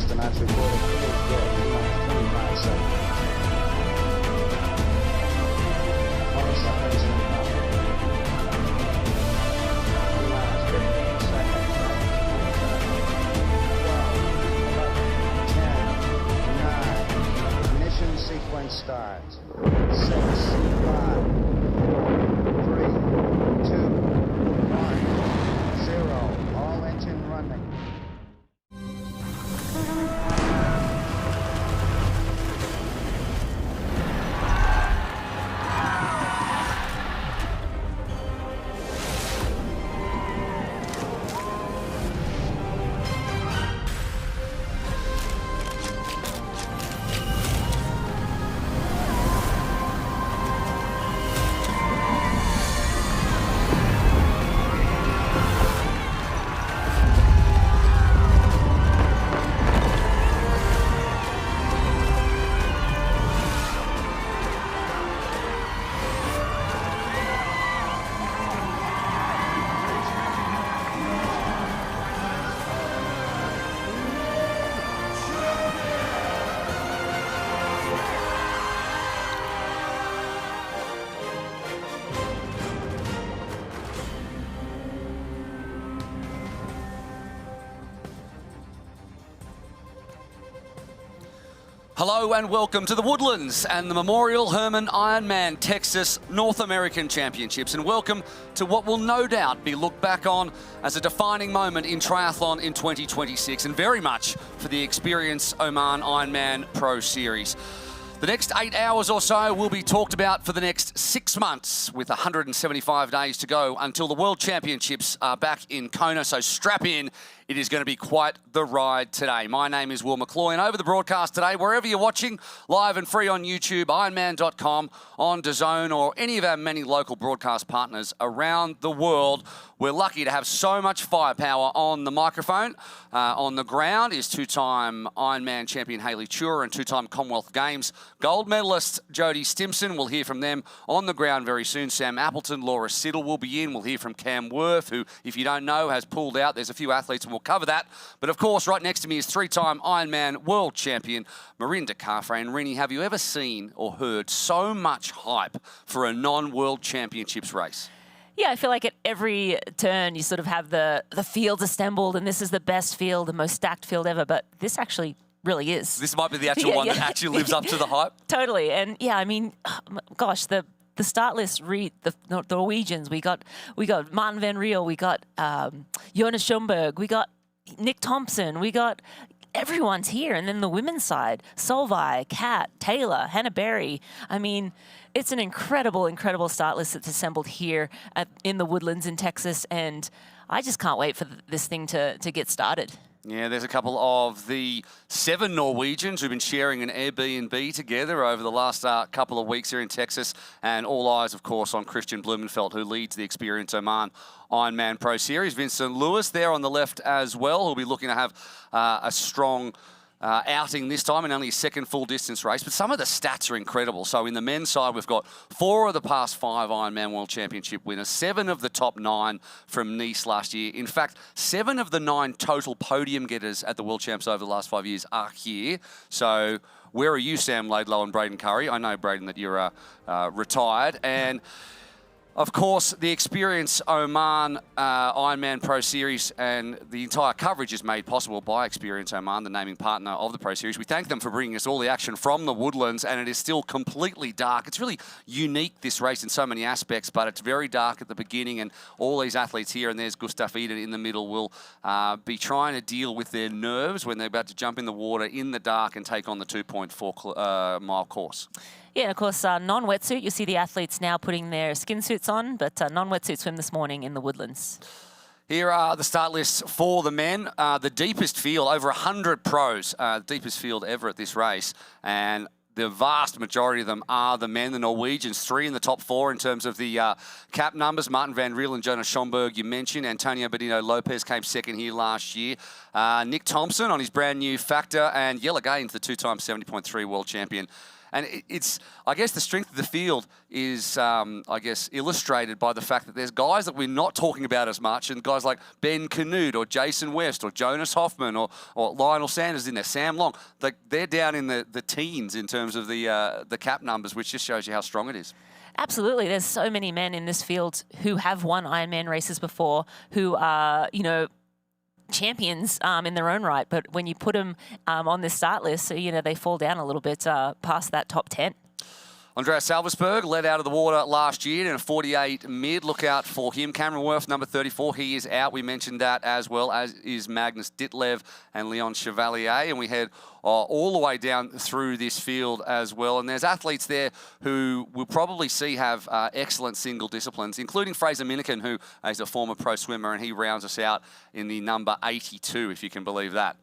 tonight's recorded field score, 25 seconds. All seconds in the count. 15 seconds. 12, 11, 10, 9. Ignition sequence starts. 6, 5, 4, 3, 2, 1, 0. All engine running. Hello and welcome to the Woodlands and the Memorial Hermann Ironman Texas North American Championships, and welcome to what will no doubt be looked back on as a defining moment in triathlon in 2026, and very much for the Experience Oman Ironman Pro Series. The next 8 hours or so will be talked about for the next 6 months, with 175 days to go until the World Championships are back in Kona, so strap in. It is going to be quite the ride today. My name is Will McCloy, and over the broadcast today, wherever you're watching, live and free on YouTube, ironman.com, on DAZN, or any of our many local broadcast partners around the world, we're lucky to have so much firepower on the microphone. On the ground is two-time Ironman champion Hayley Chura and two-time Commonwealth Games gold medalist Jodie Stimson. We'll hear from them on the ground very soon. Sam Appleton, Laura Siddle will be in. We'll hear from Cam Worth, who, if you don't know, has pulled out. There's a few athletes, and we'll cover that. But of course, right next to me is three-time Ironman world champion Marinda Carfrae. And Rini, have you ever seen or heard so much hype for a non-world championships race? Yeah, I feel like at every turn you sort of have the fields assembled, and this is the best field, the most stacked field ever, but this actually really is. This might be the actual one that actually lives up to the hype? Totally, and yeah, I mean, gosh, the start list, read the Norwegians, we got Martin van Riel, we got Jonas Schomburg, we got Nick Thompson, we got everyone's here. And then the women's side, Solveig, Kat, Taylor, Hannah Berry. I mean, it's an incredible, incredible start list that's assembled here in the Woodlands in Texas. And I just can't wait for this thing to get started. Yeah, there's a couple of the 7 Norwegians who've been sharing an Airbnb together over the last couple of weeks here in Texas, and all eyes, of course, on Christian Blumenfeld, who leads the Experience Oman Ironman Pro Series. Vincent Lewis there on the left as well, who'll be looking to have a strong outing this time, and only a second full distance race. But some of the stats are incredible. So in the men's side, we've got 4 of the past 5 Ironman World Championship winners, 7 of the top 9 from Nice last year. In fact, 7 of the 9 total podium getters at the World Champs over the last 5 years are here. So where are you, Sam Laidlow and Braden Curry? I know, Braden, that you're retired. And of course, the Experience Oman Ironman Pro Series, and the entire coverage is made possible by Experience Oman, the naming partner of the Pro Series. We thank them for bringing us all the action from the Woodlands, and it is still completely dark. It's really unique, this race, in so many aspects, but it's very dark at the beginning, and all these athletes here, and there's Gustav Iden in the middle, will be trying to deal with their nerves when they're about to jump in the water in the dark and take on the 2.4 mile course. Yeah, and of course, non-wetsuit. You see the athletes now putting their skin suits on, but non-wetsuit swim this morning in the Woodlands. Here are the start lists for the men. The deepest field, over 100 pros, deepest field ever at this race. And the vast majority of them are the men, the Norwegians, 3 in the top 4 in terms of the cap numbers. Martin van Riel and Jonas Schomburg, you mentioned. Antonio Benito Lopez came second here last year. Nick Thompson on his brand new Factor, and Jelle Gaines, the 2-time 70.3 world champion, And it's, I guess, the strength of the field is, I guess, illustrated by the fact that there's guys that we're not talking about as much, and guys like Ben Canute or Jason West or Jonas Hoffman or Lionel Sanders in there, Sam Long. Like, they're down in the teens in terms of the cap numbers, which just shows you how strong it is. Absolutely. There's so many men in this field who have won Ironman races before, who are, you know, champions in their own right. But when you put them on this start list, you know, they fall down a little bit past that top 10. Andreas Salversberg led out of the water last year in a 48 mid. Look out for him. Cameron Worth, number 34, he is out. We mentioned that, as well as is Magnus Ditlev and Leon Chevalier. And we head all the way down through this field as well. And there's athletes there who we'll probably see have excellent single disciplines, including Fraser Minikin, who is a former pro swimmer, and he rounds us out in the number 82, if you can believe that.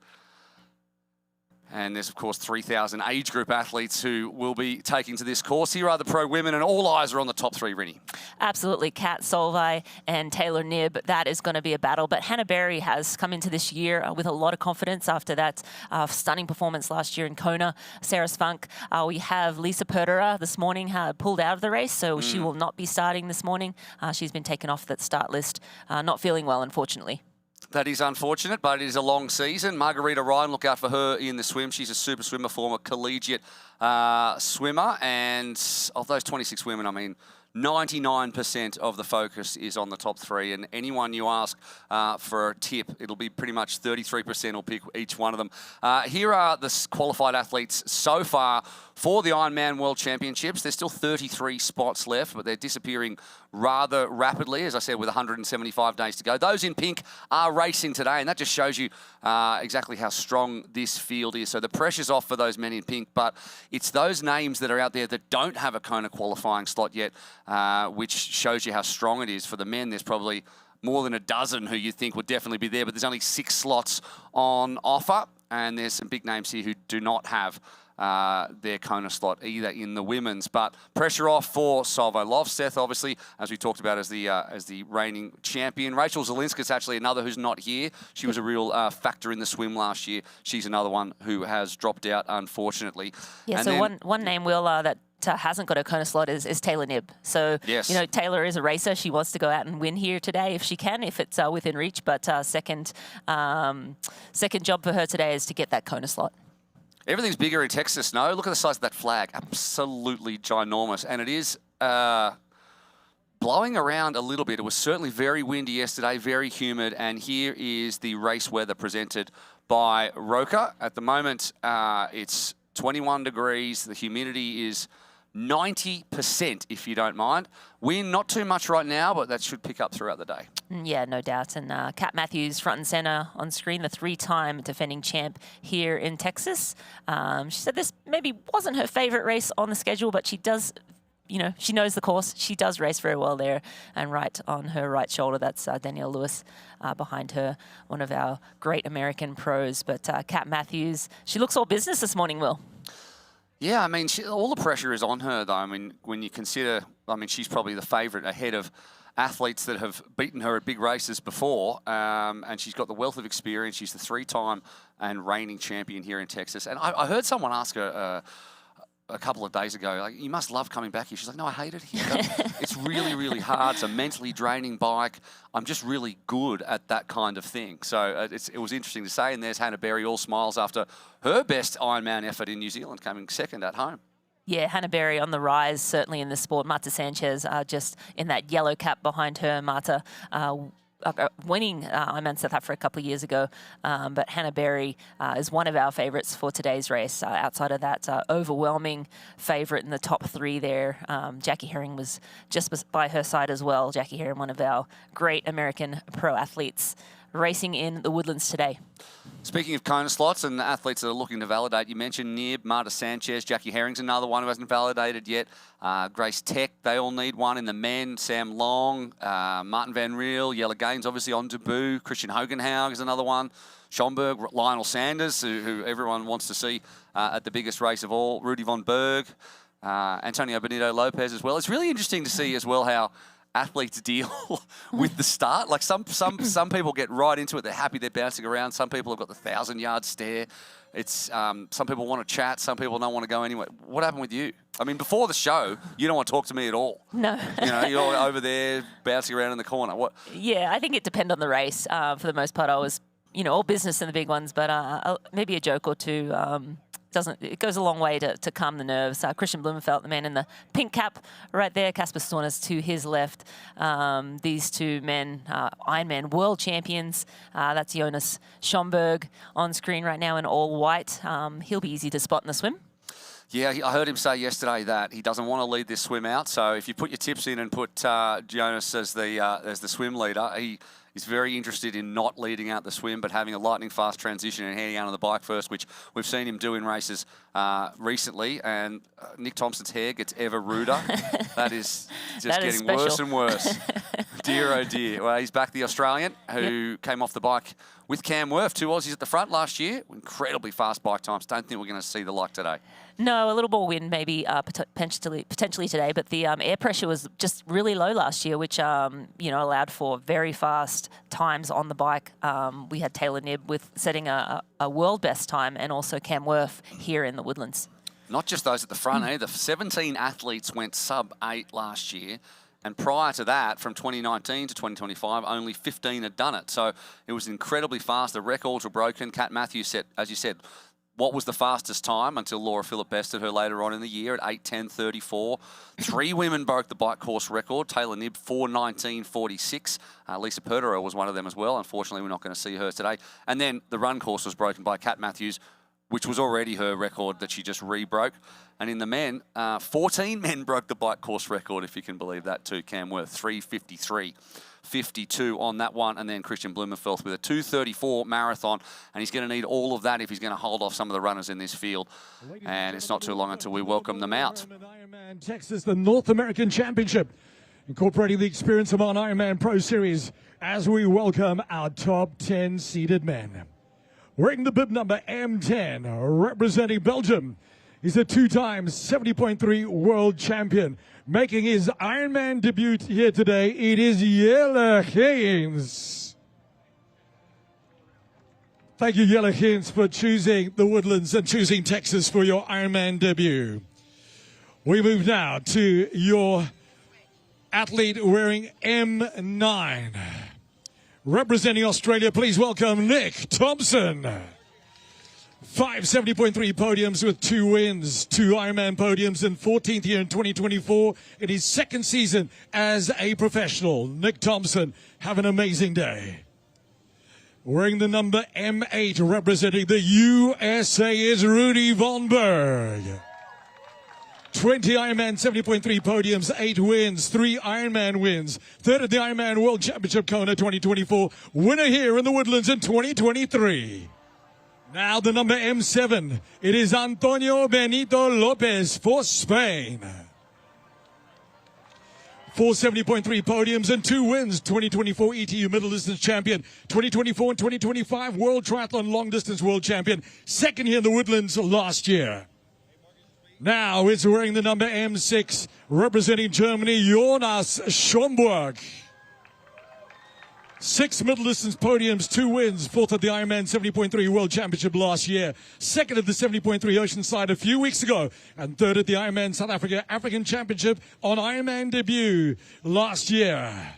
And there's, of course, 3,000 age group athletes who will be taking to this course. Here are the pro women, and all eyes are on the top three, Rinny. Absolutely. Kat Solvay and Taylor Knibb, that is going to be a battle. But Hannah Berry has come into this year with a lot of confidence after that stunning performance last year in Kona. Sarah Spunk. We have Lisa Perderer this morning pulled out of the race, so she will not be starting this morning. She's been taken off that start list, not feeling well, unfortunately. That is unfortunate, but it is a long season. Margarita Ryan, look out for her in the swim. She's a super swimmer, former collegiate swimmer. And of those 26 women, I mean, 99% of the focus is on the top three. And anyone you ask for a tip, it'll be pretty much 33% will pick each one of them. Here are the qualified athletes so far for the Ironman World Championships. There's still 33 spots left, but they're disappearing rather rapidly, as I said, with 175 days to go. Those in pink are racing today, and that just shows you exactly how strong this field is. So the pressure's off for those men in pink, but it's those names that are out there that don't have a Kona qualifying slot yet, which shows you how strong it is. For the men, there's probably more than a dozen who you think would definitely be there, but there's only 6 slots on offer, and there's some big names here who do not have their Kona slot either in the women's. But pressure off for Solveig Lovseth, obviously, as we talked about, as the reigning champion. Rachel Zelinska's actually another who's not here. She was a real factor in the swim last year. She's another one who has dropped out, unfortunately. Yeah, and so then, one name, Will, that hasn't got a Kona slot is Taylor Knibb. So, yes, you know, Taylor is a racer. She wants to go out and win here today if she can, if it's within reach. But second job for her today is to get that Kona slot. Everything's bigger in Texas, no? Look at the size of that flag. Absolutely ginormous. And it is blowing around a little bit. It was certainly very windy yesterday, very humid. And here is the race weather presented by Roka. At the moment, it's 21 degrees. The humidity is 90%, if you don't mind. Wind, not too much right now, but that should pick up throughout the day. Yeah, no doubt. And Kat Matthews, front and center on screen, the 3-time defending champ here in Texas. She said this maybe wasn't her favorite race on the schedule, but she does, you know, she knows the course. She does race very well there. And right on her right shoulder, that's Danielle Lewis behind her, one of our great American pros. But Kat Matthews, she looks all business this morning, Will. Yeah, I mean, all the pressure is on her, though. I mean, when you consider, I mean, she's probably the favourite ahead of athletes that have beaten her at big races before, and she's got the wealth of experience. She's the 3-time and reigning champion here in Texas. And I heard someone ask her a couple of days ago, like, you must love coming back here. She's like, no, I hate it here. It's really, really hard. It's a mentally draining bike. I'm just really good at that kind of thing. So it was interesting to say. And there's Hannah Berry, all smiles after her best Ironman effort in New Zealand, coming second at home. Yeah, Hannah Berry on the rise, certainly in the sport. Marta Sanchez just in that yellow cap behind her. Marta winning Ironman South Africa a couple of years ago. But Hannah Berry is one of our favourites for today's race. Outside of that, overwhelming favourite in the top 3 there. Jackie Herring was just by her side as well. Jackie Herring, one of our great American pro athletes, racing in the Woodlands today. Speaking of Kona slots and athletes that are looking to validate, you mentioned Knibb, Marta Sanchez, Jackie Herring's another one who hasn't validated yet. Grace Tech, they all need one in the men. Sam Long, Martin Van Riel, Jelle Gaines obviously on debut. Christian Hogenhaug is another one. Schomburg, Lionel Sanders, who everyone wants to see at the biggest race of all. Rudy von Berg, Antonio Benito Lopez as well. It's really interesting to see as well how athletes deal with the start. Like some people get right into it. They're happy they're bouncing around. Some people have got the 1,000-yard stare. It's some people want to chat, some people don't want to go anywhere. What happened with you? I mean, before the show, you don't want to talk to me at all. No. You know, you're over there bouncing around in the corner. What? Yeah, I think it depended on the race. For the most part, I was, you know, all business in the big ones, but maybe a joke or two. It goes a long way to calm the nerves. Christian Blumenfeld, the man in the pink cap right there, Casper Stornes to his left. These two men, Ironman world champions. That's Jonas Schomburg on screen right now in all white. He'll be easy to spot in the swim. Yeah, I heard him say yesterday that he doesn't want to lead this swim out. So if you put your tips in and put Jonas as the swim leader, he's very interested in not leading out the swim, but having a lightning fast transition and heading out on the bike first, which we've seen him do in races recently. And Nick Thompson's hair gets ever ruder. That is just getting worse and worse. Dear, oh dear. Well, he's back, the Australian, who came off the bike with Cam Wirth, 2 Aussies at the front last year. Incredibly fast bike times. Don't think we're going to see the like today. No, a little more wind maybe potentially today, but the air pressure was just really low last year, which you know, allowed for very fast times on the bike. We had Taylor Knibb with setting a world best time, and also Cam Wirth here in the Woodlands. Not just those at the front either. 17 athletes went sub-8 last year. And prior to that, from 2019 to 2025, only 15 had done it. So it was incredibly fast. The records were broken. Kat Matthews set, as you said, what was the fastest time until Laura Phillip bested her later on in the year at 8:10:34. 3 women broke the bike course record. Taylor Knibb, 4:19:46. Lisa Perderer was one of them as well. Unfortunately, we're not going to see her today. And then the run course was broken by Kat Matthews, which was already her record that she just re-broke. And in the men, 14 men broke the bike course record, if you can believe that too. Cam Wirth, 3:53:52 on that one. And then Christian Blumenfeld with a 2:34 marathon. And he's going to need all of that if he's going to hold off some of the runners in this field. And it's not too long until we welcome them out. Ironman Texas, the North American Championship, incorporating the experience of our Ironman Pro Series, as we welcome our top 10 seeded men. Wearing the bib number M10, representing Belgium, he's a 2-time 70.3 world champion. Making his Ironman debut here today, it is Jelle Geens. Thank you, Jelle Geens, for choosing the Woodlands and choosing Texas for your Ironman debut. We move now to your athlete wearing M9. Representing Australia, please welcome Nick Thompson. 5 70.3 podiums with 2 wins, 2 Ironman podiums, and 14th year in 2024 in his 2nd season as a professional. Nick Thompson, have an amazing day. Wearing the number M8, representing the USA, is Rudy Von Berg. 20 Ironman 70.3 podiums, 8 wins, 3 Ironman wins. 3rd at the Ironman World Championship Kona 2024. Winner here in the Woodlands in 2023. Now the number M7. It is Antonio Benito Lopez for Spain. 4 70.3 podiums and 2 wins. 2024 ETU Middle Distance Champion. 2024 and 2025 World Triathlon Long Distance World Champion. 2nd here in the Woodlands last year. Now it's wearing the number M6, representing Germany, Jonas Schomburg. 6 middle distance podiums, 2 wins, 4th at the Ironman 70.3 World Championship last year, 2nd at the 70.3 Oceanside a few weeks ago, and 3rd at the Ironman South Africa African Championship on Ironman debut last year.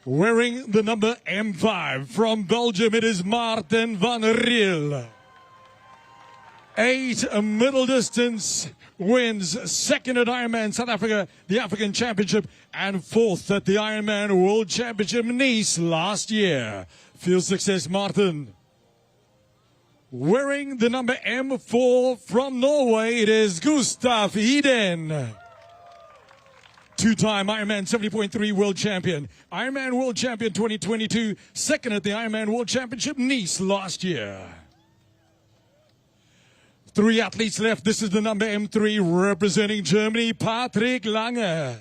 Wearing the number M5 from Belgium, it is Maarten van Riel. 8 middle distance wins, 2nd at Ironman South Africa, the African Championship, and 4th at the Ironman World Championship Nice last year. Field success, Maarten. Wearing the number M4 from Norway, it is Gustav Iden. 2-time Ironman 70.3 World Champion, Ironman World Champion 2022, 2nd at the Ironman World Championship Nice last year. 3 athletes left. This is the number M3 representing Germany, Patrick Lange.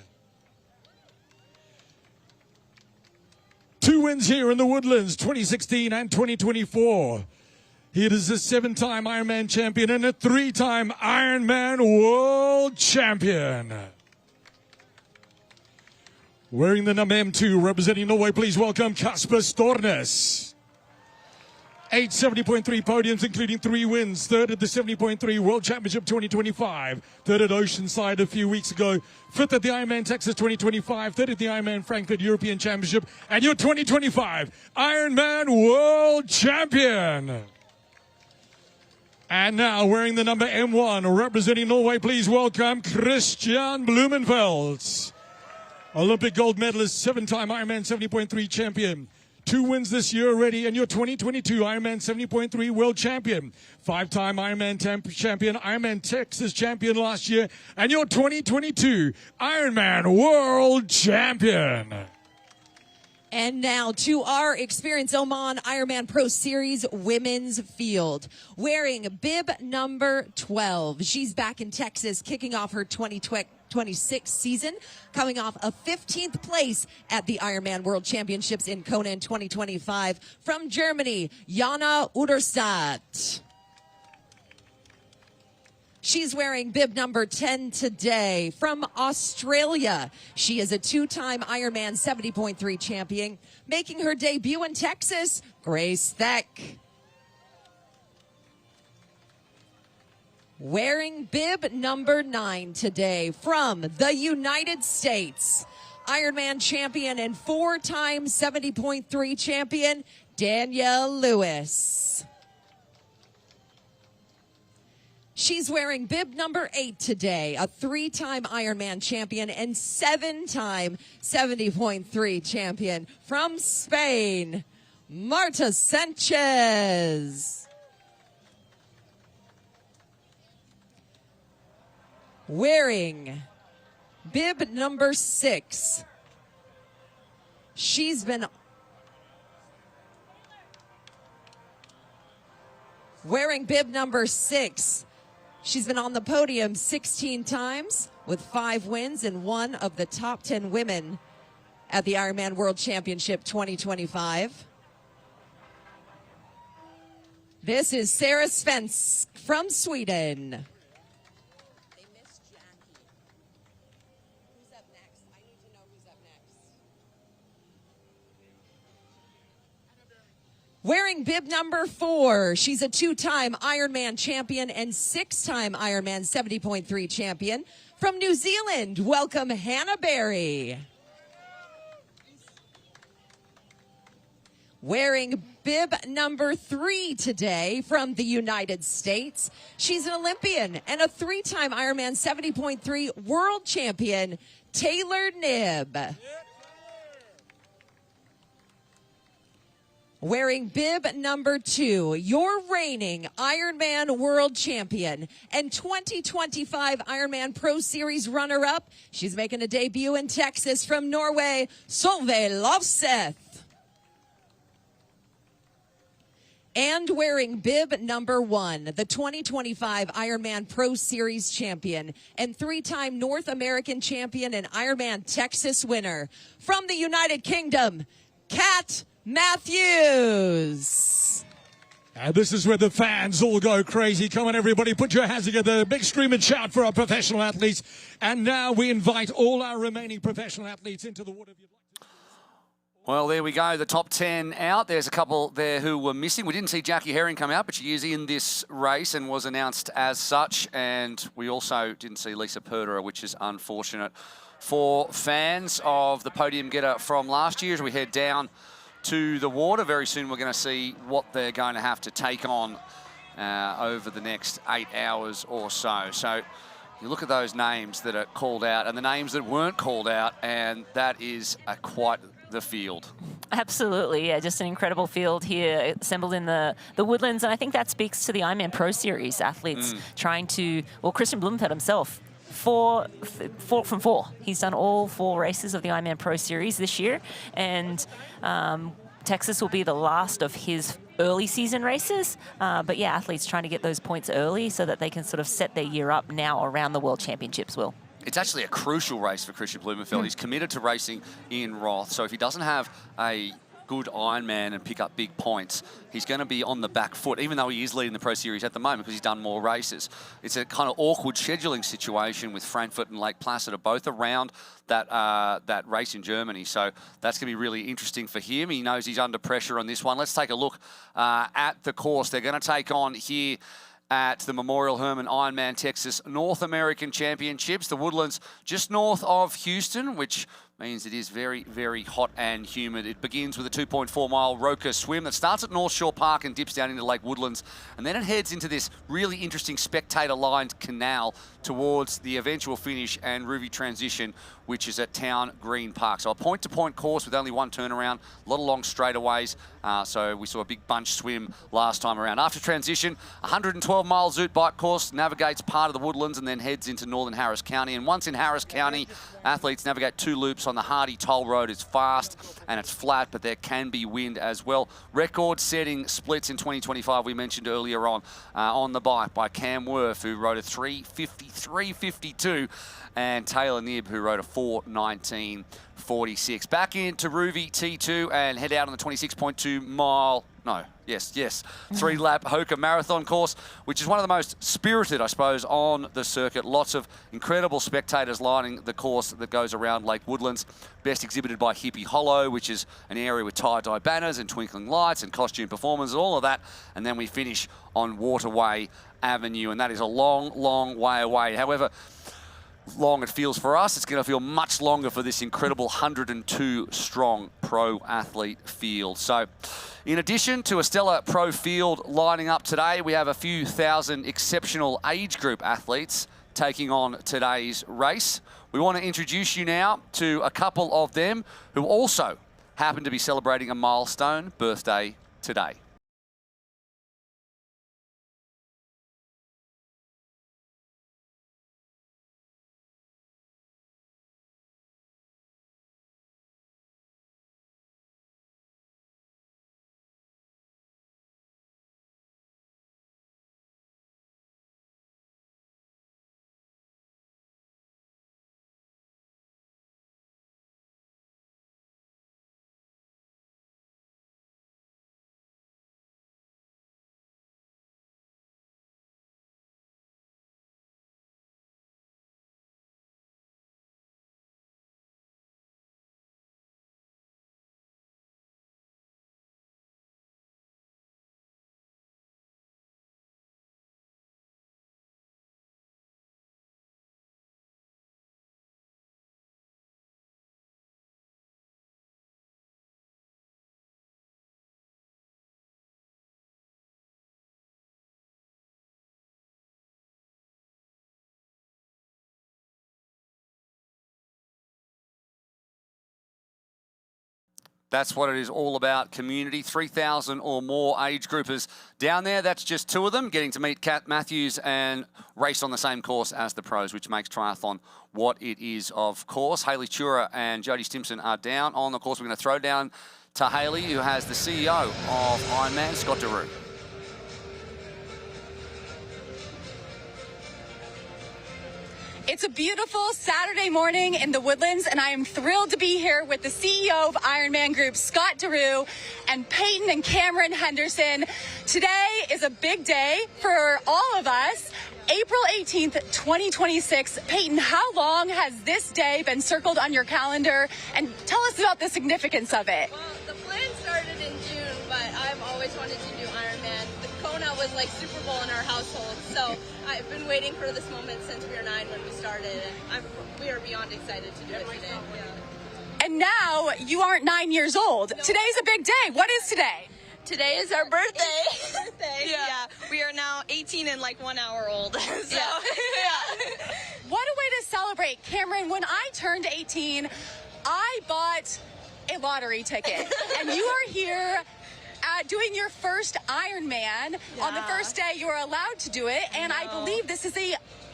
2 wins here in the Woodlands, 2016 and 2024. He is a 7-time Ironman champion and a 3-time Ironman world champion. Wearing the number M2 representing Norway, please welcome Casper Stornes. 8 70.3 podiums, including 3 wins. Third at the 70.3 World Championship 2025. Third at Oceanside a few weeks ago. Fifth at the Ironman Texas 2025. Third at the Ironman Frankfurt European Championship. And your 2025 Ironman World Champion. And now, wearing the number M1, representing Norway, please welcome Christian Blumenfeld. Olympic gold medalist, 7-time Ironman 70.3 champion. 2 wins this year already, and your 2022 Ironman 70.3 world champion. 5-time Ironman champion, Ironman Texas champion last year, and your 2022 Ironman world champion. And now to our Experience Oman Ironman Pro Series women's field. Wearing bib number 12. She's back in Texas, kicking off her 2026 season, coming off a 15th place at the Ironman World Championships in Kona in 2025. From Germany, Jana Uderstadt. She's wearing bib number 10 today. From Australia, she is a 2-time Ironman 70.3 champion, making her debut in Texas, Grace Theck. Wearing bib number 9 today from the United States, Ironman champion and 4-time 70.3 champion, Danielle Lewis. She's wearing bib number 8 today, a 3-time Ironman champion and 7-time 70.3 champion from Spain, Marta Sanchez. Wearing bib number 6. She's been wearing bib number 6. She's been on the podium 16 times with 5 wins and 1 of the top 10 women at the Ironman World Championship 2025. This is Sarah Svensk from Sweden. Wearing bib number 4, she's a 2-time Ironman champion and 6-time Ironman 70.3 champion. From New Zealand, welcome Hannah Berry. Wearing bib number 3 today from the United States, she's an Olympian and a 3-time Ironman 70.3 world champion, Taylor Knibb. Wearing bib number 2, your reigning Ironman world champion and 2025 Ironman Pro Series runner-up. She's making a debut in Texas from Norway, Solveig Lovseth. And wearing bib number 1, the 2025 Ironman Pro Series champion and 3-time North American champion and Ironman Texas winner. From the United Kingdom, Kat Matthews. And this is where the fans all go crazy. Come on, everybody, put your hands together. Big scream and shout for our professional athletes. And now we invite all our remaining professional athletes into the water. Well, there we go, the top 10 out. There's a couple there who were missing. We didn't see Jackie Herring come out, but she is in this race and was announced as such. And we also didn't see Lisa Perderer, which is unfortunate for fans of the podium getter from last year. As we head down to the water, very soon we're going to see what they're going to have to take on over the next 8 hours or so. So you look at those names that are called out and the names that weren't called out, and that is quite the field. Absolutely, yeah, just an incredible field here assembled in the Woodlands, and I think that speaks to the Ironman Pro Series athletes trying to, well, Christian Blumenfeld himself, 4 from 4. He's done all 4 races of the Ironman Pro Series this year, and Texas will be the last of his early season races. But yeah, athletes trying to get those points early so that they can sort of set their year up now around the World Championships, Will. It's actually a crucial race for Christian Blumenfeld. He's committed to racing in Roth, so if he doesn't have a good Ironman and pick up big points, he's going to be on the back foot, even though he is leading the Pro Series at the moment because he's done more races. It's a kind of awkward scheduling situation with Frankfurt and Lake Placid are both around that race in Germany. So that's going to be really interesting for him. He knows he's under pressure on this one. Let's take a look at the course they're going to take on here at the Memorial Hermann Ironman Texas North American Championships. The Woodlands just north of Houston, which means it is very, very hot and humid. It begins with a 2.4-mile Roca swim that starts at North Shore Park and dips down into Lake Woodlands. And then it heads into this really interesting spectator-lined canal towards the eventual finish and Ruby transition, which is at Town Green Park. So a point-to-point course with only one turnaround, a lot of long straightaways. So we saw a big bunch swim last time around. After transition, 112-mile Zoot bike course navigates part of the Woodlands and then heads into northern Harris County. And once in Harris County, athletes navigate 2 loops on the Hardy Toll Road. It's fast and it's flat, but there can be wind as well. Record-setting splits in 2025 we mentioned earlier on the bike by Cam Worth, who rode a 3:53.52, and Taylor Nibb, who rode a 4:19.46. Back into Ruby T2 and head out on the 26.2 mile. No, yes, 3-lap Hoka Marathon course, which is one of the most spirited, I suppose, on the circuit. Lots of incredible spectators lining the course that goes around Lake Woodlands. Best exhibited by Hippie Hollow, which is an area with tie-dye banners and twinkling lights and costume performers, all of that. And then we finish on Waterway Avenue, and that is a long, long way away. However long it feels for us, it's going to feel much longer for this incredible 102 strong pro athlete field. So in addition to a stellar pro field lining up today, we have a few thousand exceptional age group athletes taking on today's race. We want to introduce you now to a couple of them who also happen to be celebrating a milestone birthday today. That's what it is all about, community. 3,000 or more age groupers down there. That's just 2 of them, getting to meet Kat Matthews and race on the same course as the pros, which makes triathlon what it is, of course. Hayley Tura and Jodie Stimson are down on the course. We're going to throw down to Hayley, who has the CEO of Ironman, Scott Daru. It's a beautiful Saturday morning in the Woodlands, and I am thrilled to be here with the CEO of Ironman Group, Scott Daru, and Peyton and Cameron Henderson. Today is a big day for all of us. April 18th, 2026. Peyton, how long has this day been circled on your calendar? And tell us about the significance of it. Well, the plan started in June, but I've always wanted to do Ironman. The Kona was like Super Bowl in our household, so I've been waiting for this moment since we were 9 when we started, and we are beyond excited to do it today. Yeah. And now you aren't 9 years old. No. Today's a big day. What is today? Today is our birthday. Yeah, we are now 18 and like 1 hour old. So, yeah. What a way to celebrate. Cameron, when I turned 18, I bought a lottery ticket. And you are here doing your first Ironman. Yeah. On the first day you were allowed to do it. And I believe this is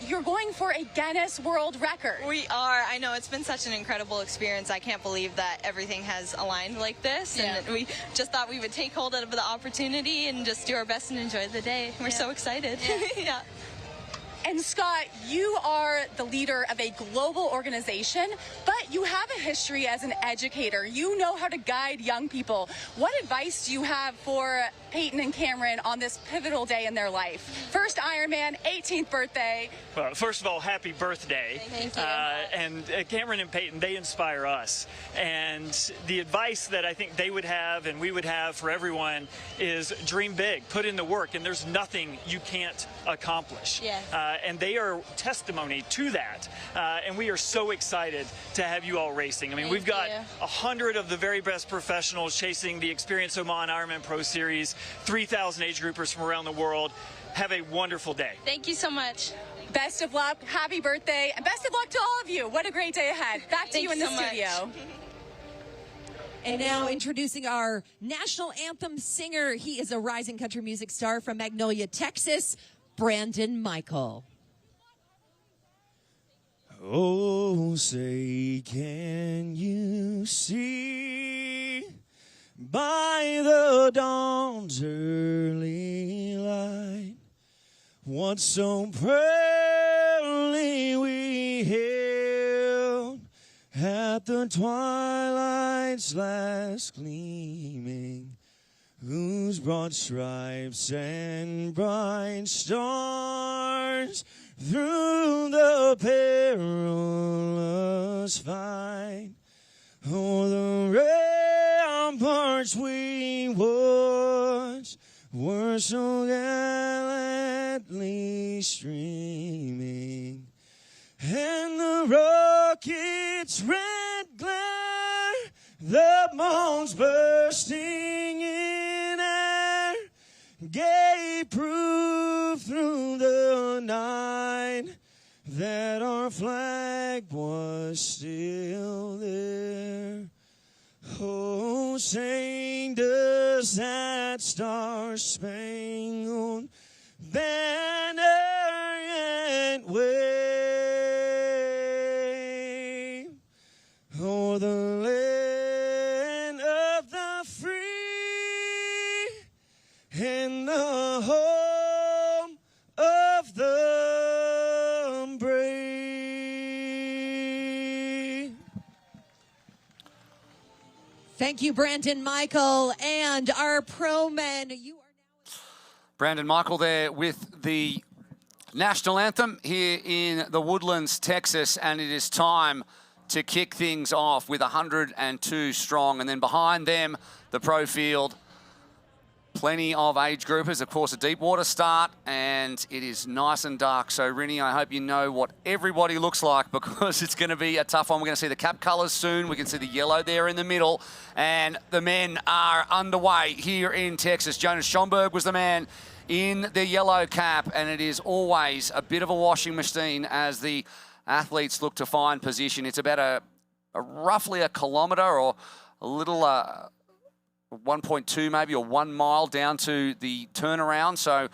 you're going for a Guinness World Record. We are. I know, it's been such an incredible experience. I can't believe that everything has aligned like this. Yeah. And we just thought we would take hold of the opportunity and just do our best and enjoy the day. We're so excited. Yeah. And Scott, you are the leader of a global organization, but you have a history as an educator. You know how to guide young people. What advice do you have for Peyton and Cameron on this pivotal day in their life? First Ironman, 18th birthday. Well, first of all, happy birthday. Thank you. And Cameron and Peyton, they inspire us. And the advice that I think they would have and we would have for everyone is dream big, put in the work, and there's nothing you can't accomplish. Yes. And they are testimony to that. And we are so excited to have you all racing. I mean, we've got 100 of the very best professionals chasing the Experience Oman Ironman Pro Series, 3,000 age groupers from around the world. Have a wonderful day. Thank you so much. Best of luck, happy birthday, and best of luck to all of you. What a great day ahead. Back to you in the Thanks so studio. much. And now introducing our national anthem singer. He is a rising country music star from Magnolia, Texas, Brandon Michael. Oh, say, can you see by the dawn's early light what so proudly we hailed at the twilight's last gleaming, whose broad stripes and bright stars through the perilous fight o'er the ramparts we watched were so gallantly streaming, and the rocket's red glare, the bombs bursting in air, gave proof through the night that our flag was still there. Oh, sing does that star-spangled banner yet wave o'er the land of the free and the home of the brave. Thank you, Brandon Michael. And our pro men, you are now... Brandon Michael there with the national anthem here in the Woodlands, Texas, and it is time to kick things off with 102 strong. And then behind them, the pro field, plenty of age groupers, of course, a deep water start, and it is nice and dark. So, Rinny, I hope you know what everybody looks like, because it's going to be a tough one. We're going to see the cap colours soon. We can see the yellow there in the middle, and the men are underway here in Texas. Jonas Schomburg was the man in the yellow cap, and it is always a bit of a washing machine as the athletes look to find position. It's about a roughly a kilometre or a little 1.2 maybe, or 1 mile down to the turnaround. So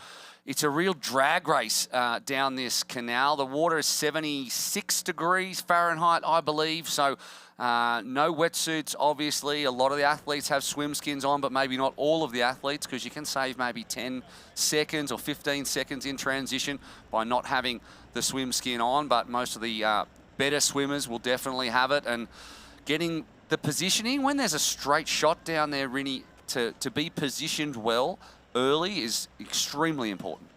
it's a real drag race down this canal. The water is 76 degrees Fahrenheit, I believe. So no wetsuits, obviously. A lot of the athletes have swim skins on, but maybe not all of the athletes, because you can save maybe 10 seconds or 15 seconds in transition by not having the swim skin on. But most of the better swimmers will definitely have it. And getting the positioning, when there's a straight shot down there, Rinny, to be positioned well early is extremely important.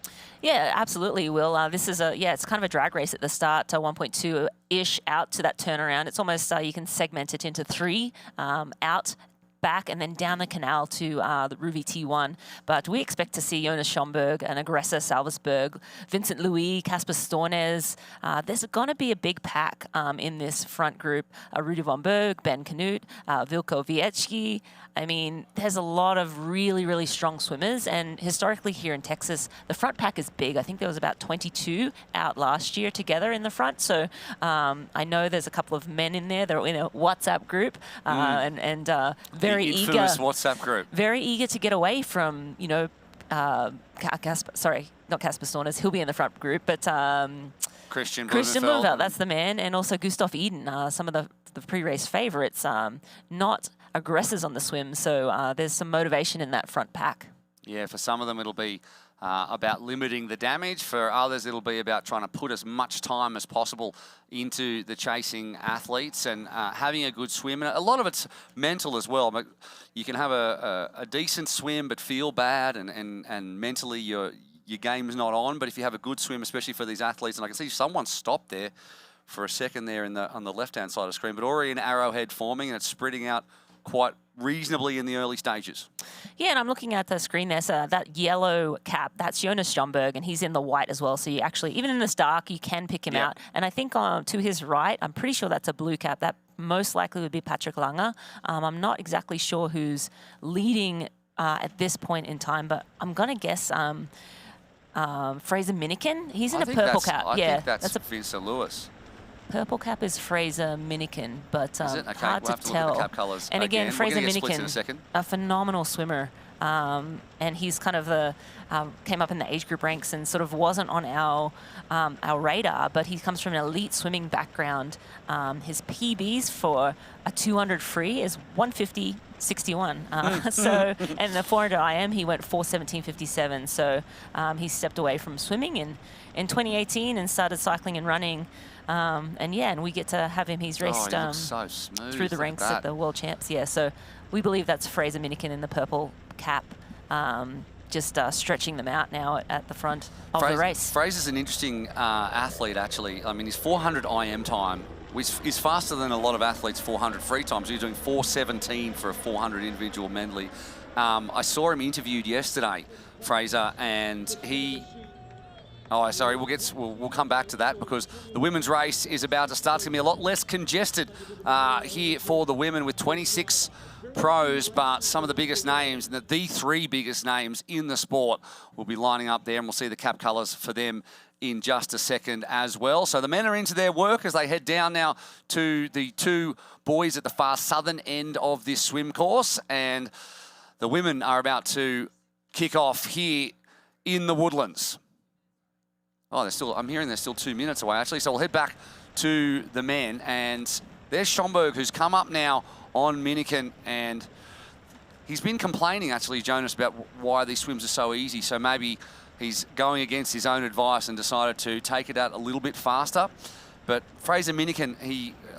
Yeah, absolutely, Will. This is it's kind of a drag race at the start, 1.2-ish out to that turnaround. It's almost, you can segment it into 3, out, back, and then down the canal to the Ruby T1. But we expect to see Jonas Schomburg and Aggressor Salvesberg, Vincent Louis, Casper Stornes. There's going to be a big pack in this front group. Rudi von Berg, Ben Knut, Vilko Wiecki. I mean, there's a lot of really, really strong swimmers. And historically here in Texas, the front pack is big. I think there was about 22 out last year together in the front. So I know there's a couple of men in there. They're in a WhatsApp group and very eager. Infamous WhatsApp group. Very eager to get away from, you know, Casper, sorry, not Casper Stornes. He'll be in the front group, but Christian Blumenfeld, that's the man. And also Gustav Eden, some of the pre-race favourites, not aggressors on the swim. So there's some motivation in that front pack. Yeah, for some of them it'll be about limiting the damage. For others, it'll be about trying to put as much time as possible into the chasing athletes and having a good swim. And a lot of it's mental as well. But you can have a decent swim but feel bad, and mentally your game's not on. But if you have a good swim, especially for these athletes, and I can see someone stopped there for a second there on the left-hand side of the screen, but already an arrowhead forming, and it's spreading out quite reasonably in the early stages. Yeah, and I'm looking at the screen there, so that yellow cap, that's Jonas Stromberg, and he's in the white as well, so you actually, even in this dark, you can pick him out. And I think to his right, I'm pretty sure that's a blue cap. That most likely would be Patrick Langer. I'm not exactly sure who's leading at this point in time, but I'm going to guess Fraser Minikin. He's in a purple cap. I think that's Vincent Lewis. Purple cap is Fraser Minikin, but Is it? Okay, hard we'll have to to tell. look at the cap colours and again, Fraser Minikin, a phenomenal swimmer, and he's kind of came up in the age group ranks and sort of wasn't on our radar, but he comes from an elite swimming background. His PBs for a 200 free is 150.61. So, and the 400 IM, he went 417.57. So he stepped away from swimming in 2018 and started cycling and running. And we get to have him. He's raced he looks so smooth. through the ranks at the World Champs. Yeah, so we believe that's Fraser Minikin in the purple cap, just stretching them out now at the front of the race. Fraser's an interesting athlete, actually. I mean, his 400 IM time is faster than a lot of athletes' 400 free times. He's doing 4:17 for a 400 individual medley. I saw him interviewed yesterday, Fraser, and he... Oh, sorry, we'll come back to that because the women's race is about to start. It's going to be a lot less congested here for the women with 26 pros, but some of the biggest names, the three biggest names in the sport will be lining up there, and we'll see the cap colours for them in just a second as well. So the men are into their work as they head down now to the two boys at the far southern end of this swim course, and the women are about to kick off here in the Woodlands. Oh, I'm hearing they're still 2 minutes away, actually. So we'll head back to the men. And there's Schomburg, who's come up now on Minikin. And he's been complaining, actually, Jonas, about why these swims are so easy. So maybe he's going against his own advice and decided to take it out a little bit faster. But Fraser Minikin,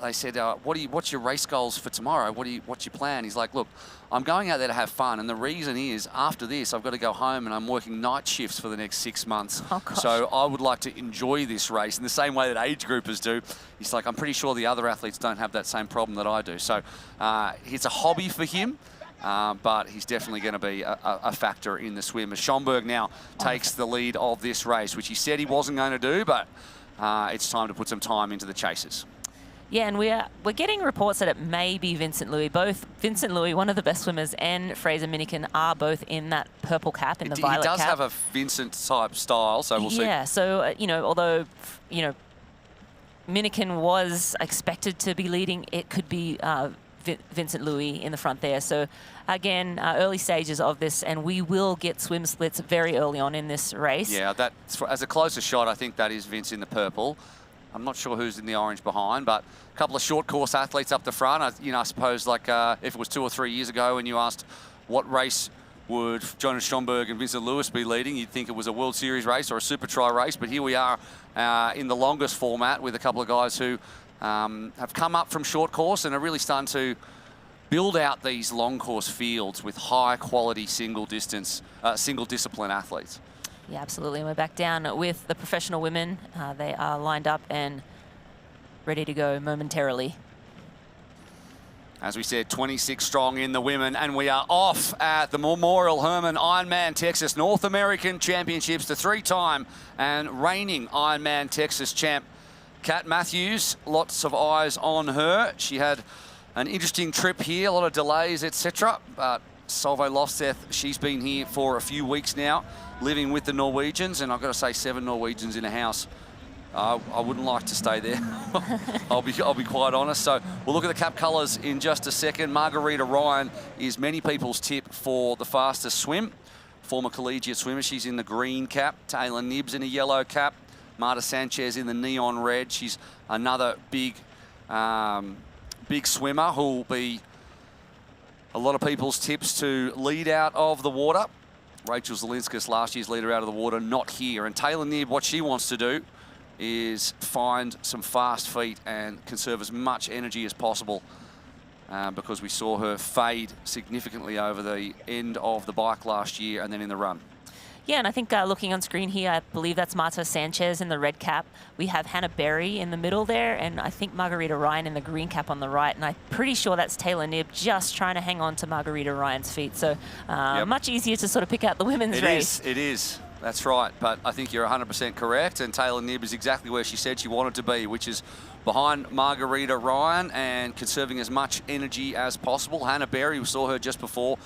they said, what's your race goals for tomorrow? What's your plan? He's like, look, I'm going out there to have fun. And the reason is, after this, I've got to go home and I'm working night shifts for the next 6 months. Oh, gosh. So I would like to enjoy this race in the same way that age groupers do. He's like, I'm pretty sure the other athletes don't have that same problem that I do. So it's a hobby for him. But he's definitely going to be a factor in the swim. As Schomburg now takes the lead of this race, which he said he wasn't going to do, but it's time to put some time into the chases. Yeah, and we're getting reports that it may be Vincent Louis. Both Vincent Louis, one of the best swimmers, and Fraser Minikin are both in that purple cap, in the violet cap. He does have a Vincent-type style, so we'll see. Yeah, so, although, Minikin was expected to be leading, it could be Vincent Louis in the front there. So, again, early stages of this, and we will get swim splits very early on in this race. Yeah, as a closer shot, I think that is Vince in the purple. I'm not sure who's in the orange behind, but a couple of short course athletes up the front. I suppose like if it was 2 or 3 years ago and you asked what race would Jonas Stromberg and Vincent Lewis be leading, you'd think it was a World Series race or a Super Tri race. But here we are in the longest format with a couple of guys who have come up from short course and are really starting to build out these long course fields with high quality single discipline athletes. Yeah, absolutely. And we're back down with the professional women. They are lined up and ready to go momentarily. As we said, 26 strong in the women, and we are off at the Memorial Hermann Ironman Texas North American Championships, the 3-time and reigning Ironman Texas champ, Kat Matthews. Lots of eyes on her. She had an interesting trip here, a lot of delays, etc. But Solveig Lofseth, she's been here for a few weeks now, living with the Norwegians, and I've got to say 7 Norwegians in a house. I wouldn't like to stay there. I'll be quite honest. So we'll look at the cap colours in just a second. Margarita Ryan is many people's tip for the fastest swim. Former collegiate swimmer. She's in the green cap. Taylor Nibbs in a yellow cap. Marta Sanchez in the neon red. She's another big swimmer who'll be a lot of people's tips to lead out of the water. Rachel Zelinskas, last year's leader, out of the water, not here. And Taylor Knibb, what she wants to do is find some fast feet and conserve as much energy as possible, because we saw her fade significantly over the end of the bike last year and then in the run. Yeah, and I think looking on screen here, I believe that's Marta Sanchez in the red cap. We have Hannah Berry in the middle there, and I think Margarita Ryan in the green cap on the right. And I'm pretty sure that's Taylor Knibb just trying to hang on to Margarita Ryan's feet. So much easier to sort of pick out the women's race. It is. That's right. But I think you're 100% correct. And Taylor Knibb is exactly where she said she wanted to be, which is behind Margarita Ryan and conserving as much energy as possible. Hannah Berry, we saw her just before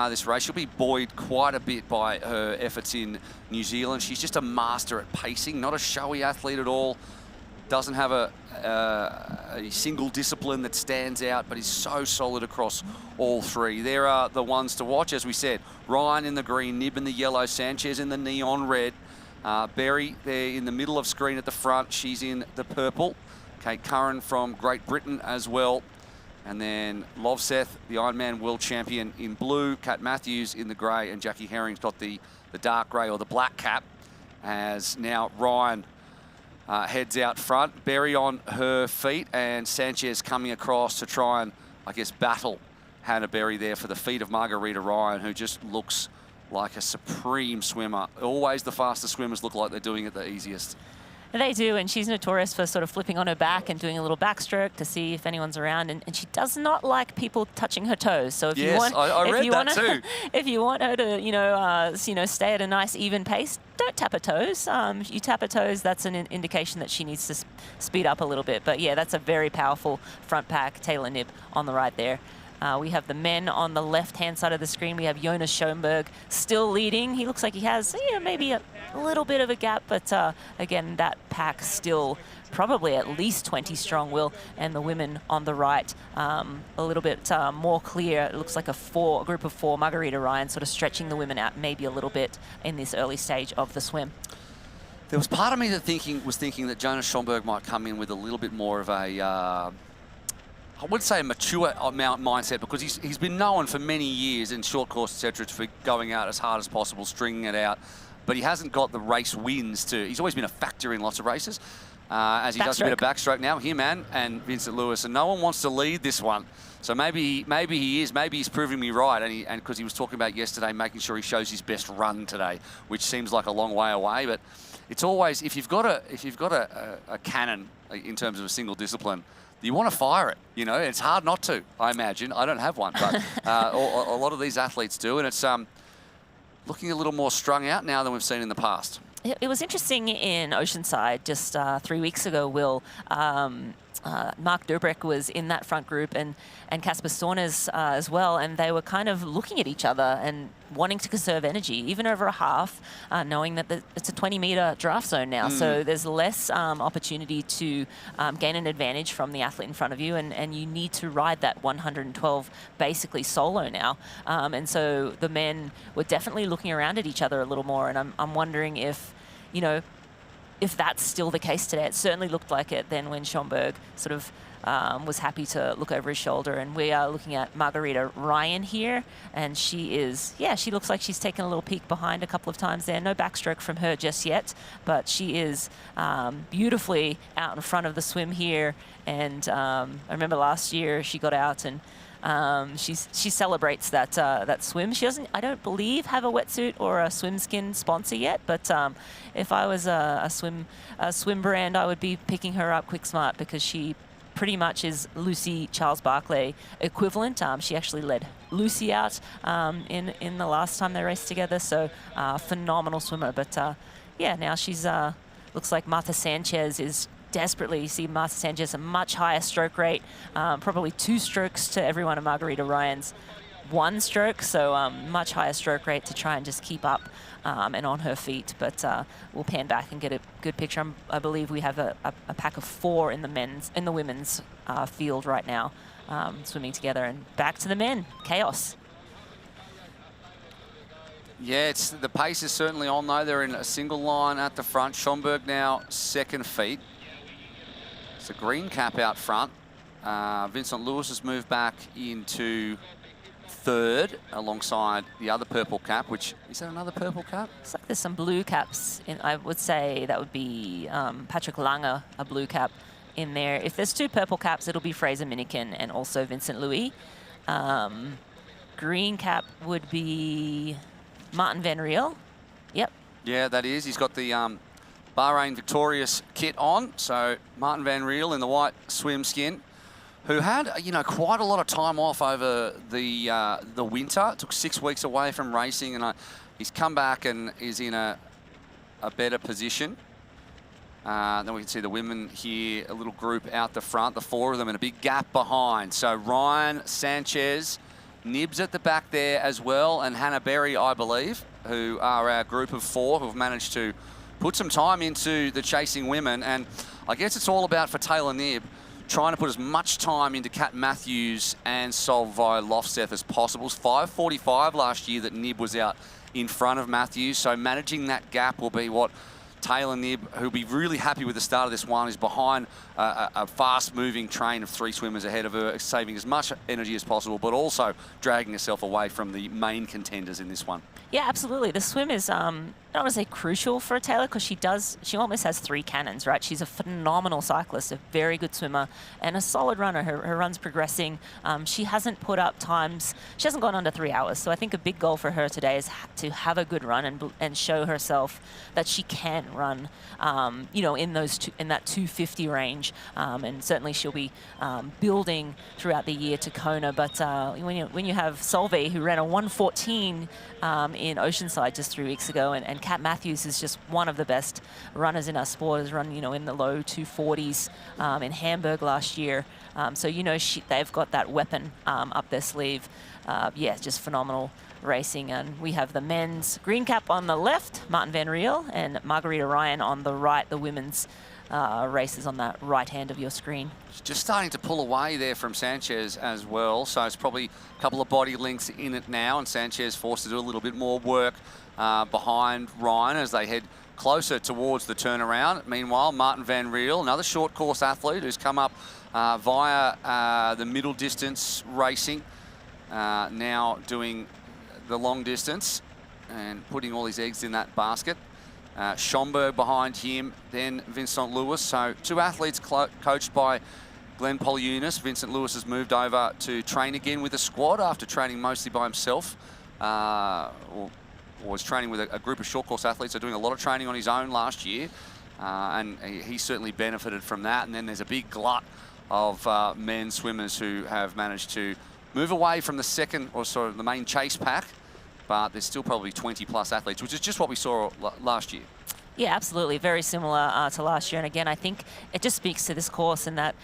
this race. She'll be buoyed quite a bit by her efforts in New Zealand. She's just a master at pacing, not a showy athlete at all. Doesn't have a single discipline that stands out, but is so solid across all three. There are the ones to watch, as we said. Ryan in the green, Knibb in the yellow, Sanchez in the neon red. Berry there in the middle of screen at the front. She's in the purple. Kate Curran from Great Britain as well. And then Lovseth, the Ironman world champion, in blue. Kat Matthews in the grey, and Jackie Herring's got the dark grey or the black cap, as now Ryan heads out front. Berry on her feet, and Sanchez coming across to try and, I guess, battle Hannah Berry there for the feet of Margarita Ryan, who just looks like a supreme swimmer. Always the fastest swimmers look like they're doing it the easiest. They do, and she's notorious for sort of flipping on her back and doing a little backstroke to see if anyone's around, and she does not like people touching her toes. So if you want, I read that too. If you want her to, stay at a nice even pace, don't tap her toes. You tap her toes, that's an indication that she needs to speed up a little bit. But yeah, that's a very powerful front pack. Taylor Knibb on the right there. We have the men on the left-hand side of the screen. We have Jonas Schoenberg still leading. He looks like he has, maybe a little bit of a gap, but again, that pack still probably at least 20 strong, Will. And the women on the right, a little bit more clear. It looks like a group of four. Margarita Ryan sort of stretching the women out maybe a little bit in this early stage of the swim. There was part of me that was thinking that Jonas Schoenberg might come in with a little bit more of a I wouldn't say a mature mindset, because he's been known for many years in short course, etc., for going out as hard as possible, stringing it out. But he hasn't got the race wins to. He's always been a factor in lots of races, as he does a bit of backstroke now. Him and Vincent Lewis, and no one wants to lead this one. So maybe he is. Maybe he's proving me right, and because he was talking about yesterday, making sure he shows his best run today, which seems like a long way away. But it's always, if you've got a cannon in terms of a single discipline, you want to fire it, It's hard not to, I imagine. I don't have one, but a lot of these athletes do, and it's looking a little more strung out now than we've seen in the past. It was interesting in Oceanside just 3 weeks ago, Will. Mark Durbreck was in that front group, and Casper Stornes as well, and they were kind of looking at each other and wanting to conserve energy, even over a half, knowing that it's a 20-meter draft zone now, so there's less opportunity to gain an advantage from the athlete in front of you, and you need to ride that 112 basically solo now. And so the men were definitely looking around at each other a little more, and I'm wondering if, if that's still the case today. It certainly looked like it then when Schoenberg sort of was happy to look over his shoulder. And we are looking at Margarita Ryan here, and she looks like she's taken a little peek behind a couple of times there. No backstroke from her just yet, but she is beautifully out in front of the swim here. And I remember last year she got out and she celebrates that swim. She doesn't, I don't believe, have a wetsuit or a swim skin sponsor yet, but if I was a swim brand, I would be picking her up quick smart, because she pretty much is Lucy Charles Barclay equivalent. She actually led Lucy out in the last time they raced together, so phenomenal swimmer. But yeah, now she's looks like Marta Sanchez is desperately. You see Marta Sanchez a much higher stroke rate, probably 2 strokes to every one of Margarita Ryan's 1 stroke, so much higher stroke rate to try and just keep up and on her feet. But we'll pan back and get a good picture. I believe we have a pack of 4 in the women's field right now, swimming together. And back to the men. Chaos. Yeah, the pace is certainly on, though. They're in a single line at the front. Schoenberg now 2nd feet. It's a green cap out front. Vincent Lewis has moved back into third alongside the other purple cap, which, is that another purple cap? It's like there's some blue caps. I would say that would be Patrick Langer, a blue cap in there. If there's 2 purple caps, it'll be Fraser Minikin and also Vincent Louis. Green cap would be Martin Van Riel. Yep. Yeah, that is. He's got the Bahrain Victorious kit on. So Martin Van Riel in the white swim skin, who had, you know, quite a lot of time off over the winter. Took 6 weeks away from racing, and he's come back and is in a better position. Then we can see the women here, a little group out the front, the 4 of them, and a big gap behind. So Ryan, Sanchez, Nibs at the back there as well, and Hannah Berry, I believe, who are our group of 4 who have managed to put some time into the chasing women. And I guess it's all about, for Taylor Nib, trying to put as much time into Kat Matthews and Solveig Lofseth as possible. It was 5:45 last year that Nib was out in front of Matthews, so managing that gap will be what Taylor Nib, who'll be really happy with the start of this one, is behind a fast-moving train of 3 swimmers ahead of her, saving as much energy as possible, but also dragging herself away from the main contenders in this one. Yeah, absolutely. The swim is, I don't want to say crucial for Taylor, because she almost has 3 cannons, right? She's a phenomenal cyclist, a very good swimmer, and a solid runner. Her run's progressing. She hasn't put up times, she hasn't gone under 3 hours. So I think a big goal for her today is to have a good run and show herself that she can run, you know, in that 250 range. And certainly she'll be building throughout the year to Kona. But when you have Solveig, who ran a 1:14 in Oceanside just 3 weeks ago, and Kat Matthews is just one of the best runners in our sport, has run, you know, in the low 240s in Hamburg last year. So, you know, they've got that weapon up their sleeve. Yeah, just phenomenal racing. And we have the men's green cap on the left, Martin Van Riel, and Margarita Ryan on the right, the women's races on that right hand of your screen. Just starting to pull away there from Sanchez as well, so it's probably a couple of body lengths in it now, and Sanchez forced to do a little bit more work behind Ryan as they head closer towards the turnaround. Meanwhile, Martin Van Riel, another short course athlete who's come up via the middle distance racing, now doing the long distance and putting all his eggs in that basket. Schomburg behind him, then Vincent Lewis. So 2 athletes coached by Glenn Polyunis. Vincent Lewis has moved over to train again with the squad after training mostly by himself. Or was training with a group of short course athletes, so doing a lot of training on his own last year. And he certainly benefited from that. And then there's a big glut of men swimmers who have managed to move away from the main chase pack. But there's still probably 20+ athletes, which is just what we saw last year. Yeah, absolutely. Very similar to last year. And again, I think it just speaks to this course in that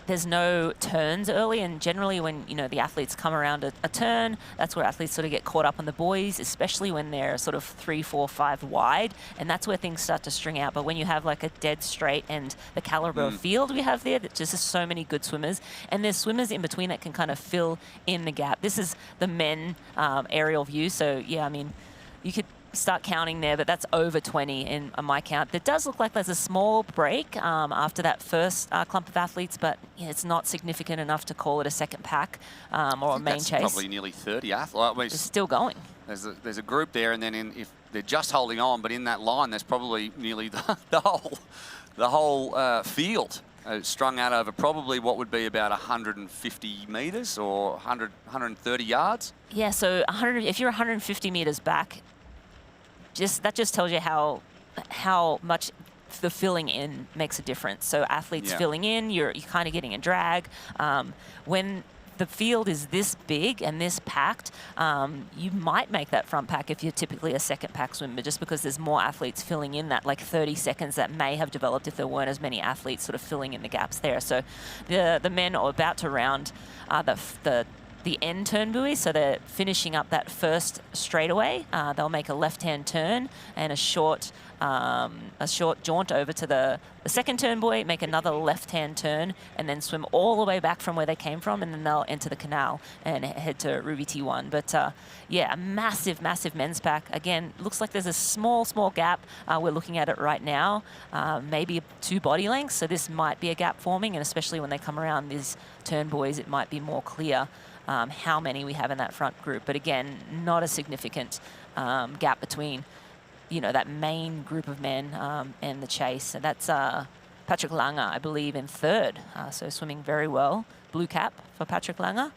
there's no turns early, and generally when, you know, the athletes come around a turn, that's where athletes sort of get caught up on the buoys, especially when they're sort of 3, 4, 5 wide, and that's where things start to string out. But when you have like a dead straight and the caliber of field we have there, that just is so many good swimmers, and there's swimmers in between that can kind of fill in the gap. This is the men aerial view, so yeah, I mean, you could start counting there, but that's over 20 in my count. It does look like there's a small break after that first clump of athletes, but yeah, it's not significant enough to call it a second pack or a main chase. Probably nearly 30 athletes. It's still going. There's a group there, and then if they're just holding on, but in that line, there's probably nearly the whole field strung out over probably what would be about 150 meters or 130 yards. Yeah, so if you're 150 meters back, that just tells you how much the filling in makes a difference. So athletes filling in, you're kind of getting a drag. When the field is this big and this packed, you might make that front pack if you're typically a second pack swimmer, just because there's more athletes filling in that like 30 seconds that may have developed if there weren't as many athletes sort of filling in the gaps there. So the men are about to round the end turn buoy, so they're finishing up that first straightaway. They'll make a left-hand turn and a short jaunt over to the the second turn buoy, make another left-hand turn, and then swim all the way back from where they came from, and then they'll enter the canal and head to Ruby T1. But yeah, a massive, massive men's pack. Again, looks like there's a small, small gap. We're looking at it right now, maybe 2 body lengths. So this might be a gap forming, and especially when they come around these turn buoys, it might be more clear how many we have in that front group. But again, not a significant gap between, you know, that main group of men and the chase. And that's Patrick Lange, I believe, in third. So swimming very well. Blue cap for Patrick Lange.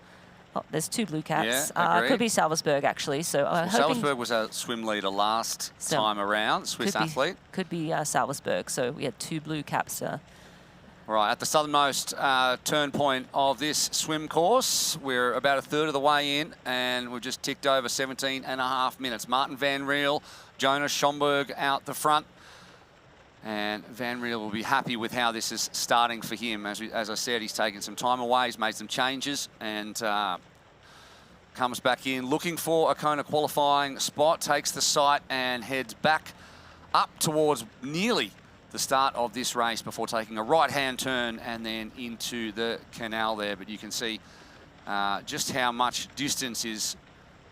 Oh, there's 2 blue caps. Yeah, could be Salzburg, actually. So Salzburg was a swim leader last time around, Swiss athlete. Could be Salzburg. So we had 2 blue caps. Right, at the southernmost turn point of this swim course. We're about a third of the way in, and we've just ticked over 17.5 minutes. Martin Van Riel, Jonas Schomburg out the front. And Van Riel will be happy with how this is starting for him. As I said, he's taken some time away, he's made some changes, and comes back in looking for a Kona qualifying spot, takes the sight and heads back up towards nearly the start of this race before taking a right-hand turn and then into the canal there. But you can see just how much distance is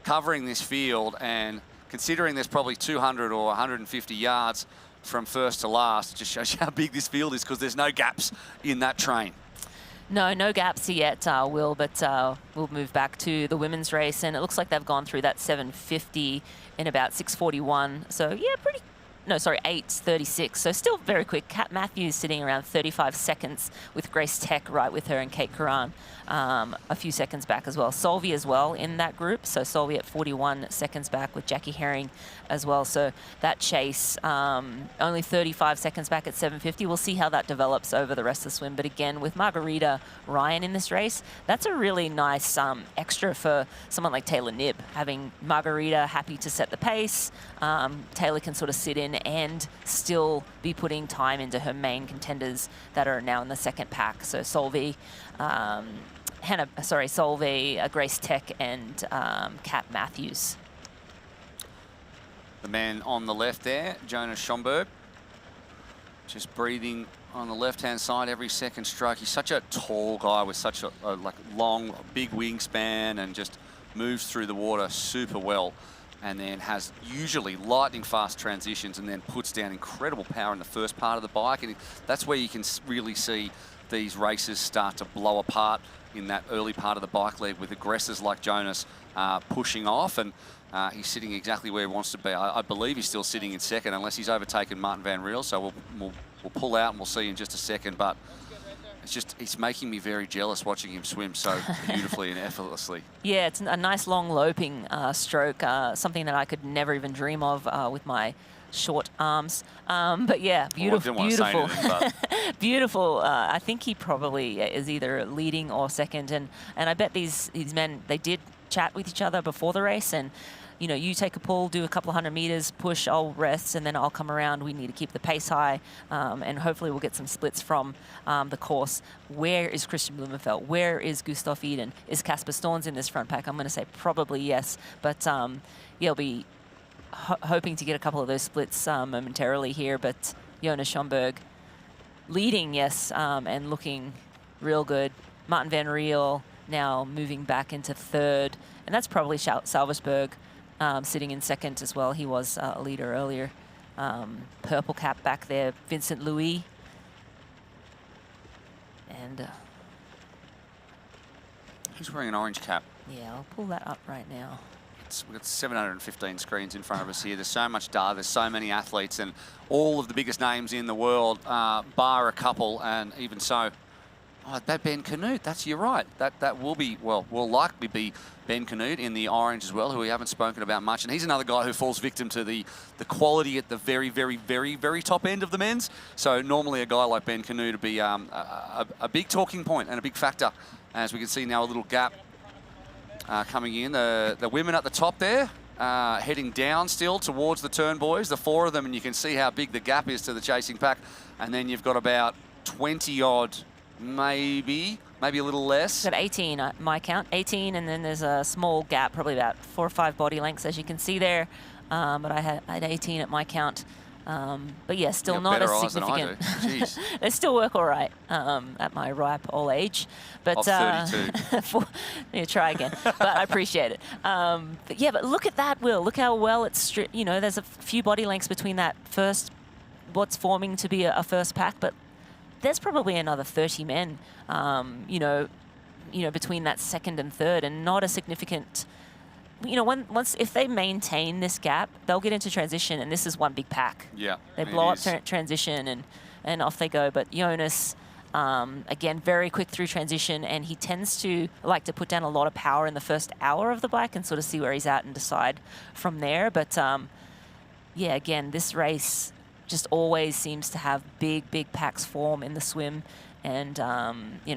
covering this field, and considering there's probably 200 or 150 yards from first to last, it just shows you how big this field is, because there's no gaps in that train. No gaps yet, Will, but we'll move back to the women's race, and it looks like they've gone through that 7:50 in about 6:41. So yeah, 8:36. So still very quick. Kat Matthews sitting around 35 seconds with Grace Tech right with her, and Kate Karan a few seconds back as well. Solvi as well in that group. So Solvi at 41 seconds back with Jackie Herring as well. So that chase only 35 seconds back at 7:50. We'll see how that develops over the rest of the swim. But again, with Margarita Ryan in this race, that's a really nice extra for someone like Taylor Knibb. Having Margarita happy to set the pace, Taylor can sort of sit in and still be putting time into her main contenders that are now in the second pack. So Solvi, Grace Tech, and Kat Matthews. The man on the left there, Jonas Schomburg, just breathing on the left-hand side every second stroke. He's such a tall guy with such a long, big wingspan, and just moves through the water super well, and then has usually lightning fast transitions, and then puts down incredible power in the first part of the bike. And that's where you can really see these races start to blow apart in that early part of the bike leg, with aggressors like Jonas pushing off, and he's sitting exactly where he wants to be. I believe he's still sitting in second, unless he's overtaken Martin Van Riel. So we'll pull out and we'll see in just a second. But it's making me very jealous watching him swim so beautifully and effortlessly. Yeah, it's a nice long loping stroke, something that I could never even dream of with my short arms. But yeah, beautiful, beautiful. Beautiful. I think he probably is either leading or second. And I bet these men, they did chat with each other before the race, and you know, you take a pull, do a couple of 100 meters, push, I'll rest, and then I'll come around. We need to keep the pace high, and hopefully we'll get some splits from the course. Where is Christian Blumenfeld? Where is Gustav Eden? Is Casper Storns in this front pack? I'm going to say probably yes, but yeah, I'll be hoping to get a couple of those splits momentarily here. But Jonas Schomburg leading, yes, and looking real good. Martin Van Riel now moving back into third, and that's probably Salzburg sitting in second as well. He was a leader earlier. Purple cap back there, Vincent Louis. And who's wearing an orange cap? Yeah, I'll pull that up right now. We've got 715 screens in front of us here. There's so much data, there's so many athletes, and all of the biggest names in the world, bar a couple, and even so. Oh, that Ben Canute, you're right. That will be, will likely be Ben Canute in the orange as well, who we haven't spoken about much. And he's another guy who falls victim to the quality at the very, very, very, very top end of the men's. So normally a guy like Ben Canute would be a big talking point and a big factor. As we can see now, a little gap coming in. The women at the top there, heading down still towards the turn buoys, the four of them, and you can see how big the gap is to the chasing pack. And then you've got about 20-odd, maybe a little less. Got 18 at my count, 18, and then there's a small gap, probably about 4 or 5 body lengths, as you can see there. But I had 18 at my count But yeah, still You've not got as better eyes than I do. significant. Jeez. They still work all right at my ripe old age. But Of 32. yeah, try again. But I appreciate it. But yeah, but look at that, Will. Look how well it's, there's a few body lengths between that first, what's forming to be a first pack, but there's probably another 30 men, between that second and third, and not a significant. If they maintain this gap, they'll get into transition, and this is one big pack. Yeah, they blow up transition, and off they go. But Jonas, again, very quick through transition, and he tends to like to put down a lot of power in the first hour of the bike and sort of see where he's at and decide from there. But yeah, again, this race just always seems to have big packs form in the swim and,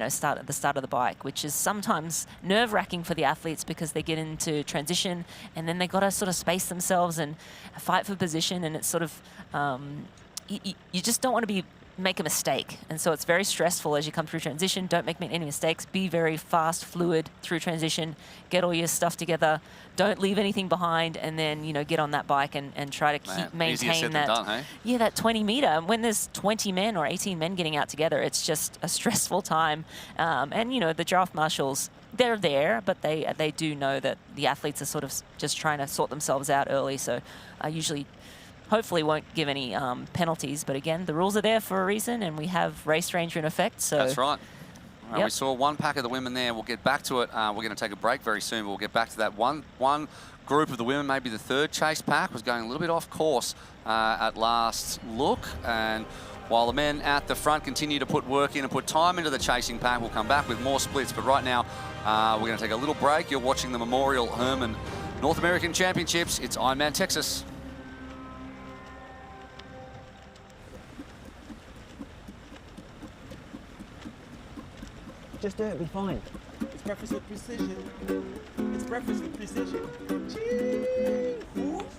start at the start of the bike, which is sometimes nerve-wracking for the athletes because they get into transition and then they got to sort of space themselves and fight for position, and it's sort of, you just don't want to make a mistake. And so it's very stressful as you come through transition. Don't make any mistakes. Be very fast, fluid through transition. Get all your stuff together. Don't leave anything behind, and then, get on that bike and try to maintain that. Done, hey? Yeah, that 20 meter. And when there's 20 men or 18 men getting out together, it's just a stressful time. And, the draft marshals, they're there, but they do know that the athletes are sort of just trying to sort themselves out early. So I usually hopefully won't give any penalties. But again, the rules are there for a reason, and we have race ranger in effect. So that's right. Yep. We saw one pack of the women there. We'll get back to it. We're going to take a break very soon. But we'll get back to that one group of the women. Maybe the third chase pack was going a little bit off course at last look. And while the men at the front continue to put work in and put time into the chasing pack, we'll come back with more splits. But right now, we're going to take a little break. You're watching the Memorial Hermann North American Championships. It's Ironman Texas. Just do it, be fine. It's breakfast with precision. It's breakfast with precision.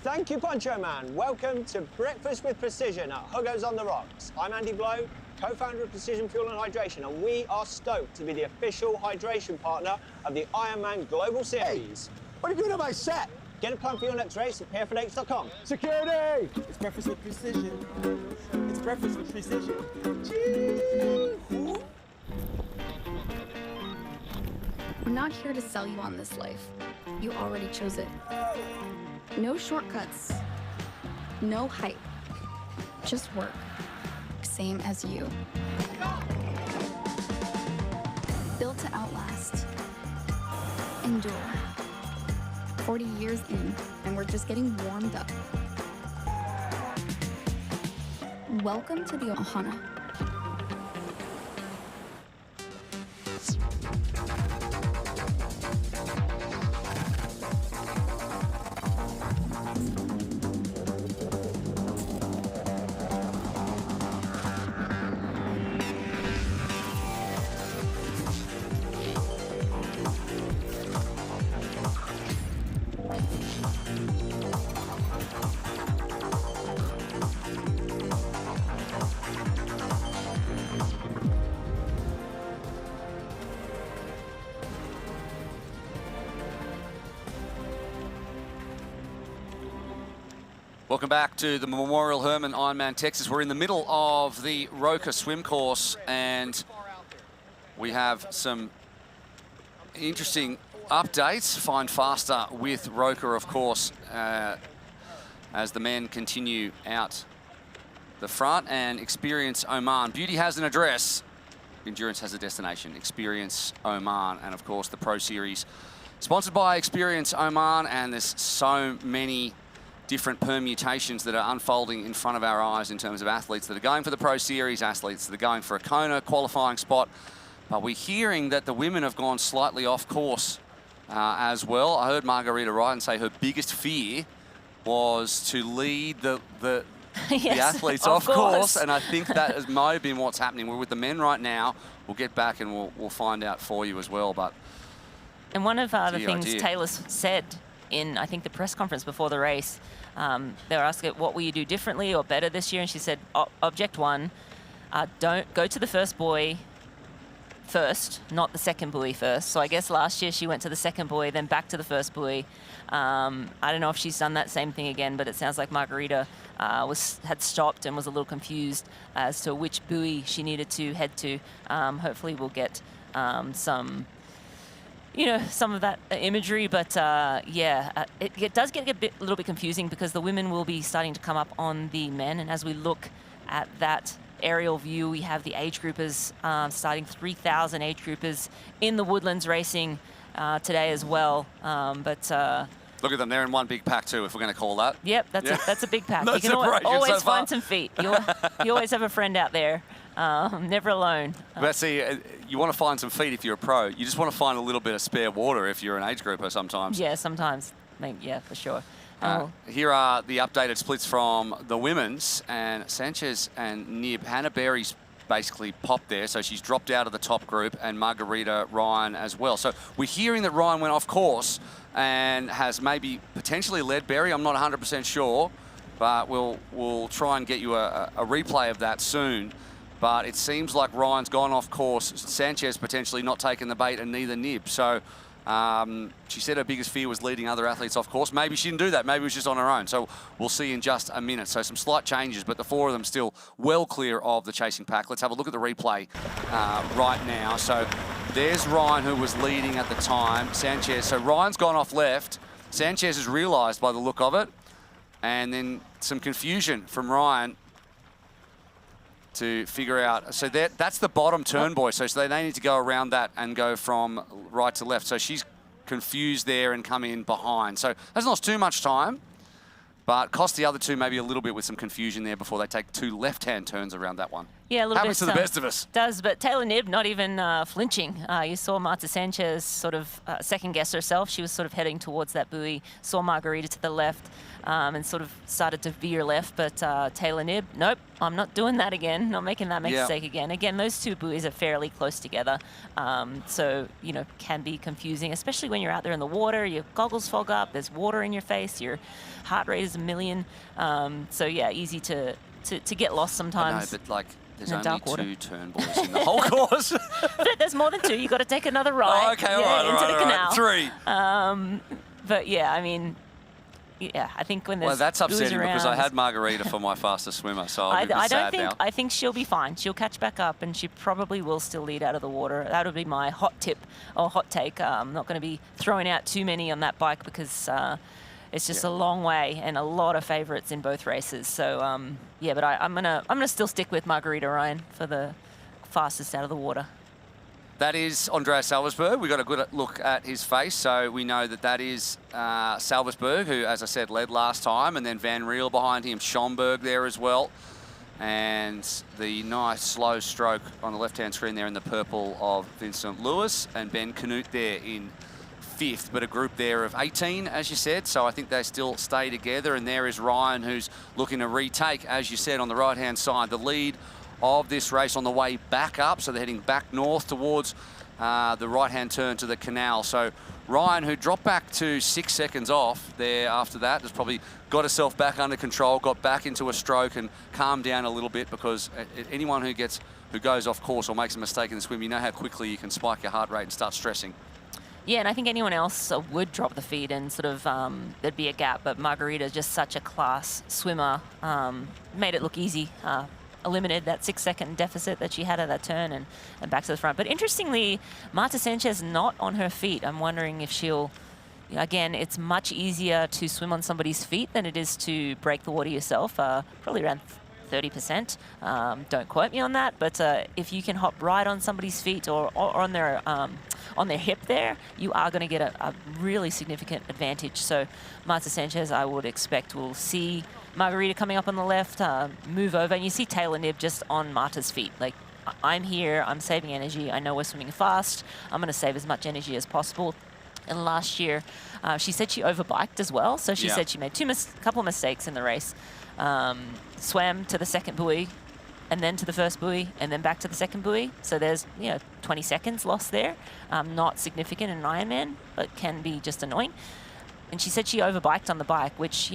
Thank you, Poncho Man. Welcome to Breakfast with Precision at Hugo's on the Rocks. I'm Andy Blow, co-founder of Precision Fuel and Hydration, and we are stoked to be the official hydration partner of the Ironman Global Series. Hey, what are you doing on my set? Get a plan for your next race at pfnx.com. Security! It's breakfast with precision. It's breakfast with precision. We're not here to sell you on this life. You already chose it. No shortcuts. No hype. Just work. Same as you. Built to outlast. Endure. 40 years in, and we're just getting warmed up. Welcome to the Ohana. Welcome back to the Memorial Hermann Ironman Texas. We're in the middle of the Roca swim course, and we have some interesting updates. Find faster with Roca, of course, as the men continue out the front, and Experience Oman. Beauty has an address, endurance has a destination. Experience Oman, and of course the Pro Series, sponsored by Experience Oman, and there's so many different permutations that are unfolding in front of our eyes in terms of athletes that are going for the Pro Series, athletes that are going for a Kona qualifying spot. But we're hearing that the women have gone slightly off course as well. I heard Margarita Wrighton say her biggest fear was to lead the yes, the athletes off course, and I think that might have been what's happening. We're with the men right now. We'll get back and we'll find out for you as well. But and one of the things Taylor said in, I think, the press conference before the race, they were asking, what will you do differently or better this year? And she said, object one, don't go to the first buoy first, not the second buoy first. So I guess last year she went to the second buoy, then back to the first buoy. I don't know if she's done that same thing again, but it sounds like Margarita had stopped and was a little confused as to which buoy she needed to head to. Hopefully we'll get some of that imagery, but it does get a little bit confusing because the women will be starting to come up on the men, and as we look at that aerial view, we have the age groupers starting 3,000 age groupers in the Woodlands racing today as well. Look at them, they're in one big pack too, if we're going to call that. Yep, that's a big pack. No You can always so find some feet. You always have a friend out there, never alone. But see, you want to find some feet if you're a pro. You just want to find a little bit of spare water if you're an age grouper sometimes. Yeah, sometimes. Yeah, for sure. Here are the updated splits from the women's, and Sanchez and Nib. Hannah Berry's basically popped there, so she's dropped out of the top group, and Margarita Ryan as well. So we're hearing that Ryan went off course and has maybe potentially led Berry. I'm not 100% sure, but we'll try and get you a replay of that soon. But it seems like Ryan's gone off course. Sanchez potentially not taking the bait, and neither Nib. So she said her biggest fear was leading other athletes off course. Maybe she didn't do that. Maybe it was just on her own. So we'll see in just a minute. So some slight changes, but the four of them still well clear of the chasing pack. Let's have a look at the replay right now. So there's Ryan, who was leading at the time. Sanchez. So Ryan's gone off left. Sanchez has realised by the look of it. And then some confusion from Ryan to figure out. So that's the bottom turn, boy. So they need to go around that and go from right to left. So she's confused there and come in behind. So that's not too much time, but cost the other two maybe a little bit with some confusion there before they take two left-hand turns around that one. Yeah, a little Happens bit. to the best of us. Does, but Taylor Nib not even flinching. You saw Marta Sanchez sort of second-guess herself. She was sort of heading towards that buoy, saw Margarita to the left, and sort of started to veer left, but Taylor Nib, nope, I'm not doing that again, not making that mistake again. Again, those two buoys are fairly close together, so, can be confusing, especially when you're out there in the water, your goggles fog up, there's water in your face, your heart rate is a million, so yeah, easy to get lost sometimes. I know, but there's only dark two turn boys in the whole course. There's more than two. You've got to take another ride. Oh, okay, all right, into the canal. Three. But yeah, I mean, I think when there's well, that's upsetting around, because I had Margarita for my fastest swimmer, so I'll be a bit sad now. I think she'll be fine. She'll catch back up, and she probably will still lead out of the water. That would be my hot tip or hot take. I'm not going to be throwing out too many on that bike because it's just a long way and a lot of favourites in both races. So but I'm gonna still stick with Margarita Ryan for the fastest out of the water. That is Andreas Salversberg. We got a good look at his face, so we know that is Salversberg, who, as I said, led last time, and then Van Riel behind him, Schomburg there as well, and the nice slow stroke on the left-hand screen there in the purple of Vincent Lewis, and Ben Canute there in fifth, but a group there of 18, as you said, so I think they still stay together, and there is Ryan, who's looking to retake, as you said, on the right-hand side, the lead of this race on the way back up, so they're heading back north towards the right-hand turn to the canal. So Ryan, who dropped back to 6 seconds off there after that, has probably got herself back under control, got back into a stroke and calmed down a little bit, because anyone who goes off course or makes a mistake in the swim, you know how quickly you can spike your heart rate and start stressing. Yeah, and I think anyone else would drop the feed and sort of, there'd be a gap, but Margarita is just such a class swimmer, made it look easy, eliminated that 6 second deficit that she had at that turn and back to the front. But interestingly, Marta Sanchez not on her feet. I'm wondering if she'll, again, it's much easier to swim on somebody's feet than it is to break the water yourself, probably around 30%. Don't quote me on that, but if you can hop right on somebody's feet or on their hip there, you are going to get a really significant advantage. So Marta Sanchez, I would expect, will see Margarita coming up on the left, move over, and you see Taylor Nib just on Marta's feet. Like, I'm here, I'm saving energy, I know we're swimming fast, I'm going to save as much energy as possible. And last year, she said she overbiked as well, so she said she made a couple of mistakes in the race. Swam to the second buoy, and then to the first buoy, and then back to the second buoy. So there's 20 seconds lost there. Not significant in an Ironman, but can be just annoying. And she said she overbiked on the bike, which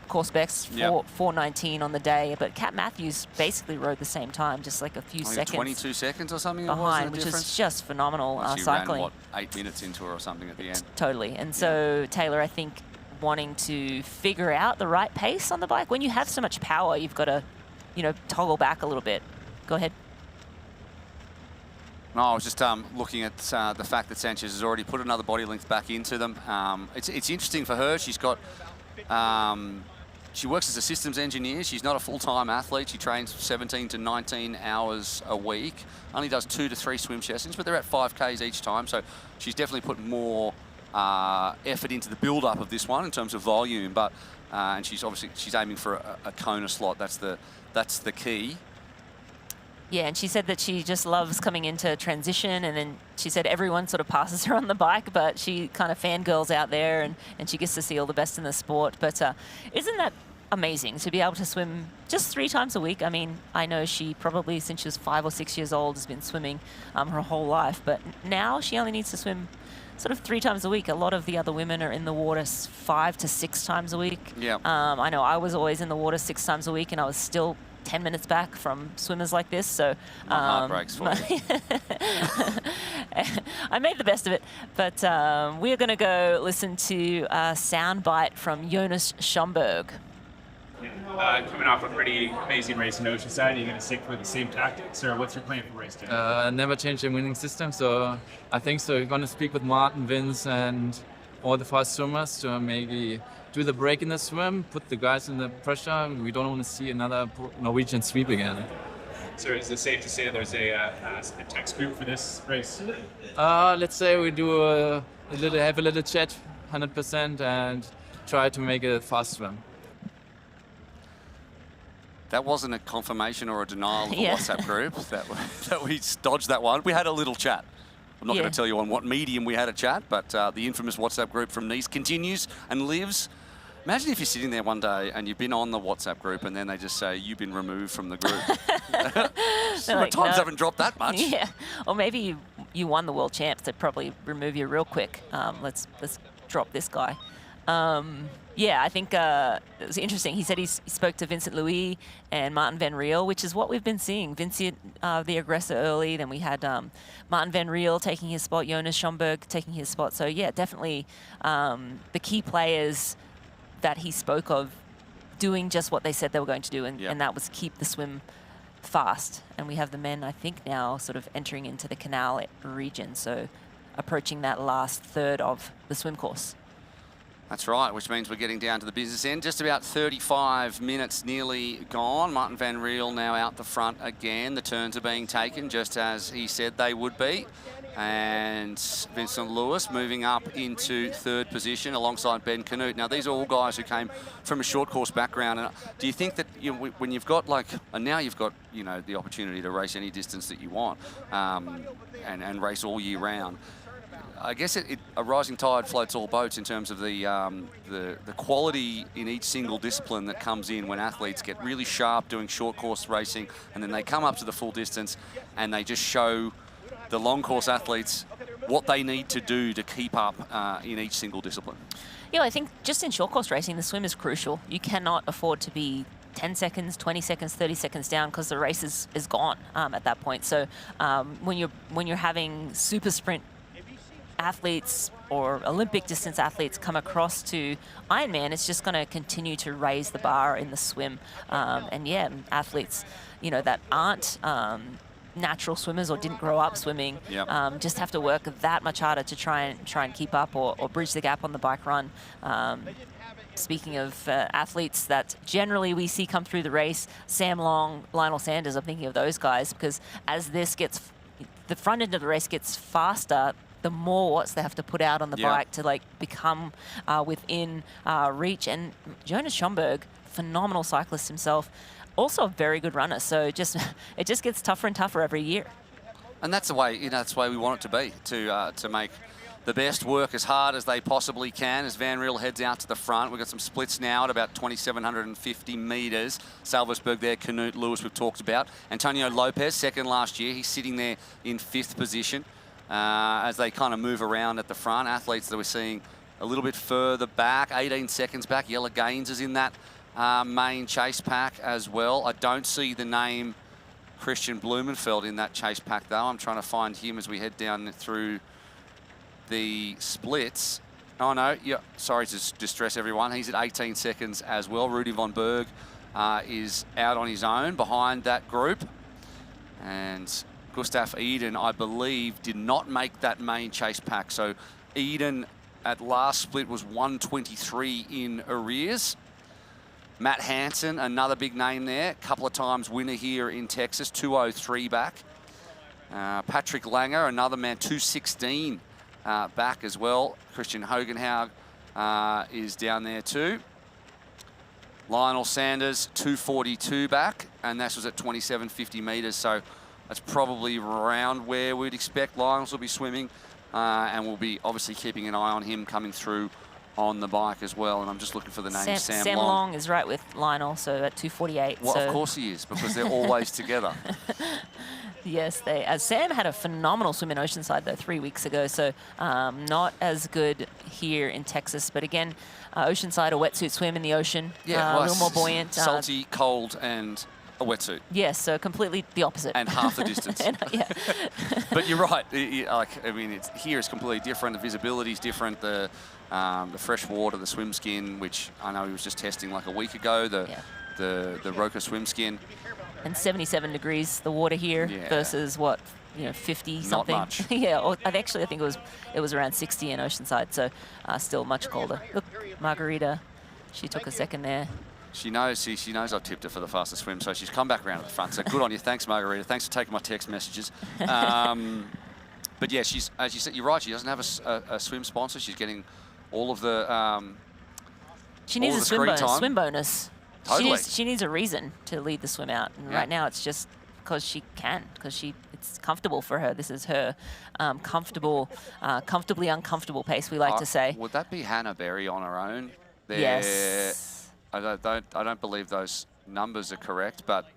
course best, Yep. 4:19 on the day. But Kat Matthews basically rode the same time, just like a few seconds 22 seconds or something behind, it was, which difference? is just phenomenal She cycling. ran, what, 8 minutes into her or something at the end. Totally. And so Taylor, I think, wanting to figure out the right pace on the bike. When you have so much power, you've got to, toggle back a little bit. Go ahead. No, I was just looking at the fact that Sanchez has already put another body length back into them. It's interesting for her. She's got, she works as a systems engineer. She's not a full-time athlete. She trains 17 to 19 hours a week. Only does 2 to 3 swim sessions, but they're at 5Ks each time. So she's definitely put more effort into the build-up of this one in terms of volume. But and she's aiming for a Kona slot. That's the key. Yeah, and she said that she just loves coming into transition, and then she said everyone sort of passes her on the bike, but she kind of fangirls out there, and she gets to see all the best in the sport. But isn't that amazing to be able to swim just 3 times a week? I mean, I know she probably, since she was 5 or 6 years old, has been swimming her whole life, but now she only needs to swim sort of 3 times a week. A lot of the other women are in the water 5 to 6 times a week. Yeah. I know I was always in the water 6 times a week, and I was still 10 minutes back from swimmers like this, so my heart breaks for you. I made the best of it. But we're going to go listen to a soundbite from Jonas Schomburg. Coming off a pretty amazing race in Oceanside, are you going to stick with the same tactics, or what's your plan for race day? Never change the winning system, so I think so. You're going to speak with Martin, Vince, and all the fast swimmers to maybe do the break in the swim, put the guys in the pressure. We don't want to see another Norwegian sweep again. So is it safe to say there's a text group for this race? Let's say we do have a little chat, 100%, and try to make a fast swim. That wasn't a confirmation or a denial of the WhatsApp group that we dodged that one. We had a little chat. I'm not going to tell you on what medium we had a chat, but the infamous WhatsApp group from Nice continues and lives. Imagine if you're sitting there one day and you've been on the WhatsApp group and then they just say, you've been removed from the group. Like, times haven't dropped that much. Yeah, or maybe you won the world champs. They'd probably remove you real quick. Let's drop this guy. Yeah, I think it was interesting. He said he spoke to Vincent Louis and Martin Van Riel, which is what we've been seeing. Vincent, the aggressor early, then we had Martin Van Riel taking his spot, Jonas Schomburg taking his spot. So yeah, definitely the key players that he spoke of doing just what they said they were going to do, and that was keep the swim fast. And we have the men, I think, now sort of entering into the canal region, so approaching that last third of the swim course. That's right, which means we're getting down to the business end. Just about 35 minutes nearly gone. Martin Van Riel now out the front again. The turns are being taken just as he said they would be. And Vincent Lewis moving up into 3rd position alongside Ben Canute. Now, these are all guys who came from a short course background. And do you think that when you've got and now you've got, the opportunity to race any distance that you want and race all year round, I guess a rising tide floats all boats in terms of the quality in each single discipline that comes in when athletes get really sharp doing short course racing, and then they come up to the full distance and they just show the long course athletes what they need to do to keep up in each single discipline. Yeah, I think just in short course racing, the swim is crucial. You cannot afford to be 10 seconds, 20 seconds, 30 seconds down because the race is gone at that point. So when you're having super sprint athletes or Olympic distance athletes come across to Ironman, it's just going to continue to raise the bar in the swim. And yeah, athletes, that aren't natural swimmers or didn't grow up swimming, just have to work that much harder to try and keep up or bridge the gap on the bike run. Speaking of athletes that generally we see come through the race, Sam Long, Lionel Sanders, I'm thinking of those guys, because as the front end of the race gets faster, the more watts they have to put out on the bike to become within reach. And Jonas Schomburg, phenomenal cyclist himself, also a very good runner. So it just gets tougher and tougher every year. And that's the way that's the way we want it to be, to make the best work as hard as they possibly can. As Van Riel heads out to the front, we've got some splits now at about 2,750 metres. Salversberg there, Canute, Lewis we've talked about. Antonio Lopez, 2nd last year. He's sitting there in 5th position. As they kind of move around at the front, athletes that we're seeing a little bit further back, 18 seconds back. Yella Gaines is in that main chase pack as well. I don't see the name Christian Blumenfeld in that chase pack, though. I'm trying to find him as we head down through the splits. Oh, no, yeah, sorry to distress everyone. He's at 18 seconds as well. Rudy von Berg is out on his own behind that group. And Gustav Eden, I believe, did not make that main chase pack. So Eden at last split was 123 in arrears. Matt Hansen, another big name there. A couple of times winner here in Texas, 203 back. Patrick Langer, another man, 216 back as well. Christian Hogenhaug is down there too. Lionel Sanders, 242 back, and this was at 2750 metres, so that's probably around where we'd expect Lionel's will be swimming, and we'll be obviously keeping an eye on him coming through on the bike as well. And I'm just looking for the name Sam Long. Long is right with Lionel, so at 248. Well, so. Of course he is, because they're always together. Yes, Sam had a phenomenal swim in Oceanside, though, 3 weeks ago, so not as good here in Texas. But again, Oceanside, a wetsuit swim in the ocean, Yeah, a little more buoyant. Salty, cold, and a wetsuit. Yes, so completely the opposite. And half the distance. Yeah. But you're right. I mean, here it's completely different. The visibility is different. The fresh water, the swim skin, which I know he was just testing like a week ago. The Roka swim skin. And 77 degrees the water here versus what, 50 something. Not much. Yeah, or I think it was around 60 in Oceanside, so still much colder. Look, Margarita, she took a second there. She knows I've tipped her for the fastest swim, so she's come back around to the front. So good on you. Thanks, Margarita. Thanks for taking my text messages. But yeah, she's, as you said, you're right. She doesn't have a swim sponsor. She's getting all of the she needs a swim bonus. Totally. She needs a reason to lead the swim out. And right now it's just because she can, it's comfortable for her. This is her comfortably uncomfortable pace, we like to say. Would that be Hannah Berry on her own? Yes. I don't believe those numbers are correct, but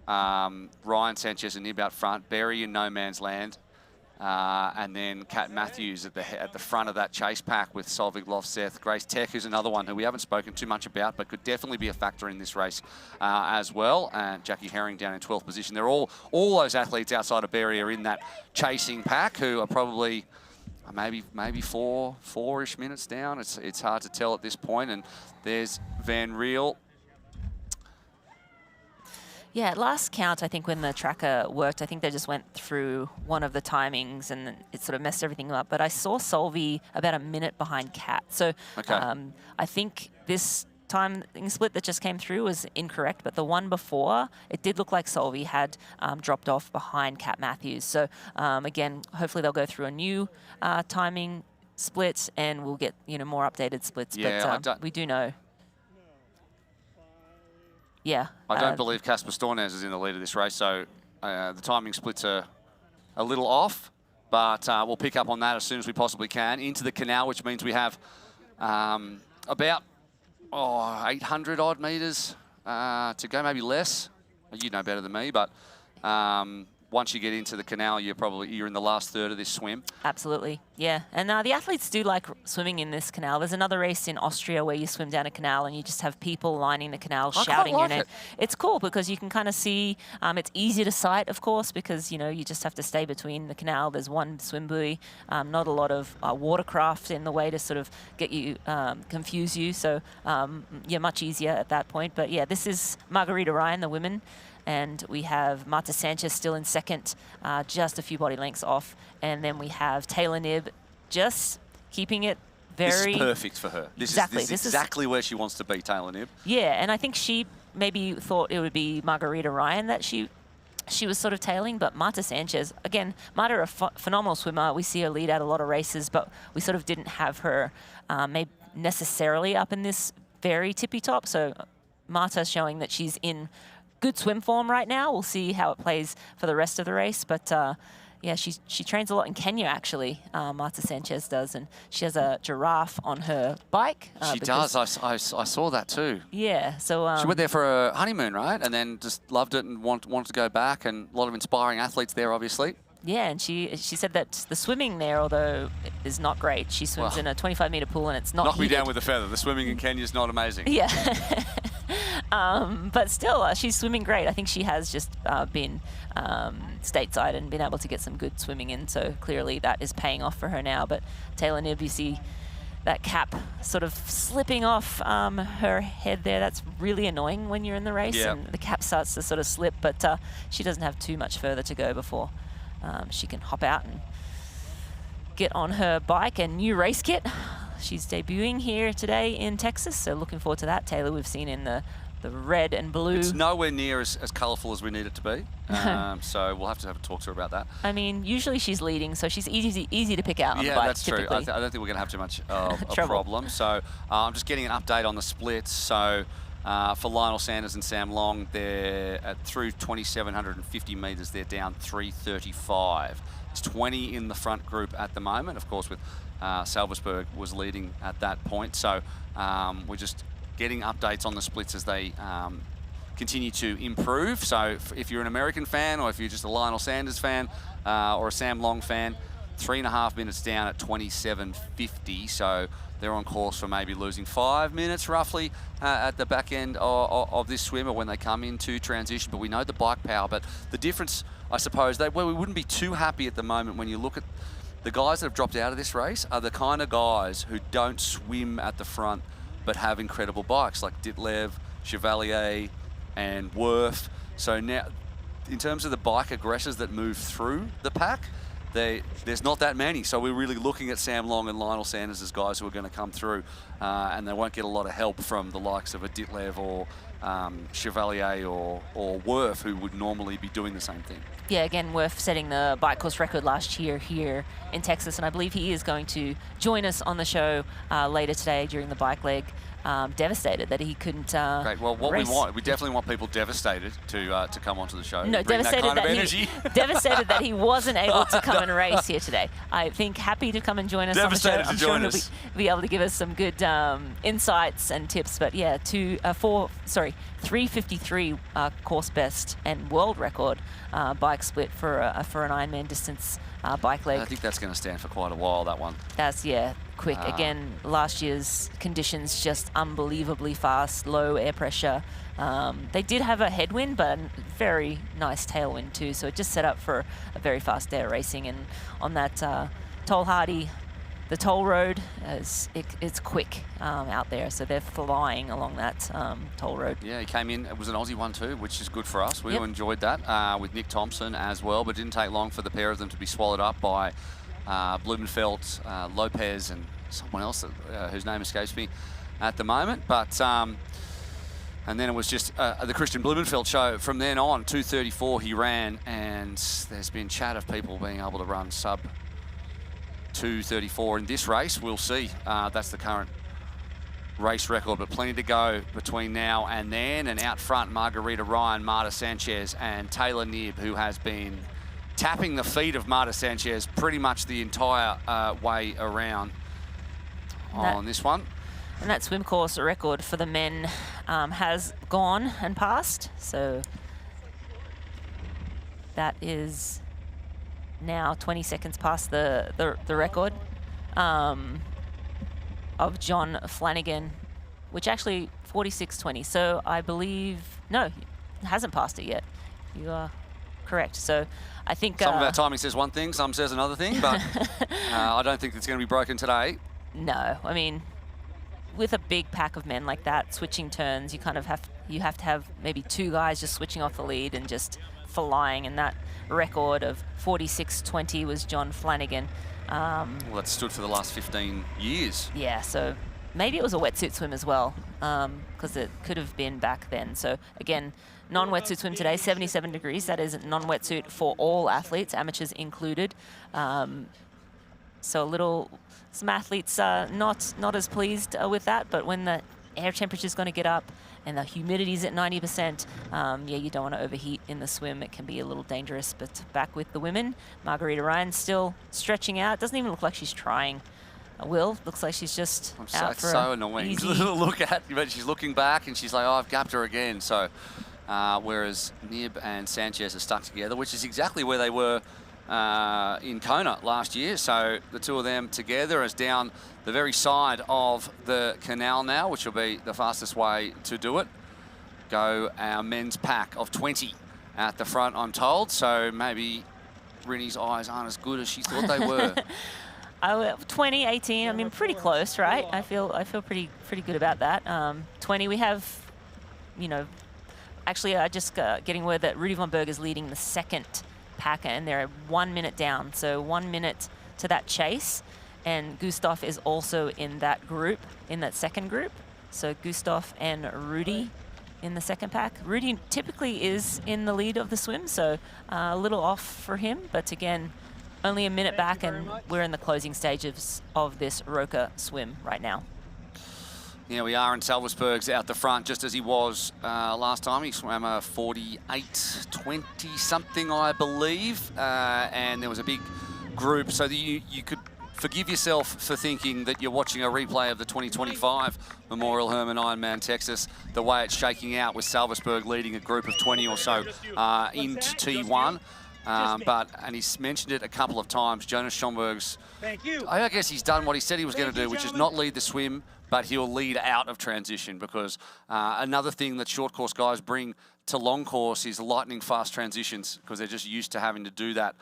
Ryan Sanchez and Nib out front, Berry in no man's land, and then Kat Matthews at the front of that chase pack with Solvig Lovseth. Grace Tech, who's another one who we haven't spoken too much about, but could definitely be a factor in this race as well. And Jackie Herring down in 12th position. They're all those athletes outside of Berry are in that chasing pack, who are probably maybe four-ish minutes down. It's hard to tell at this point. And there's Van Riel. Yeah, at last count, I think when the tracker worked, I think they just went through one of the timings and it sort of messed everything up. But I saw Solvi about a minute behind Kat. So I think this timing split that just came through was incorrect, but the one before, it did look like Solvi had dropped off behind Kat Matthews. So again, hopefully they'll go through a new timing split and we'll get more updated splits. Yeah, but we do know. Yeah. I don't believe Casper Stornes is in the lead of this race, so the timing splits are a little off, but we'll pick up on that as soon as we possibly can. Into the canal, which means we have about 800 odd meters to go, maybe less. You know better than me, but once you get into the canal, you're in the last third of this swim. Absolutely, yeah. And the athletes do like swimming in this canal. There's another race in Austria where you swim down a canal and you just have people lining the canal shouting your name. It's cool because you can kind of see, it's easy to sight, of course, because, you just have to stay between the canal. There's one swim buoy, not a lot of watercraft in the way to sort of get you, confuse you. So, much easier at that point. But yeah, this is Margarita Ryan, the women. And we have Marta Sanchez still in second, just a few body lengths off. And then we have Taylor Knibb just keeping it very... This is perfect for her. This is exactly where she wants to be, Taylor Knibb. Yeah, and I think she maybe thought it would be Margarita Ryan that she was sort of tailing, but Marta Sanchez, again, Marta, a phenomenal swimmer. We see her lead out a lot of races, but we sort of didn't have her maybe necessarily up in this very tippy top. So Marta showing that she's in good swim form right now. We'll see how it plays for the rest of the race. But yeah, she trains a lot in Kenya, actually, Marta Sanchez does. And she has a giraffe on her bike. She does. I saw that too. Yeah. So she went there for a honeymoon, right? And then just loved it and wanted to go back. And a lot of inspiring athletes there, obviously. Yeah, and she said that the swimming there, although is not great, she swims in a 25-meter pool and it's not Knock me heated. down with a feather. The swimming in Kenya is not amazing. Yeah. But still, she's swimming great. I think she has just been stateside and been able to get some good swimming in, so clearly that is paying off for her now. But Taylor Knibb, you see that cap sort of slipping off her head there. That's really annoying when you're in the race, and the cap starts to sort of slip, but she doesn't have too much further to go before she can hop out and get on her bike and new race kit. She's debuting here today in Texas, so looking forward to that. Taylor, we've seen in the red and blue. It's nowhere near as colourful as we need it to be, so we'll have to have a talk to her about that. I mean, usually she's leading, so she's easy to pick out on the bike, that's true. I don't think we're going to have too much of a problem. So I'm just getting an update on the splits. So for Lionel Sanders and Sam Long, they're through 2,750 metres, they're down 3:35. It's 20 in the front group at the moment, of course, with Salversberg was leading at that point. So we're just getting updates on the splits as they continue to improve. So if you're an American fan, or if you're just a Lionel Sanders fan or a Sam Long fan, 3.5 minutes down at 27.50. So they're on course for maybe losing 5 minutes roughly at the back end of this swim, or when they come into transition. But we know the bike power. But the difference, I suppose, we wouldn't be too happy at the moment when you look at the guys that have dropped out of this race are the kind of guys who don't swim at the front but have incredible bikes, like Ditlev, Chevalier, and Worth. So now, in terms of the bike aggressors that move through the pack, there's not that many. So we're really looking at Sam Long and Lionel Sanders as guys who are going to come through, and they won't get a lot of help from the likes of a Ditlev or Chevalier or Worth, who would normally be doing the same thing. Yeah, again, Worth setting the bike course record last year here in Texas, and I believe he is going to join us on the show later today during the bike leg. Devastated that he couldn't Great. Well, what race. we definitely want people devastated to come onto the show. No, bring devastated that kind of energy. Devastated that he wasn't able to come and race here today. I think happy to come and join us on the show. Devastated to I'm sure join he'll us. be able to give us some good insights and tips. But yeah, 3:53 course best and world record bike split for an Ironman distance bike leg. I think that's going to stand for quite a while, that one. That's, quick. Again, last year's conditions just unbelievably fast, low air pressure. They did have a headwind, but a very nice tailwind too. So it just set up for a very fast day of racing. And on that Toll Hardy, the toll road, it's quick out there. So they're flying along that toll road. Yeah, he came in. It was an Aussie one too, which is good for us. We enjoyed that with Nick Thompson as well, but it didn't take long for the pair of them to be swallowed up by Blumenfeld, Lopez, and someone else whose name escapes me at the moment. But and then it was just the Christian Blumenfeld show. From then on, 2:34 he ran, and there's been chat of people being able to run sub 2:34 in this race. We'll see. That's the current race record, but plenty to go between now and then. And out front, Margarita Ryan, Marta Sanchez, and Taylor Knibb, who has been tapping the feet of Marta Sanchez pretty much the entire way around on this one. And that swim course record for the men has gone and passed. So that is now 20 seconds past the record of John Flanagan, which actually 46:20. So I believe, no, it hasn't passed it yet. You are correct. So I think some of our timing says one thing, some says another thing, but I don't think it's going to be broken today. No, I mean, with a big pack of men like that, switching turns, you kind of have to have maybe two guys just switching off the lead and just flying. And that record of 46:20 was John Flanagan. Well, that's stood for the last 15 years. Yeah, so maybe it was a wetsuit swim as well, because it could have been back then. So again, non-wetsuit swim today, 77 degrees. That is non-wetsuit for all athletes, amateurs included. So some athletes are not as pleased with that, but when the air temperature is going to get up and the humidity is at 90%, you don't want to overheat in the swim. It can be a little dangerous. But back with the women, Margarita Ryan still stretching out. Doesn't even look like she's trying. Will, looks like she's just out for so annoying. Look at, but she's looking back and she's like, oh, I've gapped her again. So whereas Knibb and Sanchez are stuck together, which is exactly where they were in Kona last year. So the two of them together is down the very side of the canal now, which will be the fastest way to do it. Go our men's pack of 20 at the front, I'm told. So maybe Rinny's eyes aren't as good as she thought they were. 20, 18, I mean, pretty close, right? I feel pretty good about that. 20, we have, you know, actually I just getting word that Rudy von Berg is leading the second pack, and they're 1 minute down. So 1 minute to that chase. And Gustav is also in that group, in that second group. So Gustav and Rudy in the second pack. Rudy typically is in the lead of the swim, so a little off for him. But again, only a minute back, and we're in the closing stages of this Roka swim right now. Yeah, we are, in Salzburg's out the front, just as he was last time. He swam a 48:20 something, I believe, and there was a big group, so that you could forgive yourself for thinking that you're watching a replay of the 2025 Memorial Hermann Ironman Texas, the way it's shaking out with Salzburg leading a group of 20 or so into T1. And he's mentioned it a couple of times, Jonas Schomburg's, I guess he's done what he said he was going to do, which is not lead the swim, but he'll lead out of transition, because another thing that short course guys bring to long course is lightning fast transitions, because they're just used to having to do that.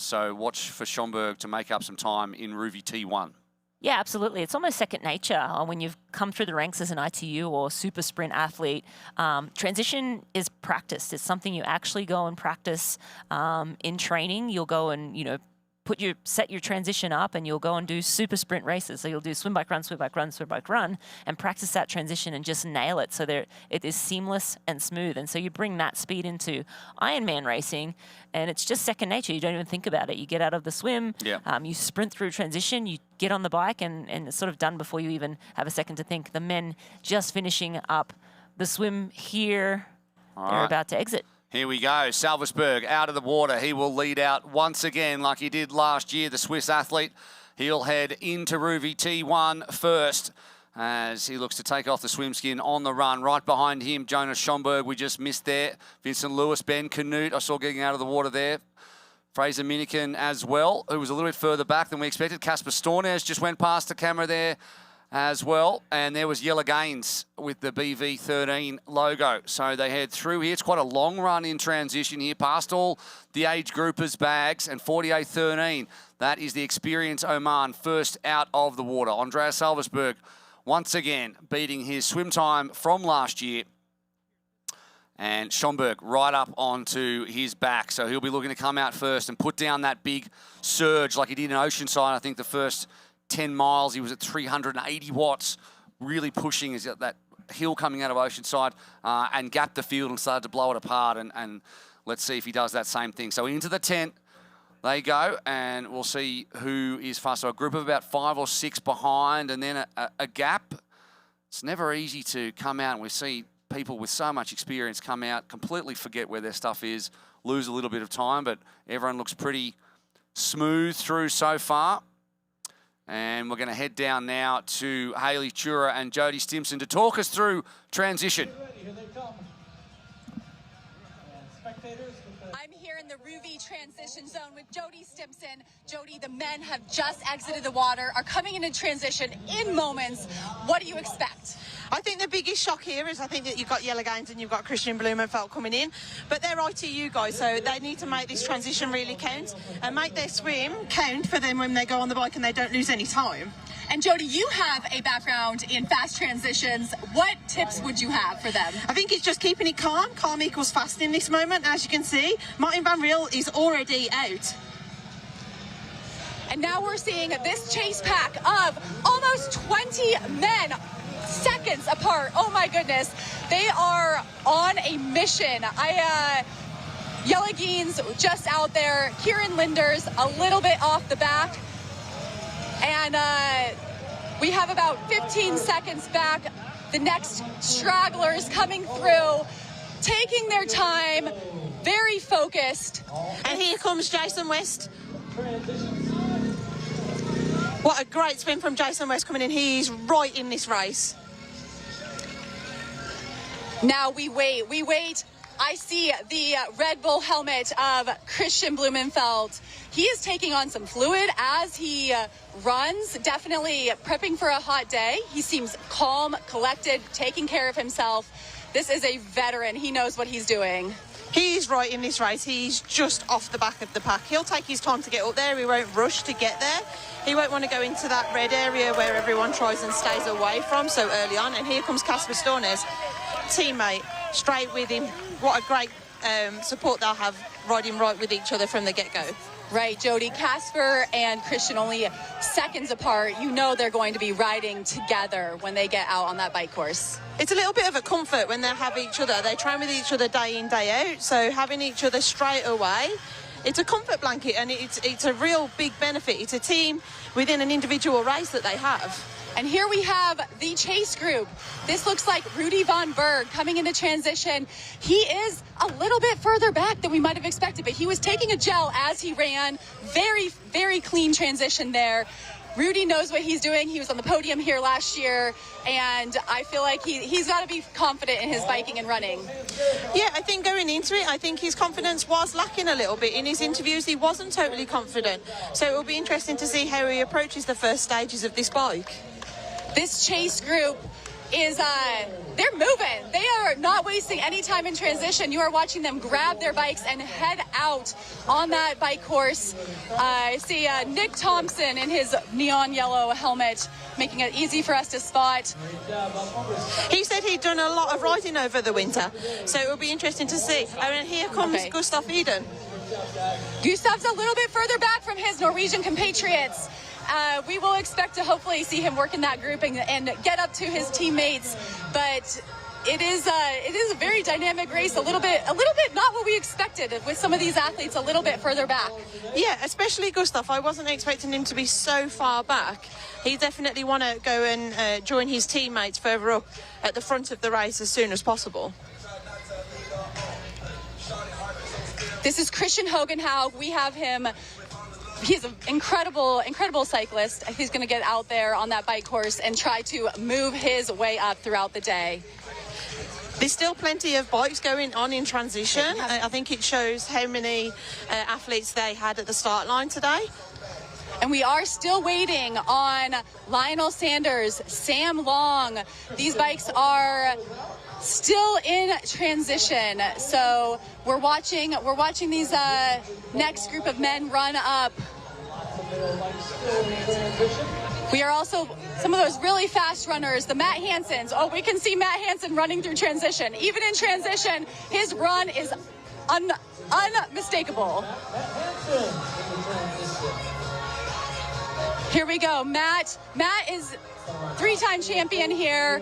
So watch for Schomburg to make up some time in Ruvi T1. Yeah, absolutely. It's almost second nature when you've come through the ranks as an ITU or super sprint athlete. Transition is practiced. It's something you actually go and practice in training. You'll go and, you know, set your transition up, and you'll go and do super sprint races. So you'll do swim, bike, run, swim, bike, run, swim, bike, run, and practice that transition and just nail it. So it is seamless and smooth. And so you bring that speed into Ironman racing, and it's just second nature. You don't even think about it. You get out of the swim, you sprint through transition, you get on the bike, and it's sort of done before you even have a second to think. The men just finishing up the swim here. They're about to exit. Here we go, Salzburg out of the water. He will lead out once again like he did last year, the Swiss athlete. He'll head into Ruvi T1 first as he looks to take off the swim skin on the run. Right behind him, Jonas Schomburg, we just missed there. Vincent Lewis, Ben Canute, I saw getting out of the water there. Fraser Minikin as well, who was a little bit further back than we expected. Casper Stornes just went past the camera there as well. And there was Jelle Gaines with the BV13 logo. So they head through here. It's quite a long run in transition here, past all the age groupers' bags, and 48:13. That is the Experience Oman first out of the water. Andreas Salzburg once again beating his swim time from last year. And Schomburg right up onto his back. So he'll be looking to come out first and put down that big surge like he did in Oceanside. I think the first 10 miles, he was at 380 watts, really pushing as that hill coming out of Oceanside, and gapped the field and started to blow it apart. And let's see if he does that same thing. So into the tent they go, and we'll see who is fast. So a group of about 5 or 6 behind, and then a gap. It's never easy to come out, and we see people with so much experience come out, completely forget where their stuff is, lose a little bit of time, but everyone looks pretty smooth through so far. And we're going to head down now to Hayley Chura and Jodie Stimson to talk us through transition. I'm here in the Ruvi transition zone with Jodie Stimson. Jodie, the men have just exited the water, are coming into transition in moments. What do you expect? I think the biggest shock here is I think that you've got Jelle Gaines and you've got Christian Blumenfeld coming in, but they're ITU guys, so they need to make this transition really count and make their swim count for them when they go on the bike and they don't lose any time. And Jodie, you have a background in fast transitions. What tips would you have for them? I think it's just keeping it calm. Calm equals fast in this moment. As you can see, Martin van Riel is already out. And now we're seeing this chase pack of almost 20 men, seconds apart. Oh my goodness, they are on a mission. Jelle Gaines just out there, Kieran Linders a little bit off the back, and we have about 15 seconds back. The next stragglers coming through, taking their time, very focused. And here comes Jason West. What a great spin from Jason West coming in. He's right in this race. Now we wait I see the Red Bull helmet of Christian Blumenfeld. He is taking on some fluid as he runs, definitely prepping for a hot day. He seems calm, collected, taking care of himself. This is a veteran. He knows what he's doing. He's right in this race. He's just off the back of the pack. He'll take his time to get up there. He won't rush to get there. He won't want to go into that red area where everyone tries and stays away from so early on. And here comes Casper Stornes, teammate, straight with him. What a great support they'll have riding right with each other from the get-go. Right, Jody. Casper and Christian only seconds apart. You know they're going to be riding together when they get out on that bike course. It's a little bit of a comfort when they have each other. They train with each other day in, day out. So having each other straight away, it's a comfort blanket, and it's a real big benefit. It's a team within an individual race that they have. And here we have the chase group. This looks like Rudy von Berg coming into transition. He is a little bit further back than we might have expected, but he was taking a gel as he ran. Very, very clean transition there. Rudy knows what he's doing. He was on the podium here last year, and I feel like he's got to be confident in his biking and running. Yeah, I think going into it, I think his confidence was lacking a little bit. In his interviews, he wasn't totally confident. So it will be interesting to see how he approaches the first stages of this bike. This chase group is, they're moving. They are not wasting any time in transition. You are watching them grab their bikes and head out on that bike course. I see Nick Thompson in his neon yellow helmet, making it easy for us to spot. He said he'd done a lot of riding over the winter, so it will be interesting to see. And here comes Gustav Eden. Gustav's a little bit further back from his Norwegian compatriots. We will expect to hopefully see him work in that group and get up to his teammates, but it is a very dynamic race. A little bit not what we expected with some of these athletes a little bit further back. Yeah, especially Gustav. I wasn't expecting him to be so far back. He definitely want to go and join his teammates further up at the front of the race as soon as possible. This is Christian Hogenhaug. We have him. He's an incredible cyclist. He's going to get out there on that bike course and try to move his way up throughout the day. There's still plenty of bikes going on in transition. I think it shows how many athletes they had at the start line today. And we are still waiting on Lionel Sanders, Sam Long. These bikes are still in transition, so we're watching these next group of men run up. We are also some of those really fast runners, the Matt Hansens. Oh, we can see Matt Hansen running through transition. Even in transition, his run is unmistakable. Here we go. Matt is three-time champion here.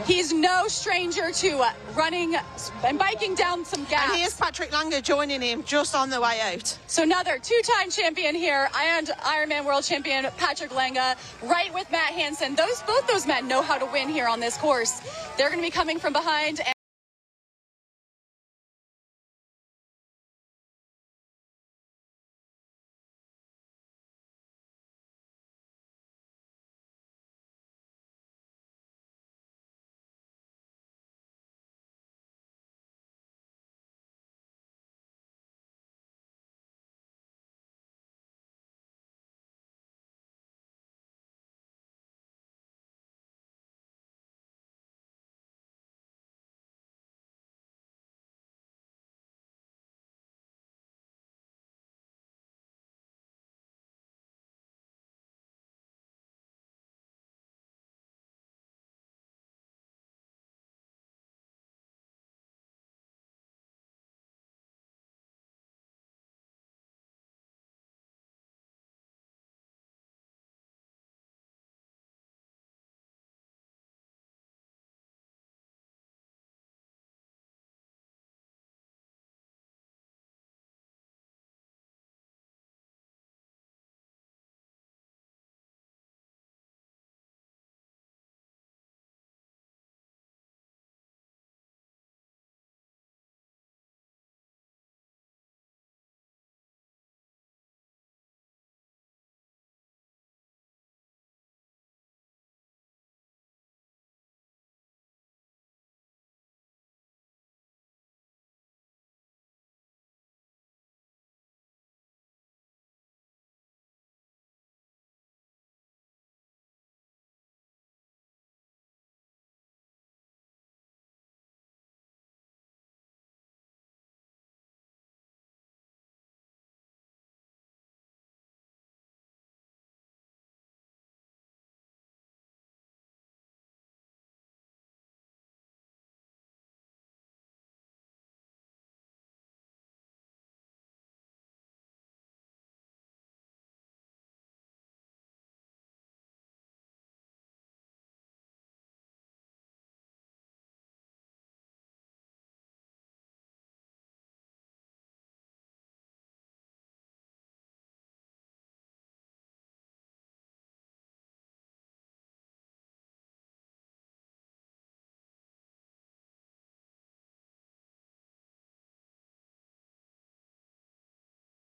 He's no stranger to running and biking down some gaps. And here's Patrick Langer joining him just on the way out. So another two-time champion here, and Ironman world champion Patrick Langer, right with Matt Hansen. Both those men know how to win here on this course. They're going to be coming from behind.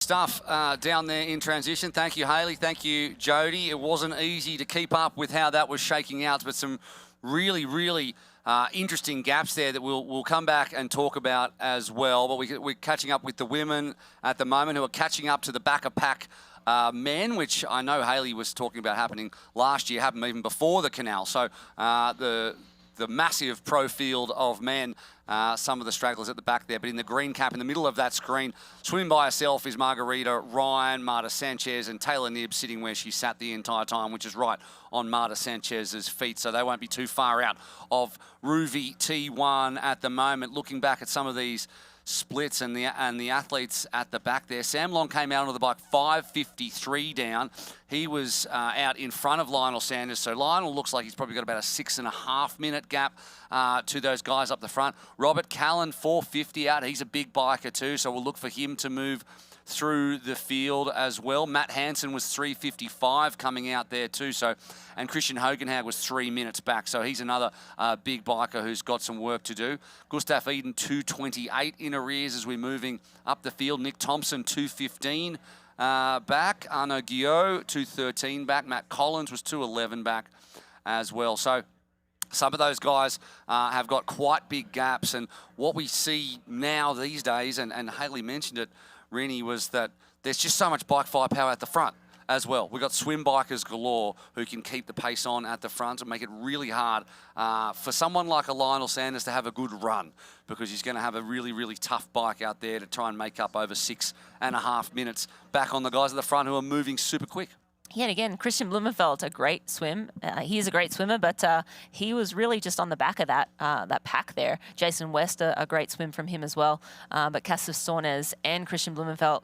Stuff down there in transition. Thank you, Hayley. Thank you, Jody. It wasn't easy to keep up with how that was shaking out, but some really interesting gaps there that we'll come back and talk about as well. But we're catching up with the women at the moment who are catching up to the back of pack men, which I know Hayley was talking about happening last year, happened even before the canal. So the massive pro field of men, some of the stragglers at the back there, but in the green cap in the middle of that screen, swimming by herself is Margarita Ryan, Marta Sanchez and Taylor Knibb sitting where she sat the entire time, which is right on Marta Sanchez's feet, so they won't be too far out of Ruvi T1 at the moment. Looking back at some of these splits and the athletes at the back there. Sam Long came out onto the bike 5:53 down. He was out in front of Lionel Sanders. So Lionel looks like he's probably got about a 6.5 minute gap to those guys up the front. Robert Callan 4:50 out. He's a big biker too, so we'll look for him to move through the field as well. Matt Hansen was 3:55 coming out there too. So, and Christian Hogenhag was 3 minutes back. So he's another big biker who's got some work to do. Gustav Eden 2:28 in arrears as we're moving up the field. Nick Thompson 2:15 back. Arnaud Guillot 2:13 back. Matt Collins was 2:11 back as well. So some of those guys have got quite big gaps. And what we see now these days, and Hayley mentioned it, Rennie, was that there's just so much bike firepower at the front as well. We've got swim bikers galore who can keep the pace on at the front and make it really hard for someone like a Lionel Sanders to have a good run, because he's going to have a really tough bike out there to try and make up over 6.5 minutes back on the guys at the front who are moving super quick. Yeah, and again, Christian Blumenfeld, a great swim. He is a great swimmer, but he was really just on the back of that pack there. Jason West, a great swim from him as well. But Cassius Sornes and Christian Blumenfeld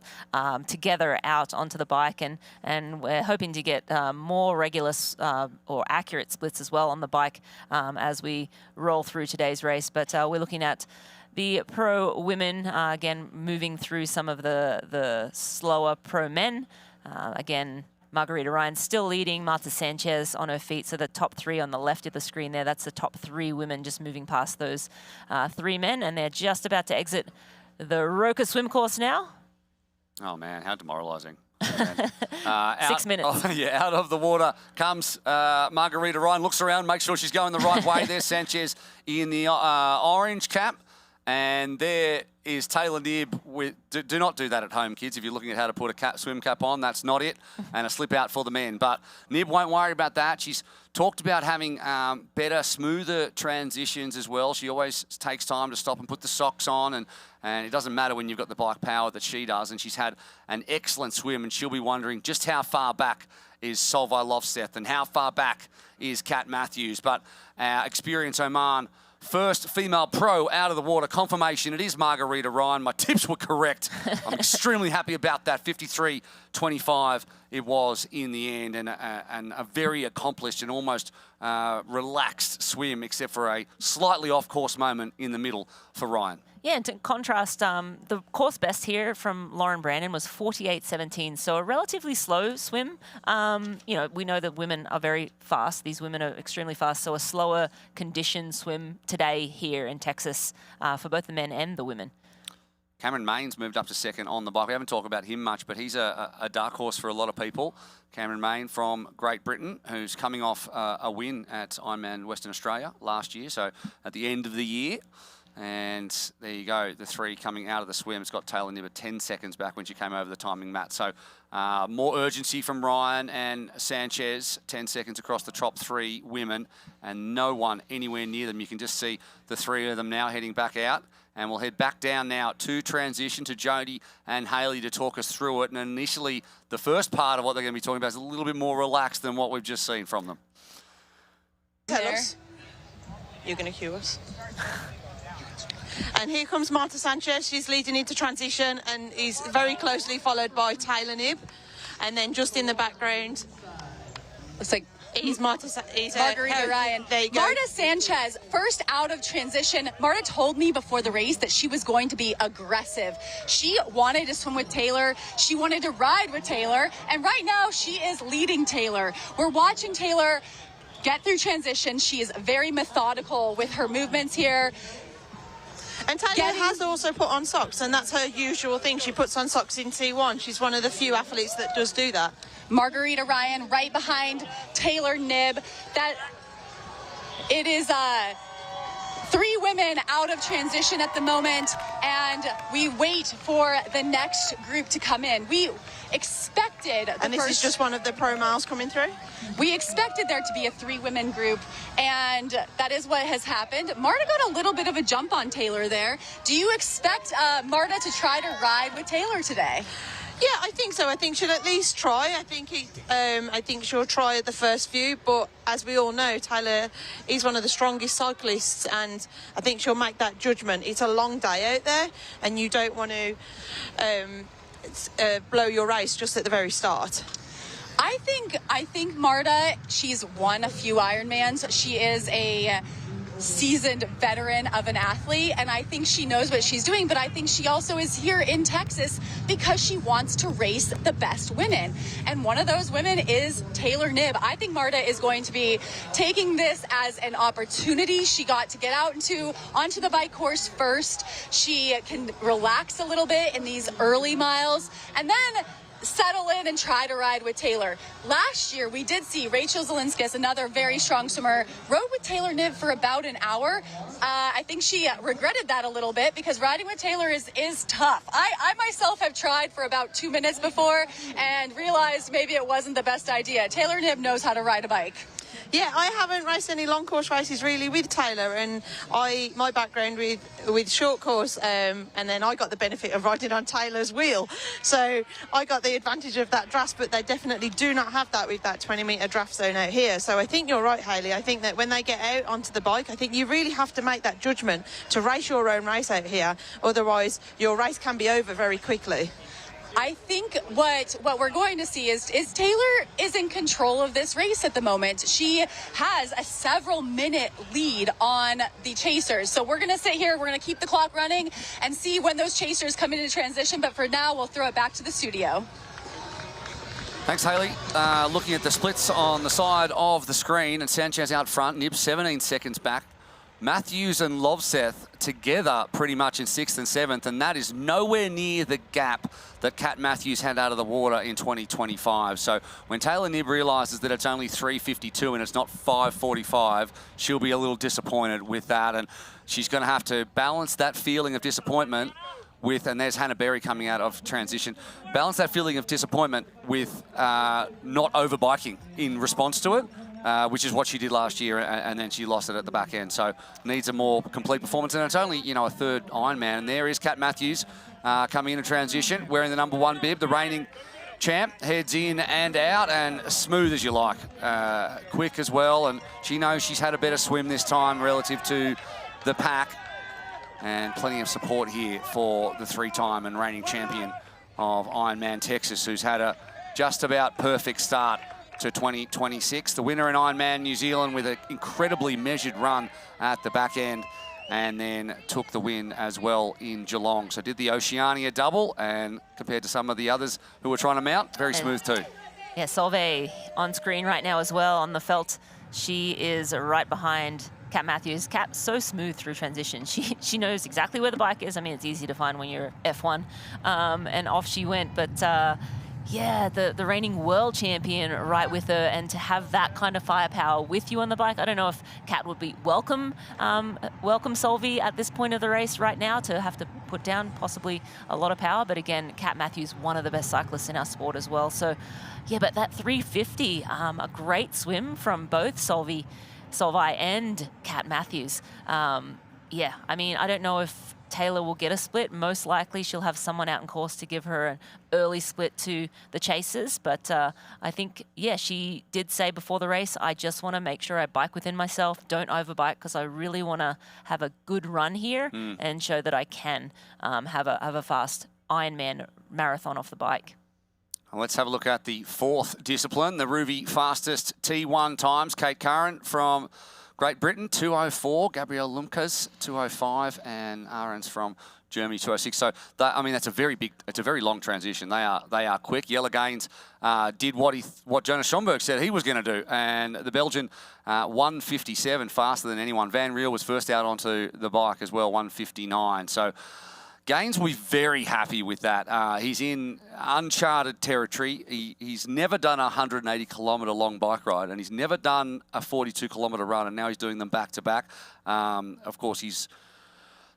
together out onto the bike, and we're hoping to get more regular or accurate splits as well on the bike as we roll through today's race. But we're looking at the pro women, again, moving through some of the slower pro men. Again, Margarita Ryan still leading, Marta Sanchez on her feet. So the top three on the left of the screen there, that's the top three women just moving past those three men. And they're just about to exit the Roca swim course now. Oh man, how demoralizing. 6 minutes. Out of the water comes Margarita Ryan, looks around, makes sure she's going the right way. There's Sanchez in the orange cap. And there is Taylor Knibb with, do not do that at home, kids. If you're looking at how to put a swim cap on, that's not it. And a slip out for the men. But Knibb won't worry about that. She's talked about having better, smoother transitions as well. She always takes time to stop and put the socks on. And it doesn't matter when you've got the bike power that she does. And she's had an excellent swim. And she'll be wondering just how far back is Solveig Lofseth and how far back is Kat Matthews. But Experience Oman, first female pro out of the water. Confirmation, it is Margarita Ryan. My tips were correct. I'm extremely happy about that. 53.25 it was in the end, and a very accomplished and almost relaxed swim, except for a slightly off-course moment in the middle for Ryan. Yeah, and to contrast, the course best here from Lauren Brandon was 48.17, so a relatively slow swim. You know, we know that women are very fast. These women are extremely fast, so a slower conditioned swim today here in Texas for both the men and the women. Cameron Main's moved up to second on the bike. We haven't talked about him much, but he's a dark horse for a lot of people. Cameron Main from Great Britain, who's coming off a win at Ironman Western Australia last year, so at the end of the year. And there you go, the three coming out of the swim. It's got Taylor Knibb 10 seconds back when she came over the timing mat. So more urgency from Ryan and Sanchez, 10 seconds across the top three women, and no one anywhere near them. You can just see the three of them now heading back out. And we'll head back down now to transition to Jody and Hayley to talk us through it. And initially, the first part of what they're going to be talking about is a little bit more relaxed than what we've just seen from them. Tell us. You're going to cue us. And here comes Marta Sanchez. She's leading into transition and is very closely followed by Taylor Knibb. And then just in the background, looks like he's Margarita Ryan. There you go. Marta Sanchez, first out of transition. Marta told me before the race that she was going to be aggressive. She wanted to swim with Taylor. She wanted to ride with Taylor. And right now she is leading Taylor. We're watching Taylor get through transition. She is very methodical with her movements here. And Taylor has also put on socks, and that's her usual thing. She puts on socks in T1. She's one of the few athletes that does do that. Margarita Ryan right behind Taylor Knibb. That it is 3 women out of transition at the moment, and we wait for the next group to come in. We expected and this is just one of the pro miles coming through? We expected there to be a 3-women group, and that is what has happened. Marta got a little bit of a jump on Taylor there. Do you expect Marta to try to ride with Taylor today? Yeah, I think so. I think she'll at least try. I think she'll try at the first few, but as we all know, Taylor is one of the strongest cyclists, and I think she'll make that judgment. It's a long day out there, and you don't want to blow your race just at the very start. I think Marta, she's won a few Ironmans. She is a seasoned veteran of an athlete, and I think she knows what she's doing, but I think she also is here in Texas because she wants to race the best women, and one of those women is Taylor Knibb. I think Marta is going to be taking this as an opportunity. She got to get out onto the bike course first. She can relax a little bit in these early miles and then settle in and try to ride with Taylor. Last year, we did see Rachel Zielinskis, another very strong swimmer, rode with Taylor Knibb for about an hour. I think she regretted that a little bit because riding with Taylor is tough. I myself have tried for about 2 minutes before and realized maybe it wasn't the best idea. Taylor Knibb knows how to ride a bike. Yeah, I haven't raced any long course races really with Taylor, and my background with short course, and then I got the benefit of riding on Taylor's wheel, so I got the advantage of that draft, but they definitely do not have that with that 20-metre draft zone out here. So I think you're right, Hayley. I think that when they get out onto the bike, I think you really have to make that judgment to race your own race out here, otherwise your race can be over very quickly. I think what we're going to see is Taylor is in control of this race at the moment. She has a several-minute lead on the chasers. So we're going to sit here, we're going to keep the clock running and see when those chasers come into transition. But for now, we'll throw it back to the studio. Thanks, Hayley. Looking at the splits on the side of the screen, and Sanchez out front, Knibb 17 seconds back. Matthews and Lovseth together pretty much in 6th and 7th, and that is nowhere near the gap that Kat Matthews had out of the water in 2025. So when Taylor Knibb realises that it's only 3:52 and it's not 5:45, she'll be a little disappointed with that, and she's going to have to balance that feeling of disappointment with, and there's Hannah Berry coming out of transition, balance that feeling of disappointment with not overbiking in response to it. Which is what she did last year, and then she lost it at the back end. So needs a more complete performance, and it's only, a 3rd Ironman. And there is Kat Matthews coming into transition, wearing the #1 bib. The reigning champ heads in and out, and smooth as you like, quick as well. And she knows she's had a better swim this time relative to the pack, and plenty of support here for the 3-time and reigning champion of Ironman Texas, who's had a just about perfect start to 2026. The winner in Ironman New Zealand with an incredibly measured run at the back end, and then took the win as well in Geelong. So did the Oceania double, and compared to some of the others who were trying to mount, very smooth too. Yeah, Solveig on screen right now as well on the felt. She is right behind Kat Matthews. Kat, so smooth through transition. She knows exactly where the bike is. I mean, it's easy to find when you're F1. And off she went, but yeah, the reigning world champion right with her, and to have that kind of firepower with you on the bike. I don't know if Kat would be welcome Solveig at this point of the race right now to have to put down possibly a lot of power. But again, Kat Matthews, one of the best cyclists in our sport as well. So yeah, but that 3:50, a great swim from both Solveig and Kat Matthews. Yeah, I mean, I don't know if Taylor will get a split. Most likely she'll have someone out in course to give her an early split to the chasers. But I think, yeah, she did say before the race, I just want to make sure I bike within myself, don't overbike, because I really want to have a good run here and show that I can have a fast Ironman marathon off the bike. Let's have a look at the 4th discipline, the Ruby fastest T1 times. Kate Curran from Great Britain, 2:04. Gabrielle Lumkas, 2:05, and Ahrens from Germany, 2:06. So, I mean, that's a very big, it's a very long transition. They are quick. Jelle Gaines did what Jonas Schomburg said he was going to do, and the Belgian 1:57 faster than anyone. Van Riel was first out onto the bike as well, 1:59. So, Gaines will be very happy with that. He's in uncharted territory. He's never done a 180-kilometre long bike ride, and he's never done a 42-kilometre run, and now he's doing them back-to-back. Of course, he's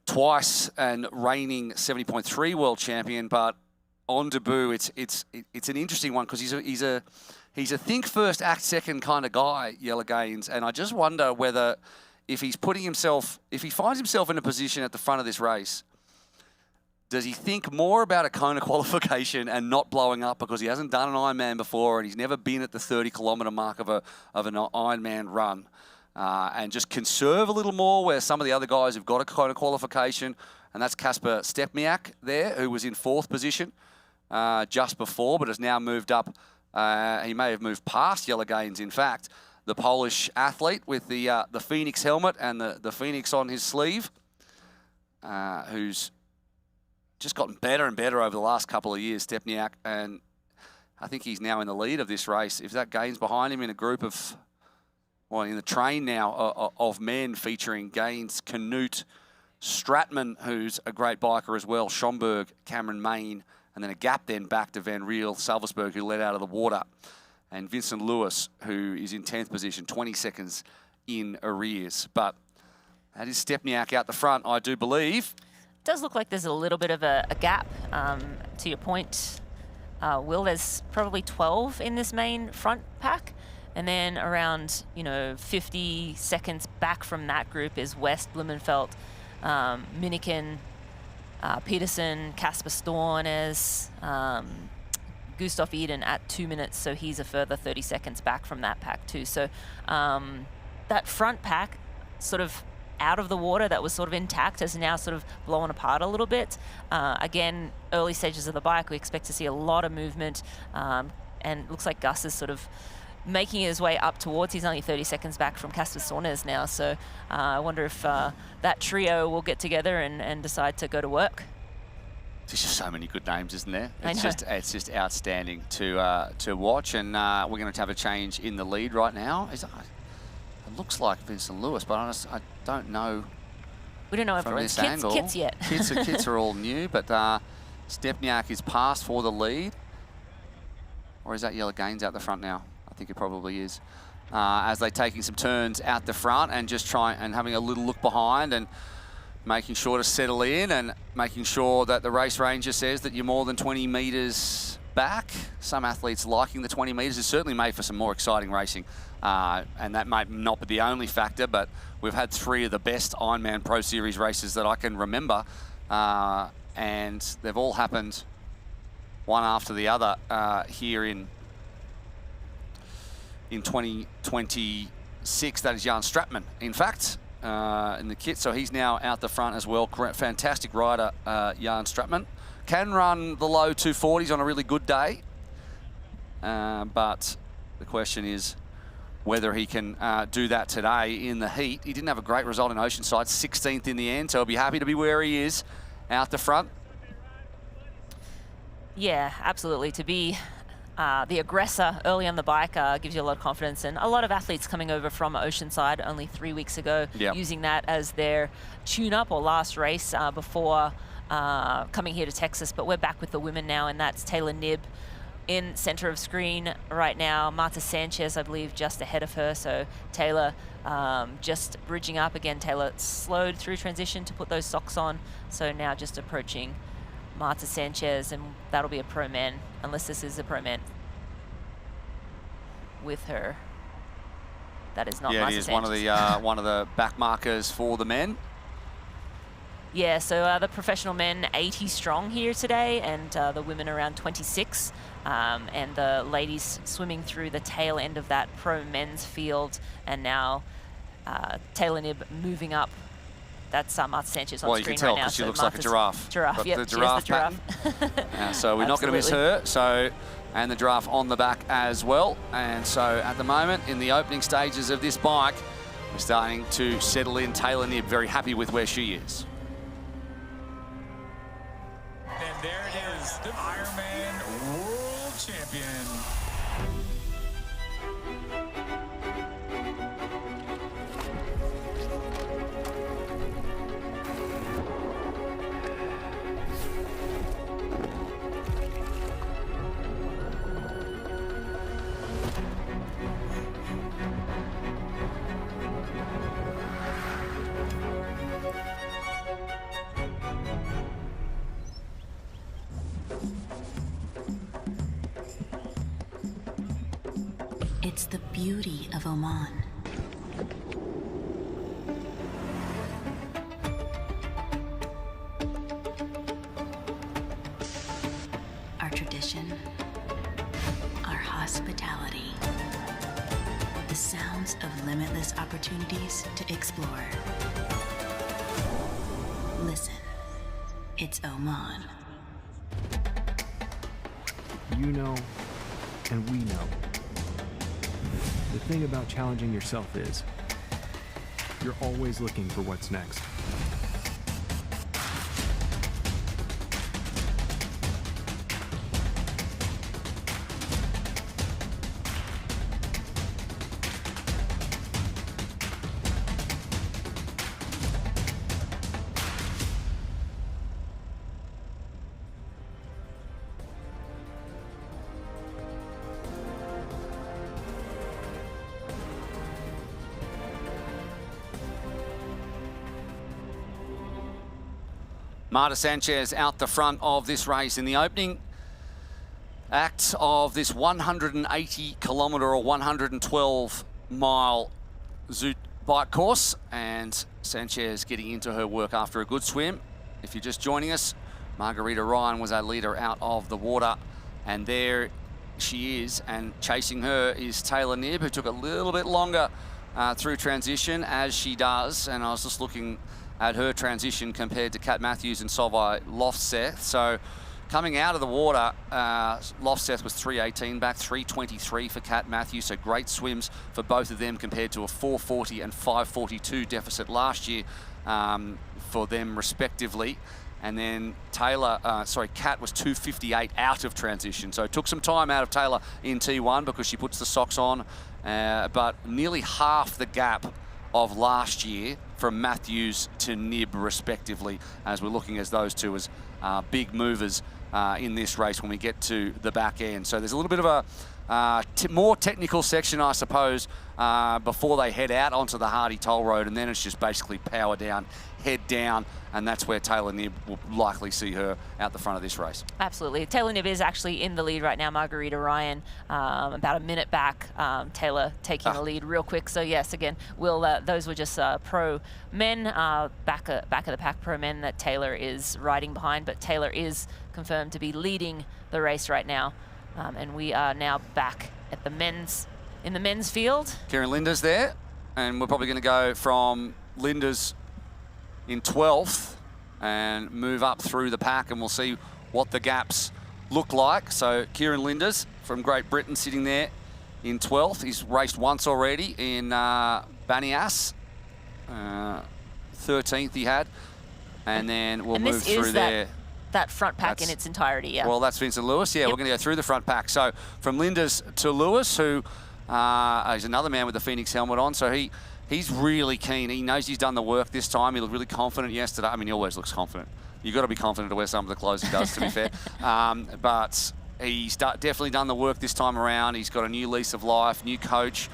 twice and reigning 70.3 world champion, but on debut, it's an interesting one because he's a think first, act second kind of guy, Jelle Gaines, and I just wonder whether if he finds himself in a position at the front of this race, does he think more about a Kona qualification and not blowing up because he hasn't done an Ironman before and he's never been at the 30-kilometre mark of an Ironman run, and just conserve a little more where some of the other guys have got a Kona qualification, and that's Kasper Stepniak there, who was in 4th position just before, but has now moved up. He may have moved past Jelle Gaines, in fact, the Polish athlete with the Phoenix helmet and the Phoenix on his sleeve, who's just gotten better and better over the last couple of years, Stepniak, and I think he's now in the lead of this race. If that Gaines behind him in a group of, well, in the train now of men featuring Gaines, Canute, Stratman, who's a great biker as well, Schomburg, Cameron Main, and then a gap then back to Van Riel, Salversberg, who led out of the water, and Vincent Lewis, who is in 10th position, 20 seconds in arrears. But that is Stepniak out the front, I do believe. Does look like there's a little bit of a gap. To your point, Will, there's probably 12 in this main front pack. And then around, 50 seconds back from that group is West, Blumenfeld, Miniken, Peterson, Kasper Stornes, Gustav Eden at 2 minutes. So he's a further 30 seconds back from that pack too. So that front pack sort of out of the water that was sort of intact has now sort of blown apart a little bit. Again, early stages of the bike, we expect to see a lot of movement, and it looks like Gus is sort of making his way up towards. He's only 30 seconds back from Kasper Stornes now, so I wonder if that trio will get together and decide to go to work. There's just so many good names, isn't there? It's just outstanding to watch, and we're going to have a change in the lead right now. It looks like Vincent Lewis, but I don't know. We don't know if it's kits yet. Kits are all new, but Stepniak is past for the lead. Or is that Jelle Gaines out the front now? I think it probably is. As they're taking some turns out the front and just having a little look behind and making sure to settle in and making sure that the race ranger says that you're more than 20 metres back. Some athletes liking the 20 metres is certainly made for some more exciting racing. And that might not be the only factor, but we've had 3 of the best Ironman Pro Series races that I can remember, and they've all happened one after the other here in 2026. That is Jan Stratman, in fact, in the kit. So he's now out the front as well. Fantastic rider, Jan Stratman. Can run the low 240s on a really good day, but the question is whether he can do that today in the heat. He didn't have a great result in Oceanside, 16th in the end, so he'll be happy to be where he is out the front. Yeah, absolutely. To be the aggressor early on the bike gives you a lot of confidence, and a lot of athletes coming over from Oceanside only 3 weeks ago, using that as their tune-up or last race before coming here to Texas. But we're back with the women now, and that's Taylor Knibb in center of screen right now. Marta Sanchez, I believe, just ahead of her. So Taylor just bridging up again. Taylor slowed through transition to put those socks on. So now just approaching Marta Sanchez, and that'll be a pro man, unless this is a pro man with her. That is not Marta Sanchez. Yeah, it is one of the back markers for the men. Yeah, so the professional men 80 strong here today, and the women around 26. And the ladies swimming through the tail end of that pro men's field, and now Taylor Knibb moving up. That's Marta Sanchez on screen right now. Well, you can tell because she looks like a giraffe. Giraffe, yep, the giraffe pattern. So we're not going to miss her. So, and the giraffe on the back as well. And so at the moment, in the opening stages of this bike, We're starting to settle in. Taylor Knibb very happy with where she is. And there it is, the Ironman World Champion. It's the beauty of Oman. Our tradition, our hospitality, the sounds of limitless opportunities to explore. Listen, it's Oman. You know, and we know. The thing about challenging yourself is, you're always looking for what's next. Marta Sanchez out the front of this race in the opening act of this 180 kilometre or 112 mile Zoot bike course, and Sanchez getting into her work after a good swim. If you're just joining us, Margarita Ryan was our leader out of the water, and there she is, and chasing her is Taylor Knibb, who took a little bit longer through transition, as she does. And I was just looking at her transition compared to Kat Matthews and Solveig Lofseth. So coming out of the water, Lofseth was 3:18 back, 3:23 for Kat Matthews. So great swims for both of them compared to a 4:40 and 5:42 deficit last year for them respectively. And then Kat was 2:58 out of transition. So it took some time out of Taylor in T1 because she puts the socks on, but nearly half the gap of last year from Matthews to Knibb respectively, as we're looking as those two as big movers in this race when we get to the back end. So there's a little bit of a more technical section, I suppose, before they head out onto the Hardy Toll Road, and then it's just basically power down, head down, and that's where Taylor Knibb will likely see her out the front of this race. Absolutely. Taylor Knibb is actually in the lead right now. Margarita Ryan about a minute back. Taylor taking the lead real quick. So yes, again, those were just pro men, back of the pack pro men that Taylor is riding behind, but Taylor is confirmed to be leading the race right now. And we are now back at in the men's field. Kieran Linda's there, and we're probably going to go from Linda's in 12th and move up through the pack, and we'll see what the gaps look like. So Kieran Linda's from Great Britain sitting there in 12th. He's raced once already in Banias. 13th he had. And then we'll move through there. That front pack in its entirety, yeah. Well, that's Vincent Lewis. Yeah, we're going to go through the front pack. So from Linda's to Lewis, who is another man with the Phoenix helmet on. So he's really keen. He knows he's done the work this time. He looked really confident yesterday. I mean, he always looks confident. You've got to be confident to wear some of the clothes he does, to be fair. But he's definitely done the work this time around. He's got a new lease of life, new coach,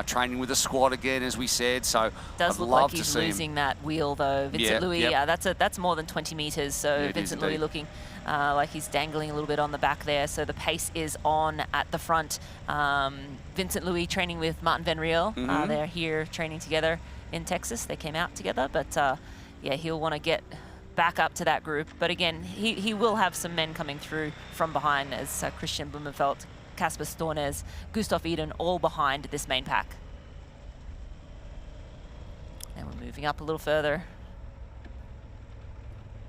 training with the squad again, as we said. So does look like he's losing that wheel, though. Vincent Louis, that's more than 20 metres. So Vincent Louis looking like he's dangling a little bit on the back there. So the pace is on at the front. Vincent Louis training with Martin Van Riel. They're here training together in Texas. They came out together, but yeah, he'll want to get back up to that group. But again, he will have some men coming through from behind, as Christian Blumenfeld, Casper Stornes, Gustav Eden, all behind this main pack. And we're moving up a little further.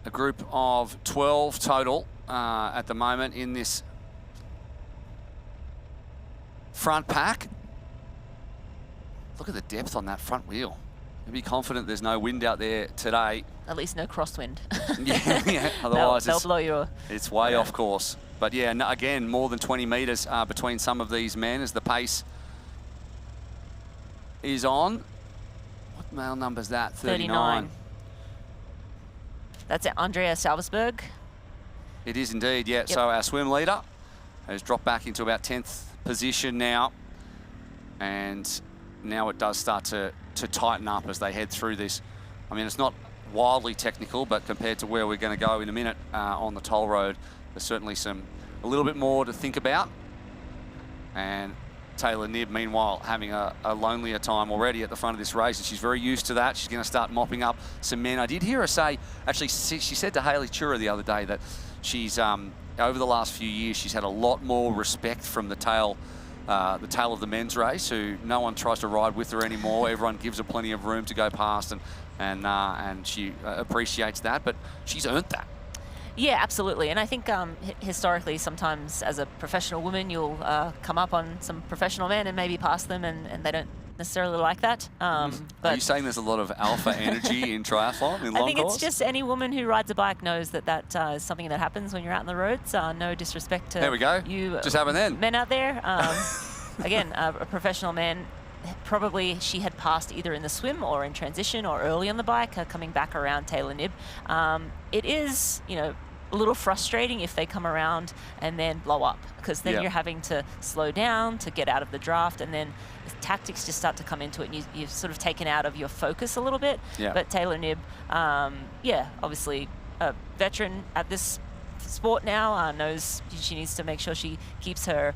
A group of 12 total at the moment in this front pack. look at the depth on that front wheel. You be confident there's no wind out there today. At least no crosswind. Yeah. Otherwise, they'll blow you. It's way off course. But yeah, no, again, more than 20 metres between some of these men as the pace is on. What male number's that? 39. That's Andrea Salvesberg. It is indeed, yeah. Yep. So our swim leader has dropped back into about 10th position now. And now it does start to tighten up as they head through this. I mean, it's not wildly technical, but compared to where we're going to go in a minute on the toll road, there's certainly a little bit more to think about. And Taylor Knibb, meanwhile, having a lonelier time already at the front of this race, and she's very used to that. She's going to start mopping up some men. I did hear her say, actually, she said to Hayley Chura the other day that she's, over the last few years, she's had a lot more respect from the tail of the men's race, who no one tries to ride with her anymore. Everyone gives her plenty of room to go past, and she appreciates that, but she's earned that. Yeah, absolutely. And I think historically, sometimes as a professional woman, you'll come up on some professional men and maybe pass them, and they don't necessarily like that. Are you saying there's a lot of alpha energy in triathlon, in long I think course? it's just any woman who rides a bike knows that is something that happens when you're out on the roads. No disrespect to there we go. You just happened then. Men out there. Again, a professional man. Probably she had passed either in the swim or in transition or early on the bike, coming back around Taylor Knibb. It is, a little frustrating if they come around and then blow up, because then you're having to slow down to get out of the draft, and then the tactics just start to come into it, and you're sort of taken out of your focus a little bit. Yeah. But Taylor Knibb, obviously a veteran at this sport now, knows she needs to make sure she keeps her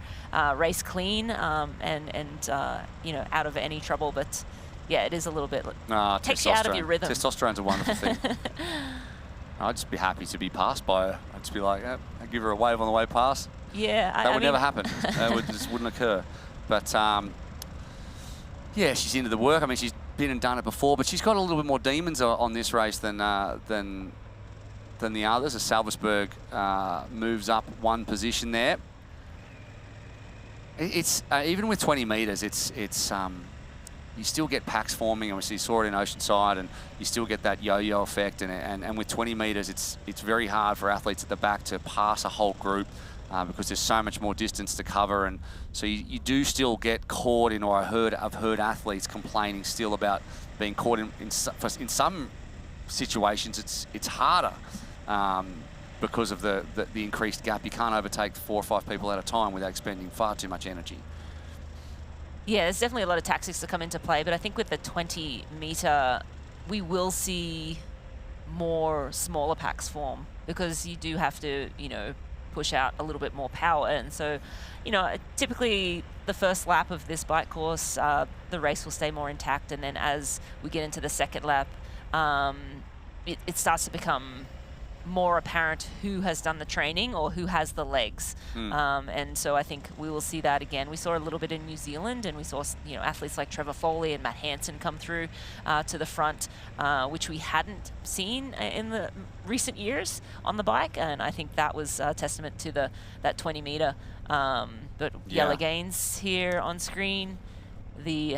race clean and out of any trouble. But yeah, it is a little bit takes you out of your rhythm. Testosterone's a wonderful thing. I'd just be happy to be passed by her. I'd just be like, I'd give her a wave on the way past. Yeah, that would never happen. That just wouldn't occur. But yeah, she's into the work. I mean, she's been and done it before, but she's got a little bit more demons on this race than the others. As Salvesberg moves up one position there. It's even with 20 meters, it's you still get packs forming. Obviously, you saw it in Oceanside, and you still get that yo-yo effect. And with 20 meters, it's very hard for athletes at the back to pass a whole group because there's so much more distance to cover. And so you do still get caught in, or I've heard athletes complaining still about being caught in some situations. It's harder because of the increased gap. You can't overtake 4 or 5 people at a time without expending far too much energy. Yeah, there's definitely a lot of tactics that come into play, but I think with the 20 meter, we will see more smaller packs form, because you do have to, push out a little bit more power. And so, typically the first lap of this bike course, the race will stay more intact. And then as we get into the second lap, it starts to become more apparent who has done the training or who has the legs. And so I think we will see that again. We saw a little bit in New Zealand, and we saw athletes like Trevor Foley and Matt Hansen come through to the front, which we hadn't seen in the recent years on the bike. And I think that was a testament to that 20 meter. But Jelle Gaines here on screen, the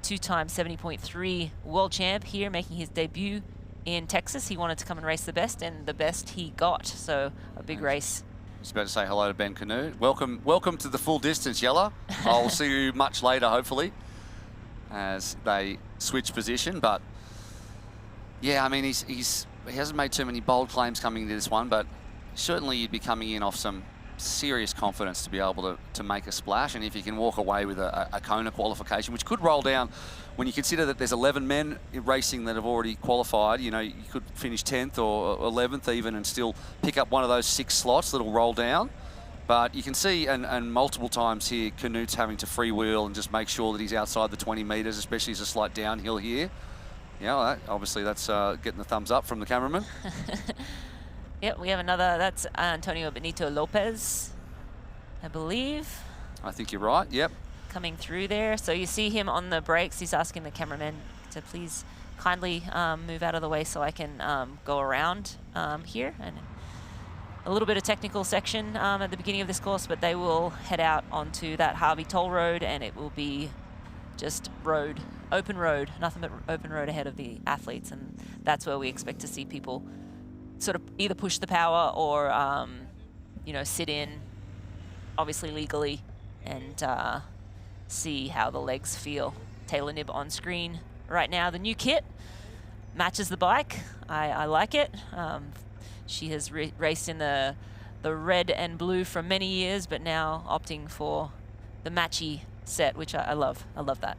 2-time 70.3 world champ here, making his debut in Texas. He wanted to come and race the best, and the best he got. So a big race. I was about to say hello to Ben Canute. Welcome to the full distance, Jelle. I'll see you much later, hopefully, as they switch position. But yeah, I mean, he hasn't made too many bold claims coming into this one, but certainly you'd be coming in off some serious confidence to be able to make a splash. And if you can walk away with a Kona qualification, which could roll down, when you consider that there's 11 men racing that have already qualified, you could finish 10th or 11th even and still pick up one of those 6 slots that'll roll down. But you can see, and multiple times here, Canute's having to freewheel and just make sure that he's outside the 20 meters, especially as a slight downhill here. Obviously that's getting the thumbs up from the cameraman. Yep, we have another, that's Antonio Benito Lopez, I believe. I think you're right, yep. Coming through there. So you see him on the brakes. He's asking the cameraman to please kindly move out of the way so I can go around here. And a little bit of technical section at the beginning of this course, but they will head out onto that Harvey Toll Road, and it will be just road open road, nothing but open road ahead of the athletes, and that's where we expect to see people sort of either push the power or, you know, sit in, obviously legally, and see how the legs feel. Taylor Knibb on screen right now. The new kit matches the bike. I like it. She has raced in the red and blue for many years, but now opting for the matchy set, which I love. I love that.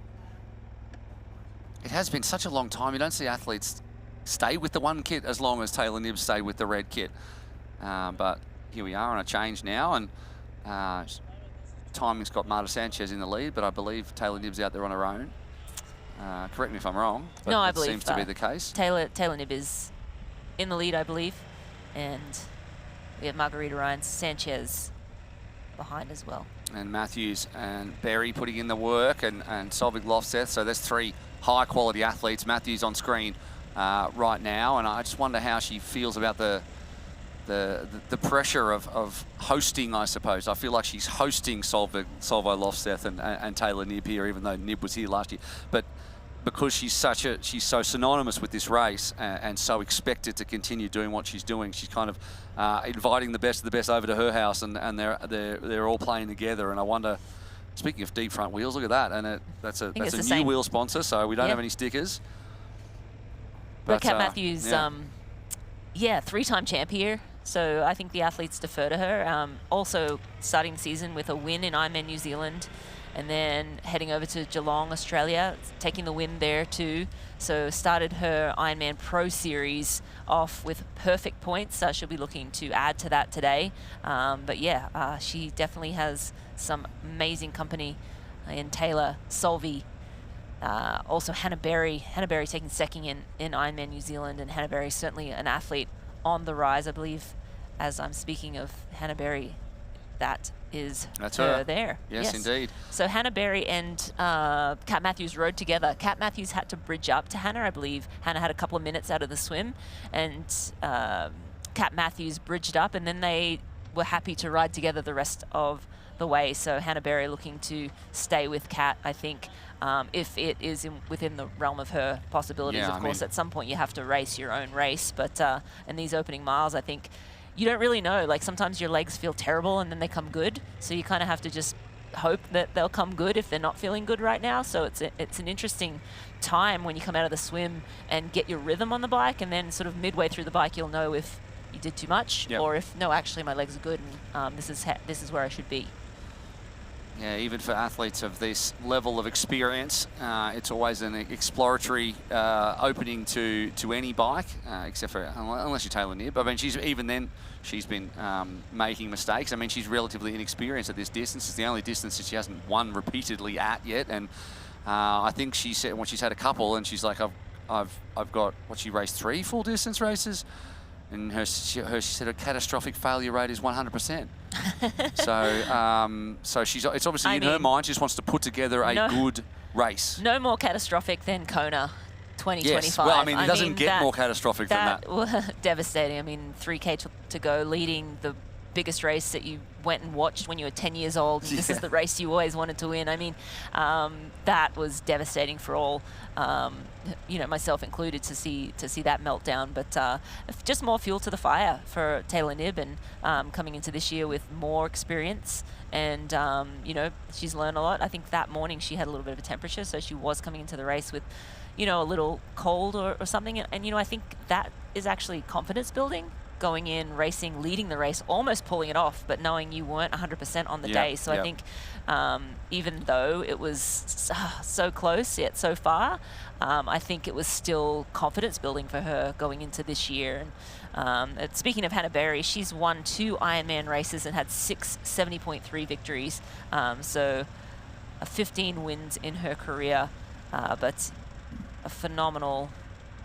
It has been such a long time. You don't see athletes stay with the one kit as long as Taylor Knibb stayed with the red kit. But here we are on a change now, and timing's got Marta Sanchez in the lead, but I believe Taylor Knibb's out there on her own. Correct me if I'm wrong, but no, I it believe seems to be the case. Taylor Knibb is in the lead, I believe, and we have Margarita Ryan Sanchez behind as well. And Matthews and Berry putting in the work, and Solvig Lofseth. So there's 3 high-quality athletes. Matthews on screen right now, and I just wonder how she feels about the pressure of hosting, I suppose. I feel like she's hosting Solvo Lofseth and Taylor Knibb here, even though Knibb was here last year. But because she's so synonymous with this race and so expected to continue doing what she's doing, she's kind of inviting the best of the best over to her house, and they're all playing together. And I wonder, speaking of deep front wheels, look at that, and that's a new wheel sponsor, so we don't have any stickers. But Kat Matthews, 3-time champ here. So I think the athletes defer to her. Also starting the season with a win in Ironman New Zealand, and then heading over to Geelong, Australia, taking the win there too. So started her Ironman Pro Series off with perfect points. She'll be looking to add to that today. But yeah, she definitely has some amazing company in Taylor, Solvi, also Hannah Berry. Hannah Berry taking second in Ironman New Zealand, and Hannah Berry certainly an athlete on the rise, I believe. As I'm speaking of Hannah Berry, that's her there. Yes, indeed. So Hannah Berry and Kat Matthews rode together. Kat Matthews had to bridge up to Hannah, I believe. Hannah had a couple of minutes out of the swim, and Kat Matthews bridged up, and then they were happy to ride together the rest of the way. So Hannah Berry looking to stay with Kat, I think, if it is within the realm of her possibilities. Yeah, of course, at some point you have to race your own race, but in these opening miles, I think you don't really know. Like, sometimes your legs feel terrible and then they come good, so you kind of have to just hope that they'll come good if they're not feeling good right now. So it's an interesting time when you come out of the swim and get your rhythm on the bike, and then sort of midway through the bike you'll know if you did too much, or if no, actually my legs are good, and this is where I should be. Yeah, even for athletes of this level of experience, it's always an exploratory opening to any bike, except for unless you're Taylor Knibb. I mean, she's been making mistakes. I mean, she's relatively inexperienced at this distance. It's the only distance that she hasn't won repeatedly at yet, and I think she said she's had a couple, and she's like, I've got she raced 3 full distance races. And she said her catastrophic failure rate is 100%. So it's obviously in her mind. She just wants to put together a good race. No more catastrophic than Kona 2025. Yes. Well, I mean, it doesn't get more catastrophic than that. That was devastating. I mean, 3K to go, leading the biggest race that you went and watched when you were 10 years old. And this is the race you always wanted to win. I mean, that was devastating for all, myself included, to see that meltdown. But just more fuel to the fire for Taylor Knibb, and coming into this year with more experience. And, she's learned a lot. I think that morning she had a little bit of a temperature, so she was coming into the race with, a little cold or something. And, I think that is actually confidence building. Going in, racing, leading the race, almost pulling it off, but knowing you weren't 100% on the day. So I think even though it was so close yet so far, I think it was still confidence building for her going into this year. And speaking of Hannah Berry, she's won 2 Ironman races and had 6 70.3 victories. So 15 wins in her career, but a phenomenal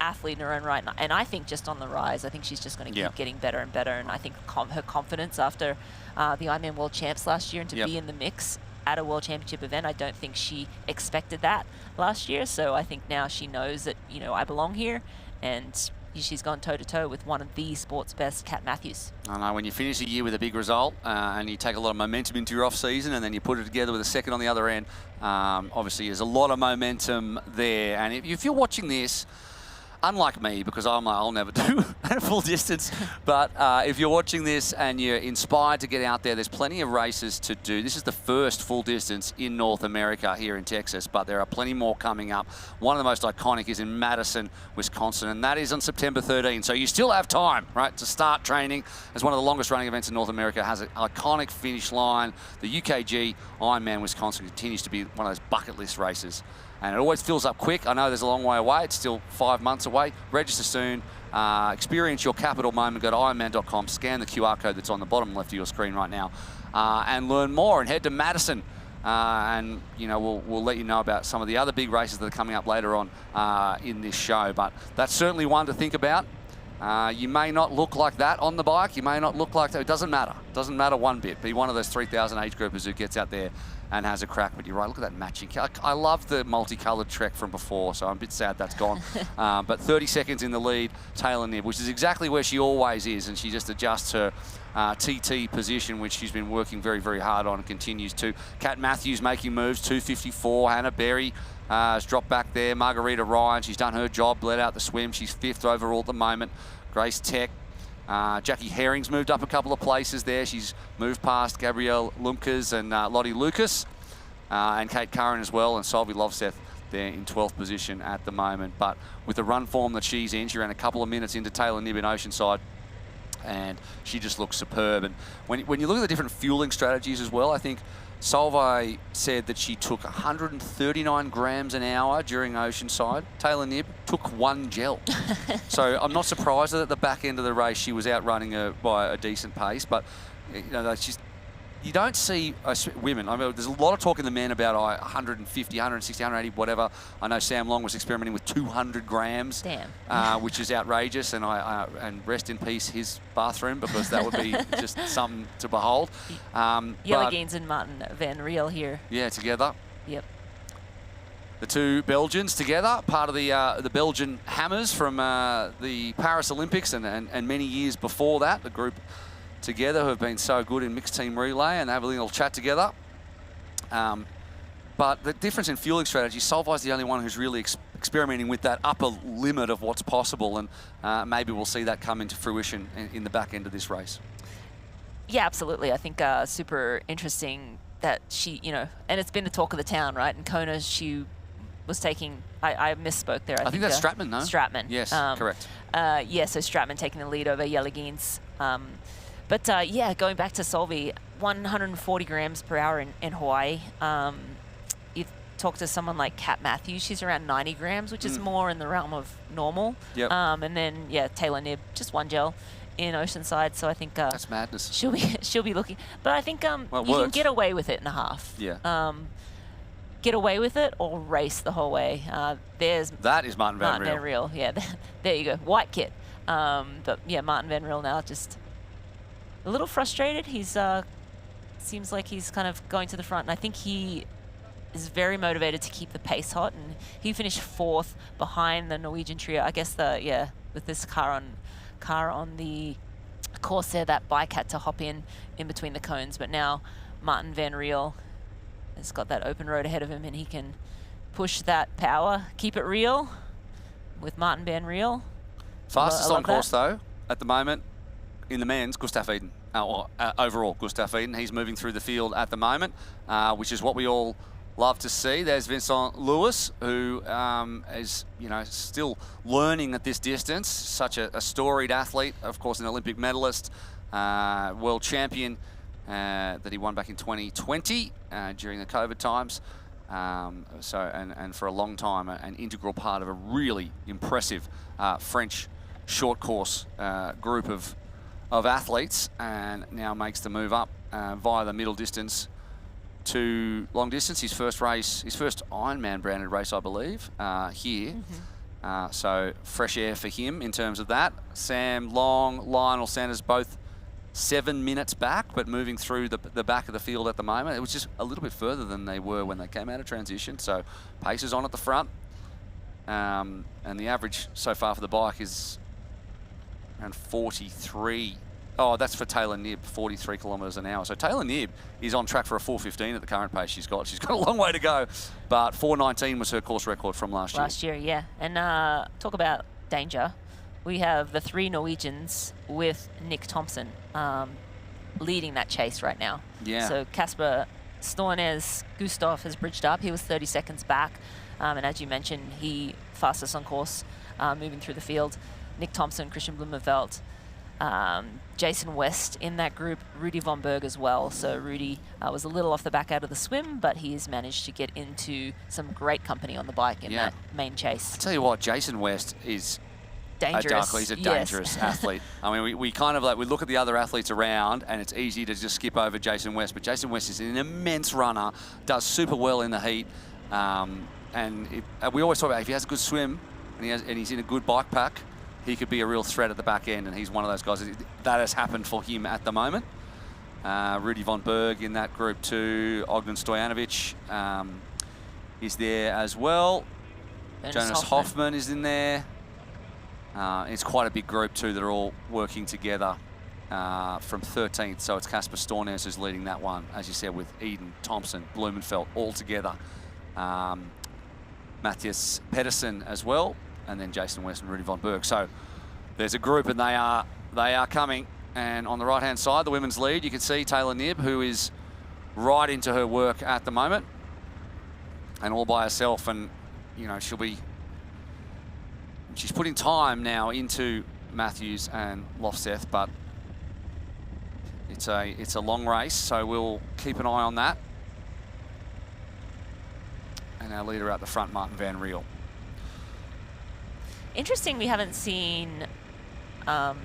athlete in her own right, and I think just on the rise. I think she's just going to keep getting better and better, and I think her confidence after the Ironman World Champs last year, and to be in the mix at a World Championship event, I don't think she expected that last year. So I think now she knows that I belong here, and she's gone toe-to-toe with one of the sport's best, Kat Matthews. I know, when you finish a year with a big result and you take a lot of momentum into your off-season and then you put it together with a second on the other end, obviously there's a lot of momentum there. And if you're watching this, unlike me, because I'll never do a full distance, but if you're watching this and you're inspired to get out there, there's plenty of races to do. This is the first full distance in North America here in Texas, but there are plenty more coming up. One of the most iconic is in Madison, Wisconsin, and that is on September 13. So you still have time, right, to start training. As one of the longest running events in North America, has an iconic finish line. The UKG Ironman Wisconsin continues to be one of those bucket list races. And it always fills up quick. I know there's a long way away. It's still 5 months away. Register soon. Experience your capital moment. Go to ironman.com. Scan the QR code that's on the bottom left of your screen right now. And learn more. And head to Madison. And, you know, we'll let you know about some of the other big races that are coming up later on in this show. But that's certainly one to think about. You may not look like that on the bike. You may not look like that. It doesn't matter. It doesn't matter one bit. Be one of those 3,000 age groupers who gets out there and has a crack. But you're right, look at that matching. I love the multicoloured Trek from before, so I'm a bit sad that's gone. But 30 seconds in the lead, Taylor Knibb, which is exactly where she always is, and she just adjusts her TT position, which she's been working very, very hard on and continues to. Kat Matthews making moves, 2:54. Hannah Berry has dropped back there. Margarita Ryan, she's done her job, led out the swim. She's 5th overall at the moment. Grace Tech. Jackie Herring's moved up a couple of places there. She's moved past Gabrielle Lumkes and Lottie Lucas, and Kate Curran as well, and Solvi Lovseth there in 12th position at the moment. But with the run form that she's in, she ran a couple of minutes into Taylor Knibb in Oceanside, and she just looks superb. And when you look at the different fueling strategies as well, I think Solveig said that she took 139 grams an hour during Oceanside. Taylor Knibb took 1 gel. So I'm not surprised that at the back end of the race she was outrunning her by a decent pace. But you know, you don't see women. I mean, there's a lot of talk in the men about 150, 160, 180, whatever. I know Sam Long was experimenting with 200 grams, which is outrageous. And rest in peace his bathroom, because that would be just something to behold. Jelle Geens and Martin Van Riel here. Yeah, together. Yep. The two Belgians together, part of the Belgian Hammers from the Paris Olympics and many years before that. The group together who have been so good in mixed team relay, and they have a little chat together. But the difference in fueling strategy, Solveig's the only one who's really experimenting with that upper limit of what's possible, and maybe we'll see that come into fruition in the back end of this race. Yeah, absolutely. I think super interesting that she, you know, and it's been the talk of the town, right? In Kona, she was taking, I misspoke there. I think that's Stratman, no? Stratman. Yes, correct. Yeah, so Stratman taking the lead over Jelle Geens. But yeah, going back to Solvi, 140 grams per hour in Hawaii. You talk to someone like Kat Matthews, she's around 90 grams, which is more in the realm of normal. Yep. And then, yeah, Taylor Knibb, just 1 gel in Oceanside. So I think that's madness. She'll be looking. But I think you can get away with it in a half. Yeah. Get away with it or race the whole way. That is Martin Van Riel. Yeah, there you go. White kit. But yeah, Martin Van Riel now just a little frustrated. He's seems like he's kind of going to the front, and I think he is very motivated to keep the pace hot. And he finished 4th behind the Norwegian trio. I guess with this car on the course there, that bike had to hop in between the cones. But now Martin Van Riel has got that open road ahead of him, and he can push that power, keep it real with Martin Van Riel. Fastest on course though at the moment in the men's, Gustav Eden. Overall, Gustav Eden. He's moving through the field at the moment, which is what we all love to see. There's Vincent Lewis, who is, you know, still learning at this distance. Such a storied athlete, of course, an Olympic medalist, world champion that he won back in 2020 during the COVID times. And for a long time, an integral part of a really impressive French short course group of athletes, and now makes the move up via the middle distance to long distance. His first Ironman branded race, I believe, here. So fresh air for him in terms of that. Sam Long, Lionel Sanders, both 7 minutes back, but moving through the back of the field at the moment. It was just a little bit further than they were when they came out of transition. So pace is on at the front. And the average so far for the bike is around 43. Oh, that's for Taylor Knibb, 43 kilometres an hour. So Taylor Knibb is on track for a 4:15 at the current pace she's got. She's got a long way to go, but 4:19 was her course record from last year. Last year, yeah. And talk about danger. We have the 3 Norwegians with Nick Thompson leading that chase right now. Yeah. So Kasper Stornes Gustav has bridged up. He was 30 seconds back. And as you mentioned, he fastest on course, moving through the field. Nick Thompson, Christian Blumenfeld, Jason West in that group, Rudy von Berg as well. So Rudy was a little off the back out of the swim, but he's managed to get into some great company on the bike in that main chase. I tell you what, Jason West is dangerous. He's a dangerous athlete. I mean, we kind of we look at the other athletes around, and it's easy to just skip over Jason West. But Jason West is an immense runner, does super well in the heat, and we always talk about if he has a good swim and he's in a good bike pack, he could be a real threat at the back end. And he's one of those guys that has happened for him at the moment. Rudy von Berg in that group too. Ogden Stojanovic is there as well. Jonas Hoffman is in there. It's quite a big group too that are all working together from 13th. So it's Kasper Stornes who's leading that one, as you said, with Eden, Thompson, Blumenfeld all together. Matthias Pedersen as well, and then Jason West and Rudy von Berg. So there's a group, and they are coming. And on the right-hand side, the women's lead, you can see Taylor Knibb, who is right into her work at the moment, and all by herself. And you know, she's putting time now into Matthews and Lofseth, but it's a long race, so we'll keep an eye on that. And our leader out the front, Martin van Riel. Interesting, we haven't seen, I'm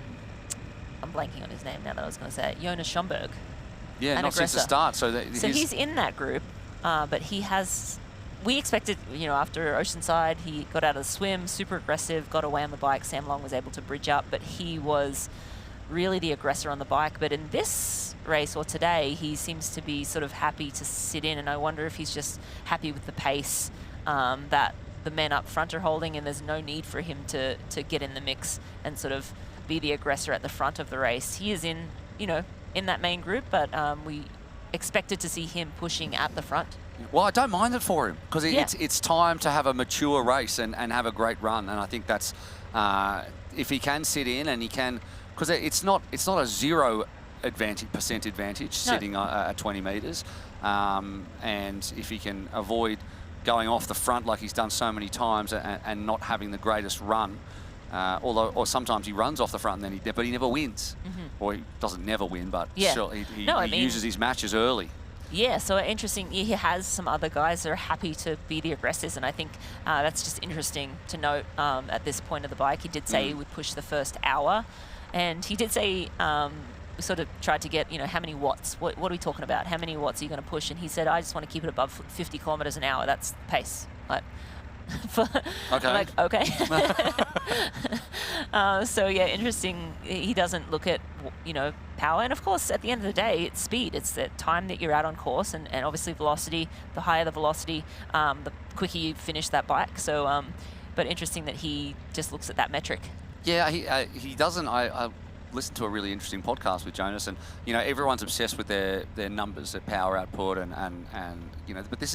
blanking on his name now that I was going to say it, Jonas Schomburg. Yeah, not since the start. So he's in that group, but we expected, after Oceanside, he got out of the swim, super aggressive, got away on the bike. Sam Long was able to bridge up, but he was really the aggressor on the bike. But in this race, or today, he seems to be sort of happy to sit in, and I wonder if he's just happy with the pace that the men up front are holding, and there's no need for him to get in the mix and sort of be the aggressor at the front of the race. He is in that main group, but we expected to see him pushing at the front. Well, I don't mind it for him, because it's time to have a mature race and have a great run. And I think that's, if he can sit in and he can, because it's not a 0% advantage sitting at 20 metres. And if he can avoid going off the front like he's done so many times and not having the greatest run, or sometimes he runs off the front and then he never wins. Or he doesn't never win, but still he uses his matches early. Yeah, so interesting. He has some other guys that are happy to be the aggressors, and I think that's just interesting to note at this point of the bike. He did say he would push the first hour, and he did say sort of tried to get, how many watts, what are we talking about? How many watts are you going to push? And he said, I just want to keep it above 50 kilometers an hour. That's the pace. Like, okay. Like, okay. So yeah, interesting. He doesn't look at, power. And of course, at the end of the day, it's speed. It's the time that you're out on course, and obviously velocity. The higher the velocity, the quicker you finish that bike. So, but interesting that he just looks at that metric. Yeah, he doesn't. I listened to a really interesting podcast with Jonas, and everyone's obsessed with their numbers, their power output, and but this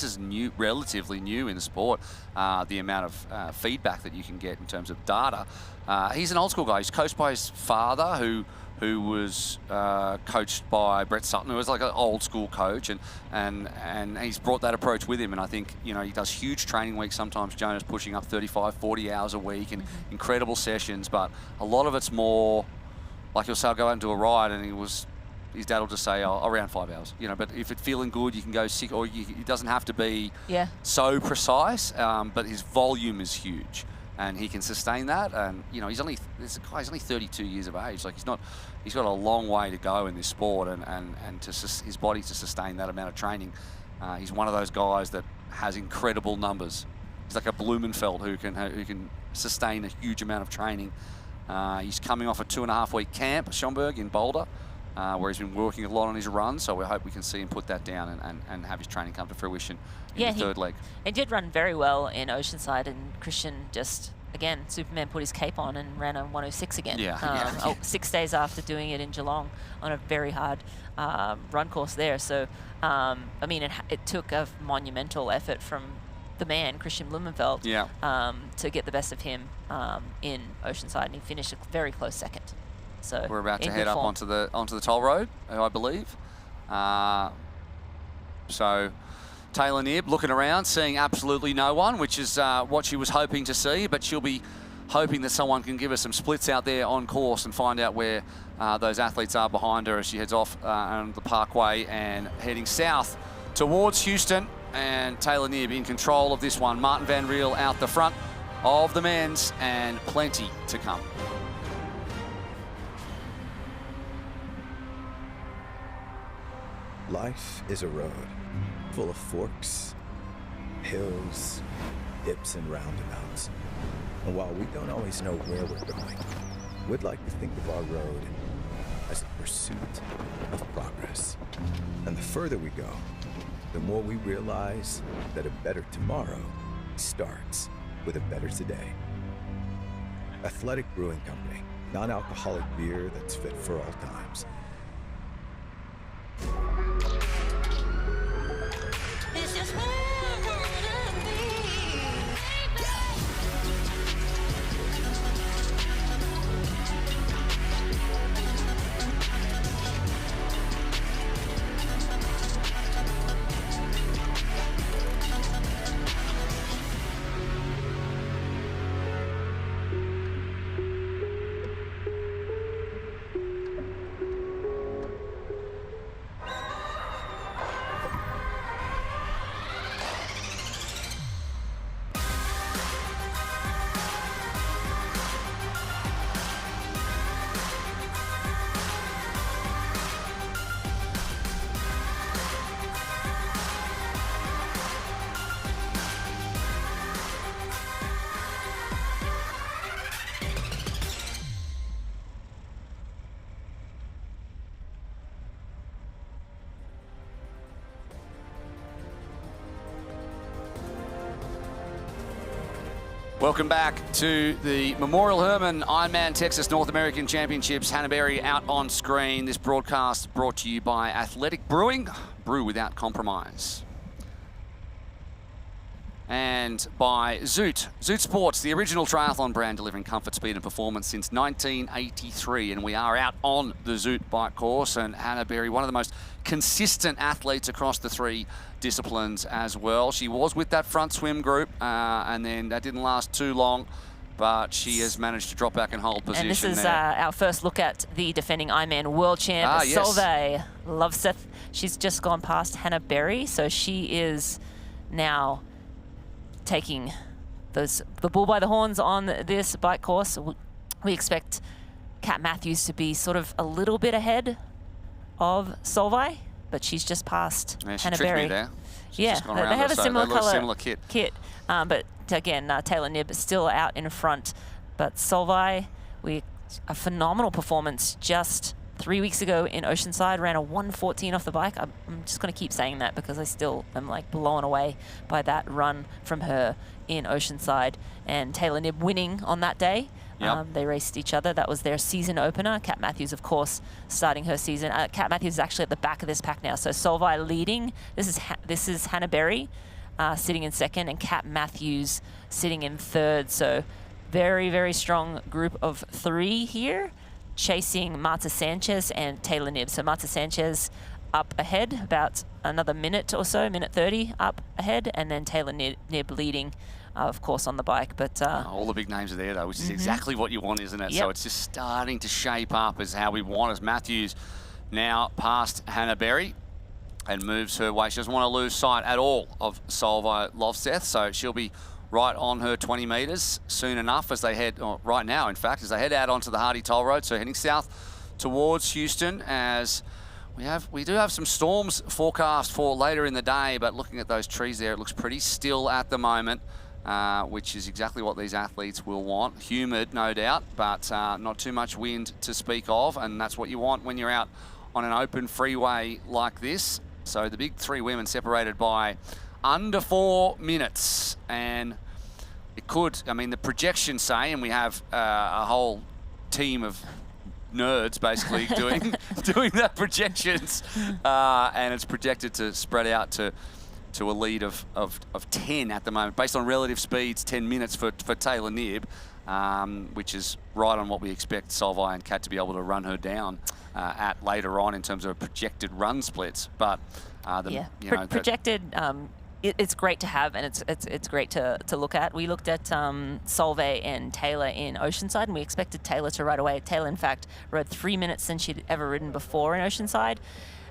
is new, relatively new in the sport. The amount of feedback that you can get in terms of data. He's an old school guy. He's coached by his father, who was coached by Brett Sutton, who was like an old school coach, and he's brought that approach with him. And I think he does huge training weeks. Sometimes Jonas pushing up 35, 40 hours a week, and incredible sessions. But a lot of it's more like he'll say, I'll go out and do a ride, and his dad will just say, around 5 hours. But if it's feeling good, you can go 6, or it doesn't have to be so precise. But his volume is huge, and he can sustain that. And he's only 32 years of age. Like he's got a long way to go in this sport, and his body to sustain that amount of training. He's one of those guys that has incredible numbers. He's like a Blumenfeld who can sustain a huge amount of training. He's coming off a 2.5-week camp, Schomburg in Boulder, where he's been working a lot on his run, so we hope we can see him put that down and have his training come to fruition in the third leg. He did run very well in Oceanside, and Christian just again, Superman put his cape on and ran a 106 again. Yeah. 6 days after doing it in Geelong on a very hard run course there. So, I mean, it took a monumental effort from the man, Christian Blumenfeld, to get the best of him in Oceanside, and he finished a very close second. So we're about to head up onto the toll road, I believe. So Taylor Knibb looking around, seeing absolutely no one, which is what she was hoping to see, but she'll be hoping that someone can give her some splits out there on course and find out where those athletes are behind her as she heads off on the parkway and heading south towards Houston. And Taylor Knibb in control of this one. Martin Van Riel out the front of the men's, and plenty to come. Life is a road full of forks, hills, dips, and roundabouts. And while we don't always know where we're going, we'd like to think of our road as a pursuit of progress. And the further we go, the more we realize that a better tomorrow starts with a better today. Athletic Brewing Company, non-alcoholic beer that's fit for all times. This is where I wanna be, baby. Welcome back to the Memorial Hermann Ironman Texas North American Championships. Hannah Berry out on screen. This broadcast brought to you by Athletic Brewing. Brew without compromise. And by Zoot. Zoot Sports, the original triathlon brand delivering comfort, speed and performance since 1983. And we are out on the Zoot bike course. And Hannah Berry, one of the most consistent athletes across the three disciplines as well. She was with that front swim group and then that didn't last too long, but she has managed to drop back and hold position. And this is our first look at the defending Ironman world champ, Solveig Loveseth. She's just gone past Hannah Berry, so she is now taking the bull by the horns on this bike course. We expect Kat Matthews to be sort of a little bit ahead of Solveig, but she's just past Hannah Berry. There. They have a similar color kit. But again, Taylor Knibb is still out in front. But Solveig, a phenomenal performance just 3 weeks ago in Oceanside, ran a 1:14 off the bike. I'm just going to keep saying that because I still am like blown away by that run from her in Oceanside. And Taylor Knibb winning on that day. They raced each other. That was their season opener. Kat Matthews, of course, starting her season. Kat Matthews is actually at the back of this pack now. So Solveig leading. This is Hannah Berry sitting in second, and Kat Matthews sitting in third. So very, very strong group of three here, chasing Marta Sanchez and Taylor Knibb. So Marta Sanchez up ahead, about another minute or so, minute 30 up ahead, and then Taylor Knibb leading, of course, on the bike. But all the big names are there, though, which is exactly what you want, isn't it? So it's just starting to shape up as how we want, as Matthews now past Hannah Berry and moves her way. She doesn't want to lose sight at all of Solveig Loveseth, so she'll be right on her 20 metres soon enough as they head, or right now, in fact, as they head out onto the Hardy Toll Road. So heading south towards Houston, as we do have some storms forecast for later in the day, but looking at those trees there, it looks pretty still at the moment, which is exactly what these athletes will want. Humid, no doubt, but not too much wind to speak of, and that's what you want when you're out on an open freeway like this. So the big three women separated by under 4 minutes, and it could. I mean, the projections say, and we have a whole team of nerds basically doing that projections, and it's projected to spread out to a lead of 10 at the moment, based on relative speeds, 10 minutes for Taylor Knibb, which is right on what we expect Solvay and Kat to be able to run her down at later on in terms of projected run splits. But projected. It's great to have, and it's great to look at. We looked at Solvay and Taylor in Oceanside, and we expected Taylor to ride away. Taylor, in fact, rode 3 minutes than she'd ever ridden before in Oceanside,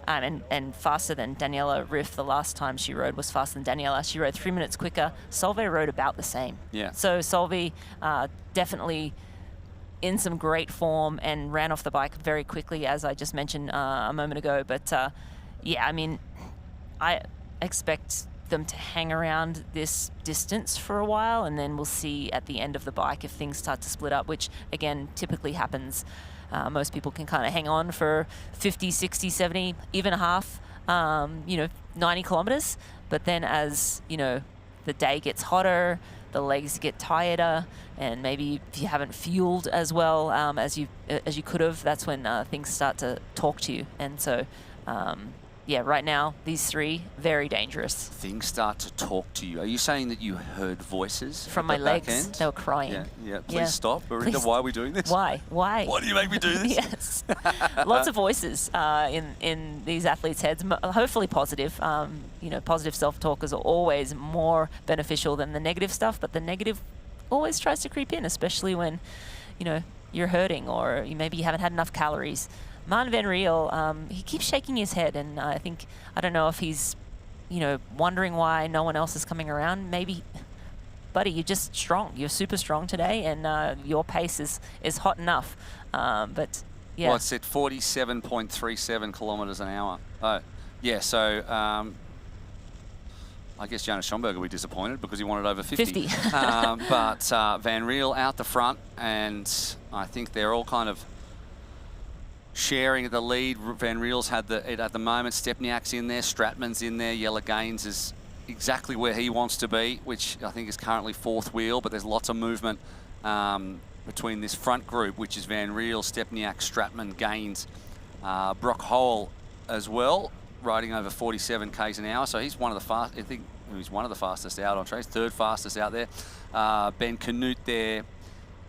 and faster than Daniela Riff. The last time she rode was faster than Daniela. She rode 3 minutes quicker. Solvay rode about the same. Yeah. So Solvay definitely in some great form and ran off the bike very quickly, as I just mentioned a moment ago. But yeah, I mean, I expect them to hang around this distance for a while, and then we'll see at the end of the bike if things start to split up, which again typically happens. Most people can kind of hang on for 50, 60, 70, even a half, 90 kilometers. But then as, the day gets hotter, the legs get tireder, and maybe if you haven't fueled as well as you could have, that's when things start to talk to you. And so yeah, right now, these three, very dangerous. Things start to talk to you. Are you saying that you heard voices from my legs? They were crying. Yeah. Please stop. Miranda, why are we doing this? Why? Why do you make me do this? Yes. Lots of voices in these athletes' heads. Hopefully positive. Positive self-talk is always more beneficial than the negative stuff, but the negative always tries to creep in, especially when, you're hurting or maybe you haven't had enough calories. Martin Van Riel, he keeps shaking his head, and I don't know if he's, wondering why no one else is coming around. Maybe, buddy, you're just strong. You're super strong today, and your pace is hot enough. But yeah. Well, it's at 47.37 kilometers an hour. Oh, yeah. So I guess Jonas Schomburg will be disappointed because he wanted over 50. But Van Riel out the front, and I think they're all kind of sharing the lead. Van Riel's had it at the moment. Stepniak's in there, Stratman's in there. Jelle Gaines is exactly where he wants to be, which I think is currently fourth wheel, but there's lots of movement between this front group, which is Van Riel, Stepniak, Stratman, Gaines, Brock Hole as well, riding over 47 k's an hour. So he's one of the fast. I think he's one of the fastest out on track. Third fastest out there. Ben Canute there,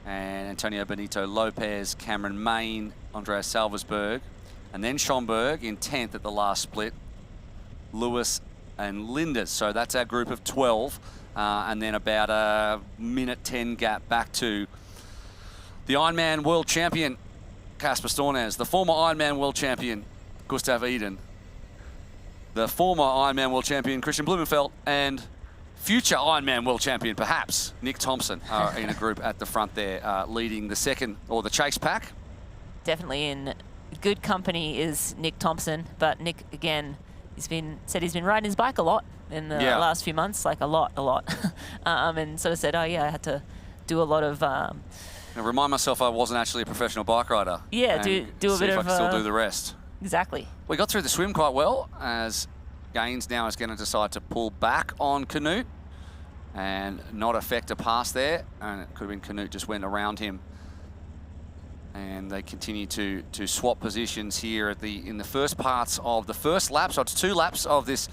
and Antonio Benito Lopez, Cameron Main, Andreas Salversberg, and then Schomburg in 10th at the last split, Lewis and Linders. So that's our group of 12, and then about a minute 10 gap back to the Ironman world champion, Casper Stornes, the former Ironman world champion, Gustav Iden, the former Ironman world champion, Christian Blumenfeld, and future Ironman world champion, perhaps, Nick Thompson, are in a group at the front there, leading the second, or the chase pack. Definitely in good company is Nick Thompson, but Nick, again, he's been riding his bike a lot in the last few months, like a lot. And sort of said, oh yeah, I had to do a lot of... I remind myself I wasn't actually a professional bike rider. Yeah, do a bit of... See if I can still do the rest. Exactly. We got through the swim quite well, as Gaines now is going to decide to pull back on Canute and not affect a pass there. And it could have been Canute just went around him. And they continue to swap positions here in the first parts of the first lap. So it's 2 laps of this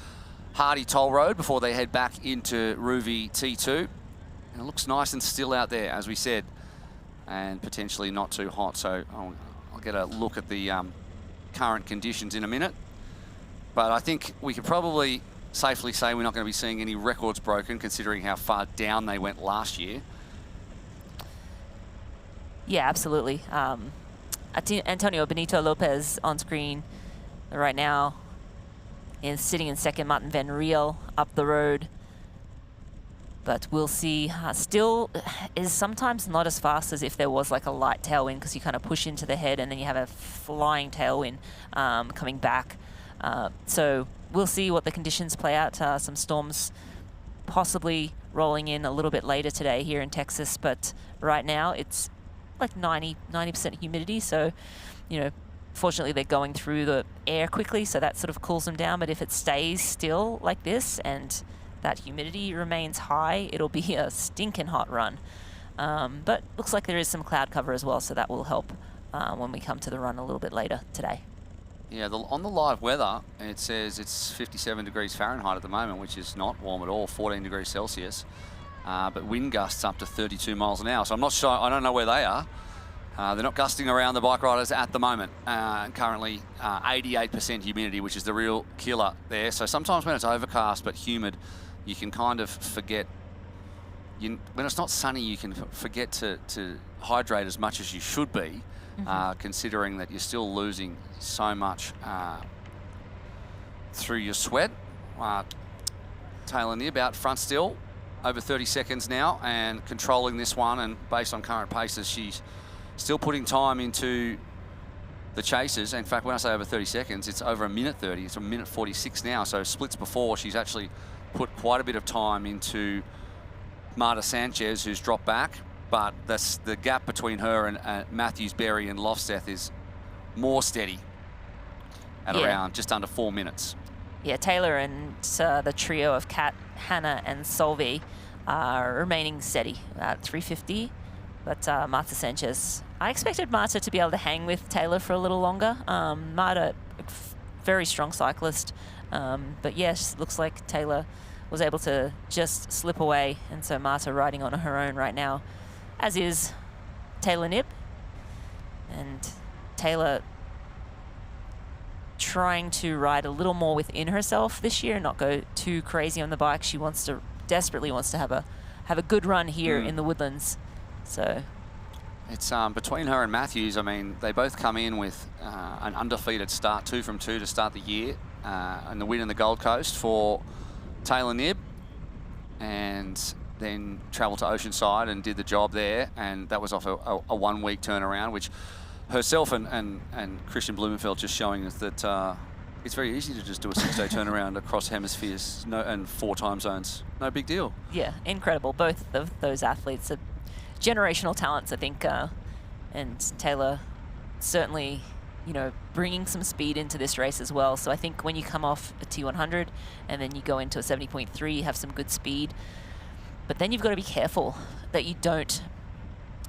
Hardy Toll Road before they head back into Ruvi T2. And it looks nice and still out there, as we said, and potentially not too hot. So I'll get a look at the current conditions in a minute. But I think we could probably safely say we're not going to be seeing any records broken, considering how far down they went last year. Yeah, absolutely. Antonio Benito Lopez on screen right now is sitting in second. Martin Van Riel up the road. But we'll see. Still is sometimes not as fast as if there was like a light tailwind, because you kind of push into the head and then you have a flying tailwind coming back. So we'll see what the conditions play out. Some storms possibly rolling in a little bit later today here in Texas, but right now it's like 90% humidity. So, fortunately they're going through the air quickly, so that sort of cools them down. But if it stays still like this and that humidity remains high, it'll be a stinking hot run. But looks like there is some cloud cover as well, so that will help when we come to the run a little bit later today. Yeah, on the live weather, it says it's 57 degrees Fahrenheit at the moment, which is not warm at all, 14 degrees Celsius. But wind gusts up to 32 miles an hour. So I'm not sure, I don't know where they are. They're not gusting around the bike riders at the moment. Currently 88% humidity, which is the real killer there. So sometimes when it's overcast but humid, you can kind of forget. When it's not sunny, you can forget to hydrate as much as you should be, considering that you're still losing so much through your sweat. Taylor Knibb out front still, over 30 seconds now, and controlling this one, and based on current paces, she's still putting time into the chases. In fact, when I say over 30 seconds, it's over a minute 30. It's a minute 46 now. So splits before, she's actually put quite a bit of time into Marta Sanchez, who's dropped back. But the gap between her and Matthews, Berry and Lofseth is more steady at around just under 4 minutes. Yeah, Taylor and the trio of Kat, Hannah and Solveig are remaining steady at 350. But Marta Sanchez, I expected Marta to be able to hang with Taylor for a little longer. Marta, very strong cyclist. But yes, looks like Taylor was able to just slip away. And so Marta riding on her own right now, as is Taylor Knibb. And Taylor trying to ride a little more within herself this year and not go too crazy on the bike. She desperately wants to have a good run here in the Woodlands. So it's between her and Matthews. I mean, they both come in with an undefeated start, 2 from 2 to start the year, and the win in the Gold Coast for Taylor Knibb, and then travelled to Oceanside and did the job there, and that was off a 1 week turnaround, which herself and Christian Blumenfeld just showing us that it's very easy to just do a 6-day turnaround across hemispheres and 4 time zones. No big deal. Yeah, incredible. Both of those athletes are generational talents, I think, and Taylor certainly, bringing some speed into this race as well. So I think when you come off a T100 and then you go into a 70.3, you have some good speed, but then you've got to be careful that you don't,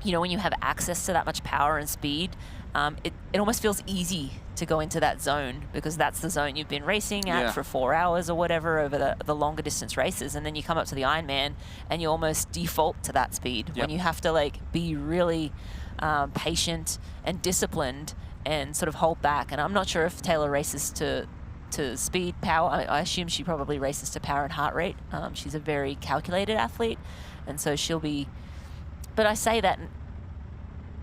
when you have access to that much power and speed, it almost feels easy to go into that zone because that's the zone you've been racing at for 4 hours or whatever over the longer distance races. And then you come up to the Ironman and you almost default to that speed when you have to be really patient and disciplined and sort of hold back. And I'm not sure if Taylor races to speed, power. I assume she probably races to power and heart rate. She's a very calculated athlete, and so she'll be, but I say that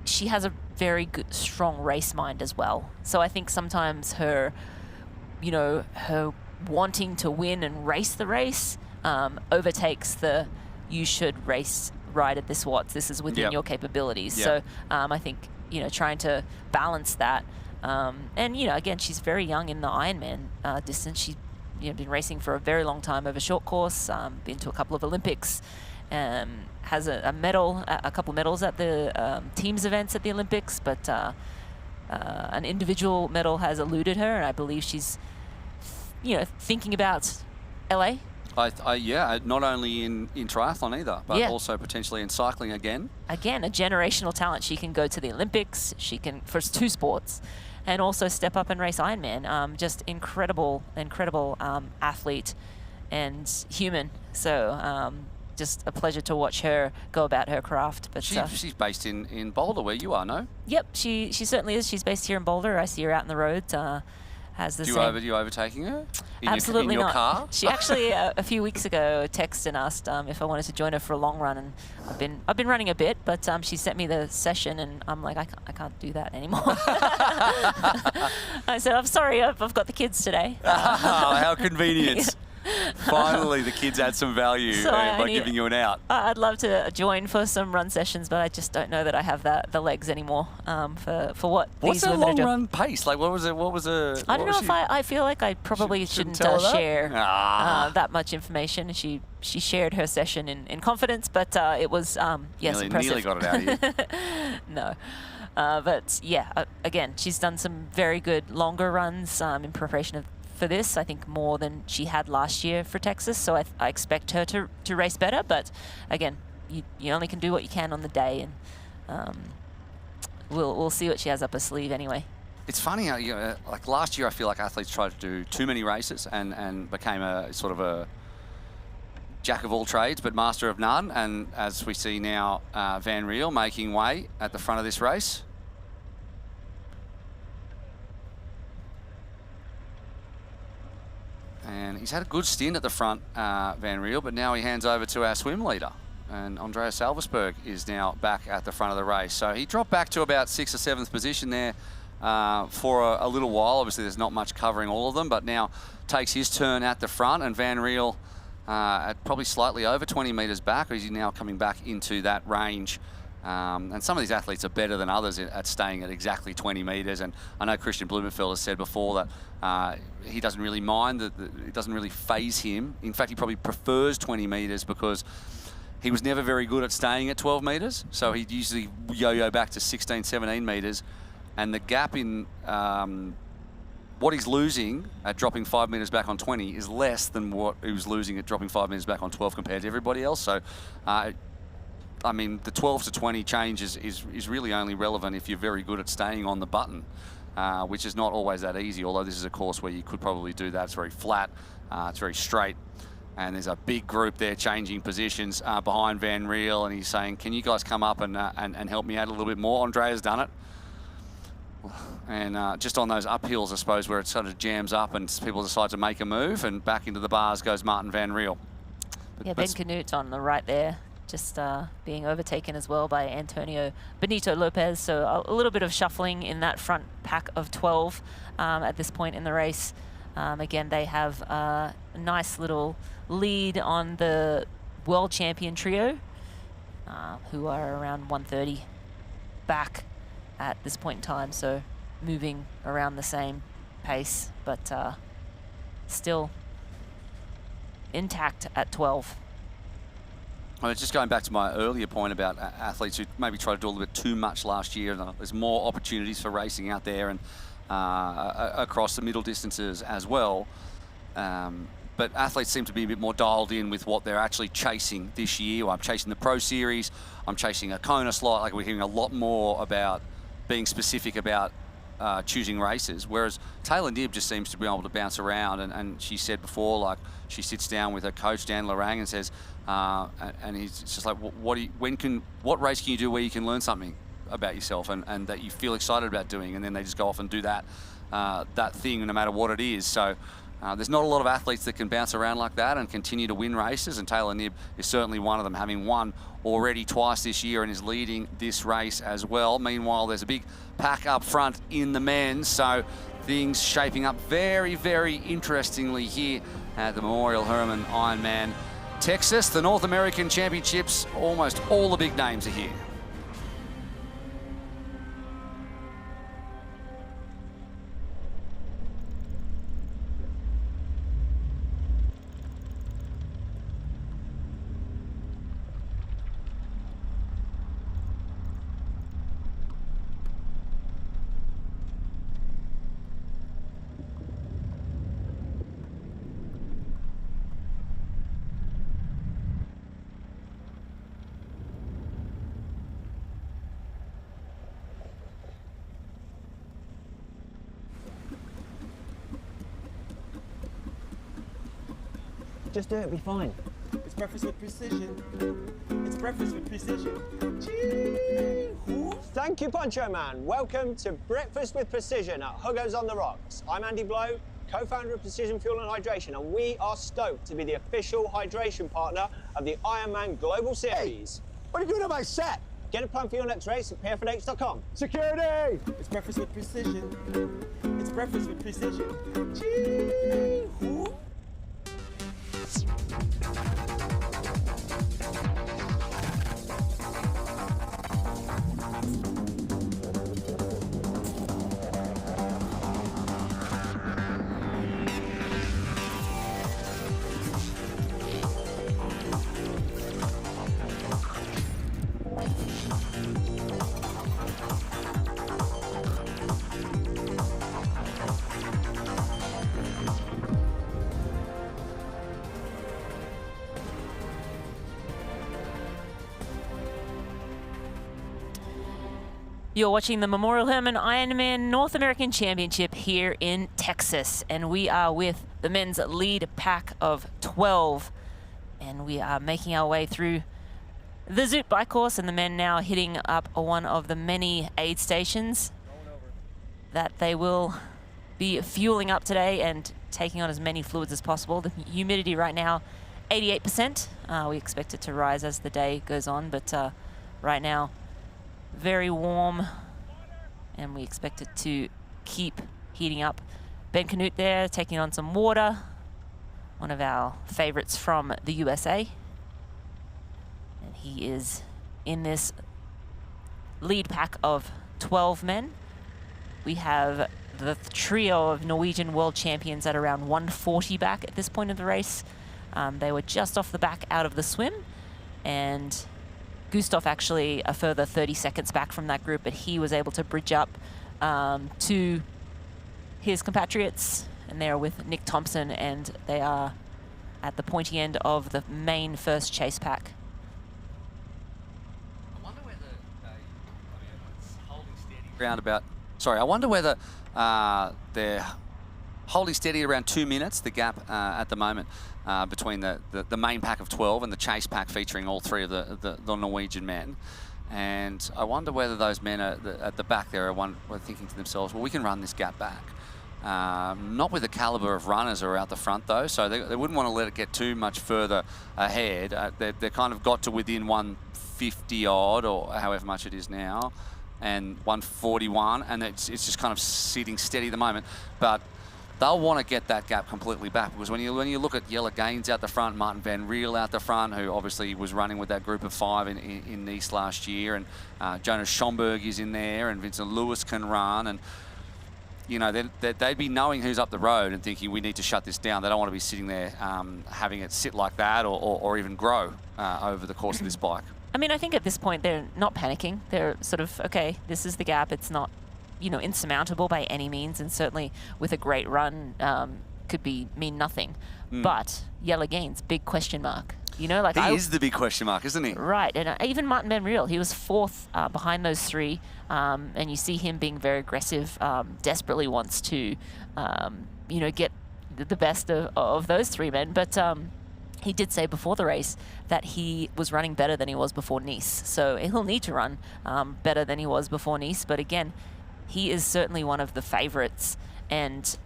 she has a very good, strong race mind as well. So I think sometimes her wanting to win and race the race overtakes the you should ride at this watts. This is within your capabilities. So I think, trying to balance that. And, again, she's very young in the Ironman distance. She's been racing for a very long time over short course, been to a couple of Olympics, has a medal, a couple of medals at the teams events at the Olympics, but an individual medal has eluded her, and I believe she's, thinking about LA. Not only in triathlon either, but also potentially in cycling again. Again, a generational talent. She can go to the Olympics. She can, for 2 sports, and also step up and race Ironman. Just incredible athlete and human. So just a pleasure to watch her go about her craft. But she's based in Boulder, where you are, no? Yep, she certainly is. She's based here in Boulder. I see her out in the roads. Has the Do you overtaking her? Absolutely in your not. Car? She actually a few weeks ago texted and asked if I wanted to join her for a long run, and I've been running a bit, but she sent me the session, and I'm like, I can't do that anymore. I said, I'm sorry, I've got the kids today. How convenient. Finally, the kids add some value by giving you an out. I'd love to join for some run sessions, but I just don't know that I have the legs anymore for what. What's her long run pace? Like, what was it? I don't know if I feel like I probably shouldn't share that much information. She shared her session in confidence, but it was impressive. Nearly got it out of you. No. But yeah, again, she's done some very good longer runs in preparation for this, I think more than she had last year for Texas. So I expect her to race better. But again, you only can do what you can on the day, and we'll see what she has up her sleeve anyway. It's funny how, like last year, I feel like athletes tried to do too many races and became a sort of a jack of all trades, but master of none. And as we see now, Van Riel making way at the front of this race. And he's had a good stint at the front, Van Riel, but now he hands over to our swim leader. And Andreas Salversberg is now back at the front of the race. So he dropped back to about 6th or 7th position there for a little while. Obviously, there's not much covering all of them, but now takes his turn at the front. And Van Riel at probably slightly over 20 metres back, or is he now coming back into that range? And some of these athletes are better than others at staying at exactly 20 metres. And I know Christian Blumenfeld has said before that he doesn't really mind, that it doesn't really faze him. In fact, he probably prefers 20 metres because he was never very good at staying at 12 metres. So he'd usually yo-yo back to 16, 17 metres. And the gap in what he's losing at dropping 5 metres back on 20 is less than what he was losing at dropping 5 metres back on 12 compared to everybody else. So, I mean, the 12 to 20 change is really only relevant if you're very good at staying on the button, which is not always that easy, although this is a course where you could probably do that. It's very flat, it's very straight, and there's a big group there changing positions behind Van Riel, and he's saying, can you guys come up and help me out a little bit more? Andrea's done it. And just on those uphills, I suppose, where it sort of jams up and people decide to make a move, and back into the bars goes Martin Van Riel. Yeah, Ben Canute on the right there, just being overtaken as well by Antonio Benito Lopez. So a little bit of shuffling in that front pack of 12 at this point in the race. Again, they have a nice little lead on the world champion trio, who are around 130 back at this point in time, so moving around the same pace, but still intact at 12. Well, just going back to my earlier point about athletes who maybe tried to do a little bit too much last year, there's more opportunities for racing out there and across the middle distances as well. But athletes seem to be a bit more dialed in with what they're actually chasing this year. I'm chasing the Pro Series, I'm chasing a Kona slot. Like, we're hearing a lot more about being specific about choosing races, whereas Taylor Knibb just seems to be able to bounce around. And she said before, like, she sits down with her coach Dan Lorang and says, and he's just like, what race can you do where you can learn something about yourself and that you feel excited about doing? And then they just go off and do that thing, no matter what it is. So there's not a lot of athletes that can bounce around like that and continue to win races, and Taylor Knibb is certainly one of them, having won already twice this year and is leading this race as well. Meanwhile, there's a big pack up front in the men's, so things shaping up very, very interestingly here at the Memorial Hermann Ironman Texas. The North American Championships, almost all the big names are here. Just do it, be fine. It's breakfast with precision. It's breakfast with precision. Thank you, Poncho Man. Welcome to Breakfast with Precision at Hugo's on the Rocks. I'm Andy Blow, co-founder of Precision Fuel and Hydration, and we are stoked to be the official hydration partner of the Ironman Global Series. Hey, what are you doing on my set? Get a plan for your next race at pfnx.com. Security! It's breakfast with precision. It's breakfast with precision. You're watching the Memorial Hermann Ironman North American Championship here in Texas, and we are with the men's lead pack of 12, and we are making our way through the Zoot bike course, and the men now hitting up one of the many aid stations that they will be fueling up today and taking on as many fluids as possible. The humidity right now, 88%. We expect it to rise as the day goes on, but right now, very warm, and we expect it to keep heating up. Ben Canute there taking on some water, one of our favorites from the USA. And he is in this lead pack of 12 men. We have the trio of Norwegian world champions at around 140 back at this point of the race. They were just off the back out of the swim, and Gustav actually a further 30 seconds back from that group, but he was able to bridge up to his compatriots, and they're with Nick Thompson, and they are at the pointy end of the main first chase pack. I wonder whether it's holding steady around about. Sorry, I wonder whether they're holding steady around 2 minutes, the gap at the moment between the main pack of 12 and the chase pack featuring all three of the Norwegian men. And I wonder whether those men at the back there are thinking to themselves, well, we can run this gap back. Not with the caliber of runners who are out the front, though, so they wouldn't want to let it get too much further ahead. They kind of got to within 150 odd, or however much it is now, and 141, and it's just kind of sitting steady at the moment. But they'll want to get that gap completely back, because when you look at Jelle Gaines out the front, Martin van Riel out the front, who obviously was running with that group of 5 in Nice last year, and Jonas Schomburg is in there, and Vincent Lewis can run, and you know they'd be knowing who's up the road and thinking we need to shut this down. They don't want to be sitting there having it sit like that, or even grow over the course of this bike. I mean, I think at this point they're not panicking. They're sort of, okay, this is the gap. It's not, you know, insurmountable by any means, and certainly with a great run could mean nothing. But Jelle Gaines, big question mark. You know, like he is the big question mark, isn't he? Right, and even Martin van Riel, he was 4th behind those 3, and you see him being very aggressive, desperately wants to, you know, get the best of those 3 men, but he did say before the race that he was running better than he was before Nice, so he'll need to run better than he was before Nice, but again, he is certainly one of the favorites, and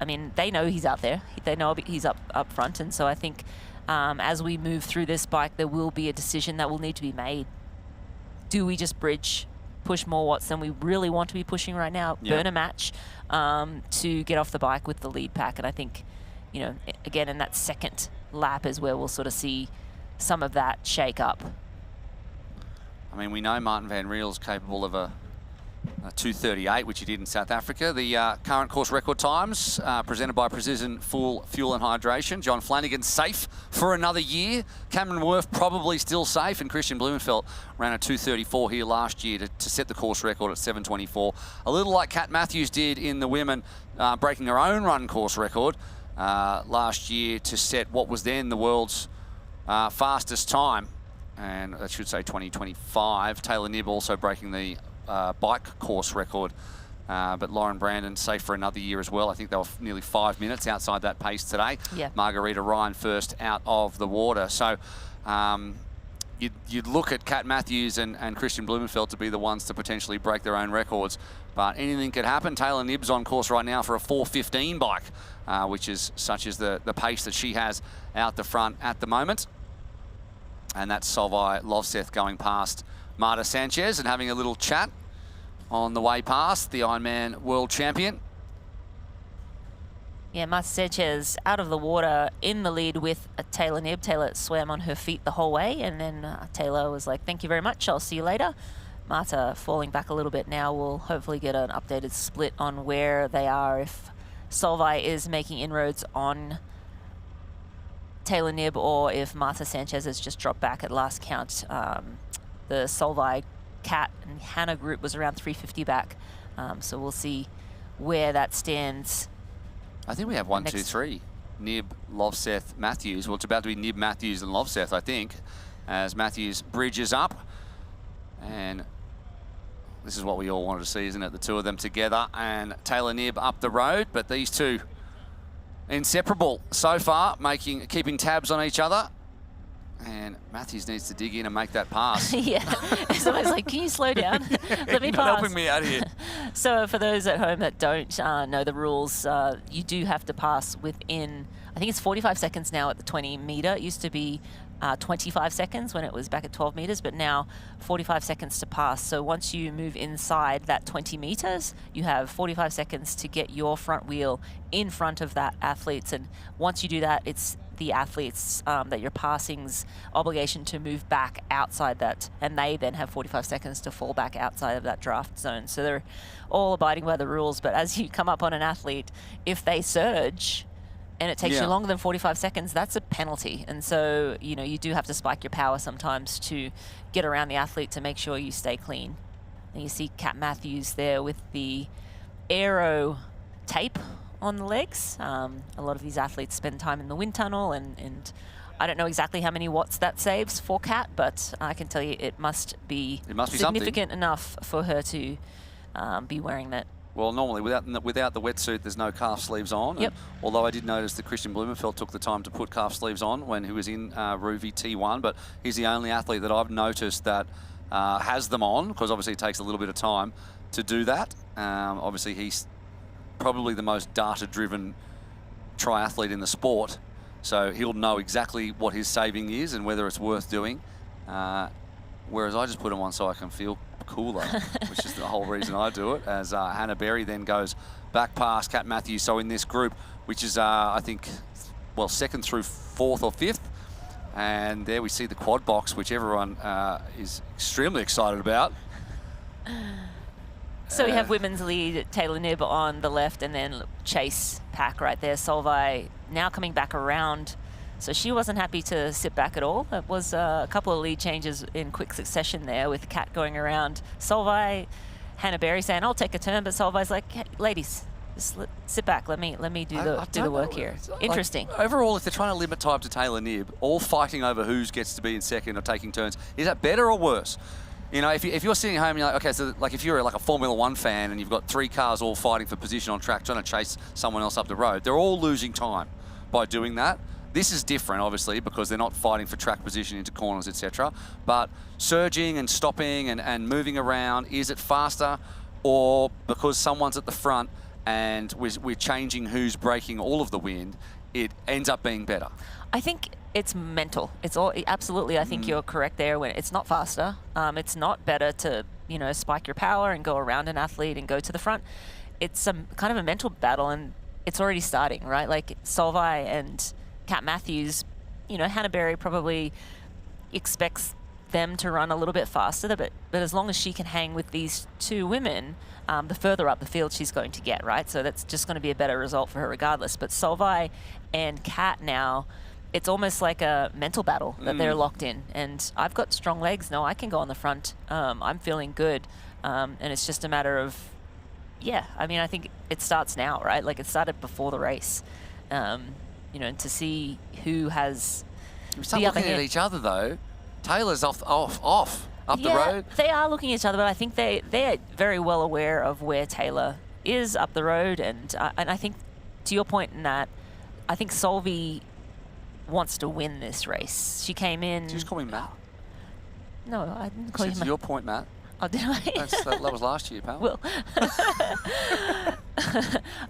I mean, they know he's out there. They know he's up front, and so I think as we move through this bike, there will be a decision that will need to be made. Do we just bridge, push more watts than we really want to be pushing right now, burn a match to get off the bike with the lead pack? And I think, you know, again, in that second lap is where we'll sort of see some of that shake up. I mean, we know Martin van Riel's capable of a 2:38, which he did in South Africa. The current course record times presented by Precision Fuel and Hydration. John Flanagan safe for another year. Cameron Worth probably still safe, and Christian Blumenfeld ran a 2:34 here last year to set the course record at 7:24. A little like Kat Matthews did in the women, breaking her own run course record last year to set what was then the world's fastest time, and I should say 2025. Taylor Knibb also breaking the bike course record, but Lauren Brandon safe for another year as well. I think they were nearly 5 minutes outside that pace today. Yeah. Margarita Ryan first out of the water. So you'd look at Kat Matthews and Christian Blumenfeld to be the ones to potentially break their own records, but anything could happen. Taylor Knibb's on course right now for a 4:15 bike, which is such as the pace that she has out the front at the moment. And that's Solveig Lovseth going past Marta Sanchez and having a little chat on the way past, the Ironman world champion. Yeah, Marta Sanchez out of the water in the lead with Taylor Knibb. Taylor swam on her feet the whole way, and then Taylor was like, thank you very much, I'll see you later. Marta falling back a little bit now. We'll hopefully get an updated split on where they are, if Solveig is making inroads on Taylor Knibb or if Marta Sanchez has just dropped back at last count. The Solveig, Kat, and Hannah group was around 350 back, so we'll see where that stands. I think we have 1, 2, 3. Knibb, Lovseth, Matthews. Well, it's about to be Knibb, Matthews, and Lovseth, I think, as Matthews bridges up. And This is what we all wanted to see, isn't it? The two of them together, and Taylor Knibb up the road, but these two inseparable so far, keeping tabs on each other. And Matthews needs to dig in and make that pass. Yeah, it's always like, can you slow down? Let me You're pass. not helping me out here. So for those at home that don't know the rules, you do have to pass within, I think it's 45 seconds now at the 20 meter. It used to be 25 seconds when it was back at 12 meters, but now 45 seconds to pass. So once you move inside that 20 meters, you have 45 seconds to get your front wheel in front of that athlete's. And once you do that, it's the athletes that you're passing's obligation to move back outside that, and they then have 45 seconds to fall back outside of that draft zone. So they're all abiding by the rules, but as you come up on an athlete, if they surge and it takes you longer than 45 seconds, that's a penalty. And so, you know, you do have to spike your power sometimes to get around the athlete to make sure you stay clean. And you see Kat Matthews there with the aero tape on the legs. A lot of these athletes spend time in the wind tunnel, and I don't know exactly how many watts that saves for Kat, but I can tell you it must be significant enough for her to be wearing that. Well, normally without the wetsuit, there's no calf sleeves on. Yep. Although I did notice that Christian Blumenfeld took the time to put calf sleeves on when he was in Ruvi T1, but he's the only athlete that I've noticed that has them on, because obviously it takes a little bit of time to do that. Obviously he's probably the most data-driven triathlete in the sport, so he'll know exactly what his saving is and whether it's worth doing. Whereas I just put them on so I can feel cooler, which is the whole reason I do it, as Hannah Berry then goes back past Kat Matthews. So in this group, which is, I think, well, second through fourth or fifth, and there we see the quad box, which everyone is extremely excited about. So we have women's lead, Taylor Knibb on the left, and then chase pack right there. Solveig now coming back around. So she wasn't happy to sit back at all. It was a couple of lead changes in quick succession there, with Kat going around Solveig, Hannah Berry saying, I'll take a turn, but Solveig's like, hey, ladies, just sit back. Let me do the work here. Interesting. Like, overall, if they're trying to limit time to Taylor Knibb, all fighting over who gets to be in second or taking turns, is that better or worse? You know, if you're sitting at home and you're like, okay, so like if you're like a Formula One fan and you've got 3 cars all fighting for position on track, trying to chase someone else up the road, they're all losing time by doing that. This is different, obviously, because they're not fighting for track position into corners, etc. But surging and stopping and moving around, is it faster, or because someone's at the front and we're changing who's breaking all of the wind, it ends up being better? I think it's mental. It's all absolutely. I think you're correct there. When it's not faster, it's not better to, you know, spike your power and go around an athlete and go to the front. It's kind of a mental battle, and it's already starting, right? Like Solveig and Kat Matthews, you know, Hannah Berry probably expects them to run a little bit faster, but as long as she can hang with these two women, the further up the field she's going to get, right? So that's just going to be a better result for her regardless. But Solveig and Kat now, it's almost like a mental battle that they're locked in. And I've got strong legs. No, I can go on the front. I'm feeling good. And it's just a matter of, yeah, I mean, I think it starts now, right? Like it started before the race. You know, and to see who has we start looking at each other, though. Taylor's off up the road. They are looking at each other, but I think they're very well aware of where Taylor is up the road. And I think, to your point in that, I think Solveig wants to win this race. She came in... Did you just call me Matt? No, I didn't call you Matt. To your point, Matt. Oh, did I? That was last year, pal. Well,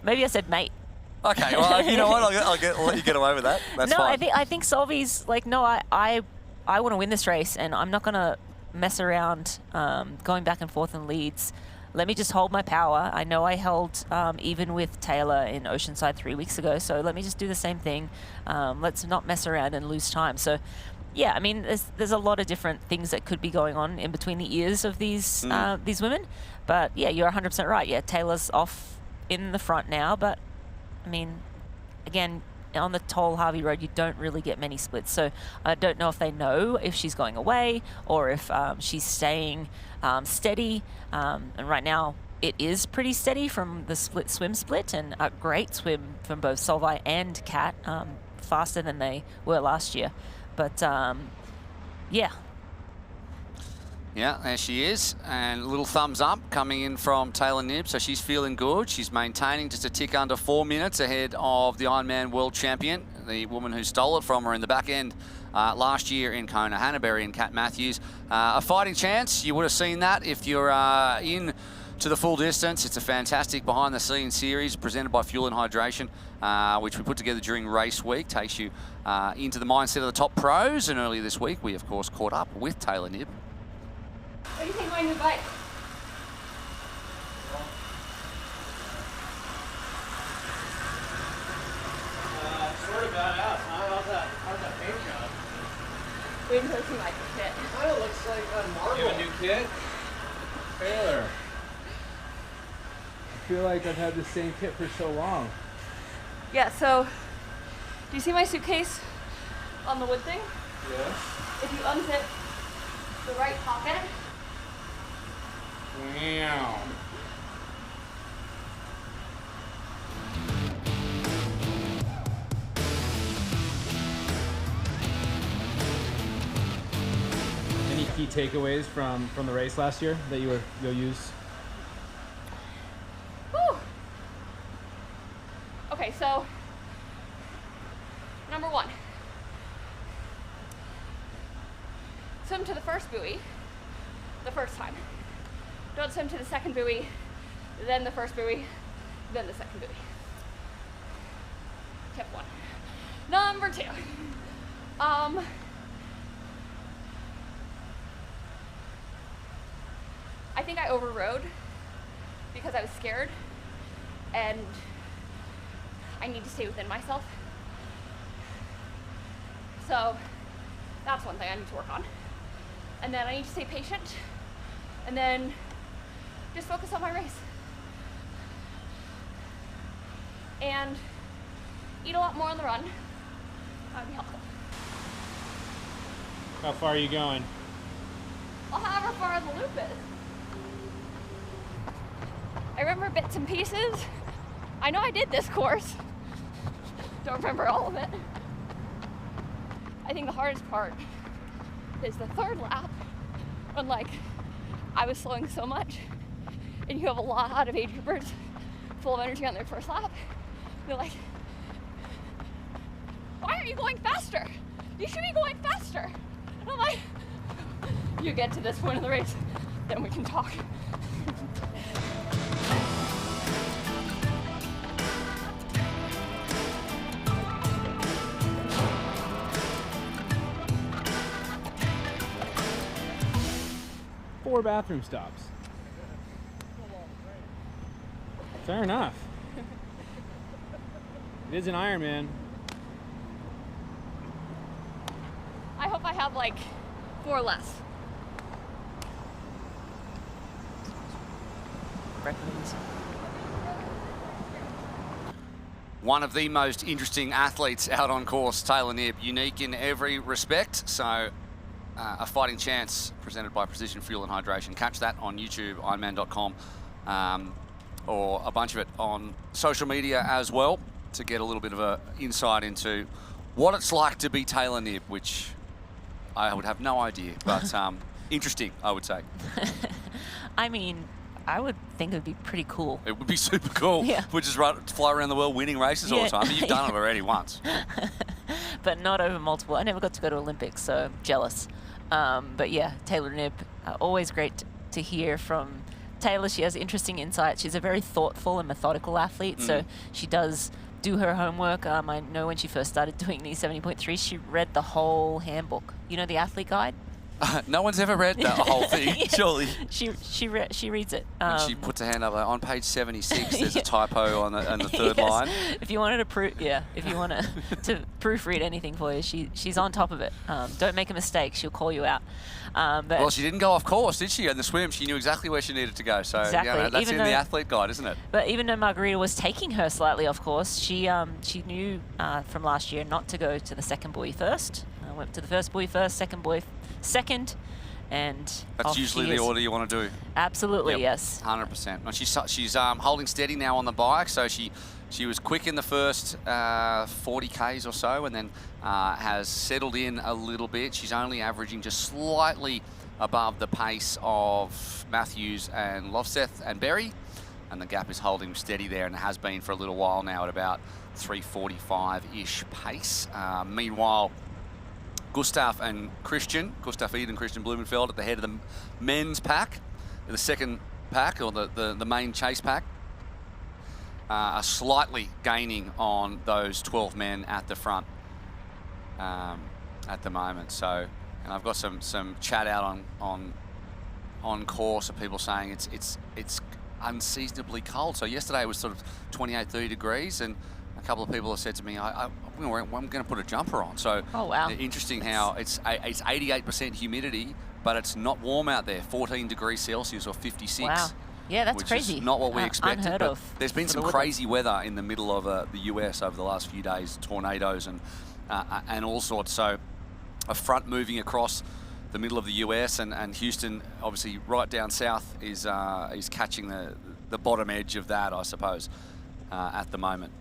maybe I said mate. Okay, well, you know what? I'll let you get away with that. That's fine. No, I think Solveig's like, no, I want to win this race, and I'm not going to mess around going back and forth in leads. Let me just hold my power. I know I held even with Taylor in Oceanside 3 weeks ago, so let me just do the same thing. Let's not mess around and lose time. So, yeah, I mean, there's a lot of different things that could be going on in between the ears of these women. But, yeah, you're 100% right. Yeah, Taylor's off in the front now, but I mean, again, on the Toll Harvey Road, you don't really get many splits. So I don't know if they know if she's going away or if she's staying steady. And right now, it is pretty steady from the swim split, and a great swim from both Solveig and Kat, faster than they were last year. But yeah. Yeah, there she is. And a little thumbs up coming in from Taylor Knibb. So she's feeling good. She's maintaining just a tick under 4 minutes ahead of the Ironman world champion, the woman who stole it from her in the back end last year in Kona, Hannah Berry and Kat Matthews. A fighting chance. You would have seen that if you're in to the full distance. It's a fantastic behind-the-scenes series presented by Fuel and Hydration, which we put together during race week. Takes you into the mindset of the top pros. And earlier this week, we, of course, caught up with Taylor Knibb. What do you think of my new bike? Sort of badass, huh? How's that paint job? Wait until you see my kit. Kind of looks like a marble. You have a new kit? Taylor. I feel like I've had the same kit for so long. Yeah, so, do you see my suitcase on the wood thing? Yes. If you unzip the right pocket, Wow. Any key takeaways from the race last year that you'll use? whew. Okay, so, number one, swim to the first buoy the first time. Don't swim to the second buoy, then the first buoy, then the second buoy. Tip one. Number two, I think I overrode because I was scared and I need to stay within myself. So that's one thing I need to work on. And then I need to stay patient and then just focus on my race. And eat a lot more on the run. That would be helpful. How far are you going? Well, however far the loop is. I remember bits and pieces. I know I did this course. Don't remember all of it. I think the hardest part is the third lap when I was slowing so much and you have a lot of age groupers full of energy on their first lap. They're like, why aren't you going faster? You should be going faster. And I'm like, you get to this point in the race, then we can talk. Four bathroom stops. Fair enough. It is an Ironman. I hope I have 4 less. One of the most interesting athletes out on course, Taylor Knibb, unique in every respect. So a fighting chance presented by Precision Fuel and Hydration. Catch that on YouTube, ironman.com, or a bunch of it on social media as well to get a little bit of an insight into what it's like to be Taylor Knibb, which I would have no idea, but interesting, I would say. I mean, I would think it would be pretty cool. It would be super cool. Yeah. We'd just fly around the world winning races all the time. But you've done it already once. But not over multiple. I never got to go to Olympics, so jealous. But yeah, Taylor Knibb, always great to hear from Taylor. She has interesting insights. She's a very thoughtful and methodical athlete, so she does do her homework. I know when she first started doing these 70.3, she read the whole handbook. You know, the athlete guide? No one's ever read that whole thing, surely. She reads it. And she puts her hand up on page 76. There's a typo on the third line. If you wanted to if you want to proofread anything for you, she's on top of it. Don't make a mistake; she'll call you out. But well, she didn't go off course, did she? In the swim, she knew exactly where she needed to go. So exactly. that's Even in the athlete guide, isn't it? But even though Margarita was taking her slightly off course, she knew from last year not to go to the second buoy first. Went to the first buoy first, second buoy second, and that's usually the order you want to do. Absolutely, yep. Yes. 100%. And she's holding steady now on the bike, so she was quick in the first 40 Ks or so, and then has settled in a little bit. She's only averaging just slightly above the pace of Matthews and Loveseth and Berry, and the gap is holding steady there and has been for a little while now at about 3:45-ish pace. Meanwhile, Gustav and Gustav Eden, Christian Blumenfeld at the head of the men's pack, the second pack, or the main chase pack, are slightly gaining on those 12 men at the front at the moment. So, and I've got some chat out on course of people saying it's unseasonably cold. So yesterday it was sort of 28, 30 degrees, and a couple of people have said to me, I'm going to put a jumper on. So, oh, wow. Interesting how it's 88% humidity, but it's not warm out there, 14 degrees Celsius or 56. Wow. Yeah, that's which crazy. Is not what we expected. Unheard but of. There's been some crazy weather in the middle of the US over the last few days, tornadoes and all sorts. So a front moving across the middle of the US, and Houston, obviously right down south, is catching the bottom edge of that, I suppose, at the moment.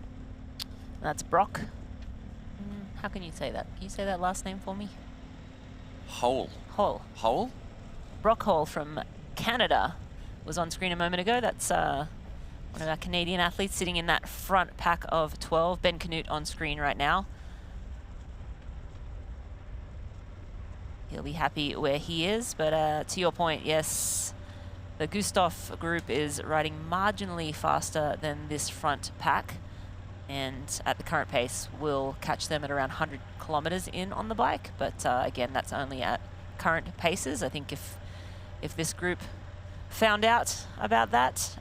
That's Brock. How can you say that? Can you say that last name for me? Hole. Brock Hole from Canada was on screen a moment ago. That's one of our Canadian athletes sitting in that front pack of 12. Ben Canute on screen right now. He'll be happy where he is, but to your point, yes, the Gustav group is riding marginally faster than this front pack, and at the current pace will catch them at around 100 kilometers in on the bike. But again, that's only at current paces. I think if this group found out about that,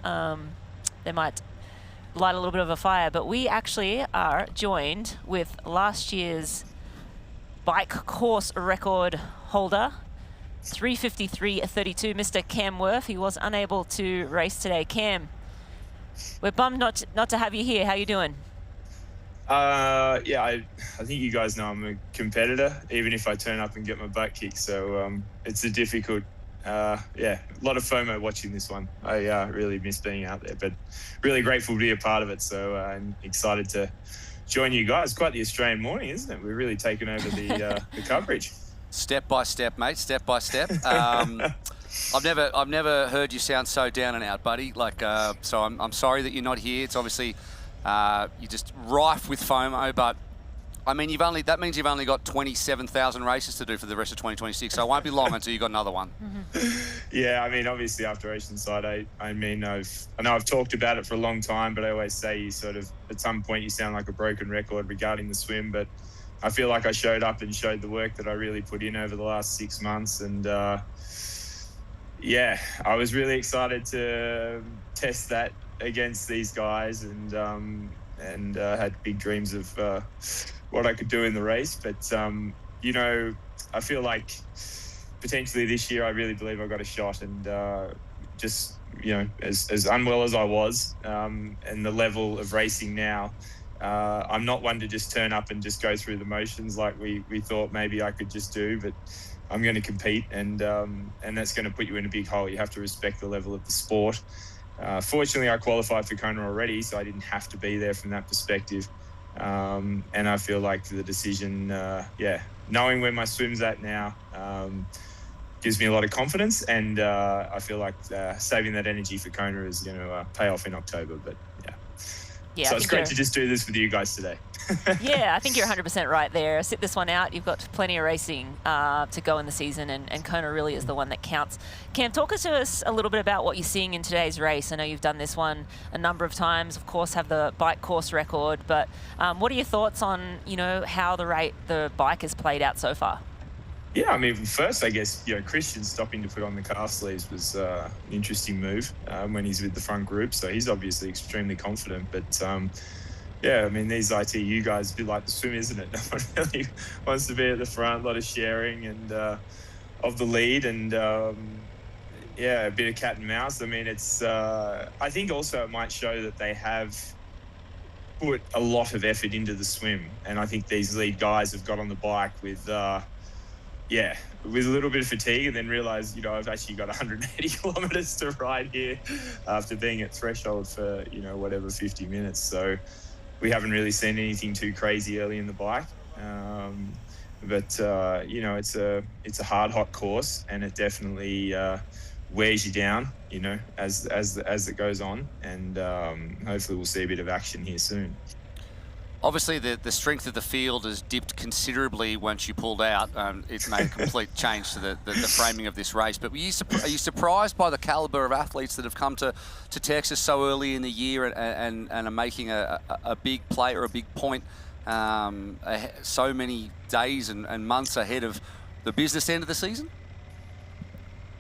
they might light a little bit of a fire. But we actually are joined with last year's bike course record holder, 3:53.32, Mr. Cam Worth. He was unable to race today. Cam, we're bummed not to have you here. How you doing? Yeah, I think you guys know I'm a competitor, even if I turn up and get my butt kicked. So it's a difficult, a lot of FOMO watching this one. I really miss being out there, but really grateful to be a part of it. So I'm excited to join you guys. Quite the Australian morning, isn't it? We're really taking over the coverage. Step by step, mate. Step by step. I've never heard you sound so down and out, buddy. So I'm sorry that you're not here. It's obviously you're just rife with FOMO, but I mean, that means you've only got 27,000 races to do for the rest of 2026. So it won't be long until you got another one. Yeah, I mean, obviously after Oceanside, I know I've talked about it for a long time, but I always say you sort of, at some point you sound like a broken record regarding the swim, but I feel like I showed up and showed the work that I really put in over the last 6 months. And yeah, I was really excited to test that against these guys, and had big dreams of what I could do in the race. But, I feel like potentially this year I really believe I've got a shot, and just, as unwell as I was, and the level of racing now, I'm not one to just turn up and just go through the motions like we thought maybe I could just do, but I'm going to compete, and that's going to put you in a big hole. You have to respect the level of the sport. Fortunately, I qualified for Kona already, so I didn't have to be there from that perspective. And I feel like the decision, knowing where my swim's at now, gives me a lot of confidence, and I feel like saving that energy for Kona is going to pay off in October. But yeah, so it's great to just do this with you guys today. Yeah, I think you're 100% right there. Sit this one out. You've got plenty of racing to go in the season, and Kona really is the one that counts. Cam, talk to us a little bit about what you're seeing in today's race. I know you've done this one a number of times, of course, have the bike course record, but what are your thoughts on, how the bike has played out so far? Yeah, I mean, first, I guess, Christian stopping to put on the calf sleeves was an interesting move when he's with the front group. So he's obviously extremely confident. But, I mean, these ITU guys, a bit like the swim, isn't it? No one really wants to be at the front, a lot of sharing and of the lead, and, a bit of cat and mouse. I mean, it's I think also it might show that they have put a lot of effort into the swim. And I think these lead guys have got on the bike with a little bit of fatigue, and then realised, I've actually got 180 kilometres to ride here after being at threshold for, 50 minutes. So we haven't really seen anything too crazy early in the bike. but you know, it's a hard, hot course, and it definitely wears you down, you know, as it goes on, and hopefully we'll see a bit of action here soon. Obviously, the strength of the field has dipped considerably once you pulled out. It made a complete change to the framing of this race. But are you surprised by the caliber of athletes that have come to Texas so early in the year and are making a big play or a big point so many days and months ahead of the business end of the season?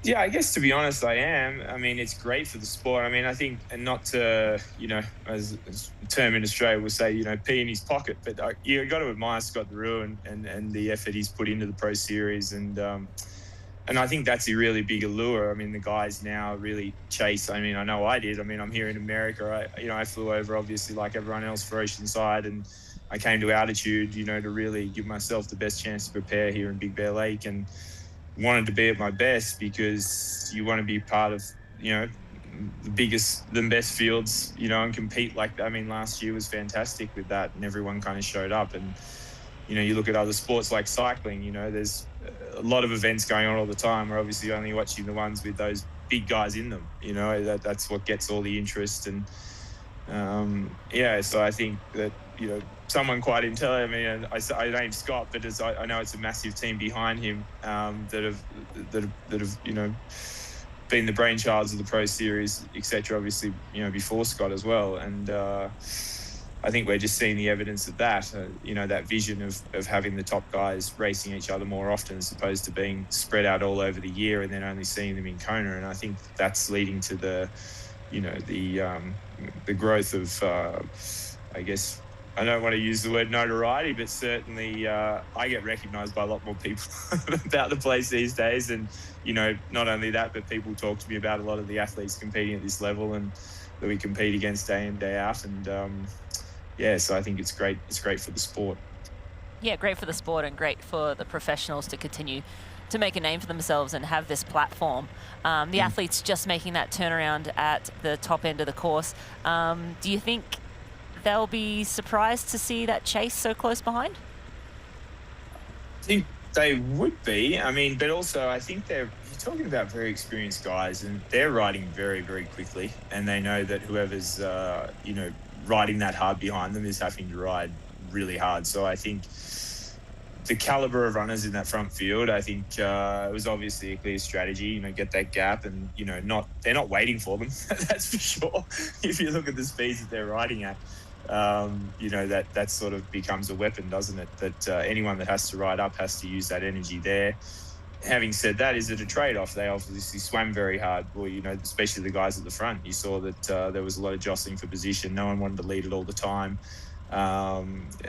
Yeah, I guess to be honest, I am. I mean, it's great for the sport. I mean, I think, and not to, you know, as a term in Australia will say, you know, pee in his pocket, but you got to admire Scott Drew and the effort he's put into the Pro Series, and I think that's a really big allure. I mean, the guys now really chase. I mean, I know I did. I mean, I'm here in America. I flew over obviously like everyone else for Oceanside, and I came to altitude, you know, to really give myself the best chance to prepare here in Big Bear Lake, and wanted to be at my best, because you want to be part of, you know, the best fields, you know, and compete like that. I mean, last year was fantastic with that, and everyone kind of showed up. And, you know, you look at other sports like cycling, you know, there's a lot of events going on all the time. We're obviously only watching the ones with those big guys in them, you know, that's what gets all the interest. And yeah, so I think that, you know, someone quite intelligent. I mean, I named Scott, but I know it's a massive team behind him that have you know, been the brainchilds of the Pro Series, etc. Obviously, you know, before Scott as well, and I think we're just seeing the evidence of that. You know, that vision of having the top guys racing each other more often, as opposed to being spread out all over the year and then only seeing them in Kona. And I think that's leading to the, you know, the growth of, I guess, I don't want to use the word notoriety, but certainly I get recognised by a lot more people about the place these days. And, you know, not only that, but people talk to me about a lot of the athletes competing at this level and that we compete against day in, day out. And, yeah, so I think it's great. It's great for the sport. Yeah, great for the sport and great for the professionals to continue to make a name for themselves and have this platform. The athletes just making that turnaround at the top end of the course. Do you think they'll be surprised to see that chase so close behind? I think they would be. I mean, but also I think you're talking about very experienced guys, and they're riding very, very quickly, and they know that whoever's, you know, riding that hard behind them is having to ride really hard. So I think the caliber of runners in that front field, I think it was obviously a clear strategy, you know, get that gap and, you know, they're not waiting for them. That's for sure. If you look at the speeds that they're riding at, you know, that sort of becomes a weapon, doesn't it? That anyone that has to ride up has to use that energy there. Having said that, is it a trade-off? They obviously swam very hard. Well, you know, especially the guys at the front. You saw that there was a lot of jostling for position. No one wanted to lead it all the time.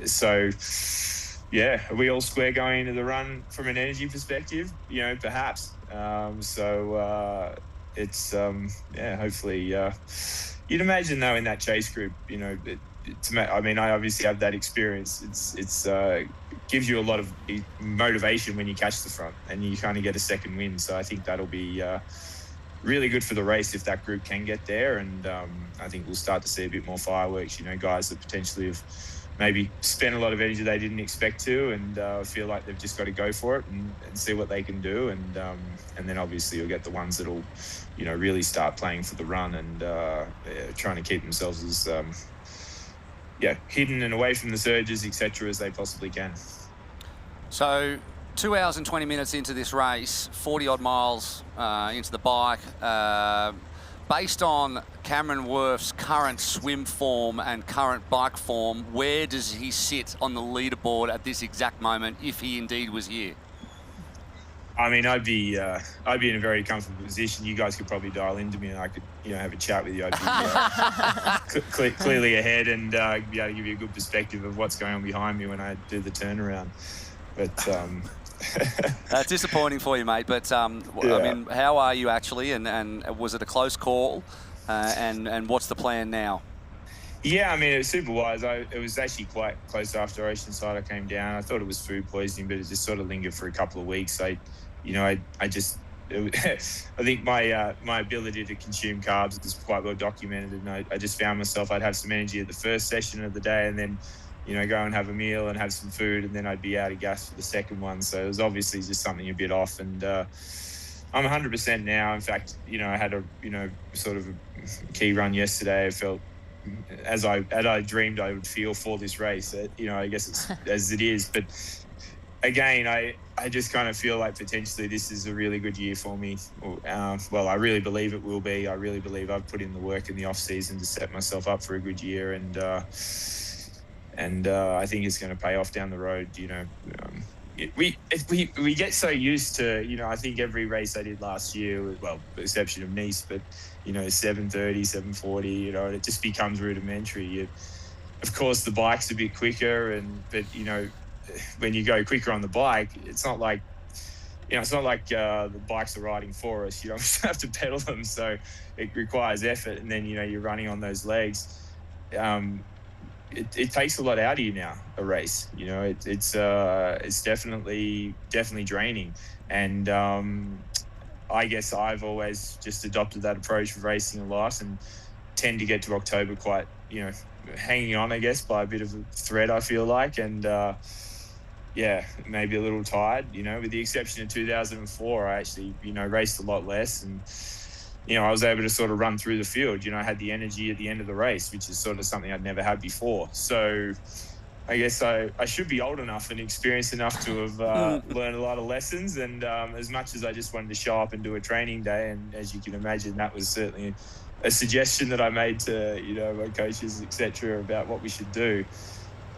So, yeah, are we all square going into the run from an energy perspective? You know, perhaps. It's, yeah, hopefully. You'd imagine, though, in that chase group, you know, I mean, I obviously have that experience. It's gives you a lot of motivation when you catch the front and you kind of get a second win. So I think that'll be really good for the race if that group can get there. And I think we'll start to see a bit more fireworks, you know, guys that potentially have maybe spent a lot of energy they didn't expect to, and feel like they've just got to go for it and see what they can do. And then obviously you'll get the ones that'll, you know, really start playing for the run and trying to keep themselves as hidden and away from the surges, etc., as they possibly can. So 2 hours and 20 minutes into this race, 40 odd miles into the bike. Based on Cameron Worth's current swim form and current bike form, where does he sit on the leaderboard at this exact moment, if he indeed was here? I mean, I'd be in a very comfortable position. You guys could probably dial into me and I could, you know, have a chat with you. I'd be clearly ahead and be able to give you a good perspective of what's going on behind me when I do the turnaround. But that's disappointing for you, mate. But I mean, how are you actually? And was it a close call? And what's the plan now? Yeah, I mean, it was super wise. It was actually quite close after Oceanside. I came down. I thought it was food poisoning, but it just sort of lingered for a couple of weeks. I think my ability to consume carbs is quite well documented, and I just found myself, I'd have some energy at the first session of the day, and then go and have a meal and have some food, and then I'd be out of gas for the second one. So it was obviously just something a bit off, and I'm 100% now. In fact, I had a sort of a key run yesterday. I felt as I dreamed I would feel for this race. I guess it's as it is, but again, I just kind of feel like potentially this is a really good year for me. Well, I really believe it will be. I really believe I've put in the work in the off season to set myself up for a good year, and I think it's going to pay off down the road. We get so used to, I think every race I did last year, well, with the exception of Nice, but 7:30, 7:40, it just becomes rudimentary. Of course, the bike's a bit quicker, but when you go quicker on the bike, it's not like the bikes are riding for us. You don't have to pedal them, so it requires effort. And then you're running on those legs. It takes a lot out of you now, a race. It's definitely draining. And I guess I've always just adopted that approach of racing a lot, and tend to get to October quite, hanging on, I guess, by a bit of a thread, I feel like. And maybe a little tired, with the exception of 2004, I actually, raced a lot less, and I was able to sort of run through the field. I had the energy at the end of the race, which is sort of something I'd never had before. So I guess I should be old enough and experienced enough to have learned a lot of lessons. And as much as I just wanted to show up and do a training day, and as you can imagine, that was certainly a suggestion that I made to, my coaches, etc., about what we should do.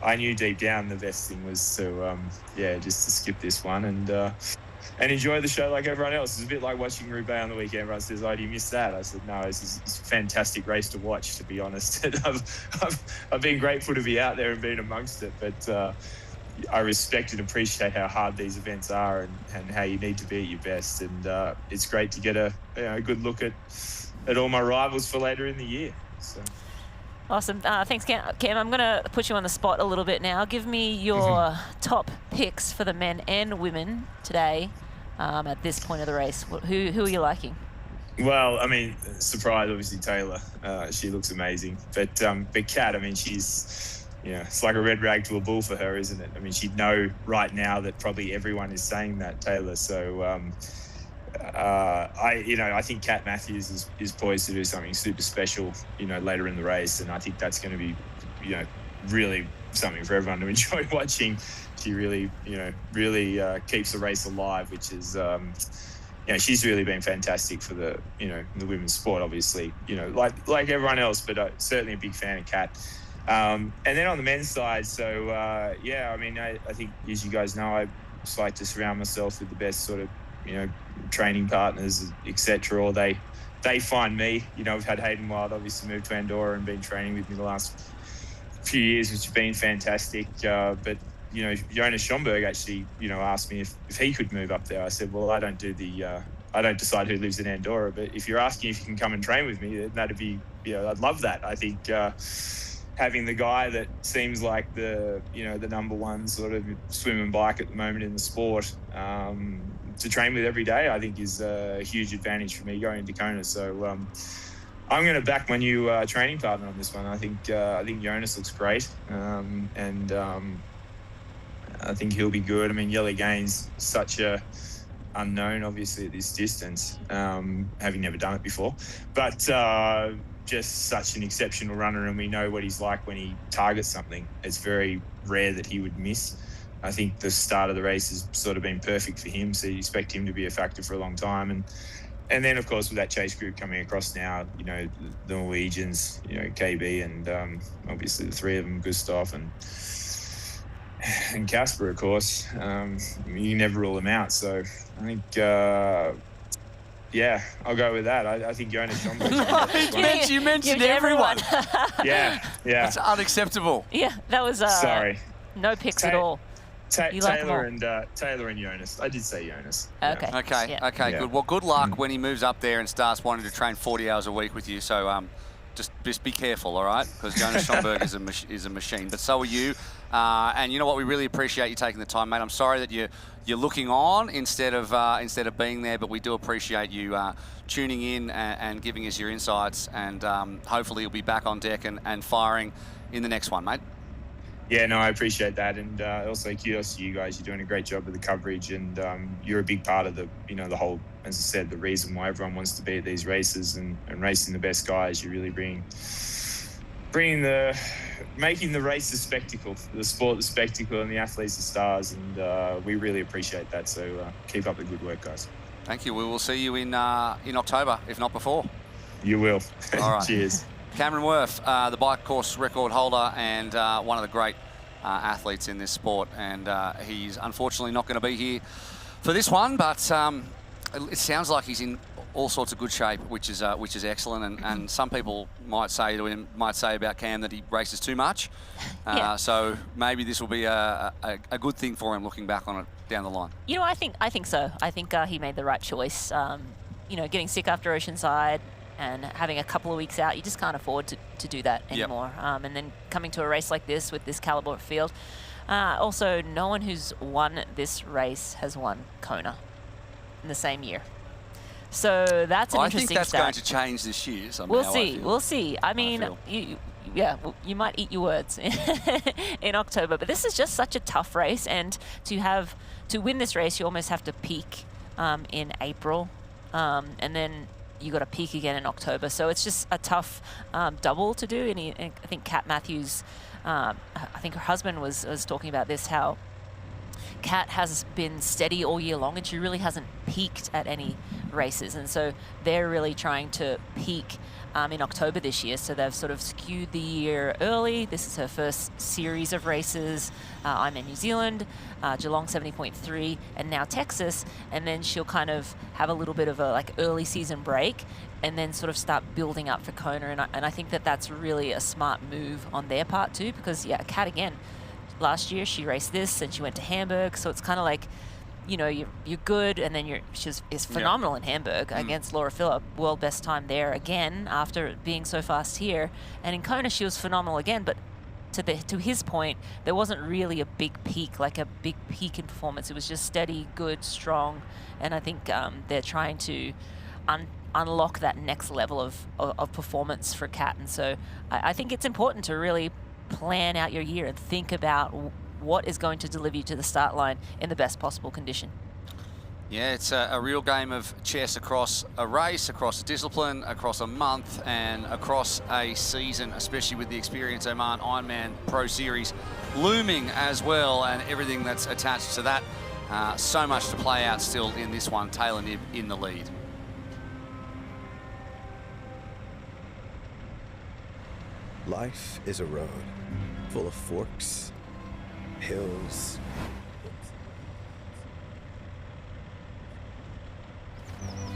I knew deep down the best thing was to, just to skip this one and enjoy the show like everyone else. It's a bit like watching Roubaix on the weekend. Everyone says, "Oh, do you miss that?" I said, "No, it's a fantastic race to watch, to be honest." And I've been grateful to be out there and being amongst it, but I respect and appreciate how hard these events are and how you need to be at your best. And it's great to get a good look at all my rivals for later in the year. So. Awesome. Thanks, Cam. I'm going to put you on the spot a little bit now. Give me your top picks for the men and women today at this point of the race. Who are you liking? Well, I mean, surprise, obviously, Taylor. She looks amazing. But Kat, I mean, she's, it's like a red rag to a bull for her, isn't it? I mean, she'd know right now that probably everyone is saying that, Taylor. So, I think Kat Matthews is poised to do something super special, later in the race, and I think that's going to be, really something for everyone to enjoy watching. She really, keeps the race alive, which is, she's really been fantastic for the, the women's sport, obviously, like everyone else, but certainly a big fan of Kat. And then on the men's side, so I mean, I think, as you guys know, I just like to surround myself with the best sort of, training partners, etc., or they find me. We've had Hayden Wild obviously moved to Andorra and been training with me the last few years, which has been fantastic. But Jonas Schomburg actually, asked me if he could move up there. I said, well, I don't decide who lives in Andorra, but if you're asking if you can come and train with me, then that'd be, I'd love that. I think having the guy that seems like the number one sort of swim and bike at the moment in the sport to train with every day, I think is a huge advantage for me going into Kona. So I'm going to back my new training partner on this one. I think Jonas looks great, and I think he'll be good. I mean, Yellow Gain's such a unknown, obviously, at this distance, having never done it before, but just such an exceptional runner, and we know what he's like when he targets something. It's very rare that he would miss. I think the start of the race has sort of been perfect for him, so you expect him to be a factor for a long time. And then, of course, with that chase group coming across now, the Norwegians, KB, and obviously the three of them, Gustav and Casper, of course. You never rule them out. So I think, I'll go with that. I think Jonas Schomburg. You mentioned everyone. Yeah. That's unacceptable. Yeah, that was sorry. No picks at all. Taylor and Jonas. I did say Jonas. Okay. Yeah. Okay. Yeah. Good. Well, good luck when he moves up there and starts wanting to train 40 hours a week with you. So just be careful, all right? Because Jonas Schomburg is a machine, but so are you. And you know what? We really appreciate you taking the time, mate. I'm sorry that you're looking on instead of being there, but we do appreciate you tuning in and giving us your insights. And hopefully you'll be back on deck and firing in the next one, mate. Yeah, no, I appreciate that, and also kudos to you guys. You're doing a great job of the coverage, and you're a big part of the, the whole, as I said, the reason why everyone wants to be at these races and racing the best guys. You're really making the race a spectacle, the sport the spectacle, and the athletes the stars, and we really appreciate that. So keep up the good work, guys. Thank you. We will see you in October, if not before. You will. All right. Cheers. Cameron Worth, the bike course record holder and one of the great athletes in this sport, and he's unfortunately not going to be here for this one, but it sounds like he's in all sorts of good shape, which is excellent. And some people might say about Cam that he races too much. So maybe this will be a good thing for him looking back on it down the line. You know, I think so. I think he made the right choice. Getting sick after Oceanside and having a couple of weeks out, you just can't afford to do that anymore. And then coming to a race like this with this caliber of field. Also, no one who's won this race has won Kona in the same year. So that's an interesting I think that's stat. going to change this year somehow. We'll see. We'll see. I mean, you might eat your words in October, but this is just such a tough race, and to win this race, you almost have to peak in April, and then you got to peak again in October. So it's just a tough double to do. And I think Kat Matthews, I think her husband was talking about this, how Kat has been steady all year long and she really hasn't peaked at any races, and so they're really trying to peak in October this year. So they've sort of skewed the year early. This is her first series of races. I'm in New Zealand, Geelong 70.3, and now Texas, and then she'll kind of have a little bit of a early season break and then sort of start building up for Kona, and I think that's really a smart move on their part too, because Kat, again, last year she raced this and she went to Hamburg, so it's kind of like, you're good, and then she is phenomenal in Hamburg against Laura Philipp, world best time there again after being so fast here, and in Kona she was phenomenal again. But to his point, there wasn't really a big peak in performance. It was just steady, good, strong, and I think they're trying to unlock that next level of performance for Kat, and so I think it's important to really plan out your year and think about what is going to deliver you to the start line in the best possible condition. Yeah, it's a real game of chess across a race, across a discipline, across a month, and across a season, especially with the Experience Oman Ironman Pro Series looming as well, and everything that's attached to that. So much to play out still in this one. Taylor Knibb in the lead. Life is a road full of forks, hills.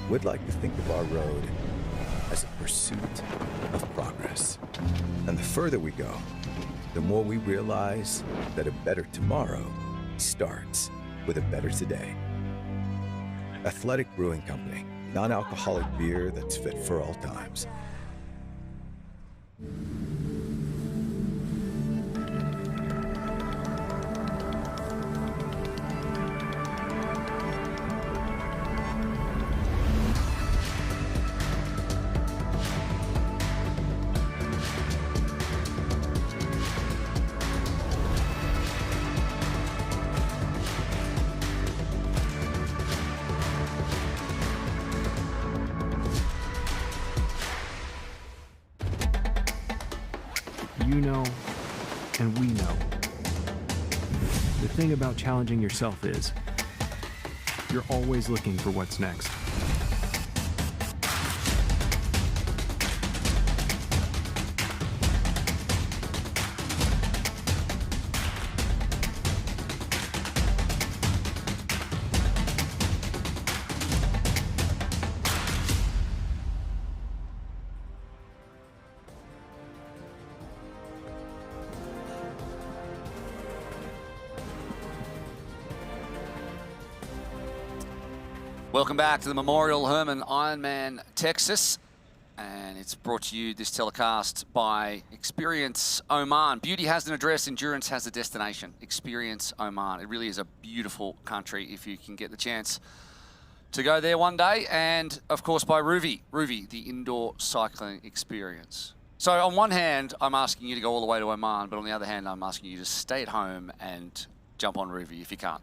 We'd like to think of our road as a pursuit of progress. And the further we go, the more we realize that a better tomorrow starts with a better today. Athletic Brewing Company, non-alcoholic beer that's fit for all times. You know, and we know. The thing about challenging yourself is, you're always looking for what's next. Welcome back to the Memorial Hermann Ironman Texas, and it's brought to you, this telecast, by Experience Oman. Beauty has an address, endurance has a destination. Experience Oman. It really is a beautiful country if you can get the chance to go there one day. And of course by Ruvi, the indoor cycling experience. So on one hand, I'm asking you to go all the way to Oman, but on the other hand, I'm asking you to stay at home and jump on Ruby if you can't.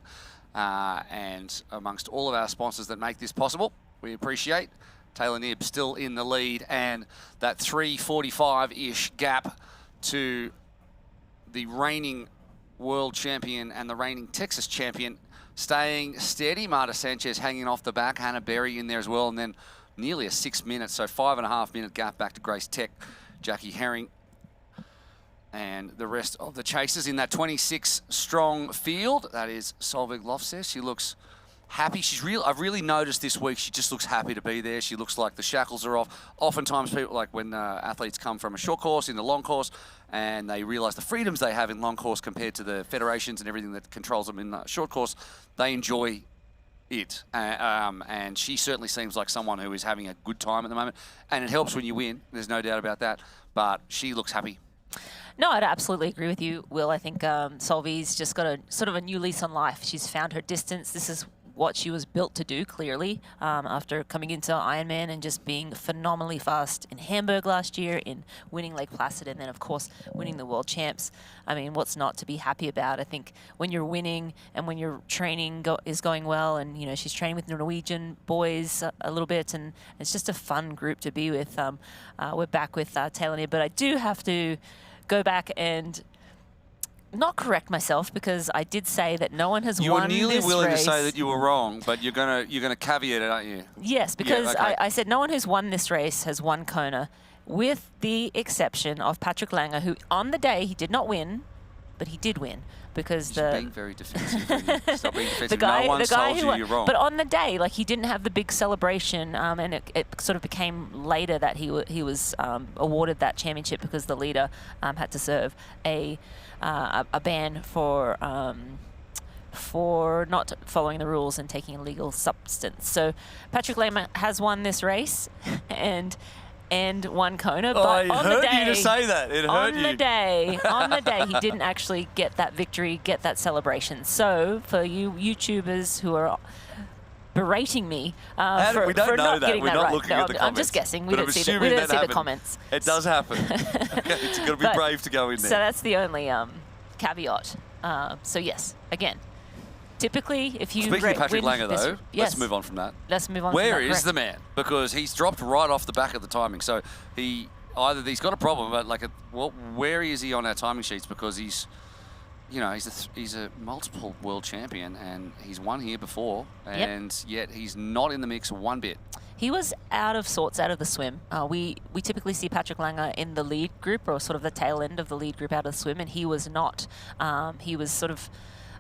And amongst all of our sponsors that make this possible, we appreciate Taylor Knibb still in the lead, and that 3:45-ish gap to the reigning world champion and the reigning Texas champion staying steady. Marta Sanchez hanging off the back, Hannah Berry in there as well, and then nearly a 6 minute, so 5.5 minute gap back to Grace Tech, Jackie Herring, and the rest of the chasers in that 26 strong field. That is Solveig Lofses. She looks happy. I've really noticed this week, she just looks happy to be there. She looks like the shackles are off. Oftentimes people, like when athletes come from a short course in the long course and they realize the freedoms they have in long course compared to the federations and everything that controls them in the short course, they enjoy it. And she certainly seems like someone who is having a good time at the moment. And it helps when you win, there's no doubt about that. But she looks happy. No, I'd absolutely agree with you, Will. I think Solvey's just got a sort of a new lease on life. She's found her distance. This is what she was built to do, clearly, after coming into Ironman and just being phenomenally fast in Hamburg last year, in winning Lake Placid, and then, of course, winning the World Champs. I mean, what's not to be happy about? I think when you're winning and when your training is going well, and, you know, she's training with the Norwegian boys a little bit, and it's just a fun group to be with. We're back with Taylor Knibb, but I do have to go back and not correct myself, because I did say that no one has won this race. You were nearly willing to say that you were wrong, but you're gonna caveat it, aren't you? Yes, because yeah, okay. I said no one who's won this race has won Kona, with the exception of Patrick Langer, who on the day he did not win, but he did win because You're being very defensive. Stop being defensive. No one's told you you're wrong. But on the day, like, he didn't have the big celebration, and it sort of became later that he was awarded that championship because the leader had to serve a ban for not following the rules and taking illegal substance. So Patrick Langer has won this race and won Kona, but on the day, you to say that. It hurt you. On the day, he didn't actually get that victory, get that celebration. So for you YouTubers who are berating me we don't for know not that. getting We're that not right. looking No, at the comments. I'm just guessing. We But didn't I'm see assuming that the happened. comments. It does happen. It's got to be brave to go in there. So that's the only caveat. So yes, again, typically, if you Speaking of Patrick Langer, though, yes. let's move on from that. Let's move on. Where from that, is correct. the man? Because he's dropped right off the back of the timing. So either he's got a problem, but where is he on our timing sheets? Because he's a multiple world champion and he's won here before, and yet he's not in the mix one bit. He was out of sorts out of the swim. We typically see Patrick Langer in the lead group, or sort of the tail end of the lead group out of the swim, and he was not. He was sort of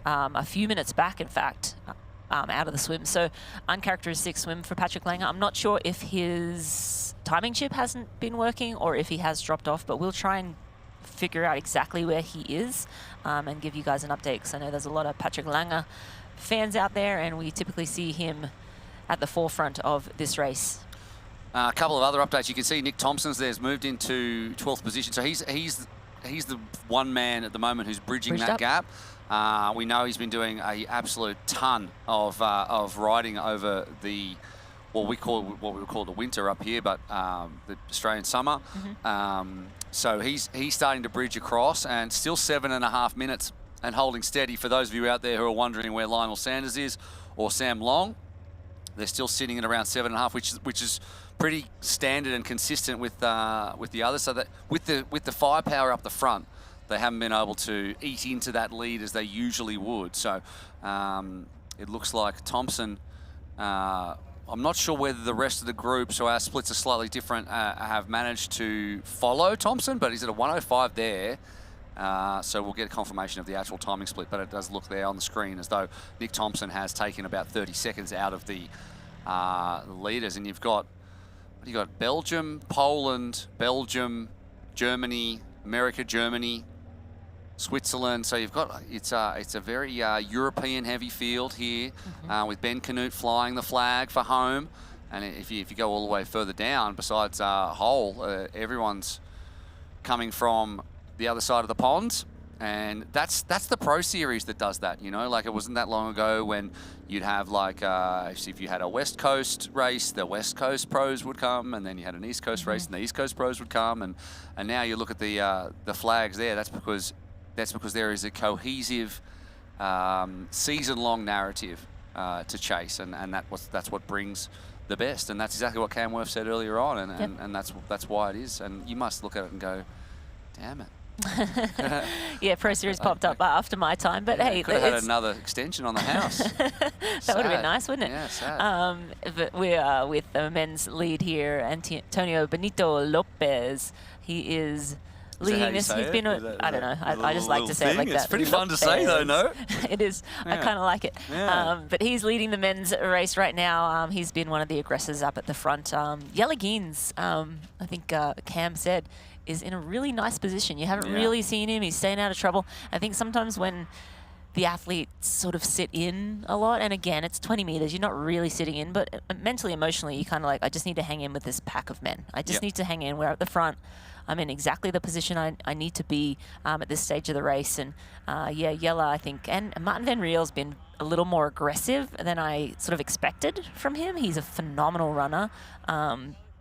a few minutes back, in fact, out of the swim. So uncharacteristic swim for Patrick Langer. I'm not sure if his timing chip hasn't been working or if he has dropped off, but we'll try and figure out exactly where he is and give you guys an update, because I know there's a lot of Patrick Langer fans out there, and we typically see him at the forefront of this race. A couple of other updates. You can see Nick Thompson's there's moved into 12th position. So he's the one man at the moment who's bridging that gap. We know he's been doing an absolute ton of riding over what we would call the winter up here, but the Australian summer. So he's starting to bridge across, and still 7.5 minutes and holding steady. For those of you out there who are wondering where Lionel Sanders is or Sam Long, they're still sitting at around 7.5, which is pretty standard and consistent with the others. So that with the firepower up the front, they haven't been able to eat into that lead as they usually would. So it looks like Thompson. I'm not sure whether the rest of the group, so our splits are slightly different, have managed to follow Thompson, but he's at a 105 there. So we'll get a confirmation of the actual timing split, but it does look there on the screen as though Nick Thompson has taken about 30 seconds out of the leaders. And you've got Belgium, Poland, Belgium, Germany, America, Germany, Switzerland. So you've got it's a very European heavy field here, with Ben Canute flying the flag for home. And if you go all the way further down, besides Hull, everyone's coming from the other side of the pond. And that's the Pro Series that does that, you know? Like, it wasn't that long ago when you'd have, like, if you had a West Coast race, the West Coast pros would come, and then you had an East Coast race, and the East Coast pros would come, and now you look at the flags there. That's because there is a cohesive season-long narrative to chase, and that's what brings the best, and that's exactly what Cam Worth said earlier on, and that's why it is. And you must look at it and go, damn it. Yeah, Pro Series popped up after my time, but hey, could have had another extension on the house. That would have been nice, wouldn't it? Yeah, sad. But we're with the men's lead here, Antonio Benito Lopez. He is leading this. He's been, I don't know, I just like to say it like that. It's pretty fun to say though, no? It is. Yeah. I kind of like it. Yeah. But he's leading the men's race right now. He's been one of the aggressors up at the front. Yelagins, I think Cam said, is in a really nice position. You haven't really seen him. He's staying out of trouble. I think sometimes when the athletes sort of sit in a lot, and again, it's 20 meters, you're not really sitting in, but mentally, emotionally, you kind of like, I just need to hang in with this pack of men. I just need to hang in. We're at the front. I'm in exactly the position I need to be at this stage of the race. And Yella, I think, and Martin Van Riel's been a little more aggressive than I sort of expected from him. He's a phenomenal runner.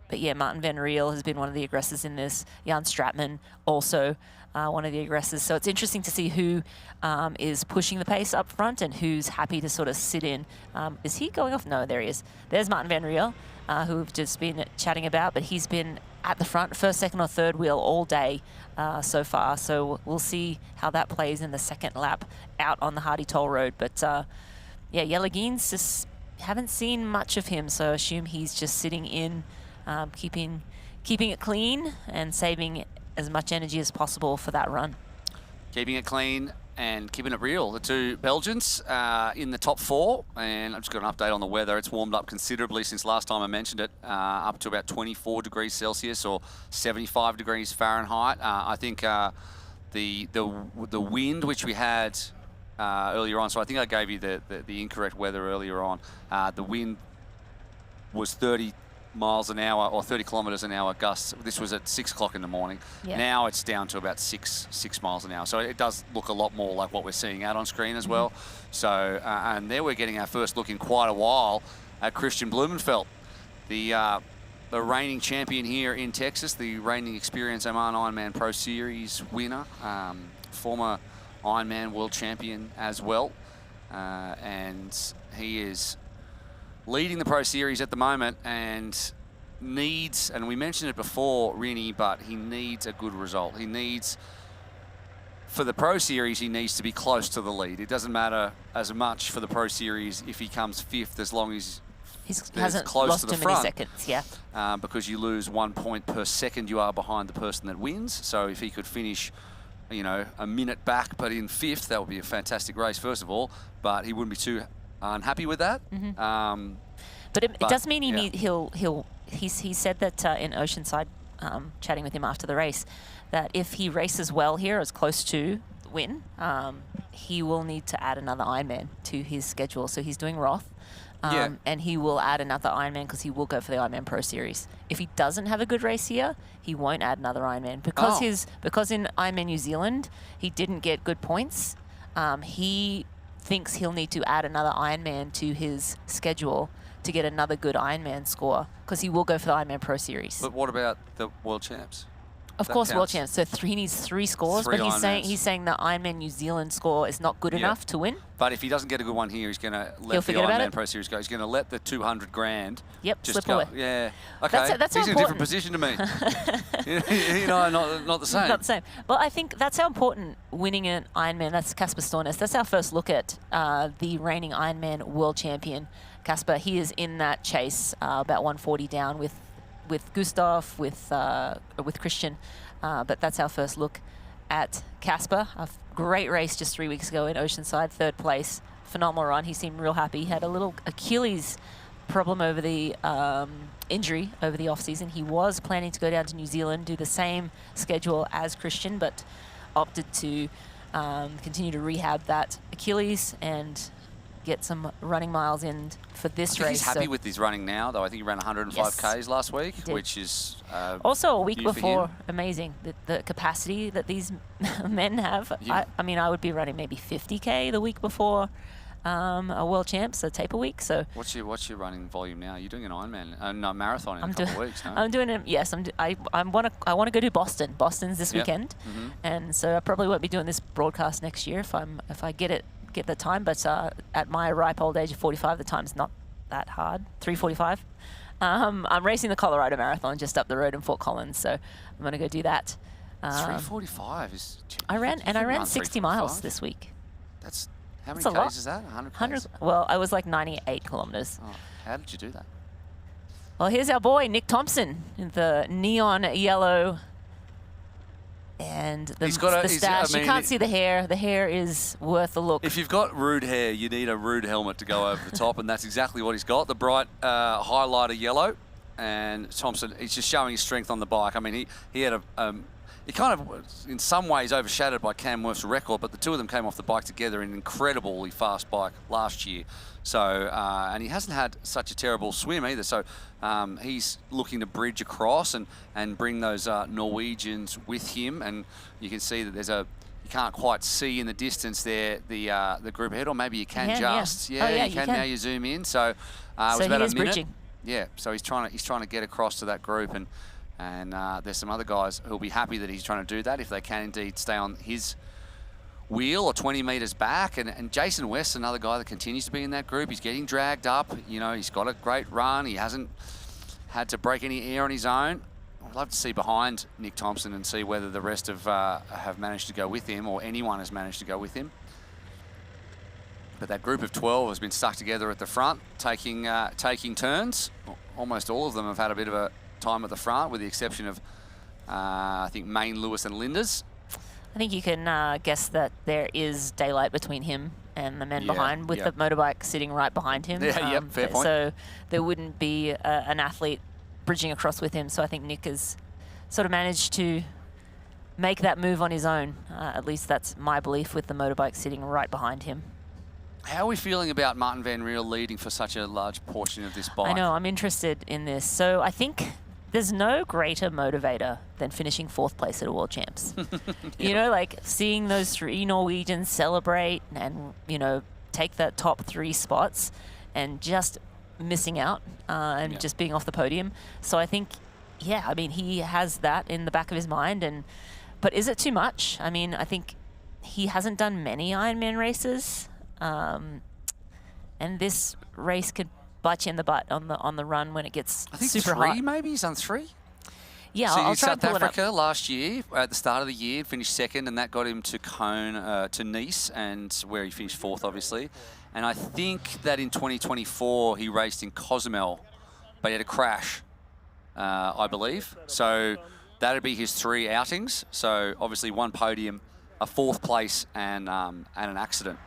But yeah, Martin Van Riel has been one of the aggressors in this. Jan Stratman also one of the aggressors. So it's interesting to see who is pushing the pace up front and who's happy to sort of sit in. Is he going off? No, there he is. There's Martin Van Riel, who we've just been chatting about, but he's been at the front, first, second or third wheel all day so far. So we'll see how that plays in the second lap out on the Hardy Toll Road. But yeah, Yelagins, just haven't seen much of him, so I assume he's just sitting in, keeping it clean and saving as much energy as possible for that run. Keeping it clean and keeping it real. The two Belgians in the top four, and I've just got an update on the weather. It's warmed up considerably since last time I mentioned it, up to about 24 degrees Celsius or 75 degrees Fahrenheit. I think the wind which we had earlier on, so I think I gave you the incorrect weather earlier on. The wind was 30 miles an hour or 30 kilometers an hour gusts. This was at 6 o'clock in the morning. Yeah. Now it's down to about six miles an hour. So it does look a lot more like what we're seeing out on screen as well. So, and there we're getting our first look in quite a while at Christian Blumenfeld, the reigning champion here in Texas, the reigning Experience Oman Ironman Pro Series winner, former Ironman world champion as well. And he is leading the Pro Series at the moment and needs, and we mentioned it before, Rini, but he needs a good result. He needs, for the Pro Series, he needs to be close to the lead. It doesn't matter as much for the Pro Series if he comes fifth, as long as he hasn't close lost to the too front. many seconds, yeah. Because you lose 1 point per second you are behind the person that wins. So if he could finish, you know, a minute back, but in fifth, that would be a fantastic race, first of all. But he wouldn't be too unhappy with that. But it does mean he said that in Oceanside, chatting with him after the race, that if he races well here, as close to win, he will need to add another Ironman to his schedule. So he's doing Roth, and he will add another Ironman because he will go for the Ironman Pro Series. If he doesn't have a good race here, he won't add another Ironman because in Ironman New Zealand he didn't get good points. He thinks he'll need to add another Ironman to his schedule to get another good Ironman score, because he will go for the Ironman Pro Series. But what about the World Champs? Of course, World Champs. So he needs 3 scores, but he's saying the Ironman New Zealand score is not good enough to win. But if he doesn't get a good one here, he's going to let the Ironman Pro Series go. He's going to let the 200 grand just slip go. away. Yeah. Okay. That's he's how in a different position to me. You know, not the same. Not the same. Well, I think that's how important winning an Ironman. That's Casper Stornes. That's our first look at the reigning Ironman world champion, Casper. He is in that chase, about 140 down with Gustav, with Christian. But that's our first look at Casper. A great race just 3 weeks ago in Oceanside, 3rd place. Phenomenal run. He seemed real happy. He had a little Achilles problem over the injury over the off-season. He was planning to go down to New Zealand, do the same schedule as Christian, but opted to continue to rehab that Achilles and get some running miles in for this I think race. he's happy so. with his running now, though. I think he ran 105 Ks last week, which is also a week new for before. him. Amazing the capacity that these men have. Yeah. I mean, I would be running maybe 50K the week before a World Champs, a taper week. So What's your running volume now? You're doing an Ironman, no, marathon in a couple of weeks, no? I'm doing it. Yes, I want to go to Boston. Boston's this weekend, and so I probably won't be doing this broadcast next year if I get the time. But at my ripe old age of 45, the time's not that hard. 3:45. I'm racing the Colorado Marathon just up the road in Fort Collins, so I'm going to go do that. 3:45 is. I ran 60 miles this week. That's how many That's a lot. Ks is that? 100 Ks? 100. Well, I was like 98 kilometers. Oh, how did you do that? Well, here's our boy Nick Thompson in the neon yellow and the stash. You can't see the hair. The hair is worth a look. If you've got rude hair, you need a rude helmet to go over the top, and that's exactly what he's got. The bright highlighter yellow, and Thompson, he's just showing his strength on the bike. I mean, he had he kind of, in some ways, overshadowed by Cam Worth's record, but the two of them came off the bike together in an incredibly fast bike last year. So, and he hasn't had such a terrible swim either. So he's looking to bridge across and bring those Norwegians with him. And you can see that you can't quite see in the distance there the group ahead, or maybe you can just. Yeah, you can now. You zoom in. So it was so about he a is minute. bridging. Yeah, so he's trying to get across to that group, and there's some other guys who'll be happy that he's trying to do that if they can indeed stay on his wheel or 20 metres back. And Jason West's another guy that continues to be in that group. He's getting dragged up. You know, he's got a great run. He hasn't had to break any air on his own. I'd love to see behind Nick Thompson and see whether the rest have managed to go with him, or anyone has managed to go with him. But that group of 12 has been stuck together at the front, taking turns. Almost all of them have had a bit of a time at the front, with the exception of, I think, Maine, Lewis and Linders. I think you can guess that there is daylight between him and the men behind, with the motorbike sitting right behind him. Yeah, fair point. So there wouldn't be an athlete bridging across with him. So I think Nick has sort of managed to make that move on his own. At least that's my belief, with the motorbike sitting right behind him. How are we feeling about Martin Van Riel leading for such a large portion of this bike? I know, I'm interested in this. So I think there's no greater motivator than finishing 4th place at a World Champs. You know, like seeing those 3 Norwegians celebrate and, you know, take that top 3 spots and just missing out and just being off the podium. So I think, yeah, I mean, he has that in the back of his mind. But is it too much? I mean, I think he hasn't done many Ironman races. And this race could bite you in the butt on the run when it gets super hot. 3, maybe? He's done 3? Yeah, so I'll try South to pull Africa it up. last year, at the start of the year, finished 2nd, and that got him to to Nice, and where he finished 4th, obviously. And I think that in 2024, he raced in Cozumel, but he had a crash, I believe. So that'd be his 3 outings. So obviously 1 podium, a 4th place, and an accident.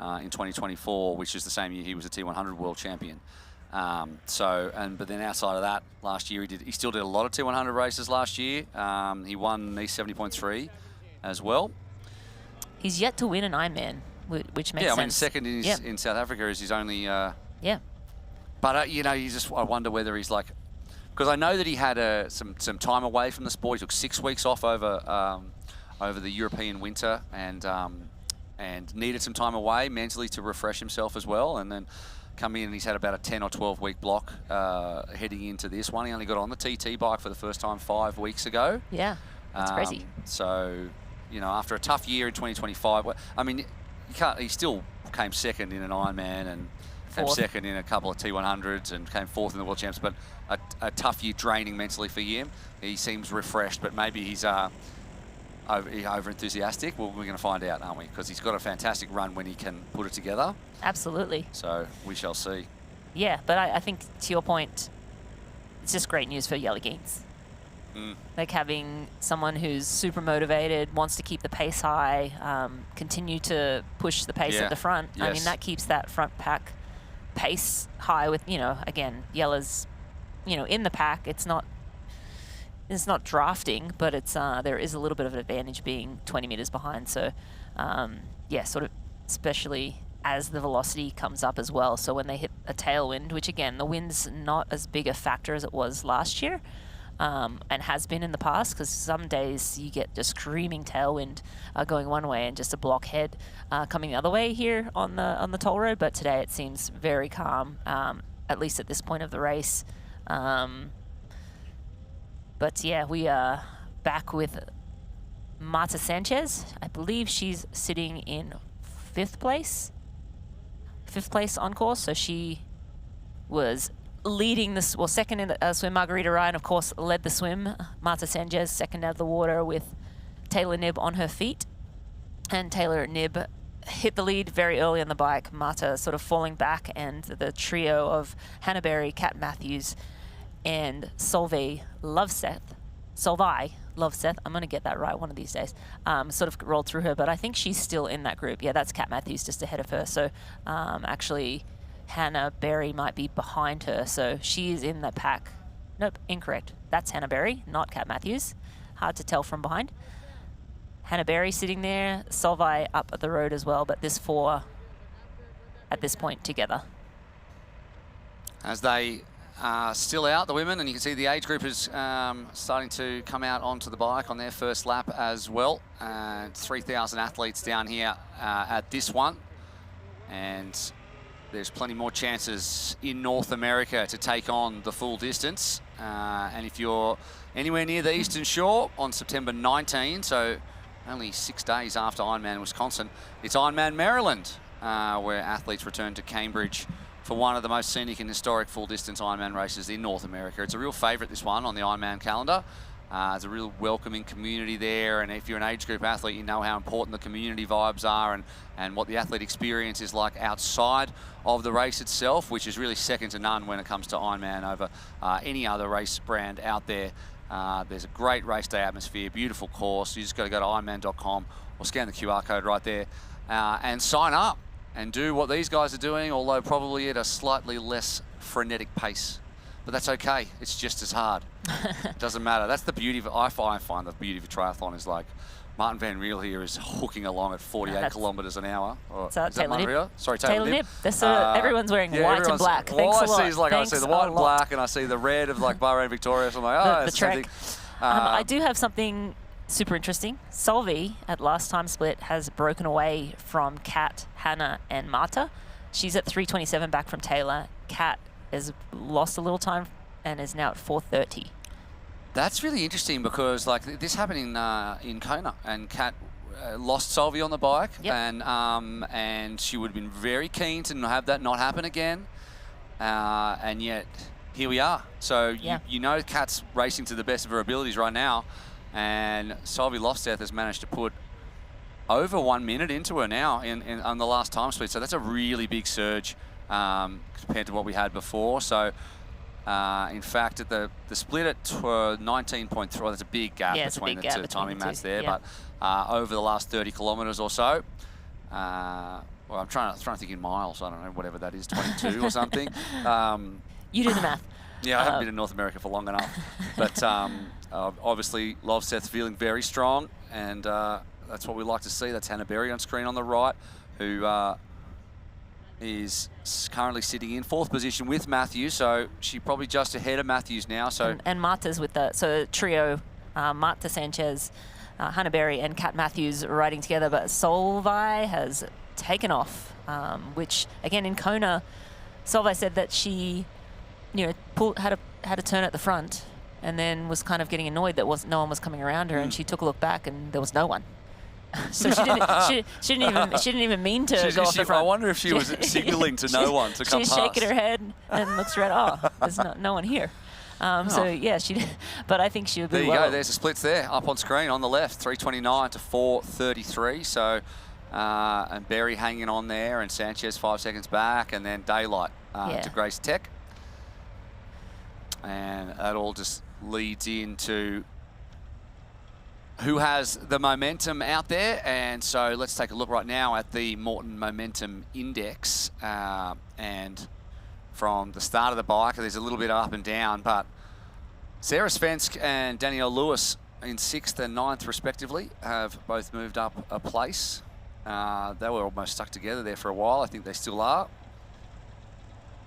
In 2024, which is the same year he was a T100 world champion. But then outside of that, last year he still did a lot of T100 races last year. He won Nice 70.3 as well. He's yet to win an Ironman, which makes sense. Yeah, I mean, 2nd in South Africa is his only. Yeah. But you know, I wonder whether he's like, because I know that he had some time away from the sport. He took 6 weeks off over the European winter, and needed some time away mentally to refresh himself as well, and then come in and he's had about a 10 or 12 week block heading into this one. He only got on the TT bike for the first time 5 weeks ago. Yeah, that's crazy. So, you know, after a tough year in 2025, I mean, he still came 2nd in an Ironman and came 2nd in a couple of T100s and came 4th in the World Champs, but a tough year draining mentally for him. He seems refreshed, but maybe he's over enthusiastic. Well, we're going to find out, aren't we? Because he's got a fantastic run when he can put it together. Absolutely. So we shall see. Yeah, but I think to your point, it's just great news for Jelle Geens. Like having someone who's super motivated, wants to keep the pace high, continue to push the pace at the front. Yes. I mean, that keeps that front pack pace high with, you know, again, Jelle's, you know, in the pack. It's not drafting, but it's there is a little bit of an advantage being 20 meters behind. So, yeah, sort of especially as the velocity comes up as well. So when they hit a tailwind, which again, the wind's not as big a factor as it was last year, and has been in the past, because some days you get just screaming tailwind going one way and just a blockhead coming the other way here on the toll road. But today it seems very calm, at least at this point of the race. But yeah, we are back with Marta Sanchez. I believe she's sitting in fifth place on course. So she was leading this, well, second in the swim. Margarita Ryan, of course, led the swim. Marta Sanchez second out of the water with Taylor Knibb on her feet. And Taylor Knibb hit the lead very early on the bike. Marta sort of falling back, and the trio of Hannah Berry, Kat Matthews, and Solveig Loveseth, I'm going to get that right one of these days, sort of rolled through her, but I think she's still in that group. Yeah, that's Kat Matthews just ahead of her. So actually, Hannah Berry might be behind her. So she is in the pack. Nope, incorrect. That's Hannah Berry, not Kat Matthews. Hard to tell from behind. Hannah Berry sitting there, Solveig up at the road as well, but this four at this point together. As they are still out, the women, and you can see the age group is starting to come out onto the bike on their first lap as well. 3,000 athletes down here at this one. And there's plenty more chances in North America to take on the full distance. And if you're anywhere near the Eastern Shore on September 19, so only 6 days after Ironman Wisconsin, it's Ironman Maryland, where athletes return to Cambridge for one of the most scenic and historic full-distance Ironman races in North America. It's a real favourite, this one, on the Ironman calendar. There's a real welcoming community there, and if you're an age group athlete, you know how important the community vibes are and what the athlete experience is like outside of the race itself, which is really second to none when it comes to Ironman over any other race brand out there. There's a great race day atmosphere, beautiful course. You just got to go to ironman.com or scan the QR code right there and sign up and do what these guys are doing, although probably at a slightly less frenetic pace. But that's okay. It's just as hard. It doesn't matter. That's the beauty of it. I find the beauty of triathlon is like Martin Van Riel here is hooking along at 48 kilometres an hour. Or, is that Martin Riel? Sorry, Taylor Knibb. Everyone's wearing white and black. All I see is like I see the white and black, and I see the red of like Bahrain Victoria. So I'm like, oh, the trek. I do have something super interesting. Solveig at last time split has broken away from Kat, Hannah, and Marta. She's at 3:27 back from Taylor. Kat has lost a little time and is now at 4:30. That's really interesting because like this happened in Kona, and Kat lost Solveig on the bike, and she would have been very keen to have that not happen again, and yet here we are. So you know Kat's racing to the best of her abilities right now, and Solveig Loveseth has managed to put over 1 minute into her now on the last time split. So that's a really big surge compared to what we had before. So in fact, at the split at 19.3, well, there's a big gap between the two timing mats there. But over the last 30 kilometres or so, well, I'm trying to think in miles. I don't know, whatever that is, 22 or something. You do the math. Yeah, I haven't been in North America for long enough. But obviously, Loveseth's feeling very strong, and that's what we like to see. That's Hannah Berry on screen on the right, who is currently sitting in fourth position with Matthews, so she's probably just ahead of Matthews now. So and Marta's with the trio, Marta Sanchez, Hannah Berry, and Kat Matthews riding together. But Solveig has taken off, which again in Kona, Solveig said that she, had a turn at the front, and then was kind of getting annoyed that no one was coming around her, and she took a look back and there was no one. So she didn't even mean to go off the front. I wonder if she was signaling to no one to come past. She's shaking her head and looks around. Oh, there's no one here. So yeah, she did. But I think she would be. There you go. There's the splits there up on screen on the left, 3:29 to 4:33. So and Berry hanging on there, and Sanchez 5 seconds back, and then Daylight to Grace Tech, and that all just leads into who has the momentum out there. And so let's take a look right now at the Morton Momentum Index. And from the start of the bike, there's a little bit up and down, but Sarah Svensk and Danielle Lewis in 6th and 9th respectively have both moved up a place. They were almost stuck together there for a while. I think they still are.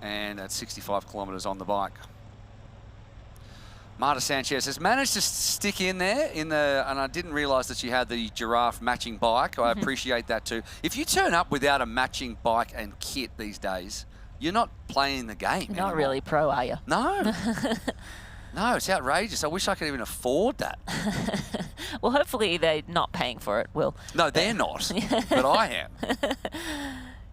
And at 65 kilometres on the bike. Marta Sanchez has managed to stick in there and I didn't realise that she had the giraffe matching bike. I appreciate that too. If you turn up without a matching bike and kit these days, you're not playing the game You're not really pro, are you? No. No, it's outrageous. I wish I could even afford that. Well, hopefully they're not paying for it, Will. No, they're not, but I am.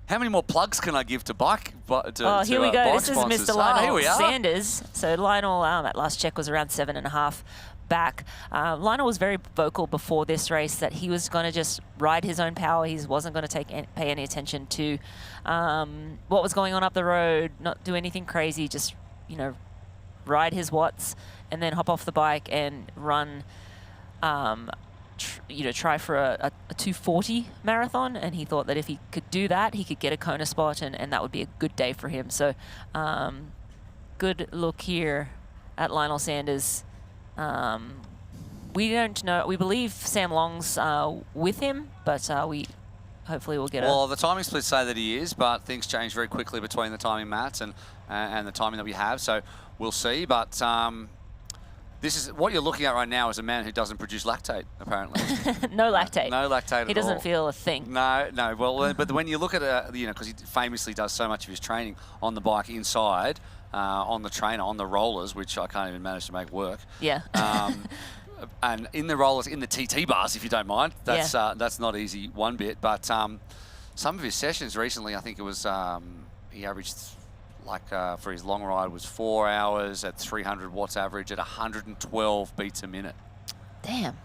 How many more plugs can I give to bike here we go. Bike this is sponsors? Mr. Lionel here we are. Sanders. So Lionel, at last check, was around 7.5 back. Lionel was very vocal before this race that he was going to just ride his own power. He wasn't going to pay any attention to what was going on up the road, not do anything crazy, just, ride his watts and then hop off the bike and run, try for a 2:40 marathon. And he thought that if he could do that, he could get a Kona spot and that would be a good day for him. So good look here at Lionel Sanders. We don't know. We believe Sam Long's with him, but we hopefully will get Well, the timing splits say that he is, but things change very quickly between the timing mats and the timing that we have. So we'll see. But this is what you're looking at right now is a man who doesn't produce lactate, apparently. No lactate. No lactate at all. He doesn't feel a thing. No. Well, but when you look at because he famously does so much of his training on the bike inside, on the trainer, on the rollers, which I can't even manage to make work. Yeah. And in the rollers, in the TT bars, if you don't mind, that's not easy one bit. But some of his sessions recently, I think it was he averaged for his long ride was 4 hours at 300 watts average at 112 beats a minute. Damn.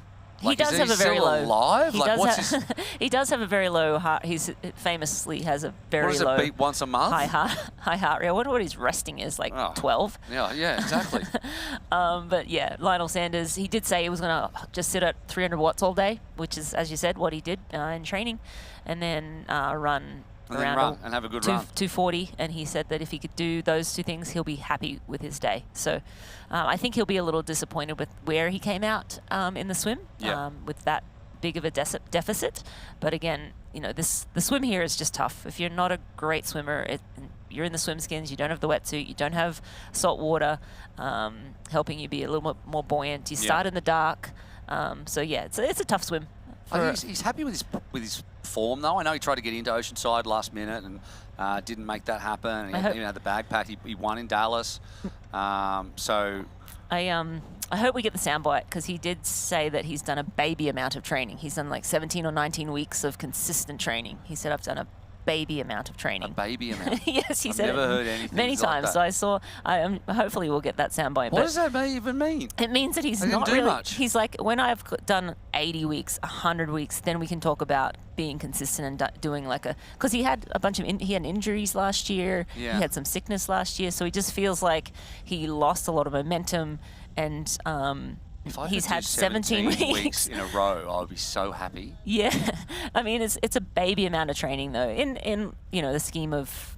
Like, he does have a very still low. alive? He Like, does what's have, he does have a very low heart. He famously has a very What does low. it beat once a month? High heart rate. I wonder what his resting is, like 12. Yeah, exactly. But yeah, Lionel Sanders, he did say he was going to just sit at 300 watts all day, which is, as you said, what he did in training, and then run around and have a good run. 240, and he said that if he could do those two things, he'll be happy with his day. So I think he'll be a little disappointed with where he came out in the swim with that big of a deficit. But again, the swim here is just tough. If you're not a great swimmer, you're in the swim skins, you don't have the wetsuit, you don't have salt water helping you be a little more buoyant. You start in the dark. So yeah, it's a tough swim. He's happy with his form, though. I know he tried to get into Oceanside last minute and didn't make that happen. He even had the bag pack. He won in Dallas. So I hope we get the soundbite, because he did say that he's done a baby amount of training. He's done like 17 or 19 weeks of consistent training. He said, I've done a baby amount of training. A baby amount? Yes, he I've said never it heard anything many like times. that. So hopefully we'll get that soundbite. What does that even mean? It means that he's not do really. much. He's like, when I've done 80 weeks, 100 weeks, then we can talk about being consistent and doing like because he had a bunch of he had injuries last year. Yeah. He had some sickness last year, so he just feels like he lost a lot of momentum, and If I he's could do had 17 weeks in a row, I would be so happy. Yeah, I mean it's a baby amount of training though. In the scheme of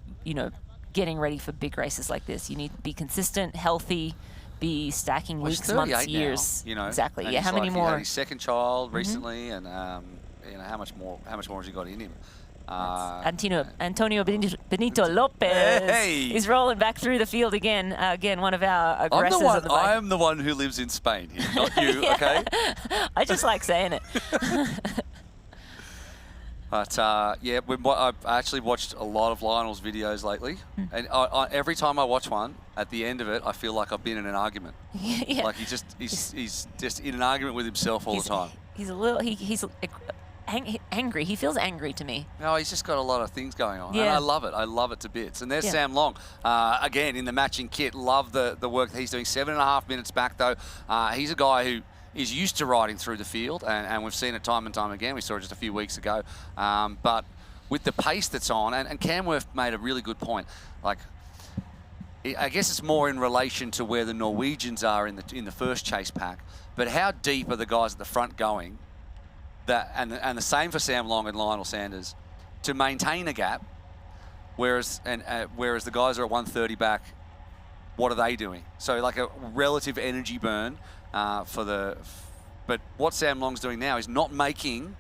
getting ready for big races like this, you need to be consistent, healthy, be stacking Well, weeks, he's months, 38 years. now, Exactly. and Yeah. he's How many He had more? his second child recently, and how much more has he got in him? Antonio Benito Lopez. Hey! He's rolling back through the field again. Again, one of our aggressors on the bike. I'm the one who lives in Spain here, not you. Yeah. Okay. I just like saying it. But I've actually watched a lot of Lionel's videos lately, and every time I watch one, at the end of it, I feel like I've been in an argument. Yeah. Like he's just in an argument with himself all the time. He's a little. He's angry. He feels angry to me. No, he's just got a lot of things going on, and Yeah. I love it. I love it to bits. And there's Yeah. Sam Long, again in the matching kit. Love the work that he's doing. 7.5 minutes back though. He's a guy who is used to riding through the field, and we've seen it time and time again. We saw it just a few weeks ago. But with the pace that's on, and Camworth made a really good point. Like, I guess it's more in relation to where the Norwegians are in the first chase pack. But how deep are the guys at the front going? And the same for Sam Long and Lionel Sanders to maintain a gap. Whereas the guys are at 130 back. What are they doing? So like a relative energy burn but what Sam Long's doing now is not making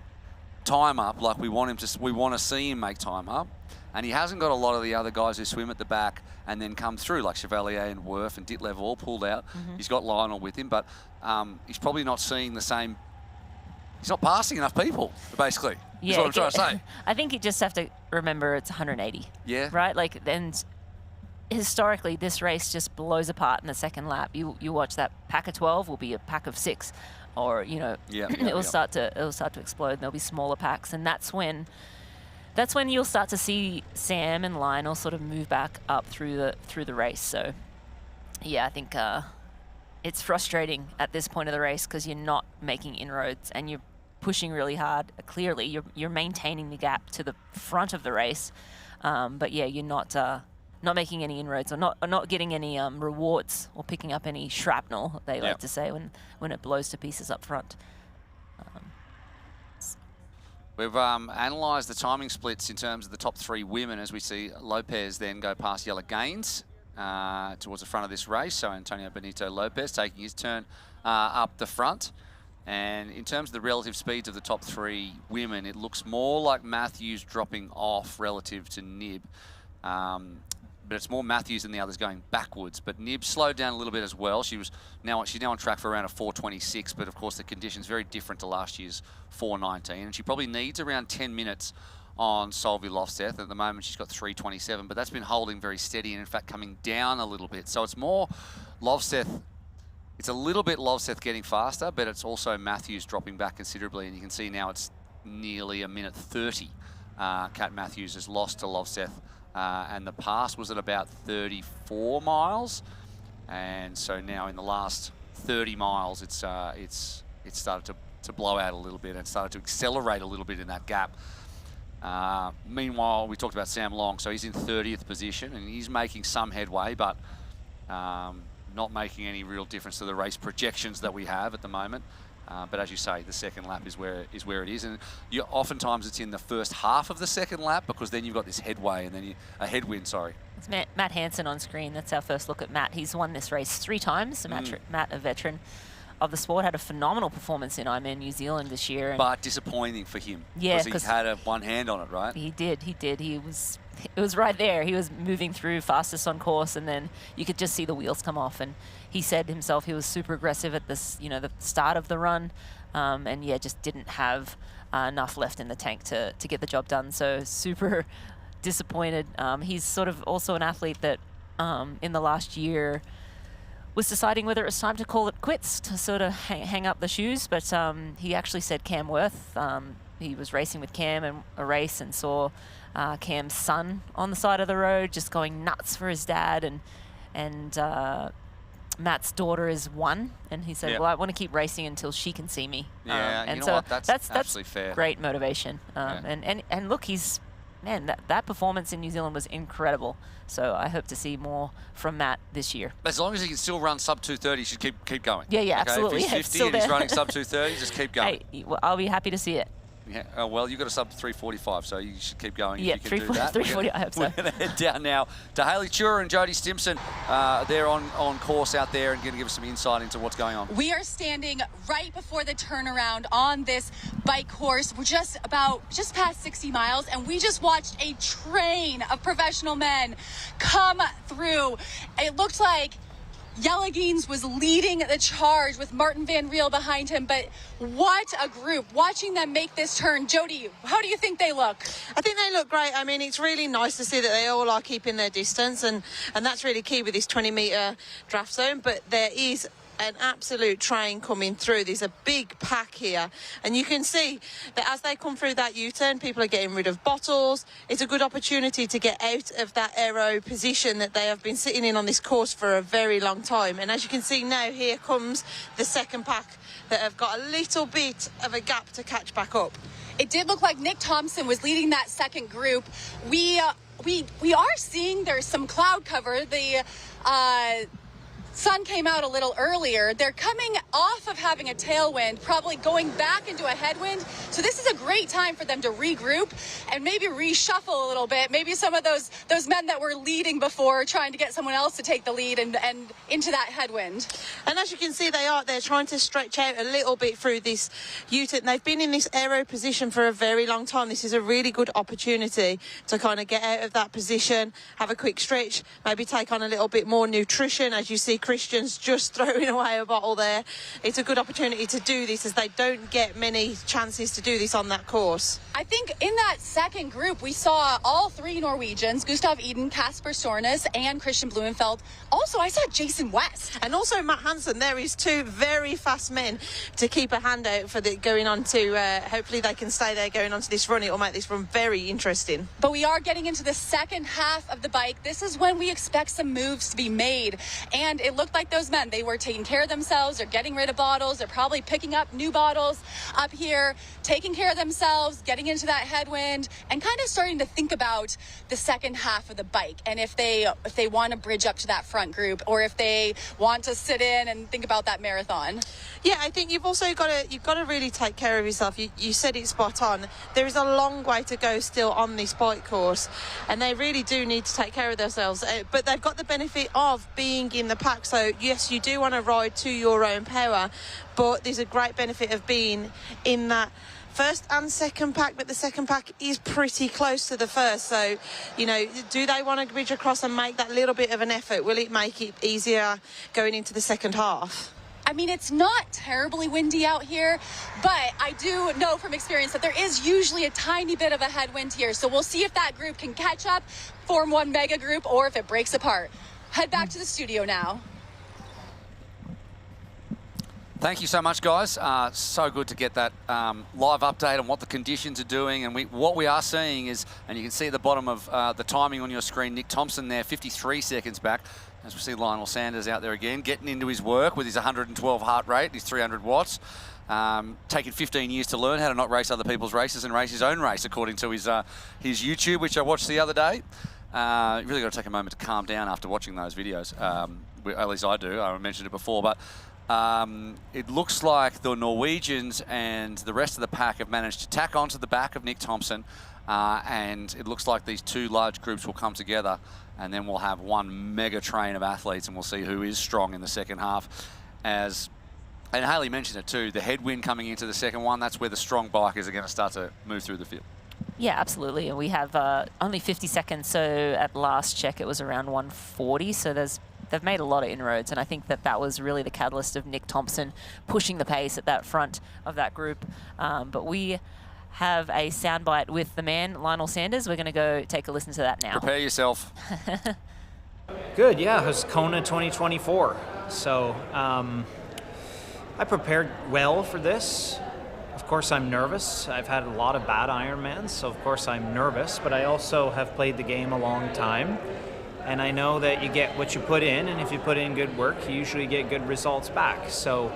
time up like we want to see him make time up. And he hasn't got a lot of the other guys who swim at the back and then come through, like Chevalier and Worth and Ditlev all pulled out. He's got Lionel with him, but he's probably not seeing the same. He's not passing enough people, basically. Yeah, That's what I'm trying to say. I think you just have to remember it's 180. Yeah. Right? Like, and historically, this race just blows apart in the second lap. You watch that pack of 12 will be a pack of 6, or it will start to explode. There'll be smaller packs, and that's when you'll start to see Sam and Lionel sort of move back up through the race. So, yeah, I think it's frustrating at this point of the race because you're not making inroads and you're pushing really hard. Clearly, you're maintaining the gap to the front of the race, but yeah, you're not making any inroads or not getting any rewards or picking up any shrapnel. They like to say when it blows to pieces up front. We've analysed the timing splits in terms of the top 3 women as we see Lopez then go past Yella Gaines towards the front of this race. So Antonio Benito Lopez taking his turn up the front. And in terms of the relative speeds of the top 3 women, it looks more like Matthews dropping off relative to Nib. But it's more Matthews than the others going backwards. But Nib slowed down a little bit as well. She's now on track for around a 4:26, but of course the conditions very different to last year's 4:19. And she probably needs around 10 minutes on Solveig Lofseth. At the moment she's got 3:27, but that's been holding very steady and in fact coming down a little bit. So it's more Lofseth. It's a little bit Lofseth getting faster, but it's also Matthews dropping back considerably. And you can see now it's nearly a minute 30. Kat Matthews has lost to Lofseth. And the pass was at about 34 miles. And so now in the last 30 miles, it's started to blow out a little bit and started to accelerate a little bit in that gap. Meanwhile, we talked about Sam Long. So he's in 30th position and he's making some headway, but not making any real difference to the race projections that we have at the moment. But as you say, the second lap is where it is, and oftentimes it's in the first half of the second lap because then you've got this headway and then a headwind. Sorry, it's Matt Hansen on screen. That's our first look at Matt. He's won this race 3 times. So Matt, a veteran of the sport, had a phenomenal performance in Ironman New Zealand this year. And but disappointing for him. Yeah, because he had one hand on it, right? He did. It was right there. He was moving through fastest on course, and then you could just see the wheels come off. And he said himself he was super aggressive at this, the start of the run, and yeah, just didn't have enough left in the tank to get the job done. So super disappointed. He's sort of also an athlete that in the last year was deciding whether it was time to call it quits, to sort of hang up the shoes. But he actually said Cam Worth. He was racing with Cam in a race and saw Cam's son on the side of the road just going nuts for his dad, and Matt's daughter is 1, and he said, well, I want to keep racing until she can see me. Yeah, and you know so what? That's absolutely fair. Great motivation. And look, that performance in New Zealand was incredible. So I hope to see more from Matt this year. As long as he can still run sub 2:30, he should keep going. Yeah, okay? Absolutely. If he's 50 and he's running sub 2:30, just keep going. Hey, well, I'll be happy to see it. Yeah, well, you've got a sub 3:45, so you should keep going if you can do 3:40, I hope so. We're going to head down now to Hayley Chura and Jodie Stimson. They're on course out there and going to give us some insight into what's going on. We are standing right before the turnaround on this bike course. We're just past 60 miles, and we just watched a train of professional men come through. It looked like Yella Gaines was leading the charge with Martin Van Riel behind him, but what a group. Watching them make this turn. Jodie, how do you think they look? I think they look great. I mean, it's really nice to see that they all are keeping their distance, and that's really key with this 20-metre draft zone, but there is an absolute train coming through. There's a big pack here, and you can see that as they come through that U-turn, people are getting rid of bottles. It's a good opportunity to get out of that aero position that they have been sitting in on this course for a very long time. And as you can see now, here comes the second pack that have got a little bit of a gap to catch back up. It did look like Nick Thompson was leading that second group. We are seeing there's some cloud cover. sun came out a little earlier. They're coming off of having a tailwind, probably going back into a headwind. So this is a great time for them to regroup and maybe reshuffle a little bit. Maybe some of those men that were leading before, trying to get someone else to take the lead and into that headwind. And as you can see, they're trying to stretch out a little bit through this U-turn. They've been in this aero position for a very long time. This is a really good opportunity to kind of get out of that position, have a quick stretch, maybe take on a little bit more nutrition. As you see, Christian's just throwing away a bottle there. It's a good opportunity to do this, as they don't get many chances to do this on that course. I think in that second group, we saw all three Norwegians, Gustav Iden, Kasper Stornes, and Christian Blumenfeld. Also, I saw Jason West. And also Matt Hansen. There is two very fast men to keep a hand out for going on to, hopefully they can stay there going on to this run. It will make this run very interesting. But we are getting into the second half of the bike. This is when we expect some moves to be made. And it looked like those men, they were taking care of themselves. They're getting rid of bottles. They're probably picking up new bottles up here, taking care of themselves, getting into that headwind, and kind of starting to think about the second half of the bike. And if they want to bridge up to that front group, or if they want to sit in and think about that marathon. Yeah, I think you've also got to really take care of yourself. You said it spot on. There is a long way to go still on this bike course, and they really do need to take care of themselves. But they've got the benefit of being in the pack. So yes, you do want to ride to your own power, but there's a great benefit of being in that first and second pack, but the second pack is pretty close to the first. So, you know, do they want to bridge across and make that little bit of an effort? Will it make it easier going into the second half? I mean, it's not terribly windy out here, but I do know from experience that there is usually a tiny bit of a headwind here. So we'll see if that group can catch up, form one mega group, or if it breaks apart. Head back to the studio now. Thank you so much, guys. So good to get that live update on what the conditions are doing. And what we are seeing is, and you can see at the bottom of the timing on your screen, Nick Thompson there, 53 seconds back. As we see Lionel Sanders out there again, getting into his work with his 112 heart rate, his 300 watts. Taken 15 years to learn how to not race other people's races and race his own race, according to his YouTube, which I watched the other day. You really got to take a moment to calm down after watching those videos. At least I do. I mentioned it before, but it looks like the Norwegians and the rest of the pack have managed to tack onto the back of Nick Thompson, and it looks like these two large groups will come together, and then we'll have one mega train of athletes, and we'll see who is strong in the second half. And Haley mentioned it too, the headwind coming into the second one, that's where the strong bikers are going to start to move through the field. Yeah, absolutely. And we have only 50 seconds, so at last check it was around 140, so they've made a lot of inroads, and I think that was really the catalyst of Nick Thompson pushing the pace at that front of that group. But we have a soundbite with the man, Lionel Sanders. We're going to go take a listen to that now. Prepare yourself. Good, yeah, it was Kona 2024. So I prepared well for this. Of course, I'm nervous. I've had a lot of bad Ironmans, so of course I'm nervous, but I also have played the game a long time. And I know that you get what you put in, and if you put in good work, you usually get good results back. So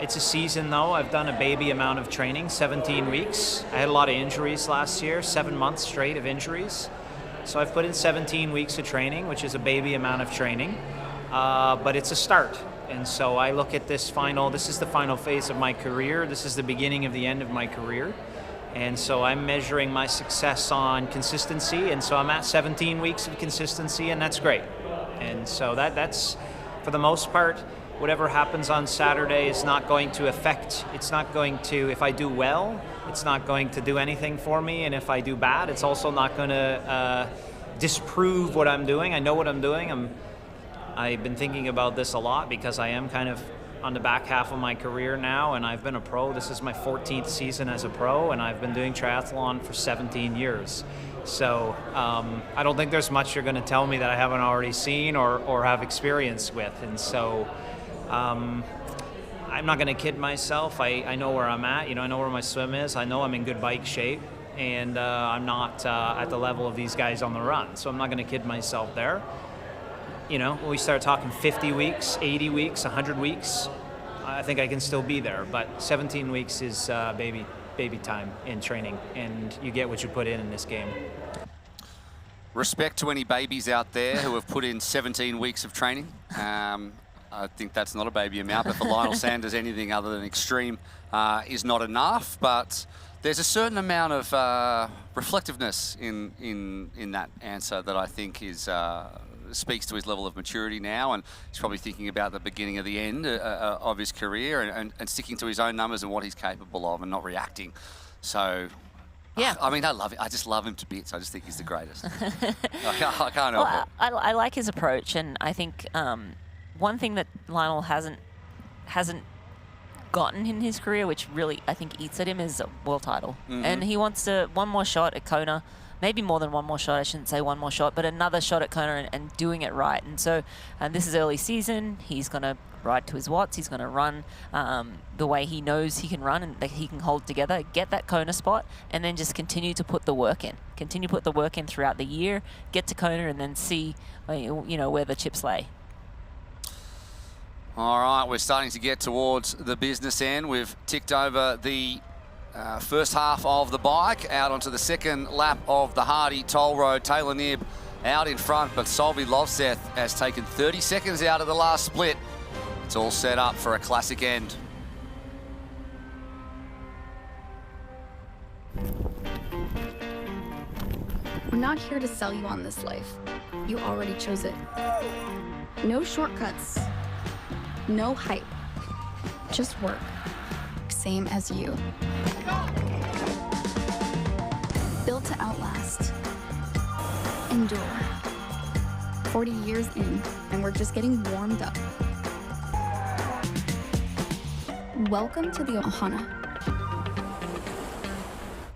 it's a season though. I've done a baby amount of training, 17 weeks. I had a lot of injuries last year, 7 months straight of injuries. So I've put in 17 weeks of training, which is a baby amount of training, but it's a start. And so I look at this is the final phase of my career. This is the beginning of the end of my career. And so I'm measuring my success on consistency. And so I'm at 17 weeks of consistency, and that's great. And so that's, for the most part, whatever happens on Saturday is not going to affect, it's not going to, if I do well, it's not going to do anything for me. And if I do bad, it's also not going to disprove what I'm doing. I know what I'm doing. I've been thinking about this a lot because I am kind of on the back half of my career now, and I've been a pro. This is my 14th season as a pro, and I've been doing triathlon for 17 years. So I don't think there's much you're going to tell me that I haven't already seen or have experience with. And so I'm not going to kid myself. I know where I'm at. You know, I know where my swim is. I know I'm in good bike shape, and I'm not at the level of these guys on the run. So I'm not going to kid myself there. You know, when we start talking 50 weeks, 80 weeks, 100 weeks, I think I can still be there. But 17 weeks is baby time in training, and you get what you put in this game. Respect to any babies out there who have put in 17 weeks of training. I think that's not a baby amount, but for Lionel Sanders, anything other than extreme is not enough. But there's a certain amount of reflectiveness in that answer that I think is speaks to his level of maturity now, and he's probably thinking about the beginning of the end of his career and sticking to his own numbers and what he's capable of and not reacting. So, yeah, I mean, I love it. I just love him to bits. I just think he's the greatest. I can't help it. I like his approach, and I think one thing that Lionel hasn't gotten in his career, which really I think eats at him, is a world title. And he wants one more shot at Kona. Maybe more than one more shot, I shouldn't say one more shot, but another shot at Kona and doing it right. And so this is early season. He's going to ride to his watts. He's going to run the way he knows he can run and that he can hold together, get that Kona spot, and then just continue to put the work in. Continue to put the work in throughout the year, get to Kona, and then see where the chips lay. All right, we're starting to get towards the business end. We've ticked over the first half of the bike, out onto the second lap of the Hardy Toll Road. Taylor Knibb out in front, but Solvi Lovseth has taken 30 seconds out of the last split. It's all set up for a classic end. We're not here to sell you on this life. You already chose it. No shortcuts. No hype. Just work. Same as you. Built to outlast. Endure. 40 years in, and we're just getting warmed up. Welcome to the Ohana.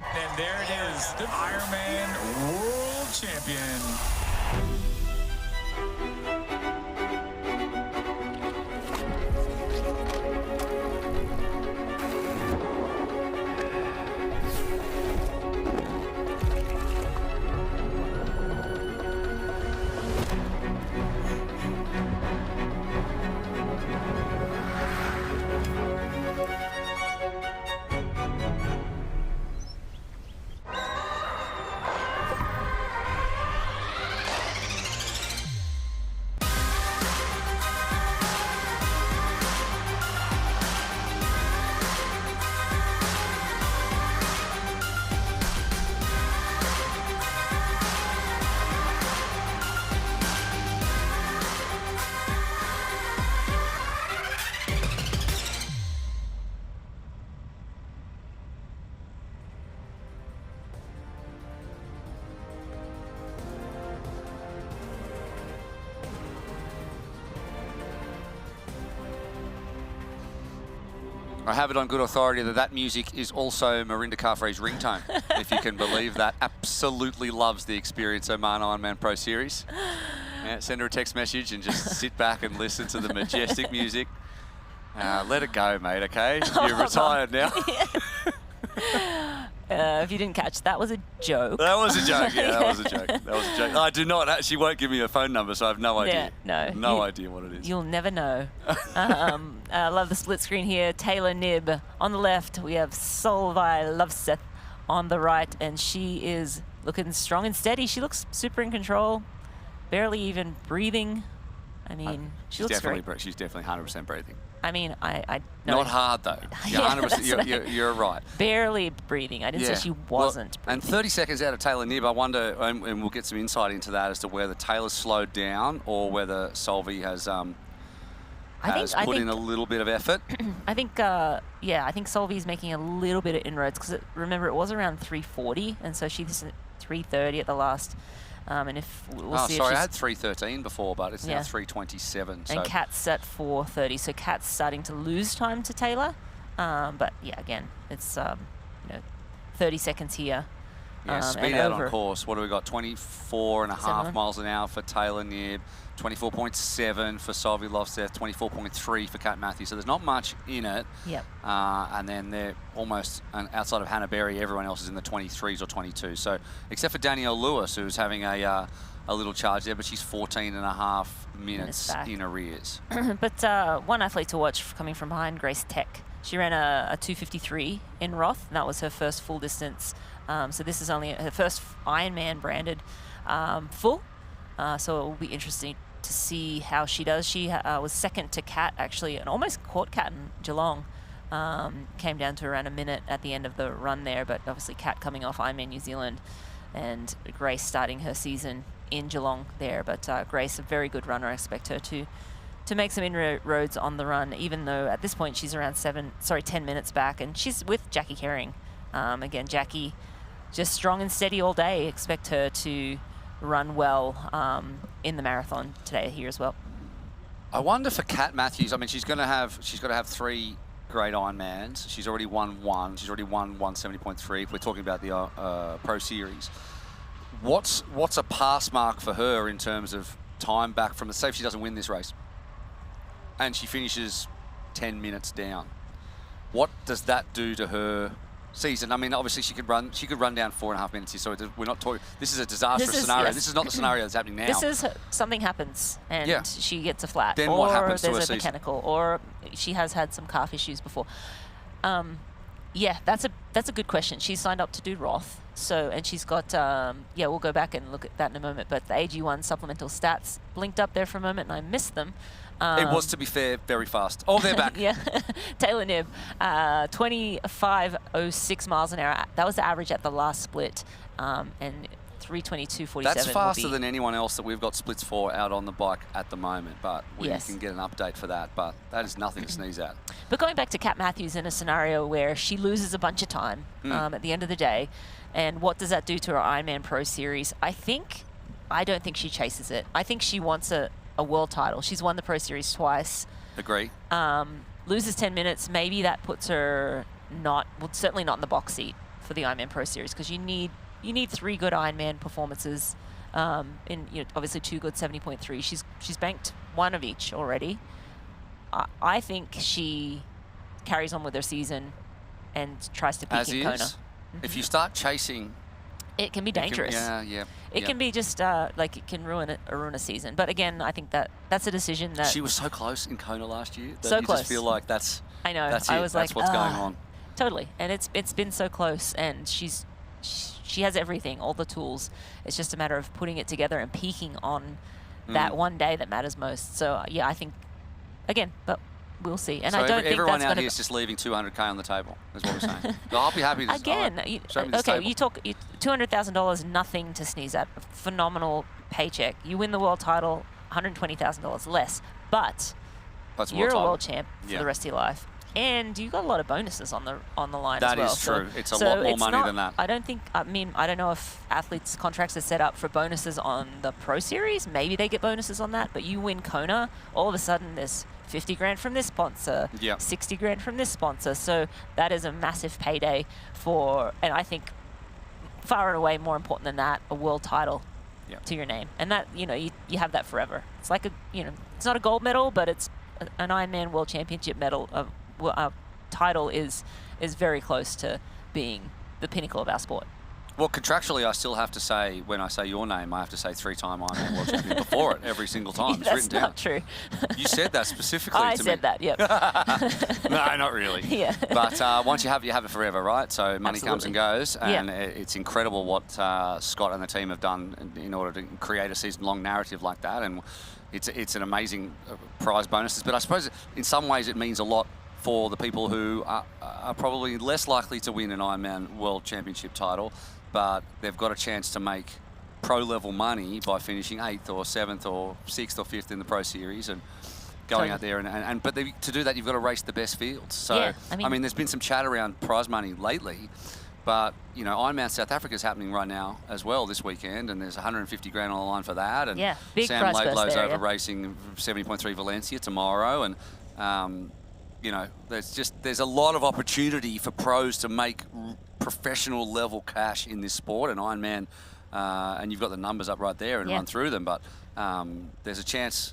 And there it is, the Ironman World Champion. I have it on good authority that music is also Marinda Carfrey's ringtone, if you can believe that. Absolutely loves the Experience Oman Ironman Pro Series. Yeah, send her a text message and just sit back and listen to the majestic music. Let it go, mate, okay? You're retired now. If you didn't catch, that was a joke. That was a joke, yeah, that was a joke. That was a joke. I do not, she won't give me her phone number, so I have no idea. Yeah, no idea what it is. You'll never know. I love the split screen here. Taylor Knibb on the left. We have Solvi Lovseth on the right, and she is looking strong and steady. She looks super in control, barely even breathing. I mean, she looks great. She's definitely 100% breathing. I mean, I know. Not hard, though. Yeah, 100%, you're right. Barely breathing. I didn't say she wasn't breathing. And 30 seconds out of Taylor Knibb, I wonder, and we'll get some insight into that, as to whether Taylor's slowed down or whether Solvi has put in a little bit of effort. I think Solvi's making a little bit of inroads, because remember, it was around 3:40, and so she's at 3:30 at the last. And if we'll see sorry, if I had 3:13 before, but it's now 3:27. And so. Kat's at 4:30, so Kat's starting to lose time to Taylor. But yeah, again, it's 30 seconds here. Yeah, speed out on course. What do we got? 24.5 miles an hour for Taylor Knibb, 24.7 for Solvi Lovseth, 24.3 for Kat Matthews. So there's not much in it. Yep. And then they're almost outside of Hannah Berry. Everyone else is in the 23s or 22s. So except for Danielle Lewis, who's having a little charge there, but she's 14.5 minutes in arrears. But one athlete to watch coming from behind, Grace Tech. She ran a 2:53 in Roth, and that was her first full distance. So this is only her first Ironman branded full. So it will be interesting to see how she does. She was second to Kat, actually, and almost caught Kat in Geelong. Came down to around a minute at the end of the run there, but obviously Kat coming off Ironman New Zealand and Grace starting her season in Geelong there. But Grace, a very good runner. I expect her to make some inroads on the run, even though at this point she's around 10 minutes back, and she's with Jackie Herring. Again, Jackie just strong and steady all day. Expect her to run well in the marathon today here as well. I wonder for Kat Matthews. I mean, she's got to have 3 great Ironmans. She's already won one. She's already won 170.3. If we're talking about the Pro Series, what's a pass mark for her in terms of time back from the? Say if she doesn't win this race, and she finishes 10 minutes down, what does that do to her season? I mean, obviously she could run down 4.5 minutes here, so we're not talking. This is a disastrous scenario. Yes. This is not the scenario that's happening now. This is something happens and she gets a flat, then or what happens to her there's a season? mechanical, or she has had some calf issues before. Yeah, that's a good question. She's signed up to do Roth, so, and she's got we'll go back and look at that in a moment. But the AG1 supplemental stats blinked up there for a moment, and I missed them. It was, to be fair, very fast. Oh, they're back. Yeah, Taylor Knibb, 25.06 miles an hour. That was the average at the last split, and 3:22.47. That's faster than anyone else that we've got splits for out on the bike at the moment, but we can get an update for that. But that is nothing to sneeze at. But going back to Kat Matthews in a scenario where she loses a bunch of time at the end of the day, and what does that do to her Ironman Pro Series? I don't think she chases it. I think she wants a world title. She's won the Pro Series twice. Agree. Loses 10 minutes, maybe that puts her certainly not in the box seat for the Ironman Pro Series, because you need 3 good Ironman performances, obviously 2 good 70.3. She's banked 1 of each already. I think she carries on with her season and tries to peak in Kona. If you start chasing, it can be dangerous. It can be just like it can ruin a season. But again, I think that's a decision that she was so close in Kona last year. That so you close. Just feel like that's. I know. That's I it. was That's like, what's going on. Totally, and it's been so close, and she has everything, all the tools. It's just a matter of putting it together and peaking on that one day that matters most. So yeah, I think again, but we'll see. And so I don't think everyone that's out going here is just leaving 200K on the table, is what we're saying. So I'll be happy to again. okay, you talk $200,000, nothing to sneeze at. Phenomenal paycheck. You win the world title, $120,000 less, but you're a world champ for the rest of your life. And you got a lot of bonuses on the line as well. That is true. It's a lot more money than that. I don't know if athletes' contracts are set up for bonuses on the Pro Series. Maybe they get bonuses on that, but you win Kona, all of a sudden there's 50 grand from this sponsor, 60 grand from this sponsor. So that is a massive payday and I think far and away more important than that, a world title to your name. And that, you have that forever. It's like it's not a gold medal, but it's an Ironman World Championship medal. Title is very close to being the pinnacle of our sport. Well, contractually, I still have to say, when I say your name, I have to say 3-time Ironman World Champion before it every single time. It's written down. That's not true. You said that specifically to me. I said that, yep. No, not really. Yeah. But once you have it forever, right? So money comes and goes, and Yeah. it's incredible what Scott and the team have done in order to create a season-long narrative like that, and it's an amazing prize bonuses. But I suppose in some ways it means a lot for the people who are probably less likely to win an Ironman World Championship title, but they've got a chance to make pro-level money by finishing 8th or 7th or 6th or 5th in the Pro Series and going out there. But to do that, you've got to race the best fields. So, I mean, there's been some chat around prize money lately, but, Ironman South Africa is happening right now as well this weekend, and there's 150 grand on the line for that. And big Sam prize purse Laidlow's there, over racing 70.3 Valencia tomorrow, and there's a lot of opportunity for pros to make professional level cash in this sport, and Ironman, and you've got the numbers up right there and run through them. But there's a chance,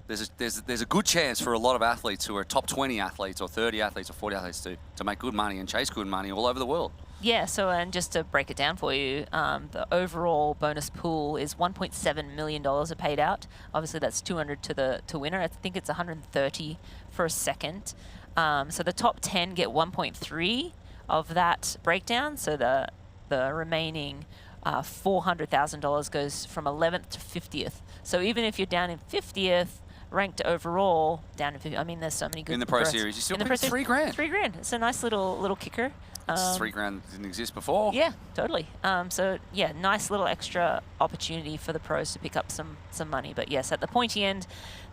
there's a good chance for a lot of athletes who are top 20 athletes or 30 athletes or 40 athletes to make good money and chase good money all over the world. Yeah, so and just to break it down for you, the overall bonus pool is $1.7 million are paid out. Obviously, that's 200 to winner. I think it's 130 for a second. So the top 10 get 1.3 of that breakdown. So the remaining $400,000 goes from 11th to 50th. So even if you're down in 50th, ranked overall, down in 50th, I mean, there's so many good in the Pro pros. Series. You still In the pick Pro Series, $3,000. $3,000. It's a nice little kicker. It's $3,000 didn't exist before. Yeah, totally. So yeah, nice little extra opportunity for the pros to pick up some money. But yes, at the pointy end,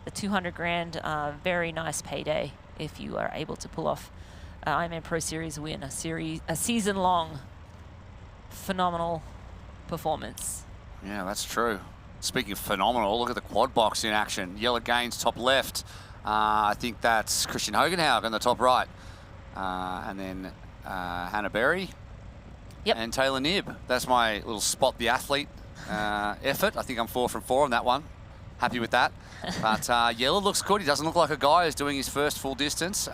the $200,000, very nice payday if you are able to pull off Ironman Pro Series win, a season-long phenomenal performance. Yeah, that's true. Speaking of phenomenal, look at the quad box in action. Yellow Gaines top left. I think that's Christian Hogenhaug on the top right. And then Hannah Berry and Taylor Knibb. That's my little spot the athlete effort. I think I'm 4 from 4 on that one. Happy with that. But Yellow looks good. He doesn't look like a guy who's doing his first full distance.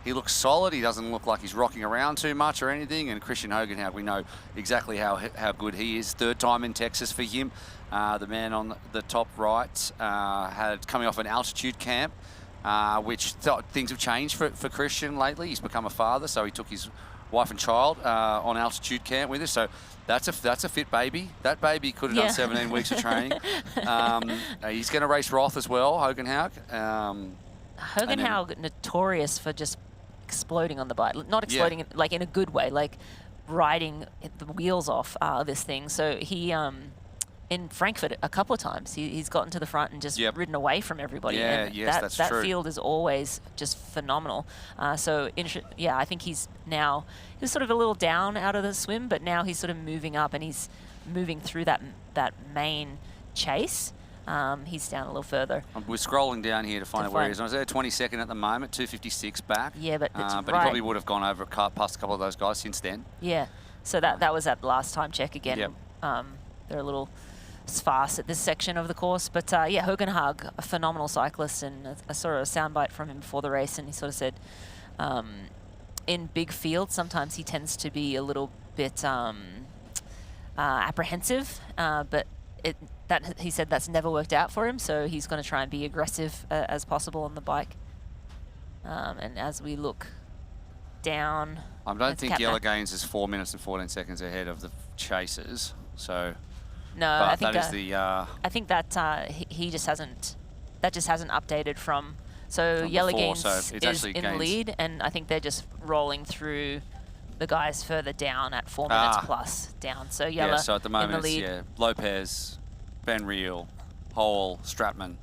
He looks solid. He doesn't look like he's rocking around too much or anything. And Christian Hogenhaug, we know exactly how good he is. 3rd time in Texas for him. The man on the top right had coming off an altitude camp, which things have changed for Christian lately. He's become a father, so he took his wife and child on altitude camp with us. So that's a fit baby. That baby could have done 17 weeks of training. He's going to race Roth as well, Hogenhaug. Hogenhaug notorious for just exploding on the bike. Not exploding like in a good way, like riding the wheels off this thing. So he, in Frankfurt a couple of times, he's gotten to the front and just ridden away from everybody. Yeah, and yes, that's true. That field is always just phenomenal. I think he was sort of a little down out of the swim, but now he's sort of moving up and he's moving through that main chase. He's down a little further. We're scrolling down here to find out where he is. I was there 22nd at the moment, 256 back. Yeah, but it's but he probably would have gone over past a couple of those guys since then. Yeah, so that was at last time check again. Yep. They're a little sparse at this section of the course, but yeah, Hogenhaug, a phenomenal cyclist, and I saw a soundbite from him before the race, and he sort of said, in big fields, sometimes he tends to be a little bit apprehensive, but he said that's never worked out for him, so he's going to try and be aggressive as possible on the bike. And as we look down, I don't think Yellow Gaines is 4 minutes and 14 seconds ahead of the chasers. So no, I think that he just hasn't. That just hasn't updated from. So Yellow Gaines is in the lead, and I think they're just rolling through the guys further down at 4 minutes plus down. So Yellow so at the moment in the lead. It's Lopez, Ben Reel, Hole, Stratman,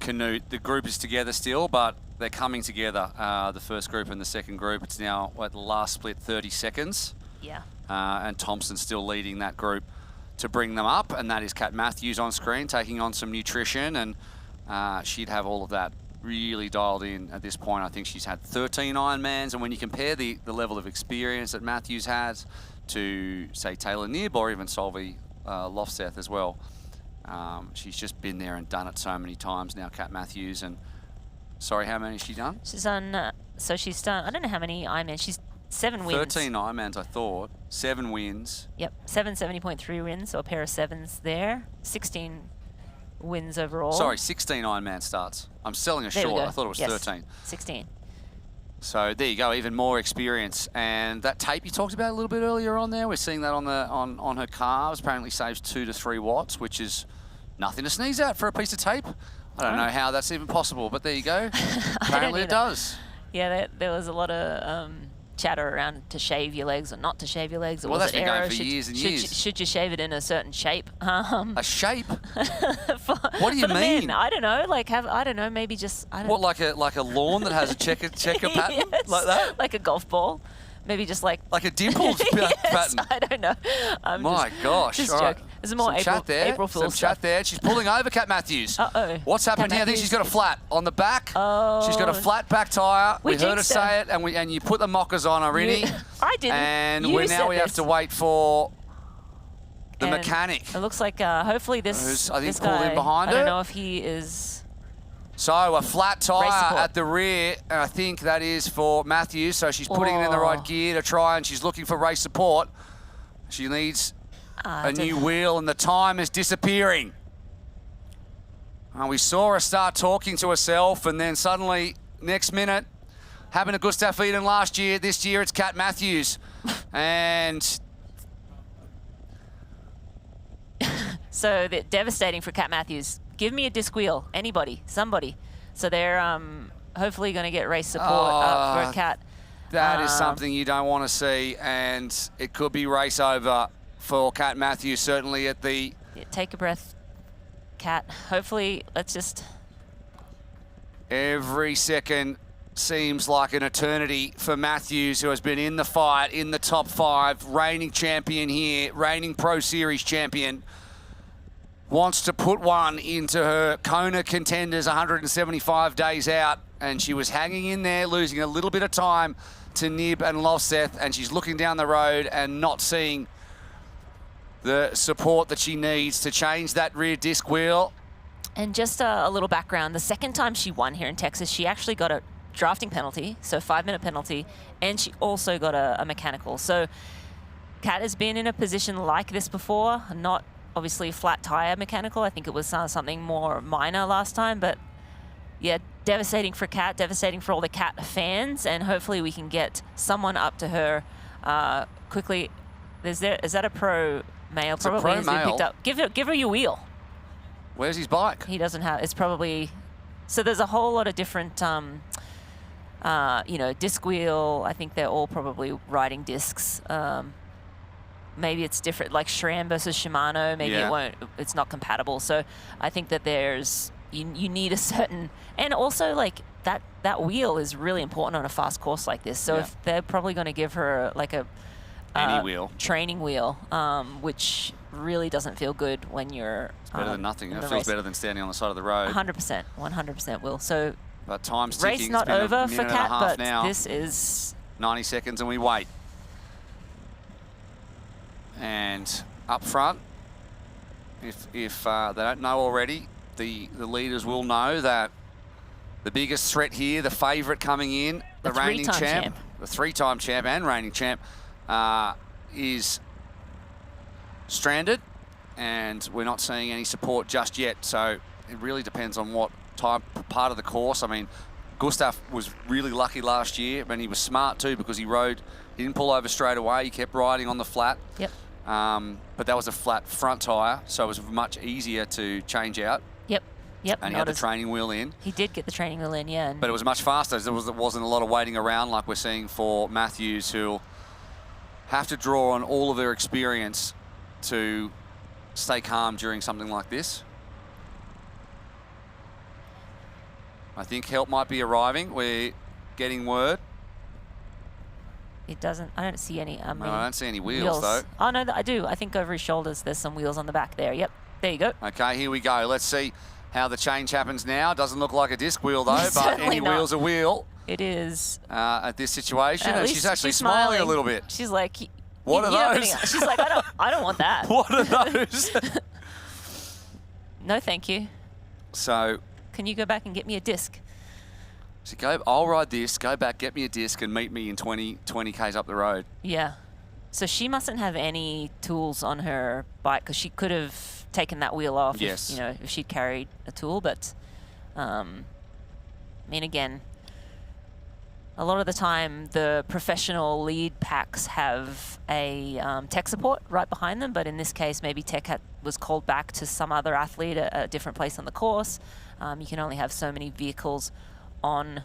Canute. The group is together still, but they're coming together. The first group and the second group. It's now at the last split 30 seconds. Yeah. And Thompson's still leading that group to bring them up, and that is Kat Matthews on screen taking on some nutrition, and she'd have all of that really dialed in at this point. I think she's had 13 Ironmans, and when you compare the level of experience that Matthews has to, say, Taylor Knibb or even Solveig Lofseth as well, she's just been there and done it so many times now, Kat Matthews. And sorry, how many has she done? She's done, so she's done, I don't know how many Ironmans, she's 7 wins. 13 Ironmans, I thought. 7 wins. Yep, 7 70.3 wins, so a pair of 7s there. 16 wins overall. Sorry, 16 Ironman starts. I'm selling her short. I thought it was 13. 16. So there you go, even more experience. And that tape you talked about a little bit earlier on there, we're seeing that on her calves. Apparently saves 2 to 3 watts, which is nothing to sneeze at for a piece of tape. I don't know how that's even possible, but there you go. Apparently it does. Yeah, there was a lot of chatter around to shave your legs or not to shave your legs. Or well, was that's it been error? going for years and years. Should you shave it in a certain shape? A shape? What do you mean? Men, I don't know. Like I don't know. Maybe just I don't. What, like a lawn that has a checker pattern like that? Like a golf ball. Maybe just like a dimpled pattern. I don't know. My gosh! Just all right. joke. There's more April Fool's Some chat there. She's pulling over, Kat Matthews. What's happened here? I think she's got a flat on the back. Oh. She's got a flat back tyre. We heard her say it, and you put the mockers on already. I didn't. And we have to wait for the mechanic. It looks like hopefully this. I think this pulled guy, in behind her. I don't know if he is. So a flat tyre at the rear, and I think that is for Matthews. So she's putting it in the right gear to try, and she's looking for race support. She needs a new wheel, and the time is disappearing. We saw her start talking to herself, and then suddenly, next minute, having a Gustav Eden last year, this year it's Kat Matthews. And So devastating for Kat Matthews. Give me a disc wheel, anybody, somebody. So they're hopefully going to get race support up for Kat. That is something you don't want to see, and it could be race over for Kat Matthews, certainly at the... Yeah, take a breath, Kat. Hopefully, let's just... Every second seems like an eternity for Matthews, who has been in the fight, in the top 5, reigning champion here, reigning Pro Series champion. Wants to put one into her Kona contenders 175 days out, and she was hanging in there, losing a little bit of time to Nib and Lovseth, and she's looking down the road and not seeing the support that she needs to change that rear disc wheel. And just a little background, the second time she won here in Texas, she actually got a drafting penalty, so 5-minute penalty, and she also got a mechanical. So Kat has been in a position like this before, not obviously flat tire mechanical. I think it was something more minor last time, but yeah, devastating for Kat, devastating for all the Kat fans, and hopefully we can get someone up to her quickly. Is that a pro male? It's probably a pro has been male. picked up. Give her your wheel. Where's his bike? He doesn't have. It's probably. So there's a whole lot of different, disc wheel. I think they're all probably riding discs. Maybe it's different, like SRAM versus Shimano. Maybe it won't. It's not compatible. So I think that there's. You need a certain, and also like that wheel is really important on a fast course like this. So if they're probably going to give her like a any wheel, training wheel, which really doesn't feel good when you're. It's better than nothing. It feels better than standing on the side of the road. 100% will. So. But time's ticking. Race not over for Kat, but now. This is 90 seconds, and we wait. And up front, if they don't know already, the leaders will know that the biggest threat here, the favourite coming in, the reigning champ, the 3-time champ and reigning champ, is stranded, and we're not seeing any support just yet. So it really depends on what part of the course. I mean, Gustav was really lucky last year, and he was smart too because he didn't pull over straight away. He kept riding on the flat. Yep. But that was a flat front tyre, so it was much easier to change out. Yep. And he had the training wheel in. He did get the training wheel in, yeah. But it was much faster. There wasn't a lot of waiting around like we're seeing for Matthews, who'll have to draw on all of their experience to stay calm during something like this. I think help might be arriving. We're getting word. It doesn't. I don't see any. No, I don't see any wheels though. Oh no, I do. I think over his shoulders there's some wheels on the back there. Yep. There you go. Okay, here we go. Let's see how the change happens now. Doesn't look like a disc wheel though, but any wheel's a wheel. It is. At this situation, and she's actually smiling a little bit. She's like, what are those? She's like, I don't want that. What are those? No, thank you. So. Can you go back and get me a disc? So I'll ride this, go back, get me a disc, and meet me in 20 Ks up the road. Yeah. So she mustn't have any tools on her bike because she could have taken that wheel off yes. if she'd carried a tool. But, I mean, again, a lot of the time the professional lead packs have a tech support right behind them. But in this case, maybe tech was called back to some other athlete at a different place on the course. You can only have so many vehicles on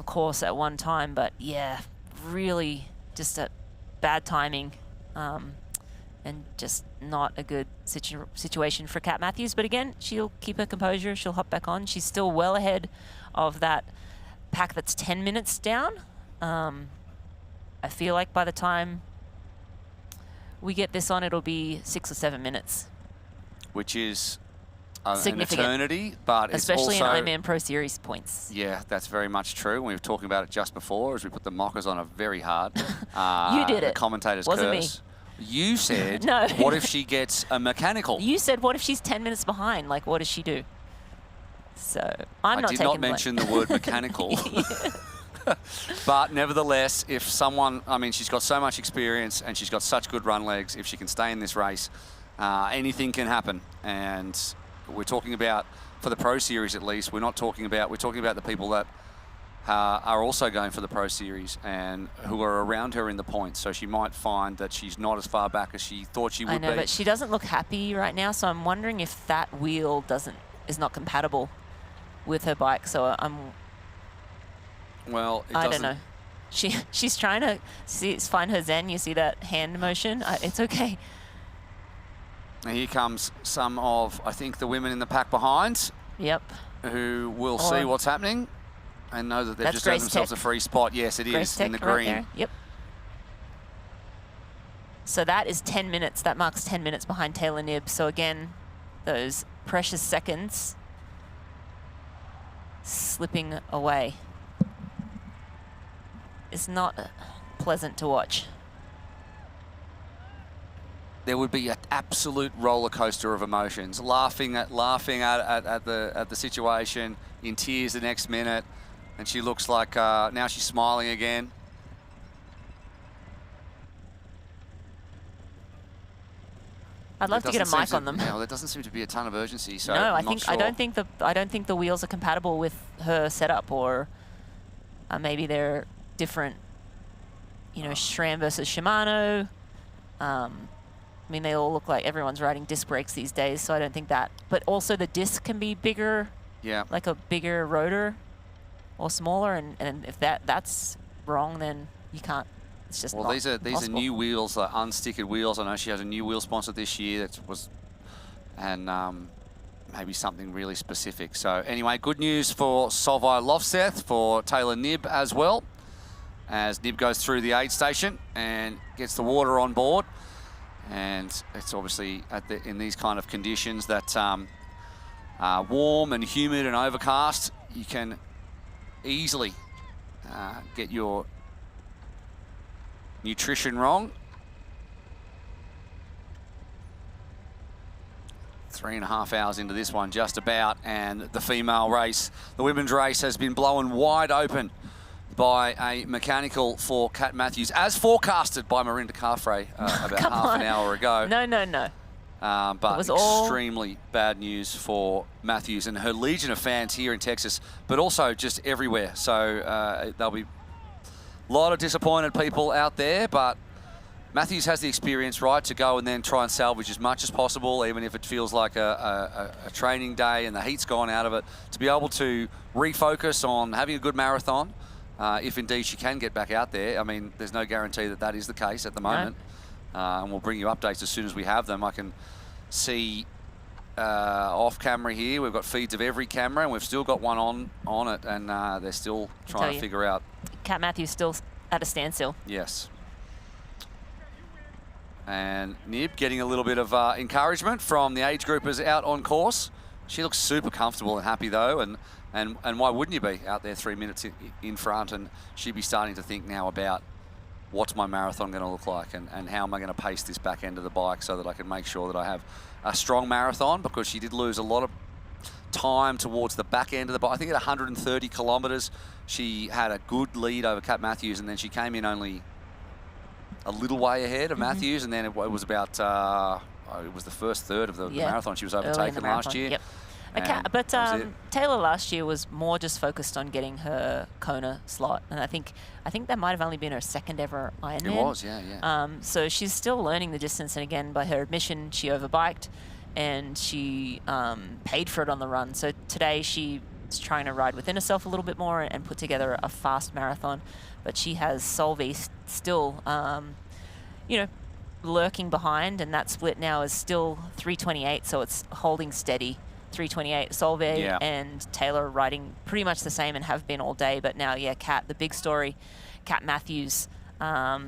course at one time, but yeah, really just a bad timing and just not a good situation for Kat Matthews. But again, she'll keep her composure, she'll hop back on. She's still well ahead of that pack that's 10 minutes down. I feel like by the time we get this on, it'll be 6 or 7 minutes. Which is an eternity, but especially it's also in Ironman Pro Series points. Yeah, that's very much true. We were talking about it just before as we put the mockers on her very hard. You did it. The commentators Wasn't curse. Me. You said, no. What if she gets a mechanical? You said, what if she's 10 minutes behind? Like, what does she do? So I did not mention the word mechanical. But nevertheless, if someone, I mean, she's got so much experience and she's got such good run legs. If she can stay in this race, anything can happen. And we're talking about, for the Pro Series at least, we're talking about the people that are also going for the Pro Series and who are around her in the points. So she might find that she's not as far back as she thought she would be. I know, but she doesn't look happy right now. So I'm wondering if that wheel is not compatible with her bike. So Well, I don't know. She's trying to find her zen. You see that hand motion? It's okay. And here comes some of, I think, the women in the pack behind. Yep. Who will see what's happening and know that they've just earned themselves a free spot. Yes, it is in the green. Right, yep. So that is 10 minutes. That marks 10 minutes behind Taylor Knibb. So again, those precious seconds slipping away. It's not pleasant to watch. There would be an absolute roller coaster of emotions, laughing at the situation, in tears the next minute, and she looks like now she's smiling again. I'd love to get a mic on them. Yeah, well, there doesn't seem to be a ton of urgency. So no, I'm not sure. I don't think the wheels are compatible with her setup, or maybe they're different. You know, SRAM versus Shimano. I mean, they all look like everyone's riding disc brakes these days, so I don't think that. But also the disc can be bigger, like a bigger rotor, or smaller. And if that's wrong, then you can't. It's just well, these are new wheels, unstickered wheels. I know she has a new wheel sponsor this year. Maybe something really specific. So anyway, good news for Solveig Lofseth, for Taylor Knibb as well, as Knibb goes through the aid station and gets the water on board. And it's obviously in these kind of conditions that warm and humid and overcast, you can easily get your nutrition wrong. 3.5 hours into this one, just about, and the female race, the women's race, has been blown wide open by a mechanical for Kat Matthews, as forecasted by Marinda Carfrae about half an hour ago. No. But extremely bad news for Matthews and her legion of fans here in Texas, but also just everywhere. So there'll be a lot of disappointed people out there, but Matthews has the experience, right, to go and then try and salvage as much as possible, even if it feels like a training day and the heat's gone out of it, to be able to refocus on having a good marathon. If indeed she can get back out there. I mean, there's no guarantee that that is the case at the moment. And we'll bring you updates as soon as we have them. I can see off camera here, we've got feeds of every camera, and we've still got one on it, and they're still trying to figure out. Kat Matthews still at a standstill. Yes. And Knibb getting a little bit of encouragement from the age groupers out on course. She looks super comfortable and happy though, and why wouldn't you be out there 3 minutes in front? And she'd be starting to think now about what's my marathon going to look like, and how am I going to pace this back end of the bike so that I can make sure that I have a strong marathon, because she did lose a lot of time towards the back end of the bike. I think at 130 kilometers, she had a good lead over Kat Matthews, and then she came in only a little way ahead of Matthews, and then it was about, it was the first third of the marathon. She was overtaken last year. Yep. But Taylor last year was more just focused on getting her Kona slot, and I think that might have only been her second ever Ironman. It was, yeah. So she's still learning the distance, and again, by her admission, she overbiked, and she paid for it on the run. So today she's trying to ride within herself a little bit more and put together a fast marathon. But she has Solveig still, lurking behind, and that split now is still 3:28, so it's holding steady. 3:28, Solveig and Taylor riding pretty much the same and have been all day. But now, Kat, the big story, Kat Matthews at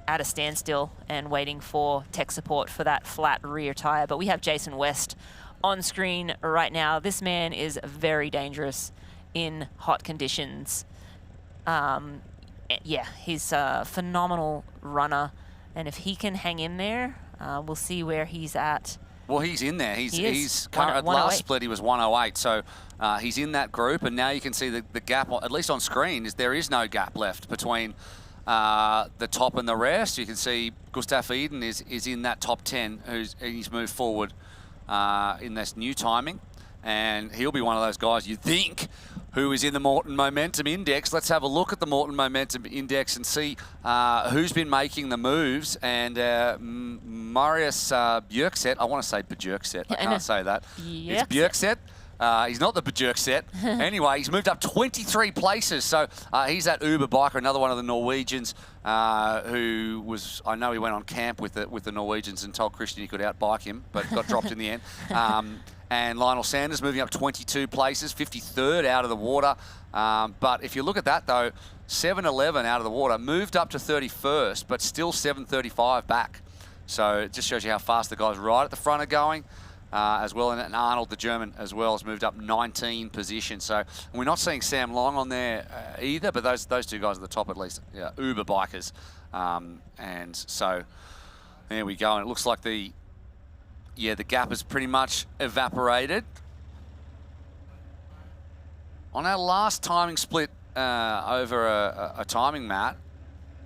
a standstill and waiting for tech support for that flat rear tire. But we have Jason West on screen right now. This man is very dangerous in hot conditions. He's a phenomenal runner, and if he can hang in there, we'll see where he's at. Well, he's in there. He's current, last split he was 108, so he's in that group, and now you can see the gap, at least on screen, there is no gap left between the top and the rest. You can see Gustav Eden is in that top 10, he's moved forward in this new timing, and he'll be one of those guys you think who is in the Morton Momentum Index. Let's have a look at the Morton Momentum Index and see who's been making the moves. And Marius Bjerkset, I want to say Bjerkset, I can't say that. It's Bjerkset. He's not the Bjerkset. Anyway, he's moved up 23 places. So he's that Uber biker, another one of the Norwegians who was, I know he went on camp with the Norwegians and told Christian he could outbike him, but got dropped in the end. And Lionel Sanders moving up 22 places, 53rd out of the water. But if you look at that, though, 7:11 out of the water, moved up to 31st, but still 7:35 back. So it just shows you how fast the guys right at the front are going as well. And Arnold, the German, as well, has moved up 19 positions. So we're not seeing Sam Long on there either, but those two guys at the top at least, yeah, Uber bikers. And so there we go. And it looks like the gap has pretty much evaporated. On our last timing split over a timing mat,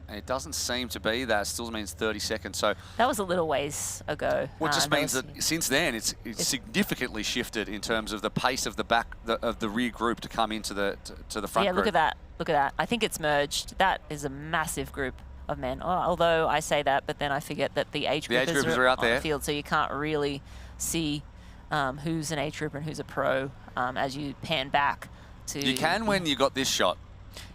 it doesn't seem to be that. It still means 30 seconds. So that was a little ways ago. Well, it just means that since then it's significantly shifted in terms of the pace of the rear group to come into the front group. Look at that. Look at that. I think it's merged. That is a massive group of men. Although I say that, but then I forget that the age groupers are out there on the field, so you can't really see who's an age grouper and who's a pro as you pan back to. You can when you got this shot.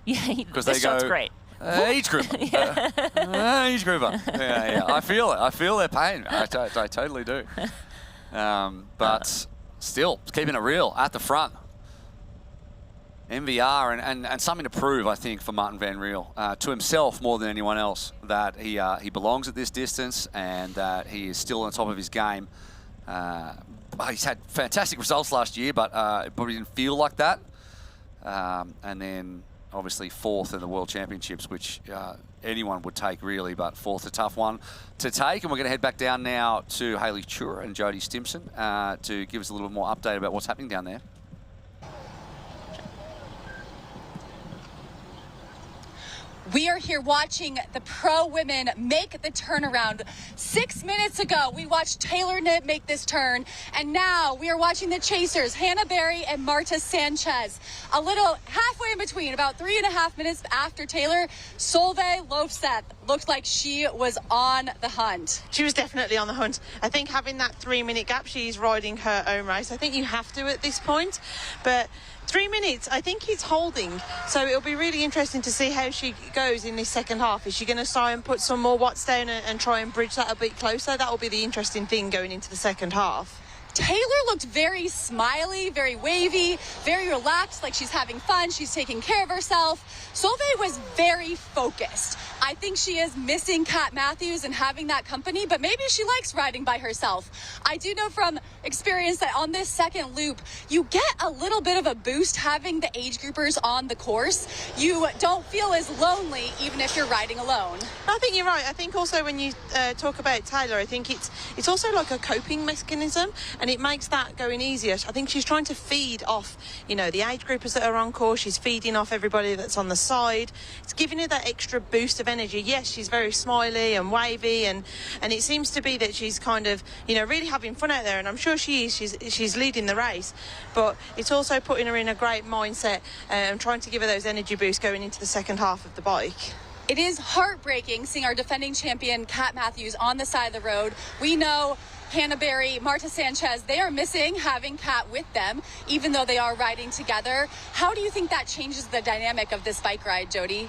Yeah, because this shot's great. Age grouper. Age grouper. Yeah. I feel it. I feel their pain. I totally do. But still, keeping it real at the front. MVR and something to prove, I think, for Martin Van Riel, to himself more than anyone else, that he belongs at this distance and that he is still on top of his game. He's had fantastic results last year, but it probably didn't feel like that. And then obviously 4th in the World Championships, which anyone would take really, but 4th a tough one to take. And we're going to head back down now to Hayley Chura and Jodie Stimson to give us a little bit more update about what's happening down there. We are here watching the pro women make the turnaround. 6 minutes ago, we watched Taylor Knibb make this turn, and now we are watching the chasers, Hannah Berry and Marta Sanchez. A little halfway in between, about 3.5 minutes after Taylor, Solveig Lofseth looked like she was on the hunt. She was definitely on the hunt. I think having that 3-minute gap, she's riding her own race. I think you have to at this point, but 3 minutes, I think he's holding. So it'll be really interesting to see how she goes in this second half. Is she going to try and put some more watts down and try and bridge that a bit closer? That will be the interesting thing going into the second half. Taylor looked very smiley, very wavy, very relaxed, like she's having fun, she's taking care of herself. Solveig was very focused. I think she is missing Kat Matthews and having that company, but maybe she likes riding by herself. I do know from experience that on this second loop, you get a little bit of a boost having the age groupers on the course. You don't feel as lonely even if you're riding alone. I think you're right. I think also when you talk about Taylor, I think it's also like a coping mechanism, and it makes that going easier. I think she's trying to feed off, the age groupers that are on course. She's feeding off everybody that's on the side. It's giving her that extra boost of energy. Yes, she's very smiley and wavy, and it seems to be that she's kind of, really having fun out there, and I'm sure she is. She's leading the race, but it's also putting her in a great mindset and trying to give her those energy boosts going into the second half of the bike. It is heartbreaking seeing our defending champion, Kat Matthews, on the side of the road. We know Hannah Berry, Marta Sanchez, they are missing having Kat with them, even though they are riding together. How do you think that changes the dynamic of this bike ride, Jodie?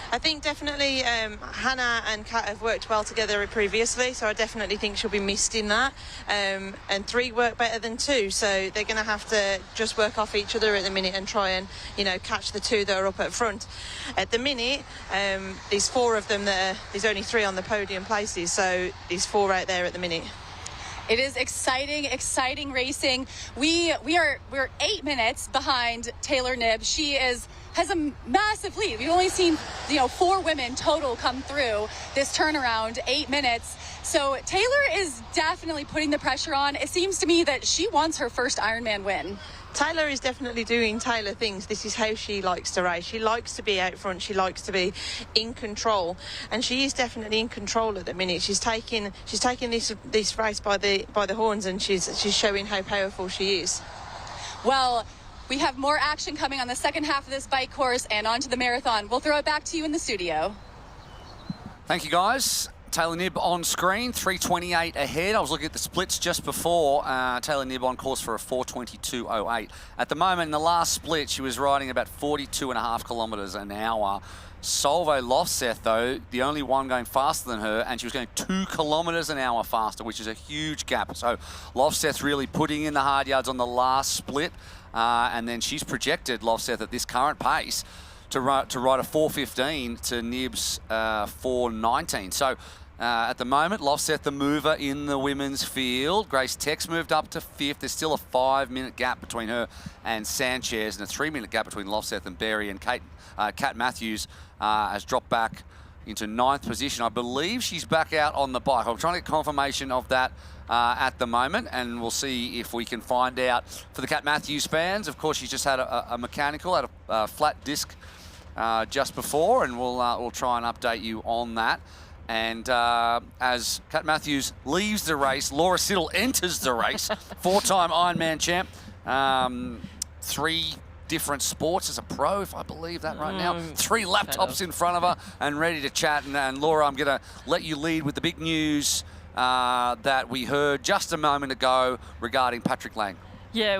I think definitely Hannah and Kat have worked well together previously, so I definitely think she'll be missed in that. And 3 work better than 2, so they're going to have to just work off each other at the minute and try and, catch the 2 that are up at front. At the minute, there's 4 of them there's only 3 on the podium places, so there's 4 out there at the minute. It is exciting racing. We're 8 minutes behind Taylor Knibb. She has a massive lead. We've only seen 4 women total come through this turnaround, 8 minutes. So Taylor is definitely putting the pressure on. It seems to me that she wants her first Ironman win. Taylor is definitely doing Taylor things. This is how she likes to race. She likes to be out front. She likes to be in control, and she is definitely in control at the minute. She's taking this race by the horns, and she's showing how powerful she is. Well, We have more action coming on the second half of this bike course and onto the marathon. We'll throw it back to you in the studio. Thank you, guys. Taylor Knibb on screen, 3:28 ahead. I was looking at the splits just before. Taylor Knibb on course for a 4:22.08. At the moment, in the last split, she was riding about 42.5 kilometres an hour. Solveig Lofseth, though, the only one going faster than her, and she was going 2 kilometres an hour faster, which is a huge gap. So Lofseth really putting in the hard yards on the last split, and then she's projected, Lofseth, at this current pace, to ride a 4:15 to Knibb's 4:19. So at the moment, Lofseth the mover in the women's field. Grace Tex moved up to 5th. There's still a 5-minute gap between her and Sanchez, and a 3-minute gap between Lofseth and Berry. And Kat Matthews has dropped back into 9th position. I believe she's back out on the bike. I'm trying to get confirmation of that at the moment, and we'll see if we can find out for the Kat Matthews fans. Of course, she's just had a mechanical, had a flat disc just before, and we'll try and update you on that. And as Kat Matthews leaves the race, Laura Siddle enters the race, 4-time Ironman champ, 3 different sports as a pro, if I believe that right now. 3 laptops in front of her and ready to chat. And Laura, I'm going to let you lead with the big news that we heard just a moment ago regarding Patrick Lang. Yeah,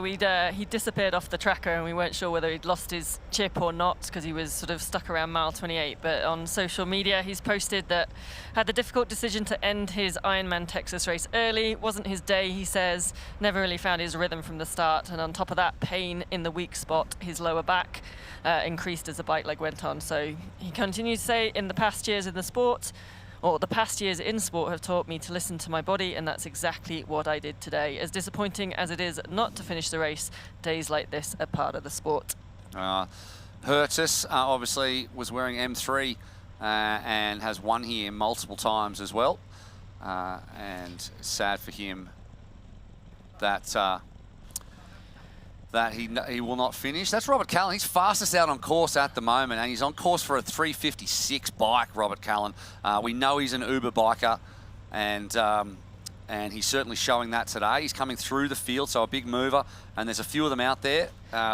he disappeared off the tracker and we weren't sure whether he'd lost his chip or not because he was sort of stuck around mile 28. But on social media, he's posted that had the difficult decision to end his Ironman Texas race early. Wasn't his day, he says. Never really found his rhythm from the start. And on top of that, pain in the weak spot, his lower back, increased as the bike leg went on. So he continues to say, in the past years in the sport, or the past years in sport have taught me to listen to my body, and that's exactly what I did today. As disappointing as it is not to finish the race, days like this are part of the sport. Hertis obviously was wearing M3 and has won here multiple times as well. And sad for him that he will not finish. That's Robert Callan. He's fastest out on course at the moment, and he's on course for a 3:56 bike, Robert Callan. We know he's an Uber biker, and he's certainly showing that today. He's coming through the field, so a big mover, and there's a few of them out there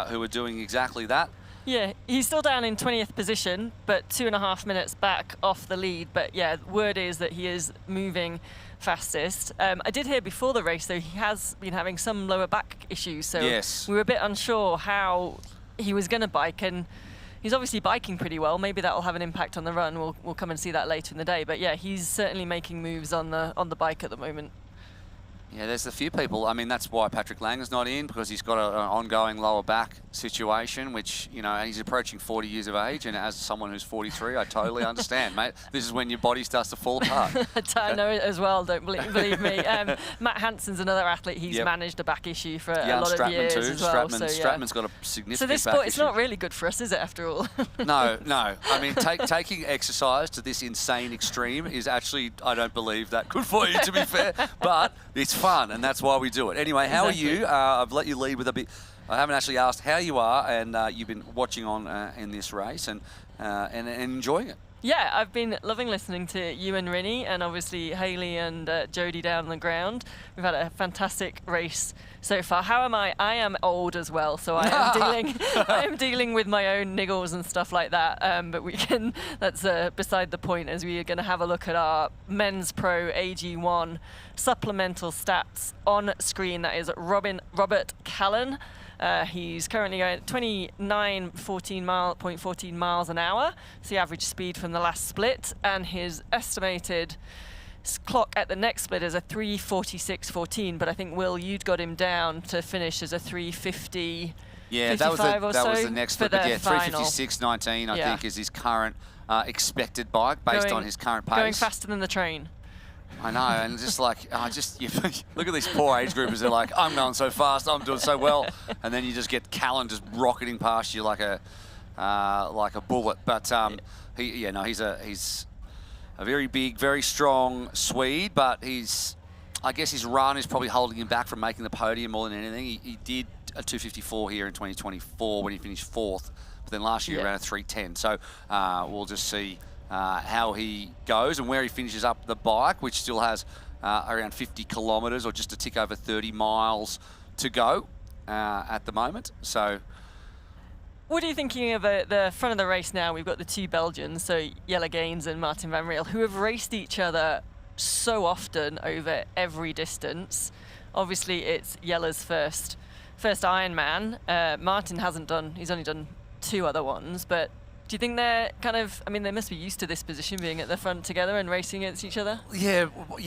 who are doing exactly that. Yeah, he's still down in 20th position, but 2.5 minutes back off the lead. But yeah, word is that he is moving fastest. I did hear before the race, though, he has been having some lower back issues. So yes, we were a bit unsure how he was going to bike, and he's obviously biking pretty well. Maybe that will have an impact on the run. We'll come and see that later in the day. But yeah, he's certainly making moves on the bike at the moment. Yeah, there's a few people. I mean, that's why Patrick Lang is not in, because he's got an ongoing lower back situation, which, you know, and he's approaching 40 years of age. And as someone who's 43, I totally understand, mate. This is when your body starts to fall apart. I know it as well, don't believe me. Matt Hansen's another athlete. He's managed a back issue for a lot of years as well. Stratman's got a significant So this sport, it's not really good for us, is it, after all? No. I mean, taking exercise to this insane extreme is actually, I don't believe, that good for you, to be fair. But it's fun, and that's why we do it. Anyway, how are you? I've let you lead with a bit. I haven't actually asked how you are, and you've been watching on in this race and enjoying it. Yeah, I've been loving listening to you and Rinny, and obviously Hayley and Jodie down on the ground. We've had a fantastic race so far. How am I? I am old as well, so I am dealing with my own niggles and stuff like that. But that's beside the point, as we are going to have a look at our Men's Pro AG1 supplemental stats on screen. That is Robert Callan. He's currently going at 29.14 miles an hour. It's the average speed from the last split, and his estimated clock at the next split is a 3:46.14. But I think, Will, you'd got him down to finish as a 3:50. Yeah, that was the next split. But yeah, 3:56.19 I think is his current expected bike based on his current pace. Going faster than the train. I know, and just like, you look at these poor age groupers. They're like, I'm going so fast, I'm doing so well, and then you just get Callan just rocketing past you like a bullet. But he's a very big, very strong Swede, but I guess his run is probably holding him back from making the podium more than anything. He did a 2:54 here in 2024 when he finished 4th, but then last year around a 3:10. So we'll just see how he goes and where he finishes up the bike, which still has around 50 kilometres or just a tick over 30 miles to go at the moment. So What are you thinking of the front of the race now? We've got the two Belgians, so Jelle Gaines and Martin van Riel, who have raced each other so often over every distance. Obviously, it's Jelle's first Ironman. Martin hasn't done, he's only done 2 other ones, but do you think they're kind of, I mean, they must be used to this position, being at the front together and racing against each other? Yeah.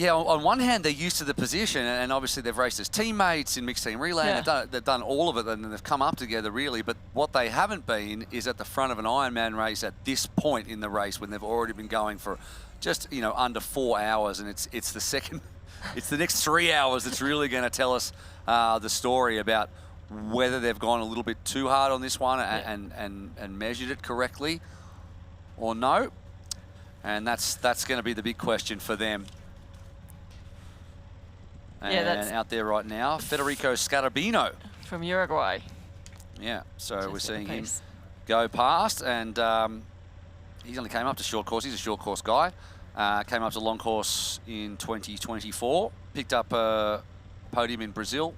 On one hand, they're used to the position, and obviously they've raced as teammates in mixed team relay, and they've done all of it, and they've come up together, really. But what they haven't been is at the front of an Ironman race at this point in the race, when they've already been going for just, under 4 hours, and it's the second, it's the next 3 hours that's really going to tell us the story about whether they've gone a little bit too hard on this one and measured it correctly or no. And that's going to be the big question for them. And out there right now, Federico Scarabino. From Uruguay. Yeah, so we're seeing him go past, and he only came up to short course. He's a short course guy. Came up to long course in 2024. Picked up a podium in Brazil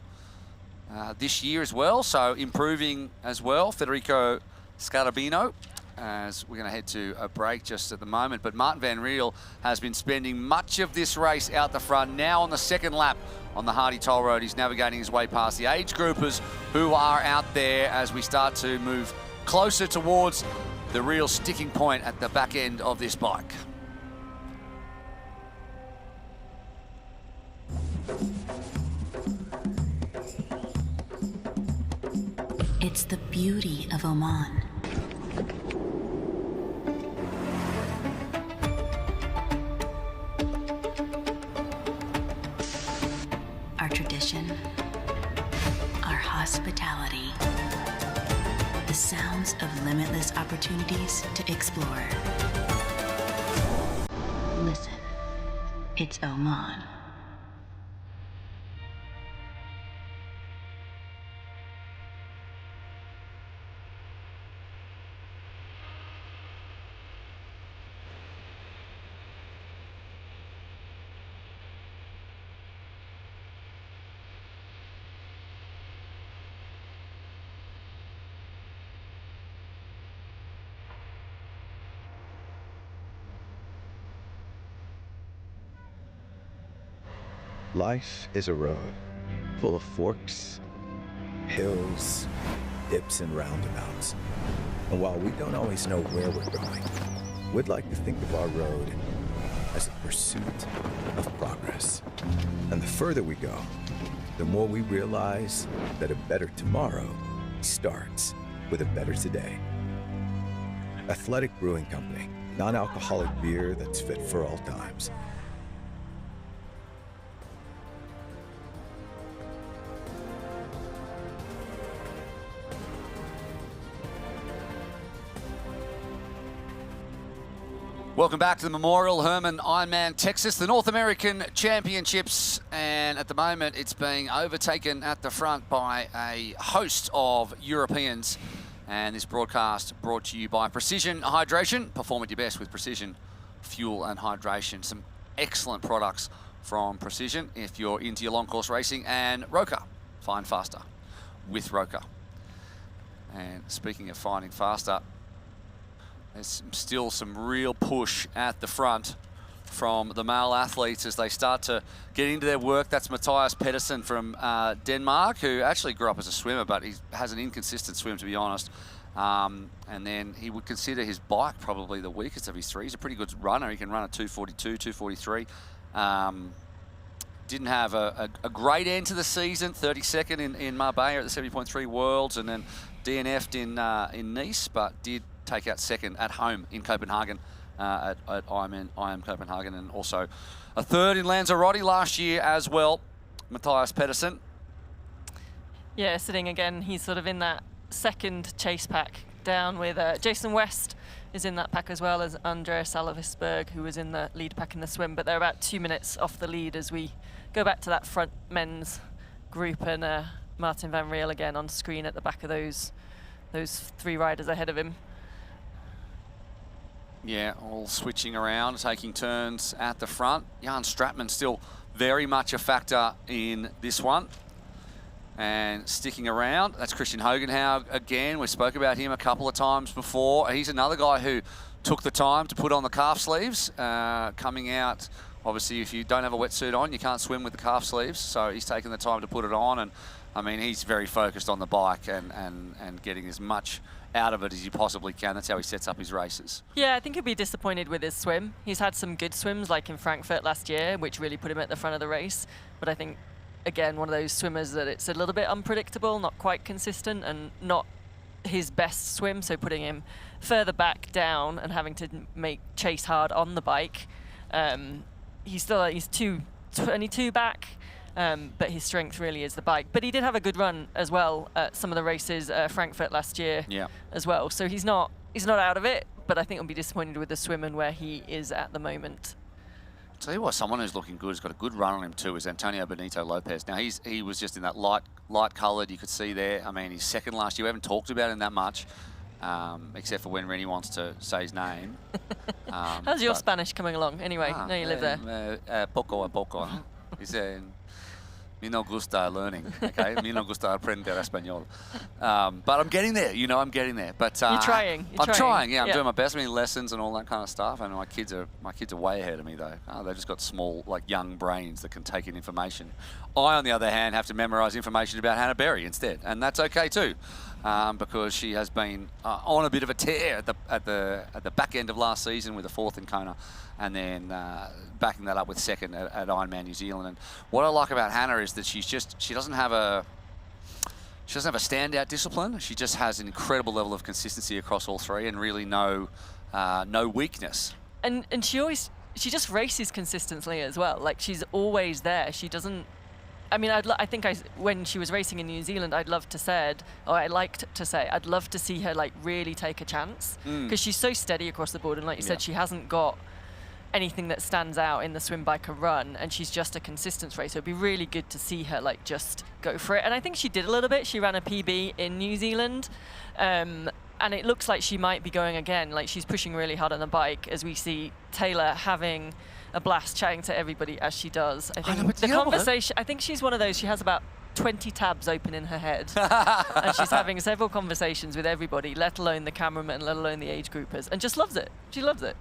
this year as well, so improving as well, Federico Scarabino, as we're going to head to a break just at the moment. But Martin van Riel has been spending much of this race out the front. Now on the second lap on the Hardy Toll Road, he's navigating his way past the age groupers who are out there as we start to move closer towards the real sticking point at the back end of this bike. It's the beauty of Oman. Our tradition, our hospitality, the sounds of limitless opportunities to explore. Listen, it's Oman. Life is a road full of forks, hills, dips, and roundabouts. And while we don't always know where we're going, we'd like to think of our road as a pursuit of progress. And the further we go, the more we realize that a better tomorrow starts with a better today. Athletic Brewing Company, non-alcoholic beer that's fit for all times. Welcome back to the Memorial Hermann Ironman Texas, the North American Championships, and at the moment it's being overtaken at the front by a host of Europeans. And this broadcast brought to you by Precision Hydration. Perform at your best with Precision Fuel and Hydration. Some excellent products from Precision if you're into your long course racing, and Roka, find faster with Roka. And speaking of finding faster, there's still some real push at the front from the male athletes as they start to get into their work. That's Matthias Pedersen from Denmark, who actually grew up as a swimmer, but he has an inconsistent swim, to be honest. And then he would consider his bike probably the weakest of his three. He's a pretty good runner. He can run a 242, 243. Didn't have a great end to the season, 32nd in Marbella at the 70.3 Worlds, and then DNF'd in Nice, but did take out second at home in Copenhagen at IM Copenhagen, and also a third in Lanzarote last year as well. Matthias Pedersen. Yeah, sitting again, he's sort of in that second chase pack down with Jason West is in that pack as well as Andreas Salvisberg, who was in the lead pack in the swim, but they're about 2 minutes off the lead as we go back to that front men's group, and Martin van Riel again on screen at the back of those three riders ahead of him. Yeah, all switching around, taking turns at the front. Jan Stratman still very much a factor in this one. And sticking around, that's Christian Hogenhaug again. We spoke about him a couple of times before. He's another guy who took the time to put on the calf sleeves, coming out. Obviously, if you don't have a wetsuit on, you can't swim with the calf sleeves. So he's taken the time to put it on. And I mean, he's very focused on the bike and getting as much out of it as you possibly can. That's how he sets up his races. Yeah, I think he'll be disappointed with his swim. He's had some good swims, like in Frankfurt last year, which really put him at the front of the race. But I think, again, one of those swimmers that it's a little bit unpredictable, not quite consistent, and not his best swim. So putting him further back down and having to chase hard on the bike. He's 22 back. But his strength really is the bike. But he did have a good run as well at some of the races, Frankfurt last year as well. So he's not out of it, but I think he'll be disappointed with the swim and where he is at the moment. I'll tell you what, someone who's looking good, has got a good run on him too, is Antonio Benito Lopez. Now he was just in that light coloured, you could see there. I mean, he's second last year. We haven't talked about him that much, except for when Rennie wants to say his name. How's your Spanish coming along? Anyway, now you live there. Poco a poco. He's me no gusta learning, okay? Me no gusta aprender español. But I'm getting there, I'm getting there. But You're trying. I'm trying, yeah. I'm doing my best. I mean, lessons and all that kind of stuff. And my kids are way ahead of me, though. They've just got small, young brains that can take in information. I, on the other hand, have to memorise information about Hannah Berry instead, and that's okay too, because she has been on a bit of a tear at the back end of last season with a 4th in Kona, and then backing that up with 2nd at Ironman New Zealand. And what I like about Hannah is that she doesn't have a standout discipline. She just has an incredible level of consistency across all 3, and really no weakness. And she just races consistently as well. Like, she's always there. She doesn't. I mean, when she was racing in New Zealand, I'd liked to say, I'd love to see her really take a chance, because she's so steady across the board, and like you said, she hasn't got anything that stands out in the swim, bike, or run, and she's just a consistent racer. It'd be really good to see her just go for it, and I think she did a little bit. She ran a PB in New Zealand, and it looks like she might be going again. She's pushing really hard on the bike, as we see Taylor having a blast chatting to everybody as she does. I think the conversation, I think she's one of those, she has about 20 tabs open in her head and she's having several conversations with everybody, let alone the cameraman, let alone the age groupers, and just loves it. She loves it.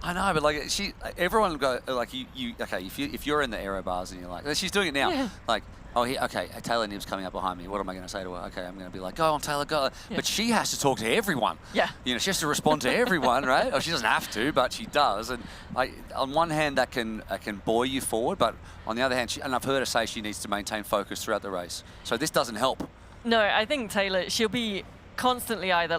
I know, but everyone go okay. If you're in the aero bars and you're like, she's doing it now. Yeah. Okay, Taylor Nibb's coming up behind me. What am I going to say to her? Okay, I'm going to be like, go on, Taylor, go. Yeah. But she has to talk to everyone. Yeah. She has to respond to everyone, right? Or she doesn't have to, but she does. And on one hand, that can buoy you forward, but on the other hand, and I've heard her say she needs to maintain focus throughout the race. So this doesn't help. No, I think Taylor, she'll be constantly either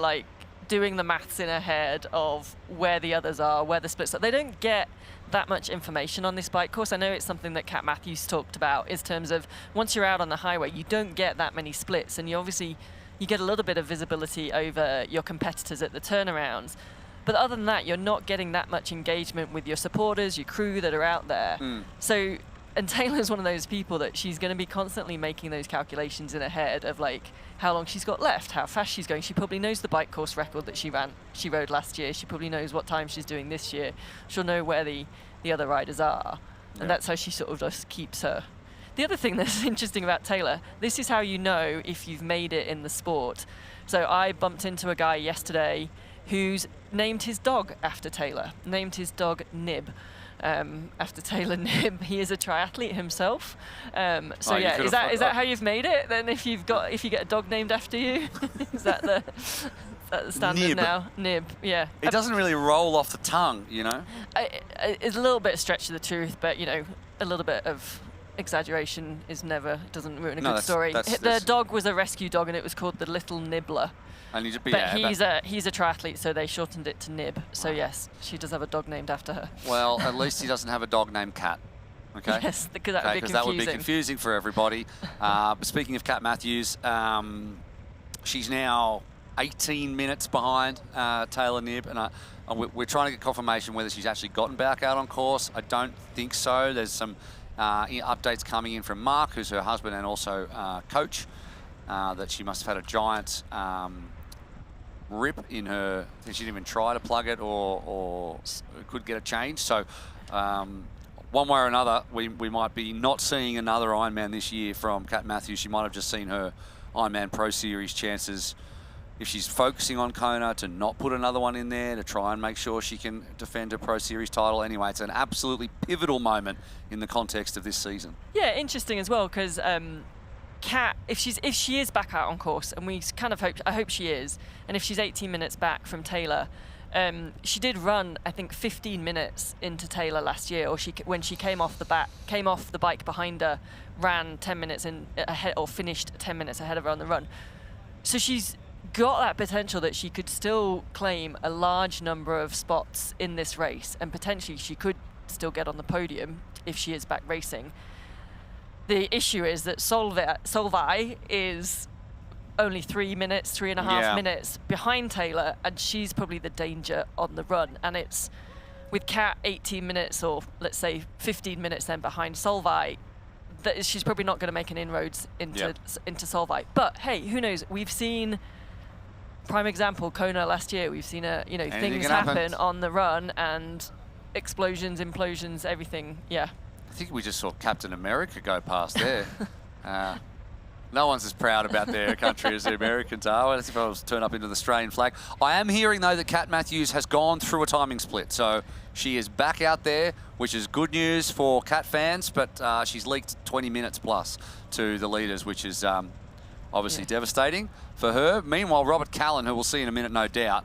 doing the maths in her head of where the others are, where the splits are. They don't get that much information on this bike course. I know it's something that Kat Matthews talked about, in terms of once you're out on the highway, you don't get that many splits, and you get a little bit of visibility over your competitors at the turnarounds. But other than that, you're not getting that much engagement with your supporters, your crew that are out there. So, and Taylor's one of those people that she's going to be constantly making those calculations in her head of how long she's got left, how fast she's going. She probably knows the bike course record that she rode last year. She probably knows what time she's doing this year. She'll know where the other riders are. And that's how she sort of just keeps her. The other thing that's interesting about Taylor, this is how you know if you've made it in the sport. So I bumped into a guy yesterday who's named his dog after Taylor, named his dog Nib. After Taylor Nibb. He is a triathlete himself. Is that how you've made it? Then if you get a dog named after you, is that the standard Nib. now? Nib, yeah. It doesn't really roll off the tongue, It's a little bit stretch of the truth, but a little bit of exaggeration doesn't ruin a good story. The dog was a rescue dog, and it was called the Little Nibbler. He's a triathlete, so they shortened it to Nib. So yes, she does have a dog named after her. Well, at least he doesn't have a dog named Kat. Okay. Yes, because that would be confusing for everybody. But speaking of Kat Matthews, she's now 18 minutes behind Taylor Nibb, and we're trying to get confirmation whether she's actually gotten back out on course. I don't think so. There's some updates coming in from Mark, who's her husband and also coach, that she must have had a giant rip in her. She didn't even try to plug it or could get a change. So one way or another, we might be not seeing another Ironman this year from Kat Matthews. She might have just seen her Ironman Pro Series chances, if she's focusing on Kona, to not put another one in there to try and make sure she can defend her Pro Series title. Anyway, it's an absolutely pivotal moment in the context of this season. Yeah, interesting as well, because Kat, if she is back out on course, and we kind of I hope she is, and if she's 18 minutes back from Taylor, she did run, I think, 15 minutes into Taylor last year, or when she came off the bike behind her, ran 10 minutes ahead, or finished 10 minutes ahead of her on the run. So she's got that potential that she could still claim a large number of spots in this race, and potentially she could still get on the podium if she is back racing. The issue is that Solveig is only 3 minutes, 3.5 minutes behind Taylor, and she's probably the danger on the run. And it's with Kat 18 minutes, or let's say 15 minutes then behind Solveig, that she's probably not going to make an inroads into Solveig. But hey, who knows? We've seen, prime example, Kona last year. We've seen things happen on the run, and explosions, implosions, everything. Yeah. I think we just saw Captain America go past there. No one's as proud about their country as the Americans are. Let's see if I was turn up into the Australian flag. I am hearing, though, that Kat Matthews has gone through a timing split. So she is back out there, which is good news for Kat fans, but she's leaked 20 minutes plus to the leaders, which is obviously devastating for her. Meanwhile, Robert Callan, who we'll see in a minute, no doubt,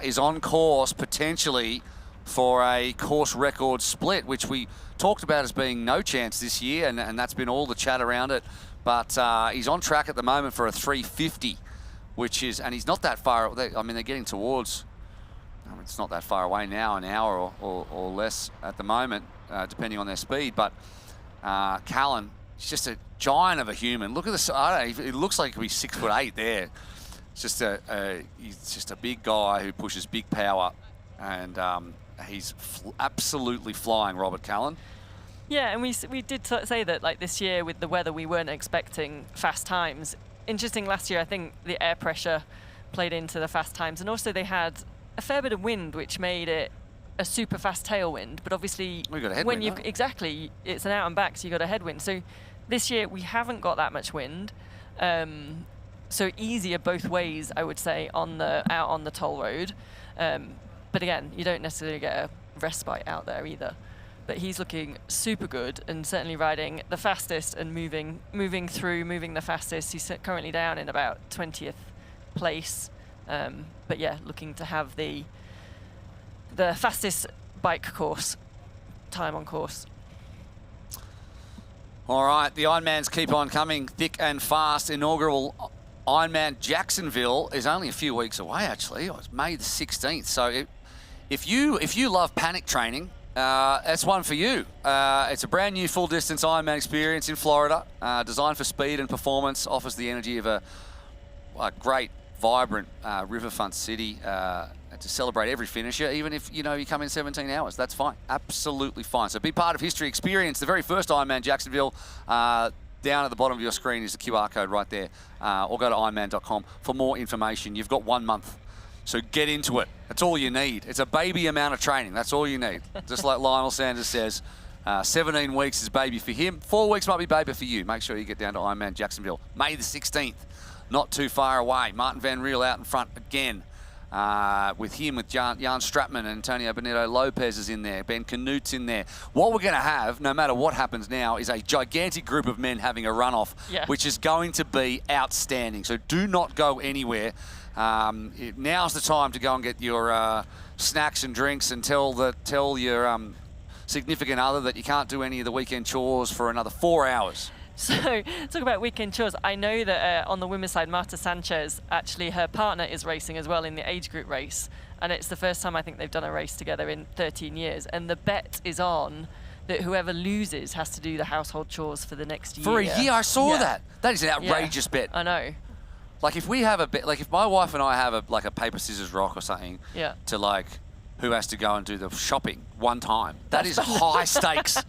is on course potentially for a course record split, which we talked about as being no chance this year, and that's been all the chat around it. But he's on track at the moment for a 350, which is, and he's not that far. I mean, they're getting towards, it's not that far away now, an hour or less at the moment, depending on their speed. But Callan, he's just a giant of a human. Look at this. It looks like he'll be 6'8" there. It's just he's just a big guy who pushes big power, and he's absolutely flying, Robert Callan. Yeah, and we did say that, like, this year with the weather, we weren't expecting fast times. Interesting, last year I think the air pressure played into the fast times, and also they had a fair bit of wind, which made it a super fast tailwind. But obviously, we got a headwind, exactly, it's an out and back, so you got a headwind. So this year we haven't got that much wind, so easier both ways, I would say, out on the toll road. But again, you don't necessarily get a respite out there either. But he's looking super good, and certainly riding the fastest and moving the fastest. He's currently down in about 20th place. But yeah, looking to have the fastest bike course time on course. All right, the Ironmans keep on coming thick and fast. Inaugural Ironman Jacksonville is only a few weeks away, actually. It's May the 16th. So if you love panic training, that's one for you. It's a brand new full distance Ironman experience in Florida, designed for speed and performance, offers the energy of a great, vibrant riverfront city to celebrate every finisher, even if you come in 17 hours. That's fine, absolutely fine. So be part of history, experience the very first Ironman Jacksonville. Down at the bottom of your screen is the QR code right there, or go to ironman.com for more information. You've got 1 month. So get into it. That's all you need. It's a baby amount of training. That's all you need. Just like Lionel Sanders says, 17 weeks is baby for him. 4 weeks might be baby for you. Make sure you get down to Ironman Jacksonville. May the 16th. Not too far away. Martin Van Riel out in front again. With Jan Stratman and Antonio Benito Lopez is in there. Ben Canute's in there. What we're going to have, no matter what happens now, is a gigantic group of men having a runoff, which is going to be outstanding. So do not go anywhere. Now's the time to go and get your snacks and drinks, and tell your significant other that you can't do any of the weekend chores for another 4 hours. So, talk about weekend chores. I know that on the women's side, Marta Sanchez, actually her partner is racing as well in the age group race. And it's the first time I think they've done a race together in 13 years. And the bet is on that whoever loses has to do the household chores for the next year. For a year? I saw that. That is an outrageous bet. I know. Like, if we have a bet, like if my wife and I have a paper, scissors, rock or something, to like who has to go and do the shopping one time, that is high stakes.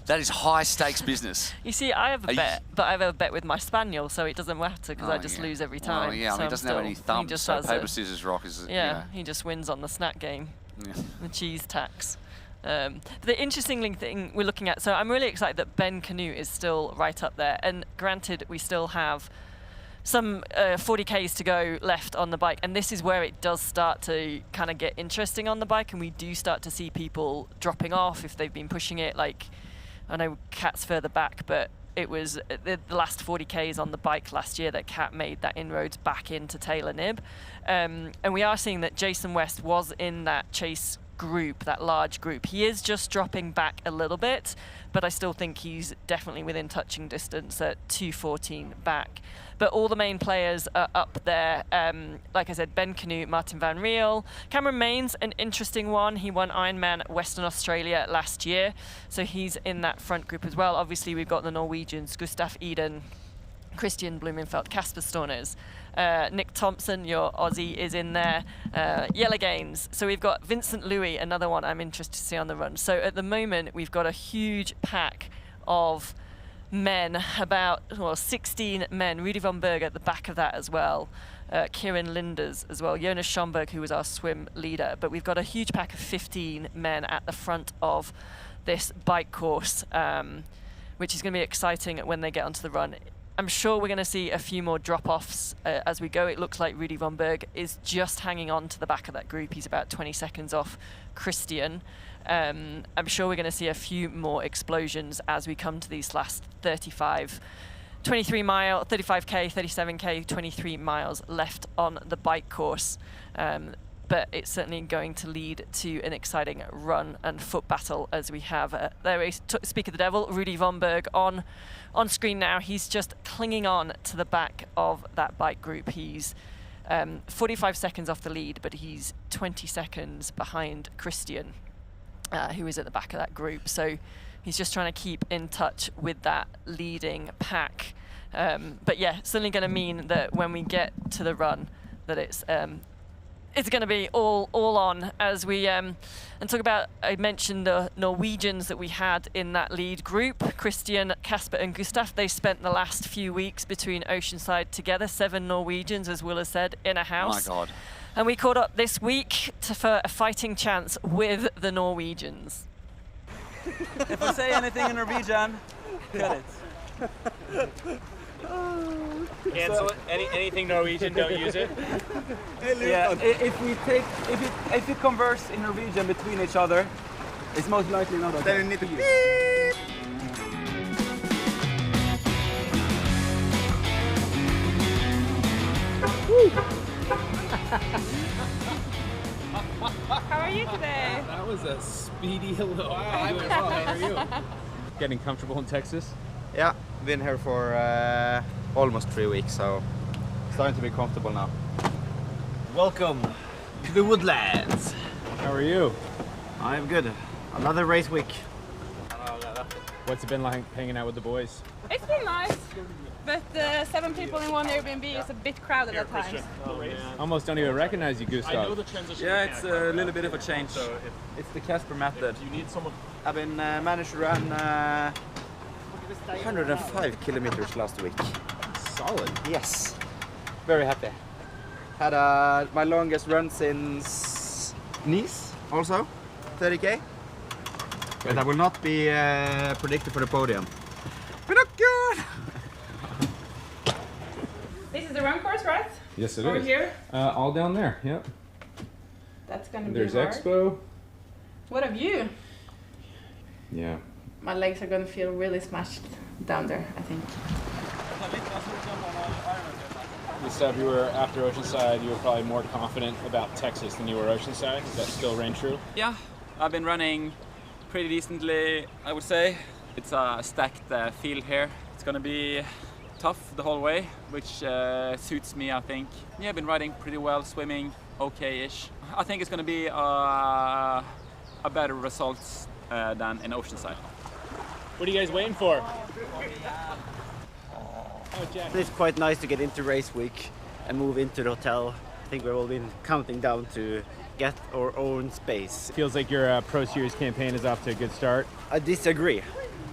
That is high stakes business. You see, I have a bet, but I have a bet with my spaniel, so it doesn't matter because I just lose every time. Well, yeah, so he doesn't have any thumbs, so paper, scissors, rock is... Yeah, he just wins on the snack game, the cheese tax. The interesting thing we're looking at, so I'm really excited that Ben Canute is still right up there. And granted, we still have some 40Ks to go left on the bike. And this is where it does start to kind of get interesting on the bike. And we do start to see people dropping off if they've been pushing it. Like, I know Kat's further back, but it was the last 40Ks on the bike last year that Kat made that inroads back into Taylor Nib. And we are seeing that Jason West was in that chase group, that large group. He is just dropping back a little bit, but I still think he's definitely within touching distance at 2:14 back. But all the main players are up there. Like I said, Ben Canute, Martin Van Riel. Cameron Mains, an interesting one. He won Ironman Western Australia last year, so he's in that front group as well. Obviously, we've got the Norwegians, Gustaf Eden, Christian Blumenfeld, Kasper Stornes. Nick Thompson, your Aussie, is in there. Jelle Gaines. So we've got Vincent Louis, another one I'm interested to see on the run. So at the moment, we've got a huge pack of men, about 16 men. Rudy von Berg at the back of that as well. Kieran Linders as well. Jonas Schomburg, who was our swim leader. But we've got a huge pack of 15 men at the front of this bike course, which is going to be exciting when they get onto the run. I'm sure we're going to see a few more drop-offs as we go. It looks like Rudy von Berg is just hanging on to the back of that group. He's about 20 seconds off Christian. I'm sure we're going to see a few more explosions as we come to these last 35, 23 mile, 35K, 37K, 23 miles left on the bike course. But it's certainly going to lead to an exciting run and foot battle as we have, there we speak of the devil, Rudy von Berg on screen now. He's just clinging on to the back of that bike group. He's 45 seconds off the lead, but he's 20 seconds behind Christian, who is at the back of that group. So he's just trying to keep in touch with that leading pack. But yeah, certainly going to mean that when we get to the run, that it's going to be all on as we and talk about. I mentioned the Norwegians that we had in that lead group, Christian, Kasper and Gustaf. They spent the last few weeks between Oceanside together, 7 Norwegians, as Will has said, in a house. Oh my God. And we caught up this week for a fighting chance with the Norwegians. If I say anything in Norwegian, cut it. Cancel it. Anything Norwegian, don't use it. Yeah, if we converse in Norwegian between each other, it's most likely not okay. Then you need to use. How are you today? That was a speedy hello. Wow, How are you? Getting comfortable in Texas? Yeah, been here for almost 3 weeks, so starting to be comfortable now. Welcome to the Woodlands. How are you? I'm good. Another race week. What's it been like hanging out with the boys? It's been nice, but 7 people in one Airbnb is a bit crowded at times. Almost don't even recognize you, Gustav. Yeah, it's a little bit of a change. It's the Casper method. You need someone. I've been managed to run 105 kilometers last week. Solid. Yes. Very happy. Had my longest run since Nice, also 30K. But I will not be predicted for the podium. We're not good! This is the run course, right? Yes, it is. Over here? All down there, yep. That's gonna be There's hard. Expo. What a view! Yeah. My legs are gonna feel really smashed down there, I think. Gustav, you were after Oceanside, you were probably more confident about Texas than you were Oceanside. Does that still reign true? Yeah, I've been running pretty decently, I would say. It's a stacked field here. It's gonna be tough the whole way, which suits me, I think. Yeah, I've been riding pretty well, swimming okay-ish. I think it's gonna be a better result than in Oceanside. What are you guys waiting for? It's quite nice to get into race week and move into the hotel. I think we've all been counting down to get our own space. Feels like your Pro Series campaign is off to a good start. I disagree.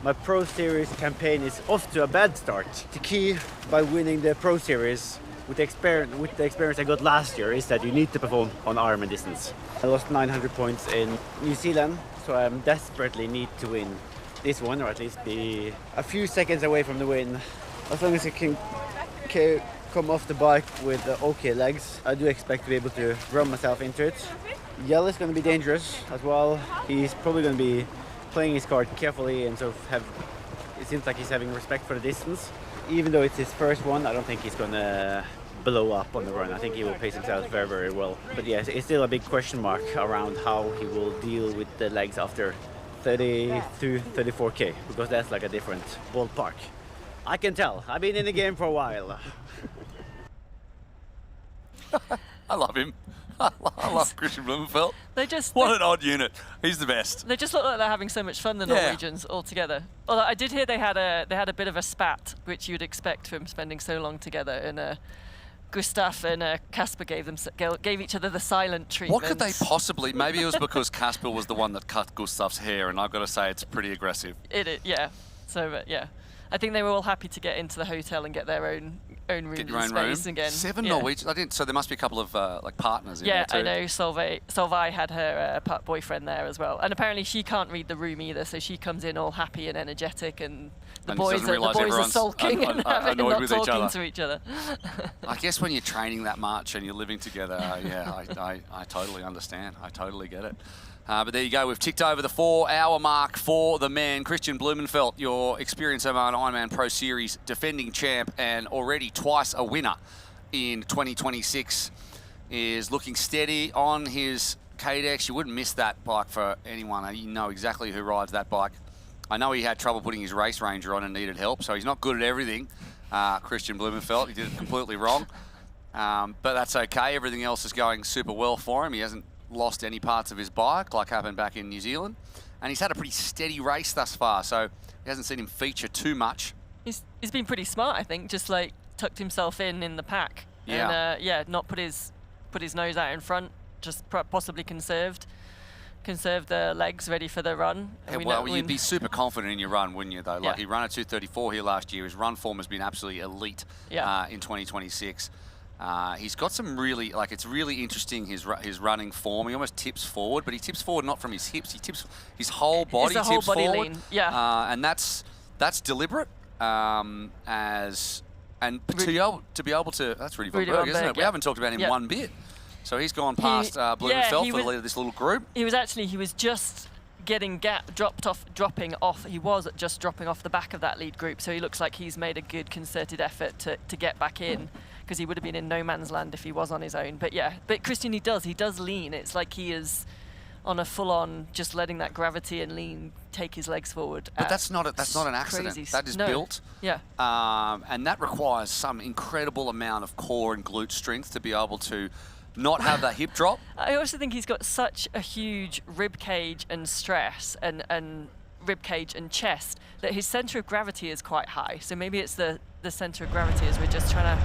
My Pro Series campaign is off to a bad start. The key by winning the Pro Series with the experience I got last year is that you need to perform on Ironman distance. I lost 900 points in New Zealand, so I desperately need to win this one, or at least be a few seconds away from the win. As long as I can come off the bike with okay legs, I do expect to be able to run myself into it. Yell is going to be dangerous as well. He's probably going to be playing his card carefully and sort of it seems like he's having respect for the distance. Even though it's his first one, I don't think he's going to blow up on the run. I think he will pace himself very, very well. But yeah, it's still a big question mark around how he will deal with the legs after 30 to 34k, because that's like a different ballpark. I can tell. I've been in the game for a while. I love him. I love Christian Blumenfeld. What an odd unit. He's the best. They just look like they're having so much fun, the Norwegians, all together. Although I did hear they had a bit of a spat, which you'd expect from spending so long together. And Gustav and Kasper gave each other the silent treatment. What could they possibly? Maybe it was because Kasper was the one that cut Gustav's hair, and I've got to say it's pretty aggressive. Yeah. So yeah, I think they were all happy to get into the hotel and get their own room. Get your own space room. again. 7 Norwegians. I didn't. So there must be a couple of like partners in there too. Yeah, I know. Solveig had her boyfriend there as well, and apparently she can't read the room either. So she comes in all happy and energetic, and the boys are sulking and not talking to each other. I guess when you're training that much and you're living together, I totally understand. I totally get it. But there you go. We've ticked over the 4-hour mark for the man. Christian Blumenfeld, your Experience Hermann Ironman Pro Series defending champ and already twice a winner in 2026, is looking steady on his K-Dex. You wouldn't miss that bike for anyone. You know exactly who rides that bike. I know he had trouble putting his race ranger on and needed help, so he's not good at everything, Christian Blumenfeld. He did it completely wrong. But that's okay. Everything else is going super well for him. He hasn't lost any parts of his bike like happened back in New Zealand, and he's had a pretty steady race thus far, so he hasn't seen him feature too much. He's been pretty smart, I think, just like tucked himself in the pack. Yeah. And not put his nose out in front, just possibly conserved the legs ready for the run. Yeah, you'd be super confident in your run, wouldn't you, though? Like, he ran a 2:34 here last year. His run form has been absolutely elite in 2026. He's got some really, it's really interesting, his running form. He almost tips forward, but he tips forward not from his hips. He tips his whole body. It's the whole tips body forward. lean, yeah. And that's deliberate. To be able to, that's Rudy Von Berg, isn't it? We haven't talked about him one bit. So he's gone past Blumenfeld for the lead of this little group. He was just getting dropping off. He was just dropping off the back of that lead group. So he looks like he's made a good concerted effort to get back in, because he would have been in no man's land if he was on his own. But yeah, Christian, he does lean. It's like he is on a full-on, just letting that gravity and lean take his legs forward. But that's not an accident. That is built. Yeah. And that requires some incredible amount of core and glute strength to be able to not have that hip drop. I also think he's got such a huge rib cage and stress and rib cage and chest that his center of gravity is quite high. So maybe it's the center of gravity as we're trying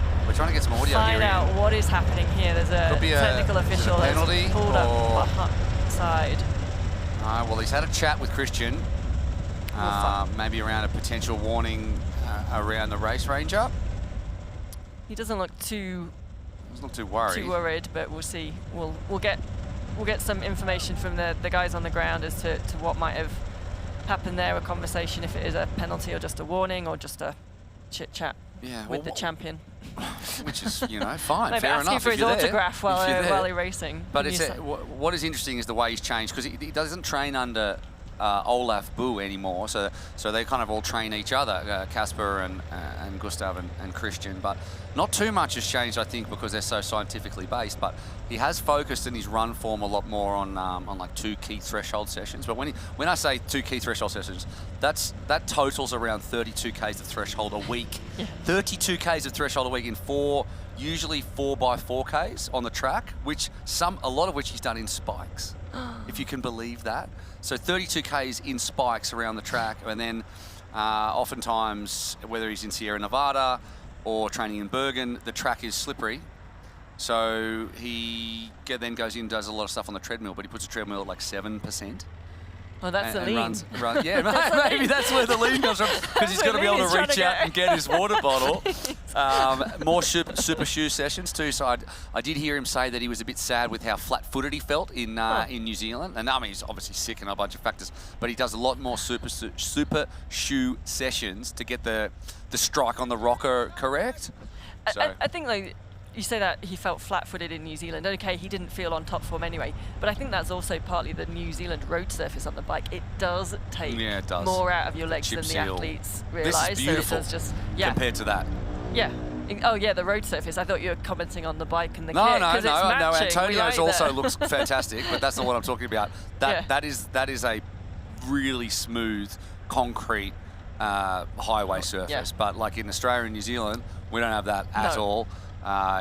to get some audio find here. out what is happening here. There's a technical official that's pulled up side. Well, he's had a chat with Christian, maybe around a potential warning around the race ranger. He doesn't look too worried. But we'll see. We'll get some information from the guys on the ground as to what might have happened there, a conversation, if it is a penalty or just a warning or just a chit chat with the champion. Which is, fine, Maybe fair asking enough. for his autograph while he's racing. But what is interesting is the way he's changed, because he doesn't train under Olaf Boo anymore, so they kind of all train each other, Kasper and Gustav and Christian, but not too much has changed, I think, because they're so scientifically based. But he has focused in his run form a lot more on like 2 key threshold sessions. But when I say 2 key threshold sessions, that totals around 32 Ks of threshold a week. Yeah. 32 Ks of threshold a week in usually 4x4 Ks on the track, a lot of which he's done in spikes, if you can believe that. So 32 Ks in spikes around the track, and then oftentimes, whether he's in Sierra Nevada or training in Bergen, the track is slippery. So he then goes in and does a lot of stuff on the treadmill, but he puts a treadmill at like 7%. Well, that's the lean. Yeah, maybe that's where the lean comes from, because he's got to be able to reach out and get his water bottle. More super shoe sessions too. So I did hear him say that he was a bit sad with how flat-footed he felt in New Zealand. And I mean, he's obviously sick and a bunch of factors, but he does a lot more super shoe sessions to get the strike on the rocker correct. So. I think, like, you say that he felt flat-footed in New Zealand. Okay, he didn't feel on top form anyway, but I think that's also partly the New Zealand road surface on the bike. It does take more out of your legs than the athletes realise. This is beautiful so it does just, compared to that. Yeah. Oh yeah, the road surface. I thought you were commenting on the bike and the no, kit. No. Antonio's also that. looks fantastic, but that's not what I'm talking about. That is a really smooth concrete highway surface. Yeah. But like in Australia and New Zealand, we don't have that at all.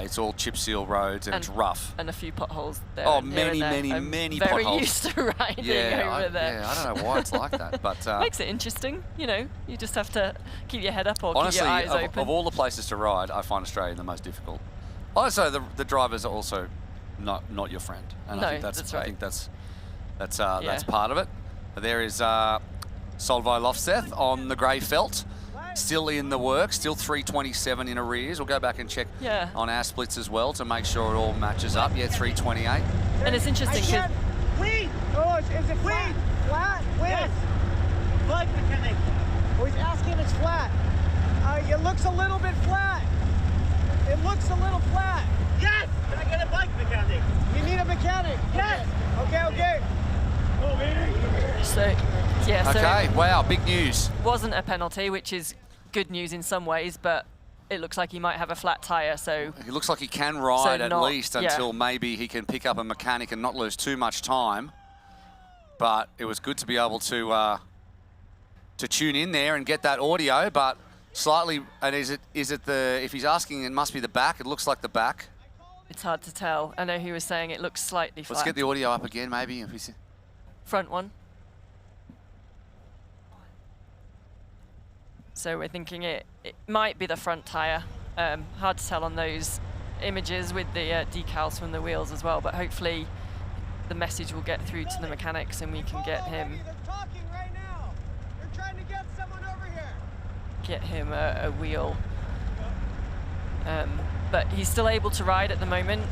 It's all chip seal roads and it's rough. And a few potholes there. Oh, many potholes. Very used to riding over there. Yeah, I don't know why it's like that, but makes it interesting. You know, you just have to keep your head up or honestly, keep your eyes open. Of all the places to ride, I find Australia the most difficult. Also, the drivers are also not your friend, and I think that's right. I think that's part of it. But there is Solveig Lofseth on the grey felt. Still in the works, still 3:27 in arrears. We'll go back and check on our splits as well to make sure it all matches up. Yeah, 3:28. And it's interesting because... Lead! Oh, is it flat? Flat? Yes. Bike mechanic. Oh, he's asking if it's flat. It looks a little bit flat. It looks a little flat. Yes! Can I get a bike mechanic? You need a mechanic? Yes! Okay. Oh, baby. So... Yeah, okay, wow, big news. Wasn't a penalty, which is good news in some ways, but it looks like he might have a flat tyre, so... It looks like he can ride at least until maybe he can pick up a mechanic and not lose too much time. But it was good to be able to tune in there and get that audio, but slightly... And is it the... If he's asking, it must be the back. It looks like the back. It's hard to tell. I know he was saying it looks slightly flat. Let's get the audio up again, maybe. If he's... Front one. So we're thinking it might be the front tyre. Hard to tell on those images with the decals from the wheels as well, but hopefully the message will get through to the mechanics and we can get him... They're talking right now. They're trying to get someone over here. Get him a wheel. But he's still able to ride at the moment,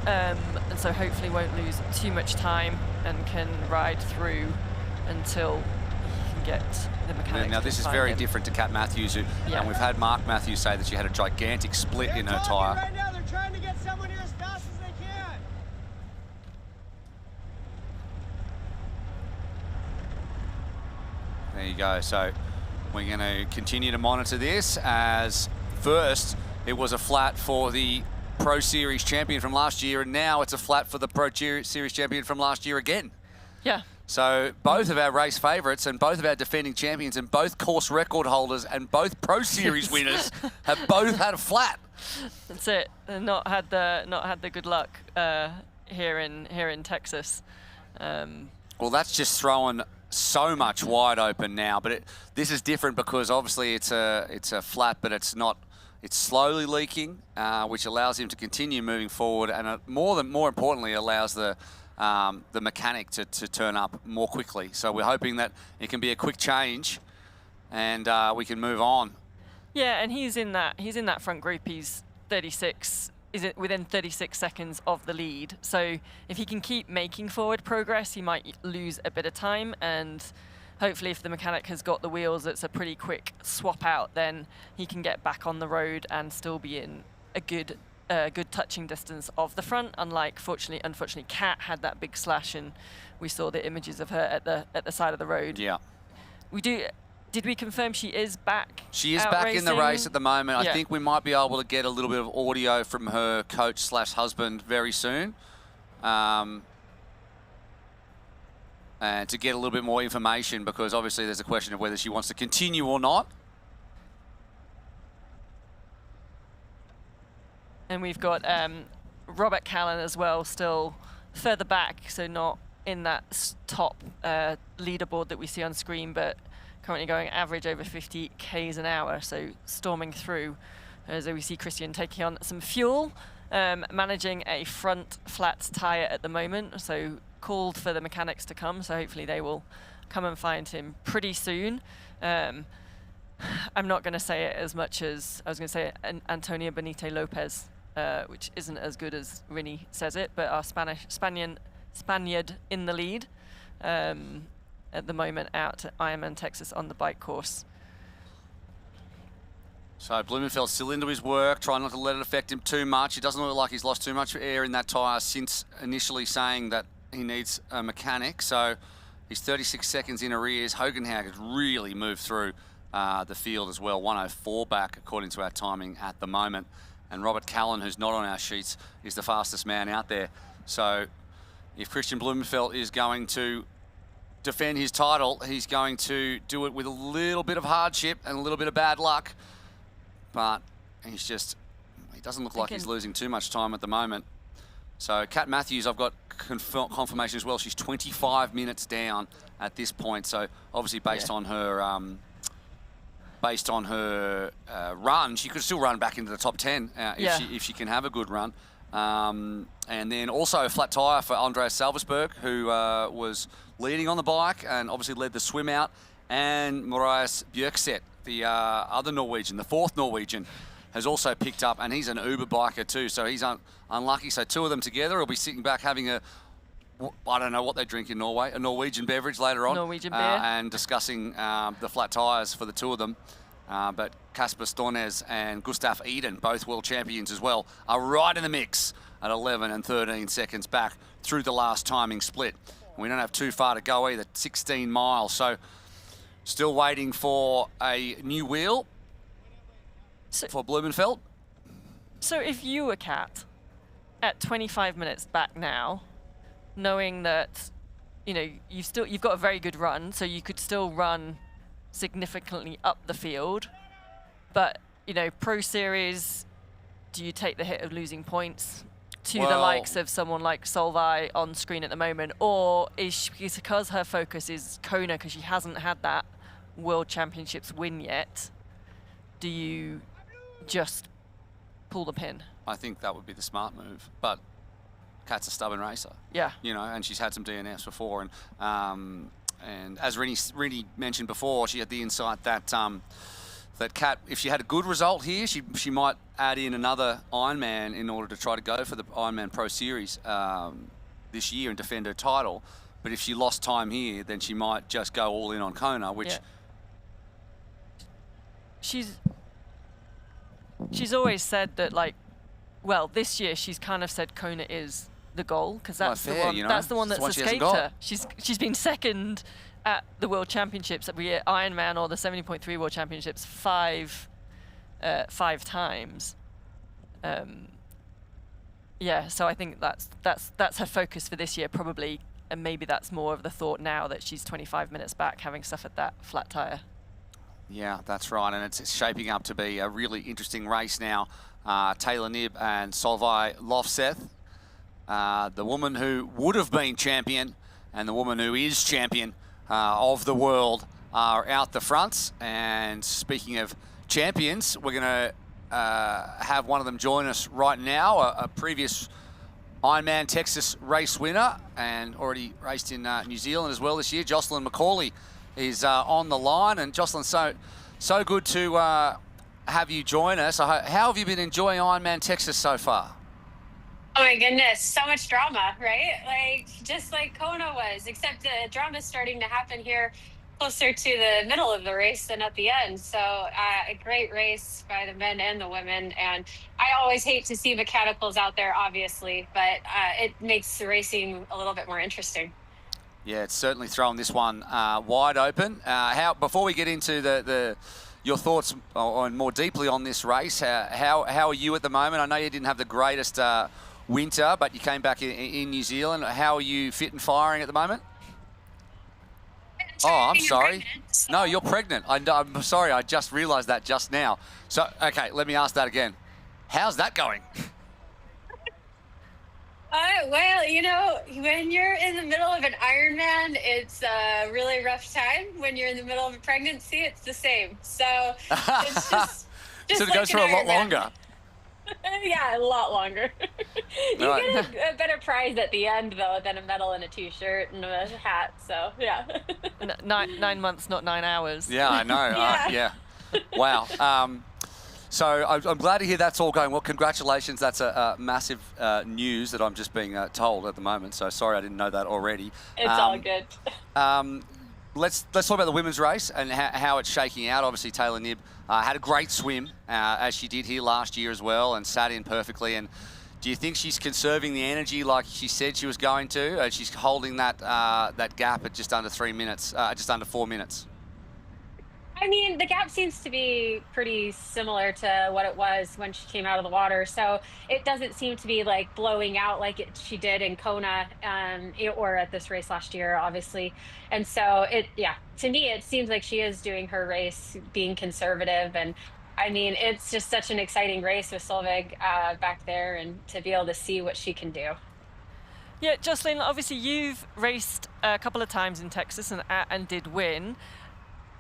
and so hopefully won't lose too much time and can ride through until get the mechanics. Now this is very different to Kat Matthews, and we've had Mark Matthews say that she had a gigantic split in her tyre. Right now, they're trying to get someone here as fast as they can. There you go. So we're going to continue to monitor this, as first it was a flat for the Pro Series champion from last year, and now it's a flat for the Pro Series champion from last year again. Yeah. So both of our race favourites and both of our defending champions and both course record holders and both Pro Series winners have both had a flat. That's it. They've not had the good luck here in Texas. Well, that's just throwing so much wide open now. But this is different because obviously it's a flat, but it's not. It's slowly leaking, which allows him to continue moving forward, and more importantly allows the mechanic to turn up more quickly. So we're hoping that it can be a quick change and we can move on. Yeah, and he's in that front group. He's 36, within 36 seconds of the lead. So if he can keep making forward progress, he might lose a bit of time, and hopefully if the mechanic has got the wheels, it's a pretty quick swap out, then he can get back on the road and still be in a good touching distance of the front. Unlike, unfortunately, Kat had that big slash, and we saw the images of her at the side of the road. Yeah. Did we confirm she is back? She is back racing? in the race at the moment. Yeah. I think we might be able to get a little bit of audio from her coach/husband very soon, and to get a little bit more information, because obviously there's a question of whether she wants to continue or not. And we've got Robert Callan as well, still further back, so not in that top leaderboard that we see on screen, but currently going average over 50 k's an hour, so storming through. As we see Christian taking on some fuel, managing a front flat tyre at the moment, so called for the mechanics to come, so hopefully they will come and find him pretty soon. I'm not going to say it as much as I was going to say Antonia Benito Lopez, which isn't as good as Rini says it, but our Spaniard in the lead at the moment out at Ironman Texas on the bike course. So Blumenfeld still into his work, trying not to let it affect him too much. He doesn't look like he's lost too much air in that tyre since initially saying that he needs a mechanic. So he's 36 seconds in arrears. Hogenhaug has really moved through the field as well. 104 back according to our timing at the moment. And Robert Callan, who's not on our sheets, is the fastest man out there. So if Christian Blumenfeld is going to defend his title, he's going to do it with a little bit of hardship and a little bit of bad luck. But he doesn't look like he's losing too much time at the moment. So Kat Matthews, I've got confirmation as well. She's 25 minutes down at this point. So obviously based on her run, she could still run back into the top 10 if she can have a good run. And then also a flat tyre for Andreas Salversberg, who was leading on the bike and obviously led the swim out. And Marius Bjørkset, the other Norwegian, the fourth Norwegian, has also picked up, and he's an Uber biker too, so he's unlucky. So two of them together will be sitting back having I don't know what they drink in Norway, a Norwegian beverage later on. Norwegian beer. And discussing the flat tyres for the two of them. But Kasper Stornes and Gustaf Eden, both world champions as well, are right in the mix at 11 and 13 seconds back through the last timing split. And we don't have too far to go either, 16 miles. So still waiting for a new wheel for Blumenfeld. So if you were Kat at 25 minutes back now, knowing that, you know, you've got a very good run, so you could still run significantly up the field, but, you know, Pro Series, do you take the hit of losing points to the likes of someone like Solveig on screen at the moment, or is she, because her focus is Kona, because she hasn't had that World Championships win yet, do you just pull the pin? I think that would be the smart move, but Kat's a stubborn racer. Yeah. You know, and she's had some DNFs before, and as Rini mentioned before, she had the insight that that Kat, if she had a good result here, she might add in another Ironman in order to try to go for the Ironman Pro Series this year and defend her title. But if she lost time here, then she might just go all in on Kona, which she's always said that, like, well, this year she's kind of said Kona is the goal, because that's the one. You know? That's the one that's escaped her. She's been second at the World Championships, at the Ironman or the 70.3 World Championships five times. Yeah, so I think that's her focus for this year probably, and maybe that's more of the thought now that she's 25 minutes back, having suffered that flat tire. Yeah, that's right, and it's shaping up to be a really interesting race now. Taylor Knibb and Solveig Lofseth, the woman who would have been champion and the woman who is champion of the world, are out the front. And speaking of champions, we're going to have one of them join us right now, a previous Ironman Texas race winner and already raced in New Zealand as well this year. Jocelyn McCauley is on the line. And Jocelyn, so good to have you join us. How have you been enjoying Ironman Texas so far? Oh my goodness, so much drama, right? Like, just like Kona was, except the drama's starting to happen here closer to the middle of the race than at the end. So a great race by the men and the women. And I always hate to see mechanicals out there, obviously, but it makes the racing a little bit more interesting. Yeah, it's certainly thrown this one wide open. Before we get into your thoughts on more deeply on this race, how are you at the moment? I know you didn't have the greatest winter, but you came back in New Zealand. How are you fit and firing at the moment? Oh, I'm sorry. No, you're pregnant. I'm sorry, I just realized that just now. So, okay, let me ask that again. How's that going? Well, you know, when you're in the middle of an Ironman, it's a really rough time. When you're in the middle of a pregnancy, it's the same. So it's just so it like goes for a lot longer. Yeah, a lot longer. You Right. get a better prize at the end, though, than a medal and a T-shirt and a hat. So, yeah. 9 months, not 9 hours. Yeah, I know. Yeah. Yeah. Wow. So I'm glad to hear that's all going well. Congratulations. That's a massive news that I'm just being told at the moment. So sorry I didn't know that already. It's all good. Let's talk about the women's race and how it's shaking out. Obviously, Taylor Knibb had a great swim, as she did here last year as well, and sat in perfectly. And do you think she's conserving the energy like she said she was going to? And she's holding that that gap at just under 3 minutes, just under 4 minutes. I mean, the gap seems to be pretty similar to what it was when she came out of the water. So it doesn't seem to be like blowing out like she did in Kona or at this race last year, obviously. And so to me, it seems like she is doing her race, being conservative. And I mean, it's just such an exciting race with Solveig back there, and to be able to see what she can do. Yeah, Jocelyn, obviously you've raced a couple of times in Texas and did win.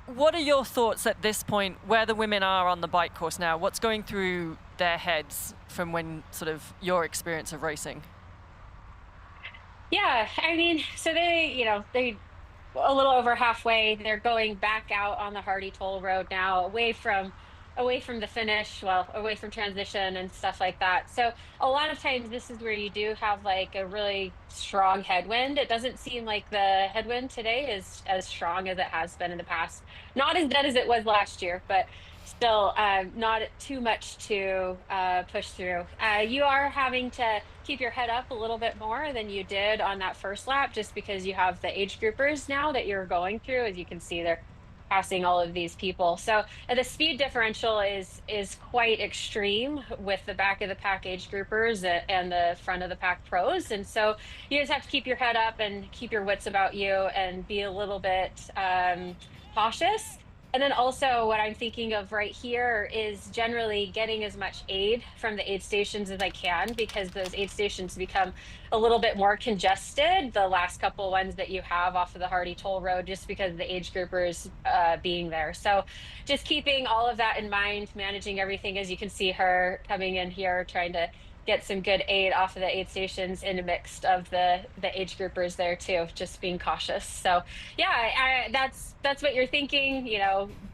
What are your thoughts at this point, where the women are on the bike course now? What's going through their heads from when sort of your experience of racing? Yeah, I mean, so they a little over halfway. They're going back out on the Hardy Toll Road now, away from the finish, well, away from transition and stuff like that. So a lot of times this is where you do have like a really strong headwind. It doesn't seem like the headwind today is as strong as it has been in the past. Not as bad as it was last year, but still not too much to push through. You are having to keep your head up a little bit more than you did on that first lap, just because you have the age groupers now that you're going through. As you can see, they're passing all of these people. So the speed differential is quite extreme with the back of the pack age groupers and the front of the pack pros. And so you just have to keep your head up and keep your wits about you and be a little bit cautious. And then also what I'm thinking of right here is generally getting as much aid from the aid stations as I can, because those aid stations become a little bit more congested, the last couple ones that you have off of the Hardy Toll Road, just because of the age groupers being there. So just keeping all of that in mind, managing everything. As you can see her coming in here, trying to get some good aid off of the aid stations in a mix of the age groupers there too, just being cautious. So yeah, that's what you're thinking,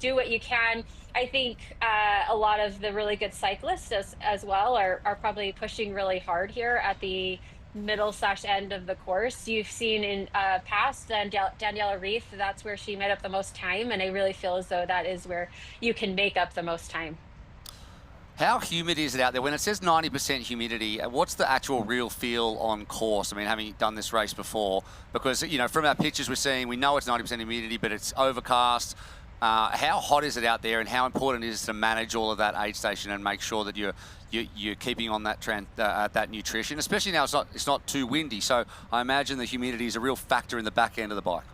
do what you can. I think a lot of the really good cyclists as well are probably pushing really hard here at the middle/end of the course. You've seen in past Daniela Reith, that's where she made up the most time, and I really feel as though that is where you can make up the most time. How humid is it out there? When it says 90% humidity, what's the actual real feel on course? I mean, having done this race before, because, from our pictures we're seeing, we know it's 90% humidity, but it's overcast. How hot is it out there, and how important is it to manage all of that aid station and make sure that you're keeping on that that nutrition, especially now it's not too windy. So I imagine the humidity is a real factor in the back end of the bike.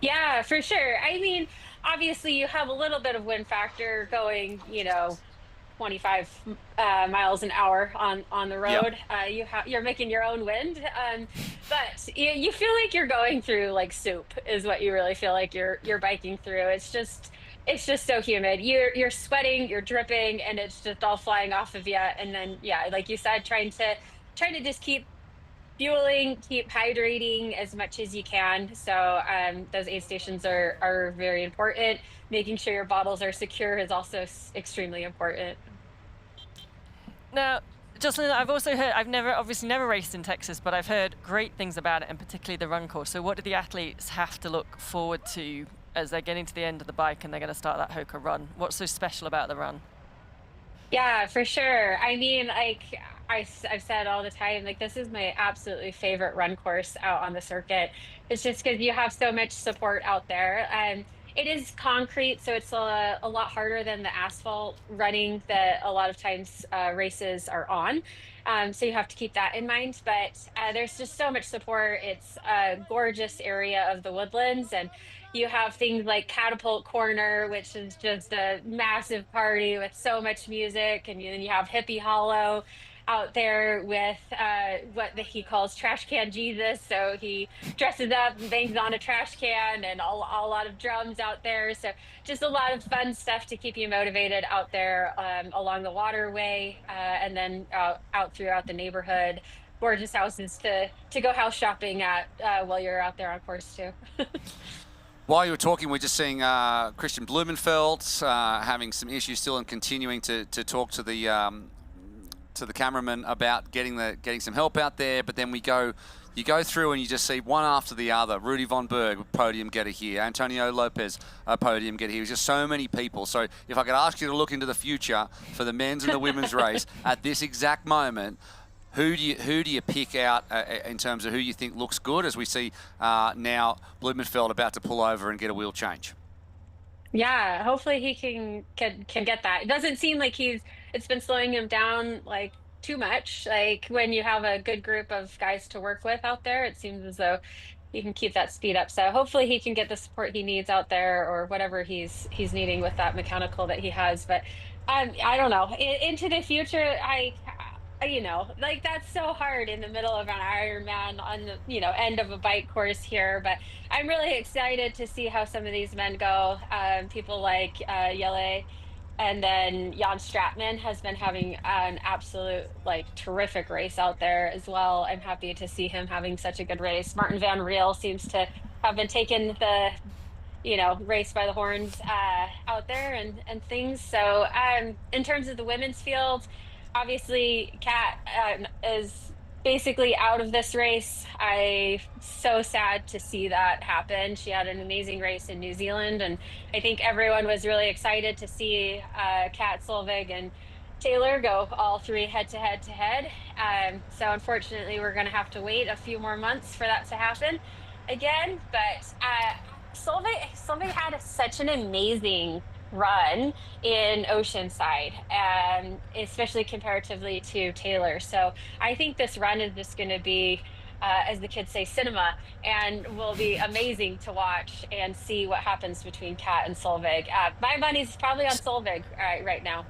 Yeah, for sure. I mean, obviously you have a little bit of wind factor going, 25 miles an hour on the road. Yeah. You're making your own wind, but you feel like you're going through like soup is what you really feel like you're biking through. It's just so humid. You're sweating, you're dripping, and it's just all flying off of you. And then like you said, trying to just keep fueling, keep hydrating as much as you can. So those aid stations are very important. Making sure your bottles are secure is also extremely important. Now, Jocelyn, I've also heard, I've never raced in Texas, but I've heard great things about it, and particularly the run course. So what do the athletes have to look forward to as they're getting to the end of the bike and they're going to start that Hoka run? What's so special about the run? Yeah, for sure. I mean, like I've said all the time, like this is my absolutely favorite run course out on the circuit. It's just because you have so much support out there. It is concrete, so it's a lot harder than the asphalt running that a lot of times races are on. So you have to keep that in mind. But there's just so much support. It's a gorgeous area of the Woodlands, and you have things like Catapult Corner, which is just a massive party with so much music, and then you have Hippie Hollow. out there with what he calls trash can Jesus. So he dresses up and bangs on a trash can, and a lot of drums out there. So just a lot of fun stuff to keep you motivated out there along the waterway, and then out throughout the neighborhood. Gorgeous houses to go house shopping at while you're out there on course too. While you were talking, we're just seeing Christian Blumenfeld having some issues still and continuing to talk to the cameraman about getting some help out there. But then you go through and you just see one after the other. Rudy von Berg, podium getter here. Antonio Lopez, podium getter here. There's just so many people. So if I could ask you to look into the future for the men's and the women's race at this exact moment, who do you pick out in terms of who you think looks good, as we see now Blumenfeld about to pull over and get a wheel change? Yeah, hopefully he can get that. It doesn't seem like it's been slowing him down like too much. Like when you have a good group of guys to work with out there, it seems as though he can keep that speed up. So hopefully he can get the support he needs out there, or whatever he's needing with that mechanical that he has. But I don't know. Into the future, like that's so hard in the middle of an Ironman on the end of a bike course here. But I'm really excited to see how some of these men go. People like Jelle, and then Jan Stratman has been having an absolute terrific race out there as well. I'm happy to see him having such a good race. Martin van Riel seems to have been taking the race by the horns out there and things. So in terms of the women's field, obviously, Kat is basically out of this race. I'm so sad to see that happen. She had an amazing race in New Zealand, and I think everyone was really excited to see Kat, Solveig, and Taylor go all three head-to-head. So unfortunately, we're going to have to wait a few more months for that to happen again. But Solveig had such an amazing run in Oceanside, especially comparatively to Taylor. So I think this run is just going to be, as the kids say, cinema, and will be amazing to watch and see what happens between Kat and Solveig. My money's probably on Solveig right now.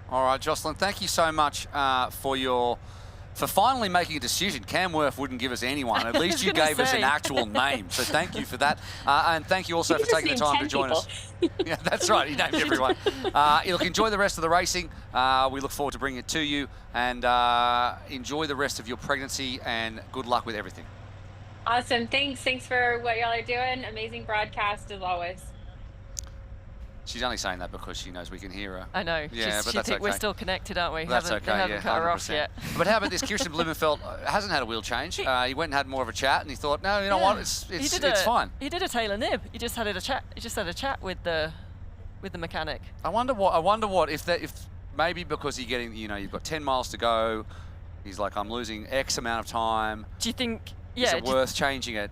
All right, Jocelyn, thank you so much for finally making a decision. Cam Worth wouldn't give us anyone. At least you gave us an actual name. So thank you for that. And thank you also for taking the time to join us. Yeah, that's right. He named everyone. Look, enjoy the rest of the racing. We look forward to bringing it to you. And enjoy the rest of your pregnancy. And good luck with everything. Awesome. Thanks for what y'all are doing. Amazing broadcast as always. She's only saying that because she knows we can hear her. I know. Yeah, but that's okay. We're still connected, aren't we? That's okay, haven't cut her off yet. But how about this? Kirsten Blumenfeld hasn't had a wheel change. He went and had more of a chat, and he thought, no, you know what? It's fine. He did a Taylor nib. He just had a chat. He just had a chat with the mechanic. I wonder what if maybe because you're getting, you've got 10 miles to go. He's like, I'm losing X amount of time. Do you think? Is it worth changing it?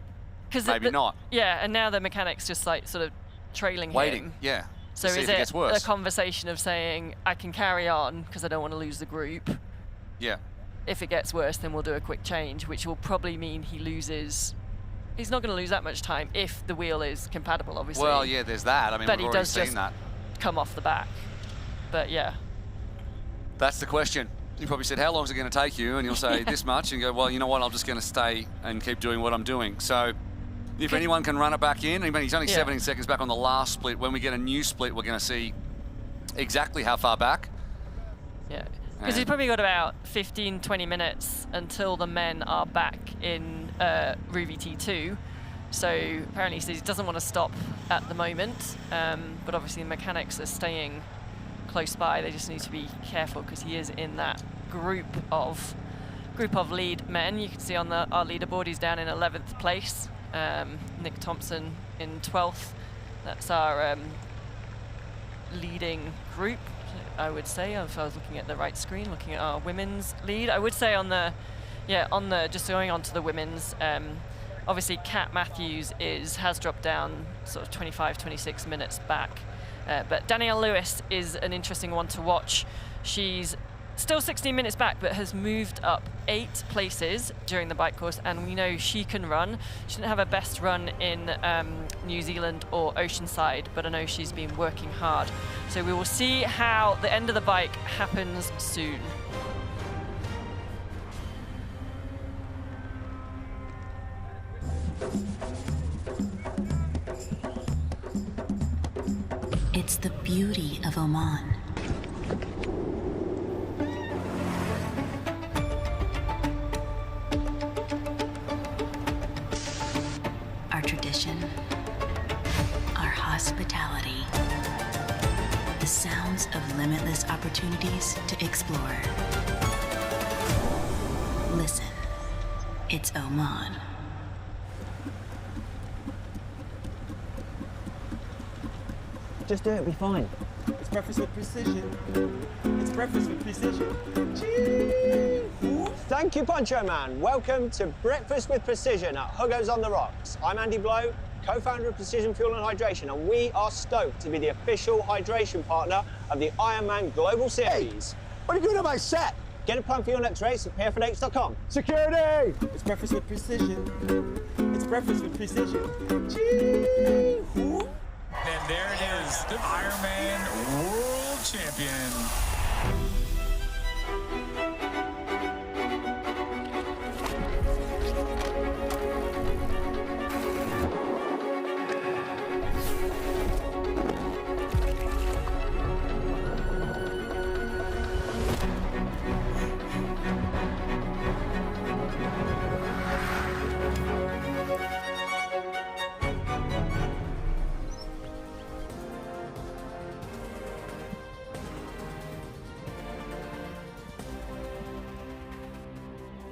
Maybe not. Yeah, and now the mechanic's just sort of trailing waiting. him. Yeah. So is it a conversation of saying, I can carry on because I don't want to lose the group? Yeah. If it gets worse, then we'll do a quick change, which will probably mean he loses. He's not going to lose that much time if the wheel is compatible, obviously. Well, yeah, there's that. I mean, but we've he already does seen just that. Come off the back. But yeah. That's the question. You probably said, how long is it going to take you? And you'll say this much, and you go, well, you know what? I'm just going to stay and keep doing what I'm doing. So if anyone can run it back in, I mean, he's only 17 seconds back on the last split. When we get a new split, we're going to see exactly how far back. Yeah, because he's probably got about 15, 20 minutes until the men are back in Ruby T2. So apparently he doesn't want to stop at the moment, but obviously the mechanics are staying close by. They just need to be careful because he is in that group of lead men. You can see on our leaderboard he's down in 11th place. Nick Thompson in 12th. That's our leading group, I would say. If I was looking at the right screen, looking at our women's lead, I would say just going on to the women's, obviously Kat Matthews has dropped down sort of 25, 26 minutes back. But Danielle Lewis is an interesting one to watch. She's still 16 minutes back, but has moved up 8 places during the bike course, and we know she can run. She didn't have her best run in New Zealand or Oceanside, but I know she's been working hard. So we will see how the end of the bike happens soon. the beauty of Oman. Our tradition, our hospitality, the sounds of limitless opportunities to explore. Listen, it's Oman. Just do it, be fine. It's breakfast with precision. It's breakfast with precision. Thank you, Poncho Man. Welcome to Breakfast with Precision at Hugo's on the Rocks. I'm Andy Blow, co-founder of Precision Fuel and Hydration, and we are stoked to be the official hydration partner of the Ironman Global Series. Hey, what are you doing on my set? Get a plan for your next race at pfnx.com. Security! It's breakfast with precision. It's breakfast with precision. And there it is, the Ironman World Champion.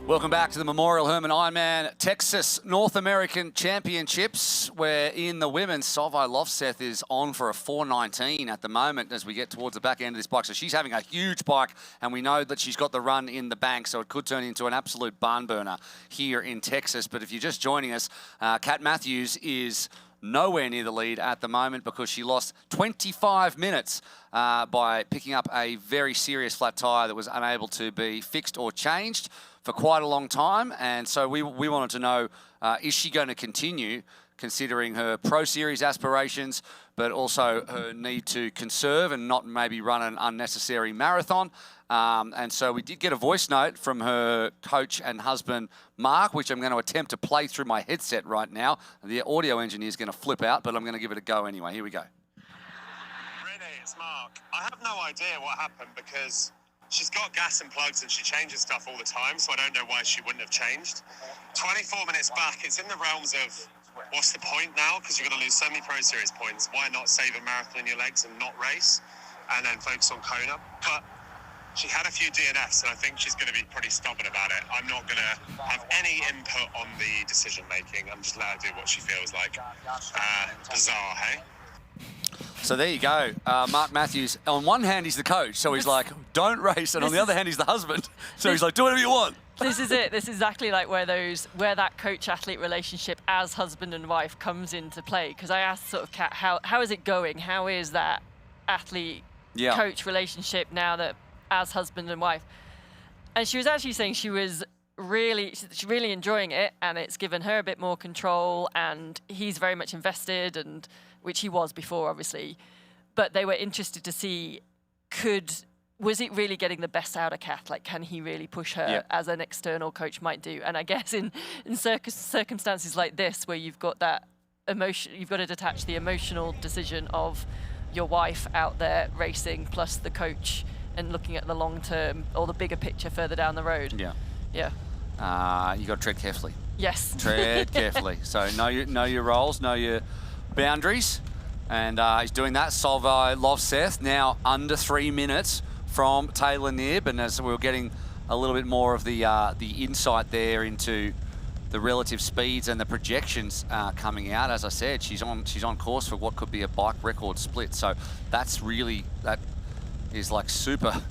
Welcome back to the Memorial Hermann Ironman Texas North American Championships, where in the women's, Solveig Lofseth is on for a 4:19 at the moment as we get towards the back end of this bike. So she's having a huge bike, and we know that she's got the run in the bank, so it could turn into an absolute barn burner here in Texas. But if you're just joining us, Kat Matthews is nowhere near the lead at the moment because she lost 25 minutes by picking up a very serious flat tyre that was unable to be fixed or changed for quite a long time. And so we wanted to know, is she going to continue, considering her Pro Series aspirations, but also her need to conserve and not maybe run an unnecessary marathon. And so we did get a voice note from her coach and husband, Mark, which I'm going to attempt to play through my headset right now. The audio engineer is going to flip out, but I'm going to give it a go anyway. Here we go. Renee, it's Mark. I have no idea what happened because she's got gas and plugs and she changes stuff all the time, so I don't know why she wouldn't have changed. 24 minutes back, it's in the realms of what's the point now? Because you're going to lose so many Pro Series points. Why not save a marathon in your legs and not race and then focus on Kona? But she had a few DNFs, and I think she's going to be pretty stubborn about it. I'm not going to have any input on the decision making. I'm just let her do what she feels like. Bizarre, hey? So there you go. Mark Matthews, on one hand, he's the coach, so he's like, don't race. And on the other hand, he's the husband. So he's like, do whatever you want. This is it. This is exactly like where that coach-athlete relationship as husband and wife comes into play. Because I asked sort of Kat, how is it going? How is that athlete-coach relationship now that as husband and wife? And she was actually saying she's really enjoying it, and it's given her a bit more control, and he's very much invested, and which he was before, obviously. But they were interested to see, was it really getting the best out of Kat? Like, can he really push her as an external coach might do? And I guess in circumstances like this, where you've got that emotion, you've got to detach the emotional decision of your wife out there racing, plus the coach, and looking at the long term or the bigger picture further down the road. Yeah. Yeah. You got to tread carefully. Yes. Tread carefully. So know your roles, know your boundaries, and he's doing that. Solveig Lofseth now under 3 minutes from Taylor Knibb, and as we were getting a little bit more of the insight there into the relative speeds and the projections coming out, as I said, she's on course for what could be a bike record split. So that is like super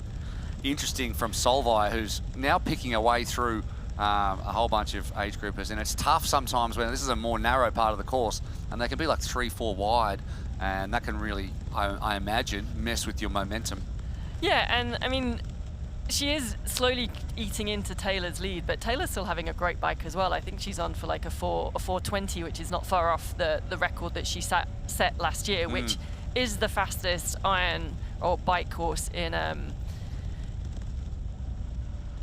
interesting from Solveig, who's now picking her way through a whole bunch of age groupers, and it's tough sometimes when this is a more narrow part of the course, and they can be like 3-4 wide, and that can really, I imagine, mess with your momentum. Yeah, and I mean, she is slowly eating into Taylor's lead, but Taylor's still having a great bike as well. I think she's on for like a 4:20, which is not far off the record that she set last year, which is the fastest bike course in an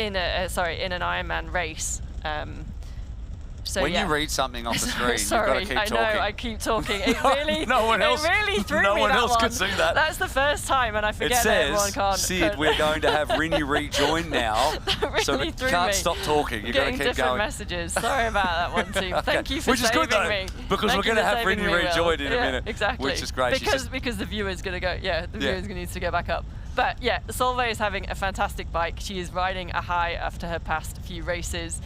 Ironman race. So when yeah. you read something off the screen, Sorry, you've got to keep I talking. know, I keep talking. It really, no one else, it really threw no me one that else one. could see that. That's the first time, and I forget it that everyone says, can't. Sid, we're going to have Rinny rejoin now, really so you threw can't me. stop talking. You've got to Getting keep different going. messages. Sorry about that one, team. Okay. Thank you for Which is saving good, though, me. because Thank we're going to you for have saving Rinny me, Will. rejoin in a Yeah, minute, exactly. which is great. Because the viewer's going to go, the viewer's needs to go back up. But yeah, Solveig is having a fantastic bike. She is riding a high after her past few races.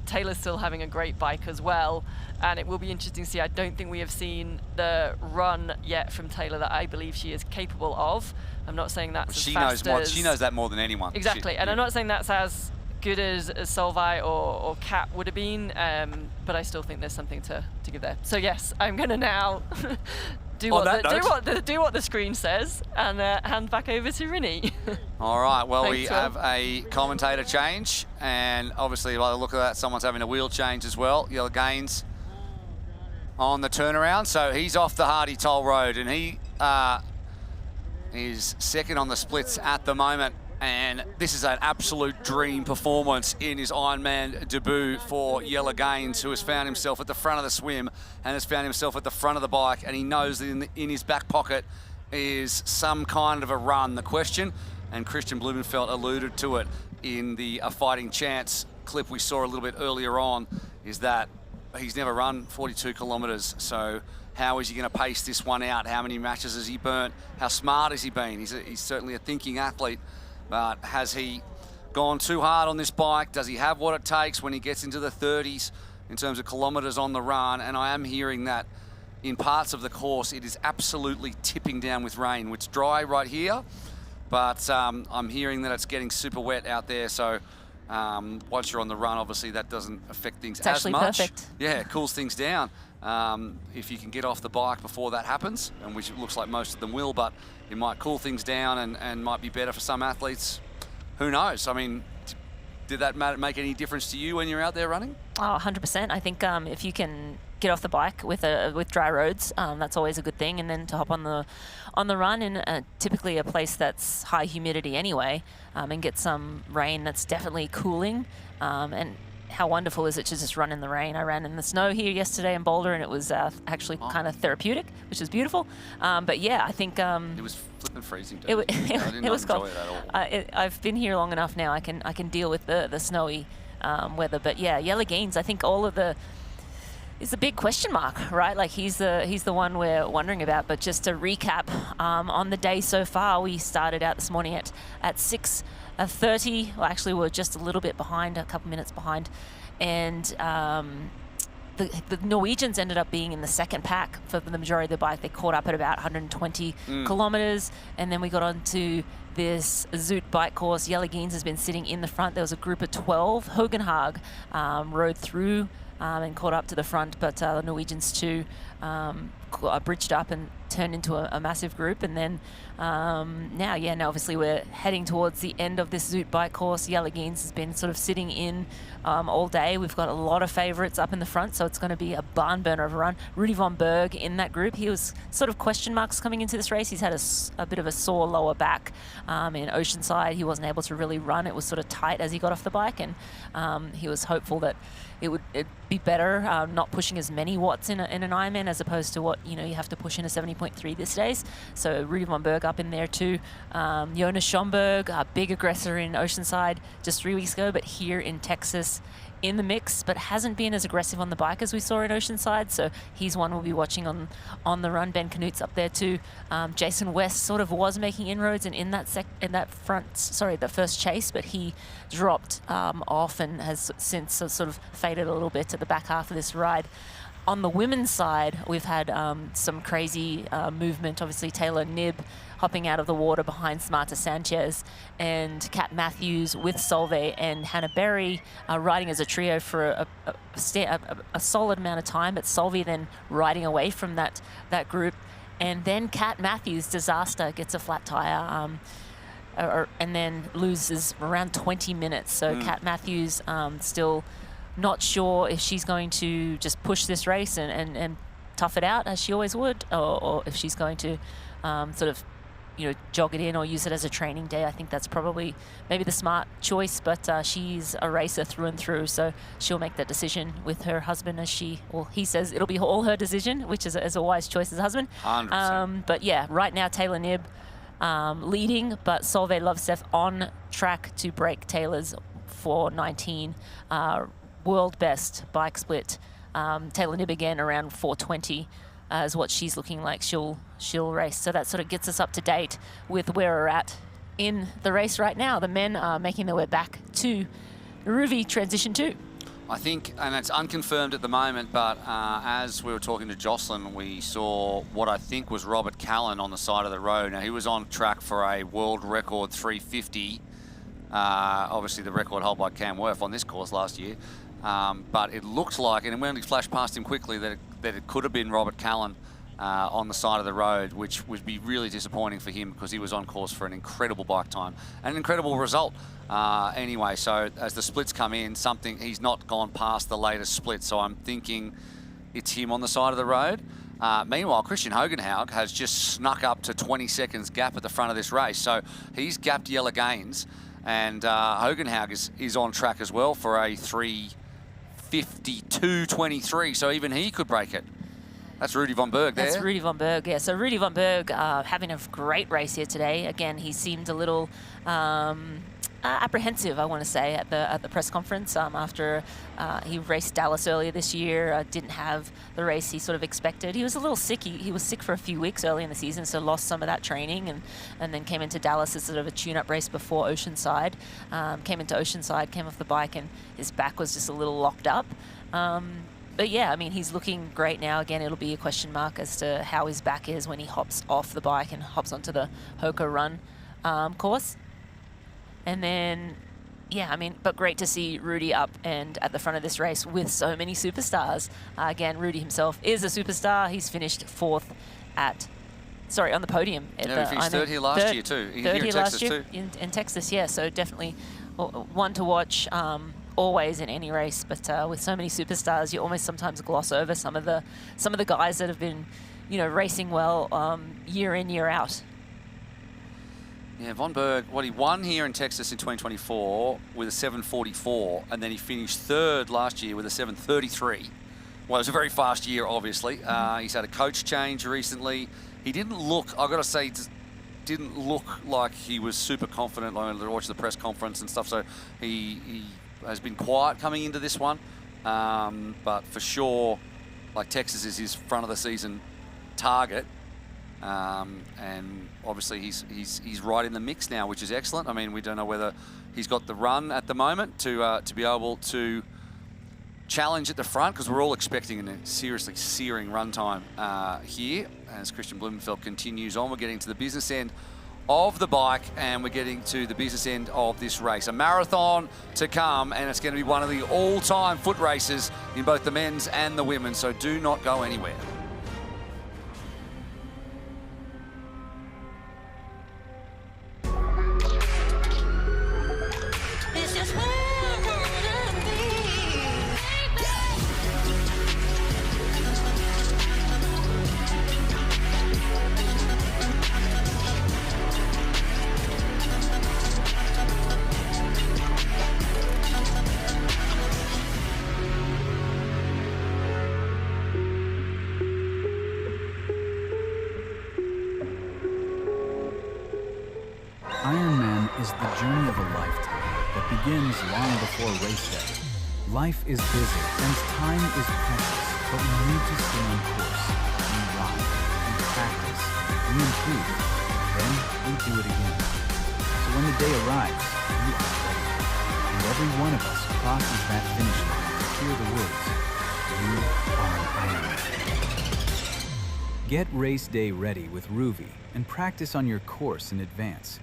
Taylor's still having a great bike as well. And it will be interesting to see. I don't think we have seen the run yet from Taylor that I believe she is capable of. I'm not saying that's She as fast knows as... she knows that more than anyone. Exactly. And I'm not saying that's as good as Solveig or Kat would have been, but I still think there's something to give there. So yes, I'm going to now do what the screen says and hand back over to Rinny. All right, well, Thanks, we Will. have a commentator change, and obviously by the look of that, someone's having a wheel change as well. Yellow Gaines on the turnaround, so he's off the Hardy Toll Road, and he is second on the splits at the moment. And this is an absolute dream performance in his Ironman debut for Yellow Gaines, who has found himself at the front of the swim and has found himself at the front of the bike, and he knows that in his back pocket is some kind of a run. The question, and Christian Blumenfeld alluded to it in the Fighting Chance clip we saw a little bit earlier on, is that he's never run 42 kilometres, so how is he going to pace this one out? How many matches has he burnt? How smart has he been? He's certainly a thinking athlete. But has he gone too hard on this bike? Does he have what it takes when he gets into the 30s in terms of kilometres on the run? And I am hearing that in parts of the course, it is absolutely tipping down with rain. It's dry right here, but I'm hearing that it's getting super wet out there. So once you're on the run, obviously that doesn't affect things It's as actually much. perfect. Yeah, it cools things down. If you can get off the bike before that happens, and which it looks like most of them will, but it might cool things down and might be better for some athletes. Who knows? I mean, did that make any difference to you when you're out there running? Oh, 100%. I think if you can get off the bike with dry roads, that's always a good thing. And then to hop on the run in typically a place that's high humidity anyway, and get some rain that's definitely cooling. And how wonderful is it to just run in the rain? I ran in the snow here yesterday in Boulder, and it was actually kind of therapeutic, which is beautiful. But yeah, I think it was flipping freezing. It it was cold. I've been here long enough now. I can deal with the snowy weather. But yeah, Yellow Gaines, I think is a big question mark, right? Like he's the one we're wondering about. But just to recap on the day so far, we started out this morning at 6:30. Well, actually, we're just a little bit behind, a couple minutes behind, and the Norwegians ended up being in the second pack for the majority of the bike. They caught up at about 120 kilometers, and then we got onto this Zoot bike course. Yellow Gaines has been sitting in the front. There was a group of 12. Hogenhag rode through and caught up to the front, but the Norwegians too bridged up and turned into a massive group. And then now obviously we're heading towards the end of this Zoot bike course. Yellow Gaines has been sort of sitting in all day. We've got a lot of favourites up in the front, so it's going to be a barn burner of a run. Rudy von Berg in that group. He was sort of question marks coming into this race. He's had a bit of a sore lower back in Oceanside. He wasn't able to really run. It was sort of tight as he got off the bike, and he was hopeful that it'd be better not pushing as many watts in an Ironman as opposed to what you have to push in a 70.3 these days. So Rudy von Berg up in there too. Jonas Schomburg, a big aggressor in Oceanside just 3 weeks ago, but here in Texas in the mix, but hasn't been as aggressive on the bike as we saw in Oceanside. So he's one we'll be watching on the run. Ben Knut's up there too. Jason West sort of was making inroads the first chase, but he dropped off and has since sort of faded a little bit at the back half of this ride. On the women's side, we've had some crazy movement. Obviously, Taylor Knibb hopping out of the water behind Smarta Sanchez, and Kat Matthews with Solveig and Hannah Berry riding as a trio for a solid amount of time, but Solveig then riding away from that group. And then Kat Matthews, disaster, gets a flat tire and then loses around 20 minutes. So Kat Matthews still not sure if she's going to just push this race and tough it out as she always would, or if she's going to sort of jog it in or use it as a training day. I think that's probably maybe the smart choice, but she's a racer through and through, so she'll make that decision with her husband he says it'll be all her decision, which is a wise choice as a husband. 100%. But yeah, right now Taylor Knibb leading, but Solveig Lovesteth on track to break Taylor's 4:19 world best bike split. Taylor Knibb again around 4:20 is what she's looking like she'll race. So that sort of gets us up to date with where we're at in the race right now. The men are making their way back to Ruvi Transition 2. I think, and it's unconfirmed at the moment, but as we were talking to Jocelyn, we saw what I think was Robert Callan on the side of the road. Now, he was on track for a world record 350. Obviously, the record held by Cam Worth on this course last year. But it looked like, and it only flashed past him quickly, that it could have been Robert Callan on the side of the road, which would be really disappointing for him because he was on course for an incredible bike time and an incredible result. Anyway, so as the splits come in, he's not gone past the latest split, so I'm thinking it's him on the side of the road. Meanwhile, Christian Hogenhaug has just snuck up to 20 seconds gap at the front of this race, so he's gapped Jelle Gaines, and Hogenhaug is on track as well for a 3:52.23, so even he could break it. That's Rudy von Berg there. That's Rudy von Berg, yeah. So Rudy von Berg having a great race here today. Again, he seemed a little apprehensive, I want to say, at the press conference after he raced Dallas earlier this year. Didn't have the race he sort of expected. He was a little sick. He was sick for a few weeks early in the season, so lost some of that training, and then came into Dallas as sort of a tune-up race before Oceanside. Came into Oceanside, came off the bike, and his back was just a little locked up. But yeah, I mean, he's looking great now. Again, it'll be a question mark as to how his back is when he hops off the bike and hops onto the Hoka Run course. And then, yeah, I mean, but great to see Rudy up and at the front of this race with so many superstars. Again, Rudy himself is a superstar. He's finished fourth on the podium. He finished third here last year too. Third here last year too. in Texas, yeah. So definitely one to watch. Always in any race, but with so many superstars, you almost sometimes gloss over some of the guys that have been, racing well year in, year out. Yeah, Von Berg, he won here in Texas in 2024 with a 7:44, and then he finished third last year with a 7:33. Well, it was a very fast year, obviously. He's had a coach change recently. He didn't look, I've got to say, didn't look like he was super confident. I watched the press conference and stuff, so he has been quiet coming into this one, but for sure, Texas is his front of the season target, and obviously he's right in the mix now, which is excellent. I mean, we don't know whether he's got the run at the moment to be able to challenge at the front, because we're all expecting a seriously searing run time here as Christian Blumenfeld continues on. We're getting to the business end of the bike, and we're getting to the business end of this race. A marathon to come, and it's going to be one of the all-time foot races in both the men's and the women's, so do not go anywhere. Ironman is the journey of a lifetime that begins long before race day. Life is busy and time is precious, but we need to stay on course. We ride, we practice, we improve, then we do it again. So when the day arrives, we are ready. And every one of us crosses that finish line to hear the words, "You are an Ironman." Get race day ready with Ruvi and practice on your course in advance.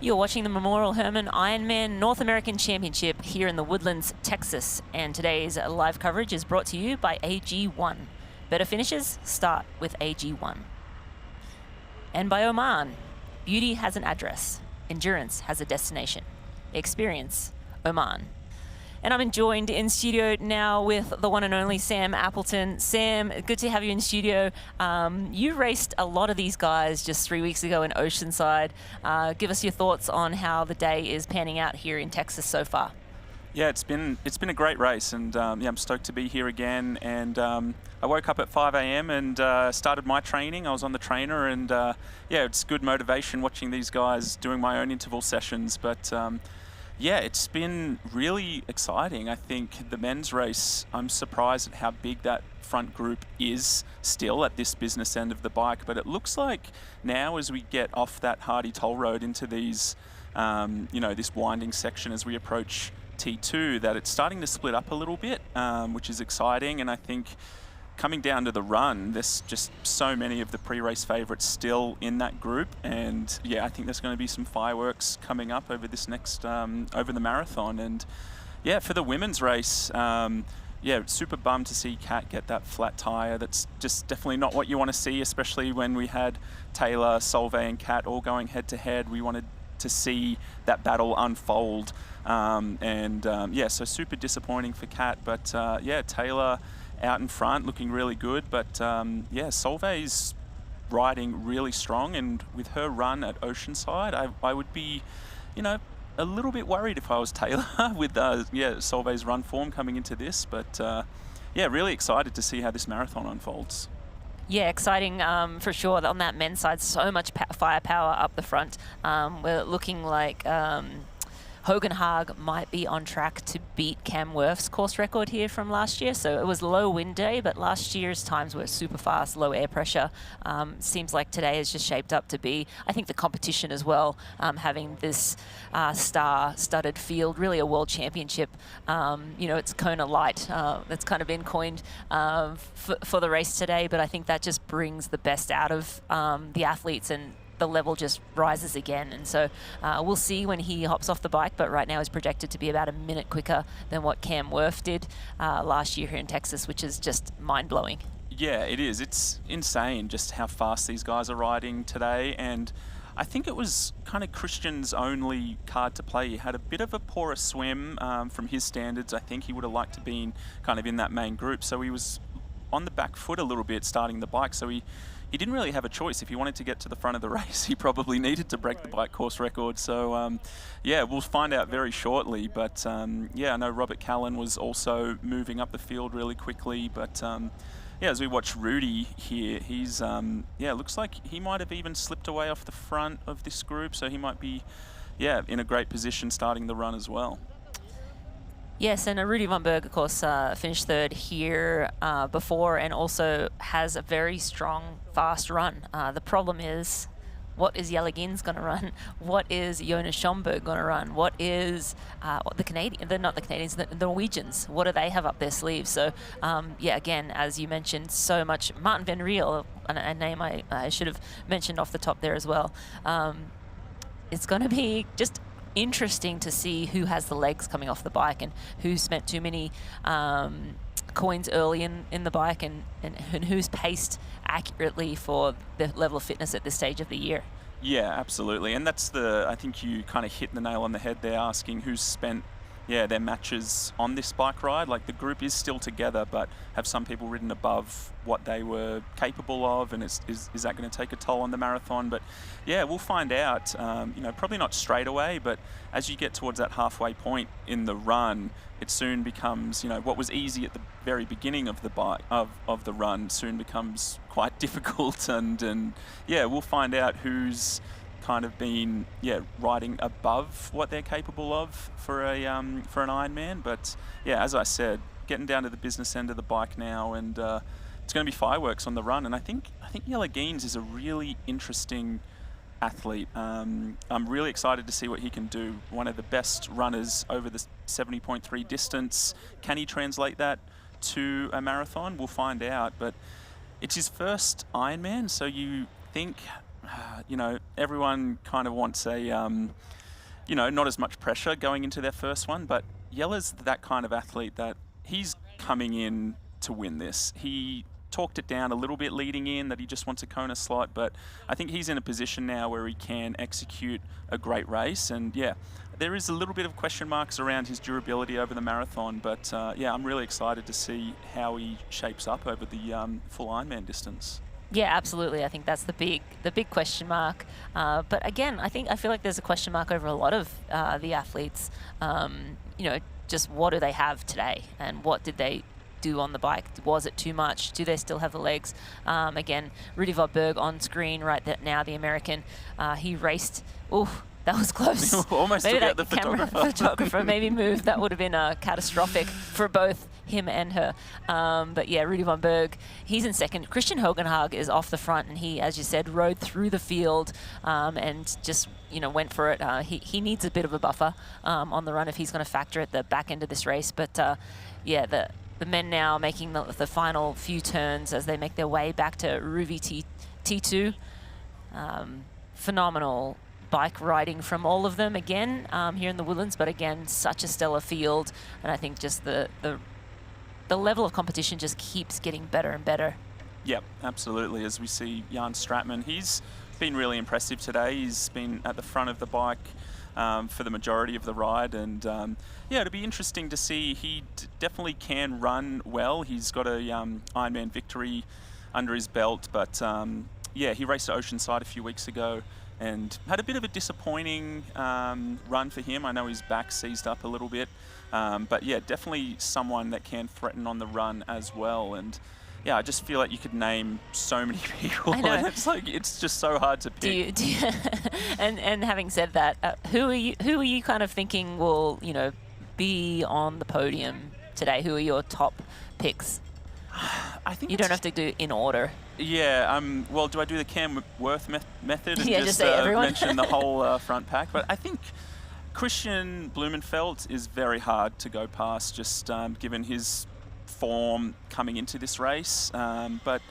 You're watching the Memorial Hermann Ironman North American Championship here in the Woodlands, Texas. And today's live coverage is brought to you by AG1. Better finishes start with AG1. And by Oman. Beauty has an address. Endurance has a destination. Experience Oman. And I'm joined in studio now with the one and only Sam Appleton. Sam, good to have you in studio. You raced a lot of these guys just 3 weeks ago in Oceanside. Give us your thoughts on how the day is panning out here in Texas so far. Yeah, it's been a great race, and yeah, I'm stoked to be here again. And I woke up at 5 a.m. and started my training. I was on the trainer, and yeah, it's good motivation watching these guys doing my own interval sessions. But yeah, it's been really exciting. I think the men's race, I'm surprised at how big that front group is still at this business end of the bike. But it looks like now as we get off that Hardy toll road into these, you know, this winding section as we approach T2, that it's starting to split up a little bit, which is exciting. And I think coming down to the run, there's just so many of the pre-race favourites still in that group, and yeah, I think there's going to be some fireworks coming up over this next over the marathon. And yeah, for the women's race, yeah, super bummed to see Kat get that flat tyre. That's just definitely not what you want to see, especially when we had Taylor, Solveig and Kat all going head to head. We wanted to see that battle unfold, and yeah, so super disappointing for Kat. But yeah, Taylor out in front looking really good, but yeah, Solveig's riding really strong, and with her run at Oceanside, I would be, you know, a little bit worried if I was Taylor with yeah, Solveig's run form coming into this. But yeah, really excited to see how this marathon unfolds. Yeah, exciting for sure. On that men's side, so much firepower up the front. We're looking like Hogan Haag might be on track to beat Cam Worth's course record here from last year. So it was low wind day, but last year's times were super fast, low air pressure. Seems like today is just shaped up to be, I think, the competition as well, having this star-studded field, really a world championship. You know, it's Kona Light. That's kind of been coined for the race today, but I think that just brings the best out of the athletes, and the level just rises again. And so we'll see when he hops off the bike, but right now is projected to be about a minute quicker than what Cam Worth did last year here in Texas, which is just mind-blowing. Yeah, it is. It's insane just how fast these guys are riding today. And I think it was kind of Christian's only card to play. He had a bit of a poorer swim from his standards. I think he would have liked to be kind of in that main group. So he was on the back foot a little bit starting the bike. So he didn't really have a choice. If he wanted to get to the front of the race, he probably needed to break the bike course record. So yeah, we'll find out very shortly. But yeah, I know Robert Callan was also moving up the field really quickly. But yeah, as we watch Rudy here, he's yeah, looks like he might have even slipped away off the front of this group. So he might be, yeah, in a great position starting the run as well. Yes, and Rudy von Berg, of course, finished third here before, and also has a very strong, fast run. The problem is, what is Jelle Gins going to run? What is Jonas Schomburg going to run? What is the Canadian? They're not the Canadians, the Norwegians. What do they have up their sleeves? So, yeah, again, as you mentioned, so much. Martin Van Riel, a name I should have mentioned off the top there as well. It's going to be just interesting to see who has the legs coming off the bike, and who spent too many coins early in the bike, and who's paced accurately for the level of fitness at this stage of the year. Yeah, absolutely. And that's I think you kind of hit the nail on the head there, asking who's spent, yeah, their matches on this bike ride. Like, the group is still together, but have some people ridden above what they were capable of, and is that going to take a toll on the marathon? But yeah, we'll find out. You know, probably not straight away, but as you get towards that halfway point in the run, it soon becomes, you know, what was easy at the very beginning of the bike of the run soon becomes quite difficult, and yeah, we'll find out who's kind of been, yeah, riding above what they're capable of for an Ironman. But yeah, as I said, getting down to the business end of the bike now, and it's going to be fireworks on the run. And I think Jelle Gins is a really interesting athlete. I'm really excited to see what he can do. One of the best runners over the 70.3 distance. Can he translate that to a marathon? We'll find out. But it's his first Ironman, so you think you know, everyone kind of wants a, you know, not as much pressure going into their first one, but Jelle's that kind of athlete that he's coming in to win this. He talked it down a little bit leading in that he just wants a Kona slot, but I think he's in a position now where he can execute a great race. And yeah, there is a little bit of question marks around his durability over the marathon, but yeah, I'm really excited to see how he shapes up over the full Ironman distance. Yeah, absolutely. I think that's the big question mark. But again, I feel like there's a question mark over a lot of the athletes. You know, just what do they have today, and what did they do on the bike? Was it too much? Do they still have the legs? Again, Rudy von Berg on screen right now, the American. He raced. Ooh, that was close. Almost maybe took out that the photographer maybe moved. That would have been catastrophic for both him and her. But yeah, Rudy von Berg, he's in second. Christian Hogenhaug is off the front, and he, as you said, rode through the field and just, you know, went for it. He needs a bit of a buffer on the run if he's going to factor at the back end of this race. But yeah, the men now making the final few turns as they make their way back to Ruvi T2. Phenomenal bike riding from all of them again here in the Woodlands, but again, such a stellar field, and I think just the level of competition just keeps getting better and better. Yep, absolutely. As we see Jan Stratman, he's been really impressive today. He's been at the front of the bike for the majority of the ride, and yeah, it'll be interesting to see. He definitely can run well. He's got a Ironman victory under his belt, but yeah, he raced at Oceanside a few weeks ago and had a bit of a disappointing run for him. I know his back seized up a little bit, but yeah, definitely someone that can threaten on the run as well. And yeah, I just feel like you could name so many people. I know. And it's like, it's just so hard to pick. Do you and having said that, who are you kind of thinking will, you know, be on the podium today? Who are your top picks? I think you don't have to do in order. Yeah, well, do I do the Cam Worth method and yeah, just say everyone. mention the whole front pack? But I think Christian Blumenfeld is very hard to go past, just given his form coming into this race. But,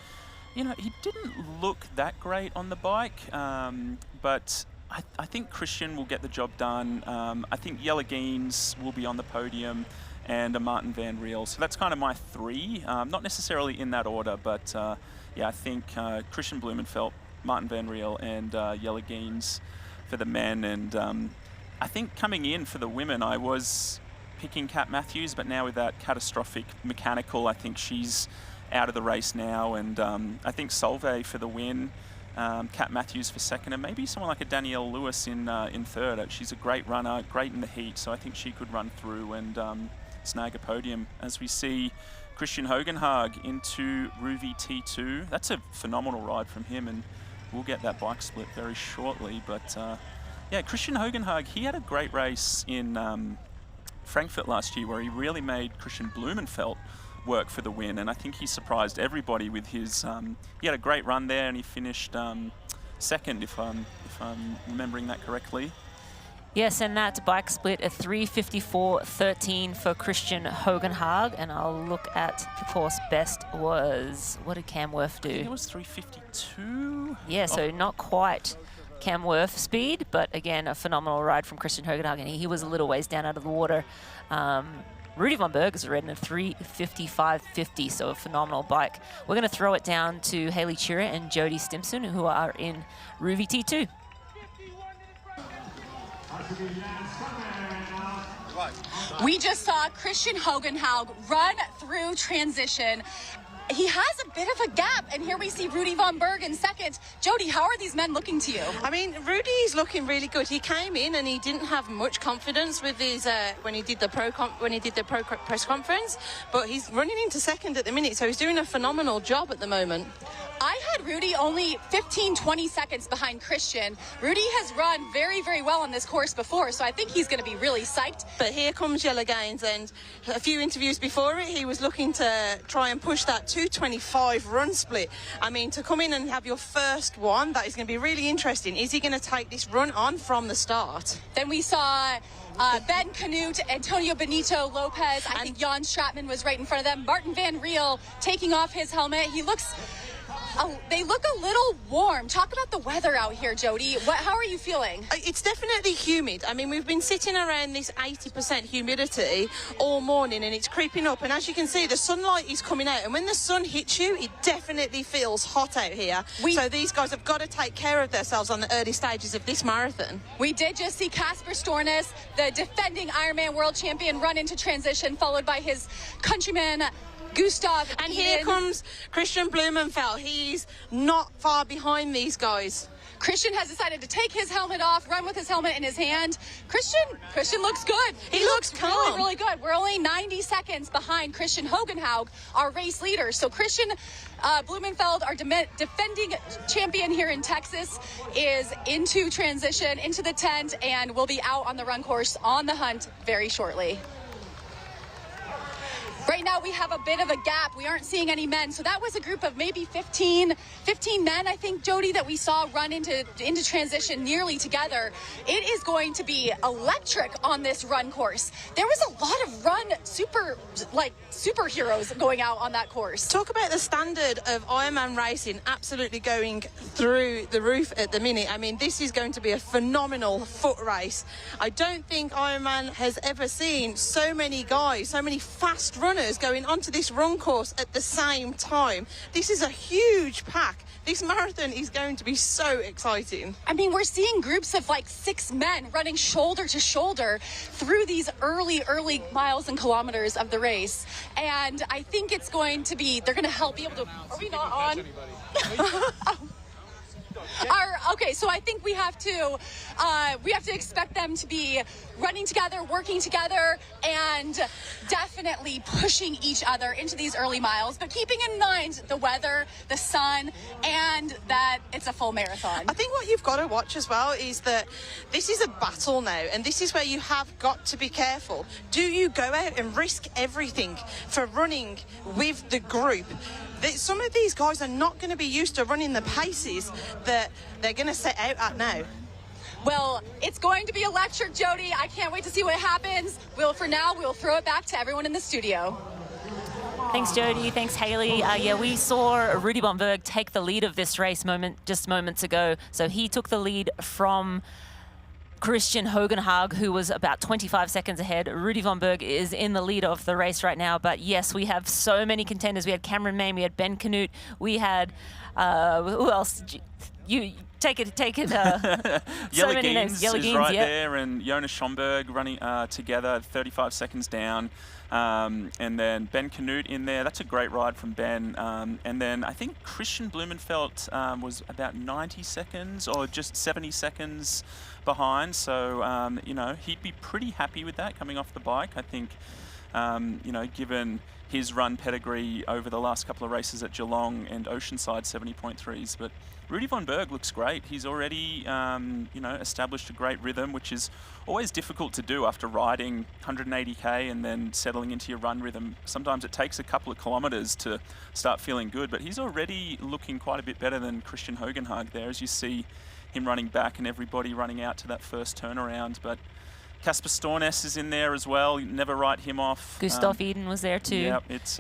you know, he didn't look that great on the bike. But I think Christian will get the job done. I think Jelle Geens will be on the podium, and a Martin van Riel. So that's kind of my three, not necessarily in that order, but yeah, I think Christian Blumenfeld, Martin van Riel, and Jelle Geens for the men. And I think coming in for the women, I was picking Kat Matthews, but now with that catastrophic mechanical, I think she's out of the race now. And I think Solveig for the win, Kat Matthews for second, and maybe someone like a Danielle Lewis in third. She's a great runner, great in the heat, so I think she could run through and snag a podium. As we see Christian Hogenhaug into Ruvi T2. That's a phenomenal ride from him, and we'll get that bike split very shortly. But yeah, Christian Hogenhaug, he had a great race in Frankfurt last year where he really made Christian Blumenfeld work for the win, and I think he surprised everybody with his he had a great run there, and he finished second, if I'm remembering that correctly. Yes, and that bike split a 3:54.13 for Christian Hogenhaug, and I'll look at the course best was, what did Cam Worth do? I think it was 3:52. Yeah, so not quite Cam Worth speed, but again, a phenomenal ride from Christian Hogenhaug, and he was a little ways down out of the water. Rudy von Berg is ridden a 3:55.50, so a phenomenal bike. We're going to throw it down to Haley Chira and Jody Stimson, who are in Ruvi T2. We just saw Christian Hogenhaug run through transition. He has a bit of a gap, and here we see Rudy von Berg in second. Jody, how are these men looking to you? I mean, Rudy's looking really good. He came in and he didn't have much confidence with his when he did the press conference, but he's running into second at the minute, so he's doing a phenomenal job at the moment. I had Rudy only 15-20 seconds behind Christian. Rudy has run very, very well on this course before, so I think he's going to be really psyched. But here comes Jelle Geens, and a few interviews before it, he was looking to try and push that 2:25 run split. I mean, to come in and have your first one, that is going to be really interesting. Is he going to take this run on from the start? Then we saw Ben Canute, Antonio Benito Lopez. I think Jan Stratman was right in front of them. Martin van Riel taking off his helmet. He looks they look a little warm. Talk about the weather out here, Jody. How are you feeling? It's definitely humid. I mean, we've been sitting around this 80% humidity all morning and it's creeping up. And as you can see, the sunlight is coming out. And when the sun hits you, it definitely feels hot out here. So these guys have got to take care of themselves on the early stages of this marathon. We did just see Kasper Stornes, the defending Ironman world champion, run into transition, followed by his countryman, Gustav. And here comes Christian Blumenfeld. He's not far behind these guys. Christian has decided to take his helmet off, run with his helmet in his hand. Christian looks good. He looks calm. Really good. We're only 90 seconds behind Christian Hogenhaug, our race leader. So Christian Blumenfeld, our defending champion here in Texas, is into transition, into the tent, and will be out on the run course on the hunt very shortly. Right now we have a bit of a gap. We aren't seeing any men. So that was a group of maybe 15 men, I think, Jody, that we saw run into transition nearly together. It is going to be electric on this run course. There was a lot of superheroes going out on that course. Talk about the standard of Ironman racing absolutely going through the roof at the minute. I mean, this is going to be a phenomenal foot race. I don't think Ironman has ever seen so many guys, so many fast runners going onto this run course at the same time. This is a huge pack. This marathon is going to be so exciting. I mean, we're seeing groups of like 6 men running shoulder to shoulder through these early miles and kilometers of the race. And I think it's going to be, they're going to help be able to, are we not on? Okay, so I think we have to expect them to be running together, working together, and definitely pushing each other into these early miles, but keeping in mind the weather, the sun, and that it's a full marathon. I think what you've got to watch as well is that this is a battle now, and this is where you have got to be careful. Do you go out and risk everything for running with the group? Some of these guys are not going to be used to running the paces that they're going to set out at now. Well, it's going to be electric, Jody. I can't wait to see what happens. For now, we'll throw it back to everyone in the studio. Thanks, Jody. Thanks, Haley. Yeah, we saw Rudy Bomberg take the lead of this race just moments ago. So he took the lead from Christian Hogenhaug, who was about 25 seconds ahead. Rudy von Berg is in the lead of the race right now. But yes, we have so many contenders. We had Cameron Main, we had Ben Canute, we had, who else? You take it. So many names. Yellow Geens, is right yep. there, and Jonas Schomburg running together, 35 seconds down. And then Ben Canute in there. That's a great ride from Ben. And then I think Christian Blumenfeld was about 90 seconds or just 70 seconds behind. So, you know, he'd be pretty happy with that coming off the bike. I think, you know, given his run pedigree over the last couple of races at Geelong and Oceanside 70.3s. But Rudy von Berg looks great. He's already, you know, established a great rhythm, which is always difficult to do after riding 180k and then settling into your run rhythm. Sometimes it takes a couple of kilometres to start feeling good, but he's already looking quite a bit better than Christian Hogenhaug there, as you see him running back and everybody running out to that first turnaround. But Kasper Stornes is in there as well. You never write him off. Gustav Eden was there too. Yeah, it's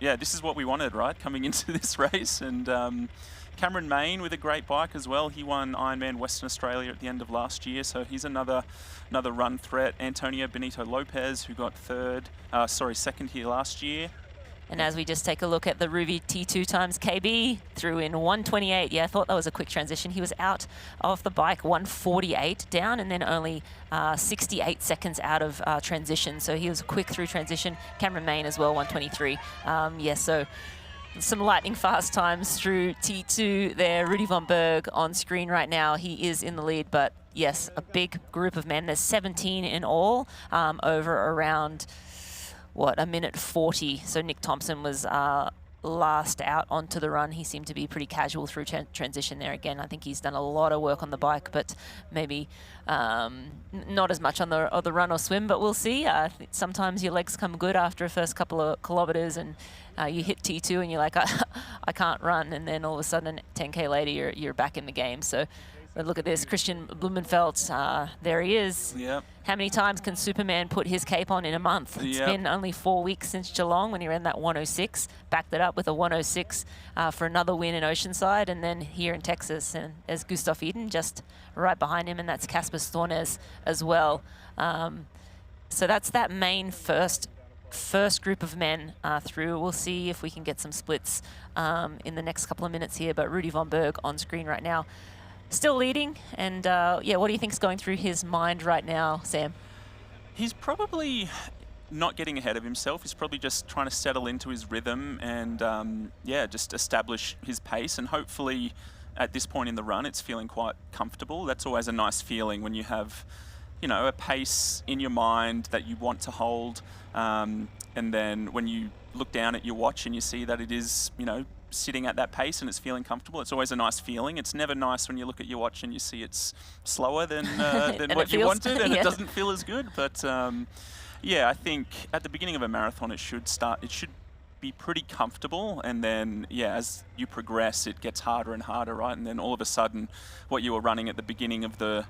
yeah, this is what we wanted, right, coming into this race. And Cameron Main with a great bike as well. He won Ironman Western Australia at the end of last year, so he's another run threat. Antonio Benito Lopez, who got second here last year. And as we just take a look at the Ruvi T2 times KB, threw in 128. Yeah, I thought that was a quick transition. He was out of the bike 148 down and then only 68 seconds out of transition. So he was quick through transition. Cameron Main as well, 123. Yeah, so some lightning fast times through T2 there. Rudy von Berg on screen right now. He is in the lead, but yes, a big group of men. There's 17 in all over around, a minute 40. So Nick Thompson was last out onto the run. He seemed to be pretty casual through transition there again. I think he's done a lot of work on the bike, but maybe not as much on the run or swim, but we'll see. Sometimes your legs come good after a first couple of kilometers and you hit T2 and you're like, I can't run. And then all of a sudden 10K later, you're back in the game. So But look at this, Christian Blumenfeld, there he is. Yep. How many times can Superman put his cape on in a month? It's been only 4 weeks since Geelong when he ran that 106, backed it up with a 106 for another win in Oceanside, and then here in Texas, and as Gustav Iden just right behind him, and that's Casper Stornes as well. So that's that main first group of men through. We'll see if we can get some splits in the next couple of minutes here, but Rudy von Berg on screen right now. Still leading, and yeah, what do you think's going through his mind right now, Sam? He's probably not getting ahead of himself. He's probably just trying to settle into his rhythm and, yeah, just establish his pace. And hopefully at this point in the run, it's feeling quite comfortable. That's always a nice feeling when you have, you know, a pace in your mind that you want to hold. And then when you look down at your watch and you see that it is, you know, sitting at that pace and it's feeling comfortable, it's always a nice feeling. It's never nice when you look at your watch and you see it's slower than what you wanted and it doesn't feel as good. But yeah, I think at the beginning of a marathon it should be pretty comfortable, and then yeah, as you progress it gets harder and harder, right? And then all of a sudden what you were running at the beginning of the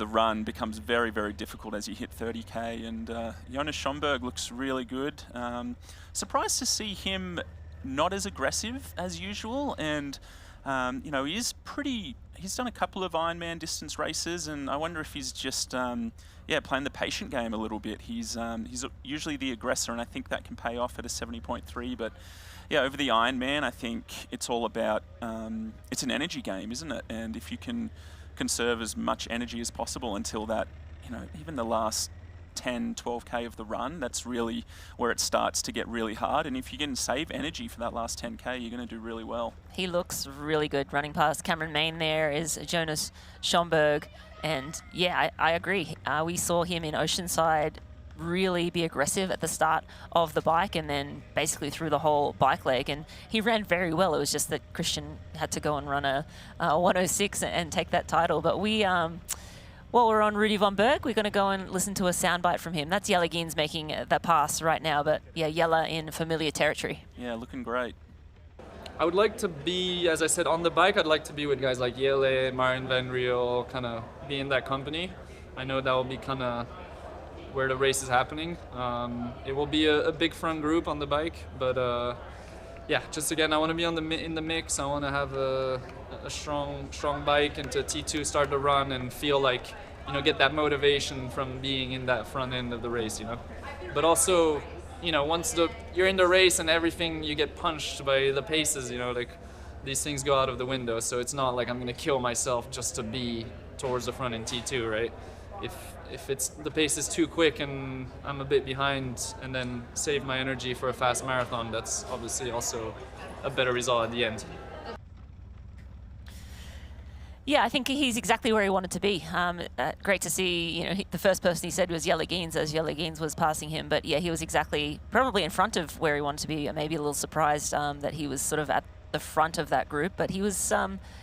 run becomes very, very difficult as you hit 30k. And Jonas Schomburg looks really good. Surprised to see him not as aggressive as usual, and you know, he's done a couple of Ironman distance races, and I wonder if he's just yeah, playing the patient game a little bit. He's usually the aggressor, and I think that can pay off at a 70.3. But yeah, over the Ironman, I think it's all about it's an energy game, isn't it? And if you can conserve as much energy as possible until that, you know, even the last 10, 12k of the run, that's really where it starts to get really hard. And if you can save energy for that last 10k, you're going to do really well. He looks really good running past Cameron Main. There is Jonas Schomburg, and yeah, I agree. We saw him in Oceanside really be aggressive at the start of the bike and then basically through the whole bike leg, and he ran very well. It was just that Christian had to go and run a 106 and take that title. But we while we're on Rudy von Berg, we're going to go and listen to a soundbite from him. That's Jelle Geens making that pass right now, but yeah, Jelle in familiar territory. Yeah, looking great. I would like to be, as I said, on the bike, I'd like to be with guys like Jelle, Martin Van Riel, kind of be in that company. I know that will be kind of where the race is happening. It will be a big front group on the bike, but yeah, just again, I want to be in the mix. I want to have a strong bike into T2, start the run, and feel like, you know, get that motivation from being in that front end of the race, you know. But also, you know, once you're in the race and everything, you get punched by the paces, you know, like these things go out of the window. So it's not like I'm going to kill myself just to be towards the front in T2, right? If the pace is too quick and I'm a bit behind, and then save my energy for a fast marathon, that's obviously also a better result at the end. Yeah, I think he's exactly where he wanted to be. Great to see, you know, the first person he said was Jelle Geens as Jelle Geens was passing him. But yeah, he was exactly, probably in front of where he wanted to be. Maybe a little surprised that he was sort of at the front of that group. But he was,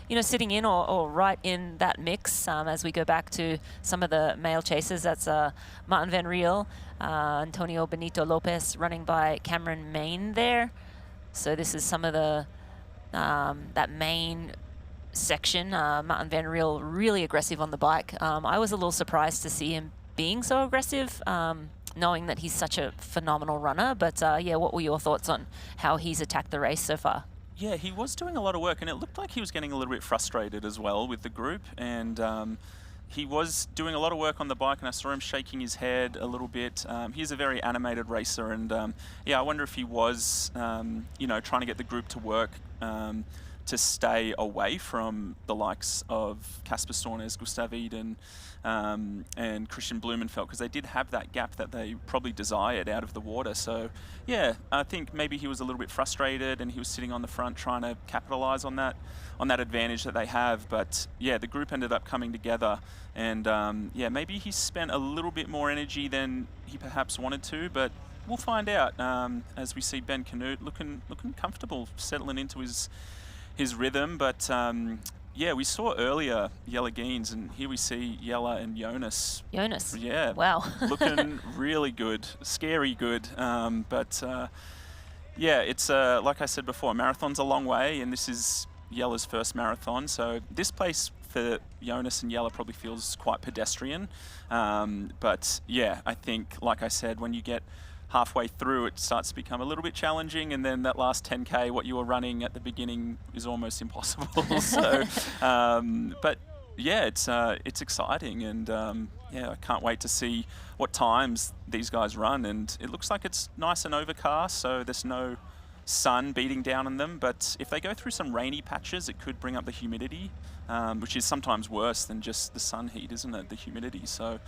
you know, sitting in or right in that mix. As we go back to some of the male chasers, that's Martin Van Riel, Antonio Benito Lopez running by Cameron Main there. So this is some of the, that main section. Martin Van Riel really aggressive on the bike. I was a little surprised to see him being so aggressive, knowing that he's such a phenomenal runner. But yeah, what were your thoughts on how he's attacked the race so far? Yeah, he was doing a lot of work, and it looked like he was getting a little bit frustrated as well with the group. And he was doing a lot of work on the bike, and I saw him shaking his head a little bit. He's a very animated racer, and yeah, I wonder if he was, you know, trying to get the group to work to stay away from the likes of Casper Stornes, Gustav Iden, and Christian Blumenfeld, because they did have that gap that they probably desired out of the water. So yeah, I think maybe he was a little bit frustrated, and he was sitting on the front trying to capitalize on that advantage that they have. But yeah, the group ended up coming together, and yeah, maybe he spent a little bit more energy than he perhaps wanted to, but we'll find out as we see Ben Canute looking comfortable, settling into his rhythm. But yeah, we saw earlier Jelle Geens, and here we see Jelle and Jonas. Jonas? Yeah. Wow. Looking really good, scary good. But yeah, it's like I said before, a marathon's a long way, and this is Jelle's first marathon. So this place for Jonas and Jelle probably feels quite pedestrian. But yeah, I think, like I said, when you get halfway through, it starts to become a little bit challenging, and then that last 10K, what you were running at the beginning is almost impossible. So, but yeah, it's exciting, and yeah, I can't wait to see what times these guys run. And it looks like it's nice and overcast, so there's no sun beating down on them. But if they go through some rainy patches, it could bring up the humidity, which is sometimes worse than just the sun heat, isn't it? The humidity. So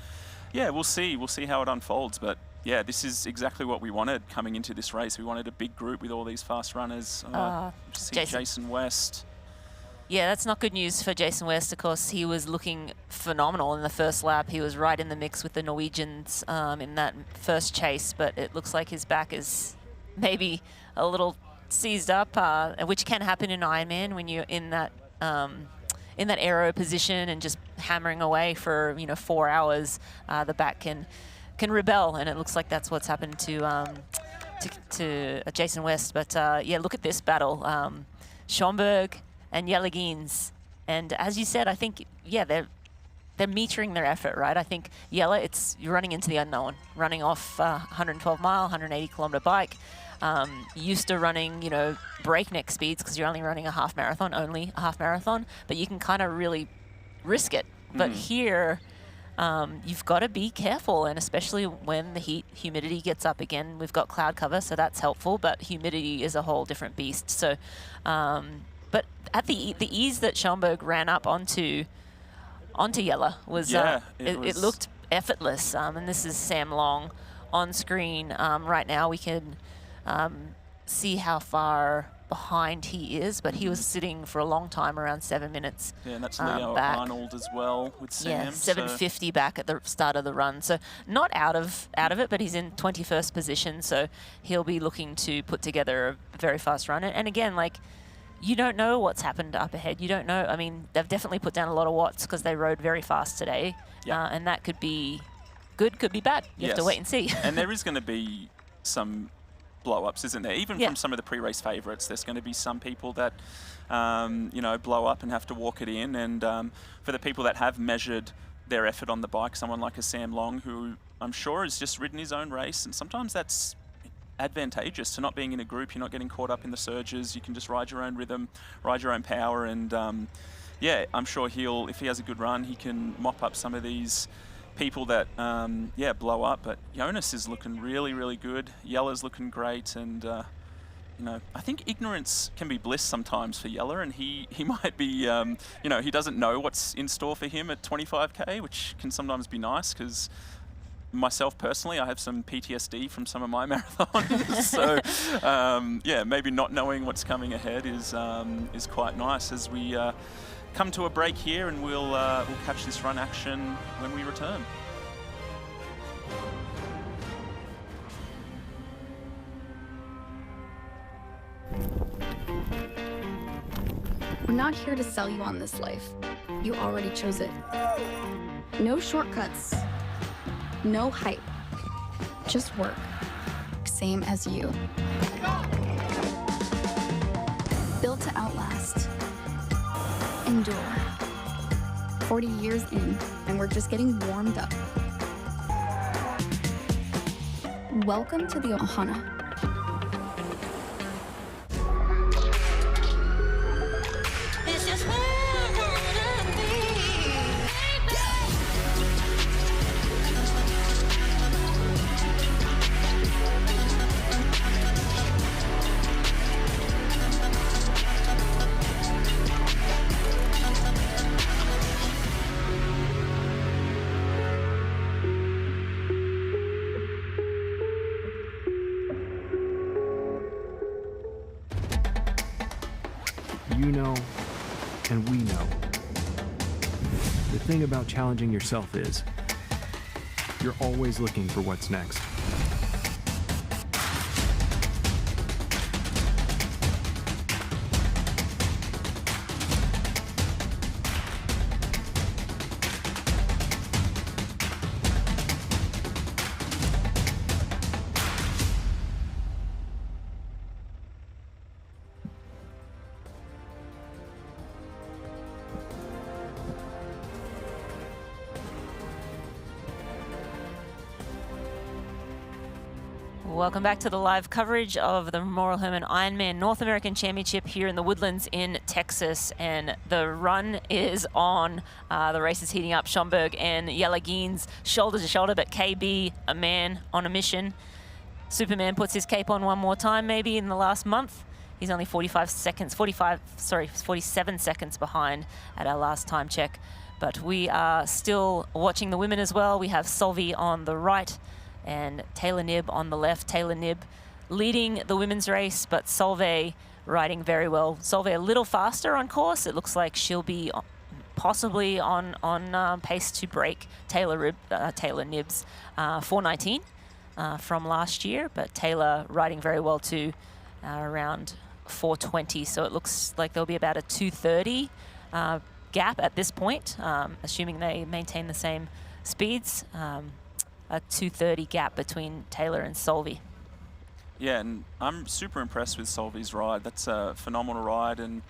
yeah, we'll see. We'll see how it unfolds. But yeah, this is exactly what we wanted coming into this race. We wanted a big group with all these fast runners. See Jason West. Yeah, that's not good news for Jason West. Of course, he was looking phenomenal in the first lap. He was right in the mix with the Norwegians in that first chase, but it looks like his back is maybe a little seized up, which can happen in Ironman when you're in that aero position and just hammering away for 4 hours. The back can rebel, and it looks like that's what's happened to Jason West. But yeah, look at this battle, Schomburg and Jelle Geens. And as you said, I think, yeah, they're metering their effort, right? I think Jelle, you're running into the unknown, running off 112 mile, 180 kilometer bike, used to running, breakneck speeds because you're only running a half marathon, but you can kind of really risk it. But here, you've got to be careful, and especially when the humidity gets up again. We've got cloud cover, so that's helpful, but humidity is a whole different beast. So, but at the ease that Schomburg ran up onto Jelle was, it looked effortless. And this is Sam Long on screen right now. We can see how far behind he is, but he was sitting for a long time, around 7 minutes. Yeah, and that's Leo Arnold as well with Sam. Yeah, 7:50 back at the start of the run. So not out of it, but he's in 21st position, so he'll be looking to put together a very fast run. And again, like, you don't know what's happened up ahead. You don't know. I mean, they've definitely put down a lot of watts because they rode very fast today, and that could be good, could be bad. You have to wait and see. And there is going to be some blow-ups, isn't there? Even from some of the pre-race favourites, there's going to be some people that, blow up and have to walk it in. And for the people that have measured their effort on the bike, someone like a Sam Long, who I'm sure has just ridden his own race, and sometimes that's advantageous to not being in a group. You're not getting caught up in the surges. You can just ride your own rhythm, ride your own power. And yeah, I'm sure if he has a good run, he can mop up some of these people that, blow up. But Jonas is looking really, really good. Jelle's looking great. And, I think ignorance can be bliss sometimes for Jelle. And he might be, he doesn't know what's in store for him at 25K, which can sometimes be nice because myself personally, I have some PTSD from some of my marathons. So, maybe not knowing what's coming ahead is quite nice as we come to a break here, and we'll catch this run action when we return. We're not here to sell you on this life. You already chose it. No shortcuts. No hype. Just work. Same as you. Built to outlast. Endure. 40 years in, and we're just getting warmed up. Welcome to the Ohana. You know, and we know. The thing about challenging yourself is, you're always looking for what's next. Welcome back to the live coverage of the Memorial Hermann Ironman North American Championship here in the Woodlands in Texas. And the run is on. The race is heating up. Schomburg and Yelagines shoulder to shoulder, but KB, a man on a mission. Superman puts his cape on one more time, maybe in the last month. He's only 47 seconds behind at our last time check. But we are still watching the women as well. We have Solveig on the right and Taylor Knibb on the left. Taylor Knibb leading the women's race, but Solveig riding very well. Solveig a little faster on course. It looks like she'll be possibly on pace to break Taylor Knibb's 4:19 from last year, but Taylor riding very well too, around 4:20. So it looks like there'll be about a 2:30 gap at this point, assuming they maintain the same speeds. A 2:30 gap between Taylor and Solveig. Yeah, and I'm super impressed with Solveig's ride. That's a phenomenal ride, and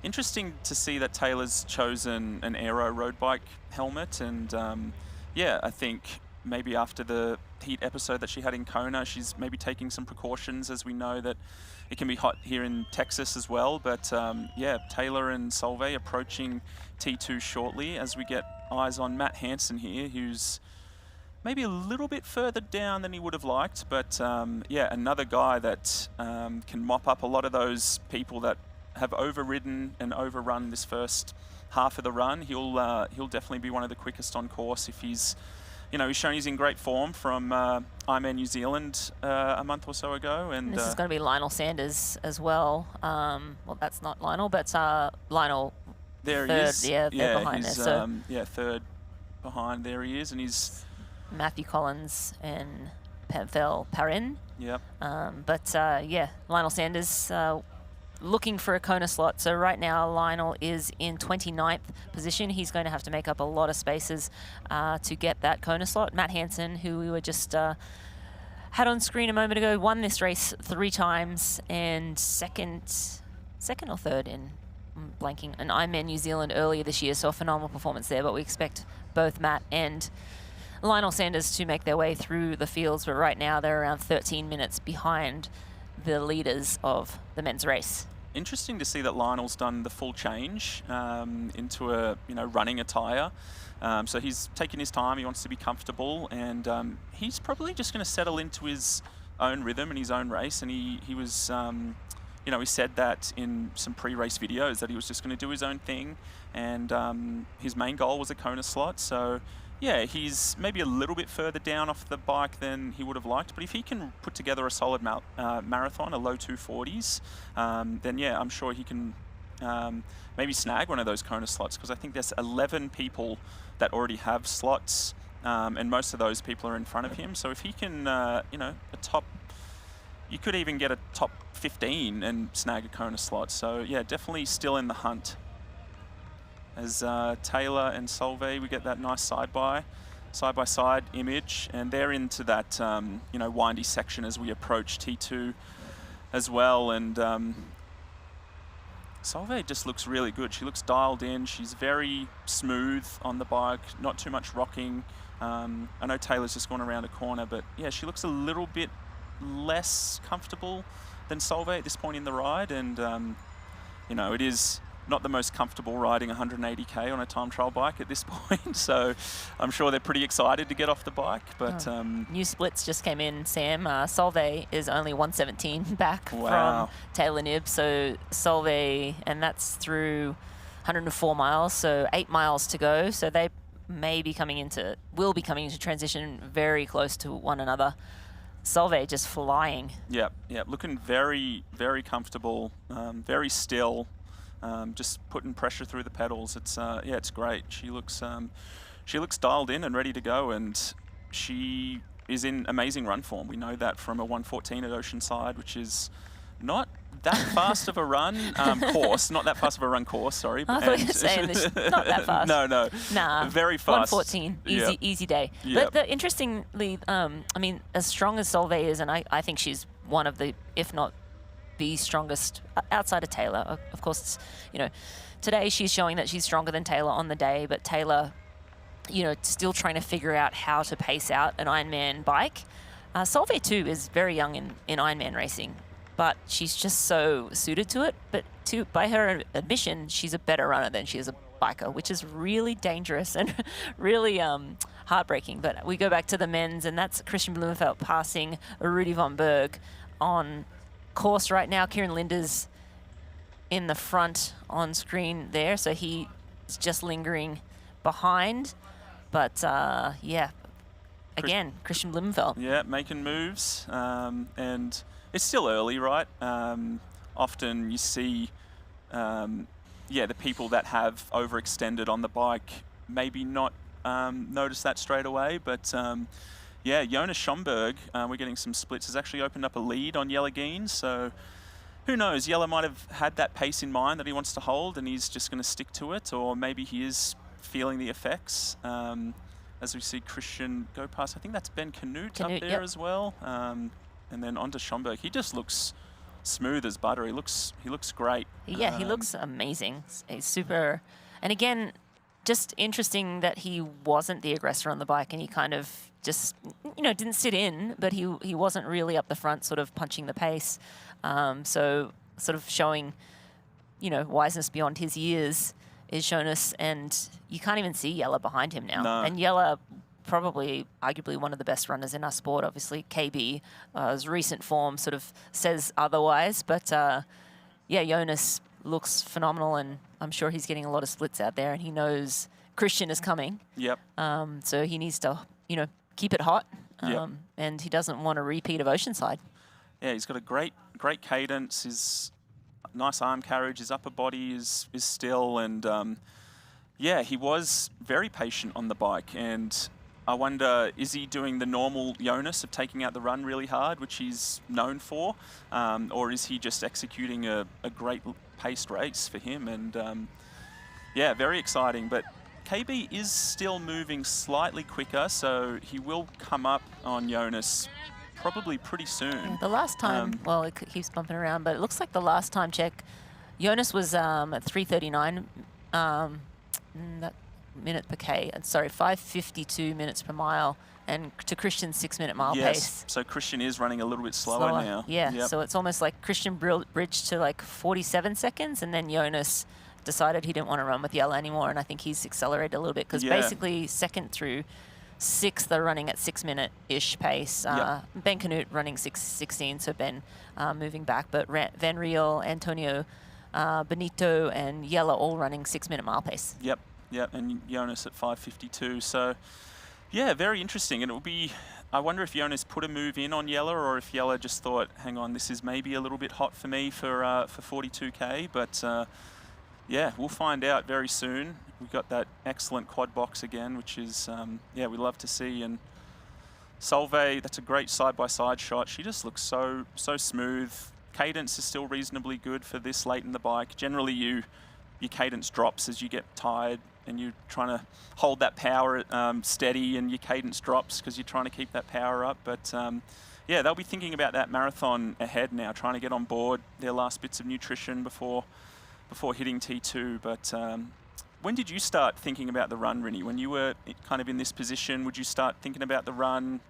interesting to see that Taylor's chosen an aero road bike helmet. And yeah, I think maybe after the heat episode that she had in Kona, she's maybe taking some precautions, as we know that it can be hot here in Texas as well. But yeah, Taylor and Solveig approaching T2 shortly, as we get eyes on Matt Hansen here, who's maybe a little bit further down than he would have liked, but yeah, another guy that can mop up a lot of those people that have overridden and overrun this first half of the run. He'll definitely be one of the quickest on course if he's, he's shown he's in great form from Ironman New Zealand a month or so ago. And this is going to be Lionel Sanders as well. Well, that's not Lionel, but Lionel. There third, he is. Yeah, they're behind he's, there. So yeah, third behind. There he is, and he's Matthew Collins and Pavel Parin. Yep. But yeah, Lionel Sanders looking for a Kona slot. So right now, Lionel is in 29th position. He's going to have to make up a lot of spaces to get that Kona slot. Matt Hansen, who we were just had on screen a moment ago, won this race 3 times, and second or third in blanking an Ironman New Zealand earlier this year. So a phenomenal performance there. But we expect both Matt and Lionel Sanders to make their way through the fields, but right now they're around 13 minutes behind the leaders of the men's race. Interesting to see that Lionel's done the full change into a running attire. So he's taking his time. He wants to be comfortable, and he's probably just going to settle into his own rhythm and his own race. And he was, he said that in some pre-race videos that he was just going to do his own thing, and his main goal was a Kona slot. So yeah, he's maybe a little bit further down off the bike than he would have liked, but if he can put together a solid marathon, a low 240s, then yeah, I'm sure he can maybe snag one of those Kona slots, because I think there's 11 people that already have slots, and most of those people are in front of him. So if he can, you could even get a top 15 and snag a Kona slot. So yeah, definitely still in the hunt. As Taylor and Solveig, we get that nice side-by-side image, and they're into that windy section as we approach T2 as well. And Solveig just looks really good. She looks dialed in. She's very smooth on the bike, not too much rocking. I know Taylor's just gone around a corner, but yeah, she looks a little bit less comfortable than Solveig at this point in the ride, and it is not the most comfortable riding 180k on a time trial bike at this point, so I'm sure they're pretty excited to get off the bike. But new splits just came in, Sam. Solveig is only 117 back Wow. from Taylor Knibb, so Solveig, and that's through 104 miles, so 8 miles to go. So they will be coming into transition very close to one another. Solveig just flying. Yep, looking very, very comfortable, very still. Just putting pressure through the pedals. It's great. She looks dialed in and ready to go, and she is in amazing run form. We know that from a 1:14 at Oceanside, which is not that fast of a run course. Not that fast of a run course. Sorry. I thought you were saying this. Not that fast. No. Nah. Very fast. 1:14. Easy day. Yep. But interestingly, as strong as Solveig is, and I think she's one of the, if not the strongest outside of Taylor. Of course, today she's showing that she's stronger than Taylor on the day, but Taylor, still trying to figure out how to pace out an Ironman bike. Solveig too is very young in Ironman racing, but she's just so suited to it. But by her admission, she's a better runner than she is a biker, which is really dangerous and really heartbreaking. But we go back to the men's, and that's Christian Blumenfeld passing Rudi von Berg on course right now. Kieran Linder's in the front on screen there, so he is just lingering behind. But yeah, again, Christian Blumenfeld. Yeah, making moves, and it's still early, right? Often you see, the people that have overextended on the bike maybe not notice that straight away, but yeah, Jonas Schomburg, we're getting some splits, has actually opened up a lead on Jelle Geens, so who knows, Jelle might have had that pace in mind that he wants to hold and he's just going to stick to it, or maybe he is feeling the effects. As we see Christian go past, I think that's Ben Canute up there as well. And then onto Schomburg. He just looks smooth as butter. He looks great. Yeah, he looks amazing. He's super, and again, just interesting that he wasn't the aggressor on the bike and he kind of just, didn't sit in, but he wasn't really up the front sort of punching the pace. So sort of showing, wiseness beyond his years is Jonas, and you can't even see Jelle behind him now. No. And Jelle, probably arguably one of the best runners in our sport. Obviously, KB, his recent form sort of says otherwise, but yeah, Jonas looks phenomenal, and I'm sure he's getting a lot of splits out there, and he knows Christian is coming. Yep. So he needs to, keep it hot, Yep. and he doesn't want a repeat of Oceanside. Yeah, he's got a great cadence. His nice arm carriage, his upper body is still, and yeah, he was very patient on the bike, and I wonder, is he doing the normal Jonas of taking out the run really hard, which he's known for, or is he just executing a great paced race for him? And yeah, very exciting, but KB is still moving slightly quicker, so he will come up on Jonas probably pretty soon. Yeah, the last time, well, it keeps bumping around, but it looks like the last time check, Jonas was at 3:39 that minute per K, and sorry, 5:52 minutes per mile, and to Christian's 6-minute mile pace. So Christian is running a little bit slower now. Yeah, Yep. so it's almost like Christian bridged to like 47 seconds, and then Jonas decided he didn't want to run with Jelle anymore, and I think he's accelerated a little bit, because basically second through sixth are running at 6-minute-ish pace. Ben Canute running 6:16, so Ben moving back, but Van Riel, Antonio Benito, and Jelle all running 6-minute mile pace. Yep, and Jonas at 5:52. So, yeah, very interesting. And it will be, I wonder if Jonas put a move in on Jelle, or if Jelle just thought, hang on, this is maybe a little bit hot for me for 42K. But yeah, we'll find out very soon. We've got that excellent quad box again, which is, yeah, we love to see. And Solveig, that's a great side-by-side shot. She just looks so smooth. Cadence is still reasonably good for this late in the bike. Generally, your cadence drops as you get tired, and you're trying to hold that power steady, and your cadence drops because you're trying to keep that power up. But yeah, they'll be thinking about that marathon ahead now, trying to get on board their last bits of nutrition before hitting T2. But when did you start thinking about the run, Rinny? When you were kind of in this position, would you start thinking about the run,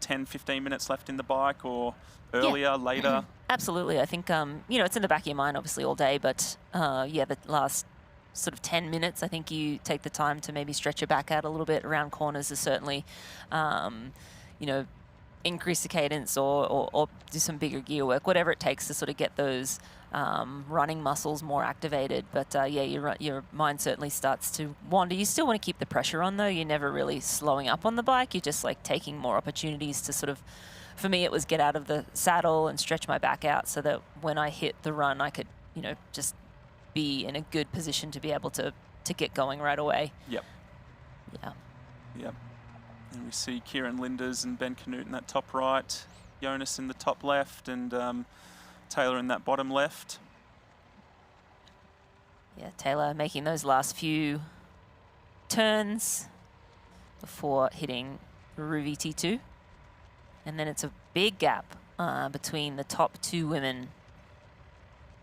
10, 15 minutes left in the bike, or earlier, later? Absolutely. I think, it's in the back of your mind, obviously, all day, but yeah, the last sort of 10 minutes, I think you take the time to maybe stretch your back out a little bit around corners is certainly, increase the cadence or do some bigger gear work, whatever it takes to sort of get those running muscles more activated. But yeah, your mind certainly starts to wander. You still want to keep the pressure on, though. You're never really slowing up on the bike. You're just like taking more opportunities to sort of, for me, it was get out of the saddle and stretch my back out so that when I hit the run, I could, just be in a good position to be able to get going right away. Yep. Yeah. Yep. And we see Kieran Linders and Ben Canute in that top right, Jonas in the top left, and Taylor in that bottom left. Yeah, Taylor making those last few turns before hitting Ruvi T2. And then it's a big gap between the top two women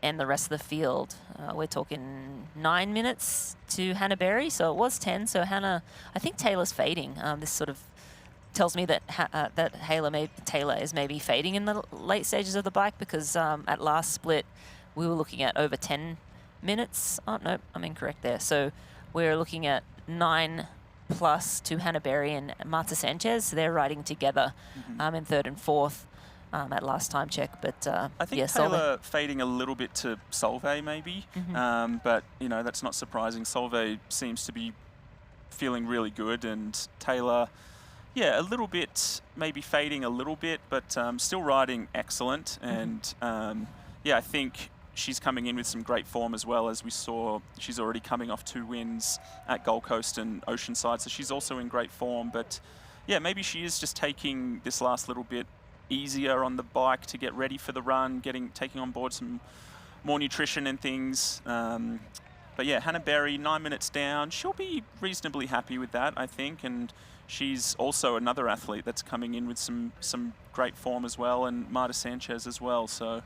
and the rest of the field. We're talking 9 minutes to Hannah Berry, so it was 10. So Hannah, I think Taylor's fading. This sort of tells me that Taylor is maybe fading in the late stages of the bike, because at last split we were looking at over 10 minutes. Oh no, I'm incorrect there. So we're looking at 9+ to Hannah Berry and Marta Sanchez. So they're riding together in third and fourth at last time check. But I think yeah, Taylor fading a little bit to Solveig maybe, but you know, that's not surprising. Solveig seems to be feeling really good, and Taylor, yeah, a little bit, maybe fading a little bit, but still riding excellent. And yeah, I think she's coming in with some great form as well. As we saw, she's already coming off 2 wins at Gold Coast and Oceanside, so she's also in great form. But yeah, maybe she is just taking this last little bit easier on the bike to get ready for the run, taking on board some more nutrition and things. But yeah, Hannah Berry, 9 minutes down. She'll be reasonably happy with that, I think. And she's also another athlete that's coming in with some great form as well, and Marta Sanchez as well. So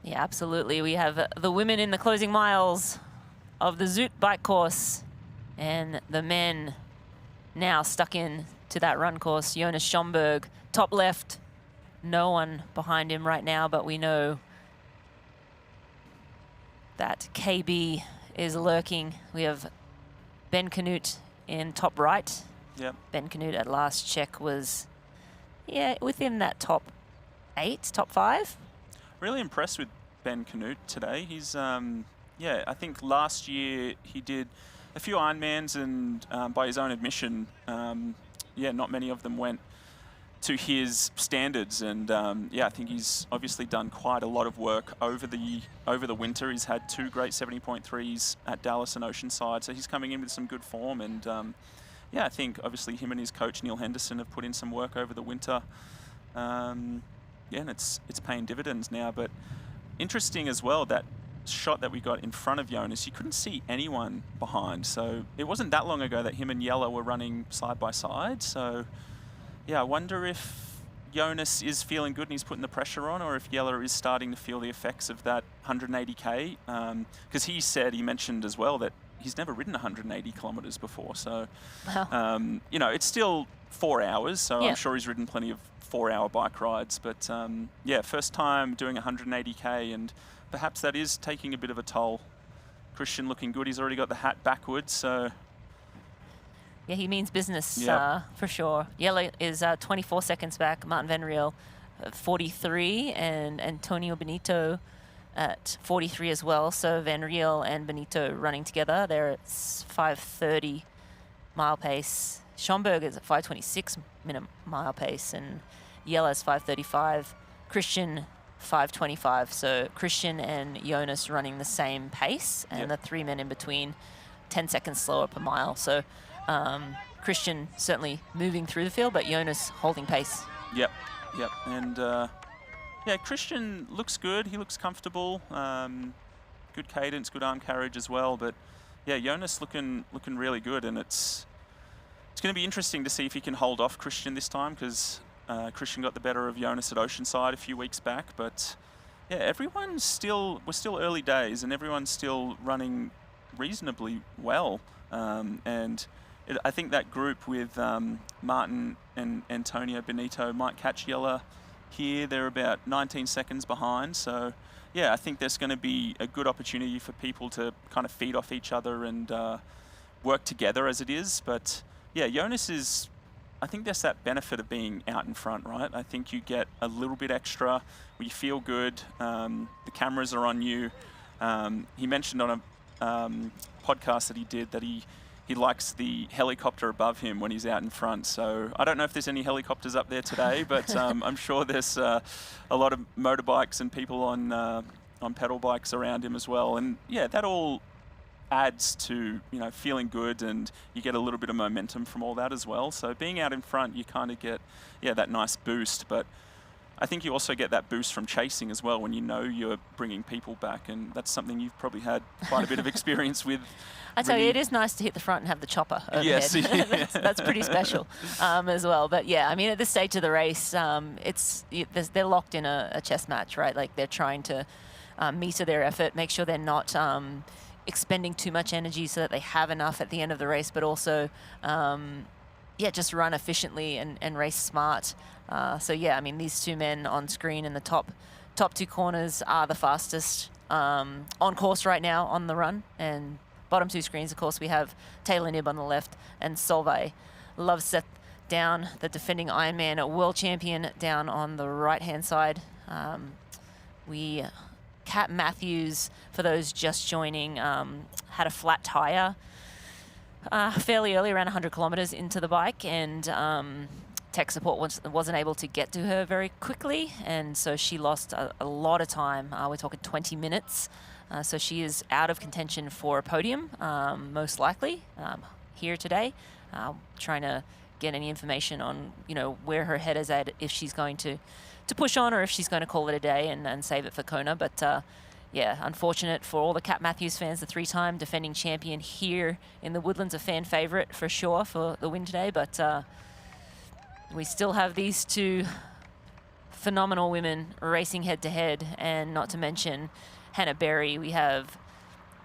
yeah, absolutely. We have the women in the closing miles of the Zoot bike course, and the men now stuck in to that run course. Jonas Schomburg, top left. No one behind him right now, but we know that KB is lurking. We have Ben Canute in top right. Yep. Ben Canute at last check was, yeah, within that top 8, top 5. Really impressed with Ben Canute today. He's, yeah, I think last year he did a few Ironmans, and by his own admission, yeah, not many of them went to his standards. And yeah, I think he's obviously done quite a lot of work over the winter. He's had 2 great 70.3s at Dallas and Oceanside, so he's coming in with some good form. And yeah, I think obviously him and his coach Neil Henderson have put in some work over the winter. Yeah, and it's paying dividends now. But interesting as well, that shot that we got in front of Jonas, you couldn't see anyone behind. So it wasn't that long ago that him and Jelle were running side by side. So yeah, I wonder if Jonas is feeling good and he's putting the pressure on, or if Jelle is starting to feel the effects of that 180K. Because he mentioned as well that he's never ridden 180 kilometers before. So, you know, it's still 4 hours, so I'm sure he's ridden plenty of 4-hour bike rides. But yeah, first time doing 180K, and perhaps that is taking a bit of a toll. Christian looking good. He's already got the hat backwards, so yeah, he means business for sure. Jelle is 24 seconds back. Martin Van Riel 43, and Antonio Benito at 43 as well. So Van Riel and Benito running together. They're at 5:30 mile pace. Schomburg is at 5:26 minute mile pace, and Jelle is 5:35. Christian 5:25. So Christian and Jonas running the same pace, and the 3 men in between 10 seconds slower per mile. So Christian certainly moving through the field, but Jonas holding pace. Yep. And yeah, Christian looks good. He looks comfortable. Good cadence, good arm carriage as well. But yeah, Jonas looking really good, and it's going to be interesting to see if he can hold off Christian this time, because Christian got the better of Jonas at Oceanside a few weeks back. But yeah, we're still early days, and everyone's still running reasonably well. And I think that group with Martin and Antonio Benito might catch Jelle here. They're about 19 seconds behind. So yeah, I think there's going to be a good opportunity for people to kind of feed off each other and work together as it is. But yeah, Jonas is, I think there's that benefit of being out in front, right? I think you get a little bit extra, you feel good, the cameras are on you. He mentioned on a podcast that he did that he likes the helicopter above him when he's out in front. So I don't know if there's any helicopters up there today, but I'm sure there's a lot of motorbikes and people on pedal bikes around him as well. And yeah, that all adds to, you know, feeling good, and you get a little bit of momentum from all that as well. So being out in front, you kind of get, that nice boost. But I think you also get that boost from chasing as well when you know you're bringing people back, and that's something you've probably had quite a bit of experience with. I tell you, it is nice to hit the front and have the chopper overhead. Yes, that's pretty special as well. But yeah, I mean, at this stage of the race, they're locked in a chess match, right? Like they're trying to meter their effort, make sure they're not expending too much energy so that they have enough at the end of the race, but also, yeah, just run efficiently and race smart. So yeah, I mean, these two men on screen in the top two corners are the fastest on course right now on the run. And bottom two screens, of course, we have Taylor Knibb on the left and Solveig Lovseth down, the defending Ironman world champion, down on the right-hand side. Kat Matthews, for those just joining, had a flat tire fairly early, around 100 kilometers into the bike, and tech support wasn't able to get to her very quickly, and so she lost a lot of time. We're talking 20 minutes. So she is out of contention for a podium, most likely, here today. Trying to get any information on, where her head is at, if she's going to push on or if she's going to call it a day and save it for Kona. But yeah, unfortunate for all the Kat Matthews fans, the 3-time defending champion here in the Woodlands, a fan favorite for sure for the win today. But we still have these two phenomenal women racing head to head, and not to mention Hannah Berry. We have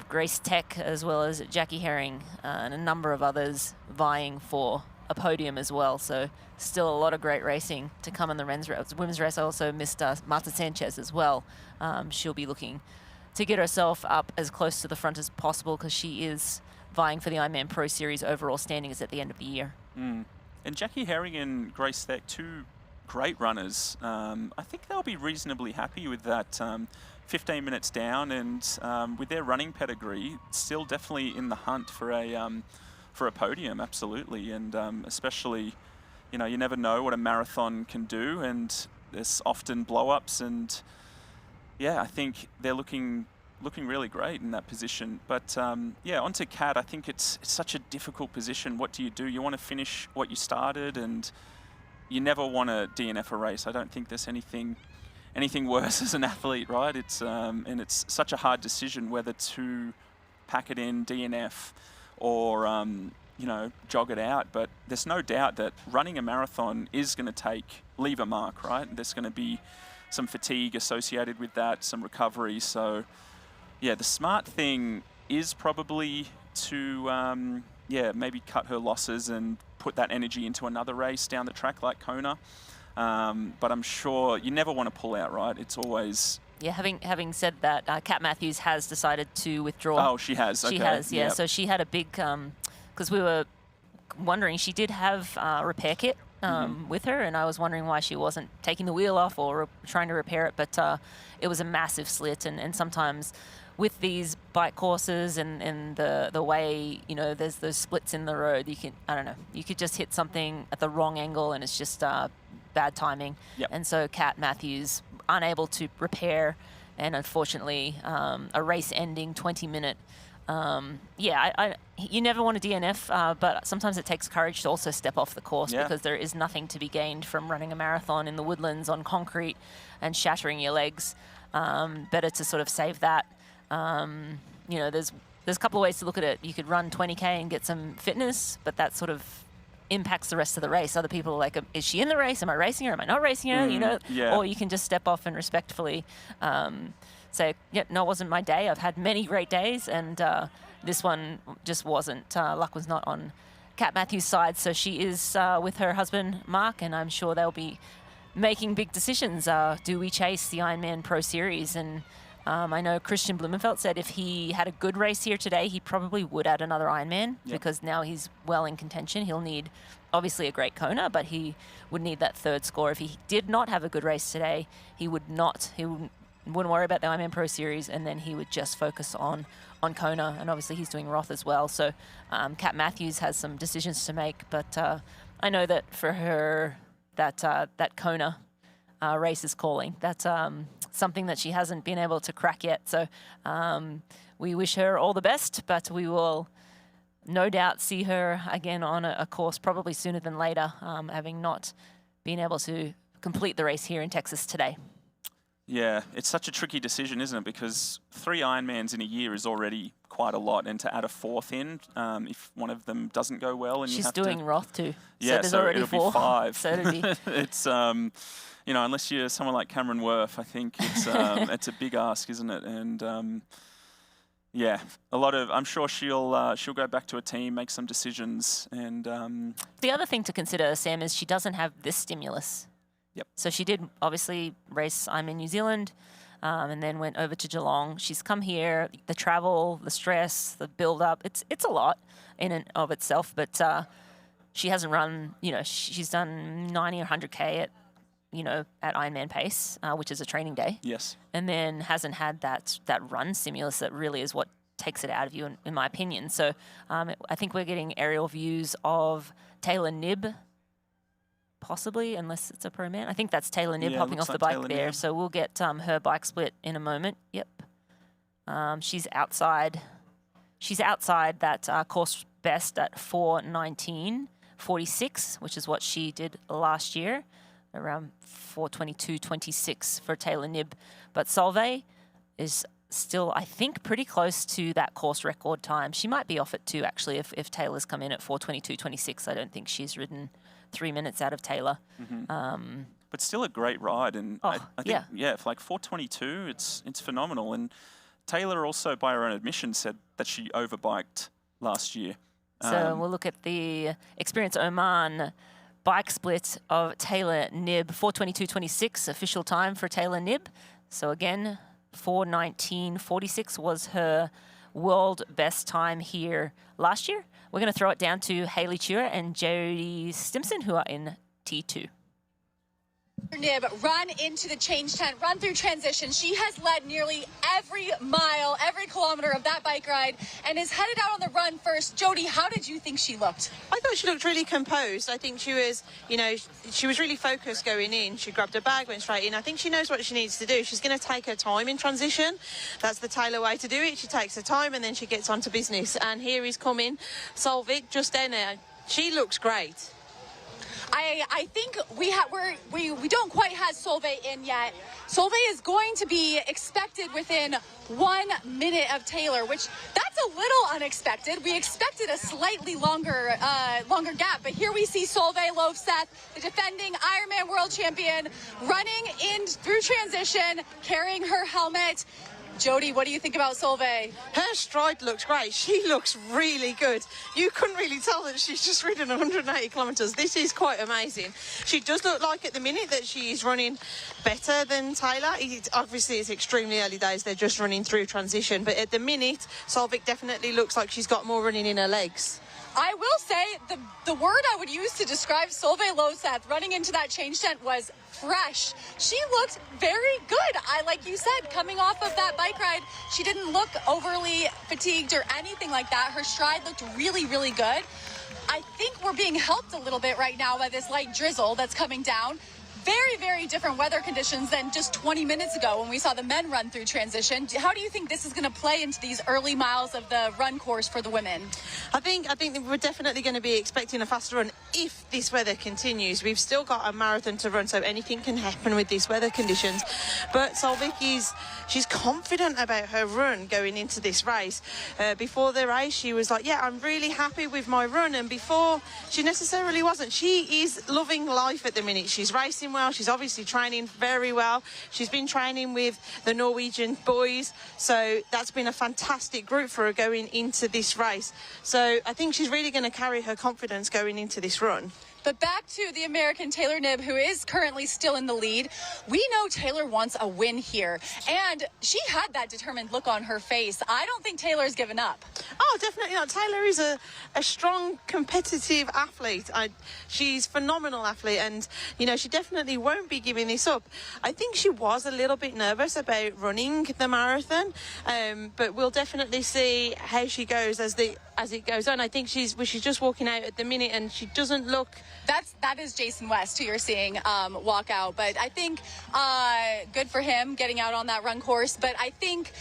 Grace Tech as well as Jackie Herring and a number of others vying for a podium as well. So still a lot of great racing to come in the women's race. I also missed Marta Sanchez as well. She'll be looking to get herself up as close to the front as possible because she is vying for the Ironman Pro Series overall standings at the end of the year. And Jackie Herring and Grace Tech, two great runners. I think they'll be reasonably happy with that 15 minutes down, and with their running pedigree, still definitely in the hunt for a podium, absolutely. And especially, you never know what a marathon can do, and there's often blow-ups, and yeah, I think they're looking really great in that position. But yeah, onto Kat, I think it's such a difficult position. What do? You want to finish what you started, and you never want to DNF a race. I don't think there's anything worse as an athlete, right? And it's such a hard decision whether to pack it in, DNF, or jog it out. But there's no doubt that running a marathon is going to leave a mark, right? There's going to be some fatigue associated with that, some recovery. So yeah, the smart thing is probably to maybe cut her losses and put that energy into another race down the track like Kona. But I'm sure you never want to pull out, right? It's always... Yeah, having said that, Kat Matthews has decided to withdraw. Oh, she has. She okay. has, yeah. Yep. So she had a big, because we were wondering, she did have a repair kit with her, and I was wondering why she wasn't taking the wheel off or trying to repair it, but it was a massive slit, and sometimes with these bike courses and the way, there's those splits in the road, you could just hit something at the wrong angle, and it's just bad timing. Yep. And so Kat Matthews unable to repair, and unfortunately a race-ending 20-minute. You never want to DNF, but sometimes it takes courage to also step off the course, because there is nothing to be gained from running a marathon in the Woodlands on concrete and shattering your legs. Better to sort of save that. There's a couple of ways to look at it. You could run 20K and get some fitness, but that sort of impacts the rest of the race. Other people are like, is she in the race? Am I racing her? Am I not racing her? Yeah. Or you can just step off and respectfully say, no, it wasn't my day. I've had many great days, and this one just wasn't. Luck was not on Kat Matthews' side, so she is with her husband, Mark, and I'm sure they'll be making big decisions. Do we chase the Ironman Pro Series? And I know Christian Blumenfeld said if he had a good race here today, he probably would add another Ironman, because now he's well in contention. He'll need, obviously, a great Kona, but he would need that third score. If he did not have a good race today, he wouldn't worry about the Ironman Pro Series, and then he would just focus on Kona. And obviously he's doing Roth as well. So Kat Matthews has some decisions to make, but I know that for her, that Kona race is calling. That's something that she hasn't been able to crack yet. So we wish her all the best, but we will no doubt see her again on a course probably sooner than later, having not been able to complete the race here in Texas today. Yeah, it's such a tricky decision, isn't it? Because 3 Ironmans in a year is already quite a lot, and to add a 4th in, if one of them doesn't go well, and she's doing Roth too. Yeah, so it'll 4. be 5. So it'll be. It's unless you're someone like Cameron Worth, I think it's it's a big ask, isn't it? And Yeah, a lot of. I'm sure she'll go back to a team, make some decisions, and. The other thing to consider, Sam, is she doesn't have this stimulus. Yep. So she did obviously race Ironman New Zealand, and then went over to Geelong. She's come here, the travel, the stress, the build-up. It's a lot in and of itself, but she hasn't run. You know, she's done 90 or 100K at Ironman pace, which is a training day. Yes. And then hasn't had that run stimulus that really is what takes it out of you, in my opinion. So I think we're getting aerial views of Taylor Knibb, possibly, unless it's a pro man. I think that's Taylor Knibb hopping off the bike Taylor there. Knibb. So we'll get her bike split in a moment. Yep. She's outside that course best at 4:19.46, which is what she did last year, around 4:22.26 for Taylor Knibb. But Solveig is still, I think, pretty close to that course record time. She might be off it too, actually, if Taylor's come in at 4:22.26. I don't think she's ridden 3 minutes out of Taylor. Mm-hmm. But still a great ride, and I think for like 4:22, it's phenomenal. And Taylor also, by her own admission, said that she overbiked last year. So we'll look at the Experience Oman bike split of Taylor Knibb, 4:22.26 official time for Taylor Knibb. So again, 4:19.46 was her world best time here last year. We're going to throw it down to Hayley Chua and Jodie Stimson, who are in T2. Knibb run into the change tent, run through transition. She has led nearly every mile, every kilometer of that bike ride and is headed out on the run first. Jodie, how did you think she looked? I thought she looked really composed. I think she was, she was really focused going in. She grabbed her bag, went straight in. I think she knows what she needs to do. She's going to take her time in transition. That's the Taylor way to do it. She takes her time and then she gets on to business. And here he's coming, Solveig, just in there. She looks great. I think we don't quite have Solveig in yet. Solveig is going to be expected within 1 minute of Taylor, which that's a little unexpected. We expected a slightly longer gap, but here we see Solveig Lofseth, the defending Ironman world champion, running in through transition, carrying her helmet. Jodie, what do you think about Solveig? Her stride looks great. She looks really good. You couldn't really tell that she's just ridden 180 kilometres. This is quite amazing. She does look like at the minute that she's running better than Taylor. Obviously, it's extremely early days. They're just running through transition. But at the minute, Solveig definitely looks like she's got more running in her legs. I will say the word I would use to describe Solveig Lofseth running into that change tent was fresh. She looked very good. Like you said, coming off of that bike ride, she didn't look overly fatigued or anything like that. Her stride looked really, really good. I think we're being helped a little bit right now by this light drizzle that's coming down. Very, very different weather conditions than just 20 minutes ago when we saw the men run through transition. How do you think this is going to play into these early miles of the run course for the women? I think that we're definitely going to be expecting a faster run if this weather continues. We've still got a marathon to run, so anything can happen with these weather conditions. But Solveig she's confident about her run going into this race. Before the race, she was like, yeah, I'm really happy with my run. And before, she necessarily wasn't. She is loving life at the minute. She's racing well. She's obviously training very well. She's been training with the Norwegian boys, so that's been a fantastic group for her going into this race. So I think she's really going to carry her confidence going into this run. But back to the American Taylor Knibb, who is currently still in the lead. We know Taylor wants a win here, and she had that determined look on her face. I don't think Taylor's given up. Oh, definitely not. Taylor is a strong, competitive athlete. She's a phenomenal athlete, and, she definitely won't be giving this up. I think she was a little bit nervous about running the marathon, but we'll definitely see how she goes as it goes on. I think she's just walking out at the minute, and she doesn't look... That is Jason West, who you're seeing walk out. But I think good for him getting out on that run course. But I think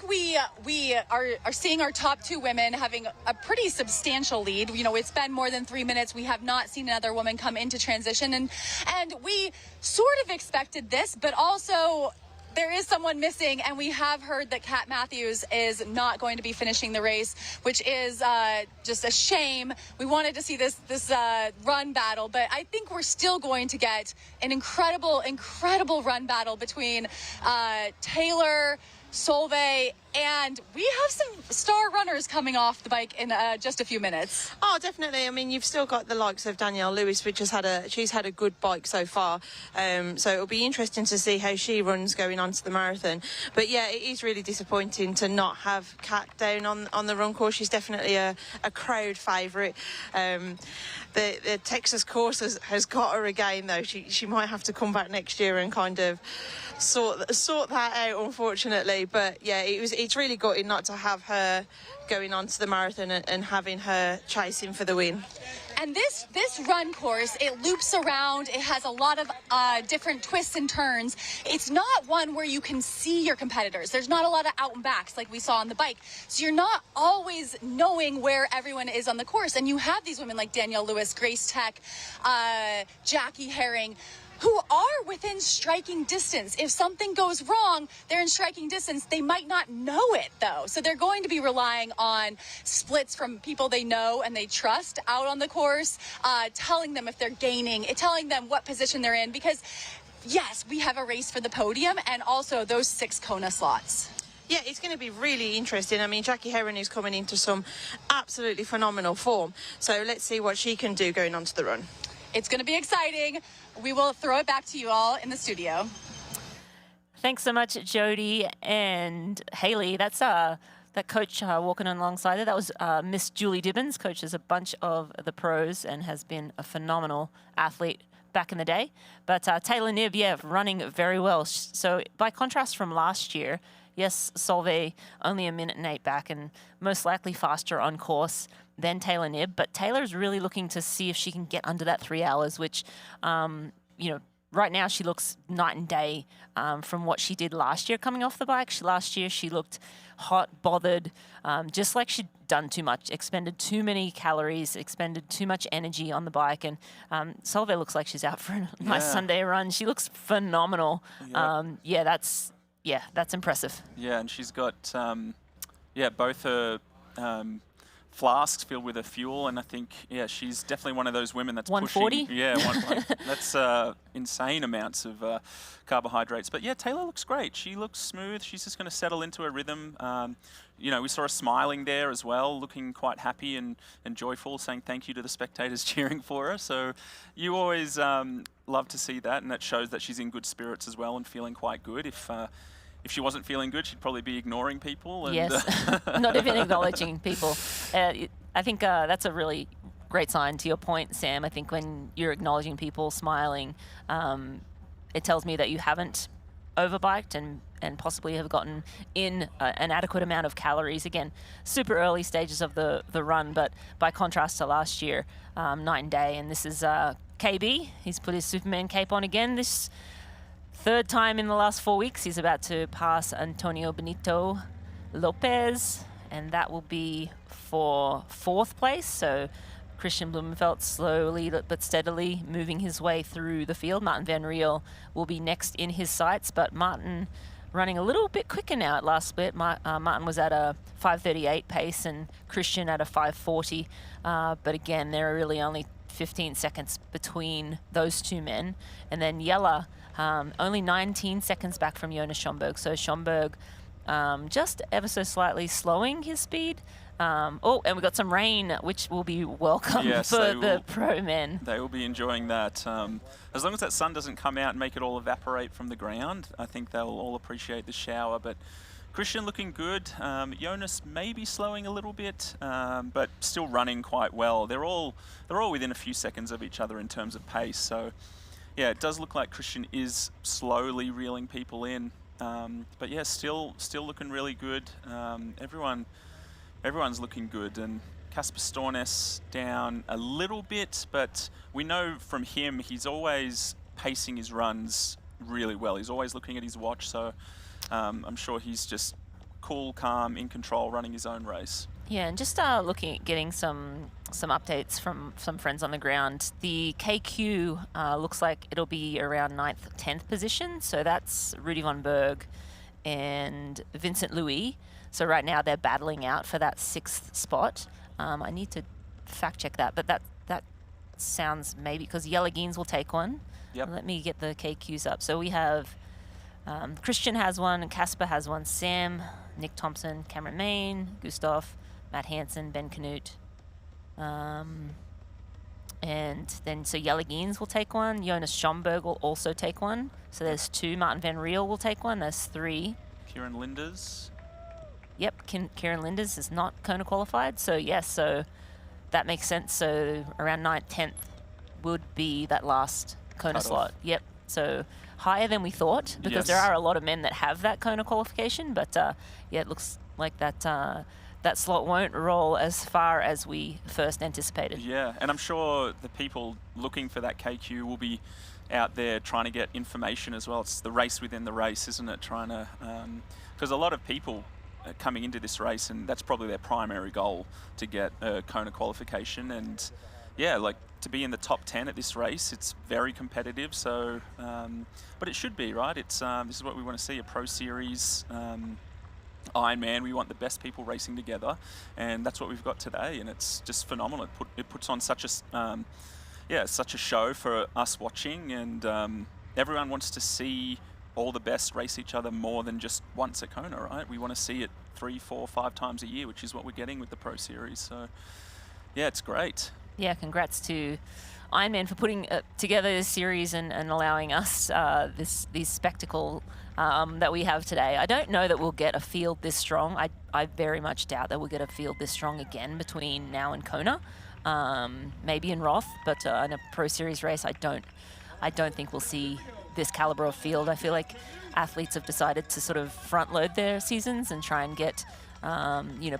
we are seeing our top two women having a pretty substantial lead. It's been more than 3 minutes. We have not seen another woman come into transition, and we sort of expected this, but also there is someone missing, and we have heard that Kat Matthews is not going to be finishing the race, which is just a shame. We wanted to see this run battle, but I think we're still going to get an incredible run battle between Taylor, Solveig, And we have some star runners coming off the bike in just a few minutes. Oh, definitely. I mean, you've still got the likes of Danielle Lewis, which she's had a good bike so far. So it'll be interesting to see how she runs going on to the marathon. But yeah, it is really disappointing to not have Kat down on the run course. She's definitely a crowd favourite. The Texas course has got her again, though. She might have to come back next year and kind of sort that out, unfortunately. But yeah, it's really gutting not to have her going on to the marathon and having her chasing for the win. And this run course, it loops around. It has a lot of different twists and turns. It's not one where you can see your competitors. There's not a lot of out and backs like we saw on the bike. So you're not always knowing where everyone is on the course. And you have these women like Danielle Lewis, Grace Tech, Jackie Herring, who are within striking distance. If something goes wrong, they're in striking distance. They might not know it, though. So they're going to be relying on splits from people they know and they trust out on the course, telling them if they're gaining, telling them what position they're in. Because, yes, we have a race for the podium and also those 6 Kona slots. Yeah, it's going to be really interesting. I mean, Jackie Herron is coming into some absolutely phenomenal form. So let's see what she can do going on to the run. It's going to be exciting. We will throw it back to you all in the studio. Thanks so much, Jody and Haley. That's that coach walking alongside there. That was Miss Julie Dibbins, coaches a bunch of the pros and has been a phenomenal athlete back in the day. But Taylor Knibb, yeah, running very well. So by contrast from last year, yes, Solveig only 1 minute and 8 back and most likely faster on course than Taylor Knibb. But Taylor's really looking to see if she can get under that 3 hours, which, right now she looks night and day from what she did last year coming off the bike. Last year she looked hot, bothered, just like she'd done too much, expended too many calories, expended too much energy on the bike. And Solveig looks like she's out for a nice Sunday run. She looks phenomenal. That's impressive. Yeah, and she's got, both her flasks filled with her fuel, and I think, she's definitely one of those women that's 140? pushing. Yeah, that's insane amounts of carbohydrates. But yeah, Taylor looks great. She looks smooth. She's just going to settle into her rhythm. We saw her smiling there as well, looking quite happy and joyful, saying thank you to the spectators cheering for her. So you always love to see that, and that shows that she's in good spirits as well and feeling quite good. If she wasn't feeling good, she'd probably be ignoring people. And yes, not even acknowledging people. I think that's a really great sign to your point, Sam. I think when you're acknowledging people, smiling, it tells me that you haven't overbiked and possibly have gotten in an adequate amount of calories. Again, super early stages of the run, but by contrast to last year, night and day. And this is KB. He's put his Superman cape on again. This third time in the last 4 weeks, he's about to pass Antonio Benito Lopez, and that will be for 4th place. So Christian Blumenfeld slowly but steadily moving his way through the field. Martin Van Riel will be next in his sights, but Martin running a little bit quicker now at last split. Martin was at a 5:38 pace and Christian at a 5:40. But again, there are really only 15 seconds between those two men. And then Jelle, only 19 seconds back from Jonas Schomburg. So Schomburg just ever so slightly slowing his speed. And we got some rain, which will be welcome for the pro men. They will be enjoying that. As long as that sun doesn't come out and make it all evaporate from the ground, I think they'll all appreciate the shower. But Christian looking good. Jonas maybe slowing a little bit, but still running quite well. They're all within a few seconds of each other in terms of pace. So yeah, it does look like Christian is slowly reeling people in. But yeah, still looking really good. Everyone's looking good, and Kasper Stornes down a little bit, but we know from him he's always pacing his runs really well. He's always looking at his watch, so I'm sure he's just cool, calm, in control, running his own race. Yeah, and just looking at getting some updates from some friends on the ground. The KQ looks like it'll be around 9th, 10th position, so that's Rudy von Berg and Vincent Louis. So right now they're battling out for that 6th spot. I need to fact check that, but that sounds maybe because Jelle Geens will take one. Yep. Let me get the KQs up. So we have Christian has one, Casper has one, Sam, Nick Thompson, Cameron Main, Gustav, Matt Hansen, Ben Canute. And then so Jelle Geens will take one. Jonas Schomburg will also take one. So there's 2. Martin Van Riel will take one. There's 3. Kieran Linders. Yep, Kieran Linders is not Kona qualified. So yes, so that makes sense. So around 9th, 10th would be that last Kona slot. Yep. So higher than we thought, because there are a lot of men that have that Kona qualification. But yeah, it looks like that that slot won't roll as far as we first anticipated. Yeah, and I'm sure the people looking for that KQ will be out there trying to get information as well. It's the race within the race, isn't it? Trying to, because a lot of people are coming into this race, and that's probably their primary goal, to get a Kona qualification. And yeah, like to be in the top 10 at this race, it's very competitive. So, but it should be, right? It's this is what we want to see, a Pro Series. Ironman, we want the best people racing together, and that's what we've got today, and it's just phenomenal. It puts on such a such a show for us watching, and everyone wants to see all the best race each other more than just once at Kona, right? We want to see it 3, 4, 5 times a year, which is what we're getting with the Pro Series. So yeah, it's great. Yeah, congrats to Ironman for putting together this series and allowing us this spectacle that we have today. I don't know that we'll get a field this strong. I very much doubt that we'll get a field this strong again between now and Kona. Maybe in Roth, but in a Pro Series race, I don't think we'll see this caliber of field. I feel like athletes have decided to sort of front load their seasons and try and get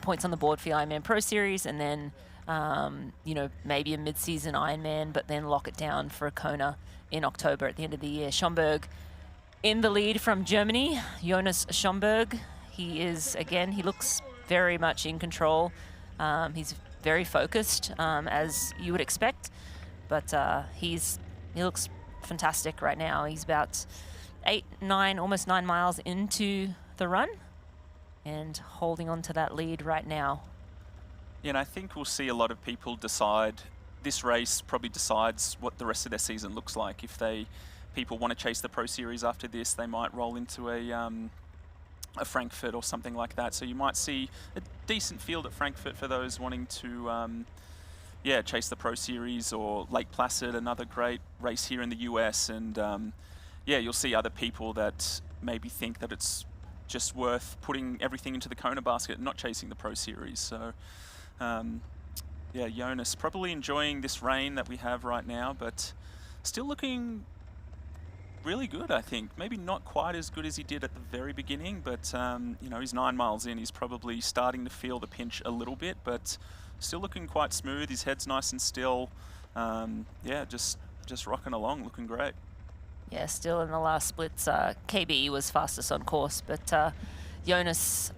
points on the board for the Ironman Pro Series, and then maybe a mid-season Ironman, but then lock it down for a Kona in October at the end of the year. Schomburg in the lead from Germany, Jonas Schomburg. He looks very much in control. He's very focused, as you would expect, but he looks fantastic right now. He's about 8, 9, almost 9 miles into the run and holding on to that lead right now. Yeah, and I think we'll see a lot of people decide, this race probably decides what the rest of their season looks like. If people want to chase the Pro Series after this, they might roll into a Frankfurt or something like that. So you might see a decent field at Frankfurt for those wanting to chase the Pro Series, or Lake Placid, another great race here in the US. And you'll see other people that maybe think that it's just worth putting everything into the Kona basket and not chasing the Pro Series. So Jonas probably enjoying this rain that we have right now, but still looking really good, I think. Maybe not quite as good as he did at the very beginning, but he's 9 miles in. He's probably starting to feel the pinch a little bit, but still looking quite smooth. His head's nice and still. Just rocking along, looking great. Yeah, still in the last splits, KBE was fastest on course, but Jonas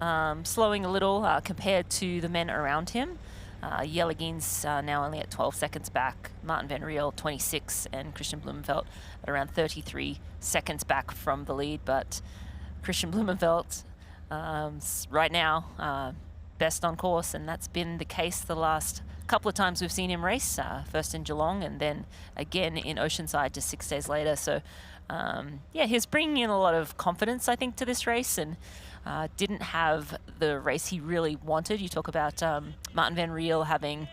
slowing a little compared to the men around him. Jelle Geens now only at 12 seconds back, Martin Van Riel 26, and Christian Blumenfeld at around 33 seconds back from the lead. But Christian Blumenfeld right now best on course, and that's been the case the last couple of times we've seen him race, first in Geelong and then again in Oceanside just 6 days later. So he's bringing in a lot of confidence, I think, to this race, and didn't have the race he really wanted. You talk about Martin Van Riel having,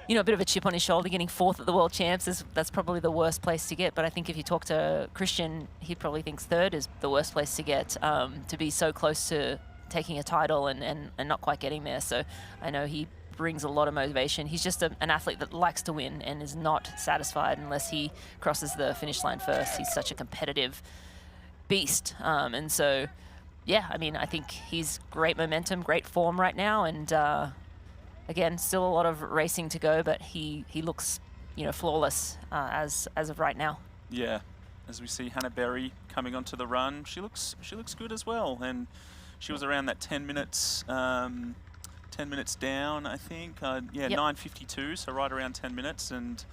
a bit of a chip on his shoulder, getting 4th at the World Champs. That's probably the worst place to get. But I think if you talk to Christian, he probably thinks 3rd is the worst place to get, to be so close to taking a title and not quite getting there. So I know he brings a lot of motivation. He's just an athlete that likes to win and is not satisfied unless he crosses the finish line first. He's such a competitive beast. And so, I think he's great momentum, great form right now. And again, still a lot of racing to go, but he looks, flawless as of right now. Yeah, as we see Hannah Berry coming onto the run, she looks good as well. And she was around that 10 minutes down, I think. 9:52, so right around 10 minutes. And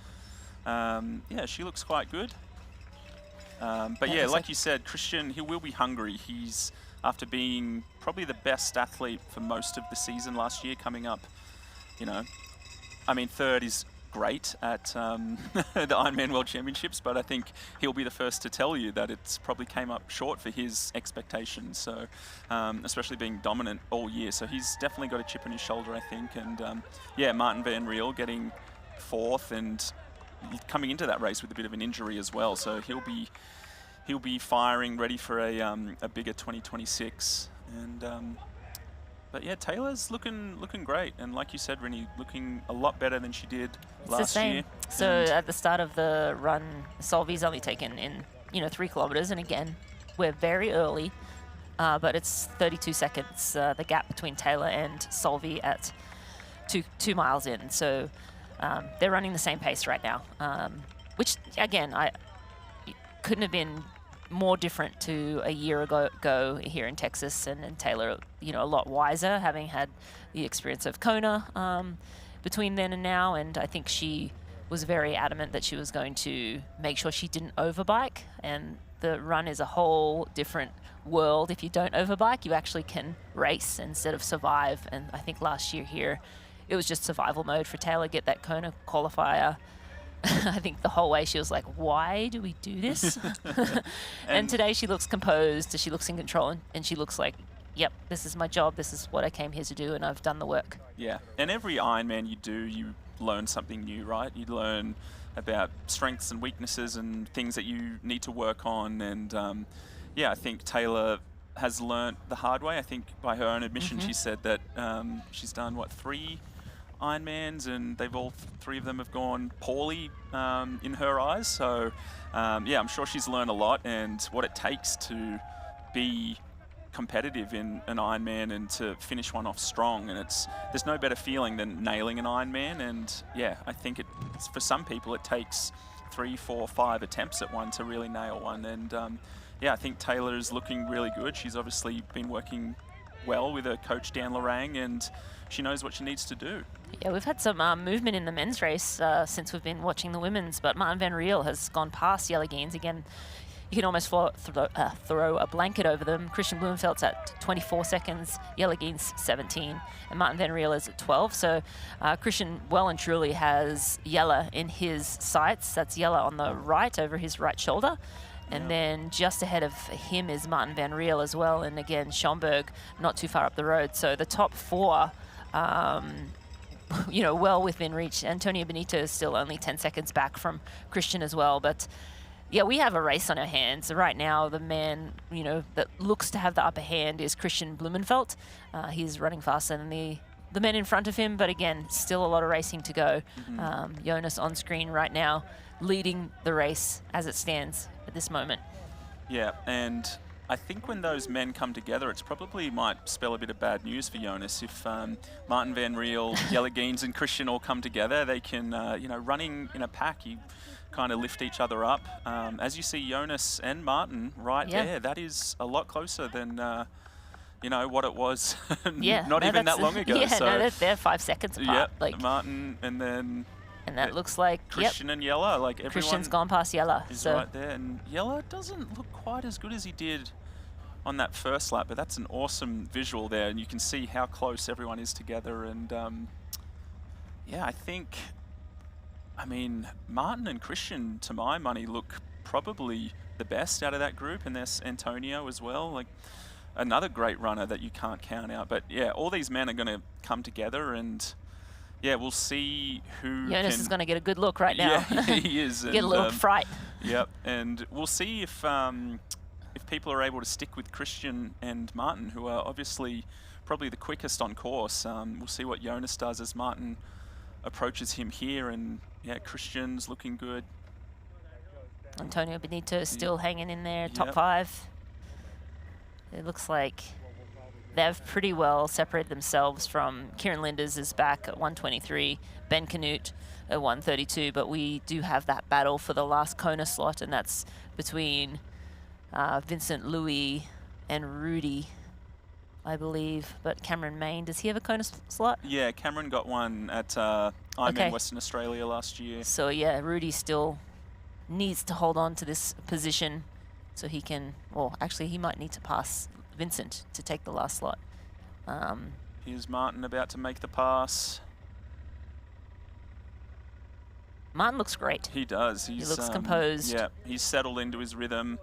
she looks quite good. Like you said, Christian, he will be hungry. He's, after being probably the best athlete for most of the season last year, coming up, 3rd is great at the Ironman World Championships, but I think he'll be the first to tell you that it's probably came up short for his expectations. So, especially being dominant all year, so he's definitely got a chip on his shoulder, I think. And yeah, Martin Van Riel getting 4th and coming into that race with a bit of an injury as well, so he'll be firing, ready for a bigger 2026. And but yeah, Taylor's looking great, and like you said, Rennie, looking a lot better than she did last year. So at the start of the run, Solvi's only taken in 3 kilometers, and again, we're very early, but it's 32 seconds the gap between Taylor and Solvi at 2 miles in. So they're running the same pace right now, which again, it couldn't have been more different to a year ago here in Texas, and Taylor, a lot wiser, having had the experience of Kona between then and now. And I think she was very adamant that she was going to make sure she didn't overbike, and the run is a whole different world. If you don't overbike, you actually can race instead of survive. And I think last year here, it was just survival mode for Taylor, get that Kona qualifier. I think the whole way she was like, why do we do this? And today she looks composed, she looks in control, and she looks like, yep, this is my job, this is what I came here to do, and I've done the work. Yeah, and every Ironman you do, you learn something new, right? You learn about strengths and weaknesses and things that you need to work on. And yeah, I think Taylor has learnt the hard way. I think by her own admission, she said that she's done, 3 Ironmans, and they've all 3 of them have gone poorly in her eyes. So yeah, I'm sure she's learned a lot, and what it takes to be competitive in an Ironman and to finish one off strong. And there's no better feeling than nailing an Ironman. And yeah, I think for some people it takes 3, 4, 5 attempts at one to really nail one. And yeah, I think Taylor is looking really good. She's obviously been working well with her coach Dan Lorang, and she knows what she needs to do. Yeah, we've had some movement in the men's race since we've been watching the women's, but Martin Van Riel has gone past Jellegeens. Again, you can almost throw a blanket over them. Christian Blumenfeld's at 24 seconds, Jellegeens 17, and Martin Van Riel is at 12. So Christian well and truly has Jelle in his sights. That's Jelle on the right, over his right shoulder. And then just ahead of him is Martin Van Riel as well. And again, Schomburg not too far up the road. So the top 4, well within reach. Antonio Benito is still only 10 seconds back from Christian as well. But yeah, we have a race on our hands. Right now, the man, that looks to have the upper hand is Christian Blumenfeld. He's running faster than the men in front of him, but again, still a lot of racing to go. Jonas on screen right now, leading the race as it stands at this moment. Yeah, and I think when those men come together, it's probably might spell a bit of bad news for Jonas. If Martin Van Riel, Jellegeens and Christian all come together, they can, running in a pack, you kind of lift each other up. As you see Jonas and Martin right there, that is a lot closer than what it was not even that long ago. Yeah, so, they're 5 seconds apart. Yeah, Martin and then... And that looks like Christian and Jelle, like everyone. Christian's gone past Jelle. Is right there, and Jelle doesn't look quite as good as he did on that first lap, but that's an awesome visual there, and you can see how close everyone is together. And yeah, I mean, Martin and Christian, to my money, look probably the best out of that group, and there's Antonio as well, like another great runner that you can't count out. But yeah, all these men are going to come together, and yeah, we'll see who Jonas is going to get a good look right now. Yeah, he is. Get a little fright. Yep, and we'll see if people are able to stick with Christian and Martin, who are obviously probably the quickest on course. We'll see what Jonas does as Martin approaches him here, and yeah, Christian's looking good. Antonio Benito still hanging in there, top 5. It looks like they've pretty well separated themselves from Kieran Linders is back at 123, Ben Canute at 132, but we do have that battle for the last Kona slot, and that's between Vincent Louis and Rudy, I believe. But Cameron Main, does he have a Kona slot? Yeah, Cameron got one at Ironman Western Australia last year. So yeah, Rudy still needs to hold on to this position so he can, well, actually he might need to pass Vincent to take the last slot. Here's Martin about to make the pass. Martin looks great. He does. He looks composed. Yeah, he's settled into his rhythm.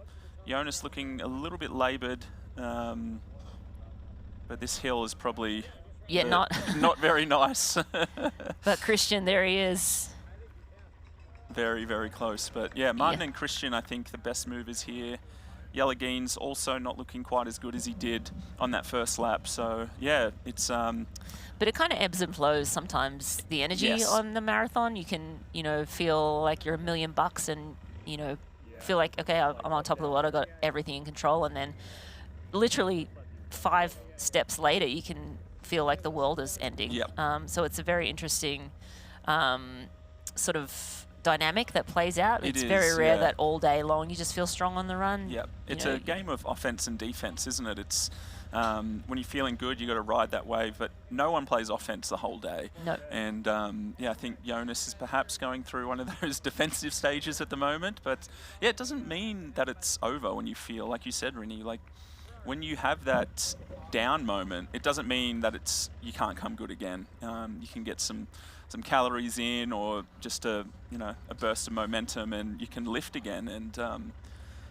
Jonas looking a little bit laboured, but this hill is probably not very nice. But Christian, there he is. Very, very close. But yeah, Martin and Christian, I think the best movers here. Yelageen's also not looking quite as good as he did on that first lap. So yeah, it's But it kind of ebbs and flows sometimes. The energy on the marathon, you can, feel like you're $1 million and, feel like, okay, I'm on top of the world, I got everything in control. And then literally 5 steps later, you can feel like the world is ending. Yep. So it's a very interesting sort of dynamic that plays out. It's very rare that all day long you just feel strong on the run. Yep. It's a game of offense and defense, isn't it? It's when you're feeling good, you got to ride that wave, but no one plays offense the whole day. No. And I think Jonas is perhaps going through one of those defensive stages at the moment, but yeah, it doesn't mean that it's over when you feel, like you said, Rinny, like when you have that down moment, it doesn't mean that you can't come good again. You can get some calories in, or just a burst of momentum, and you can lift again. And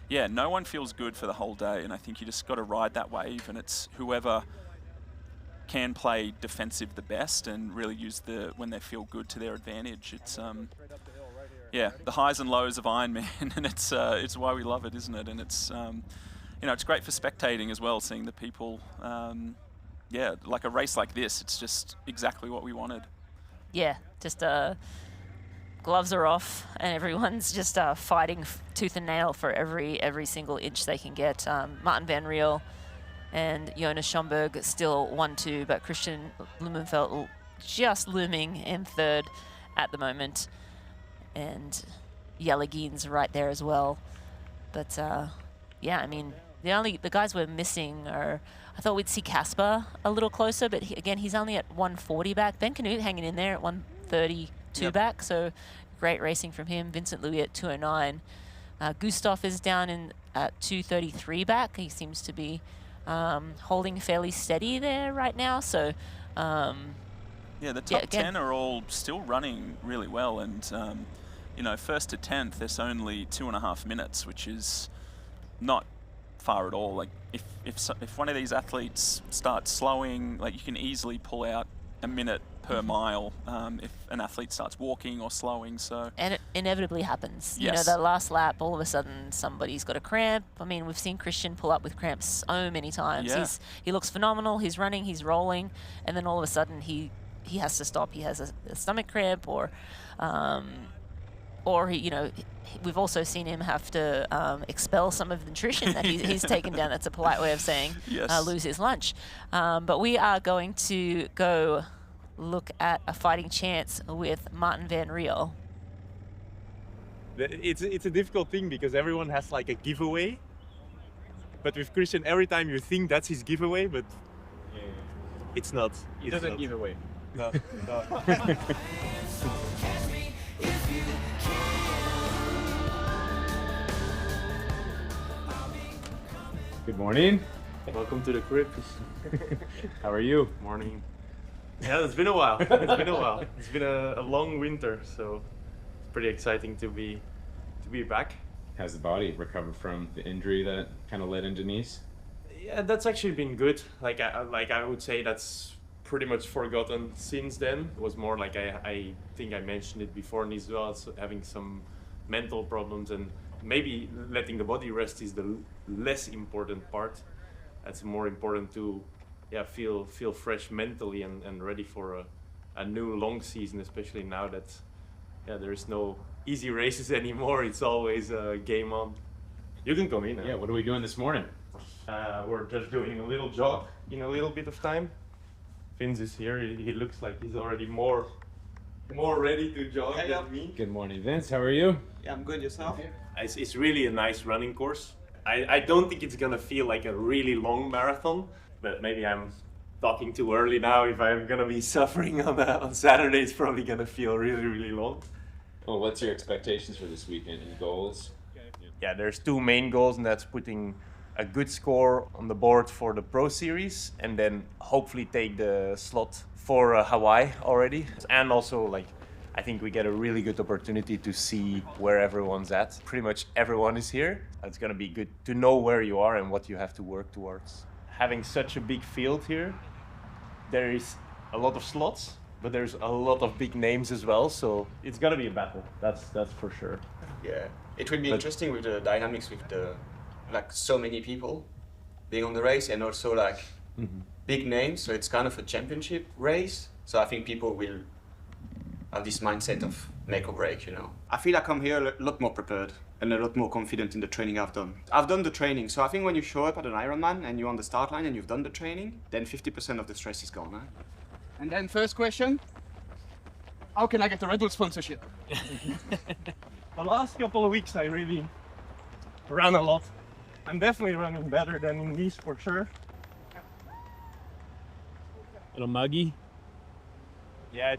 yeah, no one feels good for the whole day, and I think you just got to ride that wave, and it's whoever can play defensive the best and really use when they feel good to their advantage. It's yeah, the highs and lows of Ironman, and it's why we love it, isn't it? And it's it's great for spectating as well, seeing the people. Yeah, like a race like this, it's just exactly what we wanted. Yeah, just gloves are off, and everyone's just fighting tooth and nail for every single inch they can get. Martin van Riel and Jonas Schomburg still 1-2, but Christian Blumenfeld just looming in third at the moment, and Yelageen's right there as well. But yeah, I mean, the guys we're missing are, I thought we'd see Casper a little closer, but he's only at 140 back. Ben Canute hanging in there at 132 back, so great racing from him. Vincent Louis at 209. Gustav is down at 233 back. He seems to be holding fairly steady there right now. So yeah, the top 10 are all still running really well, and first to 10th, there's only 2.5 minutes, which is not far at all. Like if one of these athletes starts slowing, like you can easily pull out a minute per mile if an athlete starts walking or slowing. So and it inevitably happens. Yes. The last lap, all of a sudden somebody's got a cramp. I mean, we've seen Christian pull up with cramps so many times. Yeah. He looks phenomenal. He's running, he's rolling, and then all of a sudden he has to stop. He has a stomach cramp, or he, we've also seen him have to expel some of the nutrition that he's taken down. That's a polite way of saying lose his lunch. But we are going to go look at a fighting chance with Martin van Riel. It's a difficult thing because everyone has like a giveaway. But with Christian, every time you think that's his giveaway, but it's not. He doesn't give away. No. Good morning. Welcome to the crib. How are you? Morning. Yeah, it's been a while. It's been a long winter, so it's pretty exciting to be back. How's the body recovered from the injury that kind of led into Nice? Yeah, that's actually been good. Like I would say that's pretty much forgotten since then. It was more like I think I mentioned it before Nice as well, so having some mental problems, and maybe letting the body rest is the less important part. It's more important to feel fresh mentally and ready for a new long season, especially now that there's no easy races anymore. It's always game on. You can come in now. Yeah, what are we doing this morning? We're just doing a little jog in a little bit of time. Vince is here. He looks like he's already more ready to jog than me. Good morning, Vince. How are you? Yeah, I'm good. Yourself? It's really a nice running course. I don't think it's gonna feel like a really long marathon, but maybe I'm talking too early now. If I'm gonna be suffering on Saturday, it's probably gonna feel really, really long. Well, what's your expectations for this weekend? Any goals? Yeah, there's 2 main goals, and that's putting a good score on the board for the Pro Series, and then hopefully take the slot for Hawaii already, and also like I think we get a really good opportunity to see where everyone's at. Pretty much everyone is here. It's going to be good to know where you are and what you have to work towards. Having such a big field here, there is a lot of slots, but there's a lot of big names as well, so it's going to be a battle. That's for sure. Yeah, it will be interesting with the dynamics with the so many people being on the race and also big names. So it's kind of a championship race. So I think people will have this mindset of make or break, you know. I feel like I'm here a lot more prepared and a lot more confident in the training I've done. I've done the training, so I think when you show up at an Ironman and you're on the start line and you've done the training, then 50% of the stress is gone. Huh? And then first question, how can I get the Red Bull sponsorship? The last couple of weeks I really ran a lot. I'm definitely running better than in these for sure. Little muggy. Yeah,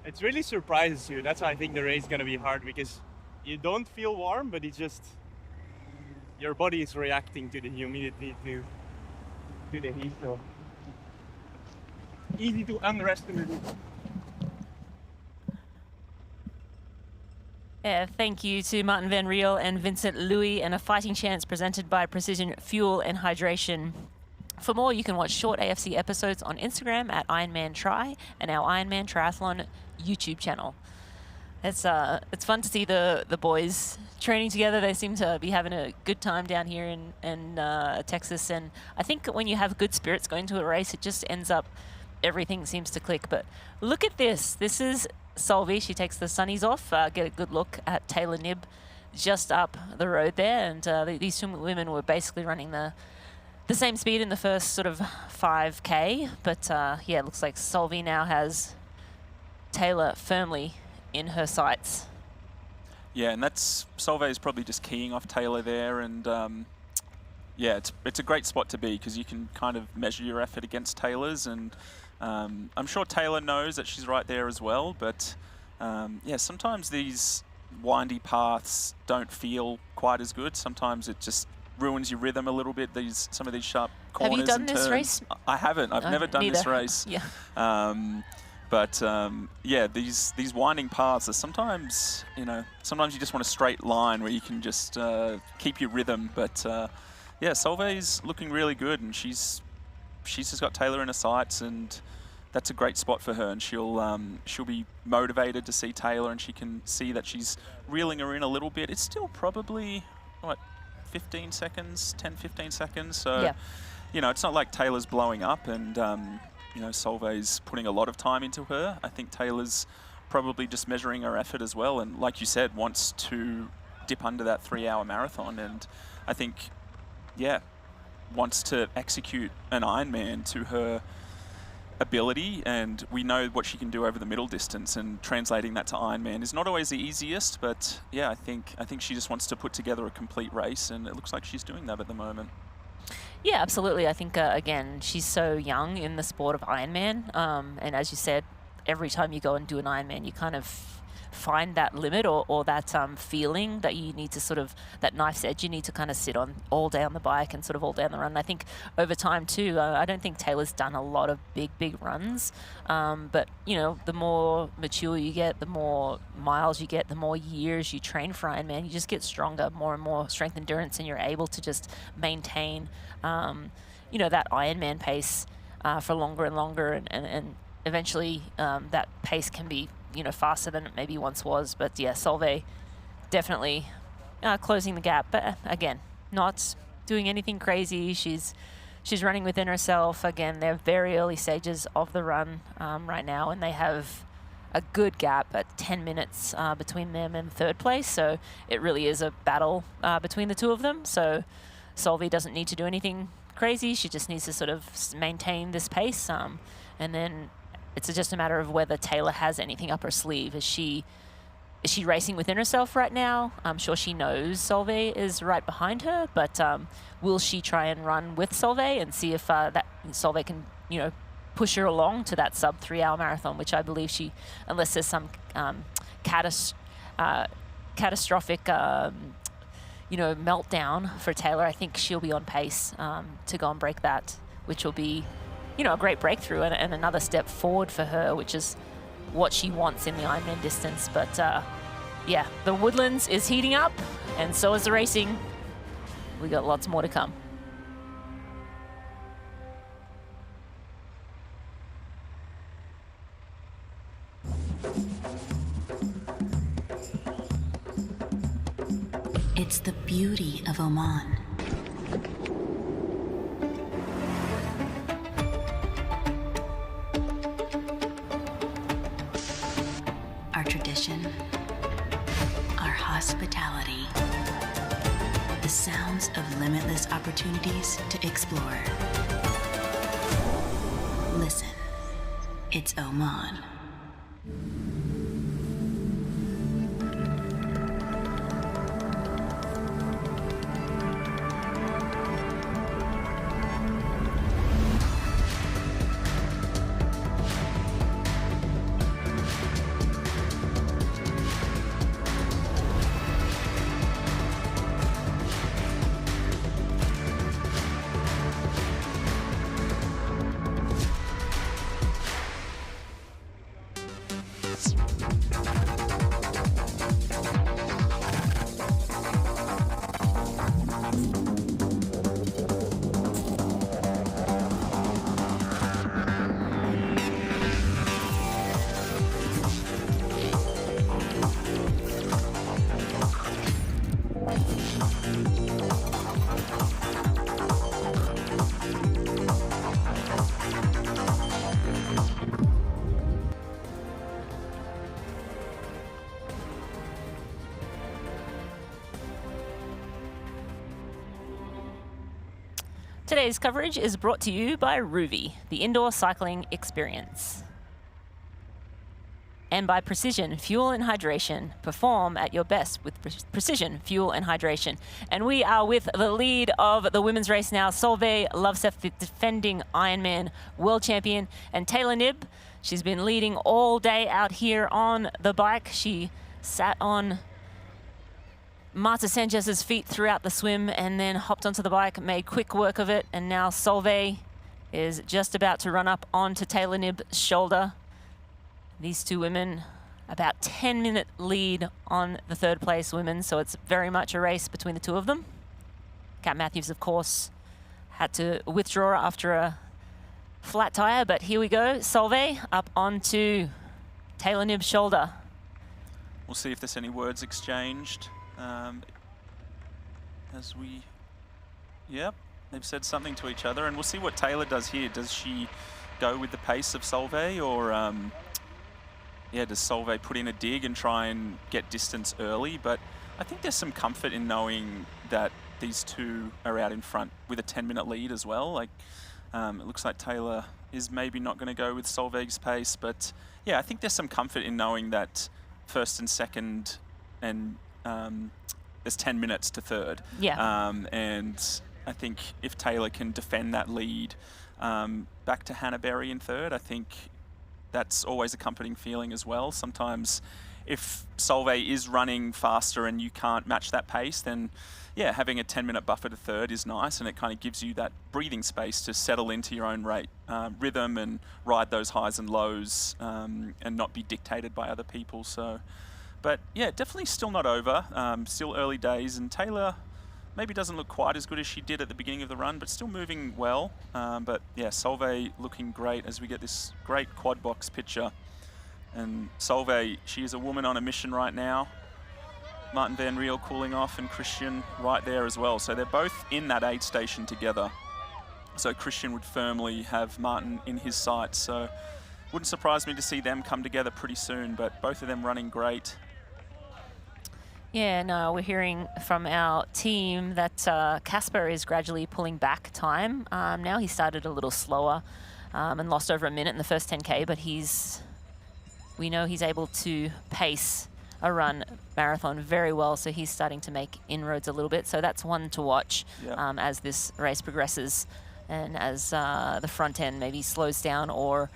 it's really surprises you. That's why I think the race is gonna be hard, because you don't feel warm, but it's just your body is reacting to the humidity, to the heat. So easy to underestimate. Yeah, thank you to Martin Van Riel and Vincent Louis, and a fighting chance presented by Precision Fuel and Hydration. For more, you can watch short AFC episodes on Instagram at Ironman Tri and our Ironman Triathlon YouTube channel. It's fun to see the boys training together. They seem to be having a good time down here in Texas, and I think when you have good spirits going to a race, it just ends up, everything seems to click. But look at this. This is Solveig. She takes the sunnies off, get a good look at Taylor Knibb just up the road there, and these two women were basically running the same speed in the first sort of 5K, but yeah, it looks like Solveig now has Taylor firmly in her sights. Yeah, and that's Solveig is probably just keying off Taylor there, and yeah, it's a great spot to be because you can kind of measure your effort against Taylor's, and I'm sure Taylor knows that she's right there as well, but yeah, sometimes these windy paths don't feel quite as good. Sometimes it just ruins your rhythm a little bit, some of these sharp corners. Have you done and this turns. race? I haven't. I've never done neither. this race. Yeah. But yeah, these winding paths are sometimes, sometimes you just want a straight line where you can just keep your rhythm. But yeah, Solveig's looking really good, and she's just got Taylor in her sights, and that's a great spot for her. And she'll be motivated to see Taylor, and she can see that she's reeling her in a little bit. It's still probably 15 seconds, 10-15 seconds. So yeah. It's not like Taylor's blowing up, and Solveig's putting a lot of time into her. I think Taylor's probably just measuring her effort as well, and like you said, wants to dip under that 3-hour marathon, and I think, yeah, wants to execute an Ironman to her ability, and we know what she can do over the middle distance, and translating that to Ironman is not always the easiest, but yeah, I think she just wants to put together a complete race, and it looks like she's doing that at the moment. Yeah, absolutely. I think, again, she's so young in the sport of Ironman. And as you said, every time you go and do an Ironman, you kind of find that limit or that feeling that you need to sort of, that knife's edge you need to kind of sit on all day on the bike and sort of all day on the run. And I think over time too, I don't think Taylor's done a lot of big runs. But, the more mature you get, the more miles you get, the more years you train for Ironman, you just get stronger, more and more strength endurance, and you're able to just maintain, that Ironman pace for longer and longer. And eventually that pace can be faster than it maybe once was. But yeah, Solveig definitely closing the gap, but again, not doing anything crazy. She's running within herself. Again, they're very early stages of the run right now, and they have a good gap at 10 minutes between them and third place, so it really is a battle between the two of them. So Solveig doesn't need to do anything crazy. She just needs to sort of maintain this pace, and then it's just a matter of whether Taylor has anything up her sleeve. Is she racing within herself right now? I'm sure she knows Solveig is right behind her, but will she try and run with Solveig and see if that Solveig can, push her along to that sub 3-hour marathon, which I believe she, unless there's some catastrophic, meltdown for Taylor, I think she'll be on pace to go and break that, which will be, a great breakthrough and another step forward for her, which is what she wants in the Ironman distance. But yeah, the Woodlands is heating up, and so is the racing. We got lots more to come. It's the beauty of Oman. Our tradition, our hospitality, the sounds of limitless opportunities to explore. Listen, it's Oman. Today's coverage is brought to you by Ruvi, the indoor cycling experience. And by Precision Fuel and Hydration. Perform at your best with Precision Fuel and Hydration. And we are with the lead of the women's race now, Solveig Lovseth, the defending Ironman world champion, and Taylor Knibb. She's been leading all day out here on the bike. She sat on Marta Sanchez's feet throughout the swim and then hopped onto the bike, made quick work of it, and now Solveig is just about to run up onto Taylor Knibb's shoulder. These two women, about 10-minute lead on the third place women, so it's very much a race between the two of them. Kat Matthews, of course, had to withdraw after a flat tire, but here we go. Solveig up onto Taylor Knibb's shoulder. We'll see if there's any words exchanged. Yep, they've said something to each other, and we'll see what Taylor does here. Does she go with the pace of Solveig, or does Solveig put in a dig and try and get distance early? But I think there's some comfort in knowing that these two are out in front with a 10-minute lead as well. Like, it looks like Taylor is maybe not going to go with Solveig's pace, but yeah, I think there's some comfort in knowing that first and second and there's 10 minutes to third. Yeah. And I think if Taylor can defend that lead back to Hannah Berry in third, I think that's always a comforting feeling as well. Sometimes if Solveig is running faster and you can't match that pace, then yeah, having a 10-minute buffer to third is nice, and it kind of gives you that breathing space to settle into your own rhythm and ride those highs and lows and not be dictated by other people. So. But yeah, definitely still not over, still early days, and Taylor maybe doesn't look quite as good as she did at the beginning of the run, but still moving well. But yeah, Solveig looking great as we get this great quad box picture. And Solveig, she is a woman on a mission right now. Martin Van Riel cooling off, and Christian right there as well. So they're both in that aid station together. So Christian would firmly have Martin in his sights. So wouldn't surprise me to see them come together pretty soon, but both of them running great. Yeah, no, we're hearing from our team that Casper is gradually pulling back time. Now he started a little slower and lost over a minute in the first 10K, but we know he's able to pace a run marathon very well, so he's starting to make inroads a little bit. So that's one to watch as this race progresses and as the front end maybe slows down or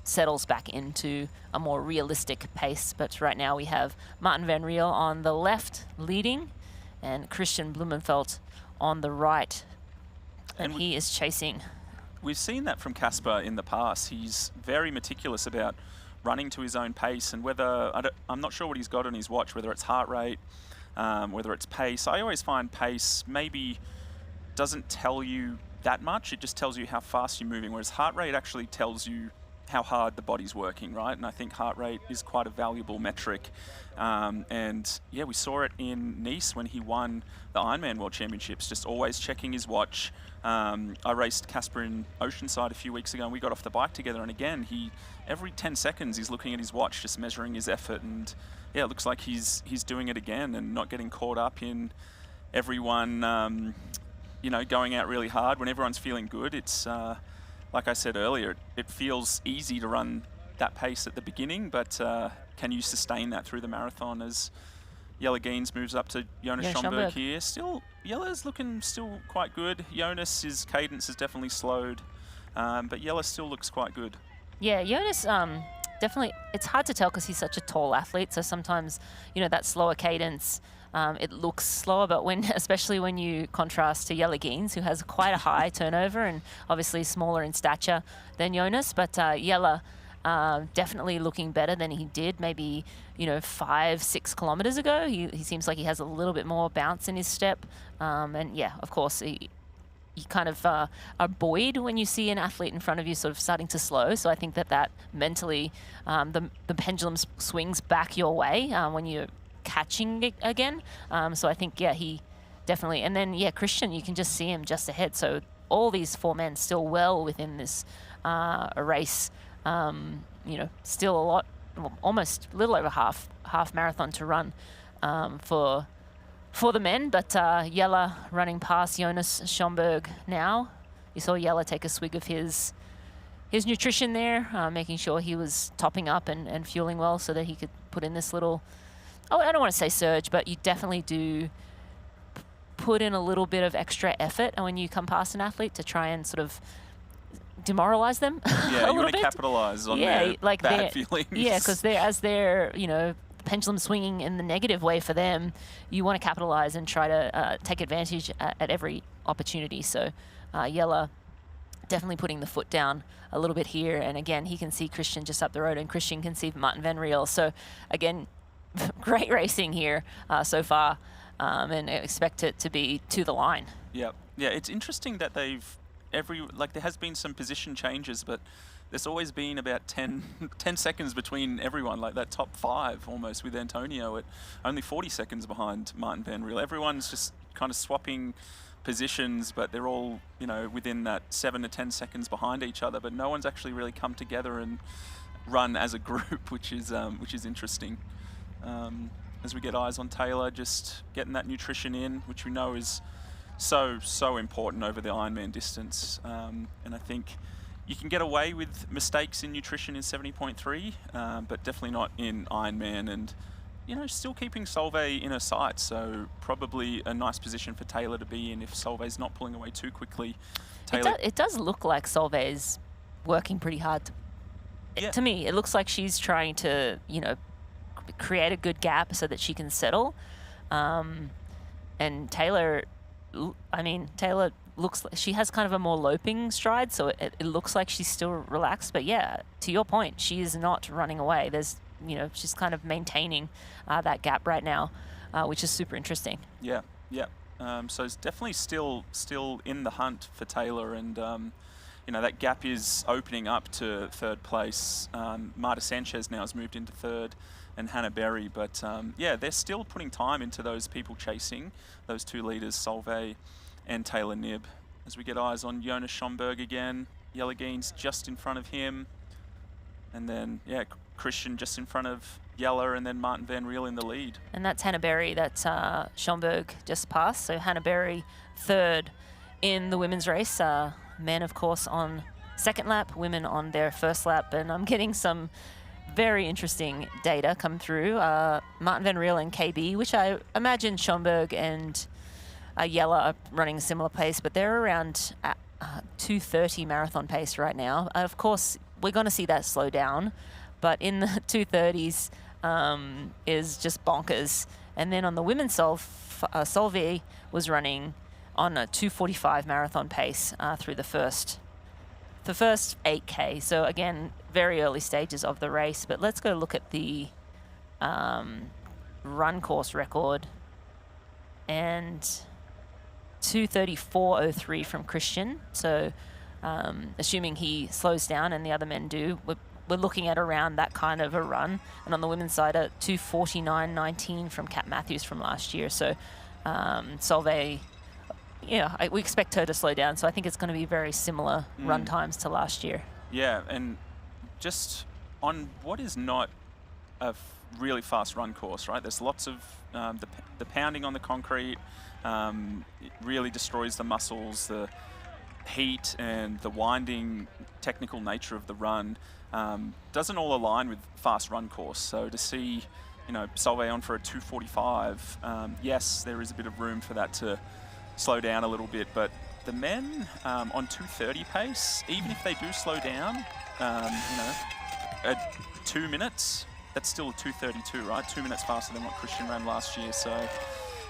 settles back into a more realistic pace. But right now we have Martin Van Riel on the left leading and Christian Blumenfeld on the right. And he is chasing. We've seen that from Casper in the past. He's very meticulous about running to his own pace, and whether I'm not sure what he's got on his watch, whether it's heart rate, whether it's pace. I always find pace maybe doesn't tell you that much. It just tells you how fast you're moving, whereas heart rate actually tells you how hard the body's working, right? And I think heart rate is quite a valuable metric. And yeah, we saw it in Nice when he won the Ironman World Championships, just always checking his watch. I raced Casper in Oceanside a few weeks ago, and we got off the bike together, and again, every 10 seconds he's looking at his watch, just measuring his effort, and yeah, it looks like he's doing it again and not getting caught up in everyone you know, going out really hard. When everyone's feeling good, it's like I said earlier, it feels easy to run that pace at the beginning, but can you sustain that through the marathon? As Jelle Geens moves up to Jonas Schomburg here. Still, Jelle's looking still quite good. Jonas's cadence has definitely slowed, but Jelle still looks quite good. Yeah, Jonas, definitely, it's hard to tell because he's such a tall athlete, so sometimes, you know, that slower cadence, it looks slower, but especially when you contrast to Jelle Geens, who has quite a high turnover and obviously smaller in stature than Jonas, but Jelle definitely looking better than he did maybe, you know, 5-6 kilometers ago. He seems like he has a little bit more bounce in his step, and yeah, of course, you kind of are buoyed when you see an athlete in front of you sort of starting to slow. So I think that mentally, the pendulum swings back your way when you're catching it again. So I think, yeah, he definitely, and then, yeah, Christian, you can just see him just ahead. So all these four men still well within this race, you know, still a lot, almost a little over half marathon to run for the men, but Jelle running past Jonas Schomburg now. You saw Jelle take a swig of his nutrition there, making sure he was topping up and fueling well so that he could put in this little, I don't want to say surge, but you definitely do put in a little bit of extra effort when you come past an athlete to try and sort of demoralize them. Yeah, you want to capitalize on their like bad feelings. Yeah, because as they're, you know, pendulum swinging in the negative way for them, you want to capitalize and try to take advantage at every opportunity. So Jelle definitely putting the foot down a little bit here, and again, he can see Christian just up the road, and Christian can see Martin van Riel. So again, great racing here so far, and expect it to be to the line. Yeah, it's interesting that there has been some position changes, but there's always been about 10 seconds between everyone, like that top 5 almost, with Antonio at only 40 seconds behind Martin van Riel. Everyone's just kind of swapping positions, but they're all, you know, within that 7 to 10 seconds behind each other, but no one's actually really come together and run as a group, which is interesting. As we get eyes on Taylor, just getting that nutrition in, which we know is so important over the Ironman distance, and I think you can get away with mistakes in nutrition in 70.3, but definitely not in Ironman, and, you know, still keeping Solveig in her sights, so probably a nice position for Taylor to be in if Solveig's not pulling away too quickly. It does look like Solveig's working pretty hard. To me, it looks like she's trying to, you know, create a good gap so that she can settle. And Taylor, Taylor looks like she has kind of a more loping stride, so it looks like she's still relaxed. But yeah, to your point, she is not running away. There's, you know, she's kind of maintaining that gap right now, which is super interesting. Yeah. So it's definitely still in the hunt for Taylor, and you know, that gap is opening up to third place. Marta Sanchez now has moved into third, and Hannah Berry, but yeah, they're still putting time into those people chasing, those two leaders, Solveig and Taylor Knibb. As we get eyes on Jonas Schomburg again, Jelle Geens just in front of him, and then, yeah, Christian just in front of Jelle, and then Martin van Riel in the lead. And that's Hannah Berry that Schomburg just passed, so Hannah Berry third in the women's race. Men, of course, on second lap, women on their first lap, and I'm getting some very interesting data come through. Martin van Riel and KB, which I imagine Schomburg and Jelle are running a similar pace, but they're around 2:30 marathon pace right now. Of course, we're going to see that slow down, but in the 2:30s is just bonkers. And then on the women's Solveig was running on a 2:45 marathon pace through the first the first 8K. So again, very early stages of the race. But let's go look at the run course record. And 2:34.03 from Christian. So assuming he slows down and the other men do, we're looking at around that kind of a run. And on the women's side, at 2:49.19 from Kat Matthews from last year. So Solveig, yeah, we expect her to slow down. So I think it's going to be very similar run times to last year. Yeah, and just on what is not a really fast run course, right? There's lots of the pounding on the concrete. It really destroys the muscles, the heat and the winding technical nature of the run doesn't all align with fast run course. So to see, Solveig on for a 2:45, yes, there is a bit of room for that to slow down a little bit, but the men on 2:30 pace, even if they do slow down, at 2 minutes, that's still a 2:32, right? 2 minutes faster than what Christian ran last year. So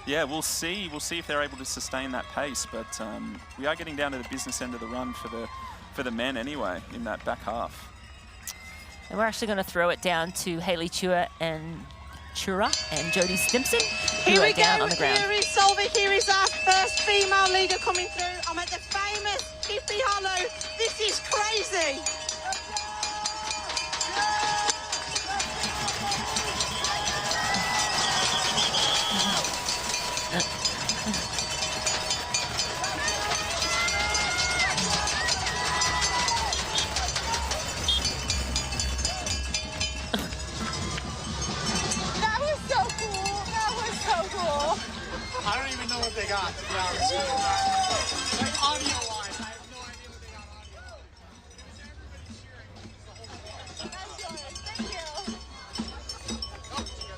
yeah, we'll see. We'll see if they're able to sustain that pace, but we are getting down to the business end of the run for the men anyway in that back half. And we're actually going to throw it down to Hayley Chura and Jodie Stimpson, who are down on the ground. Here is Solveig. Here is our first female leader coming through. I'm at the famous Hippie Hollow. This is crazy. I don't even know what they got, to be honest with you. Like, audio-wise, I have no idea what they got audio.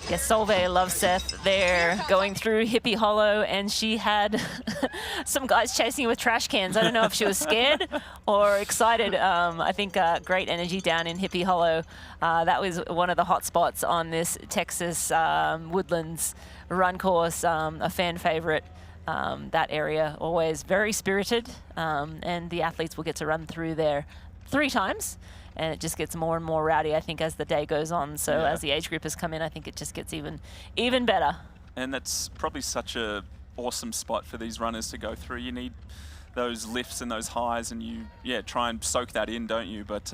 Yes, Solveig Loveseth there going through Hippie Hollow, and she had some guys chasing her with trash cans. I don't know if she was scared or excited. I think great energy down in Hippie Hollow. That was one of the hot spots on this Texas Woodlands run course, a fan favorite. That area, always very spirited, and the athletes will get to run through there 3 times. And it just gets more and more rowdy, I think, as the day goes on. So Yeah. as the age group has come in, I think it just gets even better. And that's probably such a awesome spot for these runners to go through. You need those lifts and those highs, and you try and soak that in, don't you? But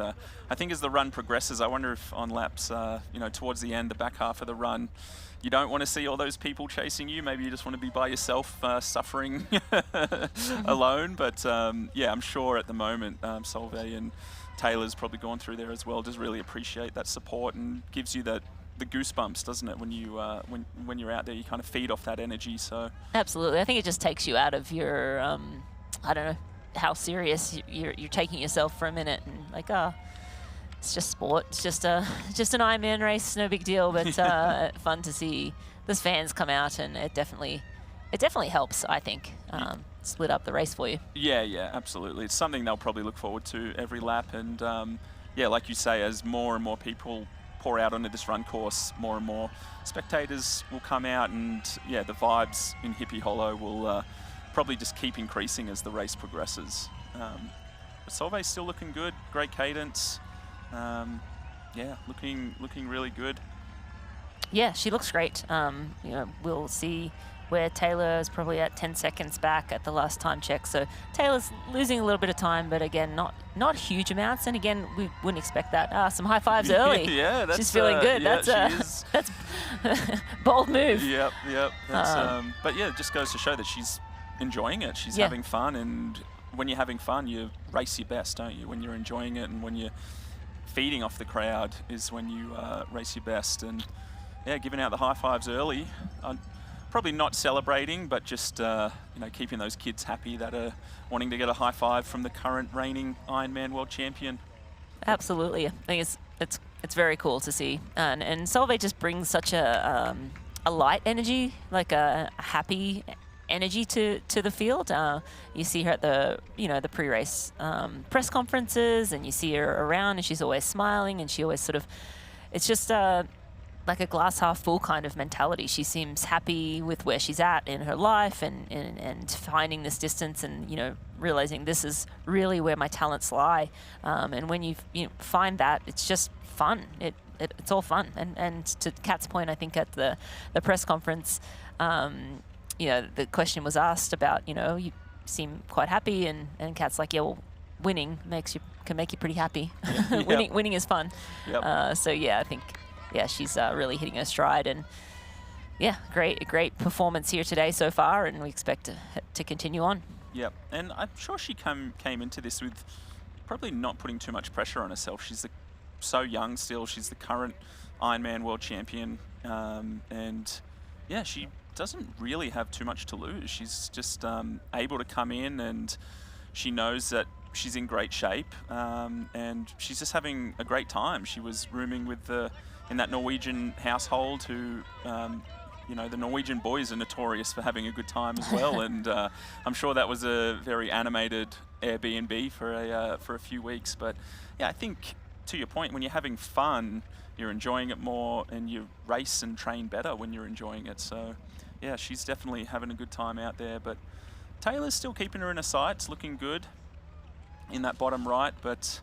I think as the run progresses, I wonder if on laps, towards the end, the back half of the run, you don't want to see all those people chasing you. Maybe you just want to be by yourself, suffering alone. But I'm sure at the moment, Solveig and Taylor's probably gone through there as well. Just really appreciate that support and gives you the goosebumps, doesn't it? When you when you're out there, you kind of feed off that energy. So Absolutely. I think it just takes you out of your, I don't know, how serious you're taking yourself for a minute, and like, it's just sport. It's just an Ironman race, no big deal, but fun to see those fans come out, and it definitely helps, I think, split up the race for you. Yeah, absolutely. It's something they'll probably look forward to every lap. And like you say, as more and more people pour out onto this run course, more and more spectators will come out, and the vibes in Hippie Hollow will probably just keep increasing as the race progresses. But Solveig's still looking good, great cadence. Looking really good. Yeah, she looks great. We'll see where Taylor is probably at 10 seconds back at the last time check. So Taylor's losing a little bit of time, but again, not huge amounts. And again, we wouldn't expect that. Some high fives early. Yeah, that's, she's feeling good. That's bold move. Yep. But it just goes to show that she's enjoying it. She's having fun, and when you're having fun, you race your best, don't you? When you're enjoying it and when you're feeding off the crowd is when you race your best. And giving out the high fives early. Probably not celebrating, but just keeping those kids happy that are wanting to get a high five from the current reigning Ironman world champion. Absolutely, I think it's very cool to see, and Solveig just brings such a light energy, like a happy energy to the field. You see her at the the pre-race press conferences, and you see her around, and she's always smiling, and she always sort of, it's just like a glass half full kind of mentality. She seems happy with where she's at in her life and finding this distance and, you know, realizing this is really where my talents lie. And when you find that, it's just fun. It's all fun. And to Kat's point, I think at the press conference, you know, the question was asked about, you know, you seem quite happy, and Kat's like, yeah, well, winning can make you pretty happy. Yep. Winning is fun. Yep. So yeah, I think she's really hitting her stride, and yeah, great performance here today so far, and we expect to continue on. Yep, and I'm sure she came into this with probably not putting too much pressure on herself. She's so young still. She's the current Ironman world champion, and yeah, she doesn't really have too much to lose. She's just able to come in, and she knows that she's in great shape, and she's just having a great time. She was rooming with in that Norwegian household who, you know, the Norwegian boys are notorious for having a good time as well, and I'm sure that was a very animated Airbnb for a few weeks. But yeah, I think to your point, when you're having fun, you're enjoying it more, and you race and train better when you're enjoying it. So yeah, she's definitely having a good time out there. But Taylor's still keeping her in her sights, looking good in that bottom right, but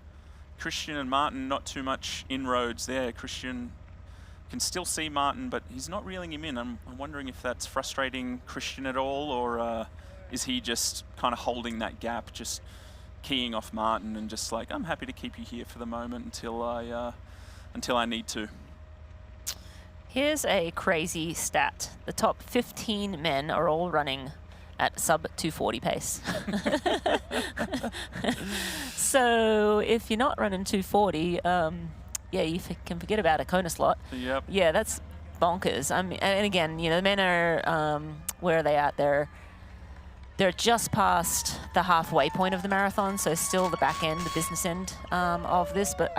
Christian and Martin, not too much inroads there. Christian can still see Martin, but he's not reeling him in. I'm wondering if that's frustrating Christian at all, or is he just kind of holding that gap, just keying off Martin and just like, I'm happy to keep you here for the moment until I need to. Here's a crazy stat. The top 15 men are all running at sub 240 pace. So if you're not running 240, yeah, you can forget about a Kona slot. Yep. Yeah, that's bonkers. I mean, and again, you know, the men are, where are they at? They're just past the halfway point of the marathon, so still the back end, the business end of this. But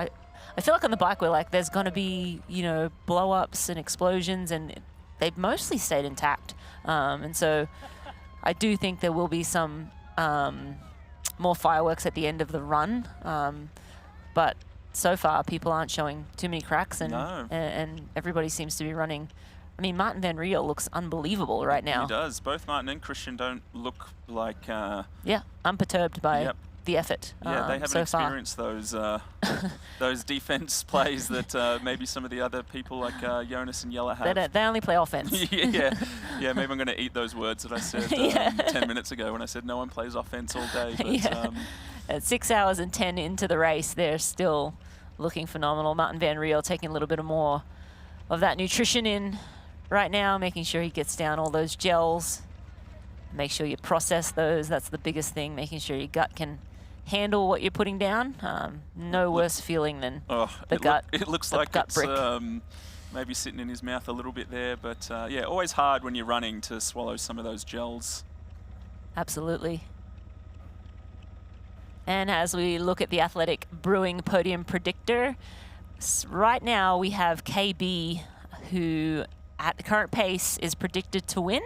I feel like on the bike, we're like, there's going to be, you know, blow-ups and explosions, and they've mostly stayed intact. And so I do think there will be some more fireworks at the end of the run. But so far, people aren't showing too many cracks, and No. and everybody seems to be running. I mean, Martin Van Riel looks unbelievable right now. He does. Both Martin and Christian don't look like... Yeah, unperturbed by Yep. the effort. Yeah, they haven't so far. experienced those defense plays that maybe some of the other people like Jonas and Jelle have. They only play offense. yeah, maybe I'm going to eat those words that I said 10 minutes ago when I said no one plays offense all day. But, Yeah. At 6 hours and 10 into the race, they're still looking phenomenal. Martin Van Riel taking a little bit more of that nutrition in right now, making sure he gets down all those gels. Make sure you process those. That's the biggest thing, making sure your gut can handle what you're putting down. No worse feeling than the gut. It looks the like gut it's brick. maybe sitting in his mouth a little bit there, but yeah, always hard when you're running to swallow some of those gels. Absolutely. And as we look at the Athletic Brewing Podium Predictor, right now we have KB, who at the current pace is predicted to win.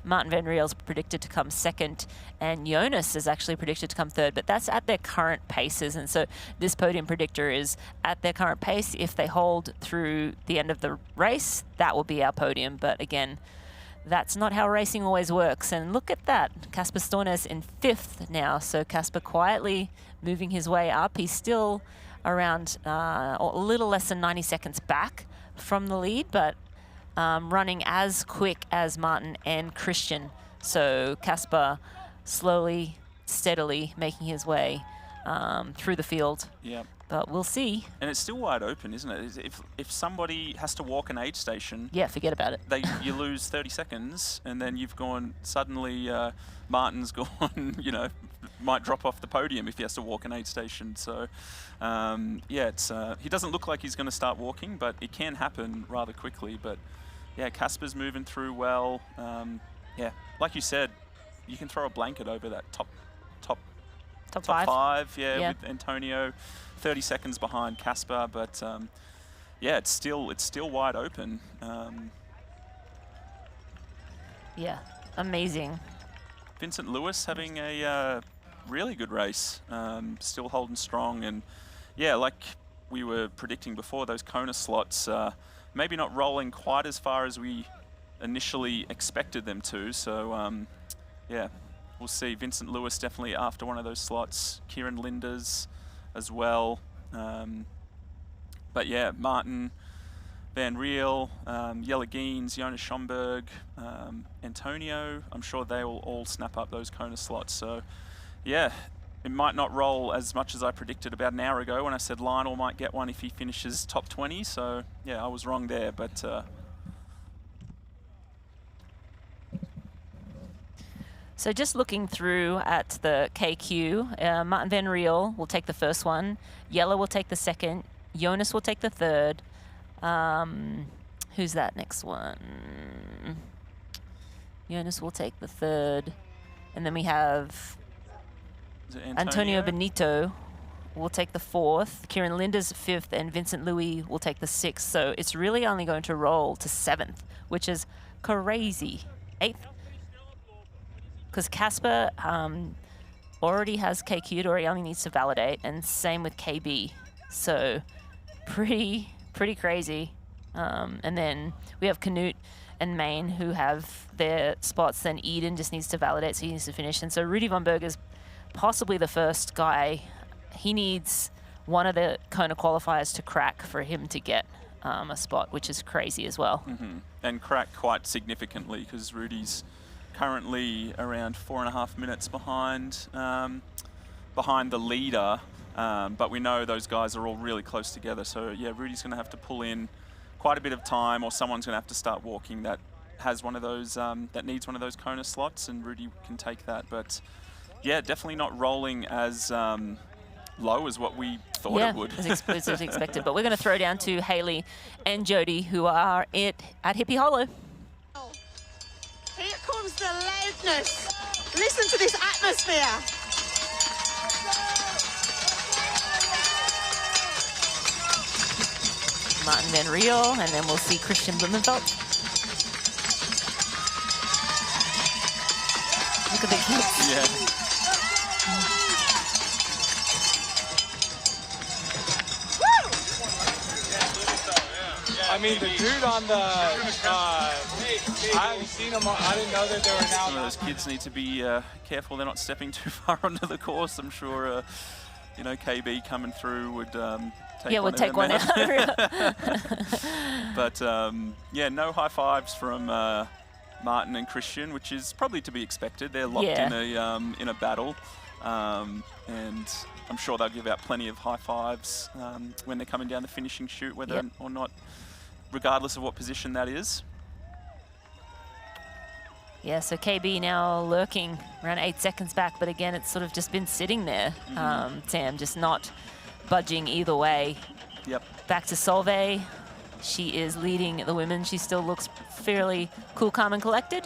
Martin Van Riel's predicted to come second, and Jonas is actually predicted to come third, but that's at their current paces. And so this podium predictor is at their current pace. If they hold through the end of the race, that will be our podium. But again, that's not how racing always works. And look at that, Kasper Stornes in 5th now. So Kasper quietly moving his way up. He's still around a little less than 90 seconds back from the lead, but running as quick as Martin and Christian. So Kasper slowly, steadily making his way through the field. Yeah. But we'll see. And it's still wide open, isn't it? If somebody has to walk an aid station, yeah, forget about it. You lose 30 seconds, and then you've gone suddenly. Martin's gone. You know, might drop off the podium if he has to walk an aid station. So, yeah, it's he doesn't look like he's going to start walking, but it can happen rather quickly. But yeah, Kasper's moving through well. Yeah, like you said, you can throw a blanket over that top five. Yeah, with Antonio. 30 seconds behind Kasper, but yeah, it's still wide open. Yeah, amazing. Vincent Lewis having a really good race, still holding strong, and yeah, like we were predicting before, those Kona slots, maybe not rolling quite as far as we initially expected them to. So yeah, we'll see. Vincent Lewis definitely after one of those slots. Kieran Linders as well. But yeah, Martin Van Riel, Jelle Geens, Jonas Schomburg, Antonio, I'm sure they will all snap up those Kona slots. So yeah, it might not roll as much as I predicted about an hour ago when I said Lionel might get one if he finishes top 20. So yeah, I was wrong there, but So just looking through at the KQ, Martin Van Riel will take the first one, Jelle will take the second, Jonas will take the third. Who's that next one? Jonas will take the third. And then we have Antonio Benito will take the fourth, Kieran Linders fifth, and Vincent Louis will take the sixth. So it's really only going to roll to seventh, which is crazy. Eighth. Because Casper already has KQ'd, or he only needs to validate, and same with KB. So pretty crazy. And then we have Canute and Main who have their spots. Then Eden just needs to validate, so he needs to finish. And so Rudy von Berger's possibly the first guy. He needs one of the Kona qualifiers to crack for him to get a spot, which is crazy as well. And crack quite significantly, because Rudy's currently around 4.5 minutes behind the leader. But we know those guys are all really close together. So yeah, Rudy's going to have to pull in quite a bit of time, or someone's going to have to start walking that has one of those, that needs one of those Kona slots, and Rudy can take that. But yeah, definitely not rolling as low as what we thought it would. As expected. But we're going to throw down to Haley and Jody, who are at Hippie Hollow. Here comes the loudness. Listen to this atmosphere. Martin Van Riel, and then we'll see Christian Blumenfeld. Look at the kids. Yeah. I mean, the dude on the, I haven't seen him, I didn't know that they were now. Some of those kids need to be careful they're not stepping too far onto the course. I'm sure, you know, KB coming through would take one out. But yeah, no high fives from Martin and Christian, which is probably to be expected. They're locked in a battle, and I'm sure they'll give out plenty of high fives when they're coming down the finishing chute, whether or not, regardless of what position that is. Yeah, so KB now lurking around 8 seconds back, but again, it's sort of just been sitting there, Sam, just not budging either way. Yep. Back to Solveig. She is leading the women. She still looks fairly cool, calm, and collected.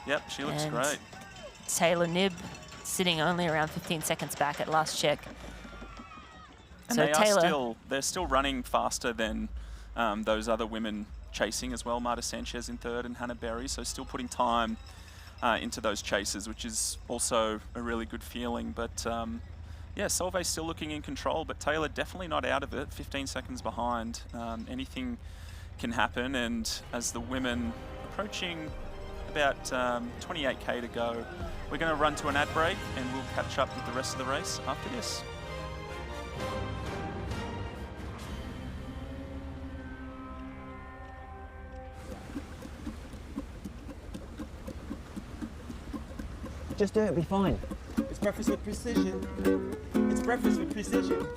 Yep, she looks great. Taylor Knibb sitting only around 15 seconds back at last check. And so they're still running faster than those other women chasing as well. Marta Sanchez in third and Hannah Berry, so still putting time into those chases, which is also a really good feeling. But yeah, Solveig's still looking in control, but Taylor definitely not out of it, 15 seconds behind. Anything can happen, and as the women approaching about 28K to go, we're going to run to an ad break, and we'll catch up with the rest of the race after this. Just do it, be fine. It's breakfast with precision. It's breakfast with precision.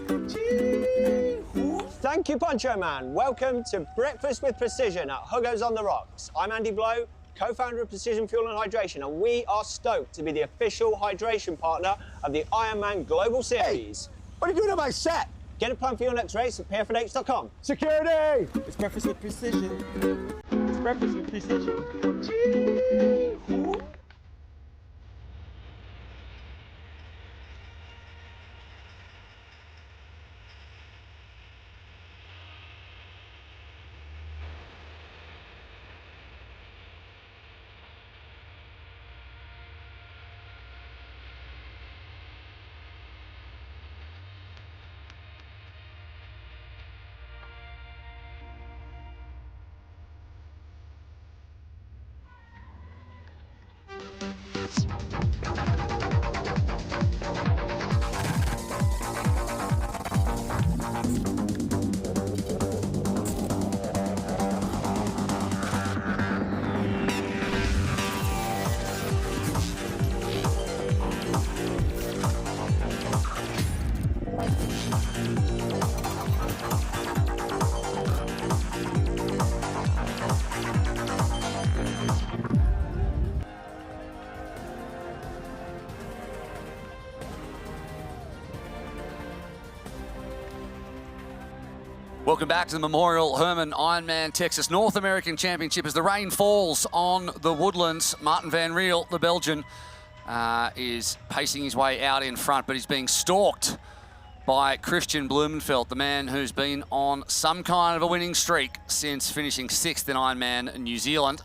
Thank you, Poncho Man. Welcome to Breakfast with Precision at Huggos on the Rocks. I'm Andy Blow, co-founder of Precision Fuel and Hydration, and we are stoked to be the official hydration partner of the Ironman Global Series. Hey, what are you doing on my set? Get a plan for your next race at pfnh.com. Security! It's breakfast with precision. It's breakfast with precision. Welcome back to the Memorial Hermann Ironman Texas North American Championship. As the rain falls on the woodlands, Martin van Riel, the Belgian, is pacing his way out in front, but he's being stalked by Christian Blumenfeld, the man who's been on some kind of a winning streak since finishing 6th in Ironman New Zealand.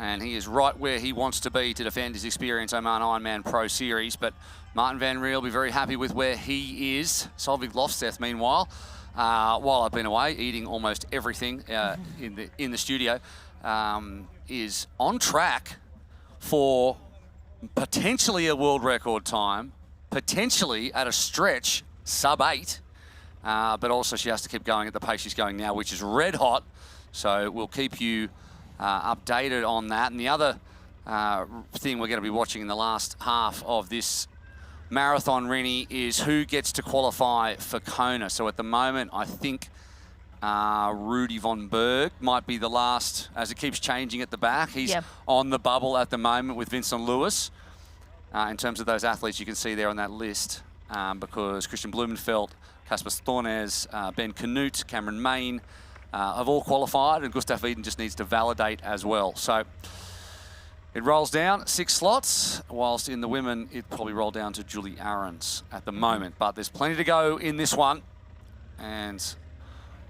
And he is right where he wants to be to defend his experience Oman Ironman Pro Series. But Martin van Riel will be very happy with where he is. Solveig Lofseth, meanwhile, while I've been away eating almost everything in the studio, is on track for potentially a world record time, potentially at a stretch sub-8, but also she has to keep going at the pace she's going now, which is red hot. So we'll keep you updated on that. And the other thing we're going to be watching in the last half of this marathon, Rennie, is who gets to qualify for Kona. So at the moment, I think Rudy von Berg might be the last, as it keeps changing at the back. He's on the bubble at the moment with Vincent Lewis. In terms of those athletes you can see there on that list, because Christian Blumenfeld, Kasper Stornes, Ben Canute, Cameron Main have all qualified, and Gustav Iden just needs to validate as well. So it rolls down 6 slots, whilst in the women it probably rolled down to Julie Aarons at the moment. But there's plenty to go in this one, and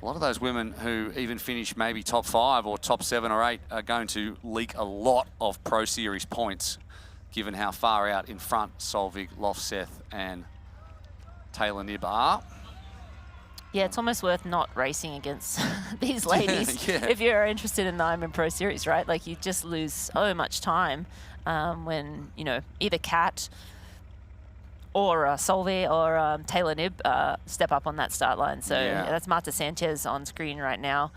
a lot of those women who even finish maybe top 5 or top 7 or 8 are going to leak a lot of Pro Series points, given how far out in front Solveig Lofseth and Taylor Knibb are. Yeah, it's almost worth not racing against these ladies if you're interested in the Ironman Pro Series, right? Like, you just lose so much time when, you know, either Kat or Solveig or Taylor Knibb step up on that start line. So that's Marta Sanchez on screen right now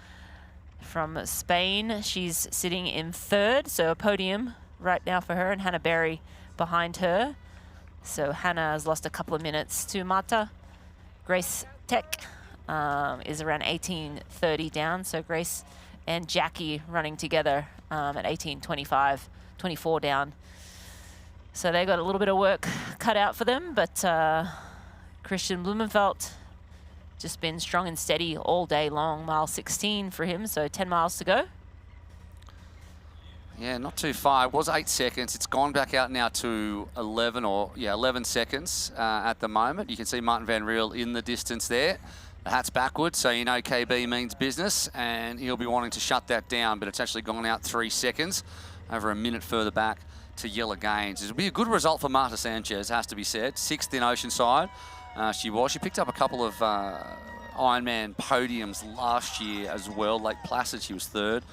from Spain. She's sitting in 3rd, so a podium right now for her, and Hannah Berry behind her. So Hannah has lost a couple of minutes to Marta. Grace Tech is around 18:30 down. So Grace and Jackie running together at 18:25, 24 down. So they got a little bit of work cut out for them, but Christian Blumenfeld just been strong and steady all day long. Mile 16 for him, so 10 miles to go. Yeah, not too far. It was 8 seconds. It's gone back out now to 11 seconds at the moment. You can see Martin van Riel in the distance there. The hat's backwards, so you know KB means business, and he'll be wanting to shut that down, but it's actually gone out 3 seconds, over a minute further back to Yella Gaines. It'll be a good result for Marta Sanchez, has to be said. 6th in Oceanside. She picked up a couple of Ironman podiums last year as well. Lake Placid, she was 3rd.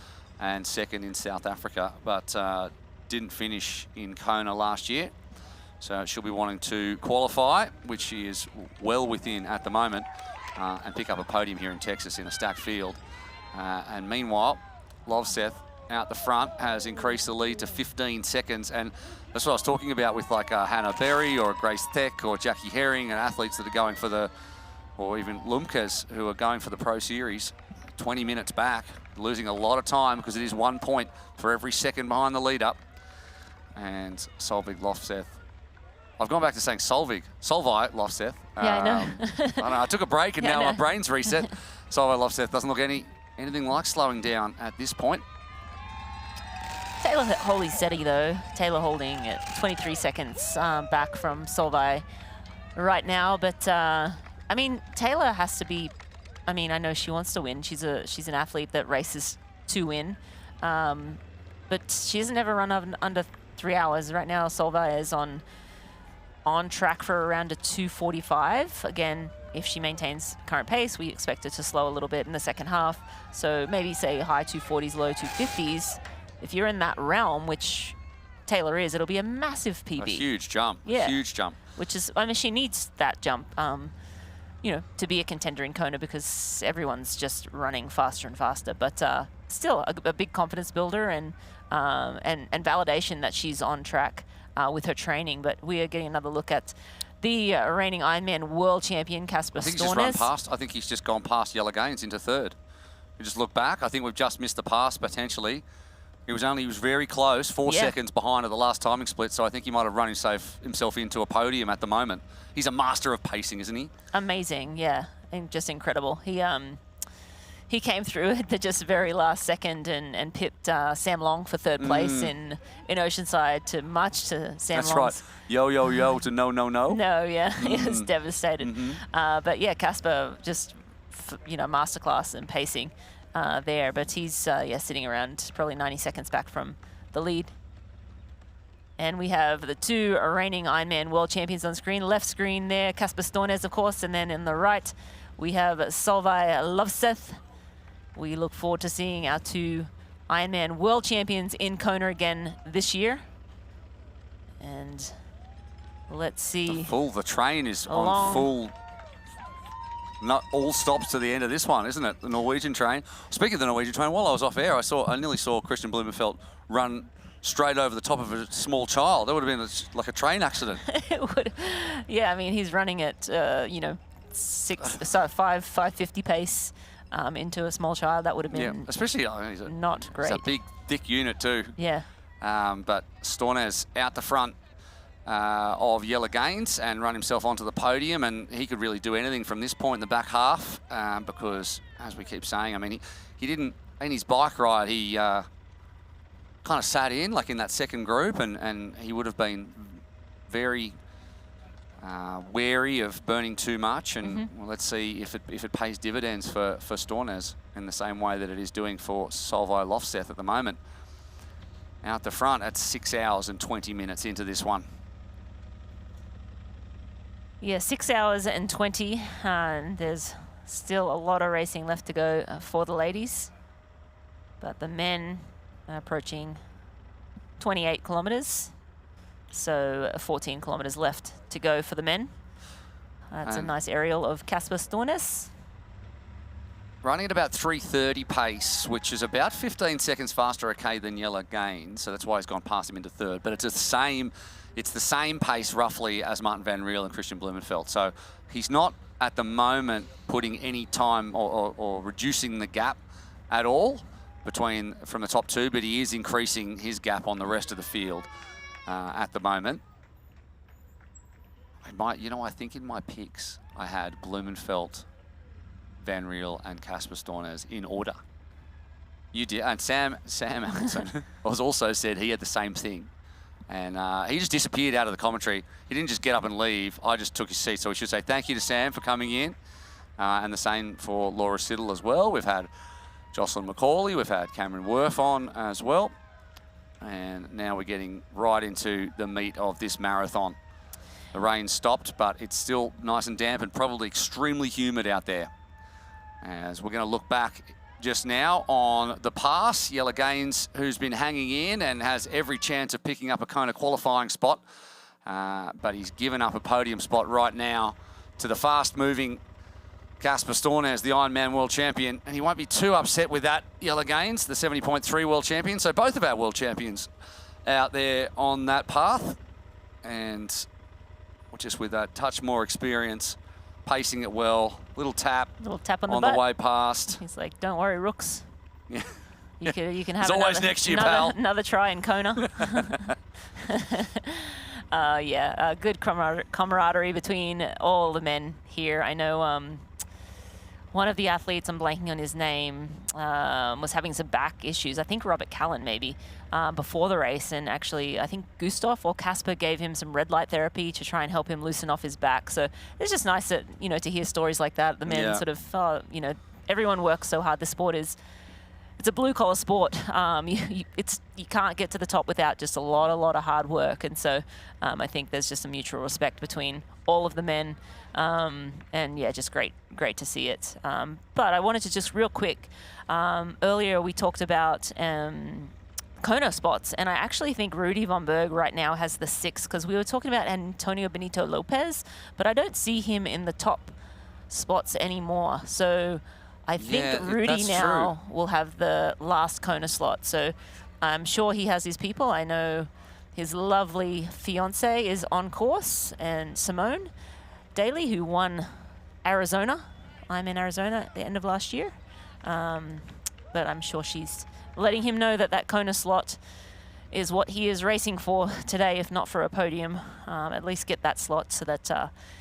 And 2nd in South Africa, but didn't finish in Kona last year. So she'll be wanting to qualify, which she is well within at the moment, and pick up a podium here in Texas in a stacked field. And meanwhile, Lofseth out the front has increased the lead to 15 seconds. And that's what I was talking about with like Hannah Berry or Grace Tech or Jackie Herring, and athletes that are going for the, or even Lumkes who are going for the Pro Series, 20 minutes back, losing a lot of time because it is 1 point for every second behind the lead up. And Solveig Lofseth. I've gone back to saying Solveig Lofseth. Yeah, I know. I don't know. I took a break and now my brain's reset. Solveig Lofseth doesn't look anything like slowing down at this point. Taylor holding steady though. Taylor holding at 23 seconds back from Solveig right now. But I mean, Taylor has to be. I mean, I know she wants to win. She's an athlete that races to win, but she hasn't ever run under 3 hours. Right now, Solveig is on track for around a 2:45. Again, if she maintains current pace, we expect her to slow a little bit in the second half. So maybe say high 240s, low 250s. If you're in that realm, which Taylor is, it'll be a massive PB. A huge jump. Yeah. Huge jump. Which is, I mean, she needs that jump. You know, to be a contender in Kona, because everyone's just running faster and faster. But still, a big confidence builder and validation that she's on track with her training. But we are getting another look at the reigning Ironman world champion, Kasper Stornes. I think he's just run past. I think he's just gone past Yella Gaines into 3rd. We just look back. I think we've just missed the pass potentially. He was very close, 4 seconds behind at the last timing split, so I think he might have run himself into a podium at the moment. He's a master of pacing, isn't he? Amazing, yeah, and just incredible. He he came through at the just very last second and pipped Sam Long for third place in Oceanside, to much to Sam That's Long's. right. Yo, yo, yo to no, no, no. No, yeah, he was devastated. But yeah, Casper just, masterclass in pacing there. But he's, sitting around probably 90 seconds back from the lead. And we have the two reigning Ironman world champions on screen. Left screen there, Casper Stornes, of course. And then in the right, we have Solveig Lovseth. We look forward to seeing our two Ironman world champions in Kona again this year. And let's see. The train is on full. Not all stops to the end of this one, isn't it? The Norwegian train. Speaking of the Norwegian train, while I was off air, I nearly saw Christian Blumenfeld run straight over the top of a small child. That would have been like a train accident. It would. Yeah, I mean, he's running at 550 pace into a small child. That would have been especially not great. It's a big, thick unit too. Yeah. But Stornes out the front of Jelle Gaines and run himself onto the podium, and he could really do anything from this point in the back half because, as we keep saying, I mean, he didn't, in his bike ride, he kind of sat in, like in that second group, and he would have been very wary of burning too much, and well, let's see if it pays dividends for Stornes in the same way that it is doing for Solveig Lovseth at the moment. Out the front at 6 hours and 20 minutes into this one. Yeah, 6 hours and 20. And there's still a lot of racing left to go for the ladies. But the men are approaching 28 kilometers. So 14 kilometers left to go for the men. That's a nice aerial of Casper Stornes. Running at about 3:30 pace, which is about 15 seconds faster a K than Jelle Gaines, so that's why he's gone past him into third. But it's the same pace roughly as Martin van Riel and Christian Blumenfeld. So he's not at the moment putting any time or reducing the gap at all from the top two, but he is increasing his gap on the rest of the field at the moment. I think in my picks I had Blumenfeld, Van Riel and Casper Stornes in order. You did, and Sam Hamilton was also said he had the same thing. And he just disappeared out of the commentary. He didn't just get up and leave. I just took his seat. So we should say thank you to Sam for coming in. And the same for Laura Siddle as well. We've had Jocelyn McCauley. We've had Cameron Worth on as well. And now we're getting right into the meat of this marathon. The rain stopped, but it's still nice and damp and probably extremely humid out there. As we're going to look back just now on the pass, Jelle Gaines, who's been hanging in and has every chance of picking up a Kona qualifying spot, but he's given up a podium spot right now to the fast-moving Casper Stornes, the Ironman world champion, and he won't be too upset with that. Jelle Gaines, the 70.3 world champion, so both of our world champions out there on that path, and just with that touch more experience, pacing it well, little tap on the butt. way past. He's like, don't worry, Rooks. Yeah. You can have He's always next to you, pal. Another try in Kona. Good camaraderie between all the men here. I know one of the athletes, I'm blanking on his name, was having some back issues. I think Robert Callan maybe, before the race. And actually, I think Gustav or Casper gave him some red light therapy to try and help him loosen off his back. So it's just nice that, to hear stories like that. The men sort of, everyone works so hard. The sport it's a blue collar sport. You can't get to the top without just a lot of hard work. And so I think there's just a mutual respect between all of the men. And yeah, just great to see it. But I wanted to just real quick, earlier we talked about Kona spots, and I actually think Rudy von Berg right now has the 6, because we were talking about Antonio Benito Lopez, but I don't see him in the top spots anymore. So I think Rudy now will have the last Kona slot. So I'm sure he has his people. I know his lovely fiance is on course, and Simone Daly, who won Arizona. I'm in Arizona at the end of last year. But I'm sure she's letting him know that Kona slot is what he is racing for today, if not for a podium. At least get that slot so that...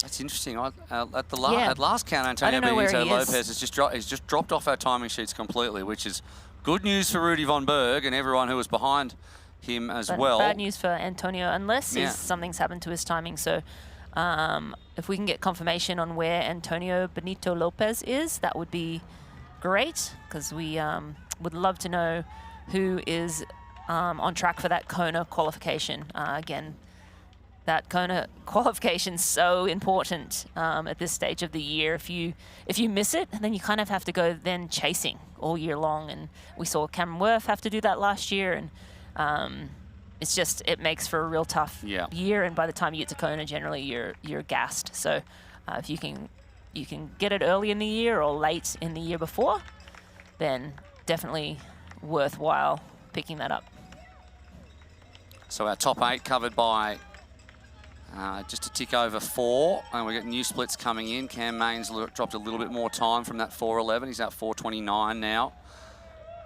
That's interesting. At Yeah. last count, Antonio I don't know where Benito he is. Lopez he's just dropped off our timing sheets completely, which is good news for Rudy von Berg and everyone who was behind him as But well. bad news for Antonio, unless Yeah. something's happened to his timing. So if we can get confirmation on where Antonio Benito Lopez is, that would be great, because we would love to know who is on track for that Kona qualification. Again, that Kona qualification's so important at this stage of the year. If you miss it, then you kind of have to go then chasing all year long. And we saw Cameron Worth have to do that last year, and it makes for a real tough year. And by the time you get to Kona, generally you're gassed. So if you can get it early in the year or late in the year before, then definitely worthwhile picking that up. So our top 8 covered by just a tick over 4, and we get new splits coming in. Cam Main's dropped a little bit more time from that 4:11. He's at 4:29 now.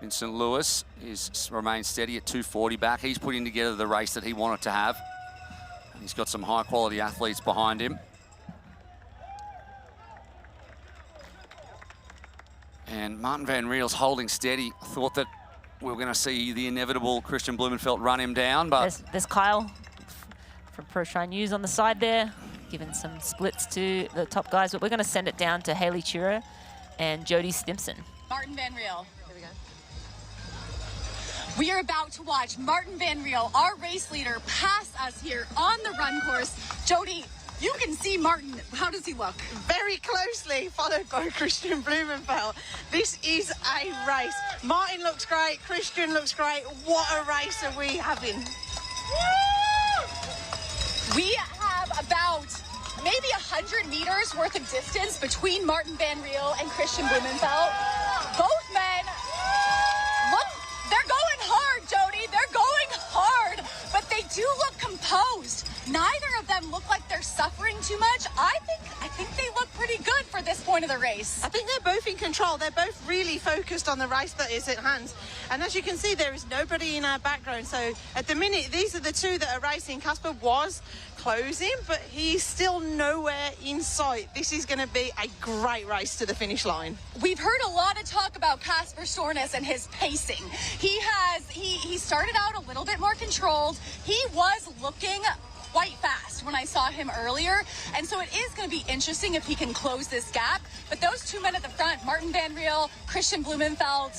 Vincent Lewis remains steady at 2:40 back. He's putting together the race that he wanted to have. And he's got some high quality athletes behind him. And Martin Van Riel's holding steady. Thought that we were going to see the inevitable Christian Blumenfeld run him down, but... There's Kyle from Pro Shine News on the side there, giving some splits to the top guys, but we're going to send it down to Haley Chura and Jody Stimson. Martin Van Riel. Here we go. We are about to watch Martin Van Riel, our race leader, pass us here on the run course. Jody, you can see Martin. How does he look? Very closely followed by Christian Blumenfeld. This is a race. Martin looks great. Christian looks great. What a race are we having? We have about maybe 100 meters worth of distance between Martin Van Riel and Christian Blumenfeld. Both men, look, they're going hard, Jody. They're going hard, but they do look composed. Neither of them look like they're suffering too much. I think they look pretty good for this point of the race. I think they're both in control. They're both really focused on the race that is at hand. And as you can see, there is nobody in our background. So at the minute, these are the two that are racing. Casper was closing, but he's still nowhere in sight. This is going to be a great race to the finish line. We've heard a lot of talk about Casper Stornes and his pacing. He started out a little bit more controlled. He was looking quite fast when I saw him earlier, and so it is going to be interesting if he can close this gap. But those two men at the front, Martin Van Riel, Christian Blumenfeld,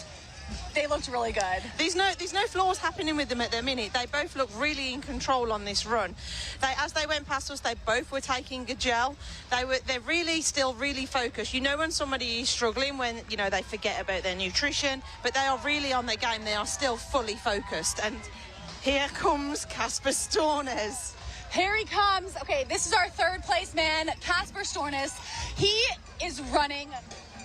they looked really good. There's no flaws happening with them at the minute. They both look really in control on this run. As they went past us, they both were taking a gel. They're really still really focused. You know when somebody is struggling, when they forget about their nutrition, but they are really on their game. They are still fully focused. And here comes Casper Stornes. Here he comes. Okay, this is our third place man, Casper Stornes. He is running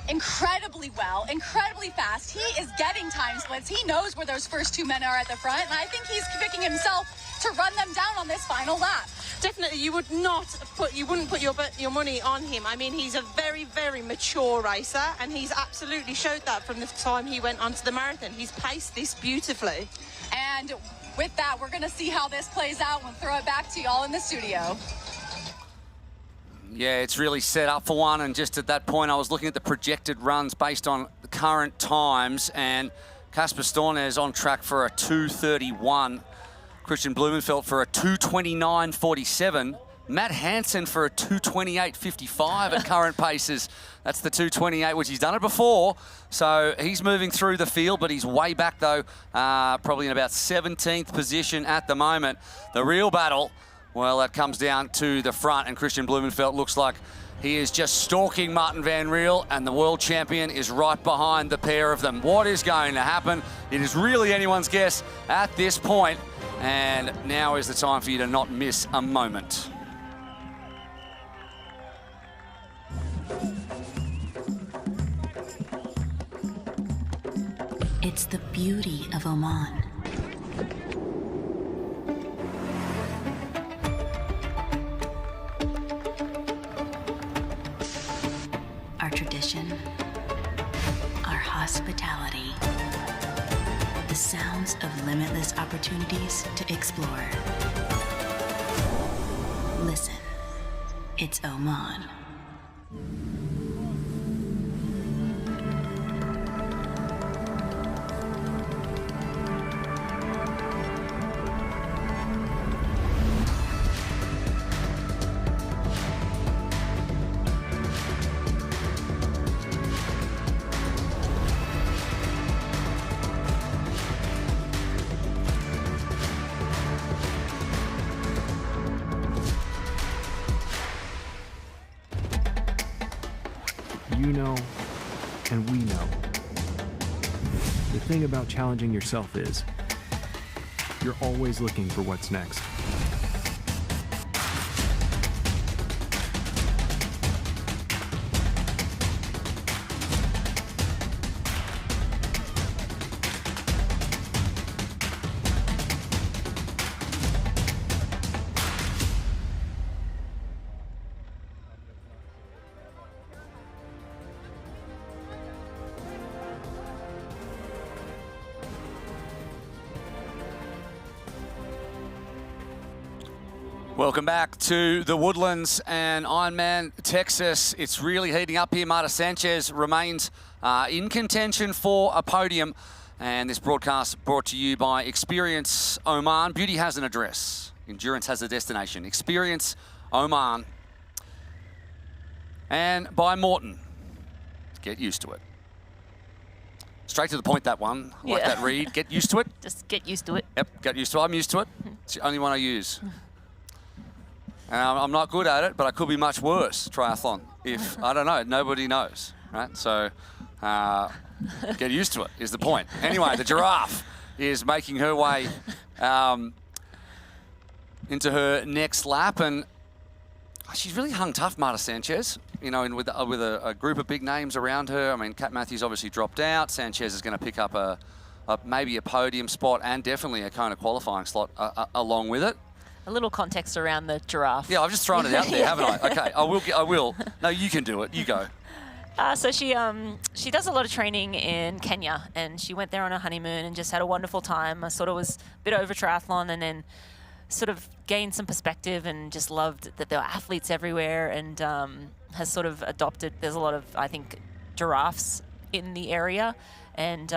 incredibly well, incredibly fast. He is getting time splits. He knows where those first two men are at the front, and I think he's picking himself to run them down on this final lap. Definitely, you wouldn't put your money on him. I mean, he's a very, very mature racer, and he's absolutely showed that from the time he went onto the marathon. He's paced this beautifully. And with that, we're going to see how this plays out. We'll throw it back to y'all in the studio. Yeah, it's really set up for one, and just at that point I was looking at the projected runs based on the current times, and Casper Stornes on track for a 2:31, Christian Blumenfeld for a 2:29.47, Matt Hansen for a 2:28.55 at current paces. That's the 2:28, which he's done it before, so he's moving through the field, but he's way back though, probably in about 17th position at the moment. The real battle, well, that comes down to the front, and Christian Blumenfeld looks like he is just stalking Martin Van Riel, and the world champion is right behind the pair of them. What is going to happen? It is really anyone's guess at this point, and now is the time for you to not miss a moment. It's the beauty of Oman. Our tradition, our hospitality, the sounds dreams of limitless opportunities to explore. Listen, it's Oman. You know, and we know. The thing about challenging yourself is, you're always looking for what's next. Welcome back to the Woodlands and Ironman Texas. It's really heating up here. Marta Sanchez remains in contention for a podium. And this broadcast brought to you by Experience Oman. Beauty has an address. Endurance has a destination. Experience Oman. And by Morton. Get used to it. Straight to the point, that one. I like that read. Get used to it. Just get used to it. Yep, get used to it. I'm used to it. It's the only one I use. I'm not good at it, but I could be much worse, triathlon. If, I don't know, nobody knows, right? So get used to it is the point. Anyway, the giraffe is making her way into her next lap, and she's really hung tough, Marta Sanchez, you know, with a group of big names around her. I mean, Kat Matthews obviously dropped out. Sanchez is going to pick up maybe a podium spot and definitely a Kona qualifying slot along with it. A little context around the giraffe. Yeah, I've just thrown it out there, haven't I? Okay, I will. No, you can do it. You go. So she does a lot of training in Kenya, and she went there on a honeymoon and just had a wonderful time. I sort of was a bit over triathlon, and then sort of gained some perspective and just loved that there were athletes everywhere, and has sort of adopted. There's a lot of, I think, giraffes in the area, and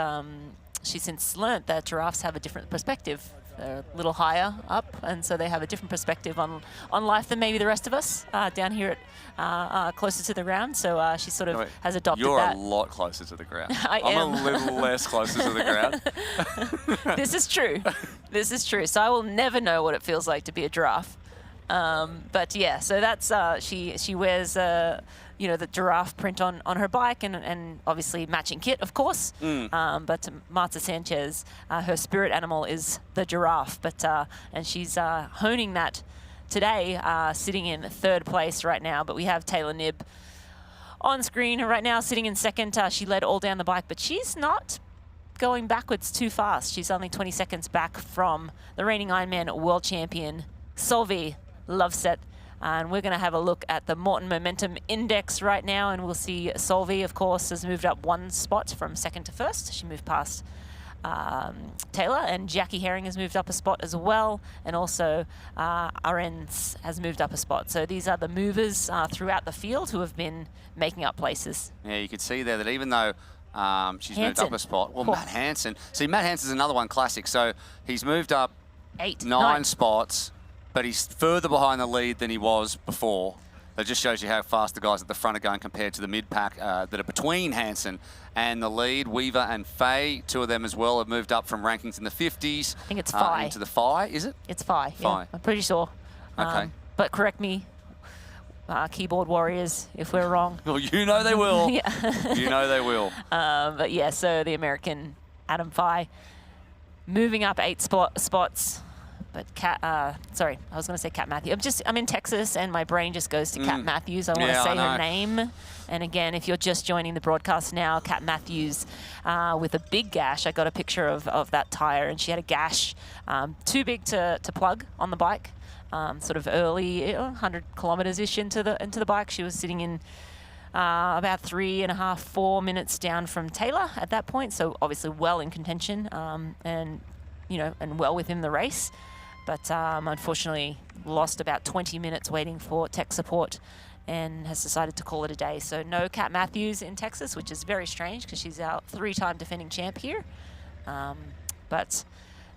she's since learnt that giraffes have a different perspective. They're a little higher up, and so they have a different perspective on life than maybe the rest of us down here at closer to the ground. So she sort of has adopted that. You're a lot closer to the ground. I'm a little less closer to the ground. This is true. This is true. So I will never know what it feels like to be a giraffe. But yeah, so that's she wears the giraffe print on her bike, and obviously matching kit, of course. But Marta Sanchez, her spirit animal is the giraffe. But and she's honing that today, sitting in third place right now. But we have Taylor Knibb on screen right now, sitting in second. She led all down the bike, but she's not going backwards too fast. She's only 20 seconds back from the reigning Ironman world champion, Solveig Løvseth. And we're going to have a look at the Morton Momentum Index right now, and we'll see Solveig, of course, has moved up one spot from second to first. She moved past Taylor, and Jackie Herring has moved up a spot as well, and also Arends has moved up a spot. So these are the movers throughout the field who have been making up places. Yeah, you could see there that even though she's moved up a spot, well, Matt Hansen. See, Matt Hansen's another one classic. So he's moved up nine spots, but he's further behind the lead than he was before. That just shows you how fast the guys at the front are going compared to the mid-pack that are between Hansen and the lead. Weaver and Faye, two of them as well, have moved up from rankings in the 50s. I think it's Faye. Into the Faye, is it? It's Faye, yeah, I'm pretty sure. Okay. But correct me, keyboard warriors, if we're wrong. Well, you know they will. Yeah. You know they will. But yeah, so the American Adam Faye moving up 8 spots. But I was going to say Kat Matthews. I'm in Texas, and my brain just goes to Kat Matthews. I want to say her name. And again, if you're just joining the broadcast now, Kat Matthews with a big gash. I got a picture of that tire, and she had a gash too big to plug on the bike. Sort of early, 100 kilometers-ish into the bike. She was sitting in about 3.5, 4 minutes down from Taylor at that point. So obviously well in contention, and and well within the race. But unfortunately lost about 20 minutes waiting for tech support and has decided to call it a day. So no Kat Matthews in Texas, which is very strange because she's our 3-time defending champ here. But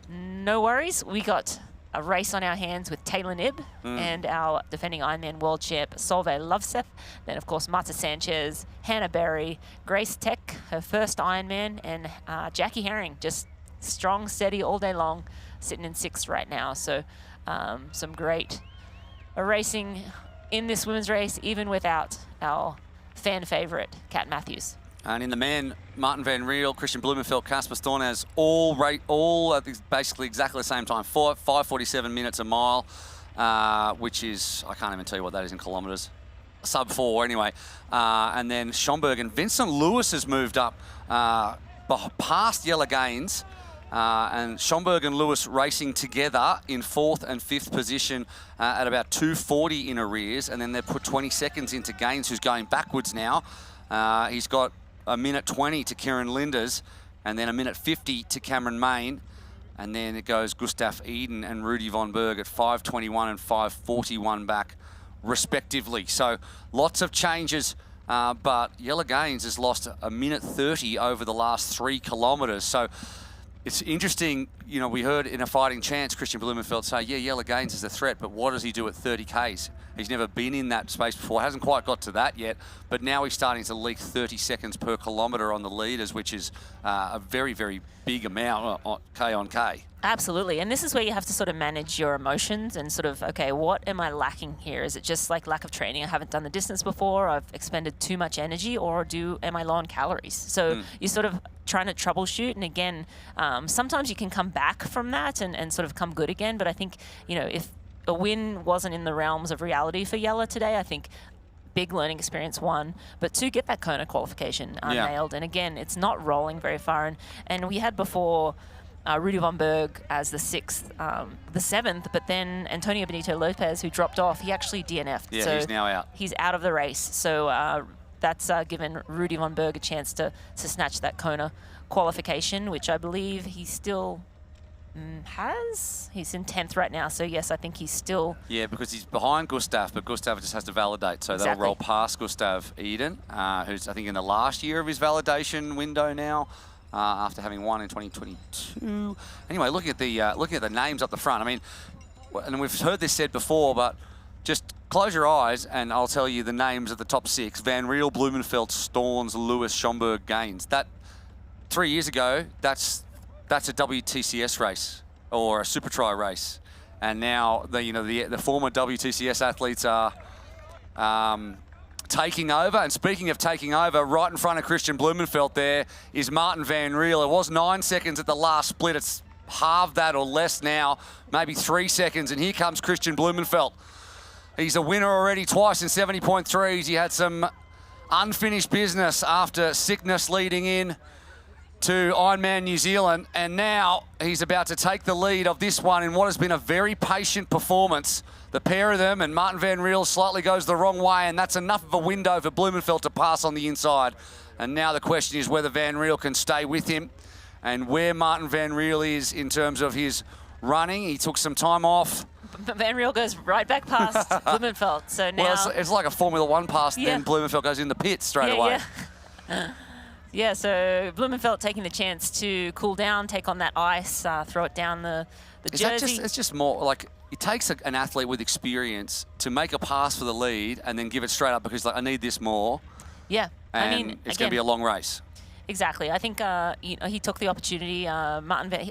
no worries. We got a race on our hands with Taylor Nibb and our defending Ironman world champ Solveig Lovseth. Then, of course, Marta Sanchez, Hannah Berry, Grace Tech, her first Ironman, and Jackie Herring, just strong, steady all day long, sitting in 6th right now. So some great racing in this women's race, even without our fan favourite, Kat Matthews. And in the men, Martin van Riel, Christian Blumenfeld, Casper Stornaz, all at basically exactly the same time, 5:47 minutes a mile, which is, I can't even tell you what that is in kilometres. Sub 4 anyway. And then Schomburg and Vincent Lewis has moved up past Jelle Gaines. And Schomburg and Lewis racing together in 4th and 5th position at about 2:40 in arrears. And then they've put 20 seconds into Gaines, who's going backwards now. He's got a minute 20 to Kieran Linders, and then a minute 50 to Cameron Main. And then it goes Gustav Eden and Rudy von Berg at 5:21 and 5:41 back, respectively. So lots of changes, but Jelle Gaines has lost a minute 30 over the last 3 kilometres. So it's interesting, we heard in a Fighting Chance, Christian Blumenfeld say, yeah, Jelle Gaines is a threat, but what does he do at 30 Ks? He's never been in that space before, hasn't quite got to that yet, but now he's starting to leak 30 seconds per kilometre on the leaders, which is a very, very big amount, K on K. Absolutely. And this is where you have to sort of manage your emotions and sort of, okay, what am I lacking here? Is it just like lack of training? I haven't done the distance before. I've expended too much energy, or am I low on calories? So you're sort of trying to troubleshoot. And again, sometimes you can come back from that and sort of come good again. But I think, if a win wasn't in the realms of reality for Jelle today, I think big learning experience, 1, but 2, get that Kona qualification nailed. And again, it's not rolling very far. And we had before Rudy von Berg as the 6th, the 7th, but then Antonio Benito Lopez, who dropped off, he actually DNF'd. Yeah, so he's now out. He's out of the race. So that's given Rudy von Berg a chance to snatch that Kona qualification, which I believe he still has. He's in 10th right now, so yes, I think he's still... Yeah, because he's behind Gustav, but Gustav just has to validate, so Exactly. They'll roll past Gustav Eden, who's, I think, in the last year of his validation window now, after having won in 2022. Anyway, looking at the names up the front, I mean, and we've heard this said before, but just close your eyes and I'll tell you the names of the top 6. Van Riel, Blumenfeld, Storns, Lewis, Schomburg, Gaines. That 3 years ago, that's a WTCS race or a Super Tri race, and now the former WTCS athletes are taking over. And speaking of taking over, right in front of Christian Blumenfeld there is Martin van Riel. It was 9 seconds at the last split. It's halved that or less now, maybe 3 seconds. And here comes Christian Blumenfeld. He's a winner already twice in 70.3s. He had some unfinished business after sickness leading in to Ironman New Zealand, and now he's about to take the lead of this one in what has been a very patient performance. The pair of them, and Martin van Riel slightly goes the wrong way, and that's enough of a window for Blumenfeld to pass on the inside. And now the question is whether van Riel can stay with him and where Martin van Riel is in terms of his running. He took some time off. Van Riel goes right back past Blumenfeld. So now... Well, it's like a Formula One pass, then Blumenfeld goes in the pits straight away. Yeah. Yeah, so Blumenfeld taking the chance to cool down, take on that ice, throw it down the jersey. It's just more like it takes an athlete with experience to make a pass for the lead and then give it straight up because I need this more. Yeah, and I mean, it's going to be a long race. Exactly. I think he took the opportunity. I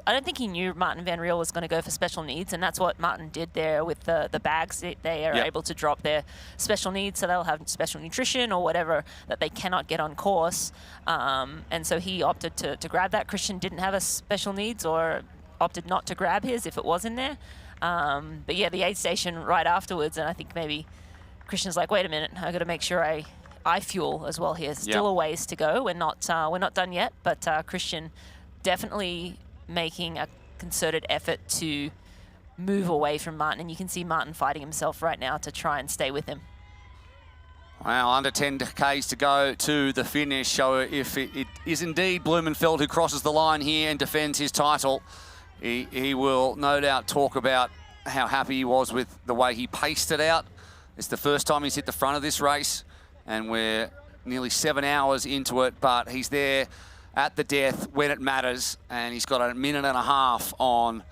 don't think he knew Martin van Riel was going to go for special needs, and that's what Martin did there with the bags. They are able to drop their special needs, so they'll have special nutrition or whatever that they cannot get on course. And so he opted to grab that. Christian didn't have a special needs or opted not to grab his if it was in there. But yeah, the aid station right afterwards, and I think maybe Christian's like, wait a minute, I got to make sure I fuel as well here. Still a ways to go. We're not done yet, but Christian definitely making a concerted effort to move away from Martin, and you can see Martin fighting himself right now to try and stay with him. Well, under 10 Ks to go to the finish. So if it is indeed Blumenfeld who crosses the line here and defends his title, He will no doubt talk about how happy he was with the way he paced it out. It's the first time he's hit the front of this race, and we're nearly 7 hours into it, but he's there at the death when it matters, and he's got a minute and a half on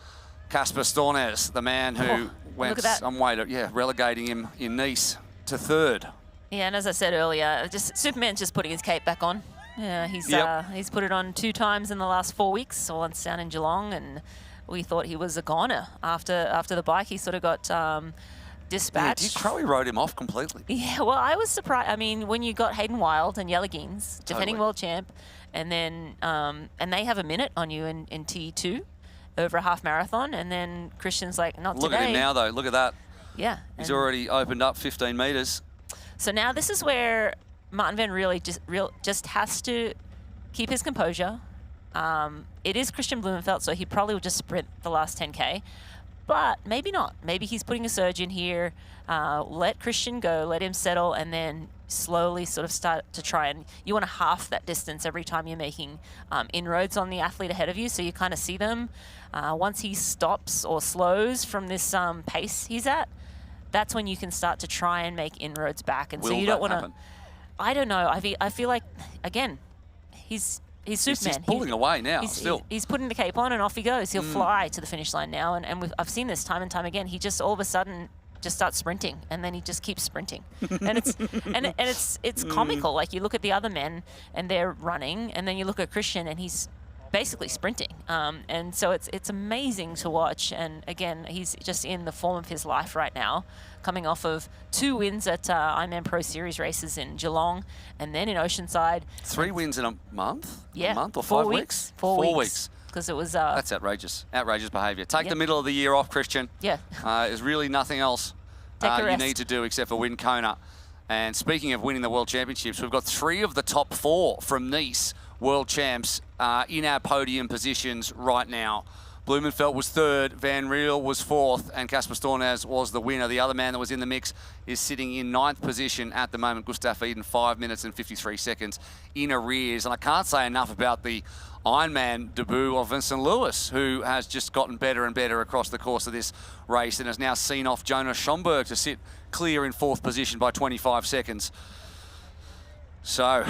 Casper Stornes, the man who went some way to relegating him in Nice to third. Yeah, and as I said earlier, Superman's just putting his cape back on. Yeah, he's put it on 2 times in the last 4 weeks, once down in Geelong, and we thought he was a goner after the bike. He sort of got dispatched. Yeah, Dick Crowley rode him off completely. Yeah, well, I was surprised. I mean, when you got Hayden Wild and Yelligins, defending world champ, and then and they have a minute on you in T2 over a half marathon, and then Christian's like, not today. Look at him now, though. Look at that. Yeah. He's already opened up 15 metres. So now this is where Martin Van really just has to keep his composure. It is Christian Blumenfeld, so he probably will just sprint the last 10K. But maybe not. Maybe he's putting a surge in here. Let Christian go, let him settle, and then slowly sort of start to try. And you want to half that distance every time you're making inroads on the athlete ahead of you, so you kind of see them. Once he stops or slows from this pace he's at, that's when you can start to try and make inroads back. And so you don't want to. I don't know. I feel like, again, he's Superman. He's pulling away now, He's putting the cape on and off he goes. He'll fly to the finish line now. And I've seen this time and time again. He just all of a sudden just starts sprinting, and then he just keeps sprinting. And it's comical. Like, you look at the other men and they're running, and then you look at Christian and he's basically sprinting. And so it's amazing to watch. And again, he's just in the form of his life right now, coming off of 2 wins at Ironman Pro Series races in Geelong and then in Oceanside. 3 wins in a month? Yeah. A month or 5 weeks? 4 weeks. Because it was... That's outrageous. Outrageous behaviour. Take the middle of the year off, Christian. Yeah. There's really nothing else you need to do except for win Kona. And speaking of winning the World Championships, we've got 3 of the top 4 from Nice World Champs in our podium positions right now. Blumenfeld was 3rd, Van Riel was 4th, and Casper Stornes was the winner. The other man that was in the mix is sitting in 9th position at the moment, Gustav Eden, 5 minutes and 53 seconds in arrears. And I can't say enough about the Ironman debut of Vincent Lewis, who has just gotten better and better across the course of this race and has now seen off Jonas Schomburg to sit clear in 4th position by 25 seconds. So...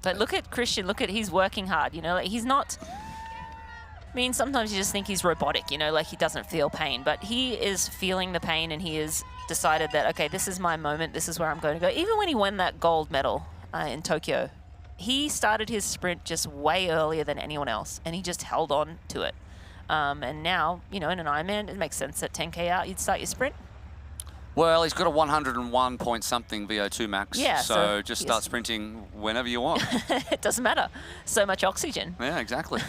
But look at Christian, he's working hard, like he's not... I mean, sometimes you just think he's robotic, like he doesn't feel pain, but he is feeling the pain, and he has decided that, okay, this is my moment, this is where I'm going to go. Even when he won that gold medal in Tokyo, he started his sprint just way earlier than anyone else, and he just held on to it. And now, in an Ironman, it makes sense that 10K out, you'd start your sprint. Well, he's got a 101 point something VO2 max, yeah, so just start sprinting whenever you want. It doesn't matter. So much oxygen. Yeah, exactly.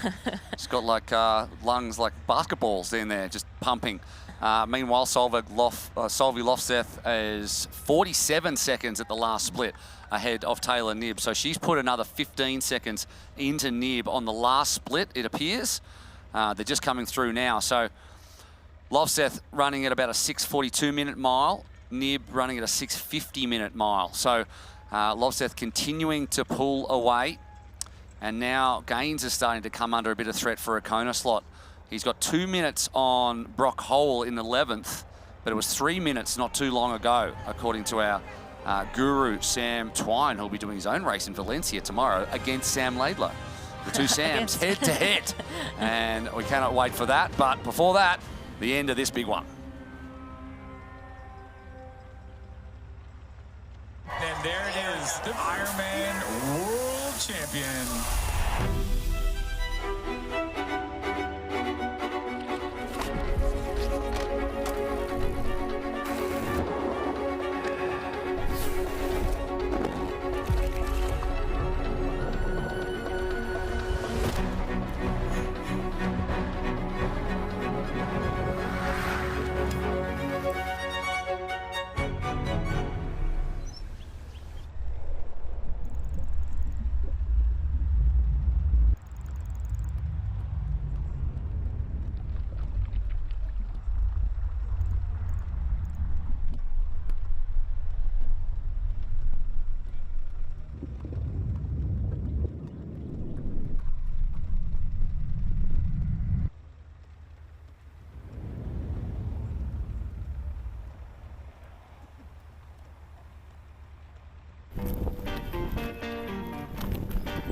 He's got like lungs like basketballs in there, just pumping. Meanwhile, Solveig Lofseth is 47 seconds at the last split ahead of Taylor Knibb. So she's put another 15 seconds into Knibb on the last split, it appears. They're just coming through now. So Lofseth running at about a 6:42 minute mile, Knibb running at a 6:50 minute mile. So Lofseth continuing to pull away, and now Gaines is starting to come under a bit of threat for a Kona slot. He's got 2 minutes on Brock Hole in 11th, but it was 3 minutes not too long ago, according to our guru, Sam Twine, who'll be doing his own race in Valencia tomorrow against Sam Laidlow. The two Sams head to head, and we cannot wait for that. But before that, the end of this big one. And there it is, the Ironman World Champion.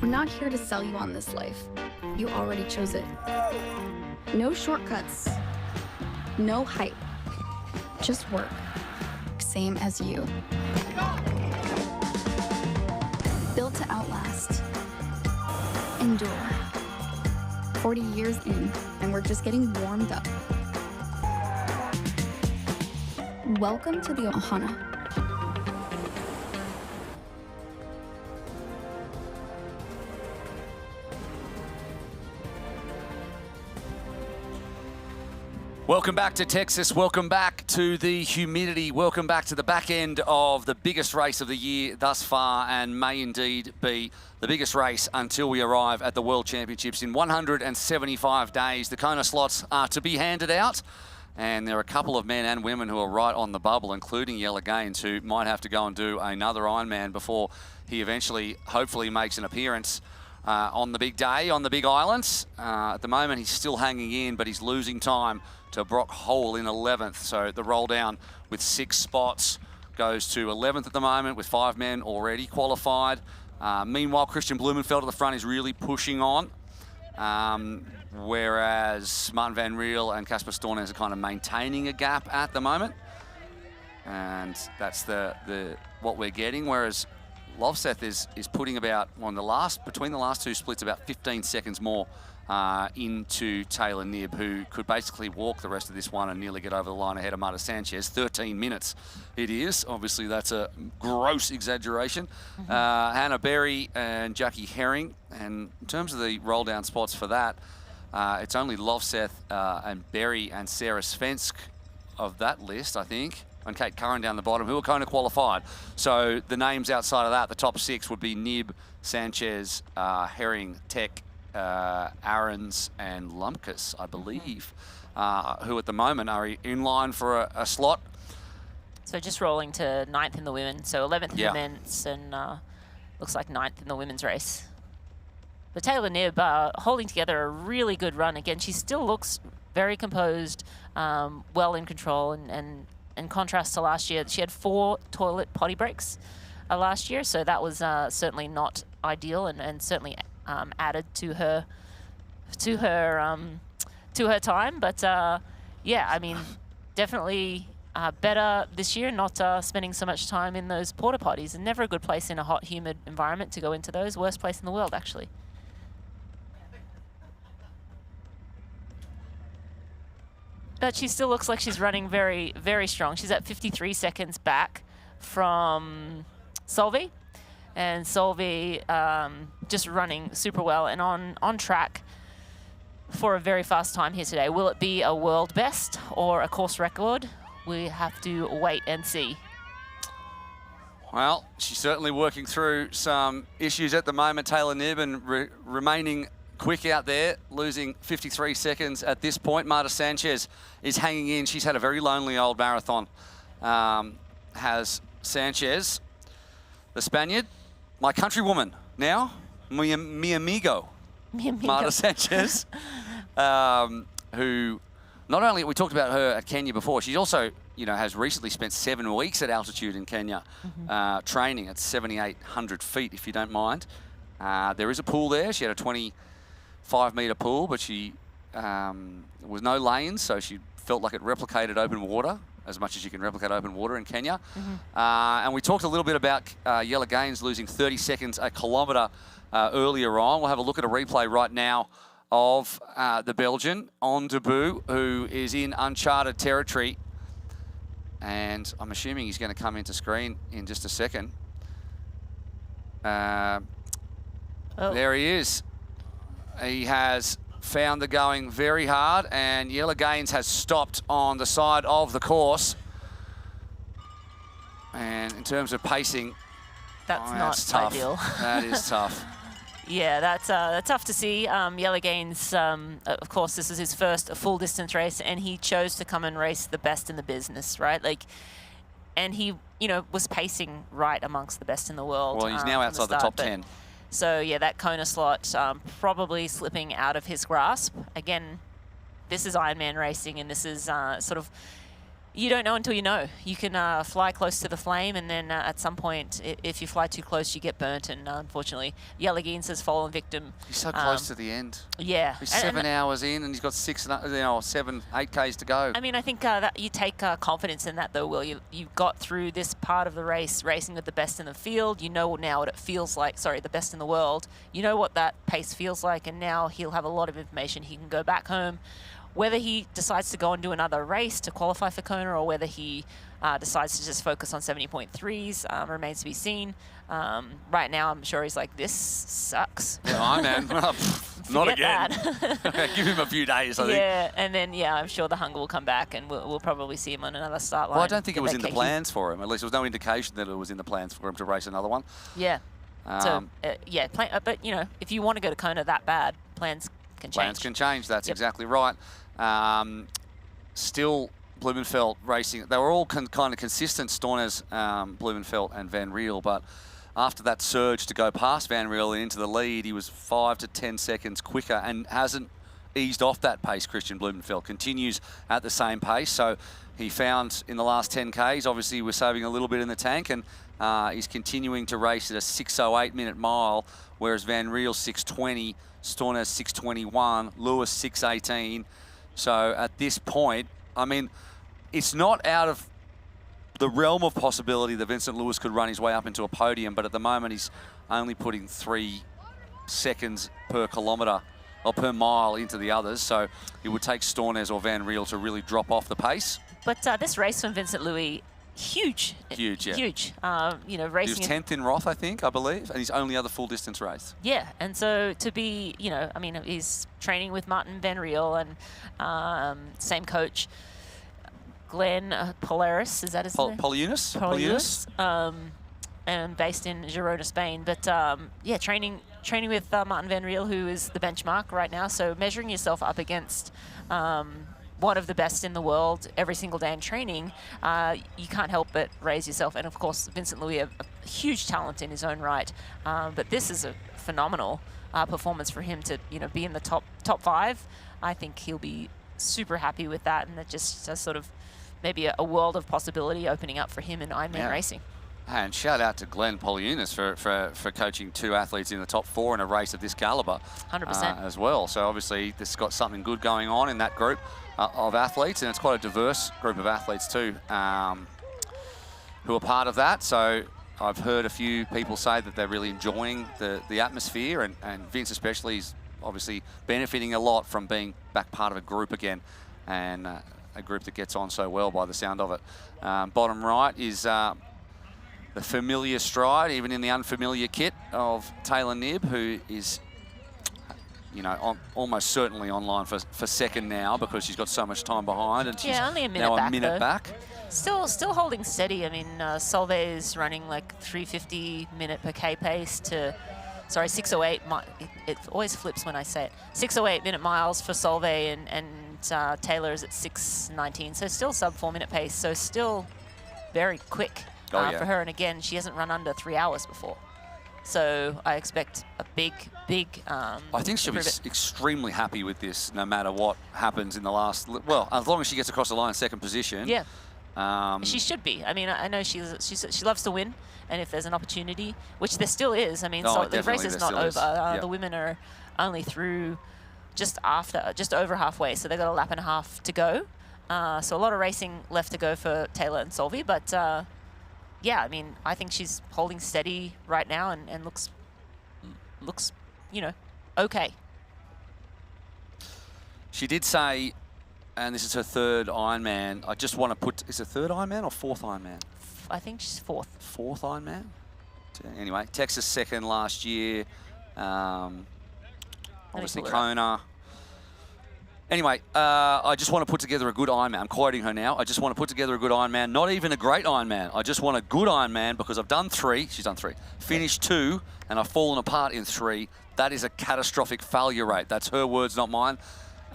We're not here to sell you on this life. You already chose it. No shortcuts. No hype. Just work. Same as you. Built to outlast. Endure. 40 years in, and we're just getting warmed up. Welcome to the Ohana. Welcome back to Texas. Welcome back to the humidity. Welcome back to the back end of the biggest race of the year thus far, and may indeed be the biggest race until we arrive at the World Championships in 175 days. The Kona slots are to be handed out, and there are a couple of men and women who are right on the bubble, including Jelle Gaines, who might have to go and do another Ironman before he eventually, hopefully, makes an appearance on the big day, on the Big Islands. At the moment, he's still hanging in, but he's losing time to Brock Hole in 11th. So the roll down with 6 spots goes to 11th at the moment, with 5 men already qualified. Meanwhile, Christian Blumenfeld at the front is really pushing on, whereas Martin Van Riel and Casper Stornes are kind of maintaining a gap at the moment. And that's the what we're getting, whereas Lovseth is putting about, between the last 2 splits, about 15 seconds more into Taylor Knibb, who could basically walk the rest of this one and nearly get over the line ahead of Marta Sanchez. 13 minutes it is. Obviously, that's a gross exaggeration. Hannah Berry and Jackie Herring. And in terms of the roll-down spots for that, it's only Lovseth and Berry and Sarah Svensk of that list, I think, and Kate Curran down the bottom, who are kind of qualified. So the names outside of that, the top 6 would be Knibb, Sanchez, Herring, Tech, Aarons and Lumpkus, I believe, who at the moment are in line for a slot. So just rolling to 9th in the women, so 11th in the men's, and looks like 9th in the women's race. But Taylor Knibb holding together a really good run. Again, she still looks very composed, well in control, and in contrast to last year, she had 4 toilet potty breaks last year, so that was certainly not ideal, and certainly added to her time. But yeah, I mean, definitely better this year, not spending so much time in those porta potties, and never a good place in a hot, humid environment to go into those. Worst place in the world, actually. But she still looks like she's running very, very strong. She's at 53 seconds back from Solveig. And Solveig just running super well and on track for a very fast time here today. Will it be a world best or a course record? We have to wait and see. Well, she's certainly working through some issues at the moment, Taylor Knibb, and remaining quick out there, losing 53 seconds at this point. Marta Sanchez is hanging in. She's had a very lonely old marathon, has Sanchez, the Spaniard. My countrywoman now, mi amigo, Marta Sanchez, who not only, we talked about her at Kenya before, she also, has recently spent 7 weeks at altitude in Kenya, training at 7,800 feet, if you don't mind. There is a pool there. She had a 25-meter pool, but she was no lanes, so she felt like it replicated open water as much as you can replicate open water in Kenya. And we talked a little bit about Jelle Gaines losing 30 seconds a kilometre earlier on. We'll have a look at a replay right now of the Belgian, on debut, who is in uncharted territory. And I'm assuming he's going to come into screen in just a second. There he is. He has found the going very hard, and Jelle Gaines has stopped on the side of the course. And in terms of pacing, that's that's not tough. ideal. That is tough. Yeah, that's tough to see. Jelle Gaines, of course, this is his first full distance race, and he chose to come and race the best in the business, right? And he, was pacing right amongst the best in the world. Well, he's now outside the top 10. So yeah, that Kona slot probably slipping out of his grasp. Again, this is Ironman racing, and this is sort of You don't know until you know. You can fly close to the flame, and then at some point, if you fly too close, you get burnt. And unfortunately, Yelagines has fallen victim. He's so close to the end. Yeah. He's 7 hours in, and he's got 7, 8 Ks to go. I mean, I think that you take confidence in that, though, Will. You've got through this part of the race, racing with the best in the field. You know now what it feels like. Sorry, the best in the world. You know what that pace feels like, and now he'll have a lot of information. He can go back home. Whether he decides to go and do another race to qualify for Kona, or whether he decides to just focus on 70.3s remains to be seen. Right now, I'm sure he's like, this sucks. Yeah, man. Not again. Give him a few days, I think. Yeah, and then, I'm sure the hunger will come back, and we'll probably see him on another start line. Well, I don't think it was in the plans for him. At least there was no indication that it was in the plans for him to race another one. Yeah. But, if you want to go to Kona that bad, plans can change. Plans can change. That's exactly right. Still, Blumenfeld racing. They were all kind of consistent, Stornes, Blumenfeld and Van Riel, but after that surge to go past Van Riel and into the lead, he was 5 to 10 seconds quicker and hasn't eased off that pace. Christian Blumenfeld continues at the same pace. So he found in the last 10 Ks, obviously we're saving a little bit in the tank, and he's continuing to race at a 6:08 minute mile, whereas Van Riel 6:20, Stornes 6:21, Lewis 6:18. So at this point, I mean, it's not out of the realm of possibility that Vincent Lewis could run his way up into a podium, but at the moment he's only putting 3 seconds per kilometre or per mile into the others. So it would take Stornes or Van Riel to really drop off the pace. But this race from Vincent Louis, huge. Huge, yeah. Huge. Racing. He was 10th in Roth, I think, I believe, and his only other full distance race. Yeah, and so to be, he's training with Martin Van Riel and same coach, Glenn Polaris, is that his name? Paulunas. And based in Girona, Spain. But training with Martin Van Riel, who is the benchmark right now. So measuring yourself up against one of the best in the world every single day in training, you can't help but raise yourself. And of course, Vincent Louis, a huge talent in his own right. But this is a phenomenal performance for him to, be in the top 5. I think he'll be super happy with that, and that just sort of maybe a world of possibility opening up for him in Ironman racing. And shout out to Glenn Paulunas for coaching 2 athletes in the top 4 in a race of this caliber. 100%. As well. So obviously this has got something good going on in that group of athletes, and it's quite a diverse group of athletes too who are part of that. So I've heard a few people say that they're really enjoying the atmosphere, and Vince especially is obviously benefiting a lot from being back part of a group again, and a group that gets on so well by the sound of it. Bottom right is the familiar stride, even in the unfamiliar kit, of Taylor Knibb, who is, almost certainly online for second now because she's got so much time behind, and she's only a minute now back, a minute back. Still holding steady. I mean, Solveig is running like 350 minute per K pace to, 6:08. It always flips when I say it. 6:08 minute miles for Solveig, and Taylor is at 6:19. So still sub 4 minute pace. So still very quick for her. And again, she hasn't run under 3 hours before. So I expect a big. I think she'll be extremely happy with this, no matter what happens in the last. Well, as long as she gets across the line, second position. Yeah. She should be. I mean, I know she loves to win, and if there's an opportunity, which there still is. I mean, so the race is not over. The women are only through just over halfway, so they've got a lap and a half to go. So a lot of racing left to go for Taylor and Solveig, but I mean, I think she's holding steady right now and looks, okay. She did say, and this is her 3rd Ironman, I just want to put, is it 3rd Ironman or 4th Ironman? I think she's 4th. 4th Ironman? Anyway, Texas 2nd last year. Obviously Kona. Anyway, I just want to put together a good Ironman. I'm quoting her now. I just want to put together a good Ironman. Not even a great Ironman. I just want a good Ironman because I've done 3. She's done 3. Finished 2, and I've fallen apart in 3. That is a catastrophic failure rate. That's her words, not mine.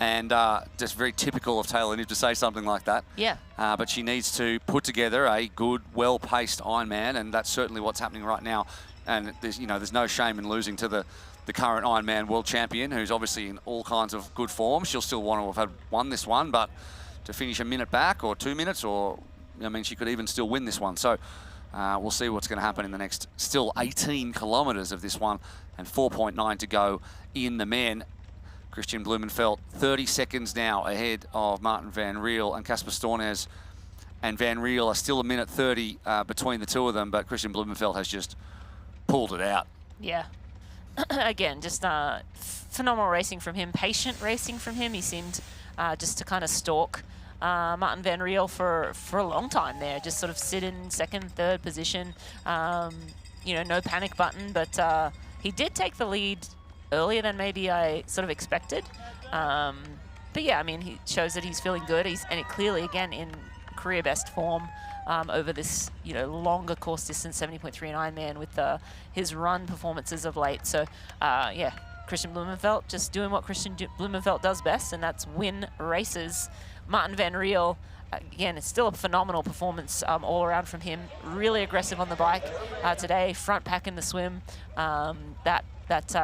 And just very typical of Taylor Knibb to say something like that. Yeah. But she needs to put together a good, well-paced Ironman, and that's certainly what's happening right now. And there's no shame in losing to the current Ironman world champion, who's obviously in all kinds of good form. She'll still want to have won this one, but to finish a minute back or 2 minutes, or, I mean, she could even still win this one. So we'll see what's going to happen in the next still 18 kilometres of this one, and 4.9 to go in the men. Christian Blumenfeld 30 seconds now ahead of Martin van Riel, and Casper Stornes and Van Riel are still a minute 30 between the two of them, but Christian Blumenfeld has just pulled it out. Yeah. Again, just phenomenal racing from him, patient racing from him. He seemed just to kind of stalk Martin van Riel for a long time there, just sort of sit in second, third position. You know, no panic button, but he did take the lead earlier than maybe I sort of expected. But yeah, I mean, he shows that he's feeling good. And it clearly, again, in career best form over this, you know, longer course distance, 70.3 and Ironman, with his run performances of late. So yeah, Christian Blumenfeld just doing what Christian Blumenfeld does best, and that's win races. Martin van Riel, again, it's still a phenomenal performance all around from him. Really aggressive on the bike today, front pack in the swim. That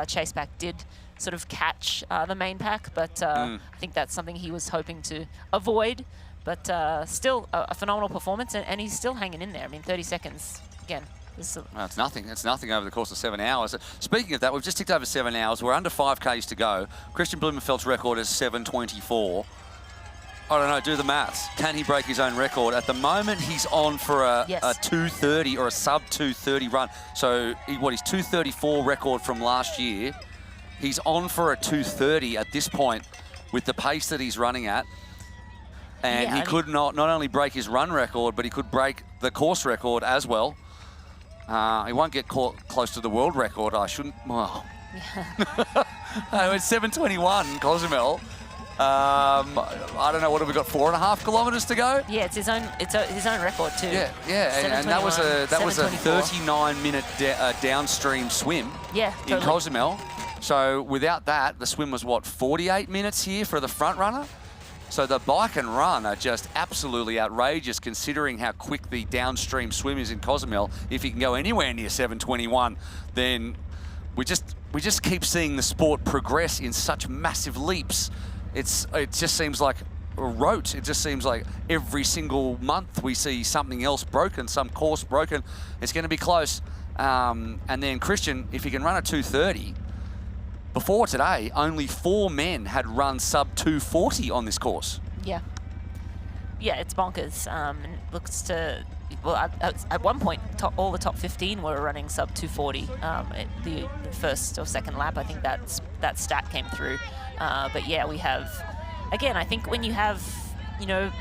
chase pack did sort of catch the main pack, but I think that's something he was hoping to avoid. But still a phenomenal performance, and he's still hanging in there. I mean, 30 seconds, again. Well, it's nothing. It's nothing over the course of 7 hours. Speaking of that, we've just ticked over 7 hours. We're under 5Ks to go. Christian Blumenfeld's record is 7:24. I don't know, do the maths. Can he break his own record? At the moment, he's on for a 2:30 or a sub 2:30 run. So his 2:34 record from last year, he's on for a 2:30 at this point with the pace that he's running at. And he could not only break his run record, but he could break the course record as well. He won't get close to the world record. I shouldn't. Well, it's 7:21, Cozumel. I don't know, what have we got? 4.5 kilometres to go? Yeah, it's his own record too. Yeah, and that was a 39-minute downstream swim. Yeah, totally. In Cozumel. So without that, the swim was what, 48 minutes here for the front runner? So the bike and run are just absolutely outrageous, considering how quick the downstream swim is in Cozumel. If he can go anywhere near 7:21, then we just keep seeing the sport progress in such massive leaps. It just seems like a rote. It just seems like every single month we see something else broken, some course broken. It's going to be close. And then Christian, if he can run a 2:30, before today, only 4 men had run sub 2:40 on this course. Yeah. Yeah, it's bonkers. And it looks to, well, at one point, all the top 15 were running sub 2:40. The first or second lap, I think that stat came through. But yeah, we have, again, I think when you have, you know,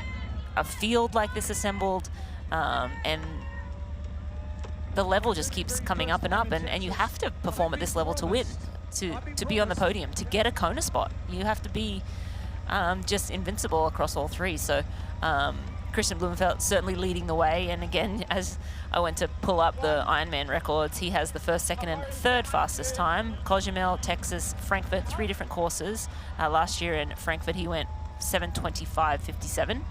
a field like this assembled, and the level just keeps coming up and up, and you have to perform at this level to win. To be on the podium, to get a Kona spot, you have to be just invincible across all three. So Christian Blumenfeld certainly leading the way. And again, as I went to pull up the Ironman records, he has the first, second, and third fastest time. Cozumel, Texas, Frankfurt, 3 different courses. Last year in Frankfurt, he went 7:25:57.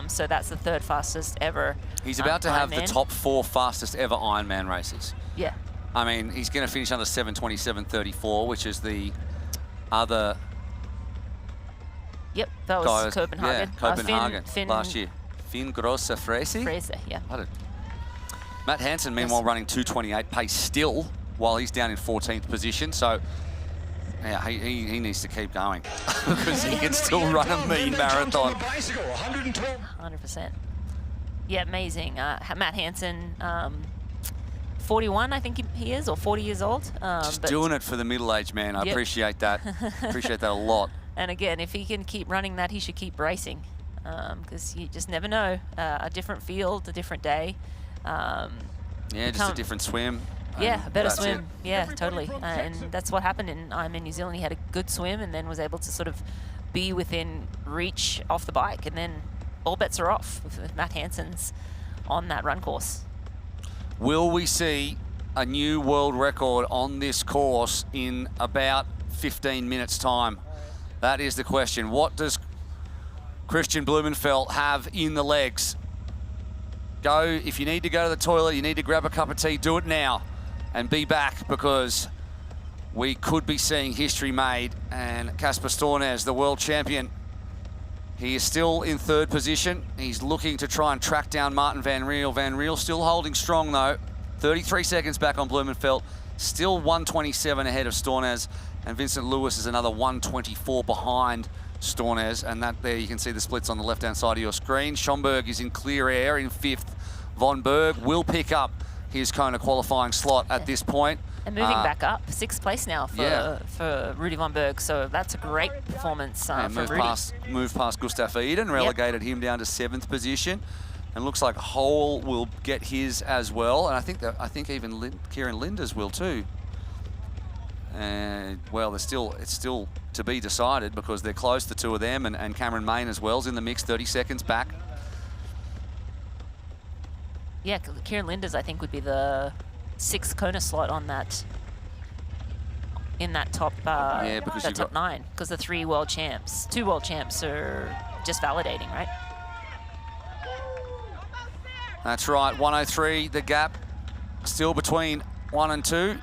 So that's the third fastest ever. He's about to have Ironman. the top 4 fastest ever Ironman races. Yeah. I mean, he's going to finish under 7:27:34, which is the other. Yep, that was Copenhagen. Yeah, Copenhagen Finn last year. Finn Grosse Frese. Frese, yeah. Matt Hansen, meanwhile, running 2:28 pace still, while he's down in 14th position. So, yeah, he needs to keep going because he can still run a mean marathon. 100%. Yeah, amazing. Matt Hansen. 41, I think he is, or 40 years old. Just doing it for the middle-aged man. I appreciate that. Appreciate that a lot. And again, if he can keep running that, he should keep racing, because you just never know. A different field, a different day. Yeah, just a different swim. Yeah, a better swim. Yeah, totally. And that's what happened in Ironman New Zealand. He had a good swim and then was able to sort of be within reach off the bike. And then all bets are off with Matt Hansen's on that run course. Will we see a new world record on this course in about 15 minutes' time? That is the question. What does Christian Blumenfeld have in the legs? Go, if you need to go to the toilet, you need to grab a cup of tea, do it now and be back, because we could be seeing history made. And Casper Stornes, the world champion, He is still in third position. He's looking to try and track down Martin Van Riel. Van Riel still holding strong though. 33 seconds back on Blumenfeld. Still 127 ahead of Stornes. And Vincent Lewis is another 124 behind Stornes. And that there you can see the splits on the left-hand side of your screen. Schomburg is in clear air in 5th. Von Berg will pick up his Kona qualifying slot at this point. And moving back up, 6th place now for Rudy Von Berg. So that's a great performance for Rudy. Moved past Gustav Eden, relegated him down to 7th position. And looks like Hole will get his as well. And I think even Kieran Linders will too. And well, it's still to be decided because they're close, the two of them, and Cameron Main as well is in the mix, 30 seconds back. Yeah, Kieran Linders I think would be the 6th Kona slot on that, in that top, because that top 9, because the 2 world champs are just validating, right? That's right, 103, the gap still between 1 and 2.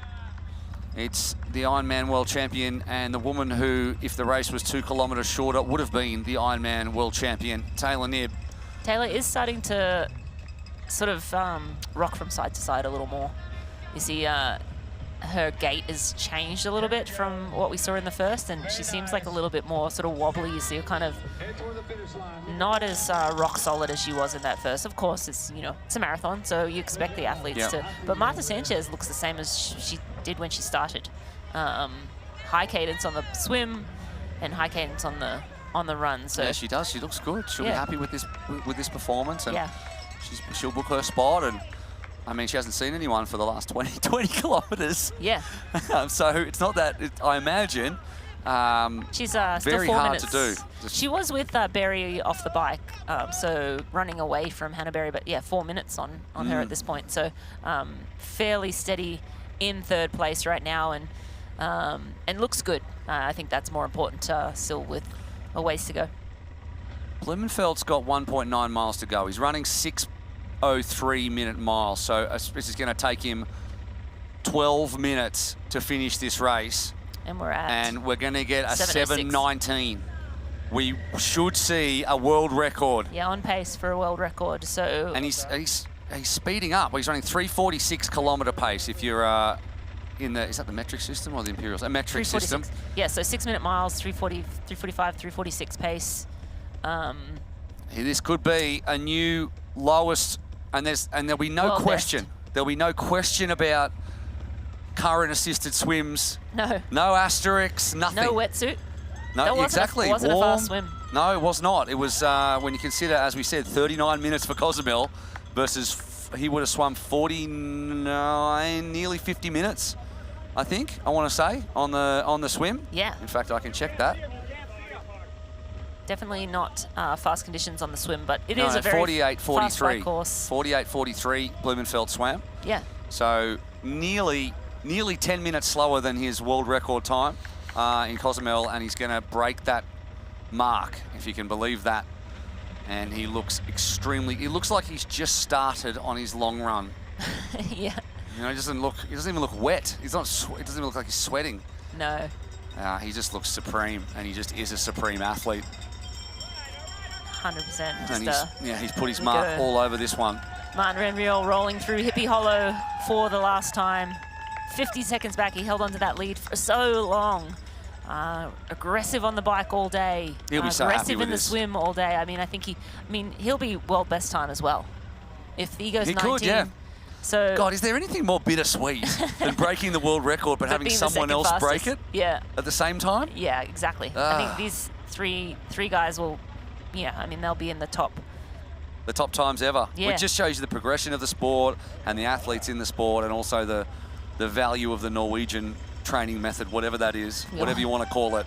It's the Ironman world champion and the woman who, if the race was 2 kilometres shorter, would have been the Ironman world champion, Taylor Knibb. Taylor is starting to sort of rock from side to side a little more. You see her gait has changed a little bit from what we saw in the first, and she seems like a little bit more sort of wobbly. You see her kind of not as rock solid as she was in that first. Of course, it's a marathon, so you expect the athletes to. But Martha Sanchez looks the same as she did when she started. High cadence on the swim, and high cadence on the run. So yeah, she does. She looks good. She'll be happy with this performance, and yeah. she'll book her spot. And I mean, she hasn't seen anyone for the last 20 kilometres. Yeah. So it's not that, I imagine, she's still very 4 hard minutes. to do. She was with Berry off the bike, so running away from Hannah Berry, but yeah, 4 minutes on her at this point. So fairly steady in 3rd place right now, and looks good. I think that's more important still with a ways to go. Blumenfeld's got 1.9 miles to go. He's running 6:03-minute mile, so this is going to take him 12 minutes to finish this race. And we're going to get a 7:19. We should see a world record. Yeah, on pace for a world record. So and he's speeding up. He's running 3:46 kilometre pace. If you're is that the metric system or the imperial? A metric system. Yeah, so 6-minute miles, 3:40, 3:45, 3:46 pace. This could be a new lowest, and there'll be no question. There'll be no question about current assisted swims. No asterisks, nothing. No wetsuit. No, exactly. Wasn't a fast swim. No, it was not. It was, when you consider, as we said, 39 minutes for Cozumel versus he would have swum 49, nearly 50 minutes, I think, I want to say, on the swim. Yeah. In fact, I can check that. Definitely not fast conditions on the swim, but it is a very fast bike course. 48:43, Blumenfeld swam. Yeah. So nearly 10 minutes slower than his world record time in Cozumel, and he's going to break that mark, if you can believe that. And he looks he looks like he's just started on his long run. Yeah. He doesn't even look wet. It doesn't even look like he's sweating. No. He just looks supreme, and he just is a supreme athlete. 100%. And he's put his mark all over this one. Martin Van Riel rolling through Hippie Hollow for the last time. 50 seconds back, he held onto that lead for so long. Aggressive on the bike all day. He'll be so happy aggressive with in the this. swim all day. I mean, he'll be world best time as well. If he goes 19. He could, yeah. So God, is there anything more bittersweet than breaking the world record but having someone else break it? Yeah. At the same time? Yeah, exactly. I think these three guys will, they'll be in the top. The top times ever. Yeah. Which just shows you the progression of the sport and the athletes in the sport, and also the value of the Norwegian training method, whatever that is, whatever you want to call it.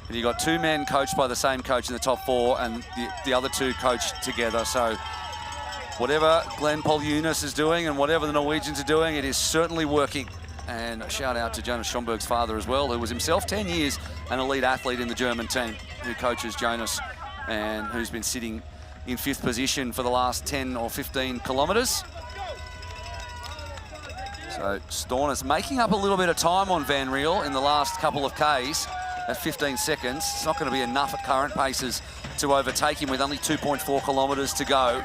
And you got 2 men coached by the same coach in the top 4, and the other 2 coached together. So whatever Glenn Paul-Eunice is doing and whatever the Norwegians are doing, it is certainly working. And a shout out to Jonas Schomburg's father as well, who was himself 10 years an elite athlete in the German team, who coaches Jonas and who's been sitting in 5th position for the last 10 or 15 kilometres. So Stornes making up a little bit of time on Van Riel in the last couple of Ks. at 15 seconds. It's not going to be enough at current paces to overtake him with only 2.4 kilometres to go.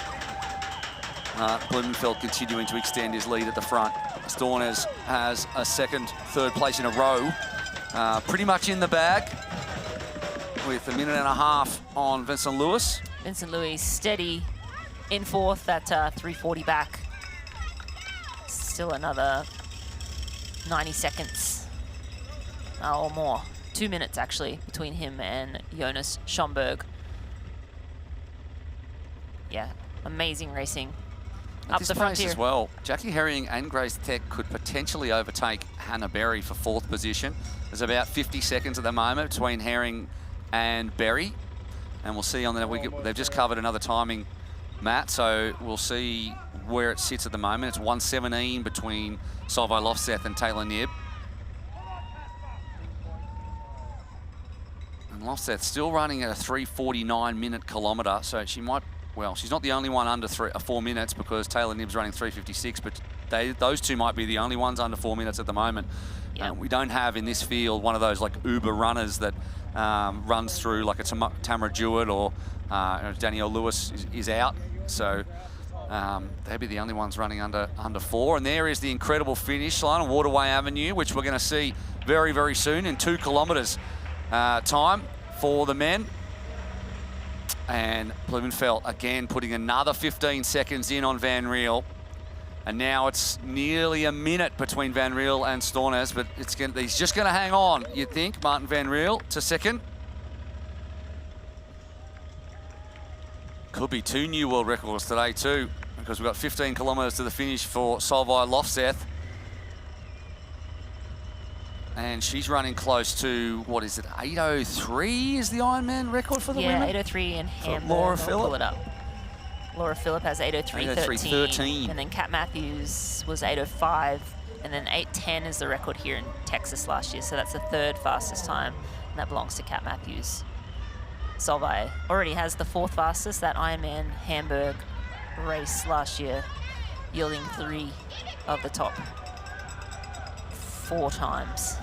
Blumenfeld continuing to extend his lead at the front. Stornes has a second, third place in a row. Pretty much in the bag with a minute and a half on Vincent Lewis. Vincent Lewis steady in fourth at 3:40 back. Still another 90 seconds or more. 2 minutes actually between him and Jonas Schomburg. Yeah, amazing racing. At Up this the pace frontier as well, Jackie Herring and Grace Tech could potentially overtake Hannah Berry for fourth position. There's about 50 seconds at the moment between Herring and Berry. And we'll see on the, they've just covered another timing, Matt, so we'll see where it sits at the moment. It's 1:17 between Solveig Lofseth and Taylor Knibb. And Lofseth still running at a 3:49 minute kilometre, so she might, well, she's not the only one under 4 minutes because Taylor Knibb's running 3:56, but those two might be the only ones under 4 minutes at the moment. Yeah. We don't have in this field one of those like uber runners that runs through like a Tamara Jewett or Danielle Lewis is out. So they'd be the only ones running under 4. And there is the incredible finish line on Waterway Avenue, which we're going to see very, very soon in 2 kilometres time for the men. And Blumenfeld again putting another 15 seconds in on Van Riel. And now it's nearly a minute between Van Riel and Stornes, but he's just going to hang on, you'd think, Martin Van Riel to second. Could be 2 new world records today too, because we've got 15 kilometres to the finish for Solveig Lofseth. And she's running close to, what is it, 8:03 is the Ironman record for the women? Yeah, 8:03 in Hamburg. Laura I'll Phillip. pull it up. Laura Phillip has 8:03.13. 8:03.13. And then Kat Matthews was 8:05. And then 8:10 is the record here in Texas last year. So that's the 3rd fastest time. And that belongs to Kat Matthews. Solveig already has the 4th fastest, that Ironman Hamburg race last year, yielding 3 of the top 4 times.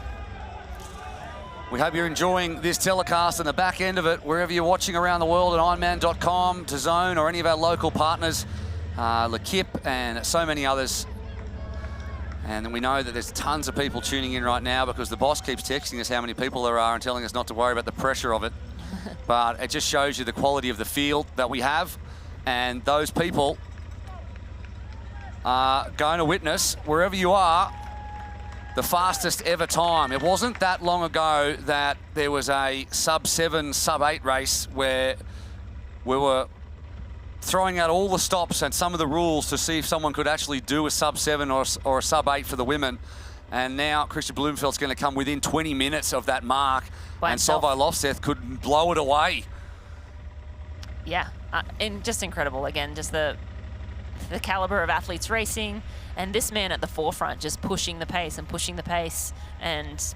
We hope you're enjoying this telecast and the back end of it, wherever you're watching around the world at Ironman.com, DAZN, or any of our local partners, Equipe and so many others. And we know that there's tons of people tuning in right now because the boss keeps texting us how many people there are and telling us not to worry about the pressure of it. But it just shows you the quality of the field that we have. And those people are going to witness, wherever you are, the fastest ever time. It wasn't that long ago that there was a sub-7, sub-8 race where we were throwing out all the stops and some of the rules to see if someone could actually do a sub-7 or a sub-8 for the women. And now Christian Blumenfeld's going to come within 20 minutes of that mark, and Solveig Lofseth could blow it away. Yeah, and just incredible. Again, just the caliber of athletes racing, and this man at the forefront just pushing the pace and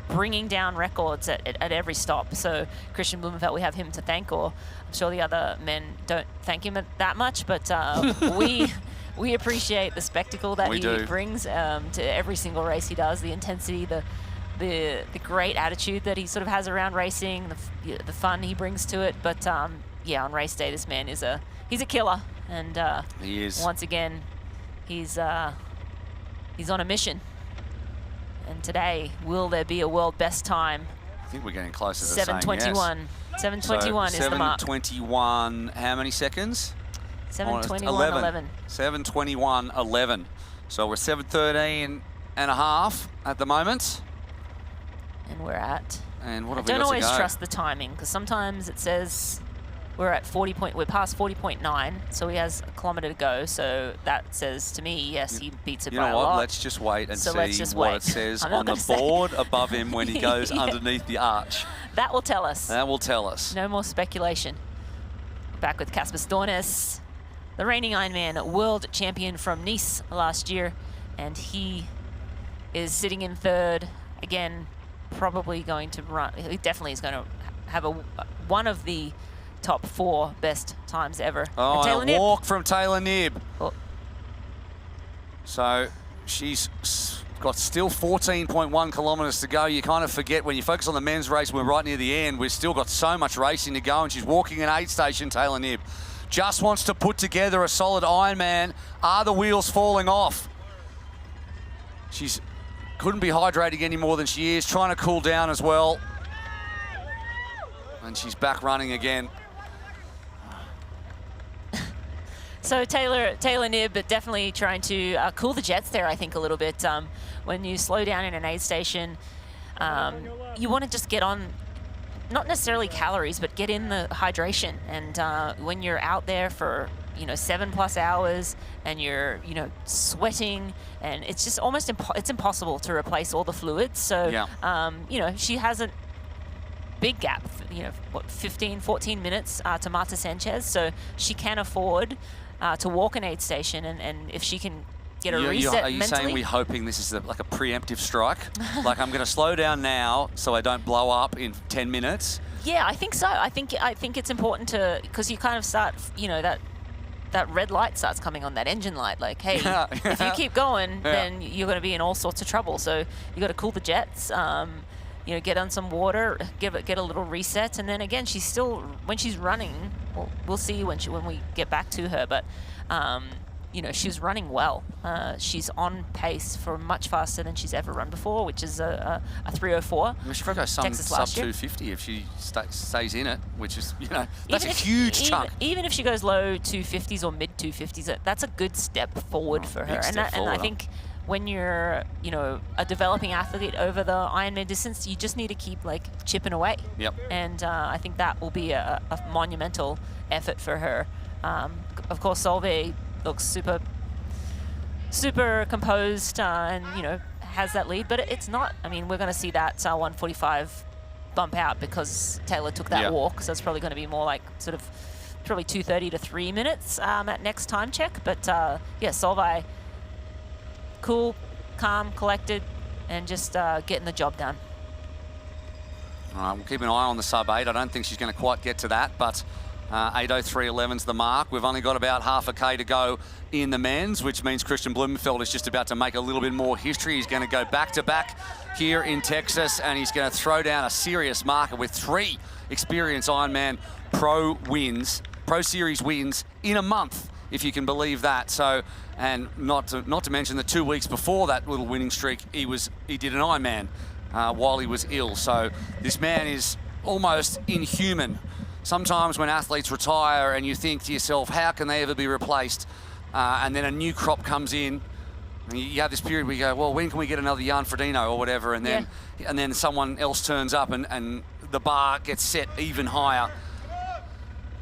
bringing down records at every stop. So Christian Blumenfeld, we have him to thank, or I'm sure the other men don't thank him that much, but we appreciate the spectacle that he brings to every single race he does, the intensity, the great attitude that he sort of has around racing, the fun he brings to it. But yeah, on race day, this man is he's a killer, and he is. Once again, he's on a mission. And today, will there be a world best time? I think we're getting closer to 7:21. Yes. 7:21 is the mark. 7:21. How many seconds? 7:21.11. 7:21.11. So we're 7:13 and a half at the moment. And we're at. And what have I we don't got always to go? trust the timing, because sometimes it says we're at 40 point. We're past 40.9, so he has a kilometre to go. So that says to me, yes, he beats it You by know a what? lot. Let's just wait and So see let's just what wait. it says I'm not on the gonna say. board above him when he goes Yeah. underneath the arch. That will tell us. That will tell us. No more speculation. Back with Casper Stornes, the reigning Ironman world champion from Nice last year, and he is sitting in 3rd. Again, probably going to run. He definitely is going to have one of the top 4 best times ever. Oh, and a walk from Taylor Knibb. Oh. So she's got still 14.1 kilometres to go. You kind of forget when you focus on the men's race, we're right near the end. We've still got so much racing to go, and she's walking an aid station, Taylor Knibb. Just wants to put together a solid Ironman. Are the wheels falling off? She's couldn't be hydrating any more than she is, trying to cool down as well. And she's back running again. So Taylor Knibb, but definitely trying to cool the jets there, I think, a little bit. When you slow down in an aid station, you want to just get on, not necessarily calories, but get in the hydration. And when you're out there for 7+ hours and you're sweating, and it's just almost it's impossible to replace all the fluids. So she has a big gap, 14 minutes to Marta Sanchez, so she can afford to walk an aid station, and if she can get a reset Are you mentally. saying we're hoping this is like a preemptive strike? Like, I'm going to slow down now so I don't blow up in 10 minutes? Yeah, I think so. I think it's important to, because you kind of start, that red light starts coming on, that engine light. Like, hey, if you keep going, then you're going to be in all sorts of trouble. So you got to cool the jets. Get on some water, get a little reset, and then again, she's still, when she's running, we'll see when we get back to her, but she's running well. She's on pace for much faster than she's ever run before, which is a 3:04 from Texas last year. Sub 250 if she stays in it, which is, that's a huge chunk. Even if she goes low 250s or mid 250s, that's a good step forward for her. And I think when you're, a developing athlete over the Ironman distance, you just need to keep chipping away. Yep. And I think that will be a monumental effort for her. Of course, Solveig looks super composed and has that lead, but it's not. I mean, we're going to see that 1:45 bump out because Taylor took that walk, so it's probably going to be more like sort of probably 2:30 to 3 minutes at next time check. But Solveig, cool, calm, collected, and just getting the job done. All right, we'll keep an eye on the sub 8. I don't think she's going to quite get to that, but 8:03.11's the mark. We've only got about half a K to go in the men's, which means Christian Blumenfeld is just about to make a little bit more history. He's going to go back-to-back here in Texas, and he's going to throw down a serious marker with 3 experienced Ironman Pro Series wins in a month, if you can believe that. So, and not to mention the 2 weeks before that little winning streak, he did an Ironman while he was ill. So this man is almost inhuman. Sometimes when athletes retire and you think to yourself, how can they ever be replaced? And then a new crop comes in. And you have this period where you go, well, when can we get another Jan Frodeno or whatever? And then someone else turns up and the bar gets set even higher.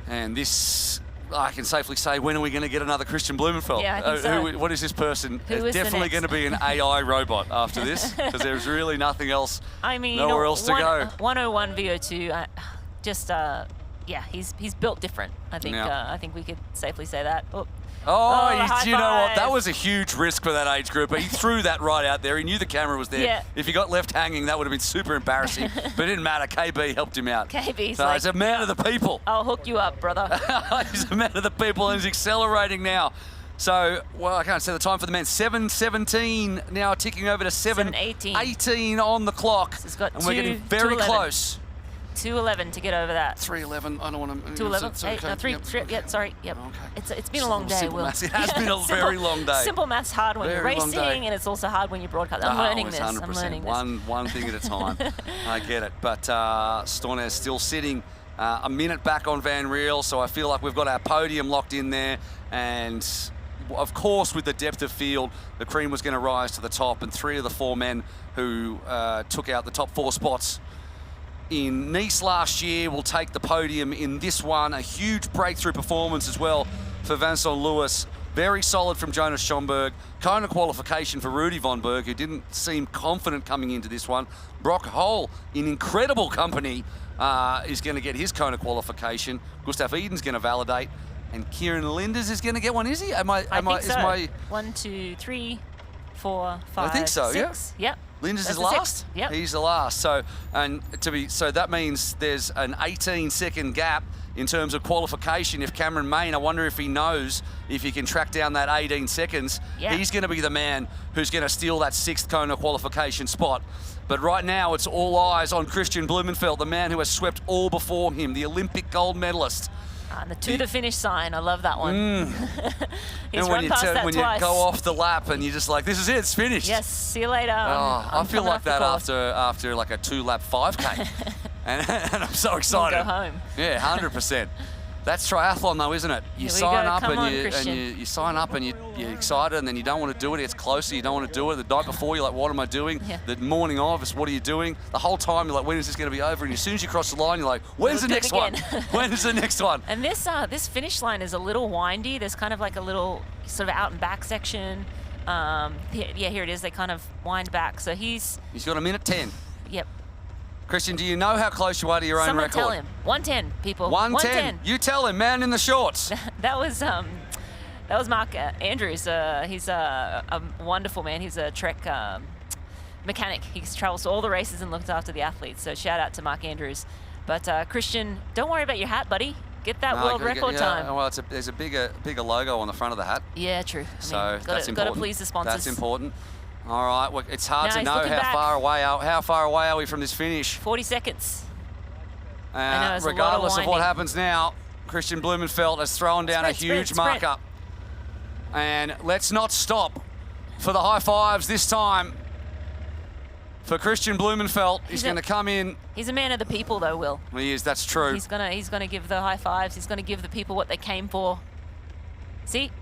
And this, I can safely say, when are we going to get another Christian Blumenfeld? Yeah, I think so. What is this person? Who is definitely going to be an AI robot after this, because there's really nothing else, nowhere else to go. 101 VO2, he's built different. I think I think we could safely say that. You know what? That was a huge risk for that age group. He threw that right out there. He knew the camera was there. Yeah. If he got left hanging, that would have been super embarrassing. But it didn't matter. KB helped him out. KB's so he's a man of the people. I'll hook you up, brother. He's a man of the people, and he's accelerating now. So, I can't say the time for the men. 7:17 now, ticking over to 7:18 on the clock. So and we're getting very close. 2:11 to get over that. 3:11. I don't want to. 2:11. Sorry. Yep. Okay. It's been a long day. Will. It has been a very long day. Simple math's hard when you're racing, and it's also hard when you broadcast. I'm learning this. 100%. I'm learning this. One thing at a time. I get it. But Stornez still sitting a minute back on Van Riel, so I feel like we've got our podium locked in there. And of course, with the depth of field, the cream was going to rise to the top, and 3 of the 4 men who took out the top 4 spots in Nice last year will take the podium in this one. A huge breakthrough performance as well for Vincent Lewis. Very solid from Jonas Schomburg. Kona qualification for Rudy Von Berg, who didn't seem confident coming into this one. Brock Hole, in incredible company, is going to get his Kona qualification. Gustav Eden's going to validate. And Kieran Linders is going to get one, is he? I think so. 1, 2, 3, 4, 5, I think so, 6. Yep. Linders is last. Yep. He's the last. So that means there's an 18-second gap in terms of qualification. If Cameron Main, I wonder if he knows if he can track down that 18 seconds, he's going to be the man who's going to steal that 6th Kona qualification spot. But right now, it's all eyes on Christian Blumenfeld, the man who has swept all before him, the Olympic gold medalist. And the to the finish sign, I love that one. He's and run past that when twice. you go off the lap and you're just like, this is it, it's finished. Yes, see you later. I feel like that after like a 2-lap 5K. and I'm so excited. We'll go home. Yeah, 100%. That's triathlon though, isn't it? You sign up and you sign up and you're excited, and then you don't want to do it. It gets closer, you don't want to do it. The night before, you're like, what am I doing? Yeah. The morning of, it's what are you doing? The whole time, you're like, when is this going to be over? And as soon as you cross the line, you're like, when's the next one? When is the next one? And this finish line is a little windy. There's kind of like a little sort of out and back section. Yeah, here it is. They kind of wind back. So he's got a minute 10. Yep. Christian, do you know how close you are to your own record? Someone tell him. 110, people. 110. You tell him, man in the shorts. That was Mark Andrews. He's a wonderful man. He's a Trek mechanic. He travels to all the races and looks after the athletes. So shout out to Mark Andrews. But Christian, don't worry about your hat, buddy. Get that world record time. Well, there's a bigger logo on the front of the hat. Yeah, true. That's important. Got to please the sponsors. That's important. All right, well, it's hard to know how far away are we from this finish. 40 seconds. I know, regardless of what happens now, Christian Blumenfeld has thrown down a huge marker. And let's not stop for the high fives this time. For Christian Blumenfeld, he's going to come in. He's a man of the people, though, Will. He is. That's true. He's gonna give the high fives. He's gonna give the people what they came for. See,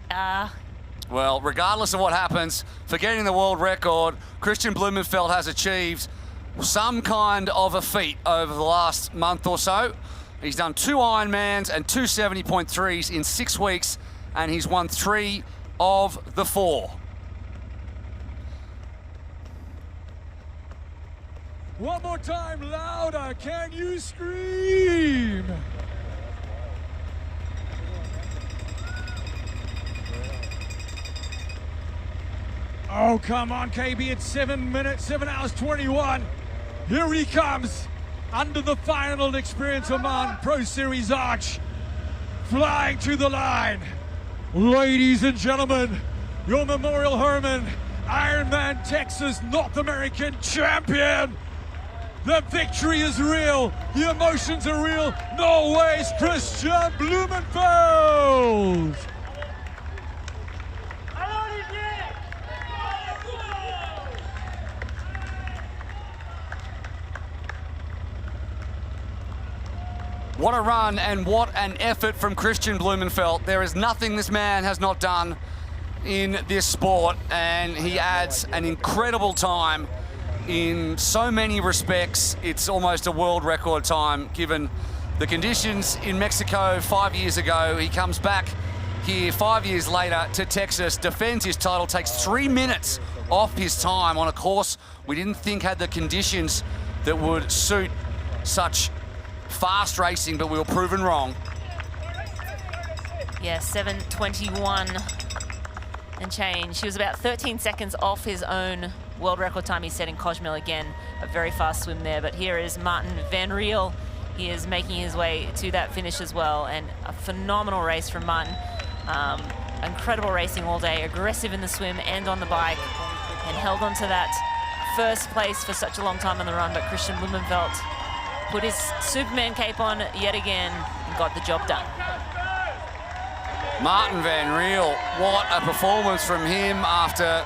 Well, regardless of what happens, for getting the world record, Christian Blumenfeld has achieved some kind of a feat over the last month or so. He's done 2 Ironmans and 2 70.3s in 6 weeks, and he's won 3 of the 4. One more time, louder, can you scream? Oh, come on, KB, it's 7 hours 21. Here he comes, under the final Experience Oman Pro Series arch, flying to the line. Ladies and gentlemen, your Memorial Hermann Ironman Texas North American champion. The victory is real, the emotions are real. Norway's Christian Blumenfeld. What a run and what an effort from Christian Blumenfeld. There is nothing this man has not done in this sport, and he adds an incredible time in so many respects. It's almost a world record time given the conditions in Mexico 5 years ago. He comes back here 5 years later to Texas, defends his title, takes 3 minutes off his time on a course we didn't think had the conditions that would suit such fast racing, but we were proven wrong. Yeah, 7:21 and change. He was about 13 seconds off his own world record time he set in Cozumel. Again, a very fast swim there. But here is Martin Van Riel. He is making his way to that finish as well, and a phenomenal race from Martin. Incredible racing all day, aggressive in the swim and on the bike, and held on to that first place for such a long time on the run. But Christian Blumenfeld put his Superman cape on yet again and got the job done. Martin Van Riel, what a performance from him after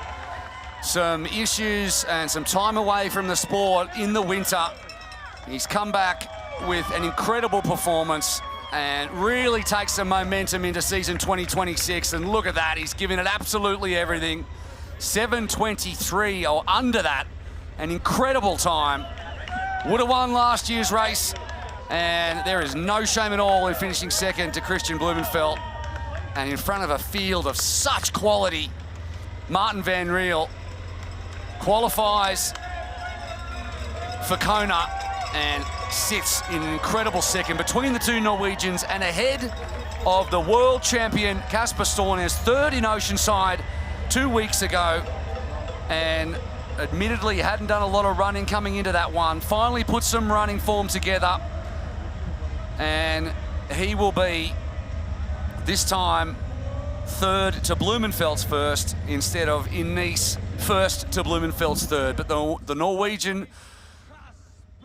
some issues and some time away from the sport in the winter. He's come back with an incredible performance and really takes some momentum into season 2026. And look at that, he's given it absolutely everything. 7:23 or under that, an incredible time. Would have won last year's race, and there is no shame at all in finishing second to Christian Blumenfeld. And in front of a field of such quality, Martin Van Riel qualifies for Kona and sits in an incredible second between the 2 Norwegians and ahead of the world champion Kasper Stornes, third in Oceanside 2 weeks ago. And admittedly hadn't done a lot of running coming into that one. Finally put some running form together and he will be, this time, third to Blumenfeld's first instead of in Nice, first to Blumenfeld's third. But the Norwegian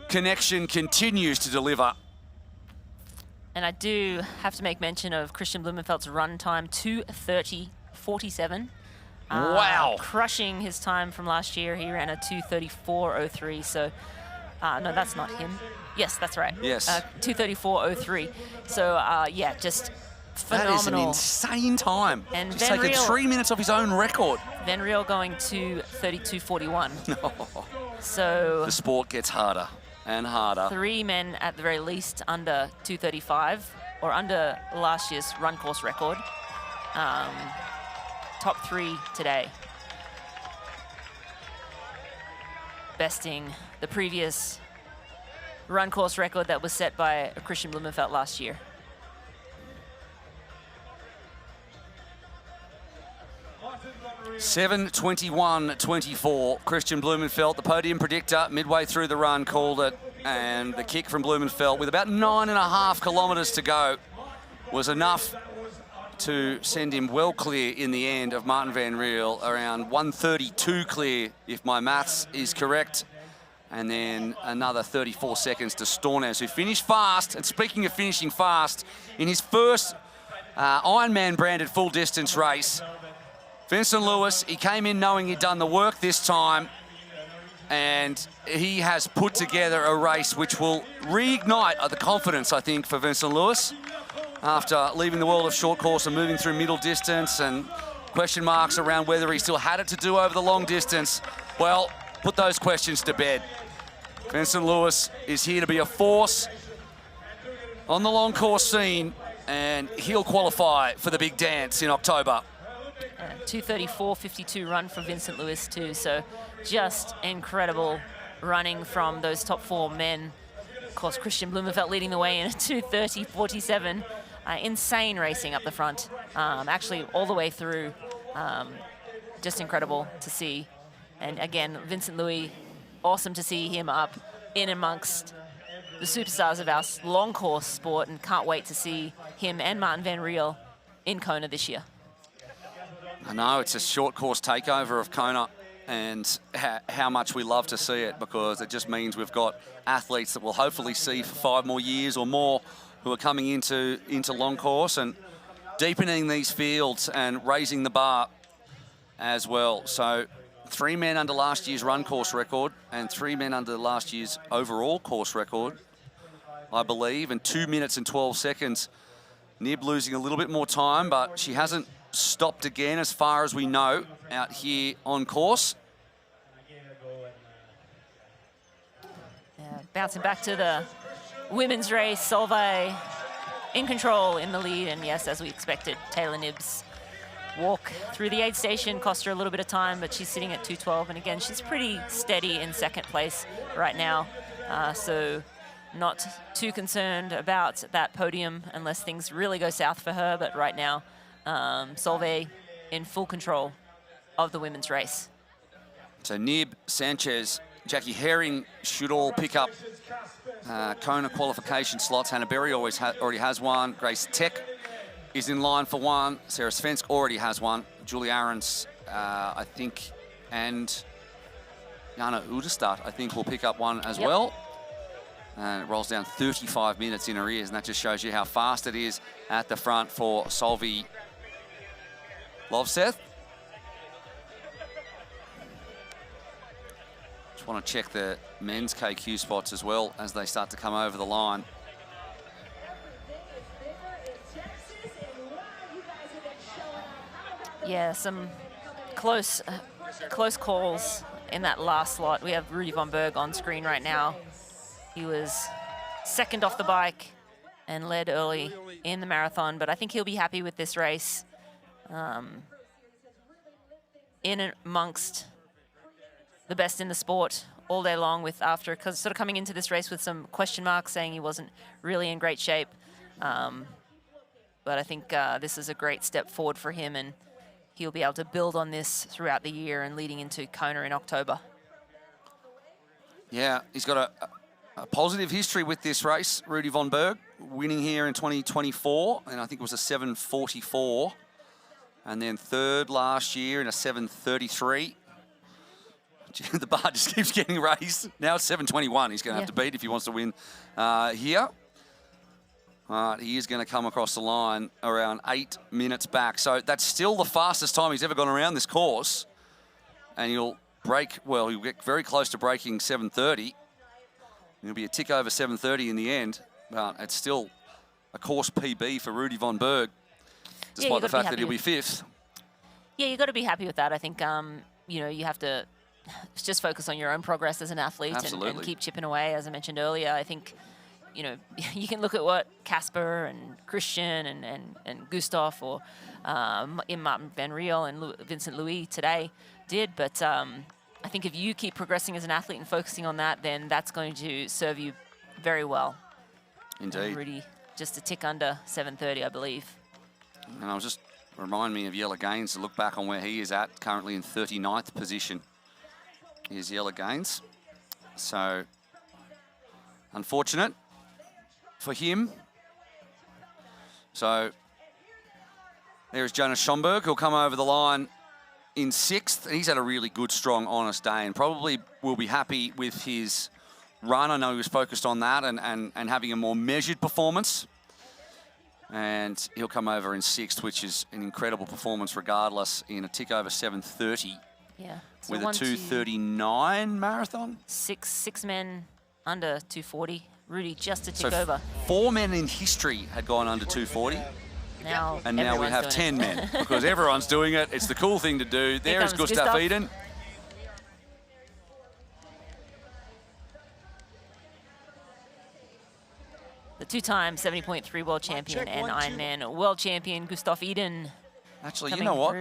connection continues to deliver. And I do have to make mention of Christian Blumenfeld's run time, 2:30.47. Wow. Crushing his time from last year. He ran a 2:34.03. So, no, that's not him. Yes, that's right. Yes. 2:34.03. So, yeah, just phenomenal. That is an insane time. And just taken 3 minutes off his own record. Van Riel going to 32.41. So the sport gets harder and harder. 3 men at the very least under 2:35 or under last year's run course record. Top 3 today. Besting the previous run course record that was set by Christian Blumenfeld last year. (7:21.24). Christian Blumenfeld, the podium predictor, midway through the run, called it, and the kick from Blumenfeld with about 9.5 kilometres to go was enough to send him well clear in the end of Martin Van Riel, around 1:32 clear, if my maths is correct. And then another 34 seconds to Stornes, who finished fast. And speaking of finishing fast, in his first Ironman branded full distance race, Vincent Lewis, he came in knowing he'd done the work this time, and he has put together a race which will reignite the confidence, I think, for Vincent Lewis after leaving the world of short course and moving through middle distance and question marks around whether he still had it to do over the long distance. Well, put those questions to bed. Vincent Lewis is here to be a force on the long course scene, and he'll qualify for the big dance in October. 2:34.52 run for Vincent Lewis too, so just incredible running from those top 4 men. Of course, Christian Blumenfeld leading the way in a 2:30.47. Insane racing up the front, actually all the way through. Just incredible to see. And again, Vincent Louis, awesome to see him up in amongst the superstars of our long course sport, and can't wait to see him and Martin Van Riel in Kona this year. I know it's a short course takeover of Kona, and how much we love to see it, because it just means we've got athletes that we'll hopefully see for 5 more years or more who are coming into long course and deepening these fields and raising the bar as well. So 3 men under last year's run course record and 3 men under last year's overall course record, I believe, and 2 minutes and 12 seconds. Nib losing a little bit more time, but she hasn't stopped again as far as we know out here on course. Yeah, bouncing back to the women's race, Solveig in control in the lead, and yes, as we expected, Taylor Nib's walk through the aid station cost her a little bit of time, but she's sitting at 2:12, and again, she's pretty steady in second place right now, so not too concerned about that podium unless things really go south for her, but right now, Solveig in full control of the women's race. So Nib, Sanchez, Jackie Herring should all pick up Kona qualification slots. Hannah Berry already has one. Grace Tech is in line for one. Sarah Svensk already has one. Julie Ahrens, I think, and Jana Udestad, I think, will pick up one as well. And it rolls down 35 minutes in arrears, and that just shows you how fast it is at the front for Solveig Lovseth. Just want to check the men's KQ spots as well as they start to come over the line. Yeah, some close calls in that last slot. We have Rudy von Berg on screen right now. He was second off the bike and led early in the marathon, but I think he'll be happy with this race. In amongst the best in the sport all day long, with after sort of coming into this race with some question marks, saying he wasn't really in great shape. But I think this is a great step forward for him, and he'll be able to build on this throughout the year and leading into Kona in October. Yeah, he's got a positive history with this race. Rudy von Berg winning here in 2024, and I think it was a 7:44. And then third last year in a 7:33. The bar just keeps getting raised. Now it's 7:21 he's going to have to beat if he wants to win here. He is going to come across the line around 8 minutes back. So that's still the fastest time he's ever gone around this course. And he'll he'll get very close to breaking 7:30. It'll be a tick over 7:30 in the end. But it's still a course PB for Rudy von Berg, despite the fact that he'll be 5th. Yeah, you've got to be happy with that. I think, you know, you have to just focus on your own progress as an athlete and keep chipping away. As I mentioned earlier, I think, you know, you can look at what Casper and Christian and Gustav or Martin Van Riel and Vincent Louis today did. But I think if you keep progressing as an athlete and focusing on that, then that's going to serve you very well. Indeed. Rudy, just a tick under 7:30, I believe. And I was just remind me of Yella Gaines to look back on where he is at, currently in 39th position. Here's Yella Gaines. So, unfortunate for him. So, there's Jonas Schomburg, who'll come over the line in 6th. He's had a really good, strong, honest day and probably will be happy with his run. I know he was focused on that and having a more measured performance. And he'll come over in 6th, which is an incredible performance regardless, in a tick over 7:30. Yeah. So with a 2:39 marathon. Six men under 2:40. Rudy just a tick over. 4 men in history had gone under 2:40. Now and now we have 10 men because everyone's doing it. It's the cool thing to do. There is Gustav Iden. The 2-time 70.3 world champion and Ironman world champion Gustav Iden. Actually, you know what?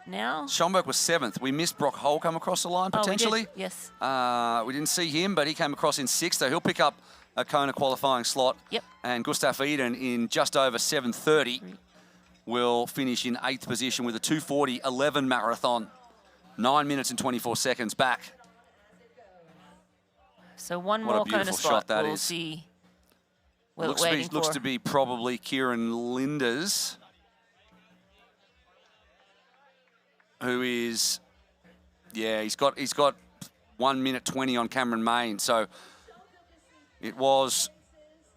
Now Schomburg was 7th. We missed Brock Hull come across the line potentially. We did. Yes. We didn't see him, but he came across in 6th, so he'll pick up a Kona qualifying slot. Yep. And Gustav Iden in just over 7:30 will finish in 8th position with a 2:40.11 marathon. 9 minutes and 24 seconds back. So one more Kona spot. That we'll is. See. Looks to be probably Kieran Linders, who is, he's got 1 minute 20 on Cameron Main. So it was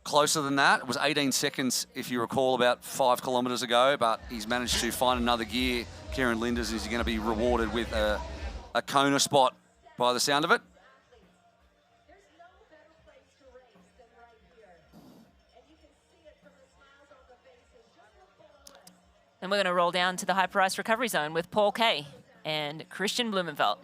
closer than that. It was 18 seconds, if you recall, about 5 kilometres ago, but he's managed to find another gear. Kieran Linders is going to be rewarded with a Kona spot by the sound of it. And we're going to roll down to the high price recovery zone with Paul Kay and Christian Blumenfeld.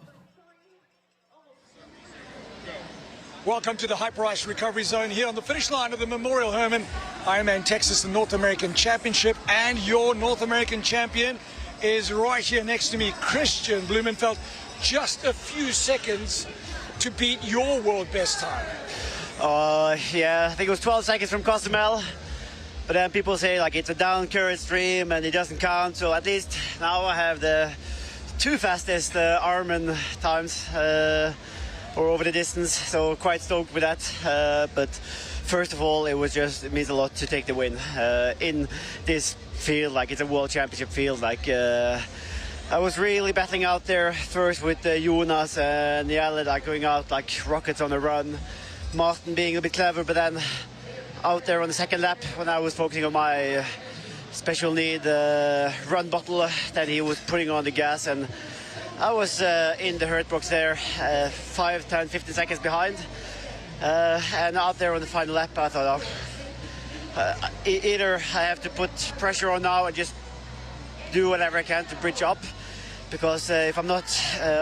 Welcome to the High Price Recovery Zone here on the finish line of the Memorial Hermann Ironman Texas, the North American Championship. And your North American champion is right here next to me, Christian Blumenfeld. Just a few seconds to beat your world best time. Yeah, I think it was 12 seconds from Cozumel. But then people say like it's a down current stream and it doesn't count. So at least now I have the 2 fastest Ironman times or over the distance. So quite stoked with that. But first of all, it means a lot to take the win in this field. Like it's a world championship field. Like I was really battling out there first with Jonas and Jelle, like going out like rockets on the run. Martin being a bit clever, but then out there on the second lap when I was focusing on my special need run bottle that he was putting on the gas, and I was in the hurt box there 5, 10, 15 seconds behind, and out there on the final lap I thought either I have to put pressure on now and just do whatever I can to bridge up, because if I'm not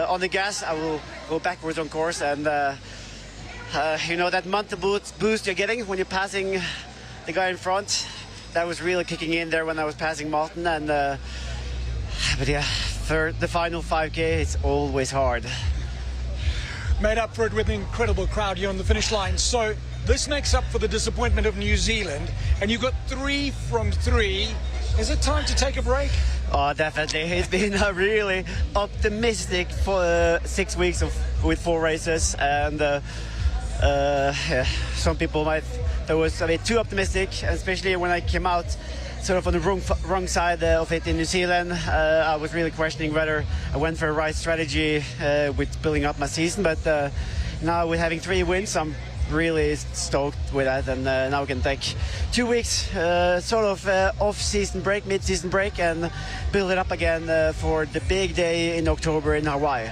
on the gas I will go backwards on course, and you know that mental boost you're getting when you're passing the guy in front, that was really kicking in there when I was passing Martin. And but yeah, for the final 5K, it's always hard. Made up for it with an incredible crowd here on the finish line. So this makes up for the disappointment of New Zealand, and you got 3 from 3. Is it time to take a break? Oh, definitely. It's been a really optimistic for 6 weeks with 4 races, and Yeah, some people might that was a bit too optimistic, especially when I came out sort of on the wrong side of it in New Zealand. I was really questioning whether I went for the right strategy with building up my season, but now with having 3 wins, I'm really stoked with that, and now we can take 2 weeks sort of off-season break, mid-season break, and build it up again for the big day in October in Hawaii.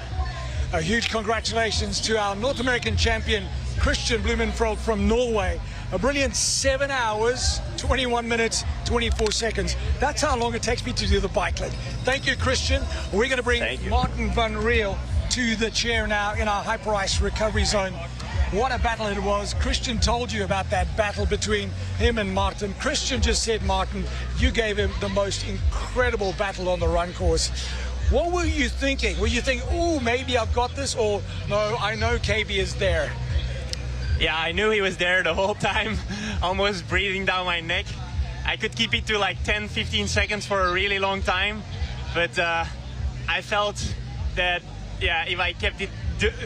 A huge congratulations to our North American champion, Christian Blumenfeld from Norway. A brilliant 7 hours, 21 minutes, 24 seconds. That's how long it takes me to do the bike leg. Thank you, Christian. We're going to bring Martin van Riel to the chair now in our hyper-ice recovery zone. What a battle it was. Christian told you about that battle between him and Martin. Christian just said, Martin, you gave him the most incredible battle on the run course. What were you thinking? Were you thinking, oh, maybe I've got this? Or, no, I know KB is there? Yeah, I knew he was there the whole time, almost breathing down my neck. I could keep it to like 10, 15 seconds for a really long time. But I felt that, yeah, if I kept it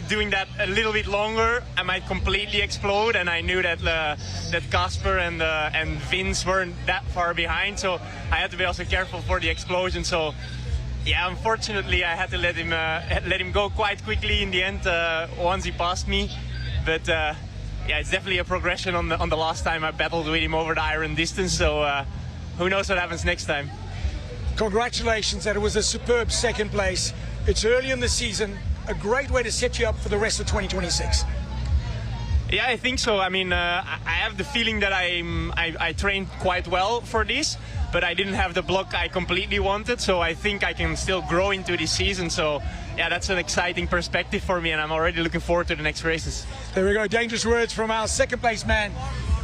doing that a little bit longer, I might completely explode. And I knew that that Casper and Vince weren't that far behind, so I had to be also careful for the explosion. So, yeah, unfortunately, I had to let him go quite quickly in the end once he passed me. But yeah, it's definitely a progression on the last time I battled with him over the iron distance. So who knows what happens next time. Congratulations, that it was a superb second place. It's early in the season, a great way to set you up for the rest of 2026. Yeah, I think so. I mean, I have the feeling that I trained quite well for this, but I didn't have the block I completely wanted, so I think I can still grow into this season. So yeah, that's an exciting perspective for me, and I'm already looking forward to the next races. There we go, dangerous words from our second place man.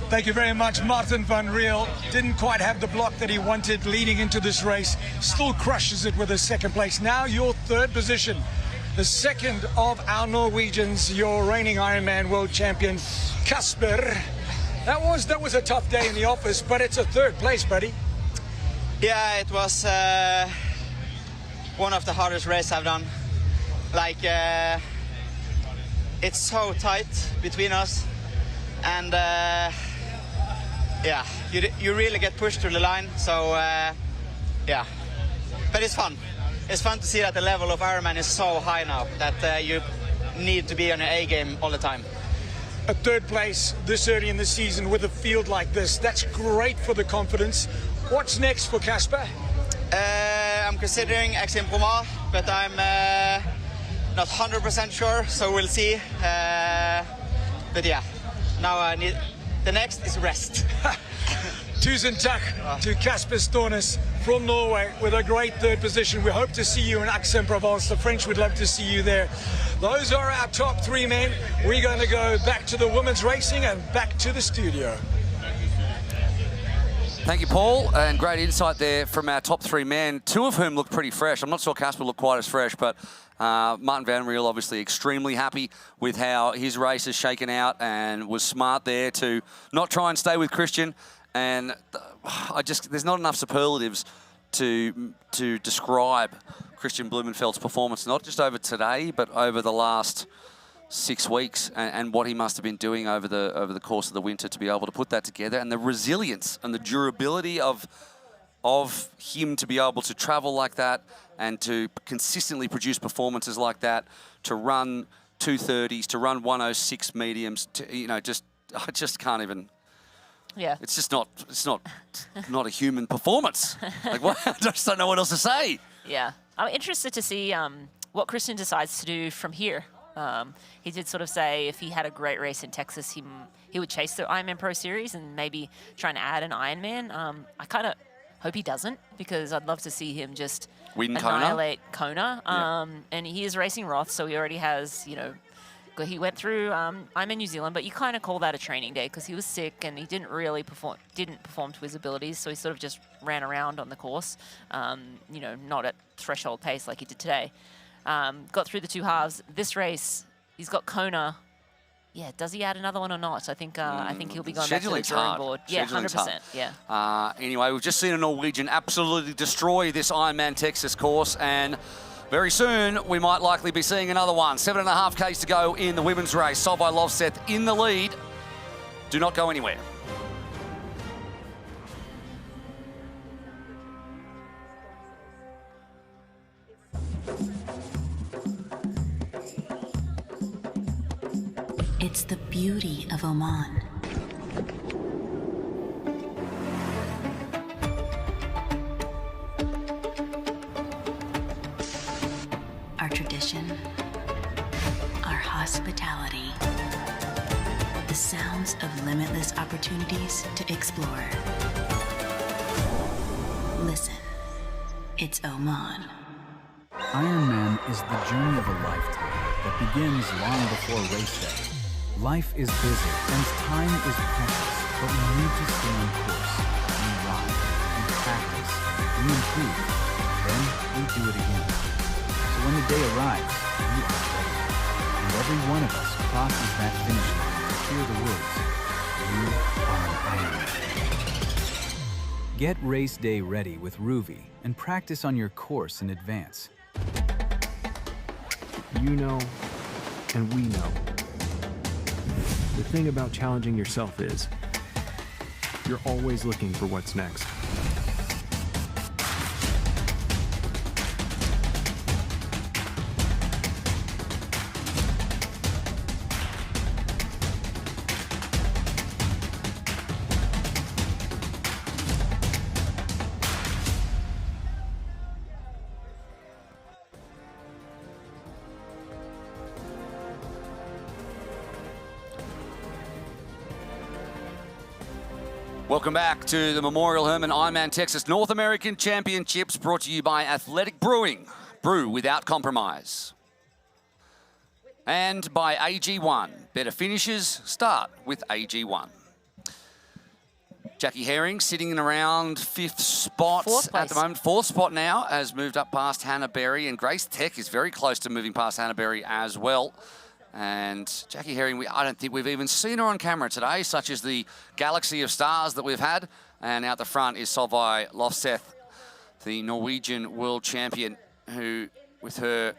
Thank you very much, Martin van Riel. Didn't quite have the block that he wanted leading into this race. Still crushes it with his second place. Now your third position. The second of our Norwegians, your reigning Ironman world champion, Casper. That was a tough day in the office, but it's a third place, buddy. Yeah, it was one of the hardest races I've done. Like, it's so tight between us, and yeah, you really get pushed through the line. So yeah, but it's fun. It's fun to see that the level of Ironman is so high now that you need to be on your A game all the time. A third place this early in the season with a field like this, that's great for the confidence. What's next for Casper? I'm considering Aix-en-Provence, but I'm not 100% sure, so we'll see. But yeah, now the next is rest. Tusen takk to Casper Stornes from Norway with a great third position. We hope to see you in Aix-en-Provence. The French would love to see you there. Those are our top 3 men. We're going to go back to the women's racing and back to the studio. Thank you, Paul, and great insight there from our top 3 men, 2 of whom look pretty fresh. I'm not sure Casper looked quite as fresh, but Martin van Riel obviously extremely happy with how his race has shaken out and was smart there to not try and stay with Christian. And there's not enough superlatives to describe Christian Blumenfeld's performance, not just over today, but over the last 6 weeks, and what he must have been doing over the course of the winter to be able to put that together, and the resilience and the durability of him to be able to travel like that and to consistently produce performances like that, to run 230s, to run 106 mediums, I just can't even. Yeah. It's just not a human performance. Like, what? I just don't know what else to say. Yeah. I'm interested to see what Christian decides to do from here. He did sort of say if he had a great race in Texas, he would chase the Ironman Pro Series and maybe try and add an Ironman. I kind of hope he doesn't, because I'd love to see him just annihilate Kona. And he is racing Roth, so he already has, he went through Ironman New Zealand, but you kind of call that a training day because he was sick and he didn't really perform to his abilities, so he sort of just ran around on the course, not at threshold pace like he did today. Got through the 2 halves. This race, he's got Kona. Yeah, does he add another one or not? I think he'll be going back to the drawing board. Yeah, 100%. Yeah. Anyway, we've just seen a Norwegian absolutely destroy this Ironman Texas course, and Very soon, we might likely be seeing another one. 7.5 Ks to go in the women's race. Solveig Lovseth in the lead. Do not go anywhere. It's the beauty of Oman. Our tradition, our hospitality, the sounds of limitless opportunities to explore. Listen, it's Oman. Ironman is the journey of a lifetime that begins long before race day. Life is busy and time is precious, but we need to stay on course. We ride, we practice, we improve, then we do it again. So when the day arrives, we are ready. And every one of us crosses that finish line to hear the words, "You are an Ironman." Get race day ready with Ruvi and practice on your course in advance. You know, and we know. The thing about challenging yourself is, you're always looking for what's next. Welcome back to the Memorial Hermann Ironman Texas North American Championships, brought to you by Athletic Brewing. Brew without compromise. And by AG1. Better finishes start with AG1. Jackie Herring sitting in around fifth spot at the moment. Fourth spot now, has moved up past Hannah Berry, and Grace Tech is very close to moving past Hannah Berry as well. And Jackie Herring, I don't think we've even seen her on camera today, such as the galaxy of stars that we've had. And out the front is Solveig Lovseth, the Norwegian world champion, who, with her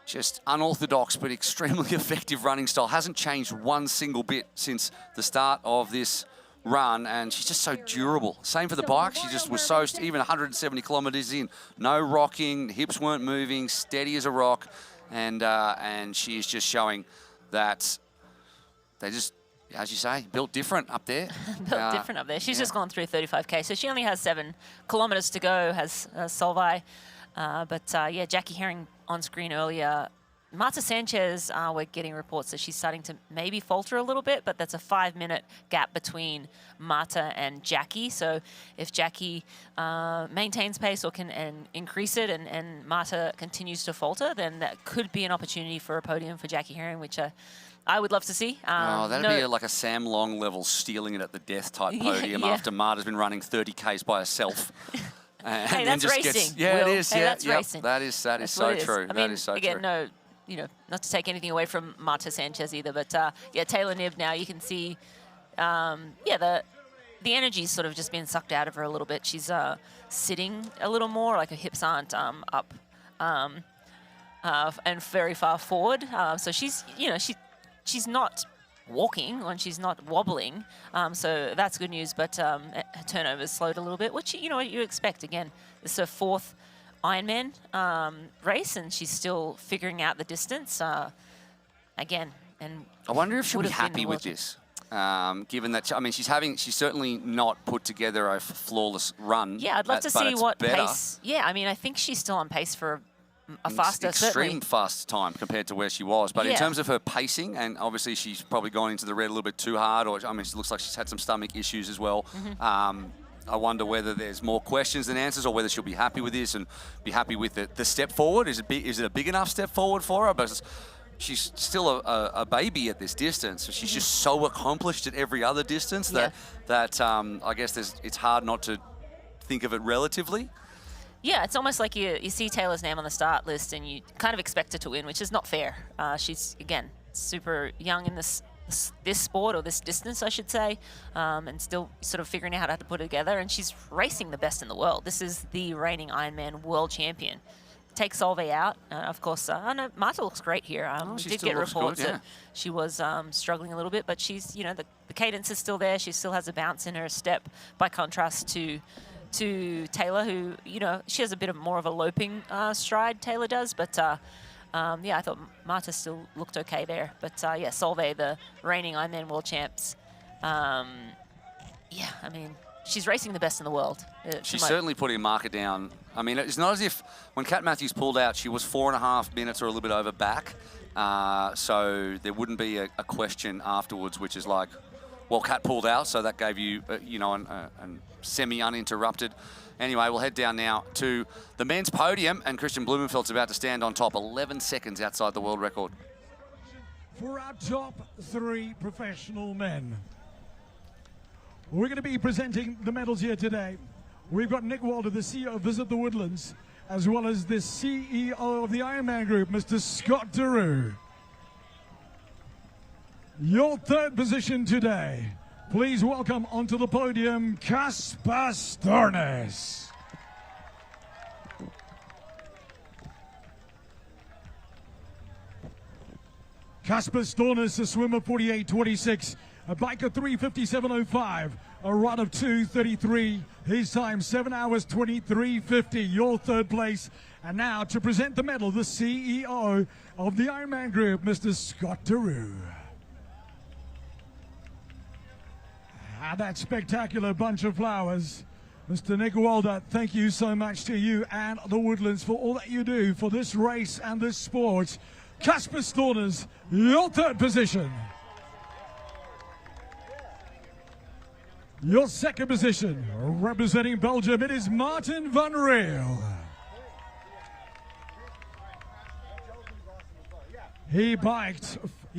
just unorthodox but extremely effective running style, hasn't changed one single bit since the start of this run, and she's just so durable. Same for the bike. She just was so, even 170 kilometers in, no rocking, hips weren't moving, steady as a rock. And she is just showing that they just, as you say, built different up there. Built different up there. She's just gone through 35K, so she only has 7 kilometers to go, has Solveig. Yeah, Jackie Herring on screen earlier. Marta Sanchez, we're getting reports that she's starting to maybe falter a little bit, but that's a 5-minute gap between Marta and Jackie. So if Jackie maintains pace or can increase it, and Marta continues to falter, then that could be an opportunity for a podium for Jackie Herring, which I would love to see. That'd be like a Sam Long level stealing it at the death type podium after Marta's been running 30 Ks by herself. Hey, that's racing. It is. Hey, that's racing. That is so true. I mean, again, no, not to take anything away from Marta Sanchez either, but yeah, Taylor Knibb now, you can see, the energy's sort of just been sucked out of her a little bit. She's sitting a little more, like her hips aren't up and very far forward. So she's, she's not walking and she's not wobbling. So that's good news, but her turnover's slowed a little bit, which, what you expect. Again, this is her 4th Ironman race, and she's still figuring out the distance again. And I wonder if she'll be happy with this, given that she's certainly not put together a flawless run. Yeah, I'd love to see what pace. Yeah, I think she's still on pace for a faster, extreme fast time compared to where she was. But in terms of her pacing, and obviously she's probably gone into the red a little bit too hard, or she looks like she's had some stomach issues as well. I wonder whether there's more questions than answers, or whether she'll be happy with this and be happy with the step forward. Is it a big enough step forward for her? But she's still a baby at this distance. So she's just so accomplished at every other distance that I guess it's hard not to think of it relatively. Yeah, it's almost like you see Taylor's name on the start list and you kind of expect her to win, which is not fair. She's, again, super young in this sport, or this distance, I should say, and still sort of figuring out how to put it together. And she's racing the best in the world. This is the reigning Ironman world champion. take Solveig out. Of course, I know Marta looks great here. She did still get looks reports good, yeah. that she was struggling a little bit, but she's, you know, the cadence is still there. She still has a bounce in her step, by contrast to Taylor, who, you know, she has a bit of more of a loping stride, Taylor does, but yeah, I thought Marta still looked okay there. But yeah, Solveig, the reigning Ironman world champs, yeah, I mean, she's racing the best in the world. She's certainly putting a marker down. I mean, it's not as if when Kat Matthews pulled out, she was 4.5 minutes or a little bit over back. So there wouldn't be a question afterwards, which is like, well, Kat pulled out, so that gave you, you know, an semi-uninterrupted. Anyway, we'll head down now to the men's podium, and Christian Blumenfeld's about to stand on top, 11 seconds outside the world record. For our top 3 professional men, we're going to be presenting the medals here today. We've got Nick Walder, the CEO of Visit the Woodlands, as well as the CEO of the Ironman Group, Mr. Scott Deroux. Your 3rd position today. Please welcome onto the podium, Kasper Stornes. Kasper Stornes, a swimmer 48.26, a biker 3:57.05, a run of 2:33. His time 7 hours 23:50. Your 3rd place. And now to present the medal, the CEO of the Ironman Group, Mr. Scott Deroux. And that spectacular bunch of flowers. Mr. Nick Walder, thank you so much to you and the Woodlands for all that you do for this race and this sport. Kasper Stornes, your 3rd position. Your 2nd position, representing Belgium, it is Martin van Riel. He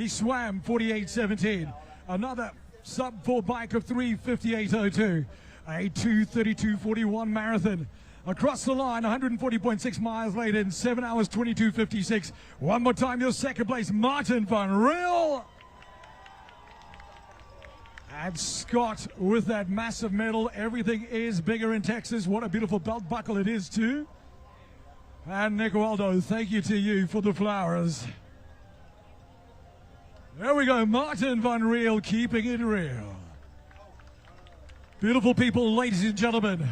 swam 48.17. Another sub-4 bike of 3:58.02. A 2:32.41 marathon. Across the line, 140.6 miles later in 7 hours 22:56. One more time, your 2nd place, Martin van Riel. And Scott with that massive medal. Everything is bigger in Texas. What a beautiful belt buckle it is too. And Nick Waldo, thank you to you for the flowers. There we go, Martin van Riel keeping it real. Beautiful people, ladies and gentlemen,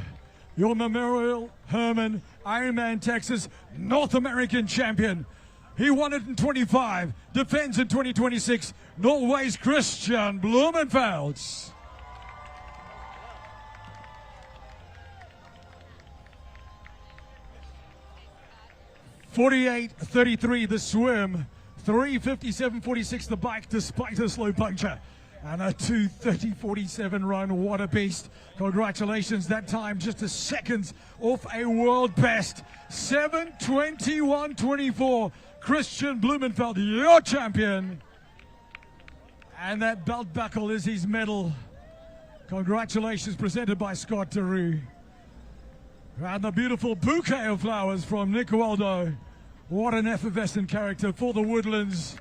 your Memorial Hermann Ironman Texas North American champion. He won it in 25, defends in 2026, Norway's Christian Blumenfeld. .48.33 the swim, 3:57.46 the bike despite a slow puncture, and a 2:30.47 run. What a beast. Congratulations, that time just a second off a world best. 7:21.24. Christian Blumenfeld, your champion. And that belt buckle is his medal. Congratulations, presented by Scott Deroux. And the beautiful bouquet of flowers from Nick Waldo. What an effervescent character for the Woodlands.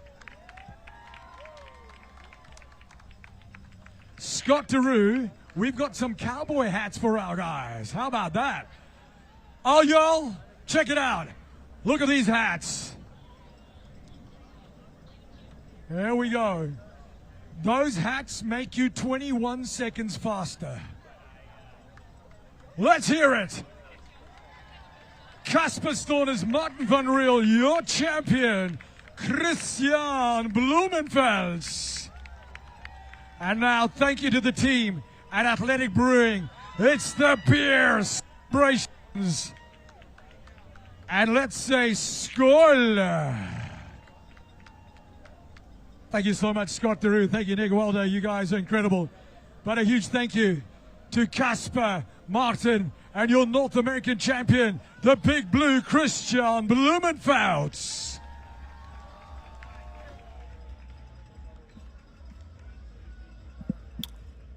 Scott Deroux, we've got some cowboy hats for our guys. How about that? Oh, y'all, check it out. Look at these hats. There we go. Those hats make you 21 seconds faster. Let's hear it. Kasper Stornes, Martin van Riel, your champion, Christian Blumenfeld. And now, thank you to the team at Athletic Brewing. It's the beer celebrations. And let's say skål. Thank you so much, Scott Deroux. Thank you, Nick Waldo. You guys are incredible. But a huge thank you to Kasper, Martin, and your North American champion, the Big Blue, Christian Blumenfeld.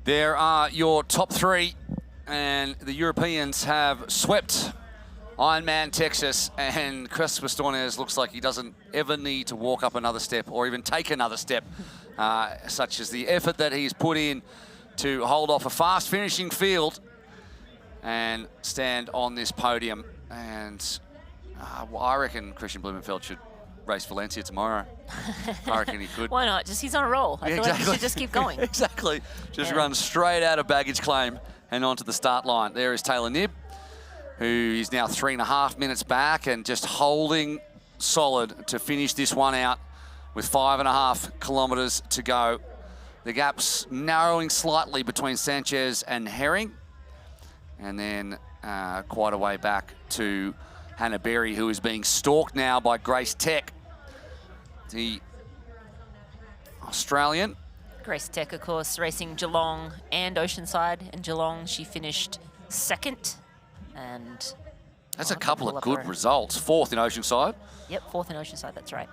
There are your top 3, and the Europeans have swept Ironman Texas, and Kasper Stornes looks like he doesn't ever need to walk up another step or even take another step, such as the effort that he's put in to hold off a fast finishing field and stand on this podium. And Well, I reckon Christian Blumenfeld should race Valencia tomorrow. I reckon he could. Why not? He's on a roll. I feel like he should just keep going. Exactly. Just run straight out of baggage claim and onto the start line. There is Taylor Knibb, who is now 3.5 minutes back and just holding solid to finish this one out with 5.5 kilometres to go. The gap's narrowing slightly between Sanchez and Herring. And then quite a way back to Hannah Berry, who is being stalked now by Grace Tech, the Australian. Grace Tech, of course, racing Geelong and Oceanside. In Geelong, she finished second. And that's a couple of good results. 4th in Oceanside. Yep, 4th in Oceanside, that's right.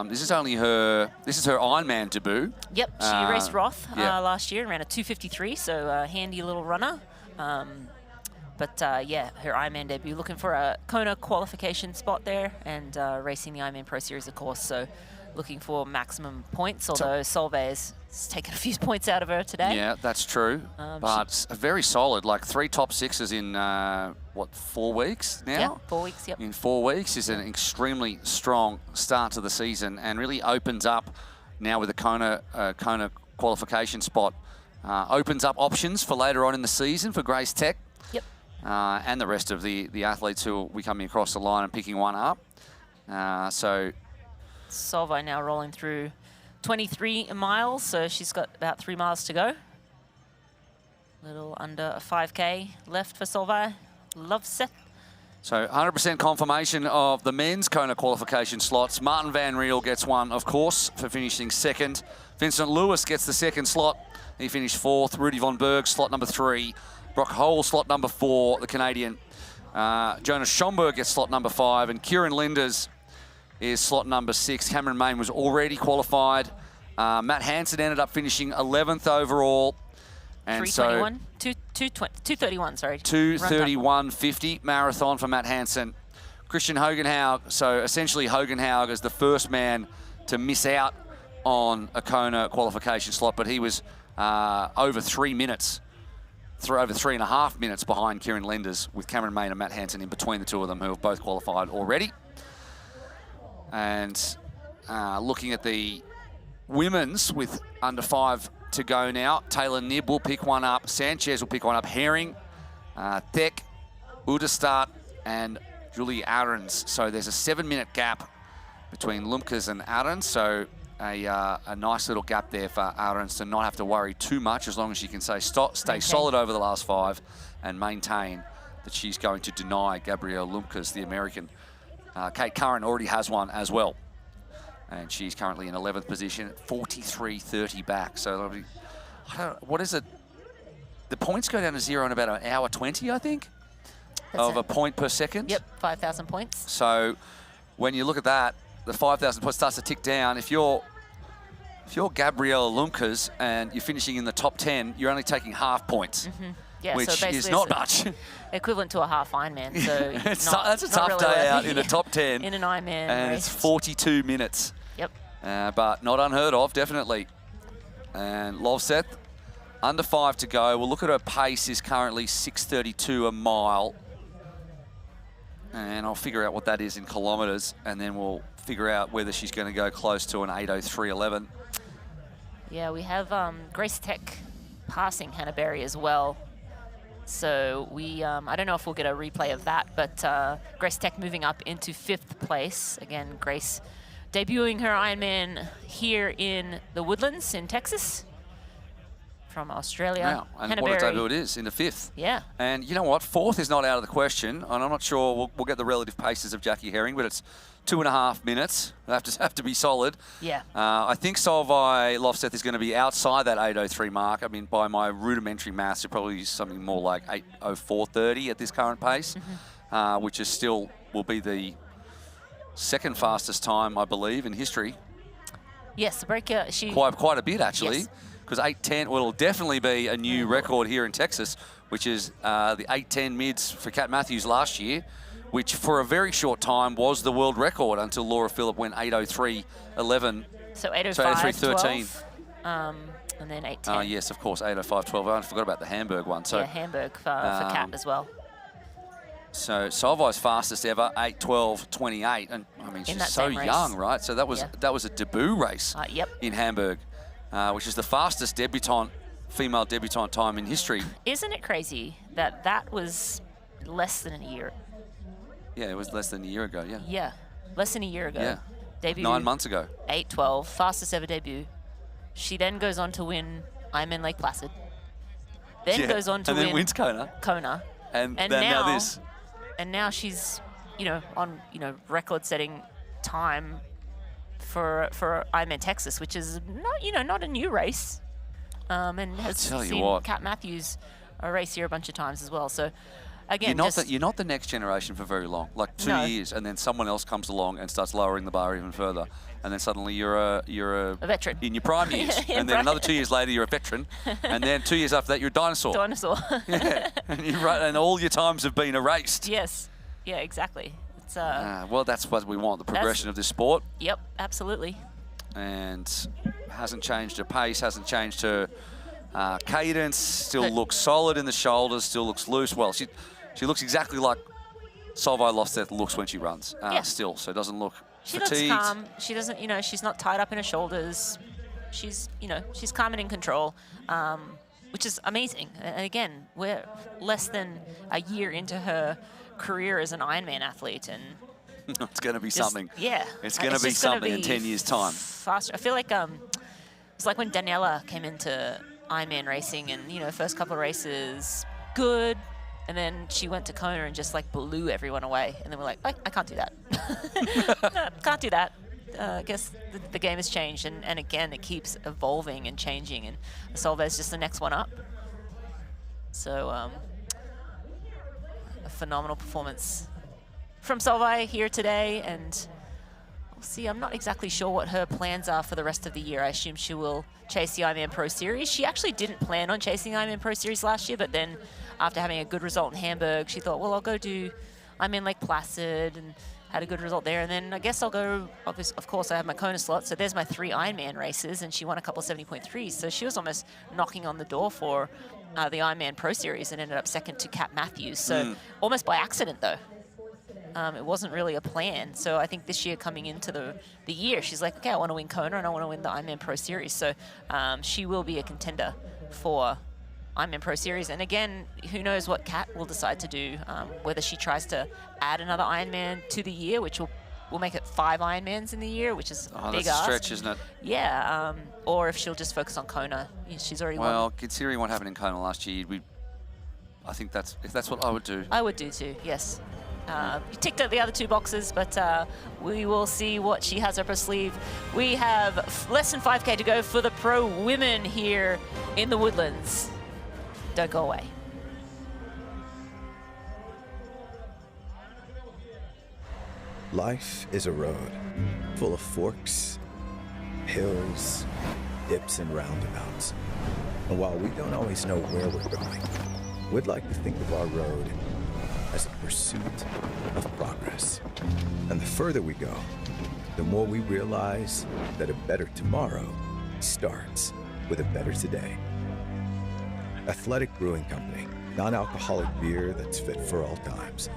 This is her Ironman debut. Yep, she raced Roth last year and ran a 2:53, so a handy little runner. Yeah, her Ironman debut, looking for a Kona qualification spot there and racing the Ironman Pro Series, of course, so looking for maximum points, although Solveig's taken a few points out of her today. Yeah, that's true, but very solid, like 3 top 6s in, 4 weeks now? Yeah, 4 weeks, yep. In 4 weeks is an extremely strong start to the season and really opens up now with the Kona qualification spot, opens up options for later on in the season for Grace Tech. Yep. And the rest of the athletes who will be coming across the line and picking one up. So Solveig now rolling through 23 miles, so she's got about 3 miles to go. Little under a 5K left for Solveig. Love Seth. So 100% confirmation of the men's Kona qualification slots. Martin Van Riel gets one, of course, for finishing second. Vincent Lewis gets the second slot. He finished 4th. Rudy von Berg, slot number 3. Brock Hole, slot number 4, the Canadian. Jonas Schomburg gets slot number 5, and Kieran Linders is slot number 6. Cameron Main was already qualified. Matt Hansen ended up finishing 11th overall. And 3:21, 2:31, sorry. 2:31.50 marathon for Matt Hansen. Christian Hogenhaug, so essentially Hogenhaug is the first man to miss out on a Kona qualification slot, but he was over 3 minutes. Over 3.5 minutes behind Kieran Lenders, with Cameron Main and Matt Hansen in between the two of them, who have both qualified already. And looking at the women's with under 5 to go now, Taylor Knibb will pick one up, Sanchez will pick one up, Herring, Thek, Udestad, and Julie Ahrens. So there's a 7-minute gap between Lumkes and Ahrens, so a nice little gap there for Ahrens to not have to worry too much, as long as she can stay solid over the last 5 and maintain that she's going to deny Gabrielle Lumkes, the American. Kate Curran already has one as well, and she's currently in 11th position, 43.30 back. So what is it? The points go down to 0 in about an hour 20, I think, of a point per second. Yep, 5,000 points. So when you look at that, the 5,000 points starts to tick down. If you're Gabrielle Lumkes and you're finishing in the top 10, you're only taking half points, Yeah, which so is not much. Equivalent to a half Ironman. So that's a tough really day out in the top 10. In an Ironman And race. it's 42 minutes. Yep. But not unheard of, definitely. And Lovseth, under 5 to go. We'll look at her pace is currently 6:32 a mile. And I'll figure out what that is in kilometres, and then we'll figure out whether she's going to go close to an 8:03.11. Yeah, we have Grace Tech passing Hannah Berry as well. So we, I don't know if we'll get a replay of that, but Grace Tech moving up into 5th place. Again, Grace debuting her Ironman here in the Woodlands in Texas from Australia. Wow, and Hannah what a Berry. debut it is, in the 5th. Yeah. And you know what? 4th is not out of the question, and I'm not sure we'll get the relative paces of Jackie Herring, but it's 2.5 minutes. They have to be solid. Yeah. I think Solveig Lofseth is going to be outside that 8:03 mark. I mean, by my rudimentary maths, it probably is something more like 8:04.30 at this current pace, which is still will be the second fastest time, I believe, in history. Yes, the breaker, she... Quite a bit, actually. Yes. Because 8:10 will definitely be a new record here in Texas, which is the 8:10 mids for Kat Matthews last year, which for a very short time was the world record until Laura Phillip went 8:03.11. So 8:05.13. And then 8:10. Yes, of course, 8:05.12. I forgot about the Hamburg one. So yeah, Hamburg for Kat as well. So Solvay's fastest ever, 8:12.28, and I mean she's so young, right? So that was a debut race in Hamburg, which is the fastest female debutante time in history. Isn't it crazy that that was less than a year? Yeah, it was less than a year ago. Yeah. Yeah, less than a year ago. Yeah. Debut 9 months ago. 8:12, fastest ever debut. She then goes on to win Ironman Lake Placid. Then goes on to win wins Kona. And then now this. And now she's, on, record-setting time for Ironman Texas, which is not a new race. And has seen Kat Matthews race here a bunch of times as well. So again, you're not the next generation for very long. Like 2 years, and then someone else comes along and starts lowering the bar even further, and then suddenly you're a veteran in your prime years, and then another 2 years later you're a veteran, and then 2 years after that you're a dinosaur. Yeah, and all your times have been erased. Yes, yeah, exactly. It's well, that's what we want, the progression of this sport. Yep, absolutely. And hasn't changed her pace, hasn't changed her cadence, still looks solid in the shoulders, still looks loose. Well, she looks exactly like Solveig Lofstedt looks when she runs, still, so it doesn't look fatigued. She looks calm. She doesn't, she's not tied up in her shoulders. She's, she's calm and in control, which is amazing. And again, we're less than a year into her career as an Ironman athlete, and it's going to be something. Yeah. It's going to be something in 10 years' time. Faster. I feel like it's like when Daniela came into Ironman racing, and, first couple of races, good. And then she went to Kona and just blew everyone away. And then we're like, I can't do that. No, can't do that. I guess the game has changed. And again, it keeps evolving and changing. And Solveig's just the next one up. So a phenomenal performance from Solveig here today. And we'll see. I'm not exactly sure what her plans are for the rest of the year. I assume she will chase the Ironman Pro Series. She actually didn't plan on chasing Ironman Pro Series last year, but then after having a good result in Hamburg, she thought, well, I'll go do Ironman Lake Placid, and had a good result there. And then I guess I'll go, of course, I have my Kona slot, so there's my 3 Ironman races, and she won a couple of 70.3s. So she was almost knocking on the door for the Ironman Pro Series and ended up second to Kat Matthews. So almost by accident, though. It wasn't really a plan. So I think this year coming into the year, she's like, okay, I want to win Kona and I want to win the Ironman Pro Series. So she will be a contender for Ironman Pro Series. And again, who knows what Kat will decide to do, whether she tries to add another Ironman to the year, which will make it 5 Ironmans in the year, which is a big ask. That's a stretch, isn't it? Yeah, or if she'll just focus on Kona. She's already won. Well, considering what happened in Kona last year, I think that's what I would do. I would do too, yes. You ticked out the other 2 boxes, but we will see what she has up her sleeve. We have less than 5K to go for the pro women here in the Woodlands. Don't go away. Life is a road full of forks, hills, dips, and roundabouts. And while we don't always know where we're going, we'd like to think of our road as a pursuit of progress. And the further we go, the more we realize that a better tomorrow starts with a better today. Athletic Brewing Company, non-alcoholic beer that's fit for all times.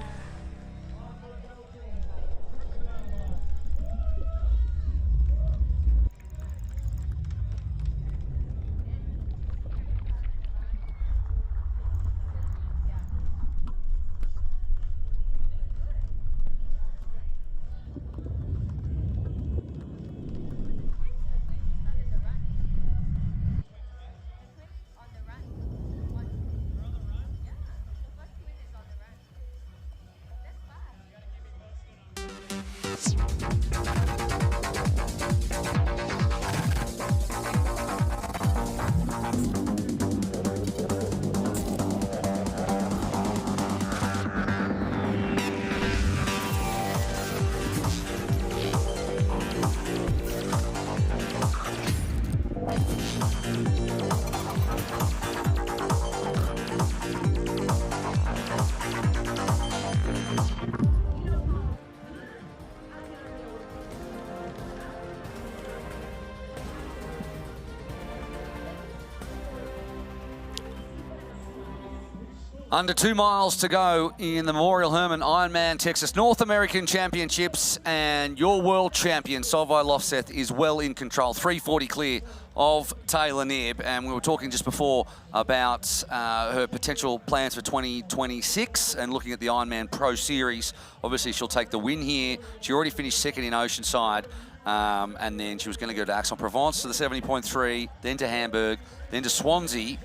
Under 2 miles to go in the Memorial Hermann Ironman Texas North American Championships, and your world champion, Solveig Lofseth, is well in control. 3:40 clear of Taylor Knibb, and we were talking just before about her potential plans for 2026 and looking at the Ironman Pro Series. Obviously, she'll take the win here. She already finished second in Oceanside, and then she was going to go to Aix-en-Provence to the 70.3, then to Hamburg, then to Swansea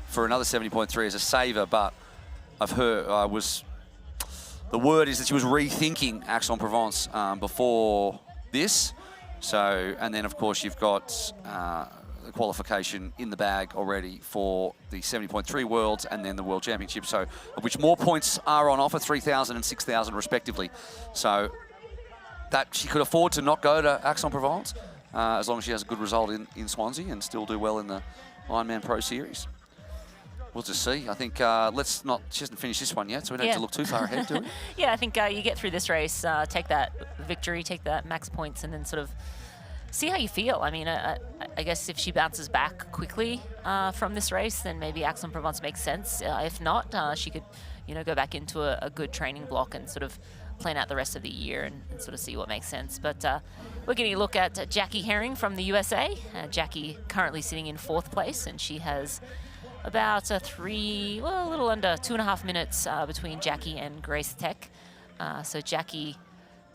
for another 70.3 as a saver, but I've heard the word is that she was rethinking Aix-en-Provence before this. So, and then of course you've got the qualification in the bag already for the 70.3 Worlds and then the World Championship. So, of which more points are on offer, 3,000 and 6,000 respectively. So that she could afford to not go to Aix-en-Provence as long as she has a good result in Swansea and still do well in the Ironman Pro Series. We'll just see. I think she hasn't finished this one yet, so we don't have to look too far ahead, do we? Yeah, I think you get through this race, take that victory, take that max points, and then sort of see how you feel. I mean, I guess if she bounces back quickly from this race, then maybe Aix-en-Provence makes sense. If not, she could, go back into a good training block and sort of plan out the rest of the year and sort of see what makes sense. But we're getting a look at Jackie Herring from the USA. Jackie currently sitting in 4th place, and she has about a little under 2.5 minutes between Jackie and Grace Tech. So Jackie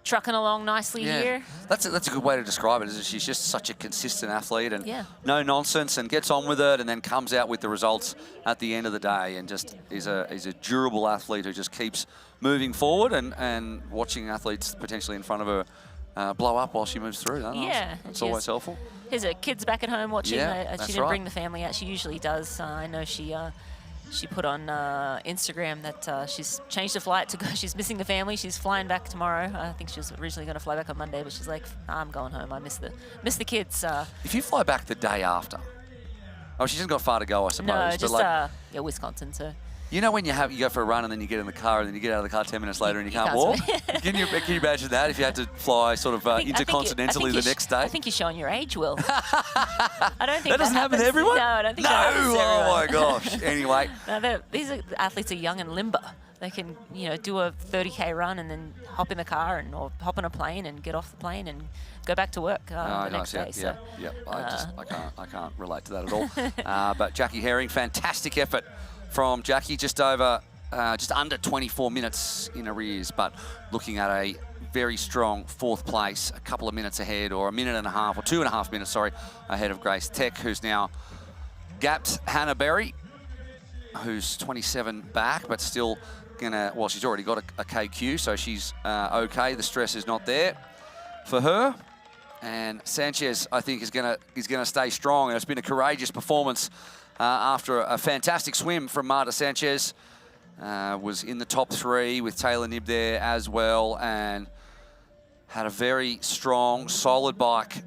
trucking along nicely here. That's a good way to describe it, is that she's just such a consistent athlete and no nonsense and gets on with it and then comes out with the results at the end of the day and just is a durable athlete who just keeps moving forward and watching athletes potentially in front of her blow up while she moves through. That's always helpful. Here's her kids back at home watching. That's she didn't bring the family out. She usually does. I know she put on Instagram that she's changed the flight to go. She's missing the family. She's flying back tomorrow. I think she was originally going to fly back on Monday, but she's like, I'm going home. I miss the kids. If you fly back the day after, she hasn't got far to go, I suppose. No, but just Wisconsin. So. You know when you go for a run and then you get in the car and then you get out of the car 10 minutes later and you can't walk? Can you imagine that if you had to fly sort of intercontinentally the next day? I think you're showing your age, Will. I don't think that doesn't happen to everyone? No, I don't think that happens to everyone. Oh my gosh. Anyway. These athletes are young and limber. They can, do a 30K run and then hop in the car or hop on a plane and get off the plane and go back to work the next day. I can't relate to that at all. But Jackie Herring, fantastic effort from Jackie, just under 24 minutes in arrears, but looking at a very strong 4th place, a couple of minutes ahead, or a minute and a half, or 2.5 minutes, ahead of Grace Tech, who's now gapped Hannah Berry, who's 27 back, but still she's already got a KQ, so she's okay. The stress is not there for her. And Sanchez, I think, is gonna stay strong, and it's been a courageous performance. After a fantastic swim from Marta Sanchez, was in the top 3 with Taylor Knibb there as well, and had a very strong, solid bike,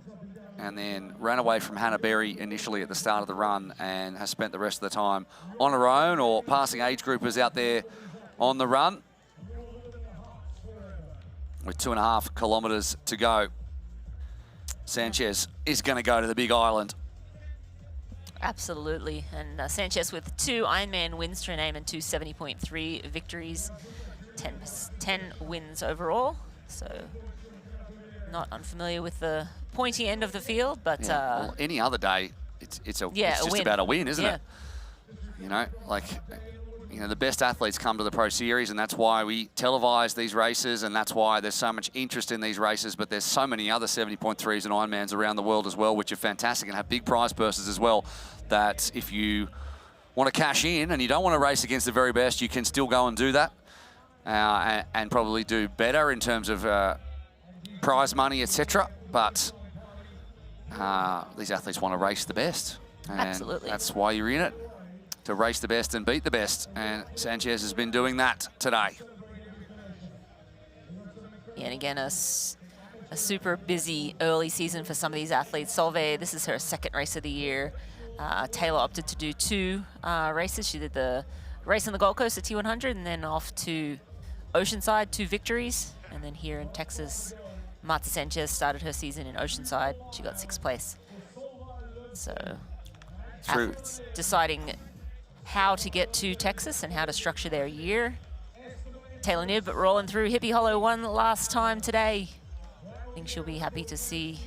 and then ran away from Hannah Berry initially at the start of the run and has spent the rest of the time on her own or passing age groupers out there on the run. With 2.5 kilometres to go, Sanchez is going to go to the Big Island. Absolutely, and Sanchez with 2 Ironman wins to her name and 2 70.3 victories, 10 wins overall. So not unfamiliar with the pointy end of the field, but well, any other day, it's just about a win, isn't it? The best athletes come to the Pro Series, and that's why we televise these races, and that's why there's so much interest in these races, but there's so many other 70.3s and Ironmans around the world as well, which are fantastic and have big prize purses as well, that if you want to cash in and you don't want to race against the very best, you can still go and do that and probably do better in terms of prize money, etc. But these athletes want to race the best. And absolutely. That's why you're in it, to race the best and beat the best. And Sanchez has been doing that today. And again, a super busy early season for some of these athletes. Solveig, this is her 2nd race of the year. Taylor opted to do 2 races. She did the race on the Gold Coast at T100 and then off to Oceanside, 2 victories. And then here in Texas, Marta Sanchez started her season in Oceanside. She got 6th place. So athletes deciding how to get to Texas and how to structure their year. Taylor Knibb rolling through Hippie Hollow one last time today. I think she'll be happy to see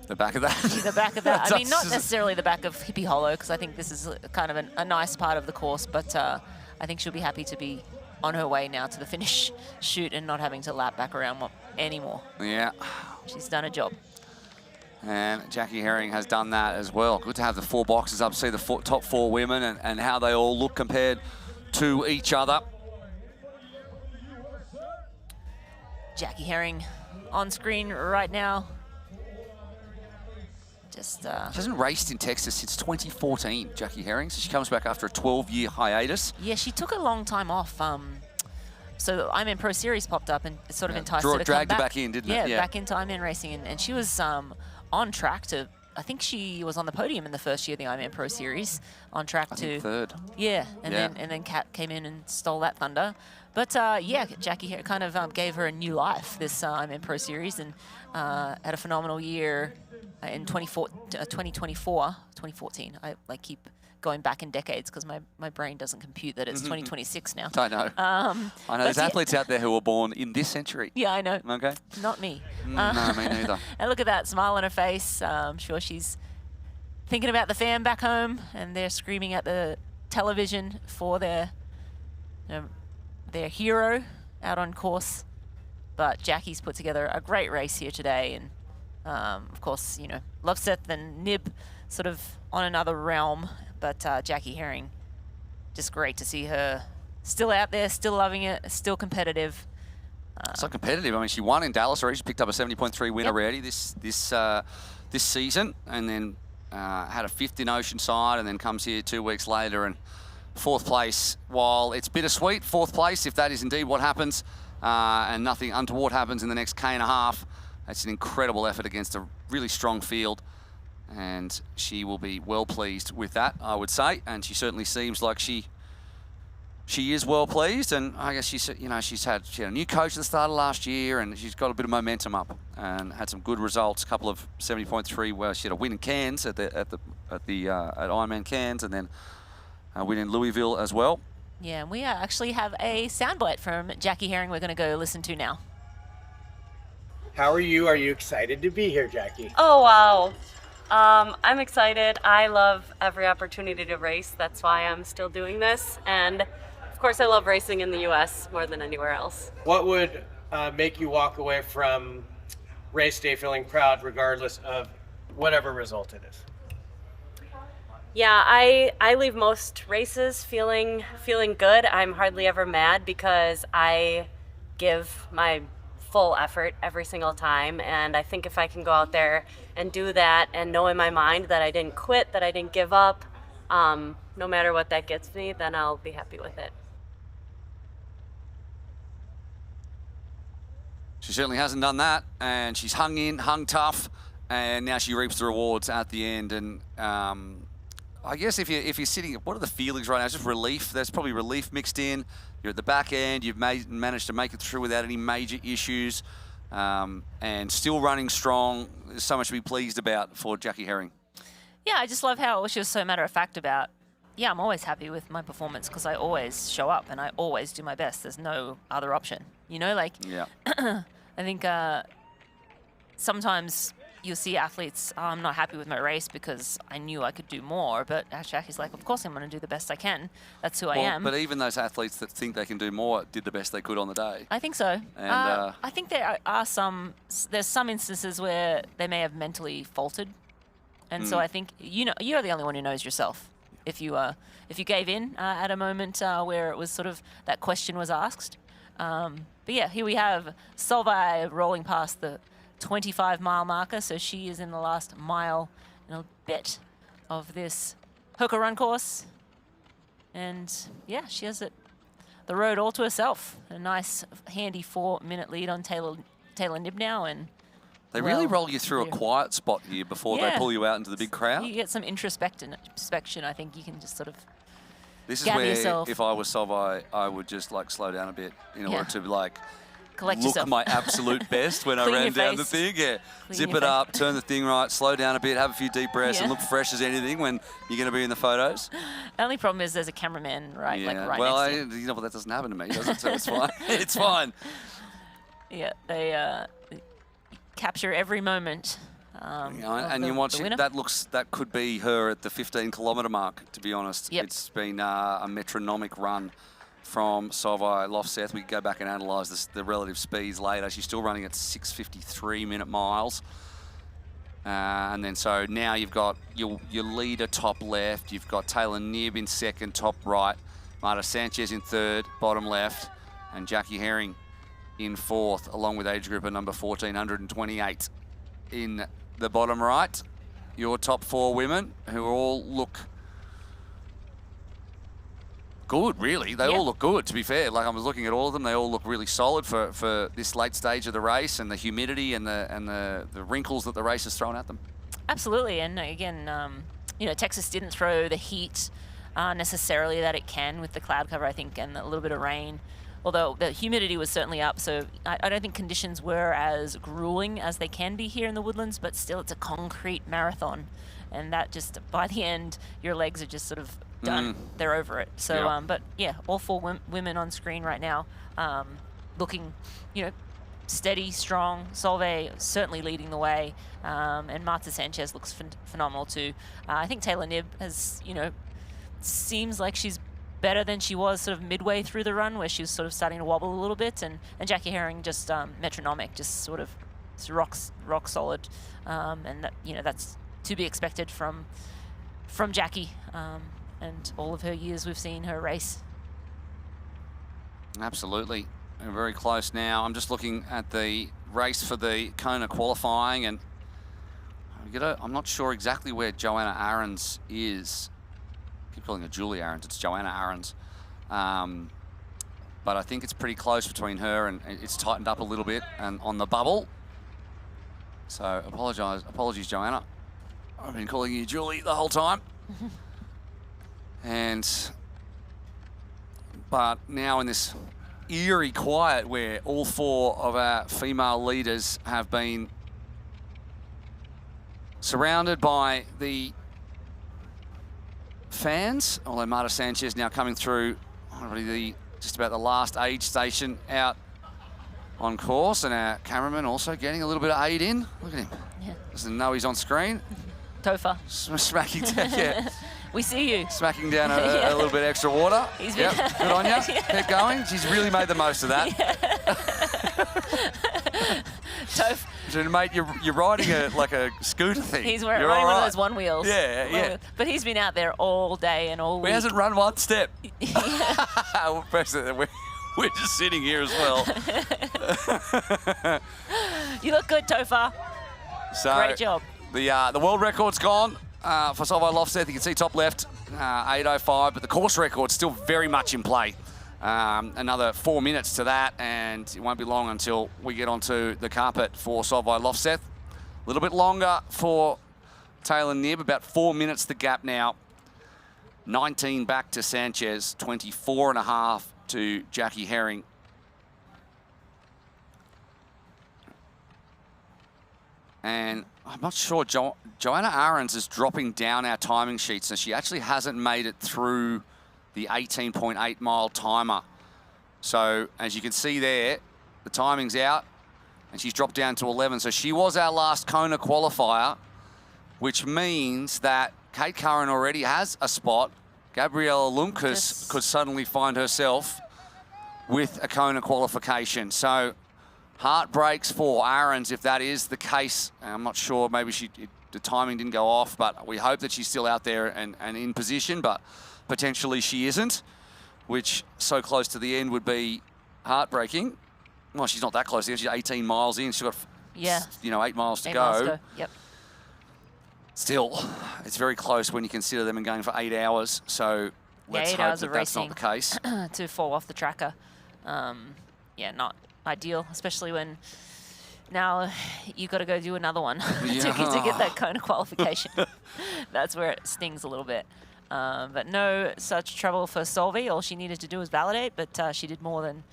the back of that. The back of that. I mean, not necessarily the back of Hippie Hollow, because I think this is kind of a nice part of the course, but I think she'll be happy to be on her way now to the finish shoot and not having to lap back around anymore. Yeah. She's done a job. And Jackie Herring has done that as well. Good to have the 4 boxes up, see the top 4 women and how they all look compared to each other. Jackie Herring on screen right now. Just She hasn't raced in Texas since 2014, Jackie Herring, so she comes back after a 12-year hiatus. Yeah, she took a long time off. So Ironman Pro Series popped up and it sort of enticed her to come dragged back. her back in, didn't it? Yeah, back into Ironman racing, and she was on track to. I think she was on the podium in the first year of the Ironman Pro Series, on track to third. Yeah, and then Kat came in and stole that thunder. But yeah, Jackie here kind of gave her a new life, this Ironman Pro Series, and had a phenomenal year in 2014. I keep going back in decades because my brain doesn't compute that it's 2026 now. I know. I know there's athletes out there who were born in this century. Yeah, I know. Okay. Not me. No, me neither. And look at that smile on her face. I'm sure she's thinking about the fam back home, and they're screaming at the television for their hero out on course. But Jackie's put together a great race here today, and of course, Loveseth and Knibb sort of on another realm, but Jackie Herring, just great to see her still out there, still loving it, still competitive. So competitive. I mean, she won in Dallas already. She picked up a 70.3 win already this season, and then had a 5th in Oceanside, and then comes here 2 weeks later and 4th place. While it's bittersweet, 4th place, if that is indeed what happens, and nothing untoward happens in the next K.5, it's an incredible effort against a really strong field, and she will be well pleased with that, I would say. And she certainly seems like she is well pleased. And I guess she had a new coach at the start of last year, and she's got a bit of momentum up and had some good results. A couple of 70.3 where she had a win in Cairns at Ironman Cairns, and then a win in Louisville as well. Yeah, and we actually have a soundbite from Jackie Herring we're going to go listen to now. How are you? Are you excited to be here, Jackie? Oh, wow. I'm excited. I love every opportunity to race. That's why I'm still doing this. And of course, I love racing in the U.S. more than anywhere else. What would make you walk away from race day feeling proud regardless of whatever result it is? Yeah, I leave most races feeling good. I'm hardly ever mad because I give my full effort every single time, and I think if I can go out there and do that and know in my mind that I didn't quit, that I didn't give up, no matter what that gets me, then I'll be happy with it. She certainly hasn't done that, and she's hung in, hung tough, and now she reaps the rewards at the end. And I guess if you're sitting, what are the feelings right now? Just relief. There's probably relief mixed in. You're at the back end. You've managed to make it through without any major issues, and still running strong. There's so much to be pleased about for Jackie Herring. Yeah, I just love how she was so matter-of-fact about, yeah, I'm always happy with my performance because I always show up and I always do my best. There's no other option. Yeah. I think sometimes you'll see athletes, I'm not happy with my race because I knew I could do more. But Jackie's like, of course I'm going to do the best I can. That's who I am. But even those athletes that think they can do more did the best they could on the day. I think so. And I think there's some instances where they may have mentally faltered. And so I think, you're the only one who knows yourself. If you gave in at a moment where it was sort of that question was asked. But yeah, here we have Solveig rolling past the 25-mile marker, so she is in the last mile and a bit of this Hoka run course. And yeah, she has the road all to herself. A nice, handy 4-minute lead on Taylor Knibb now, and they really roll you through a quiet spot here before they pull you out into the big crowd. You get some introspection. I think you can just sort of This is gather where, yourself. if I was Solveig, I would just slow down a bit in order to Collect look yourself. my absolute best when I Clean ran your down the face. thing. Yeah, Clean zip your it face. up, turn the thing right, slow down a bit, have a few deep breaths, and Yeah. look fresh as anything when you're going to be in the photos. The only problem is there's a cameraman right Well, next to you. you know, but that doesn't happen to me, does it? So it's fine. It's fine. Yeah, they capture every moment. You know, of and the, you watch the winner. that could be her at the 15-kilometre mark, to be honest. Yep. It's been a metronomic run from Solveig Lofseth. We can go back and analyse the relative speeds later. She's still running at 6:53 minute miles. And then so now you've got your leader top left, you've got Taylor Knibb in second, top right, Marta Sanchez in third, bottom left, and Jackie Herring in fourth, along with age grouper number 1428 in the bottom right. Your top 4 women, who all look good, really. They all look good, to be fair. Like, I was looking at all of them, they all look really solid for this late stage of the race, and the humidity and the wrinkles that the race has thrown at them. Absolutely, and again, you know, Texas didn't throw the heat necessarily that it can with the cloud cover, I think, and a little bit of rain. Although the humidity was certainly up, so I don't think conditions were as grueling as they can be here in the Woodlands, but still it's a concrete marathon. And that just, by the end, your legs are just sort of done. They're over it. So, Yeah. but yeah, all 4 women on screen right now looking, you know, steady, strong. Solveig certainly leading the way, and Marta Sanchez looks phenomenal too. I think Taylor Knibb has, you know, seems like she's better than she was sort of midway through the run, where she was sort of starting to wobble a little bit, and Jackie Herring just metronomic, just sort of rock solid, and that, you know, that's to be expected from Jackie, and all of her years we've seen her race. Absolutely. We're very close now. I'm just looking at the race for the Kona qualifying, and I'm not sure exactly where Joanna Ahrens is. I keep calling her Julie Ahrens, it's Joanna Ahrens. But I think it's pretty close between her, and it's tightened up a little bit and on the bubble. So apologies, Joanna. I've been calling you Julie the whole time. But now in this eerie quiet where all 4 of our female leaders have been surrounded by the fans, although Marta Sanchez now coming through just about the last aid station out on course, and our cameraman also getting a little bit of aid in. Look at him. Yeah. Doesn't know he's on screen. Topher. Smacking down, yeah. We see you. Smacking down a little bit extra water. He's Yep, been good on you. Yeah. Keep going. She's really made the most of that. Toph. So, mate, you're riding like a scooter thing. He's You're riding all one of right. those one wheels. Yeah, One yeah. wheel. But he's been out there all day and all week. He hasn't run one step. We're just sitting here as well. You look good, Topher. So Great job. The world record's gone for Solveig Lofseth. You can see top left, 8:05, but the course record's still very much in play. Another 4 minutes to that, and it won't be long until we get onto the carpet for Solveig Lofseth. A little bit longer for Taylor Knibb, about 4 minutes the gap now. 19 back to Sanchez, 24.5 to Jackie Herring. And I'm not sure, Joanna Ahrens is dropping down our timing sheet, so she actually hasn't made it through the 18.8 mile timer. So as you can see there, the timing's out and she's dropped down to 11. So she was our last Kona qualifier, which means that Kate Curran already has a spot. Gabriella Lundqvist could suddenly find herself with a Kona qualification. So heart breaks for Ahrens if that is the case. I'm not sure, maybe the timing didn't go off, but we hope that she's still out there and in position, but potentially she isn't, which so close to the end would be heartbreaking. Well, she's not that close. She's 18 miles in. She's got, 8 miles to 8 go. miles to go. Yep. Still, it's very close when you consider them and going for 8 hours. So let's 8 hope hours that of that's racing not the case. to fall off the tracker. Not ideal, especially when now you got to go do another one to get that Kona qualification. That's where it stings a little bit. But no such trouble for Solveig. All she needed to do was validate, but she did more than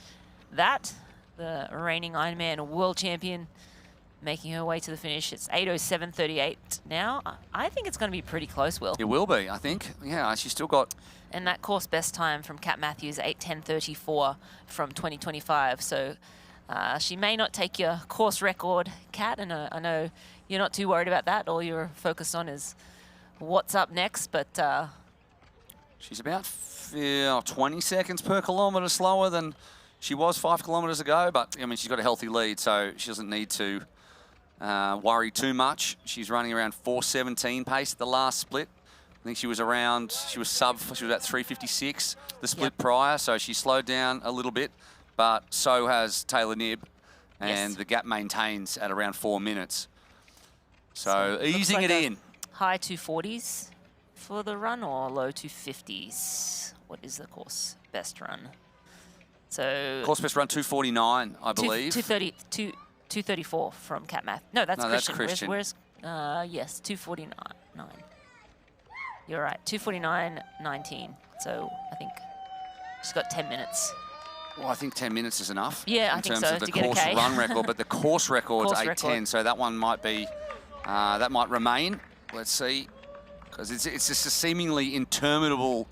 that. the reigning Ironman world champion, making her way to the finish. It's 8:07:38 now. I think it's going to be pretty close, Will. It will be, I think. Yeah, she's still got... And that course best time from Kat Matthews, 8:10:34 from 2025. So she may not take your course record, Kat, and I know you're not too worried about that. All you're focused on is what's up next, but... she's about 20 seconds per kilometre slower than she was 5 kilometres ago, but, I mean, she's got a healthy lead, so she doesn't need to worry too much. She's running around 4:17 pace at the last split. I think she was at 3:56 the split prior, so she slowed down a little bit, but so has Taylor Knibb, and the gap maintains at around 4 minutes. So easing like it in. High 240s for the run or low 250s? What is the course best run? So Course best run 2:49, I believe. 2:34 from Kat Math. No, that's Christian. That's Christian. Where's yes, 2:49. You're right, 2:49:19. So I think she's got 10 minutes. Well, I think 10 minutes is enough. Yeah, I think so, in terms of to the get a course K. run record, but the course record's Course 8:10, record. so that one might be, that might remain. Let's see, because it's just a seemingly interminably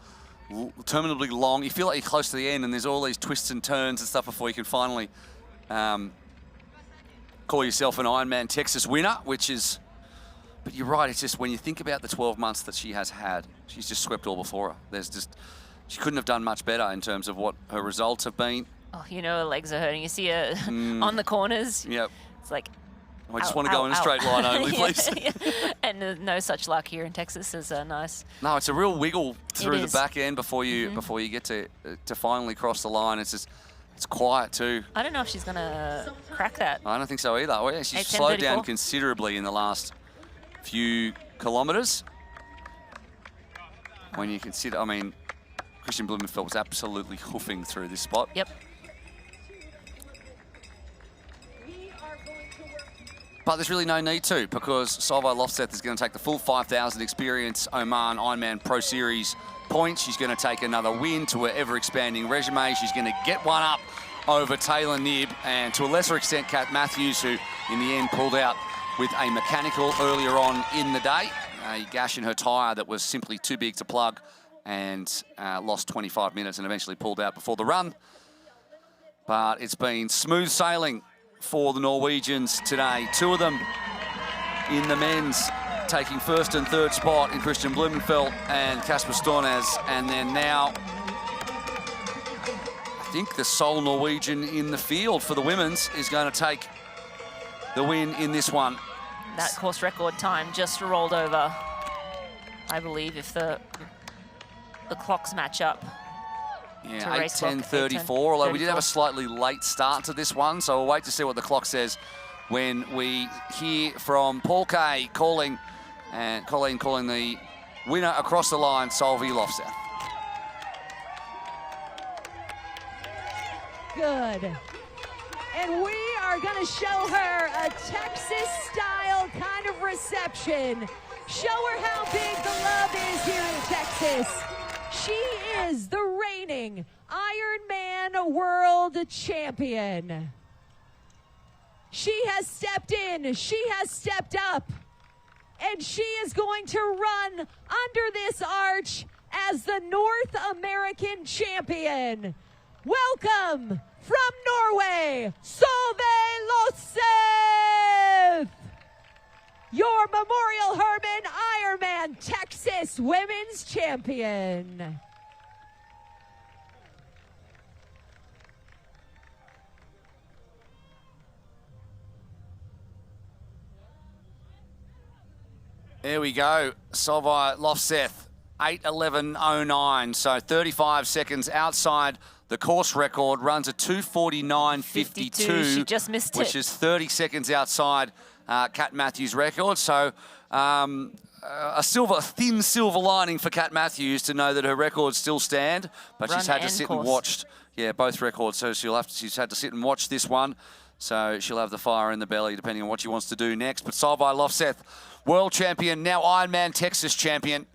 long. You feel like you're close to the end, and there's all these twists and turns and stuff before you can finally call yourself an Ironman Texas winner, which is. But you're right. It's just when you think about the 12 months that she has had, she's just swept all before her. She couldn't have done much better in terms of what her results have been. Oh, you know her legs are hurting. You see her on the corners. Yep. It's like. I just want to go in a straight line only, please. And no such luck here in Texas is nice. No, it's a real wiggle through the is. back end before you get to finally cross the line. It's quiet too. I don't know if she's gonna crack that. I don't think so either. Well, yeah, she's 8:10:34. slowed down considerably in the last few kilometres. When you consider, I mean, Christian Blumenfeld was absolutely hoofing through this spot. Yep. But there's really no need to, because Solveig Lofseth is going to take the full 5,000 experience Oman Ironman Pro Series points. She's going to take another win to her ever-expanding resume. She's going to get one up over Taylor Knibb, and to a lesser extent, Kat Matthews, who in the end pulled out with a mechanical earlier on in the day. A gash in her tyre that was simply too big to plug, and lost 25 minutes and eventually pulled out before the run. But it's been smooth sailing for the Norwegians today. Two of them in the men's, taking first and third spot in Christian Blumenfeld and Kasper Stornes. And then now, I think the sole Norwegian in the field for the women's is going to take the win in this one. That course record time just rolled over, I believe, if the clocks match up. Yeah, 8:10:34, although we did have a slightly late start to this one, so we'll wait to see what the clock says when we hear from Paul Kay calling, and Colleen calling the winner across the line, Solveig Lofseth. Good. And we are going to show her a Texas-style kind of reception. Show her how big the love is here in Texas. She is the reigning Ironman World Champion. She has stepped in, she has stepped up, and she is going to run under this arch as the North American Champion. Welcome from Norway, Solveig Lofseth, your Memorial Hermann Ironman Texas Women's Champion. There we go, Solveig Lofseth, 8:11:09, so 35 seconds outside the course record, runs a 2:49:52. She just missed it. Which is 30 seconds outside Kat Matthews' record. So a thin silver lining for Kat Matthews to know that her records still stand, but she's had to sit and watch, both records. So she's had to sit and watch this one. So she'll have the fire in the belly depending on what she wants to do next. But Solveig Lofseth, world champion, now Ironman Texas champion.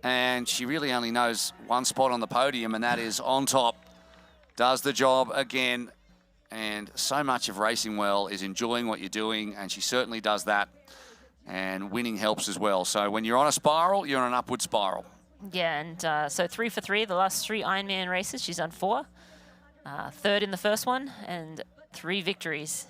And she really only knows one spot on the podium, and that is on top. Does the job again. and so much of racing well is enjoying what you're doing, and she certainly does that. And winning helps as well. So when you're on a spiral, you're on an upward spiral. Yeah, and so 3 for 3, the last 3 Ironman races, she's done 4. Third in the first one, and 3 victories.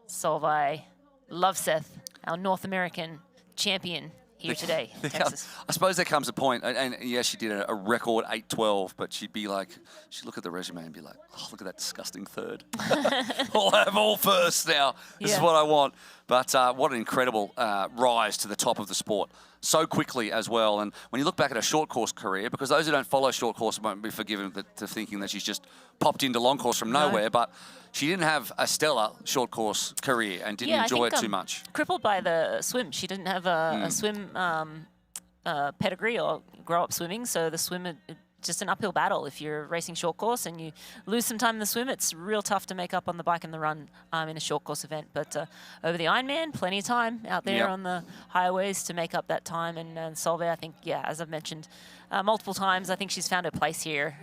Solveig Loveseth, our North American champion here today in Texas. I suppose there comes a point, and yes, she did a record 8:12, but she'd be like, she'd look at the resume and be like, oh, look at that disgusting third. I'll have all first now. This is what I want. But what an incredible rise to the top of the sport. So quickly as well. And when you look back at her short course career, because those who don't follow short course won't be forgiven to thinking that she's just popped into long course from nowhere, but she didn't have a stellar short course career and didn't enjoy it too much. Crippled by the swim. She didn't have a swim pedigree or grow up swimming, so the swim just an uphill battle. If you're racing short course and you lose some time in the swim, it's real tough to make up on the bike and the run in a short course event. But over the Ironman, plenty of time out there on the highways to make up that time. And Solveig, I think, as I've mentioned multiple times, I think she's found her place here.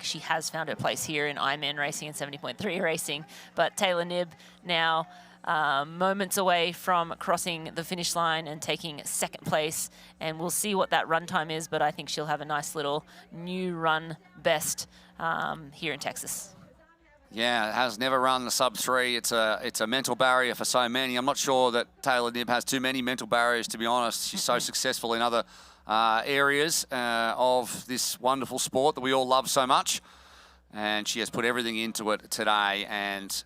She has found her place here in Ironman racing and 70.3 racing. But Taylor Knibb now moments away from crossing the finish line and taking second place, and we'll see what that run time is, but I think she'll have a nice little new run best here in Texas. Yeah, has never run the sub-3. It's a mental barrier for so many. I'm not sure that Taylor Knibb has too many mental barriers, to be honest. She's so successful in other areas of this wonderful sport that we all love so much, and she has put everything into it today. And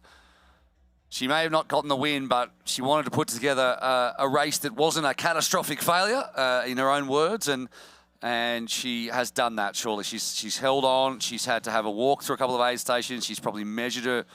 she may have not gotten the win, but she wanted to put together a race that wasn't a catastrophic failure, in her own words, and she has done that, surely. She's held on. She's had to have a walk through a couple of aid stations. She's probably measured her,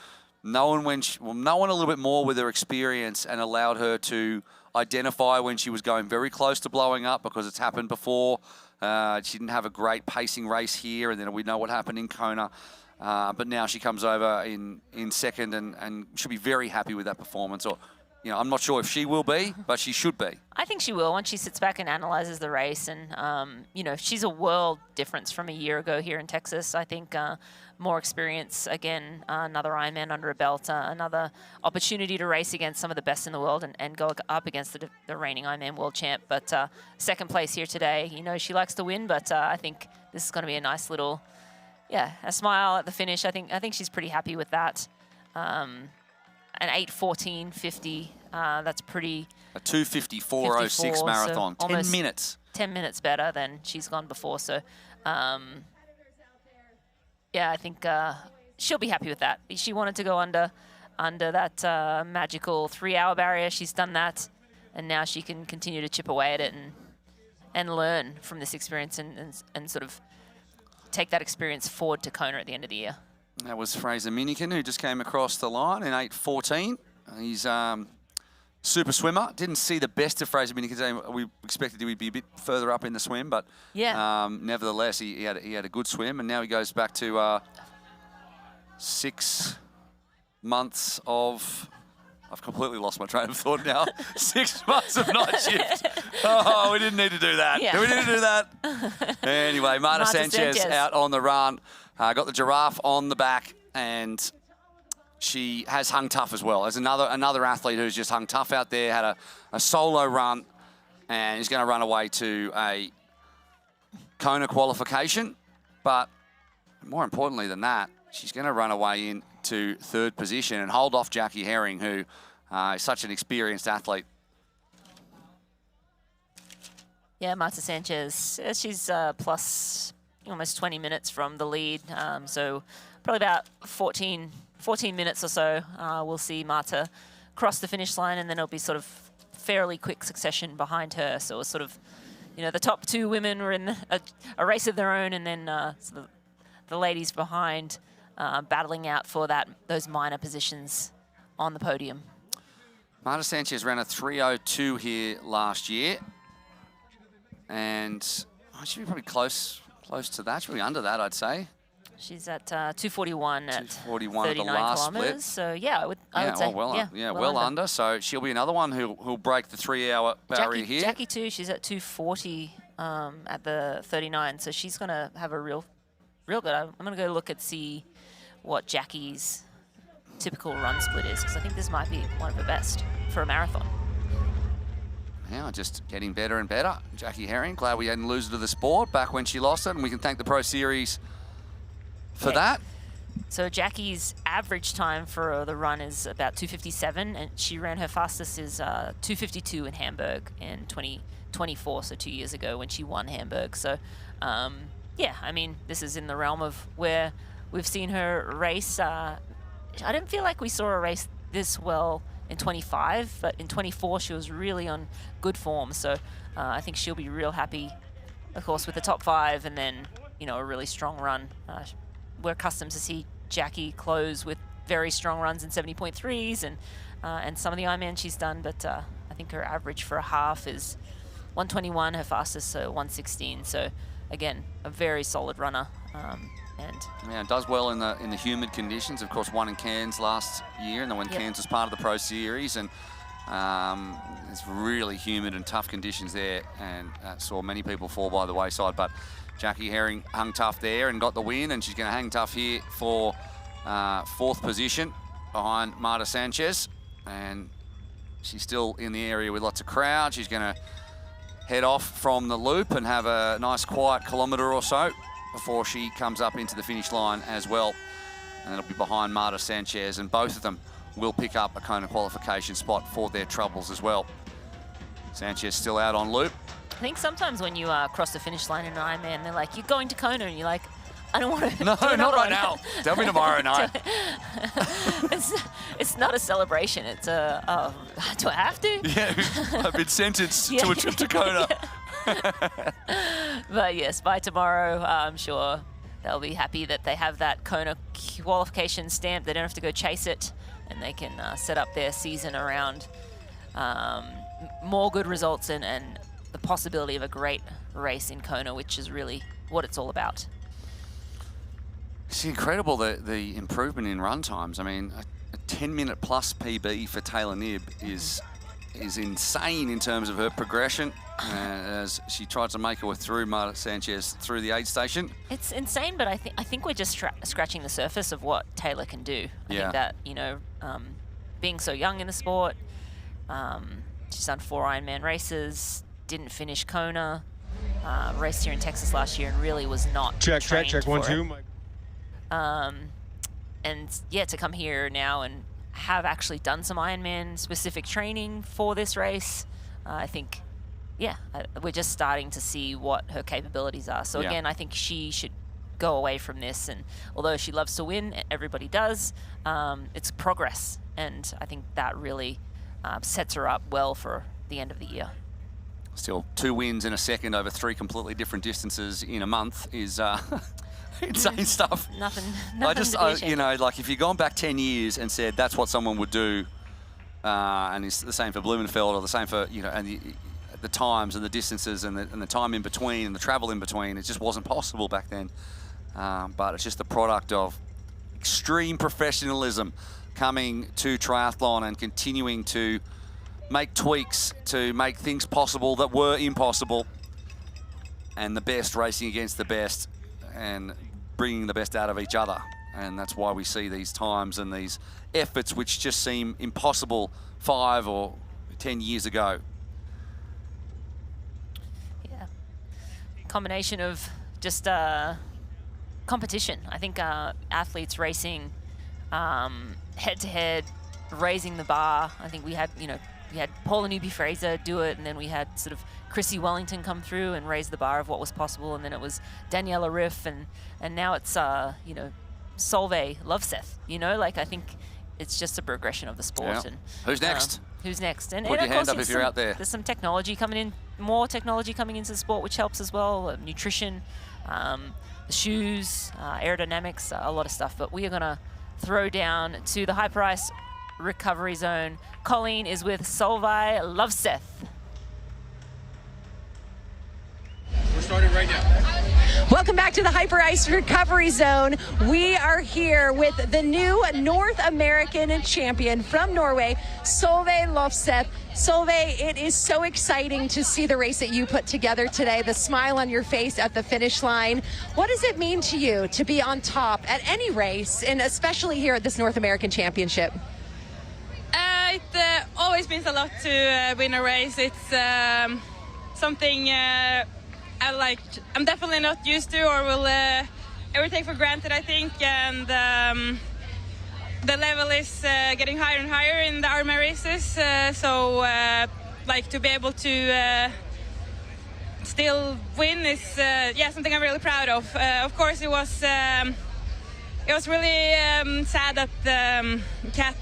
known a little bit more with her experience, and allowed her to identify when she was going very close to blowing up, because it's happened before. She didn't have a great pacing race here, and then we know what happened in Kona. But now she comes over in second and should be very happy with that performance. Or, I'm not sure if she will be, but she should be. I think she will once she sits back and analyzes the race. And, she's a world difference from a year ago here in Texas. I think more experience, again, another Ironman under a belt, another opportunity to race against some of the best in the world and go up against the reigning Ironman world champ. But second place here today. She likes to win, but I think this is going to be a nice little... a smile at the finish. I think she's pretty happy with that. An 8:14.50. That's pretty. A 2:54.06 marathon. So 10 minutes. 10 minutes better than she's gone before. So, I think she'll be happy with that. She wanted to go under that magical 3-hour barrier. She's done that, and now she can continue to chip away at it and learn from this experience and sort of take that experience forward to Kona at the end of the year. That was Fraser Minikin, who just came across the line in 8:14. He's super swimmer. Didn't see the best of Fraser Minikin today. We expected he would be a bit further up in the swim, but nevertheless, he had a good swim, and now he goes back to 6 months of... I've completely lost my train of thought now. 6 months of night shift. Oh, we didn't need to do that. Yeah. We didn't do that. Anyway, Marta Sanchez out on the run. Got the giraffe on the back, and she has hung tough as well. As another athlete who's just hung tough out there, had a solo run, and is going to run away to a Kona qualification. But more importantly than that, she's going to run away into third position and hold off Jackie Herring, who is such an experienced athlete. Yeah, Marta Sanchez, she's plus almost 20 minutes from the lead. So probably about 14 minutes or so, we'll see Marta cross the finish line, and then it'll be sort of fairly quick succession behind her. So it's sort of, the top 2 women were in a race of their own, and then sort of the ladies behind battling out for those minor positions on the podium. Marta Sanchez ran a 3:02 here last year, and she'll be probably close to that. She'll be under that, I'd say. She's at 2:41 at 2:41 at the 39 last kilometers. split. So I would say well under. So she'll be another one who'll break the 3-hour barrier here. Jackie too. She's at 2:40 at the 39. So she's going to have a real good. I'm going to go look and see what Jackie's typical run split is, because I think this might be one of the best for a marathon. Now just getting better and better. Jackie Herring, glad we hadn't lose her to the sport back when she lost it, and we can thank the Pro Series for that. So Jackie's average time for the run is about 2:57, and she ran her fastest is 2:52 in Hamburg in 2024, so 2 years ago when she won Hamburg. So yeah, I mean, this is in the realm of where we've seen her race. I didn't feel like we saw her race this well in 25, but in 24 she was really on good form. So I think she'll be real happy, of course, with the top 5 and then, you know, a really strong run. We're accustomed to see Jackie close with very strong runs in 70.3s and some of the Ironman she's done, but I think her average for a half is 121, her fastest, so 116. So again, a very solid runner. And yeah, it does well in the humid conditions. Of course, won in Cairns last year, and then when Cairns was part of the Pro Series, and it's really humid and tough conditions there, and saw many people fall by the wayside. But Jackie Herring hung tough there and got the win, and she's going to hang tough here for 4th position behind Marta Sanchez, and she's still in the area with lots of crowd. She's going to head off from the loop and have a nice quiet kilometre or so before she comes up into the finish line as well. And it'll be behind Marta Sanchez, and both of them will pick up a Kona qualification spot for their troubles as well. Sanchez still out on loop. I think sometimes when you cross the finish line in an Ironman, they're like, you're going to Kona, and you're like, I don't want to. No, not right now. Tell me tomorrow night. It's not a celebration. It's a, do I have to? Yeah, I've been sentenced to a trip to Kona. But yes, by tomorrow, I'm sure they'll be happy that they have that Kona qualification stamp. They don't have to go chase it, and they can set up their season around more good results and the possibility of a great race in Kona, which is really what it's all about. It's incredible, the improvement in run times. I mean, a 10-minute plus PB for Taylor Knibb is insane in terms of her progression as she tried to make her way through Marta Sanchez through the aid station. It's insane, but I think we're just scratching the surface of what Taylor can do. I think that, you know, being so young in the sport, she's done 4 Ironman races, didn't finish Kona, raced here in Texas last year and really was not check 1 2. And yeah, to come here now and have actually done some Ironman specific training for this race, I think, yeah, we're just starting to see what her capabilities are. So again, I think she should go away from this, and although she loves to win, everybody does, it's progress, and I think that really sets her up well for the end of the year. Still, 2 wins in a second over 3 completely different distances in a month is insane stuff. Nothing you know, like if you'd gone back 10 years and said that's what someone would do, and it's the same for Blumenfeld or the same for, you know, and the times and the distances and the time in between and the travel in between, it just wasn't possible back then. But it's just the product of extreme professionalism coming to triathlon and continuing to make tweaks to make things possible that were impossible, and the best racing against the best and bringing the best out of each other. And that's why we see these times and these efforts which just seem impossible 5 or 10 years ago. Yeah, combination of just competition. I think athletes racing head-to-head, raising the bar. I think we had, you know, we had Paula Newby-Fraser do it, and then we had sort of Chrissy Wellington come through and raise the bar of what was possible, and then it was Daniela Riff, and now it's, you know, Solveig Loveseth, you know, like I think it's just a progression of the sport. Yeah. And who's next? Who's next? And Put your of hand course, up if you're out there. There's some technology coming in, more technology coming into the sport, which helps as well. Nutrition, the shoes, aerodynamics, a lot of stuff. But we are going to throw down to the Hyper Ice recovery zone. Colleen is with Solveig Loveseth. We're starting right now. Welcome back to the Hyper Ice Recovery Zone. We are here with the new North American champion from Norway, Solveig Loveseth. Solveig, it is so exciting to see the race that you put together today, the smile on your face at the finish line. What does it mean to you to be on top at any race, and especially here at this North American Championship? It always means a lot to win a race. It's something I'm definitely not used to or will ever take for granted, I think. And the level is getting higher and higher in the Ironman races. So to be able to still win is something I'm really proud of. Of course, it was really sad that Kat,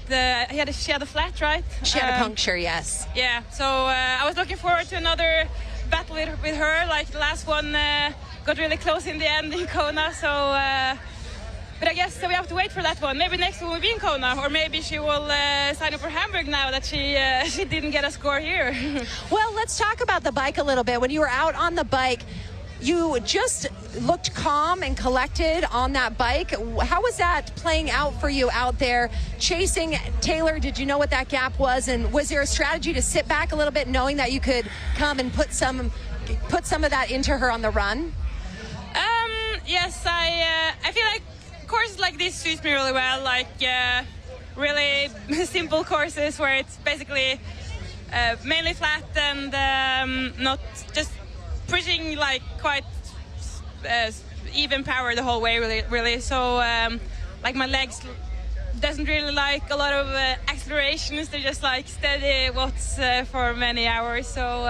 she had a flat, right? She had a puncture, yes. Yeah, so I was looking forward to another battle with her. Like the last one got really close in the end in Kona, so but I guess we have to wait for that one. Maybe next one will be in Kona, or maybe she will sign up for Hamburg now that she didn't get a score here. Well, let's talk about the bike a little bit. When you were out on the bike, you just looked calm and collected on that bike. How was that playing out for you out there chasing Taylor? Did you know what that gap was? And was there a strategy to sit back a little bit, knowing that you could come and put some of that into her on the run? Yes, I feel like courses like this suits me really well. Like really simple courses where it's basically mainly flat and not just pushing like quite even power the whole way, really. So like my legs doesn't really like a lot of accelerations. They're just like steady watts for many hours. So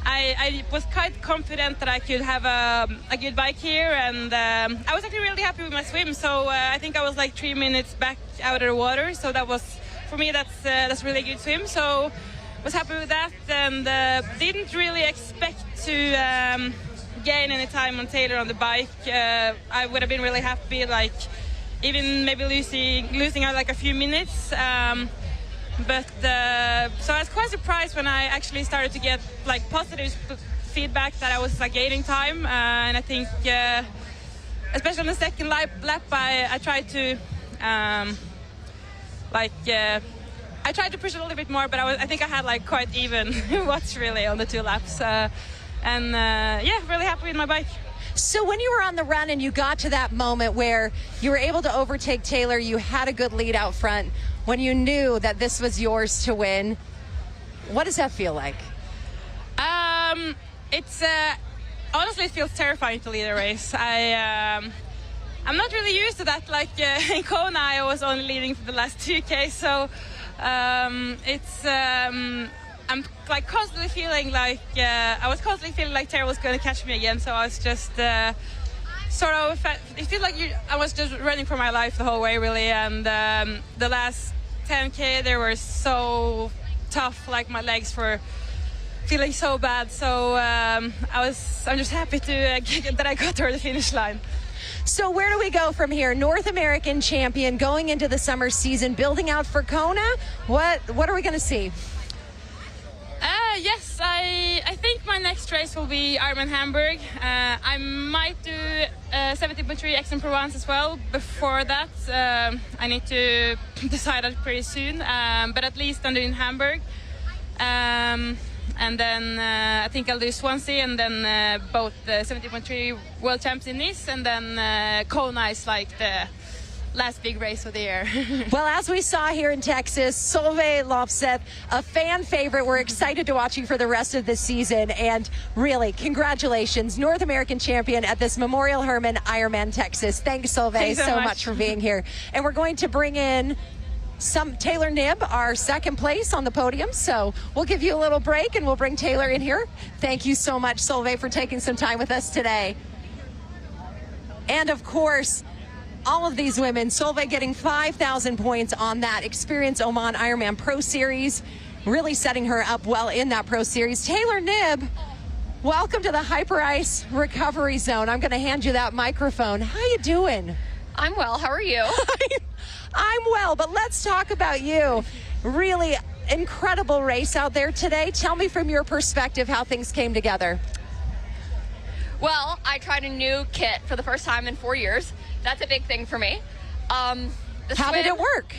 I was quite confident that I could have a good bike here, and I was actually really happy with my swim. So I think I was like 3 minutes back out of the water. So that was, for me, that's really good swim. So was happy with that, and didn't really expect to gain any time on Taylor on the bike. I would have been really happy, like even maybe losing out like a few minutes. But so I was quite surprised when I actually started to get like positive feedback that I was like gaining time, and I think especially on the second lap I tried to I tried to push a little bit more, but I think I had like quite even watts really on the 2 laps, and really happy with my bike. So when you were on the run and you got to that moment where you were able to overtake Taylor, you had a good lead out front, when you knew that this was yours to win, what does that feel like? It's honestly, it feels terrifying to lead a race. I'm not really used to that. Like in Kona, I was only leading for the last 2K, so I'm like constantly feeling like Taylor was going to catch me again. So I was just it feels like I was just running for my life the whole way, really. And the last 10K, they were so tough. Like my legs were feeling so bad. So I'm just happy that I got to the finish line. So where do we go from here? North American champion going into the summer season, building out for Kona. What are we going to see? Yes, I think my next race will be Ironman Hamburg. I might do 70.3 Aix-en-Provence as well. Before that, I need to decide that pretty soon. But at least I'm doing Hamburg. And then I think I'll do Swansea, and then both the 70.3 World Champs in Nice, and then Kona is like the last big race of the year. Well, as we saw here in Texas, Solveig Løvseth, a fan favorite. We're excited to watch you for the rest of the season, and really, congratulations, North American champion at this Memorial Hermann Ironman Texas. Thanks, Solveig, so much for being here. And we're going to bring in Taylor Knibb, our second place on the podium. So we'll give you a little break and we'll bring Taylor in here. Thank you so much, Solveig, for taking some time with us today. And of course, all of these women, Solveig getting 5,000 points on that Experience Oman Ironman Pro Series, really setting her up well in that Pro Series. Taylor Knibb, welcome to the Hyper Ice Recovery Zone. I'm going to hand you that microphone. How you doing? I'm well. How are you? I'm well, but let's talk about you. Really incredible race out there today. Tell me from your perspective how things came together. Well, I tried a new kit for the first time in 4 years. That's a big thing for me. How did it work?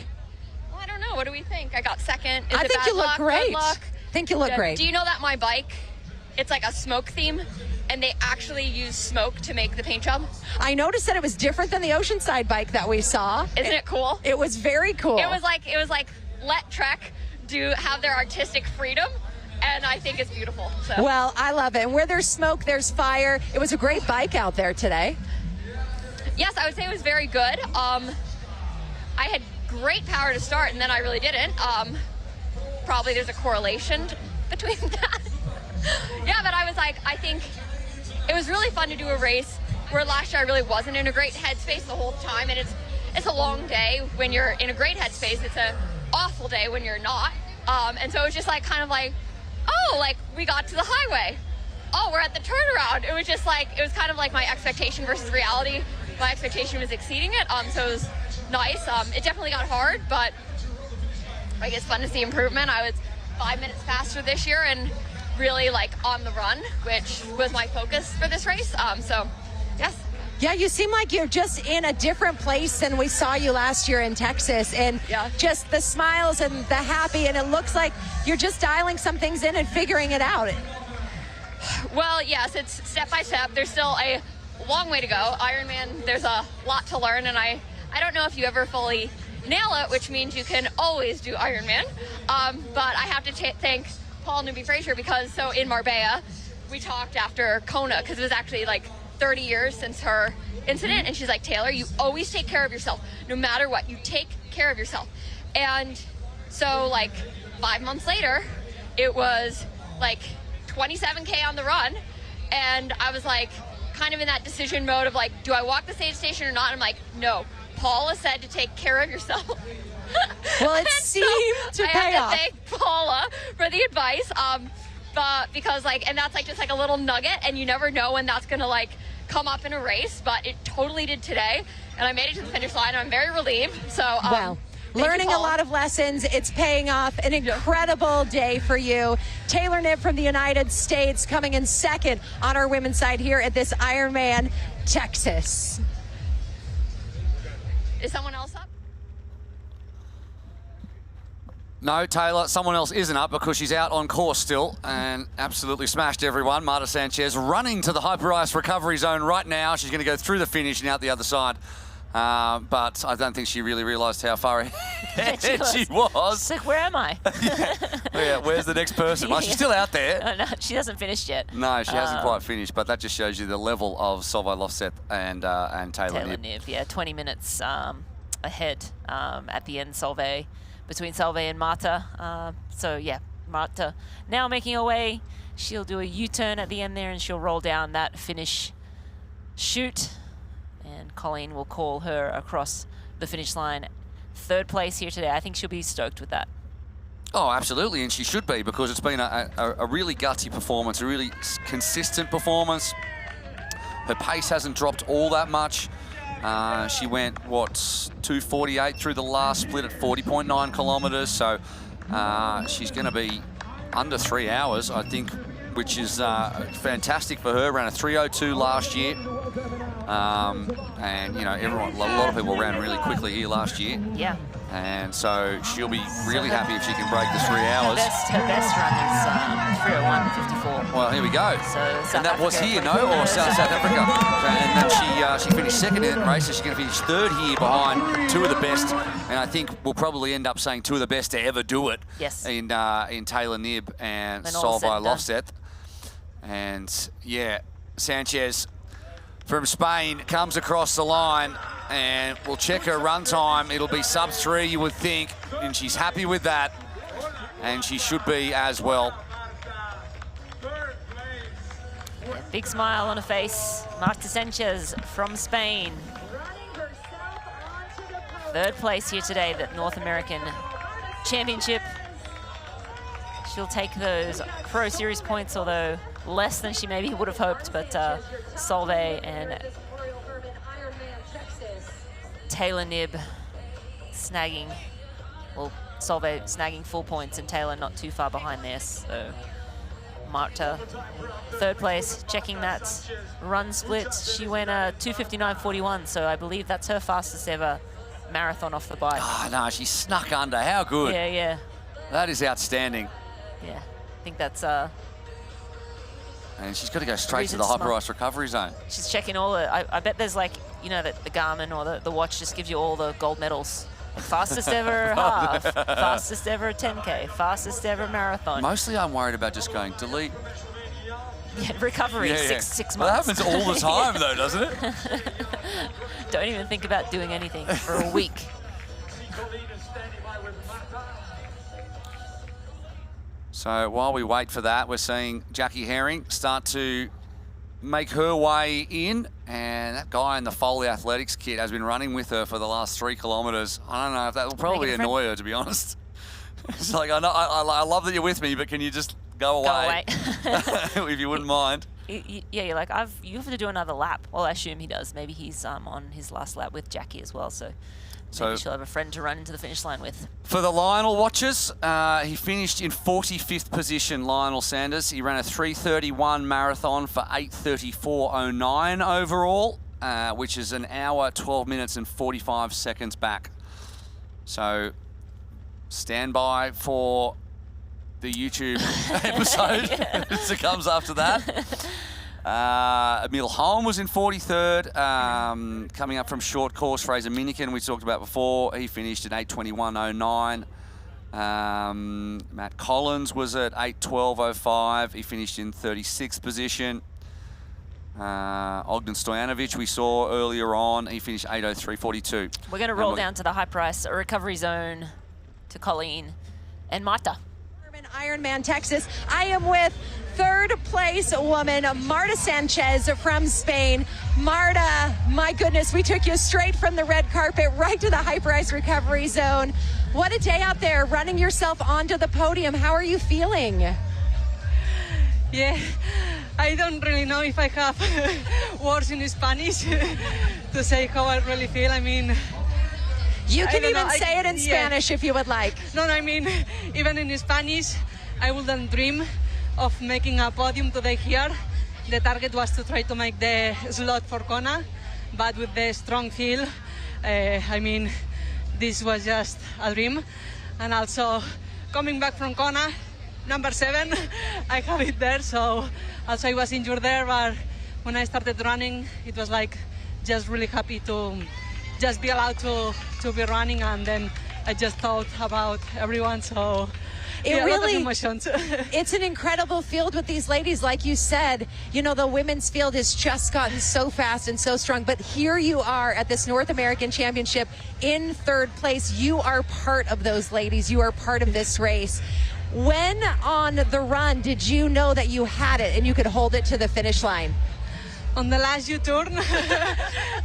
Well, I don't know. What do we think? I got second. Is I it think bad you look luck, great. Good luck? I think you look great. Do you know that my bike, it's like a smoke theme, and they actually use smoke to make the paint job? I noticed that it was different than the Oceanside bike that we saw. Isn't it cool? It was very cool. It was like let Trek have their artistic freedom, and I think it's beautiful. So. Well, I love it. And where there's smoke, there's fire. It was a great bike out there today. Yes, I would say it was very good. I had great power to start, and then I really didn't. Probably there's a correlation between that. Yeah, but I was like, I think it was really fun to do a race where last year I really wasn't in a great headspace the whole time, and it's a long day when you're in a great headspace. It's an awful day when you're not. And so it was just like kind of like, oh, like we got to the highway. Oh, we're at the turnaround. It was just like, it was kind of like my expectation versus reality. My expectation was exceeding it, so it was nice. It definitely got hard, but I guess fun to see improvement. I was 5 minutes faster this year and really like on the run, which was my focus for this race. So, yes. Yeah, you seem like you're just in a different place than we saw you last year in Texas, and just the smiles and the happy, and it looks like you're just dialing some things in and figuring it out. Well, yes, it's step by step. There's still a long way to go. Ironman, there's a lot to learn, and I don't know if you ever fully nail it, which means you can always do Ironman. But I have to thank Paul Newby-Fraser, because so in Marbella, we talked after Kona, because it was actually like 30 years since her incident, and she's like, Taylor, you always take care of yourself. No matter what, you take care of yourself. And so like 5 months later, it was like 27K on the run, and I was like kind of in that decision mode of like, do I walk the aid station or not? I'm like, no, Paula said to take care of yourself. Well, it seemed to pay off. I have to thank Paula for the advice, but because like, and that's like just like a little nugget, and you never know when that's gonna like come up in a race, but it totally did today, and I made it to the finish line. I'm very relieved. So wow. Learning a lot of lessons. It's paying off. An incredible day for you. Taylor Knibb from the United States coming in second on our women's side here at this Ironman Texas. Is someone else up? No, Taylor, someone else isn't up because she's out on course still and absolutely smashed everyone. Marta Sanchez running to the hyper-ice recovery zone right now. She's going to go through the finish and out the other side. But I don't think she really realised how far ahead she was. She's like, where am I? Yeah, where's the next person? Well, she's still out there. No, she hasn't finished yet. No, she hasn't quite finished, but that just shows you the level of Solveig Lofseth and Taylor Knibb. Yeah, 20 minutes ahead at the end, Solveig, between Solveig and Marta. So, yeah, Marta now making her way. She'll do a U-turn at the end there, and she'll roll down that finish chute. And Colleen will call her across the finish line. Third place here today. I think she'll be stoked with that. Oh, absolutely, and she should be, because it's been a really gutsy performance, a really consistent performance. Her pace hasn't dropped all that much. She went, what, 2:48 through the last split at 40.9 kilometres, so she's going to be under 3 hours, I think, which is fantastic for her. Ran a 3:02 last year. And, you know, a lot of people ran really quickly here last year. Yeah. And so she'll be really happy if she can break the 3 hours. Her best run is 3:01.54. Well, here we go. So and that was here, no? Or South Africa. And then she finished second in the race, so she's going to finish third here behind two of the best. And I think we'll probably end up saying two of the best to ever do it. Yes. In Taylor Knibb and Solveig Lofseth. And, yeah, Sanchez from Spain comes across the line, and we'll check her run time. It'll be sub-3, you would think, and she's happy with that, and she should be as well. Big smile on her face. Marta Sanchez from Spain. Third place here today at the North American Championship. She'll take those Pro Series points, although less than she maybe would have hoped, but Solveig and Taylor Knibb snagging, well, Solveig snagging full points and Taylor not too far behind there. So Marta, third place, checking that run split. She went 2:59.41, so I believe that's her fastest ever marathon off the bike. Oh, no, she snuck under. How good. Yeah, yeah. That is outstanding. Yeah, I think that's... And she's got to go straight to the hyper-ice recovery zone. She's checking all the... I bet there's like, you know, the Garmin or the watch just gives you all the gold medals. Fastest ever half, fastest ever 10K, fastest ever marathon. Mostly I'm worried about just going delete. Yeah, recovery, Yeah. 6 months. Well, that happens all the time though, doesn't it? Don't even think about doing anything for a week. So while we wait for that, we're seeing Jackie Herring start to make her way in, and that guy in the Foley Athletics kit has been running with her for the last 3 kilometres. I don't know if that will probably annoy her, to be honest. It's like, I love that you're with me, but can you just go away? If you wouldn't mind. Yeah, you're like, you have to do another lap. Well, I assume he does. Maybe he's on his last lap with Jackie as well, so maybe she'll have a friend to run into the finish line with. For the Lionel watchers, he finished in 45th position, Lionel Sanders. He ran a 3:31 marathon for 8:34.09 overall, which is an hour, 12 minutes and 45 seconds back. So stand by for the YouTube episode that comes after that. Emil Holm was in 43rd, coming up from short course. Fraser Minikin, we talked about before, he finished at 8:21.09. Matt Collins was at 8:12.05. He finished in 36th position. Ogden Stojanovic, we saw earlier on, he finished 8:03.42. We're going to roll down to the high-price recovery zone to Colleen and Marta. Ironman, Texas. I am with third place woman, Marta Sanchez from Spain. Marta, my goodness, we took you straight from the red carpet right to the hyper-ice recovery zone. What a day out there, running yourself onto the podium. How are you feeling? Yeah, I don't really know if I have words in Spanish to say how I really feel. I mean, you can even say it in Spanish if you would like. No, I mean, even in Spanish, I wouldn't dream of making a podium today here. The target was to try to make the slot for Kona, but with the strong feel, I mean, this was just a dream. And also, coming back from Kona, number 7, I have it there. So also I was injured there, but when I started running, it was like just really happy to just be allowed to be running, and then I just thought about everyone. So It really, a lot of really, emotions. It's an incredible field with these ladies. Like you said, you know, the women's field has just gotten so fast and so strong. But here you are at this North American Championship in third place. You are part of those ladies. You are part of this race. When on the run did you know that you had it and you could hold it to the finish line? On the last U-turn,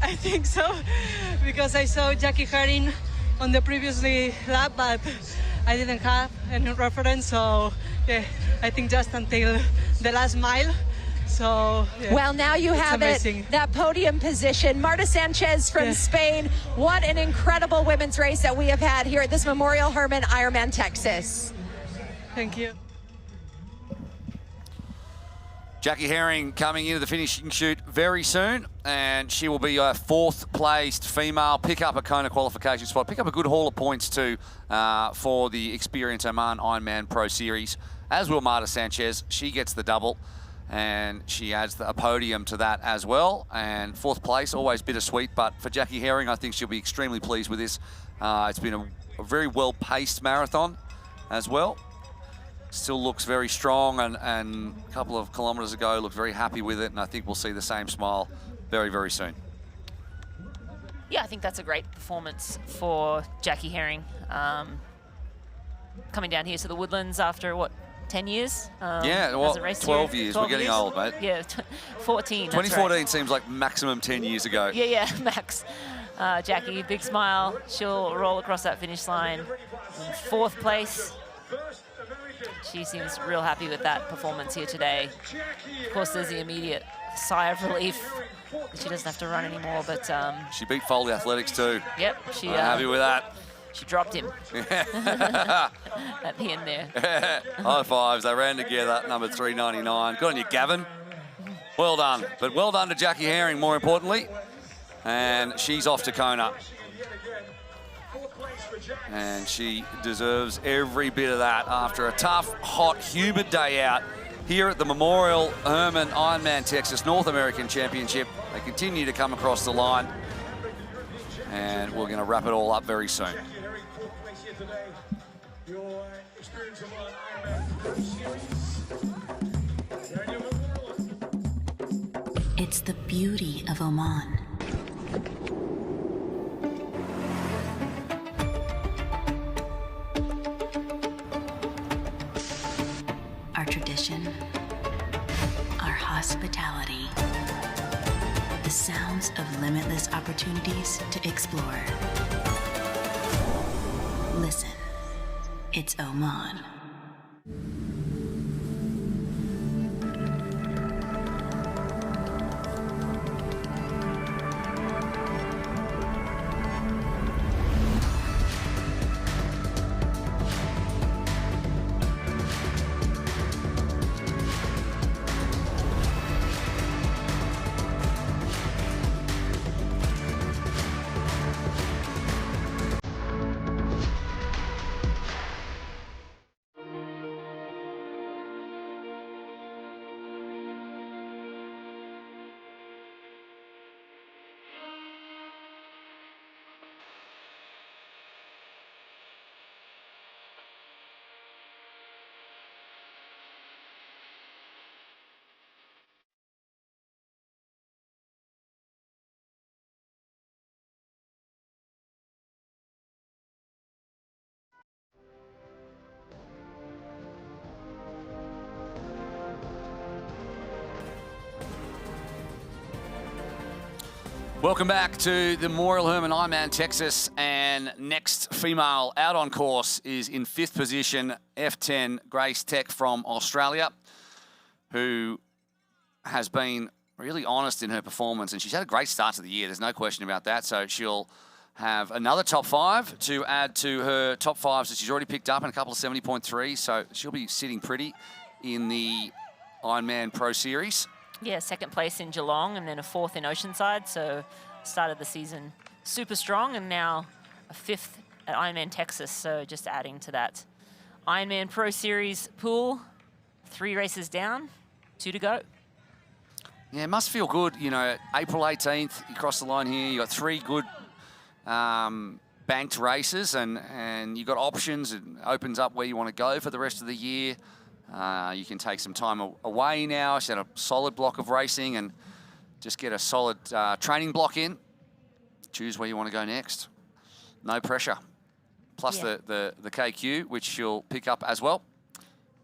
I think so, because I saw Jackie Herring on the previously lap, but I didn't have any reference, so yeah, I think just until the last mile. So yeah, well, now you have amazing. That podium position. Marta Sanchez from Spain. What an incredible women's race that we have had here at this Memorial Hermann Ironman Texas. Thank you. Jackie Herring coming into the finishing chute very soon, and she will be a 4th placed female, pick up a Kona qualification spot, pick up a good haul of points too for the Experience Oman Ironman Pro Series, as will Marta Sanchez. She gets the double, and she adds a podium to that as well. And 4th place, always bittersweet, but for Jackie Herring, I think she'll be extremely pleased with this. It's been a very well-paced marathon as well. Still looks very strong, and a couple of kilometres ago looked very happy with it, and I think we'll see the same smile very, very soon. Yeah, I think that's a great performance for Jackie Herring. Coming down here to the Woodlands after, what, 10 years? Yeah, well, 12 years. We're getting old, mate. Yeah, 14. 2014 right. seems like maximum 10 years ago. Yeah, max. Jackie, big smile. She'll roll across that finish line in 4th place. She seems real happy with that performance here today. Of course, there's the immediate sigh of relief that she doesn't have to run anymore, but... she beat Foley Athletics too. Yep. She, I'm happy with that. She dropped him at the end there. High fives. They ran together, number 399. Good on you, Gavin. Well done. But well done to Jackie Herring, more importantly. And she's off to Kona. And she deserves every bit of that after a tough, hot, humid day out here at the Memorial Hermann Ironman Texas North American Championship. They continue to come across the line. And we're going to wrap it all up very soon. It's the beauty of Oman. Our tradition, our hospitality, the sounds of limitless opportunities to explore. Listen, it's Oman. Welcome back to the Memorial Hermann Ironman Texas, and next female out on course is in 5th position, F10 Grace Tech from Australia, who has been really honest in her performance, and she's had a great start to the year. There's no question about that. So she'll have another top 5 to add to her top 5s that she's already picked up, and a couple of 70.3. So she'll be sitting pretty in the Ironman Pro Series. Yeah, 2nd place in Geelong and then a 4th in Oceanside. So started the season super strong, and now a 5th at Ironman Texas. So just adding to that Ironman Pro Series pool, 3 races down, 2 to go. Yeah, it must feel good. You know, April 18th, you cross the line here. You got 3 good banked races, and you got options. It opens up where you want to go for the rest of the year. You can take some time away now, set a solid block of racing, and just get a solid training block in. Choose where you want to go next. No pressure. Plus the KQ, which she'll pick up as well.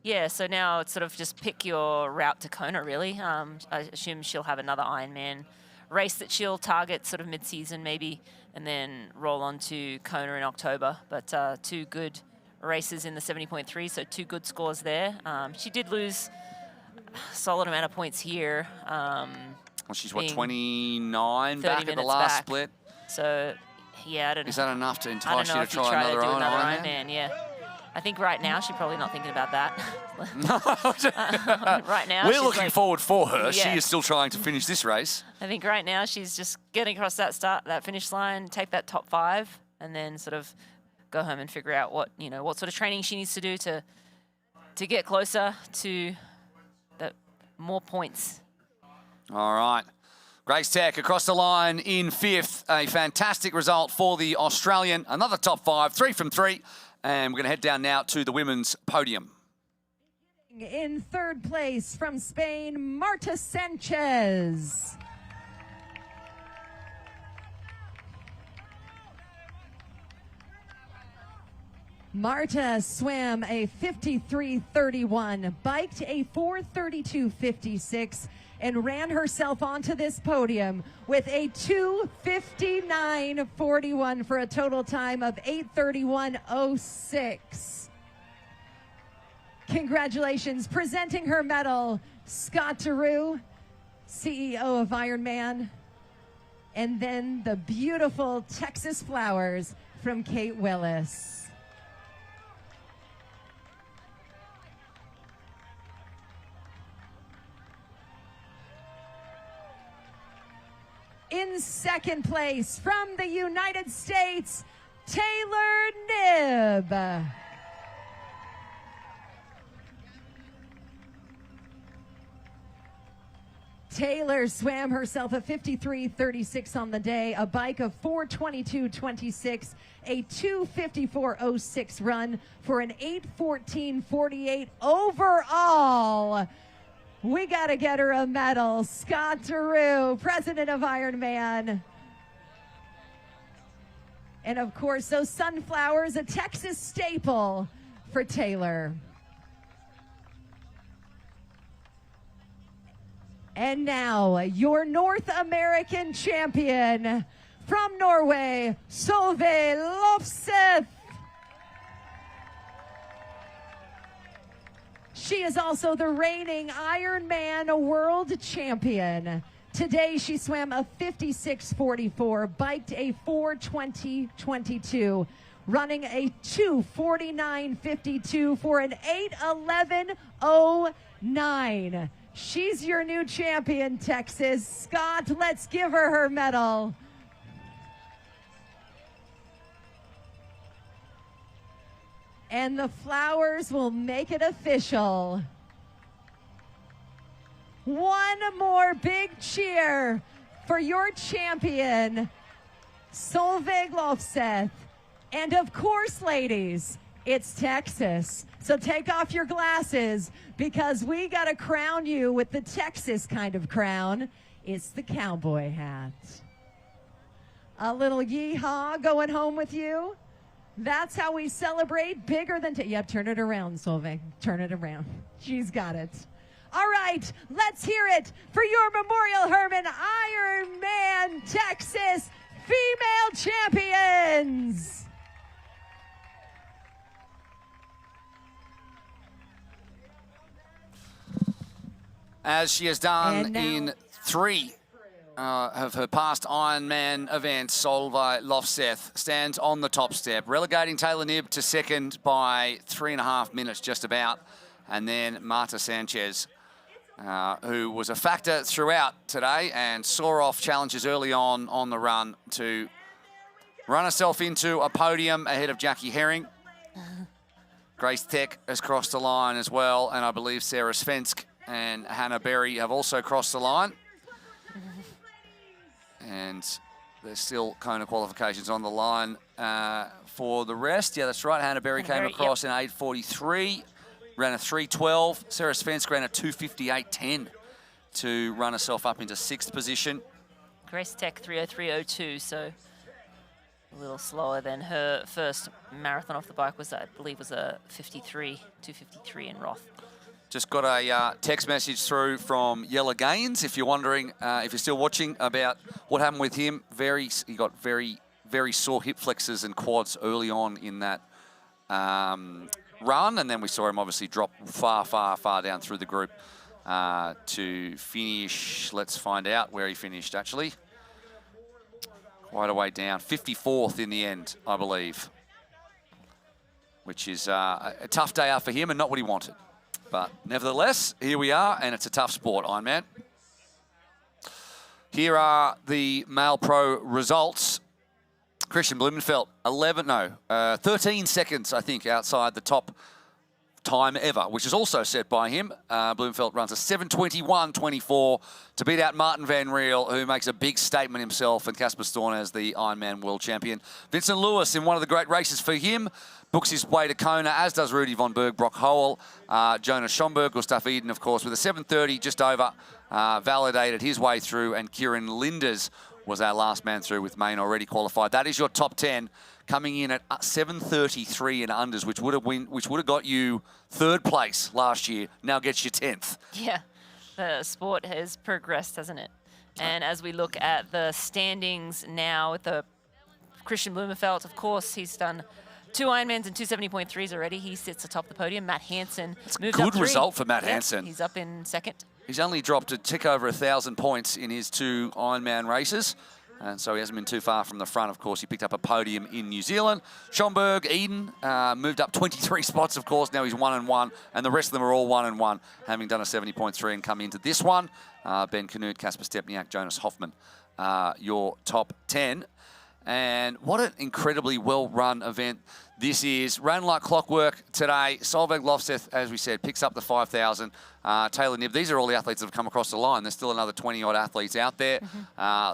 Yeah, so now it's sort of just pick your route to Kona, really. I assume she'll have another Ironman race that she'll target sort of mid-season maybe, and then roll on to Kona in October. But 2 good races in the 70.3, so 2 good scores there. She did lose a solid amount of points here. Well, she's, what, 29 back at the last split? So, yeah, I don't know. Is that enough to entice you to try another Ironman? Yeah. I think right now she's probably not thinking about that. Right now, we're looking forward for her. Yeah. She is still trying to finish this race. I think right now she's just getting across that finish line, take that top 5, and then sort of go home and figure out what sort of training she needs to do to get closer to the more points. All right. Grace Tech across the line in 5th. A fantastic result for the Australian. Another top 5, 3 from 3. And we're going to head down now to the women's podium. In 3rd place from Spain, Marta Sanchez. Marta swam a 53:31, biked a 4:32:56, and ran herself onto this podium with a 2:59:41 for a total time of 8:31:06. Congratulations. Presenting her medal, Scott Deroux, CEO of Ironman, and then the beautiful Texas flowers from Kate Willis. In 2nd place from the United States, Taylor Knibb. Taylor swam herself a 53.36 on the day, a bike of 4:22.26, a 2:54.06 run for an 8:14.48 overall. We got to get her a medal. Scott Deroux, president of Ironman. And of course, those sunflowers, a Texas staple for Taylor. And now, your North American champion from Norway, Solveig Lofseth. She is also the reigning Ironman world champion. Today, she swam a 56.44, biked a 4:20.22, running a 2:49.52 for an 8:11.09. She's your new champion, Texas. Scott, let's give her medal. And the flowers will make it official. One more big cheer for your champion, Solveig Lofseth. And of course, ladies, it's Texas. So take off your glasses because we got to crown you with the Texas kind of crown. It's the cowboy hat. A little yeehaw going home with you. That's how we celebrate bigger than... Yep, turn it around, Solveig. Turn it around. She's got it. All right, let's hear it for your Memorial Hermann Ironman Texas female champions. As she has done in 3 of her past Ironman events, Solveig Lofseth stands on the top step, relegating Taylor Knibb to second by 3.5 minutes just about. And then Marta Sanchez, who was a factor throughout today and saw off challenges early on the run to run herself into a podium ahead of Jackie Herring. Grace Tech has crossed the line as well, and I believe Sarah Svensk and Hannah Berry have also crossed the line. And there's still Kona qualifications on the line for the rest. Yeah, that's right. Hannah Berry came across in 8:43, ran a 3:12. Sarah Svensk ran a 2:58.10 to run herself up into 6th position. Grace Tech 3:03.02, so a little slower than her first marathon off the bike was, I believe, was a 2:53 in Roth. Just got a text message through from Yella Gaines. If you're wondering, if you're still watching, about what happened with him, he got very, very sore hip flexors and quads early on in that run, and then we saw him obviously drop far, far, far down through the group to finish. Let's find out where he finished, actually. Quite a way down, 54th in the end, I believe, which is a tough day out for him and not what he wanted. But nevertheless, here we are, and it's a tough sport, Ironman. Here are the male pro results. Christian Blumenfeld, 13 seconds, I think, outside the top time ever, which is also set by him. Blumenfeld runs a 7:21.24 to beat out Martin Van Riel, who makes a big statement himself, and Casper Storn as the Ironman world champion. Vincent Lewis, in one of the great races for him, books his way to Kona, as does Rudy von Berg, Brock Howell, Jonas Schomburg, Gustav Eden, of course, with a 7:30 just over, validated his way through, and Kieran Linders was our last man through with Maine already qualified. That is your top 10, coming in at 7:33 in unders, which would have got you 3rd place last year. Now gets you 10th. Yeah, the sport has progressed, hasn't it? And as we look at the standings now, with the Christian Blumenfeld, of course, he's done 2 Ironmans and 2 70.3s already. He sits atop the podium. Matt Hansen moved up 3. Good result for Matt Hansen. He's up in 2nd. He's only dropped a tick over 1,000 points in his 2 Ironman races. And so he hasn't been too far from the front. Of course, he picked up a podium in New Zealand. Schomburg, Eden, moved up 23 spots, of course. Now he's 1-1, and the rest of them are all 1-1, having done a 70.3 and come into this one. Ben Canute, Casper Stepniak, Jonas Hoffman, your top 10. And what an incredibly well-run event this is. Ran like clockwork today. Solveig Lofseth, as we said, picks up the 5,000. Taylor Knibb, these are all the athletes that have come across the line. There's still another 20-odd athletes out there,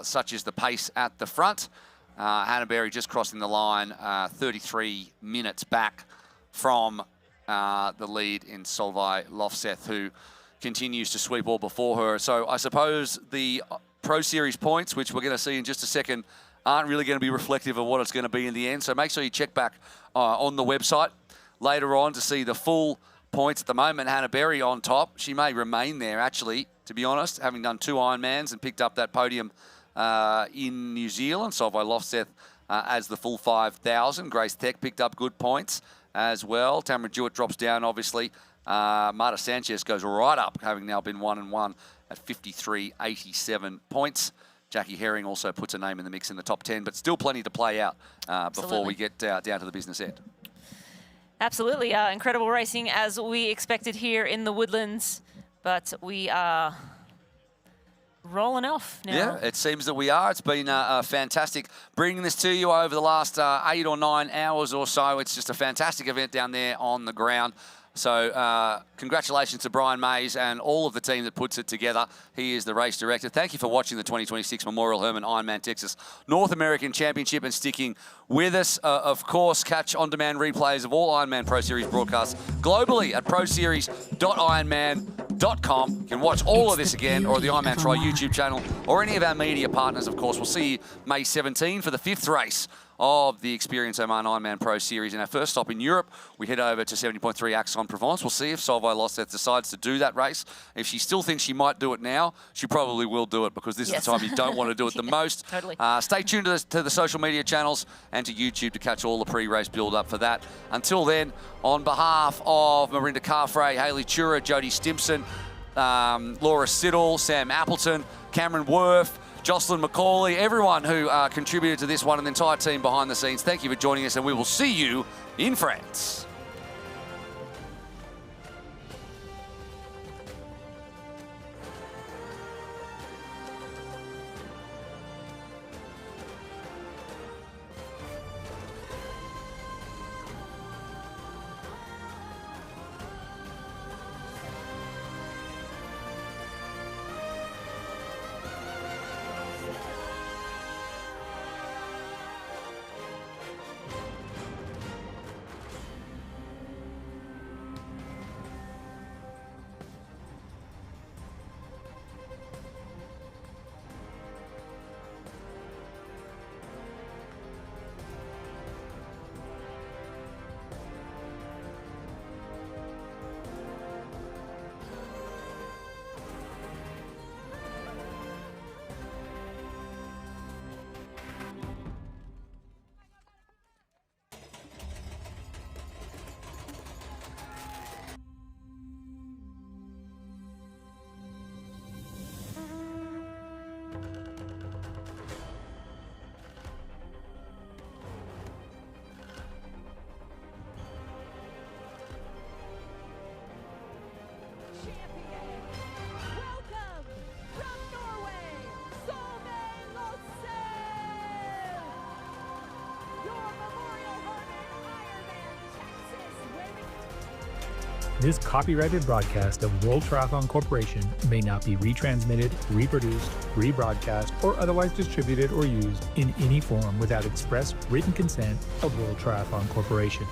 such as the pace at the front. Hannah Berry just crossing the line 33 minutes back from the lead in Solveig Lofseth, who continues to sweep all before her. So I suppose the Pro Series points, which we're going to see in just a second, aren't really going to be reflective of what it's going to be in the end. So make sure you check back on the website later on to see the full points. At the moment, Hannah Berry on top. She may remain there, actually, to be honest, having done 2 Ironmans and picked up that podium in New Zealand. Solveig Lofseth as the full 5,000. Grace Tech picked up good points as well. Tamara Jewett drops down, obviously. Marta Sanchez goes right up, having now been 1-1 at 53.87 points. Jackie Herring also puts a name in the mix in the top 10, but still plenty to play out before we get down to the business end. Absolutely. Incredible racing as we expected here in the Woodlands, but we are rolling off now. Yeah, it seems that we are. It's been fantastic bringing this to you over the last 8 or 9 hours or so. It's just a fantastic event down there on the ground. So congratulations to Brian Mays and all of the team that puts it together. He is the race director. Thank you for watching the 2026 Memorial Hermann Ironman Texas North American Championship and sticking with us. Of course, catch on-demand replays of all Ironman Pro Series broadcasts globally at proseries.ironman.com. You can watch all of this again, or the Ironman Try YouTube channel, or any of our media partners, of course. We'll see you May 17 for the 5th race of the Experience Oman Ironman Pro Series. In our first stop in Europe, we head over to 70.3 Aix-en-Provence. We'll see if Solveig Lofseth decides to do that race. If she still thinks she might do it now, she probably will do it, because this is the time you don't want to do it the most. Totally. Stay tuned to the social media channels and to YouTube to catch all the pre-race build-up for that. Until then, on behalf of Marinda Carfrae, Hayley Chura, Jodie Stimpson, Laura Siddle, Sam Appleton, Cameron Worth, Jocelyn McCauley, everyone who contributed to this one, and the entire team behind the scenes, thank you for joining us, and we will see you in France. This copyrighted broadcast of World Triathlon Corporation may not be retransmitted, reproduced, rebroadcast, or otherwise distributed or used in any form without express written consent of World Triathlon Corporation.